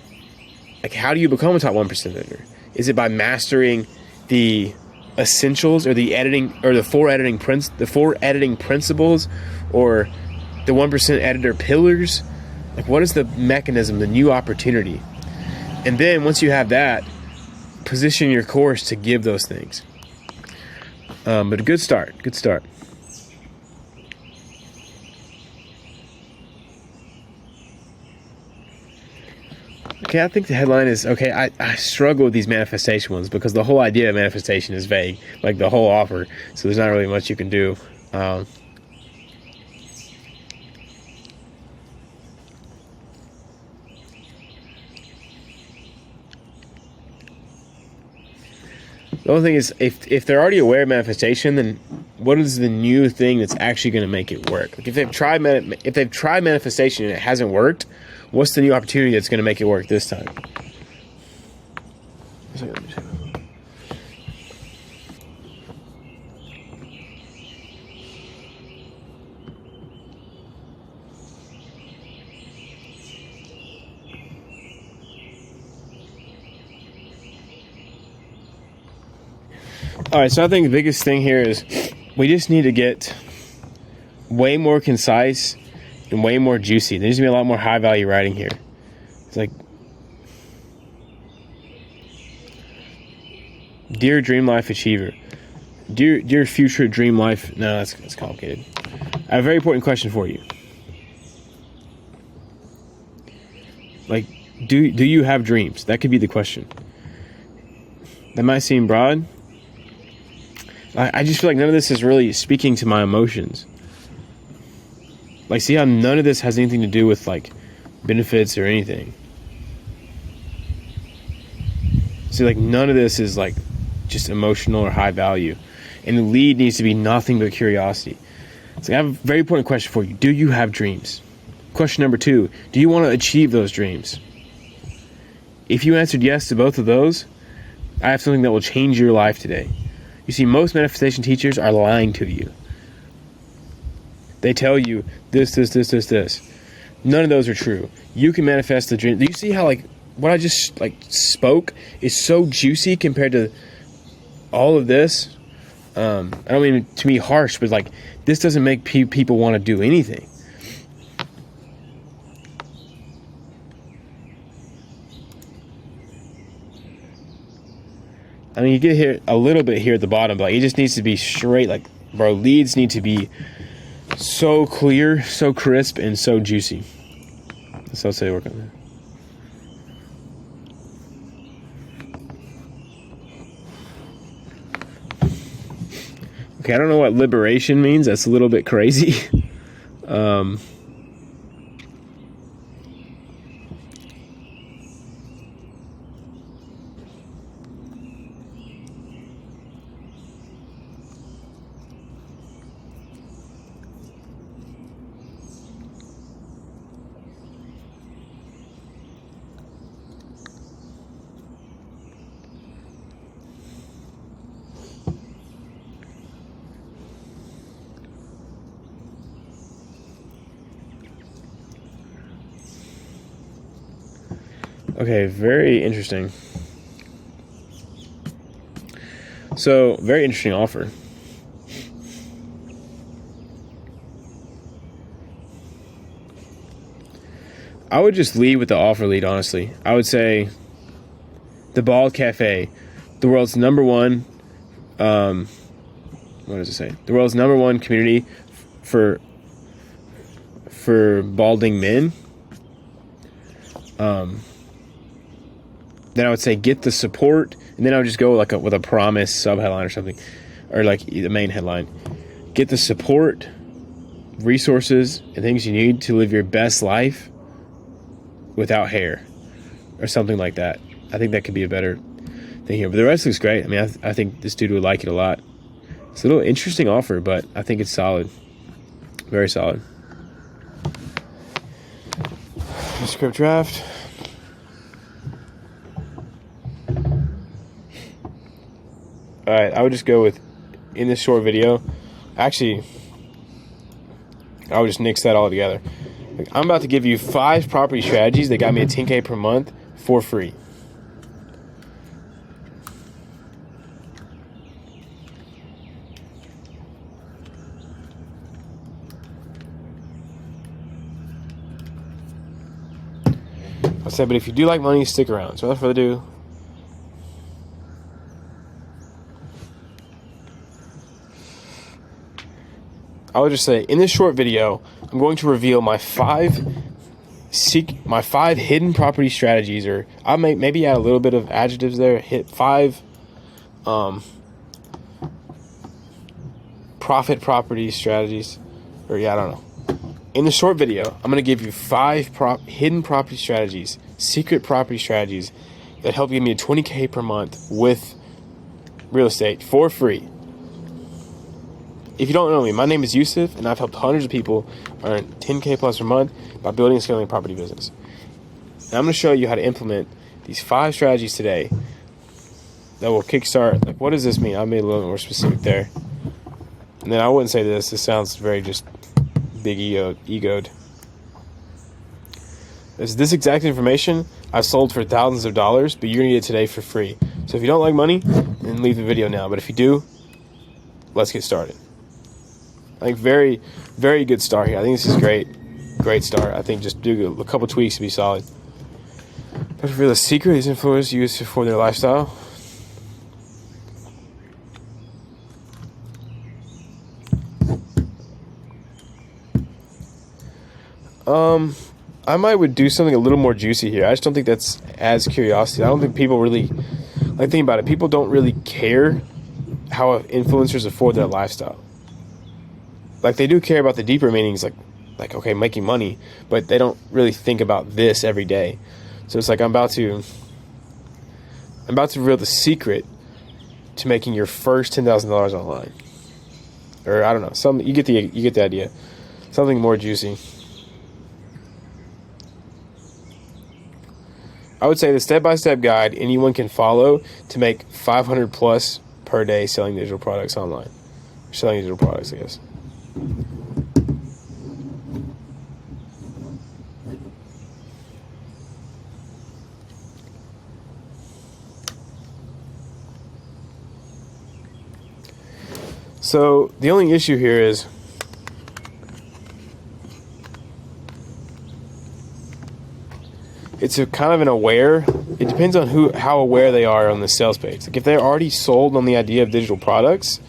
like, how do you become a top 1% editor? Is it by mastering the essentials or the editing or the four editing principles or the 1% editor pillars? Like, what is the mechanism, the new opportunity? And then once you have that, position your course to give those things. But a good start. Okay, I think the headline is, okay, I struggle with these manifestation ones because the whole idea of manifestation is vague, like the whole offer. So there's not really much you can do. The only thing is, if they're already aware of manifestation, then what is the new thing that's actually going to make it work? Like if they've tried manifestation and it hasn't worked, what's the new opportunity that's going to make it work this time? All right, so I think the biggest thing here is we just need to get way more concise and way more juicy. There needs to be a lot more high value writing here. It's like, dear dream life achiever, dear future dream life. No, that's complicated. I have a very important question for you. Like, do you have dreams? That could be the question. That might seem broad. I just feel like none of this is really speaking to my emotions. Like, see how none of this has anything to do with, like, benefits or anything. See, like, none of this is, like, just emotional or high value. And the lead needs to be nothing but curiosity. So I have a very important question for you. Do you have dreams? Question number 2, do you want to achieve those dreams? If you answered yes to both of those, I have something that will change your life today. You see, most manifestation teachers are lying to you. They tell you this. None of those are true. You can manifest the dream. Do you see how, like, what I just, like, spoke is so juicy compared to all of this? I don't mean to be harsh, but, like, this doesn't make people want to do anything. I mean, you get here a little bit here at the bottom, but like, it just needs to be straight. Like, bro, leads need to be so clear, so crisp, and so juicy. So I'll say work on that. Okay, I don't know what liberation means. That's a little bit crazy. Okay, very interesting. So, very interesting offer. I would just lead with the offer lead, honestly. I would say the Bald Cafe, the world's number one, what does it say? The world's number one community for balding men. Then I would say get the support, and then I would just go like with a promise sub-headline or something, or like the main headline. Get the support, resources, and things you need to live your best life without hair, or something like that. I think that could be a better thing here. But the rest looks great. I mean, I think this dude would like it a lot. It's a little interesting offer, but I think it's solid. Very solid. Script draft. All right, I would just go with, in this short video, actually, I would just nix that all together. Like, I'm about to give you 5 property strategies that got me a 10K per month for free. I said, but if you do like money, stick around. So without further ado, I would just say, in this short video, I'm going to reveal my 5 hidden property strategies, or I may maybe add a little bit of adjectives there. Hit 5 profit property strategies, or I don't know. In the short video, I'm going to give you 5 hidden property strategies, secret property strategies that help give me a 20K per month with real estate for free. If you don't know me, my name is Yusuf, and I've helped hundreds of people earn 10K plus per month by building and scaling a property business. And I'm going to show you how to implement these 5 strategies today that will kickstart. Like, what does this mean? I made a little more specific there. And then I wouldn't say this. This sounds very just big egoed. This exact information I've sold for thousands of dollars, but you're going to get it today for free. So if you don't like money, then leave the video now. But if you do, let's get started. I think very, very good start here. I think this is great start. I think just do a couple tweaks to be solid. But for the secret, these influencers use for their lifestyle. I would do something a little more juicy here. I just don't think that's as curiosity. I don't think people really, like, think about it. People don't really care how influencers afford their lifestyle. Like, they do care about the deeper meanings, like okay, making money, but they don't really think about this every day. So it's like I'm about to reveal the secret to making your first $10,000 online, or I don't know. You get the idea. Something more juicy. I would say the step-by-step guide anyone can follow to make 500 plus per day selling digital products online. Selling digital products, I guess. So the only issue here is it's a kind of an aware. It depends on how aware they are on the sales page. Like, if they're already sold on the idea of digital products,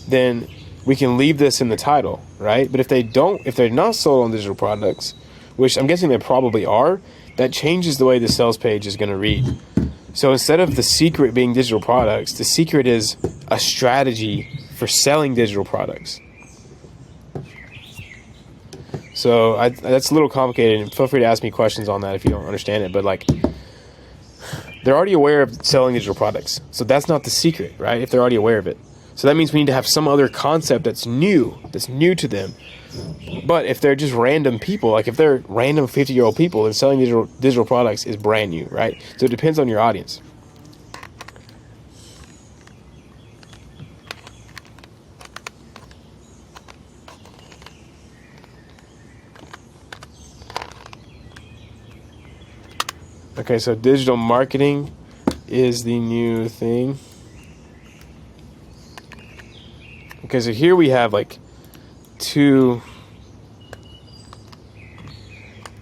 then we can leave this in the title, right? But if they're not sold on digital products, which I'm guessing they probably are, that changes the way the sales page is going to read. So instead of the secret being digital products, the secret is a strategy for selling digital products. So that's a little complicated, and feel free to ask me questions on that if you don't understand it. But like, they're already aware of selling digital products, so that's not the secret, right? If they're already aware of it, so that means we need to have some other concept that's new to them. But if they're just random people, like if they're random 50-year-old people, then selling digital products is brand new, right? So it depends on your audience. Okay, so digital marketing is the new thing. Okay, so here we have like two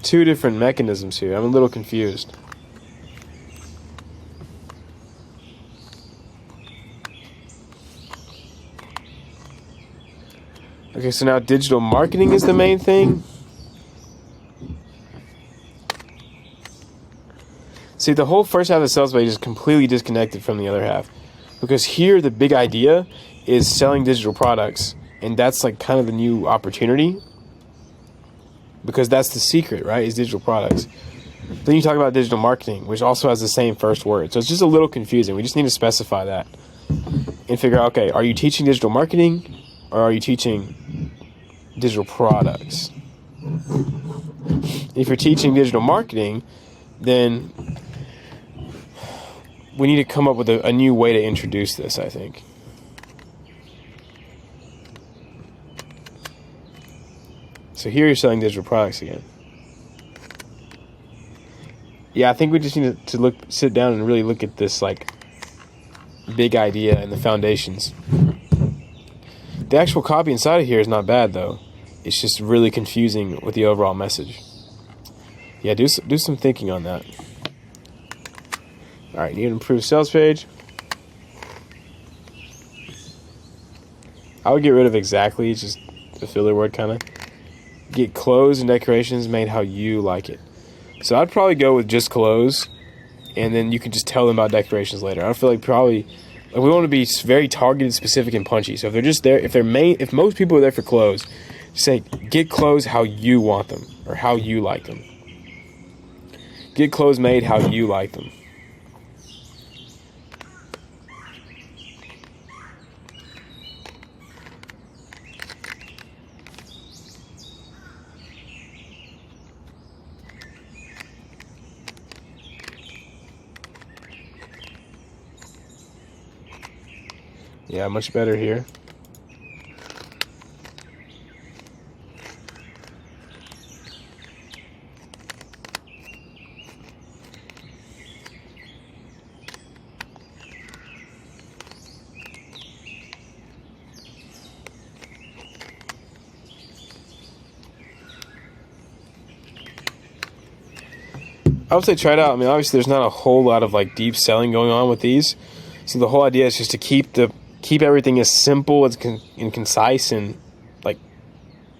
different mechanisms here. I'm a little confused. Okay, so now digital marketing is the main thing. See, the whole first half of the sales page is completely disconnected from the other half, because here the big idea is selling digital products, and that's like kind of the new opportunity, because that's the secret, right, is digital products. Then you talk about digital marketing, which also has the same first word. So it's just a little confusing. We just need to specify that and figure out, okay, are you teaching digital marketing or are you teaching digital products? If you're teaching digital marketing, then we need to come up with a new way to introduce this, I think. So here you're selling digital products again. Yeah, I think we just need to sit down and really look at this like big idea and the foundations. The actual copy inside of here is not bad though. It's just really confusing with the overall message. Yeah, do some thinking on that. All right, need an improved sales page. I would get rid of exactly, just the filler word kind of. Get clothes and decorations made how you like it. So I'd probably go with just clothes, and then you can just tell them about decorations later. I feel like we want to be very targeted, specific, and punchy. So if they're just there, if most people are there for clothes, say get clothes how you want them or how you like them. Get clothes made how you like them. Yeah, much better here. I would say try it out. I mean, obviously there's not a whole lot of like deep selling going on with these. So the whole idea is just to keep everything as simple and concise and like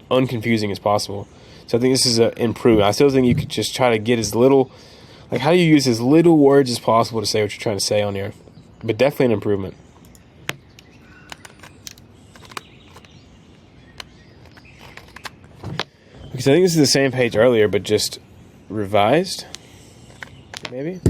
unconfusing as possible. So I think this is an improvement. I still think you could just try to get as little, like how do you use as little words as possible to say what you're trying to say on here. But definitely an improvement. Because I think this is the same page earlier, but just revised. Maybe.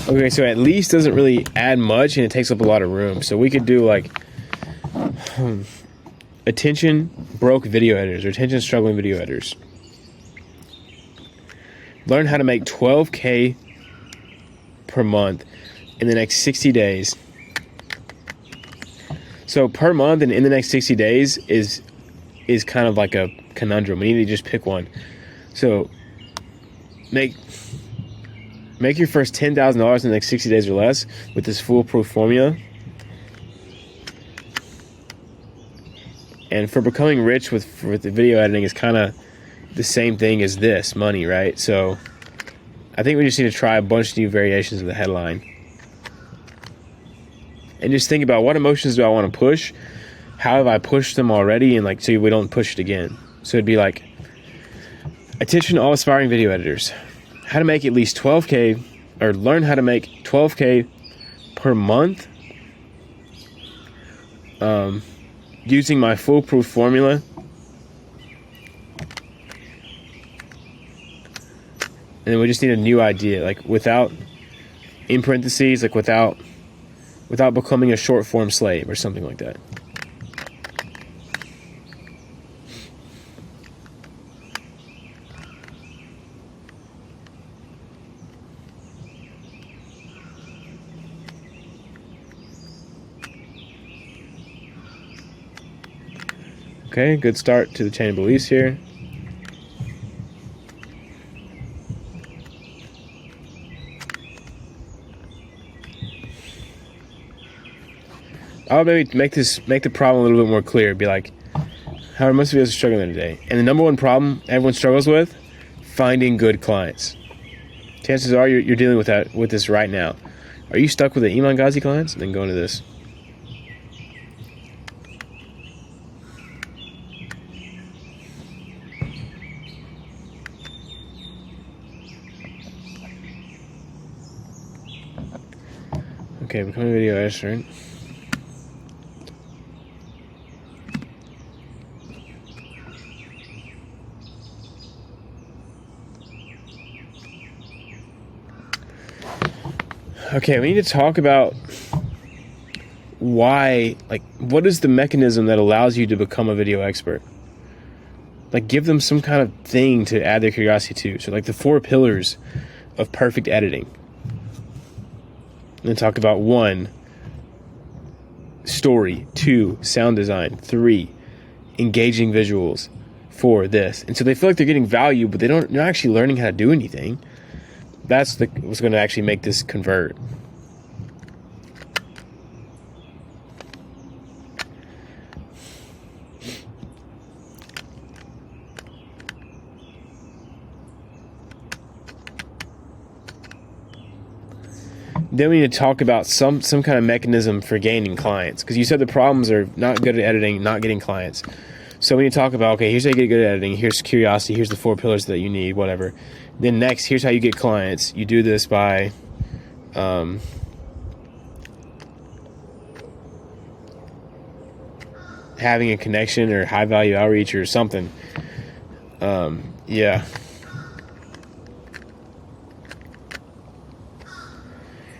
Okay, so at least doesn't really add much and it takes up a lot of room. So we could do like attention broke video editors or attention struggling video editors. Learn how to make $12K per month in the next 60 days. So per month and in the next 60 days is kind of like a conundrum. We need to just pick one. So make your first $10,000 in the next 60 days or less with this foolproof formula. And for becoming rich with the video editing is kind of the same thing as this, money, right? So I think we just need to try a bunch of new variations of the headline. And just think about what emotions do I want to push? How have I pushed them already? And like, so we don't push it again. So it'd be like, attention all aspiring video editors. How to make at least 12K or learn how to make 12K per month using my foolproof formula. And then we just need a new idea, like without, in parentheses, like without becoming a short form slave or something like that. Okay, good start to the chain of beliefs here. I would maybe make the problem a little bit more clear. Be like, how are most of you guys struggling today? And the number one problem everyone struggles with, finding good clients. Chances are you're dealing with this right now. Are you stuck with the Iman Ghazi clients? And then go into this. Okay, becoming a video editor. Okay, we need to talk about why, like, what is the mechanism that allows you to become a video expert? Like, give them some kind of thing to add their curiosity to. So, like, the 4 pillars of perfect editing. And then talk about 1, story, 2, sound design, 3, engaging visuals, 4, this. And so they feel like they're getting value, but they're not actually learning how to do anything. That's what's going to actually make this convert. Then we need to talk about some kind of mechanism for gaining clients, because you said the problems are not good at editing, not getting clients. So we need to talk about, okay, here's how you get good at editing, here's curiosity, here's the 4 pillars that you need, whatever. Then next, here's how you get clients. You do this by having a connection or high value outreach or something. Yeah.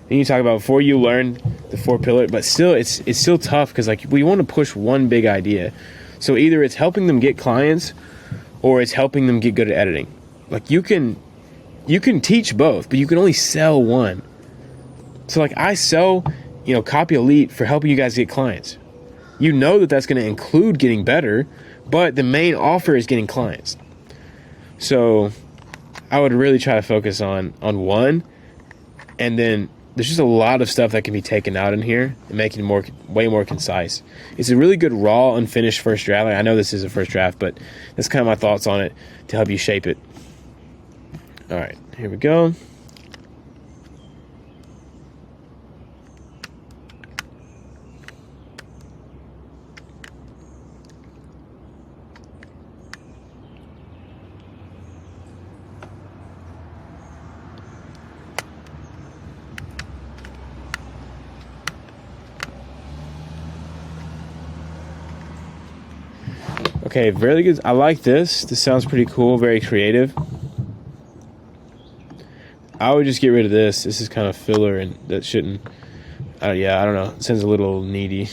Then you talk about before you learn the 4 pillars, but still it's still tough, because like we want to push one big idea. So either it's helping them get clients or it's helping them get good at editing. Like you can teach both, but you can only sell one. So like I sell, Copy Elite for helping you guys get clients. You know that that's going to include getting better, but the main offer is getting clients. So I would really try to focus on one, and then there's just a lot of stuff that can be taken out in here and make it way more concise. It's a really good raw, unfinished first draft. Like, I know this is a first draft, but that's kind of my thoughts on it to help you shape it. All right, here we go. Okay, very good. I like this. This sounds pretty cool, very creative. I would just get rid of this. This is kind of filler, and that shouldn't... I don't know. It sounds a little needy.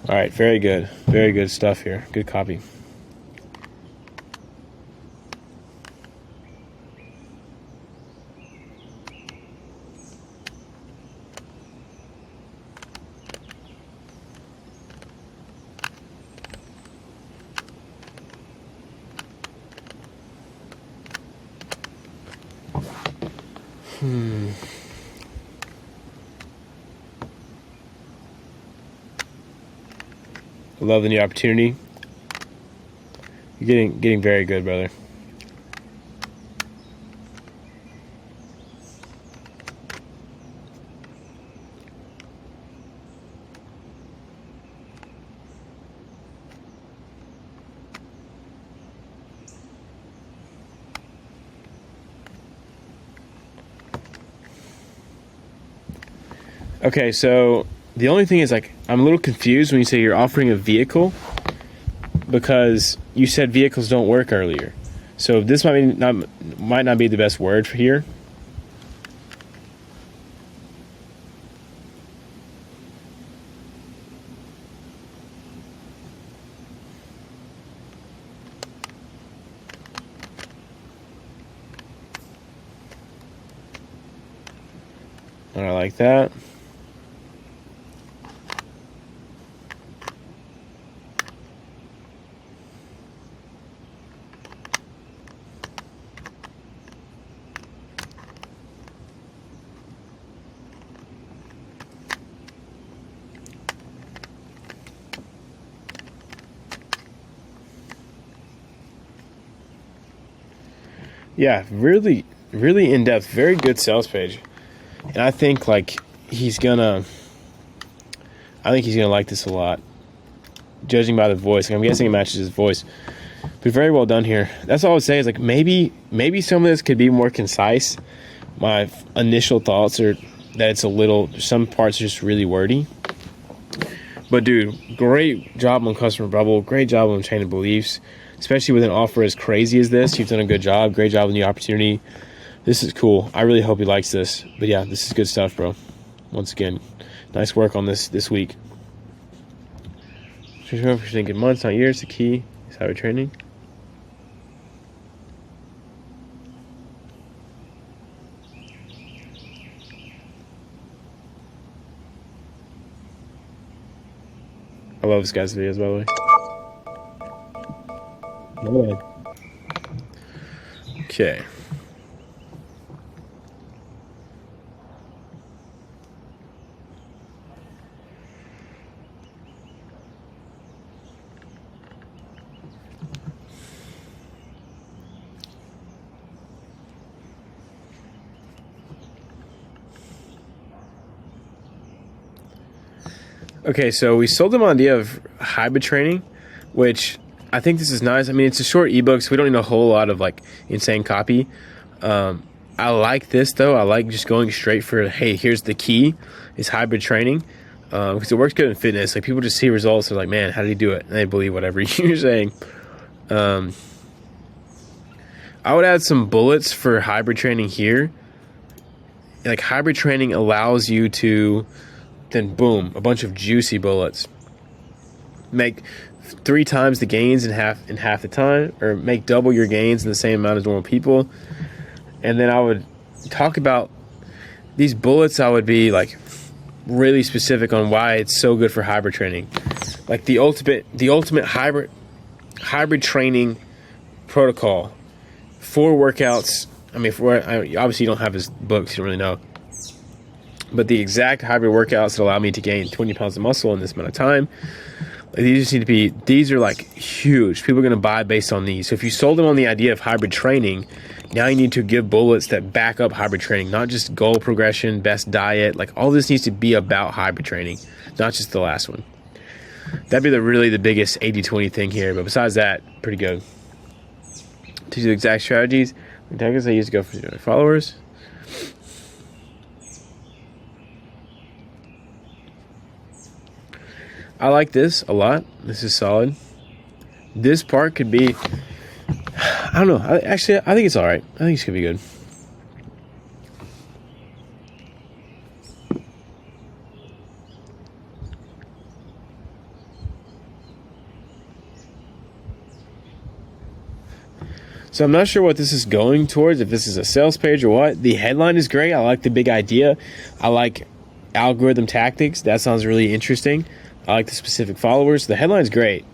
All right, very good. Very good stuff here. Good copy. Love the new opportunity. You're getting very good, brother. Okay, so the only thing is, like, I'm a little confused when you say you're offering a vehicle, because you said vehicles don't work earlier. So this might not be the best word for here. I like that. Yeah, really, really in-depth, very good sales page. And I think he's gonna like this a lot, judging by the voice. I'm guessing it matches his voice. But very well done here. That's all I would say is like maybe some of this could be more concise. My initial thoughts are that it's some parts are just really wordy. But dude, great job on customer bubble. Great job on chain of beliefs, especially with an offer as crazy as this. You've done a good job. Great job on the opportunity. This is cool. I really hope he likes this. But yeah, this is good stuff, bro. Once again, nice work on this week. If you're thinking months, not years, the key is how we're training. I love this guy's videos, by the way. No way. Okay. Okay, so we sold them on the idea of hybrid training, which I think this is nice. I mean, it's a short ebook, so we don't need a whole lot of like insane copy. I like this though. I like just going straight for, hey, here's the key, is hybrid training, because it works good in fitness. Like people just see results, they're like, man, how did he do it? And they believe whatever you're saying. I would add some bullets for hybrid training here. Like hybrid training allows you to then boom, a bunch of juicy bullets. Make 3 times the gains in half the time, or make double your gains in the same amount as normal people. And then I would talk about these bullets. I would be like really specific on why it's so good for hybrid training. Like the ultimate hybrid training protocol. 4 workouts. I mean, obviously you don't have his books, you don't really know. But the exact hybrid workouts that allow me to gain 20 pounds of muscle in this amount of time, these are like huge. People are going to buy based on these. So if you sold them on the idea of hybrid training, now you need to give bullets that back up hybrid training, not just goal progression, best diet. Like all this needs to be about hybrid training, not just the last one. That'd be really the biggest 80-20 thing here. But besides that, pretty good. To do the exact strategies, the tactics I use to go for my followers. I like this a lot. This is solid. This part could be, I don't know. I think it's all right. I think it's going to be good. So I'm not sure what this is going towards, if this is a sales page or what. The headline is great. I like the big idea. I like algorithm tactics. That sounds really interesting. I like the specific followers. The headline's great.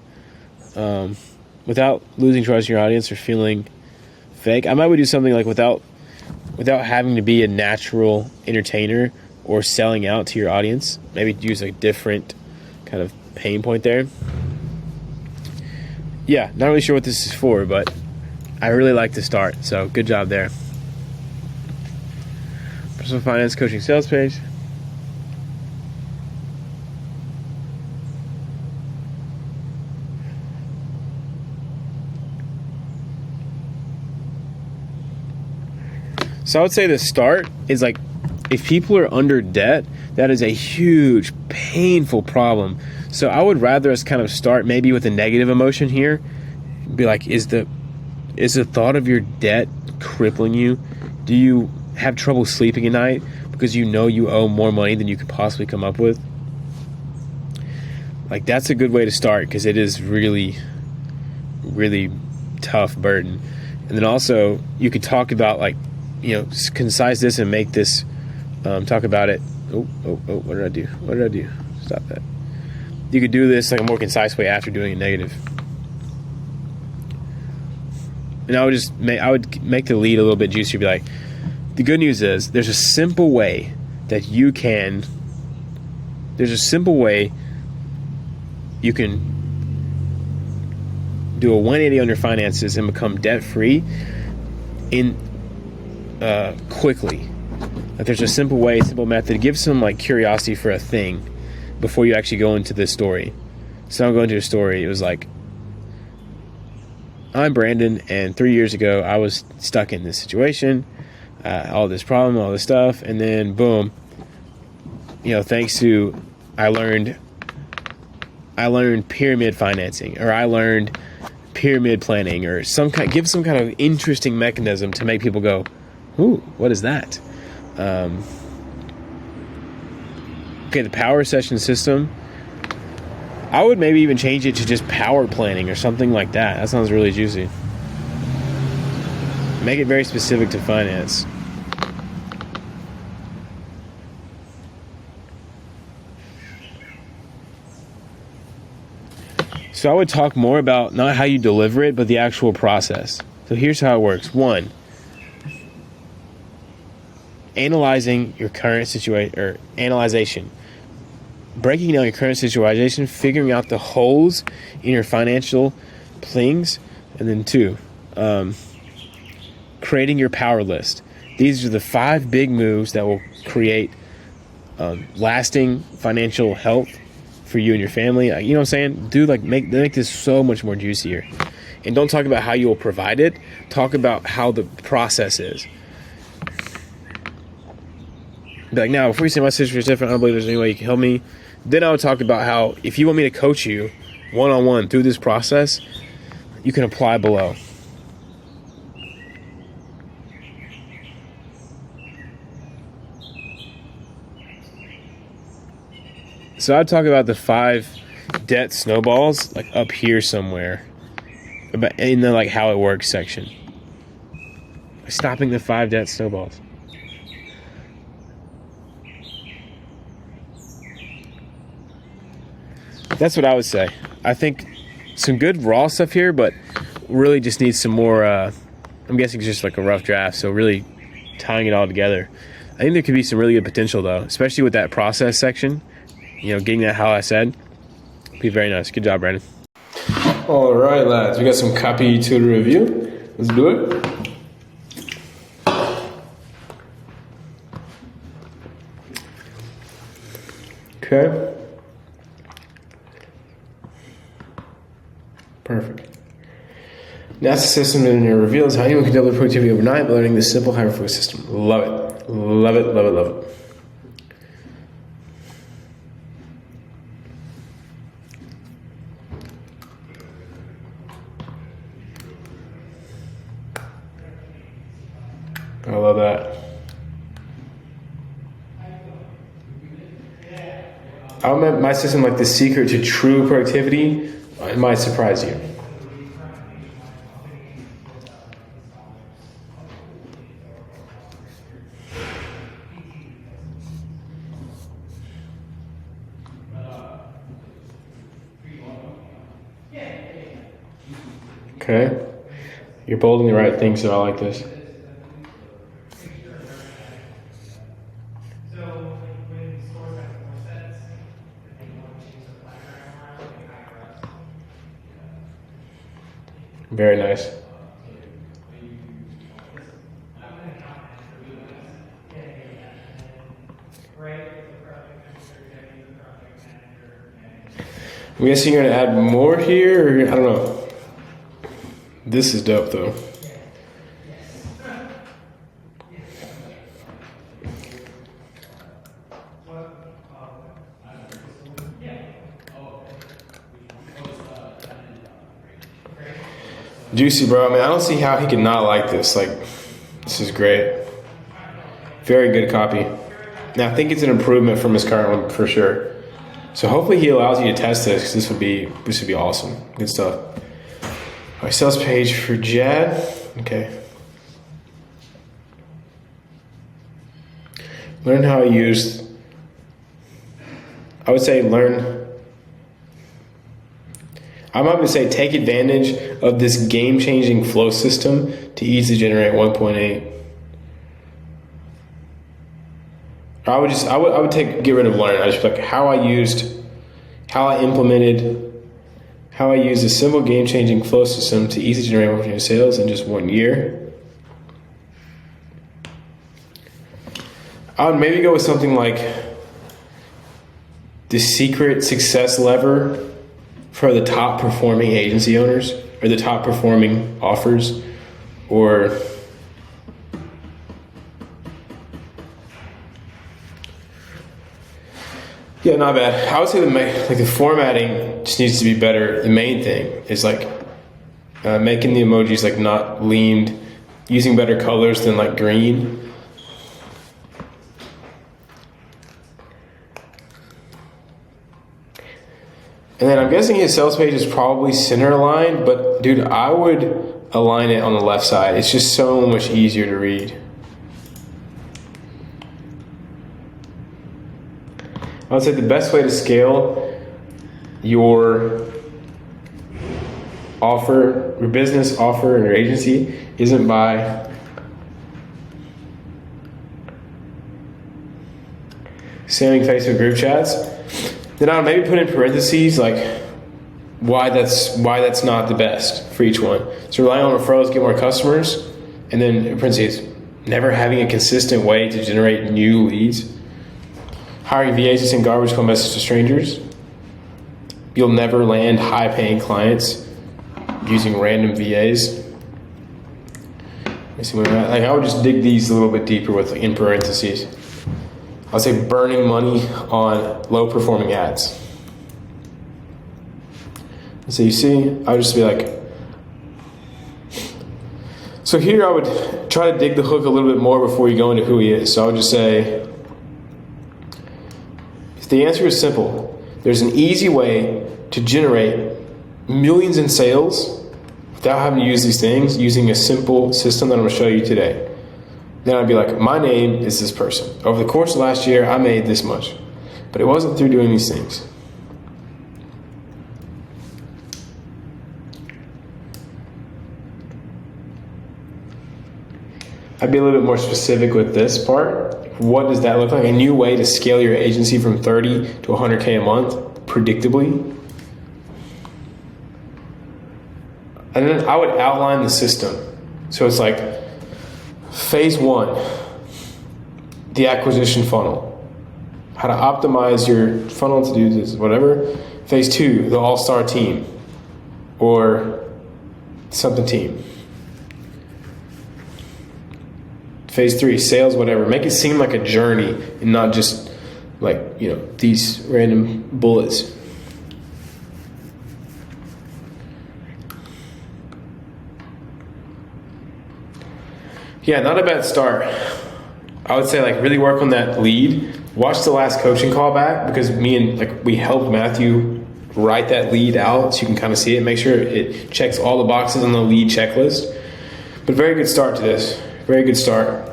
Without losing trust in your audience or feeling fake, I might do something like without having to be a natural entertainer or selling out to your audience. Maybe use a different kind of pain point there. Yeah, not really sure what this is for, but I really like the start. So good job there. Personal finance coaching sales page. So I would say the start is like, if people are under debt, that is a huge, painful problem. So I would rather us kind of start maybe with a negative emotion here. Be like, is the thought of your debt crippling you? Do you have trouble sleeping at night because you know you owe more money than you could possibly come up with? Like that's a good way to start, because it is really, really tough burden. And then also you could talk about like, concise this and make this, talk about it. What did I do? Stop that. You could do this like a more concise way after doing a negative. And I would make the lead a little bit juicier. Be like, the good news is there's a simple way you can do a 180 on your finances and become debt free quickly. Like there's a simple way, simple method. Give some like curiosity for a thing before you actually go into this story. So I'm going to a story. It was like, I'm Brandon, and 3 years ago, I was stuck in this situation, all this problem, all this stuff, and then boom, thanks to I learned pyramid financing, or I learned pyramid planning, or give some kind of interesting mechanism to make people go, "Ooh, what is that?" Okay, the power session system. I would maybe even change it to just power planning or something like that. That sounds really juicy. Make it very specific to finance. So I would talk more about not how you deliver it, but the actual process. So here's how it works. 1, analyzing your current situation, or analyzation. Breaking down your current situation, figuring out the holes in your financial things. And then 2, creating your power list. These are the 5 big moves that will create lasting financial health for you and your family. You know what I'm saying? Make this so much more juicier. And don't talk about how you will provide it. Talk about how the process is. Be like, now, before you say my situation is different, I don't believe there's any way you can help me. Then I would talk about how if you want me to coach you one-on-one through this process, you can apply below. So I'd talk about the 5 debt snowballs, like up here somewhere, in the how it works section. Stopping the 5 debt snowballs. That's what I would say. I think some good raw stuff here, but really just needs some more. I'm guessing it's just like a rough draft, so really tying it all together. I think there could be some really good potential though, especially with that process section. Getting that how I said, be very nice. Good job, Brandon. All right, lads, we got some copy to review. Let's do it. Okay. Perfect. NASA system in your reveals how anyone can double productivity overnight by learning this simple hyperfocus system. Love it. Love it, love it, love it. I love that. I met my system like the secret to true productivity. It might surprise you. Okay. You're bolding the right thing, so I like this. Very nice. I'm guessing you're going to add more here, or I don't know. This is dope, though. Juicy, bro. I mean, I don't see how he could not like this. This is great. Very good copy. Now, I think it's an improvement from his current one for sure. So hopefully he allows you to test this, because this would be awesome. Good stuff. All right, sales page for Jad. Okay. Learn how to use. I would say learn. I'm not going to say take advantage of this game-changing flow system to easily generate 1.8. I would get rid of learn. I just like how I used a simple game-changing flow system to easily generate 1.8 sales in just 1 year. I would maybe go with something like the secret success lever for the top performing agency owners. or the top performing offers, or yeah, not bad. I would say the formatting just needs to be better. The main thing is like making the emojis like not leaned, using better colors than like green. And then I'm guessing his sales page is probably center aligned, but dude, I would align it on the left side. It's just so much easier to read. I would say the best way to scale your offer, your business offer, and your agency isn't by spamming Facebook group chats. Then I would maybe put in parentheses like why that's not the best for each one. So relying on referrals to get more customers, and then in parentheses, never having a consistent way to generate new leads. Hiring VAs to send garbage call messages to strangers. You'll never land high-paying clients using random VAs. Let me see where like I would just dig these a little bit deeper with in parentheses. I would say burning money on low-performing ads. So you see, I would just be like, so here I would try to dig the hook a little bit more before you go into who he is. So I would just say, the answer is simple. There's an easy way to generate millions in sales without having to use these things, using a simple system that I'm going to show you today. Then I'd be like, my name is this person. Over the course of last year, I made this much. But it wasn't through doing these things. I'd be a little bit more specific with this part. What does that look like? A new way to scale your agency from 30 to 100K a month, predictably. And then I would outline the system. So it's like phase 1, the acquisition funnel. How to optimize your funnel to do this, whatever. Phase 2, the all-star team or something team. Phase 3, sales, whatever. Make it seem like a journey and not just like, these random bullets. Yeah, not a bad start. I would say like really work on that lead. Watch the last coaching call back because we helped Matthew write that lead out so you can kind of see it. Make sure it checks all the boxes on the lead checklist. But very good start to this. Very good start.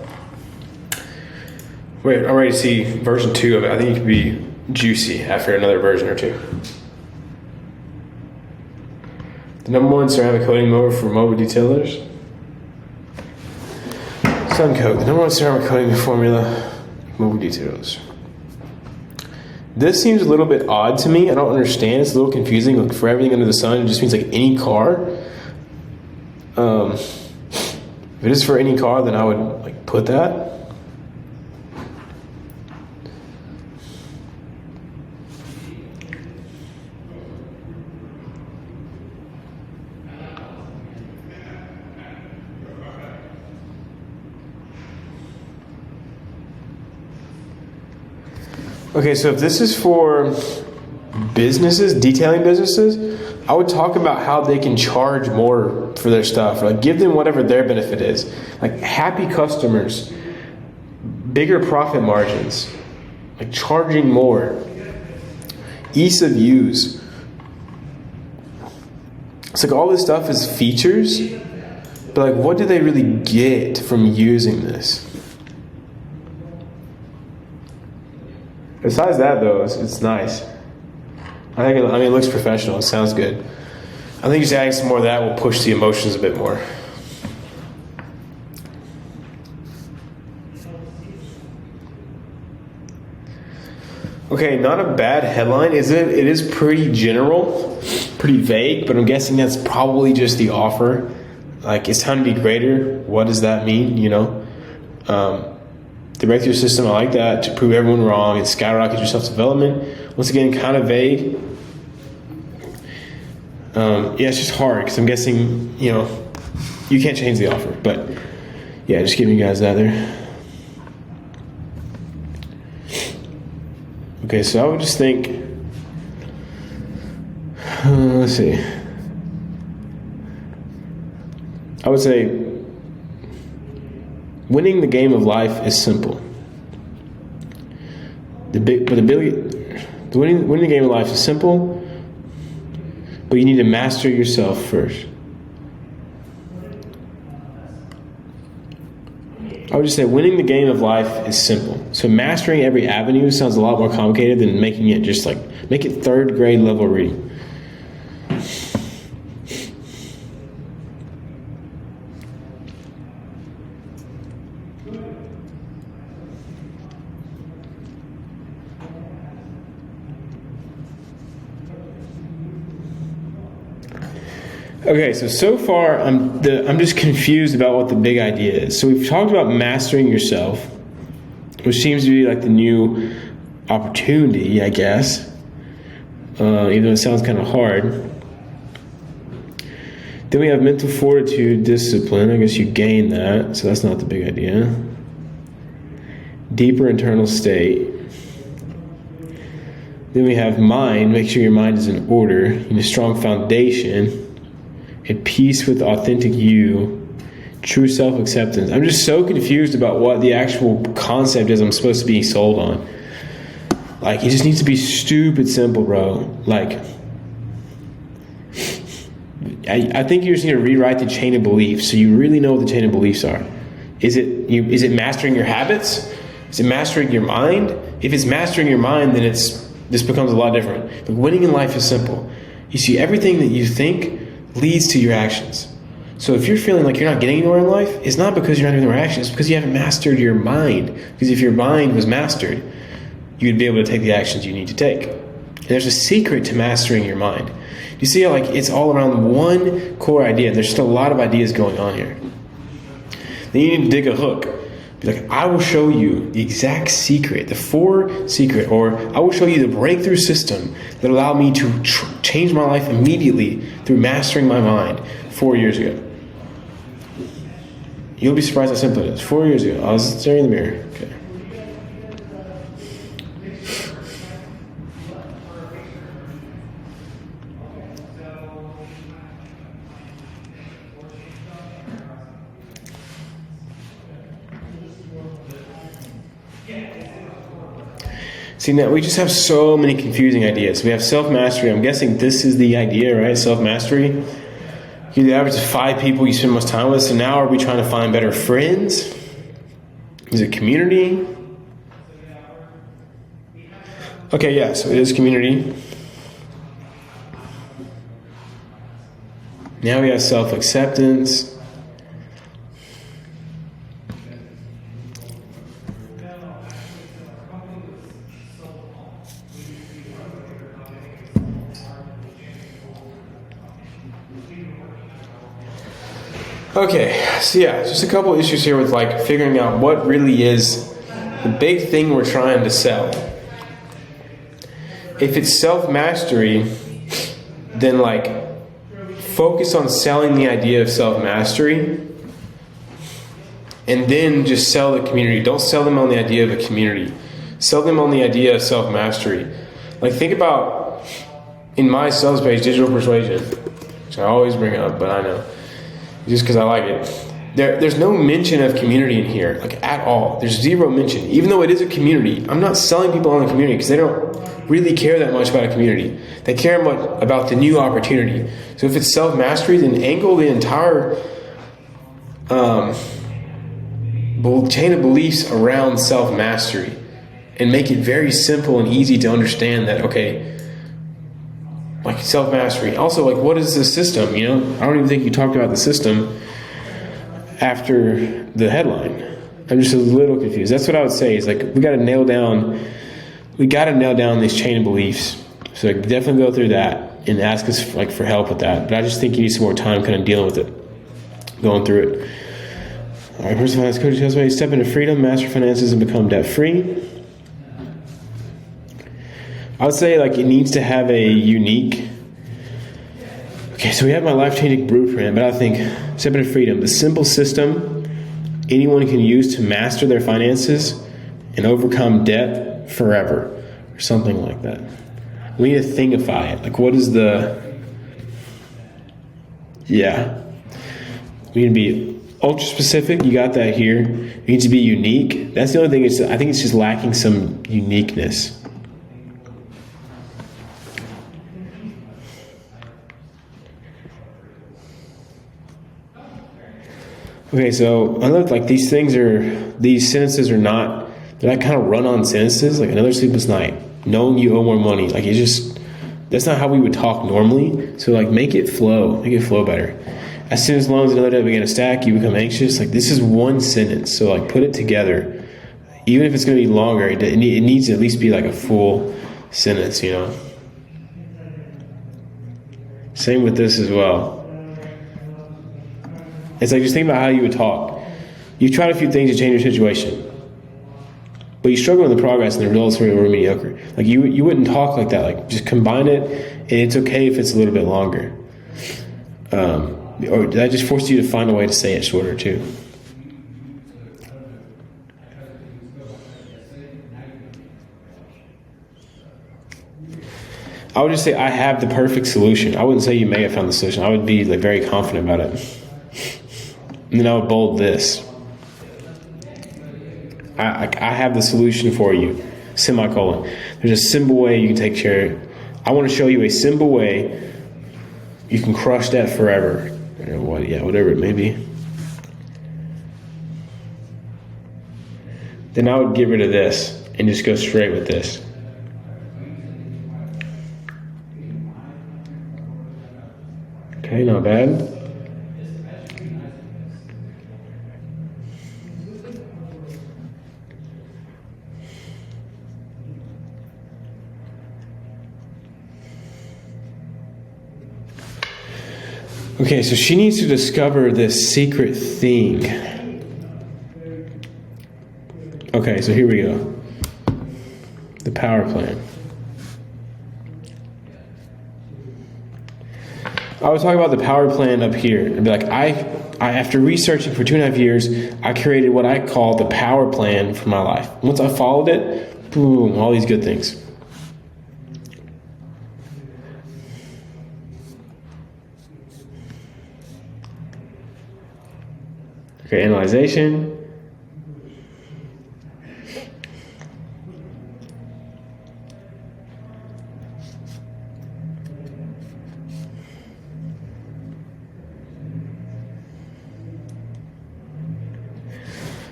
Wait, I'm ready to see version 2 of it. I think it could be juicy after another version or 2. The #1 ceramic coating mower for mobile detailers. Suncoat, the #1 ceramic coating formula, mobile detailers. This seems a little bit odd to me. I don't understand. It's a little confusing. Like for everything under the sun, it just means like any car. If it is for any car, then I would like put that. Okay, so if this is for businesses, detailing businesses, I would talk about how they can charge more for their stuff, or like give them whatever their benefit is. Like happy customers, bigger profit margins, like charging more, ease of use. It's like all this stuff is features, but like what do they really get from using this? Besides that, though, it's nice. I mean, it looks professional. It sounds good. I think just adding some more of that will push the emotions a bit more. Okay, not a bad headline, is it? It is pretty general, pretty vague, but I'm guessing that's probably just the offer. Like, it's time to be greater. What does that mean, The breakthrough system, I like that, to prove everyone wrong and skyrocket your self-development. Once again, kind of vague. Yeah, it's just hard because I'm guessing, you can't change the offer. But yeah, just giving you guys that there. Okay, so I would just think, let's see. I would say winning the game of life is simple. Winning the game of life is simple, but you need to master yourself first. I would just say winning the game of life is simple. So mastering every avenue sounds a lot more complicated than making it just make it third grade level reading. Okay, so far I'm just confused about what the big idea is. So we've talked about mastering yourself, which seems to be like the new opportunity, I guess. Even though it sounds kind of hard. Then we have mental fortitude, discipline. I guess you gain that, so that's not the big idea. Deeper internal state. Then we have mind. Make sure your mind is in order, in a strong foundation. At peace with authentic you, true self-acceptance. I'm just so confused about what the actual concept is I'm supposed to be sold on. It just needs to be stupid simple, bro. I think you just need to rewrite the chain of beliefs so you really know what the chain of beliefs are. Is it mastering your habits? Is it mastering your mind? If it's mastering your mind, then this becomes a lot different. But winning in life is simple. You see, everything that you think leads to your actions. So if you're feeling like you're not getting anywhere in life, it's not because you're not doing the right actions, it's because you haven't mastered your mind. Because if your mind was mastered, you'd be able to take the actions you need to take. And there's a secret to mastering your mind. You see how it's all around one core idea, and there's just a lot of ideas going on here. Then you need to dig a hook. Be like, I will show you the exact secret, the 4 secret, or I will show you the breakthrough system that allowed me to change my life immediately through mastering my mind 4 years ago. You'll be surprised how simple it is. 4 years ago, I was staring in the mirror. Okay. See, now we just have so many confusing ideas. We have self-mastery. I'm guessing this is the idea, right? Self-mastery. You're the average of 5 people you spend most time with. So now are we trying to find better friends? Is it community? Okay, yeah, so it is community. Now we have self-acceptance. Okay, so yeah, just a couple issues here with figuring out what really is the big thing we're trying to sell. If it's self-mastery, then focus on selling the idea of self-mastery and then just sell the community. Don't sell them on the idea of a community. Sell them on the idea of self-mastery. Think about, in my sales page, digital persuasion, which I always bring up, but I know, just because I like it. There's no mention of community in here, at all. There's zero mention. Even though it is a community, I'm not selling people on the community because they don't really care that much about a community. They care much about the new opportunity. So if it's self-mastery, then angle the entire chain of beliefs around self-mastery and make it very simple and easy to understand that, self-mastery. Also, what is the system? I don't even think you talked about the system after the headline. I'm just a little confused. That's what I would say is we got to nail down these chain of beliefs. So definitely go through that and ask us for help with that. But I just think you need some more time kind of dealing with it, going through it. All right, personal finance coach tells me step into freedom, master finances, and become debt free. I would say it needs to have a unique Okay, so we have my life-changing blueprint, but I think Step into Freedom, the simple system anyone can use to master their finances and overcome debt forever, or something like that. We need to thingify it. Like, what is we need to be ultra specific. You got that here. You need to be unique. That's the only thing. I think it's just lacking some uniqueness. Okay, so I look like these sentences are not, they're not kind of run-on sentences, like another sleepless night, knowing you owe more money. Like, that's not how we would talk normally. So like, make it flow better. As soon as loans another debt begin to stack, you become anxious. Like, this is one sentence. So like, put it together. Even if it's going to be longer, it needs to at least be like a full sentence, you know? Same with this as well. It's like, just think about how you would talk. You've tried a few things to change your situation, but you struggle with the progress and the results were mediocre. Like, you wouldn't talk like that. Like, just combine it, and it's okay if it's a little bit longer. Or that just forces you to find a way to say it shorter too. I would just say, I have the perfect solution. I wouldn't say you may have found the solution. I would be like very confident about it. And then I would bold this. I have the solution for you. Semicolon. There's a simple way you can take care. I want to show you a simple way you can crush that forever. Whatever it may be. Then I would get rid of this and just go straight with this. Okay, not bad. Okay, so she needs to discover this secret thing. Okay, so here we go. The power plan. I was talking about the power plan up here. And be like, I after researching for 2.5 years, I created what I call the power plan for my life. Once I followed it, boom, all these good things. Okay, analyzation.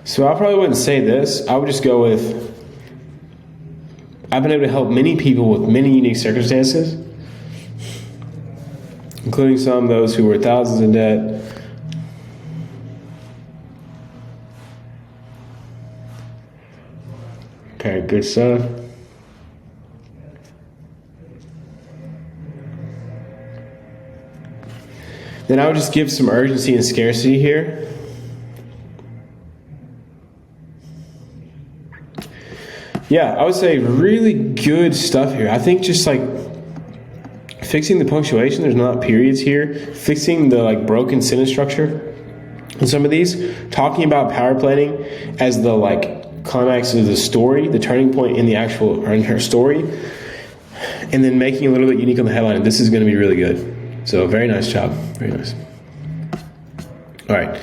So I probably wouldn't say this. I would just go with, I've been able to help many people with many unique circumstances, including some of those who were thousands in debt. Okay, good stuff. Then I would just give some urgency and scarcity here. Yeah, I would say really good stuff here. I think just like fixing the punctuation, there's not periods here, fixing the like broken sentence structure in some of these, talking about power planning as the like climax of the story, the turning point in the actual, or in her story, and then making it a little bit unique on the headline. And this is going to be really good. So very nice job. Very nice. All right.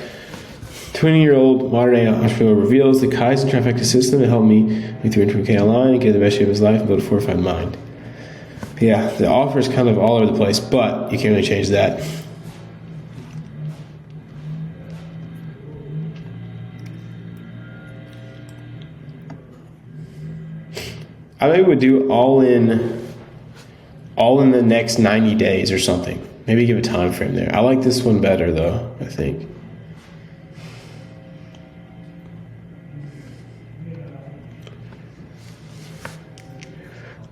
20-year-old modern-day entrepreneur reveals the Kaizen trifecta system to help me make through K online and get the best shape of his life and build a fortified mind. Yeah, the offer is kind of all over the place, but you can't really change that. I maybe would do all in the next 90 days or something. Maybe give a time frame there. I like this one better though, I think.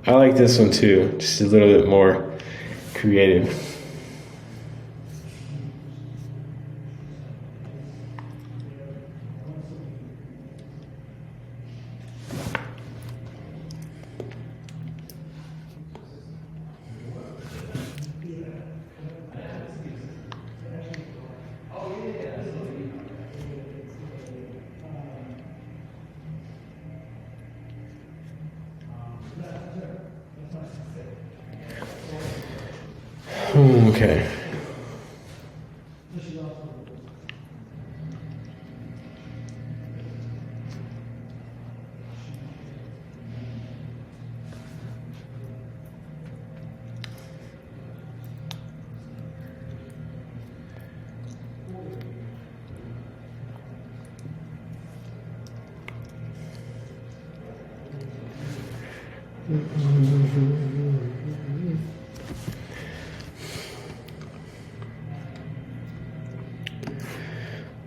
I like this one too, just a little bit more creative. Okay.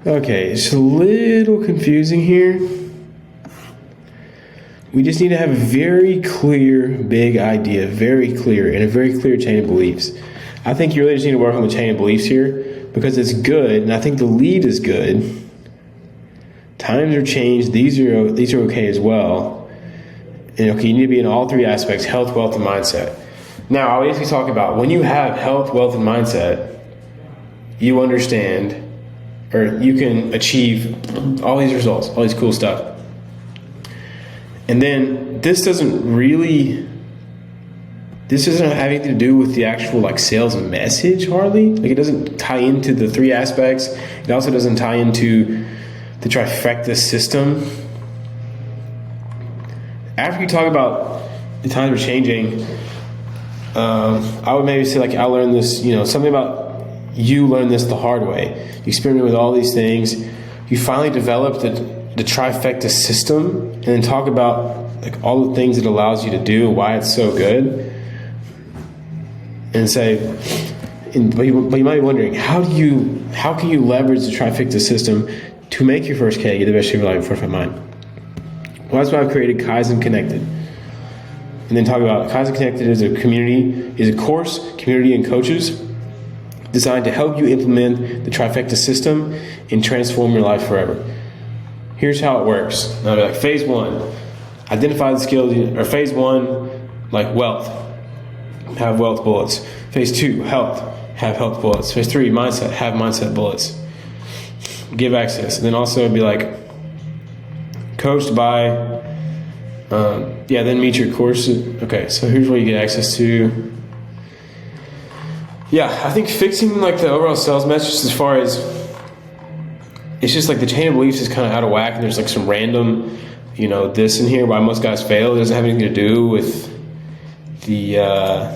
Okay, it's a little confusing here. We just need to have a very clear, big idea, very clear, and a very clear chain of beliefs. I think you really just need to work on the chain of beliefs here because it's good, and I think the lead is good. Times are changed. These are okay as well. And okay, you need to be in all three aspects: health, wealth, and mindset. Now, I always talk about when you have health, wealth, and mindset, you understand, or you can achieve all these results, all this cool stuff. And then this doesn't have anything to do with the actual like sales message hardly. Like it doesn't tie into the three aspects. It also doesn't tie into the trifecta system. After you talk about the times are changing, I would maybe say like I learned this, something about you learned this the hard way. You experiment with all these things. You finally developed the trifecta system, and then talk about like all the things it allows you to do, why it's so good, and say. But you might be wondering, how can you leverage the trifecta system to make your first K, get the best of your life, fortify mind? Well, that's why I've created Kaizen Connected. And then talk about Kaizen Connected is a course, community, and coaches designed to help you implement the trifecta system and transform your life forever. Here's how it works. I'll be like, phase 1, identify the skills, or phase 1, like wealth, have wealth bullets. Phase 2, health, have health bullets. Phase 3, mindset, have mindset bullets. Give access. And then also it'd be like, coached by, then meet your courses. Okay, so here's where you get access to. Yeah, I think fixing like the overall sales message as far as, it's just like the chain of beliefs is kind of out of whack, and there's like some random, this in here, why most guys fail. It doesn't have anything to do with the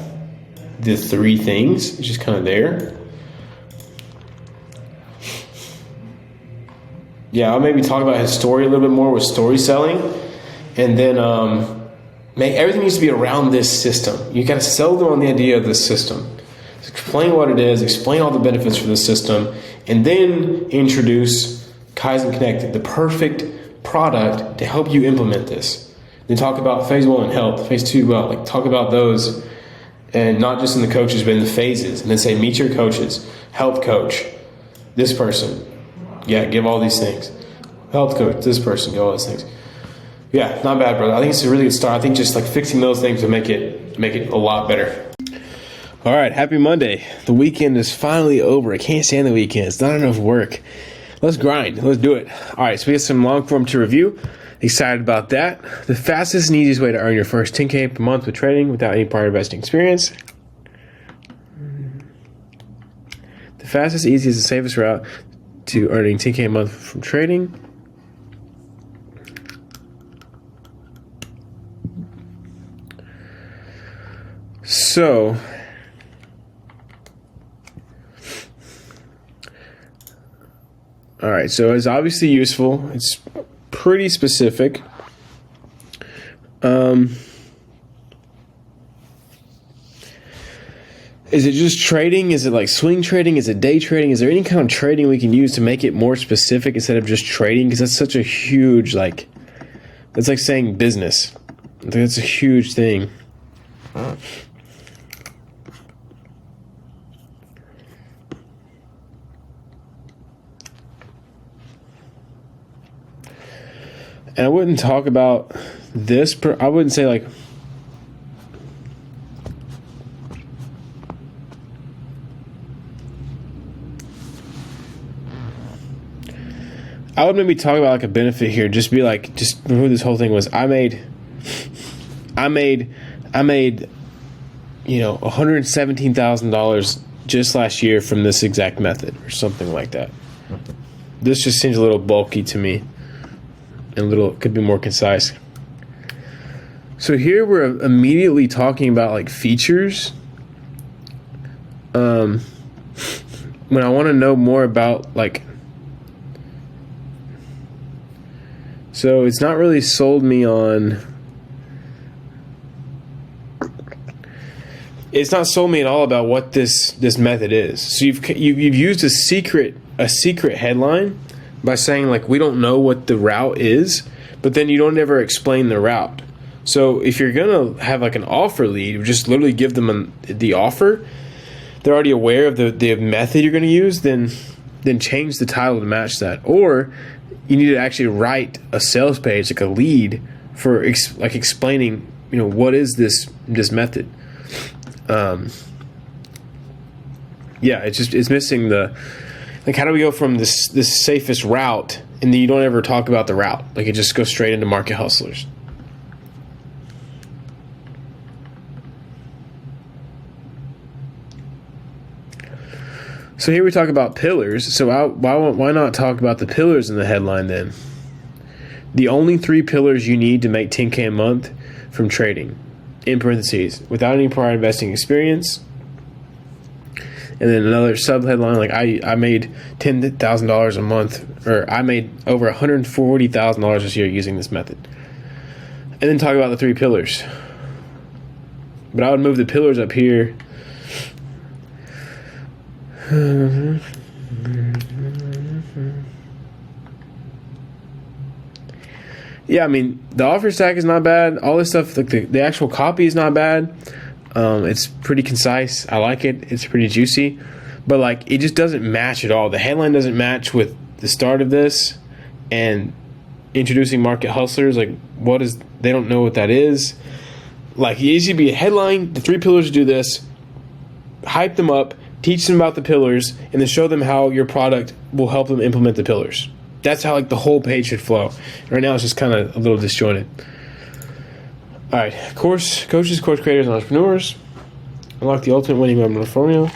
three things. It's just kind of there. Yeah, I'll maybe talk about his story a little bit more with story selling, and then everything needs to be around this system. You got to sell them on the idea of this system. Explain what it is, explain all the benefits for the system, and then introduce Kaizen Connected, the perfect product to help you implement this. Then talk about phase 1, health, phase 2, well, like talk about those, and not just in the coaches, but in the phases. And then say, meet your coaches, health coach, this person. Yeah, give all these things. Health coach, this person, give all these things. Yeah, not bad, brother. I think it's a really good start. I think just like fixing those things will make it a lot better. All right, happy Monday. The weekend is finally over. I can't stand the weekend. It's not enough work. Let's grind. Let's do it. All right, so we have some long form to review. Excited about that. The fastest and easiest way to earn your first 10K per month with trading without any prior investing experience. The fastest, easiest, and safest route to earning 10K a month from trading. So, all right, so it's obviously useful. It's pretty specific. Is it just trading? Is it like swing trading? Is it day trading? Is there any kind of trading we can use to make it more specific instead of just trading? Because that's such a huge, that's like saying business. I think that's a huge thing. And I wouldn't talk about this. I wouldn't say like, I would maybe talk about like a benefit here. Just be like, just who this whole thing was. I made $117,000 just last year from this exact method or something like that. This just seems a little bulky to me and could be more concise. So here we're immediately talking about like features. When I want to know more about like, so it's not really sold me on. It's not sold me at all about what this method is. So you've used a secret headline by saying like we don't know what the route is, but then you don't ever explain the route. So if you're gonna have like an offer lead, you just literally give them the offer. They're already aware of the method you're gonna use. Then change the title to match that. Or you need to actually write a sales page, like a lead for explaining what is this method. It's missing the, like, how do we go from this safest route and then you don't ever talk about the route? Like, it just goes straight into Market Hustlers. So here we talk about pillars. So why not talk about the pillars in the headline then? The only 3 pillars you need to make $10K a month from trading. In parentheses, without any prior investing experience. And then another sub-headline, like I made $10,000 a month, or I made over $140,000 this year using this method. And then talk about the 3 pillars. But I would move the pillars up here. Yeah, I mean, the offer stack is not bad. All this stuff, like the actual copy is not bad. It's pretty concise. I like it. It's pretty juicy. But, like, it just doesn't match at all. The headline doesn't match with the start of this and introducing Market Hustlers. Like, they don't know what that is. Like, it needs to be a headline, the 3 pillars do this, hype them up, teach them about the pillars, and then show them how your product will help them implement the pillars. That's how like the whole page should flow. Right now it's just kind of a little disjointed. All right, courses, course creators, and entrepreneurs. Unlock the ultimate winning webinar formula.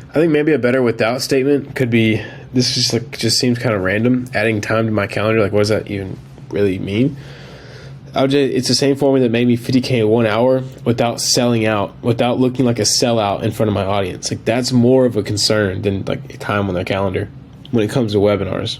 I think maybe a better without statement could be, this just seems kind of random, adding time to my calendar. Like, what does that even really mean? It's the same formula that made me $50K in 1 hour without selling out, without looking like a sellout in front of my audience. Like, that's more of a concern than like time on their calendar when it comes to webinars.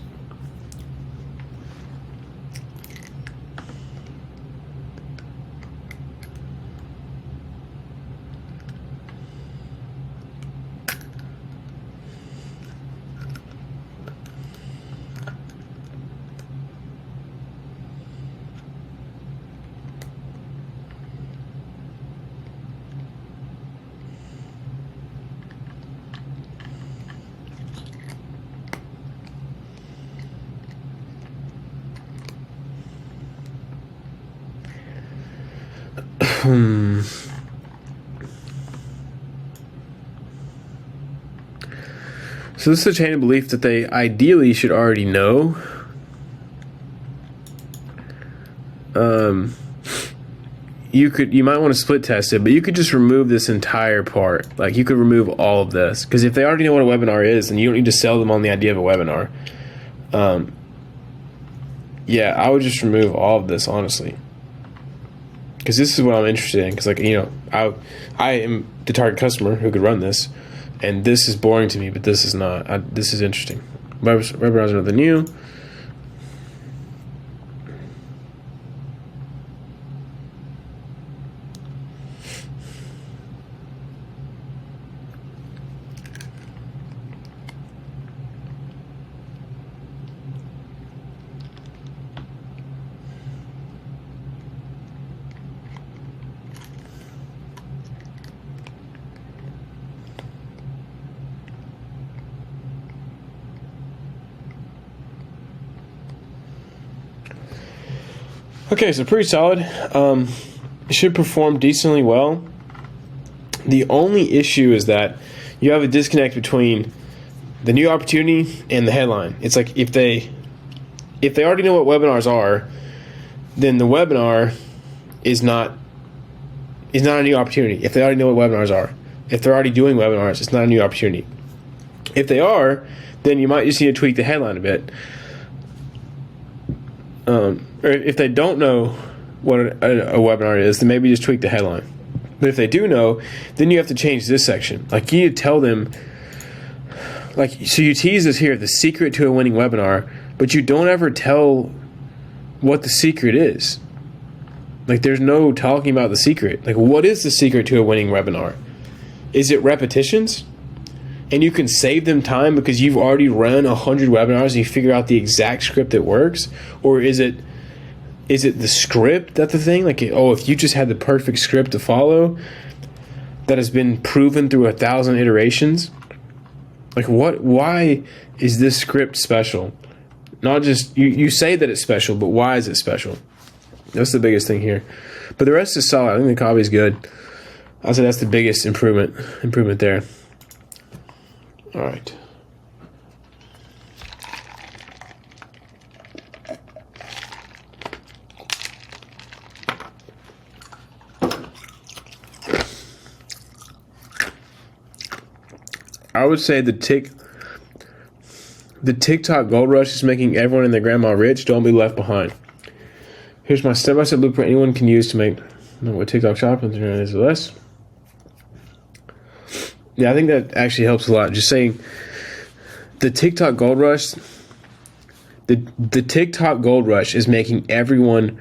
So this is a chain of belief that they ideally should already know. You might want to split test it, but you could just remove this entire part. Like, you could remove all of this, because if they already know what a webinar is, then you don't need to sell them on the idea of a webinar. Yeah, I would just remove all of this, honestly, because this is what I'm interested in. Because, like, I am the target customer who could run this, and this is boring to me, but this is not. This is interesting. Web browser, nothing new. Okay, so pretty solid. It should perform decently well. The only issue is that you have a disconnect between the new opportunity and the headline. It's like if they already know what webinars are, then the webinar is not a new opportunity. If they already know what webinars are, if they're already doing webinars, it's not a new opportunity. If they are, then you might just need to tweak the headline a bit. Or if they don't know what a webinar is, then maybe just tweak the headline. But if they do know, then you have to change this section. Like, you need to tell them, like, so you tease this here, the secret to a winning webinar, but you don't ever tell what the secret is. Like, there's no talking about the secret. Like, what is the secret to a winning webinar? Is it repetitions? And you can save them time because you've already run 100 webinars and you figure out the exact script that works? Or is it the script that's the thing? Like, oh, if you just had the perfect script to follow that has been proven through 1,000 iterations, like, why is this script special? Not just, you say that it's special, but why is it special? That's the biggest thing here. But the rest is solid. I think the copy is good. I'll say that's the biggest improvement there. All right. I would say the TikTok gold rush is making everyone and their grandma rich. Don't be left behind. Here's my step-by-step blueprint anyone can use to make what TikTok shopping is less. Yeah, I think that actually helps a lot. Just saying the TikTok gold rush, the TikTok gold rush is making everyone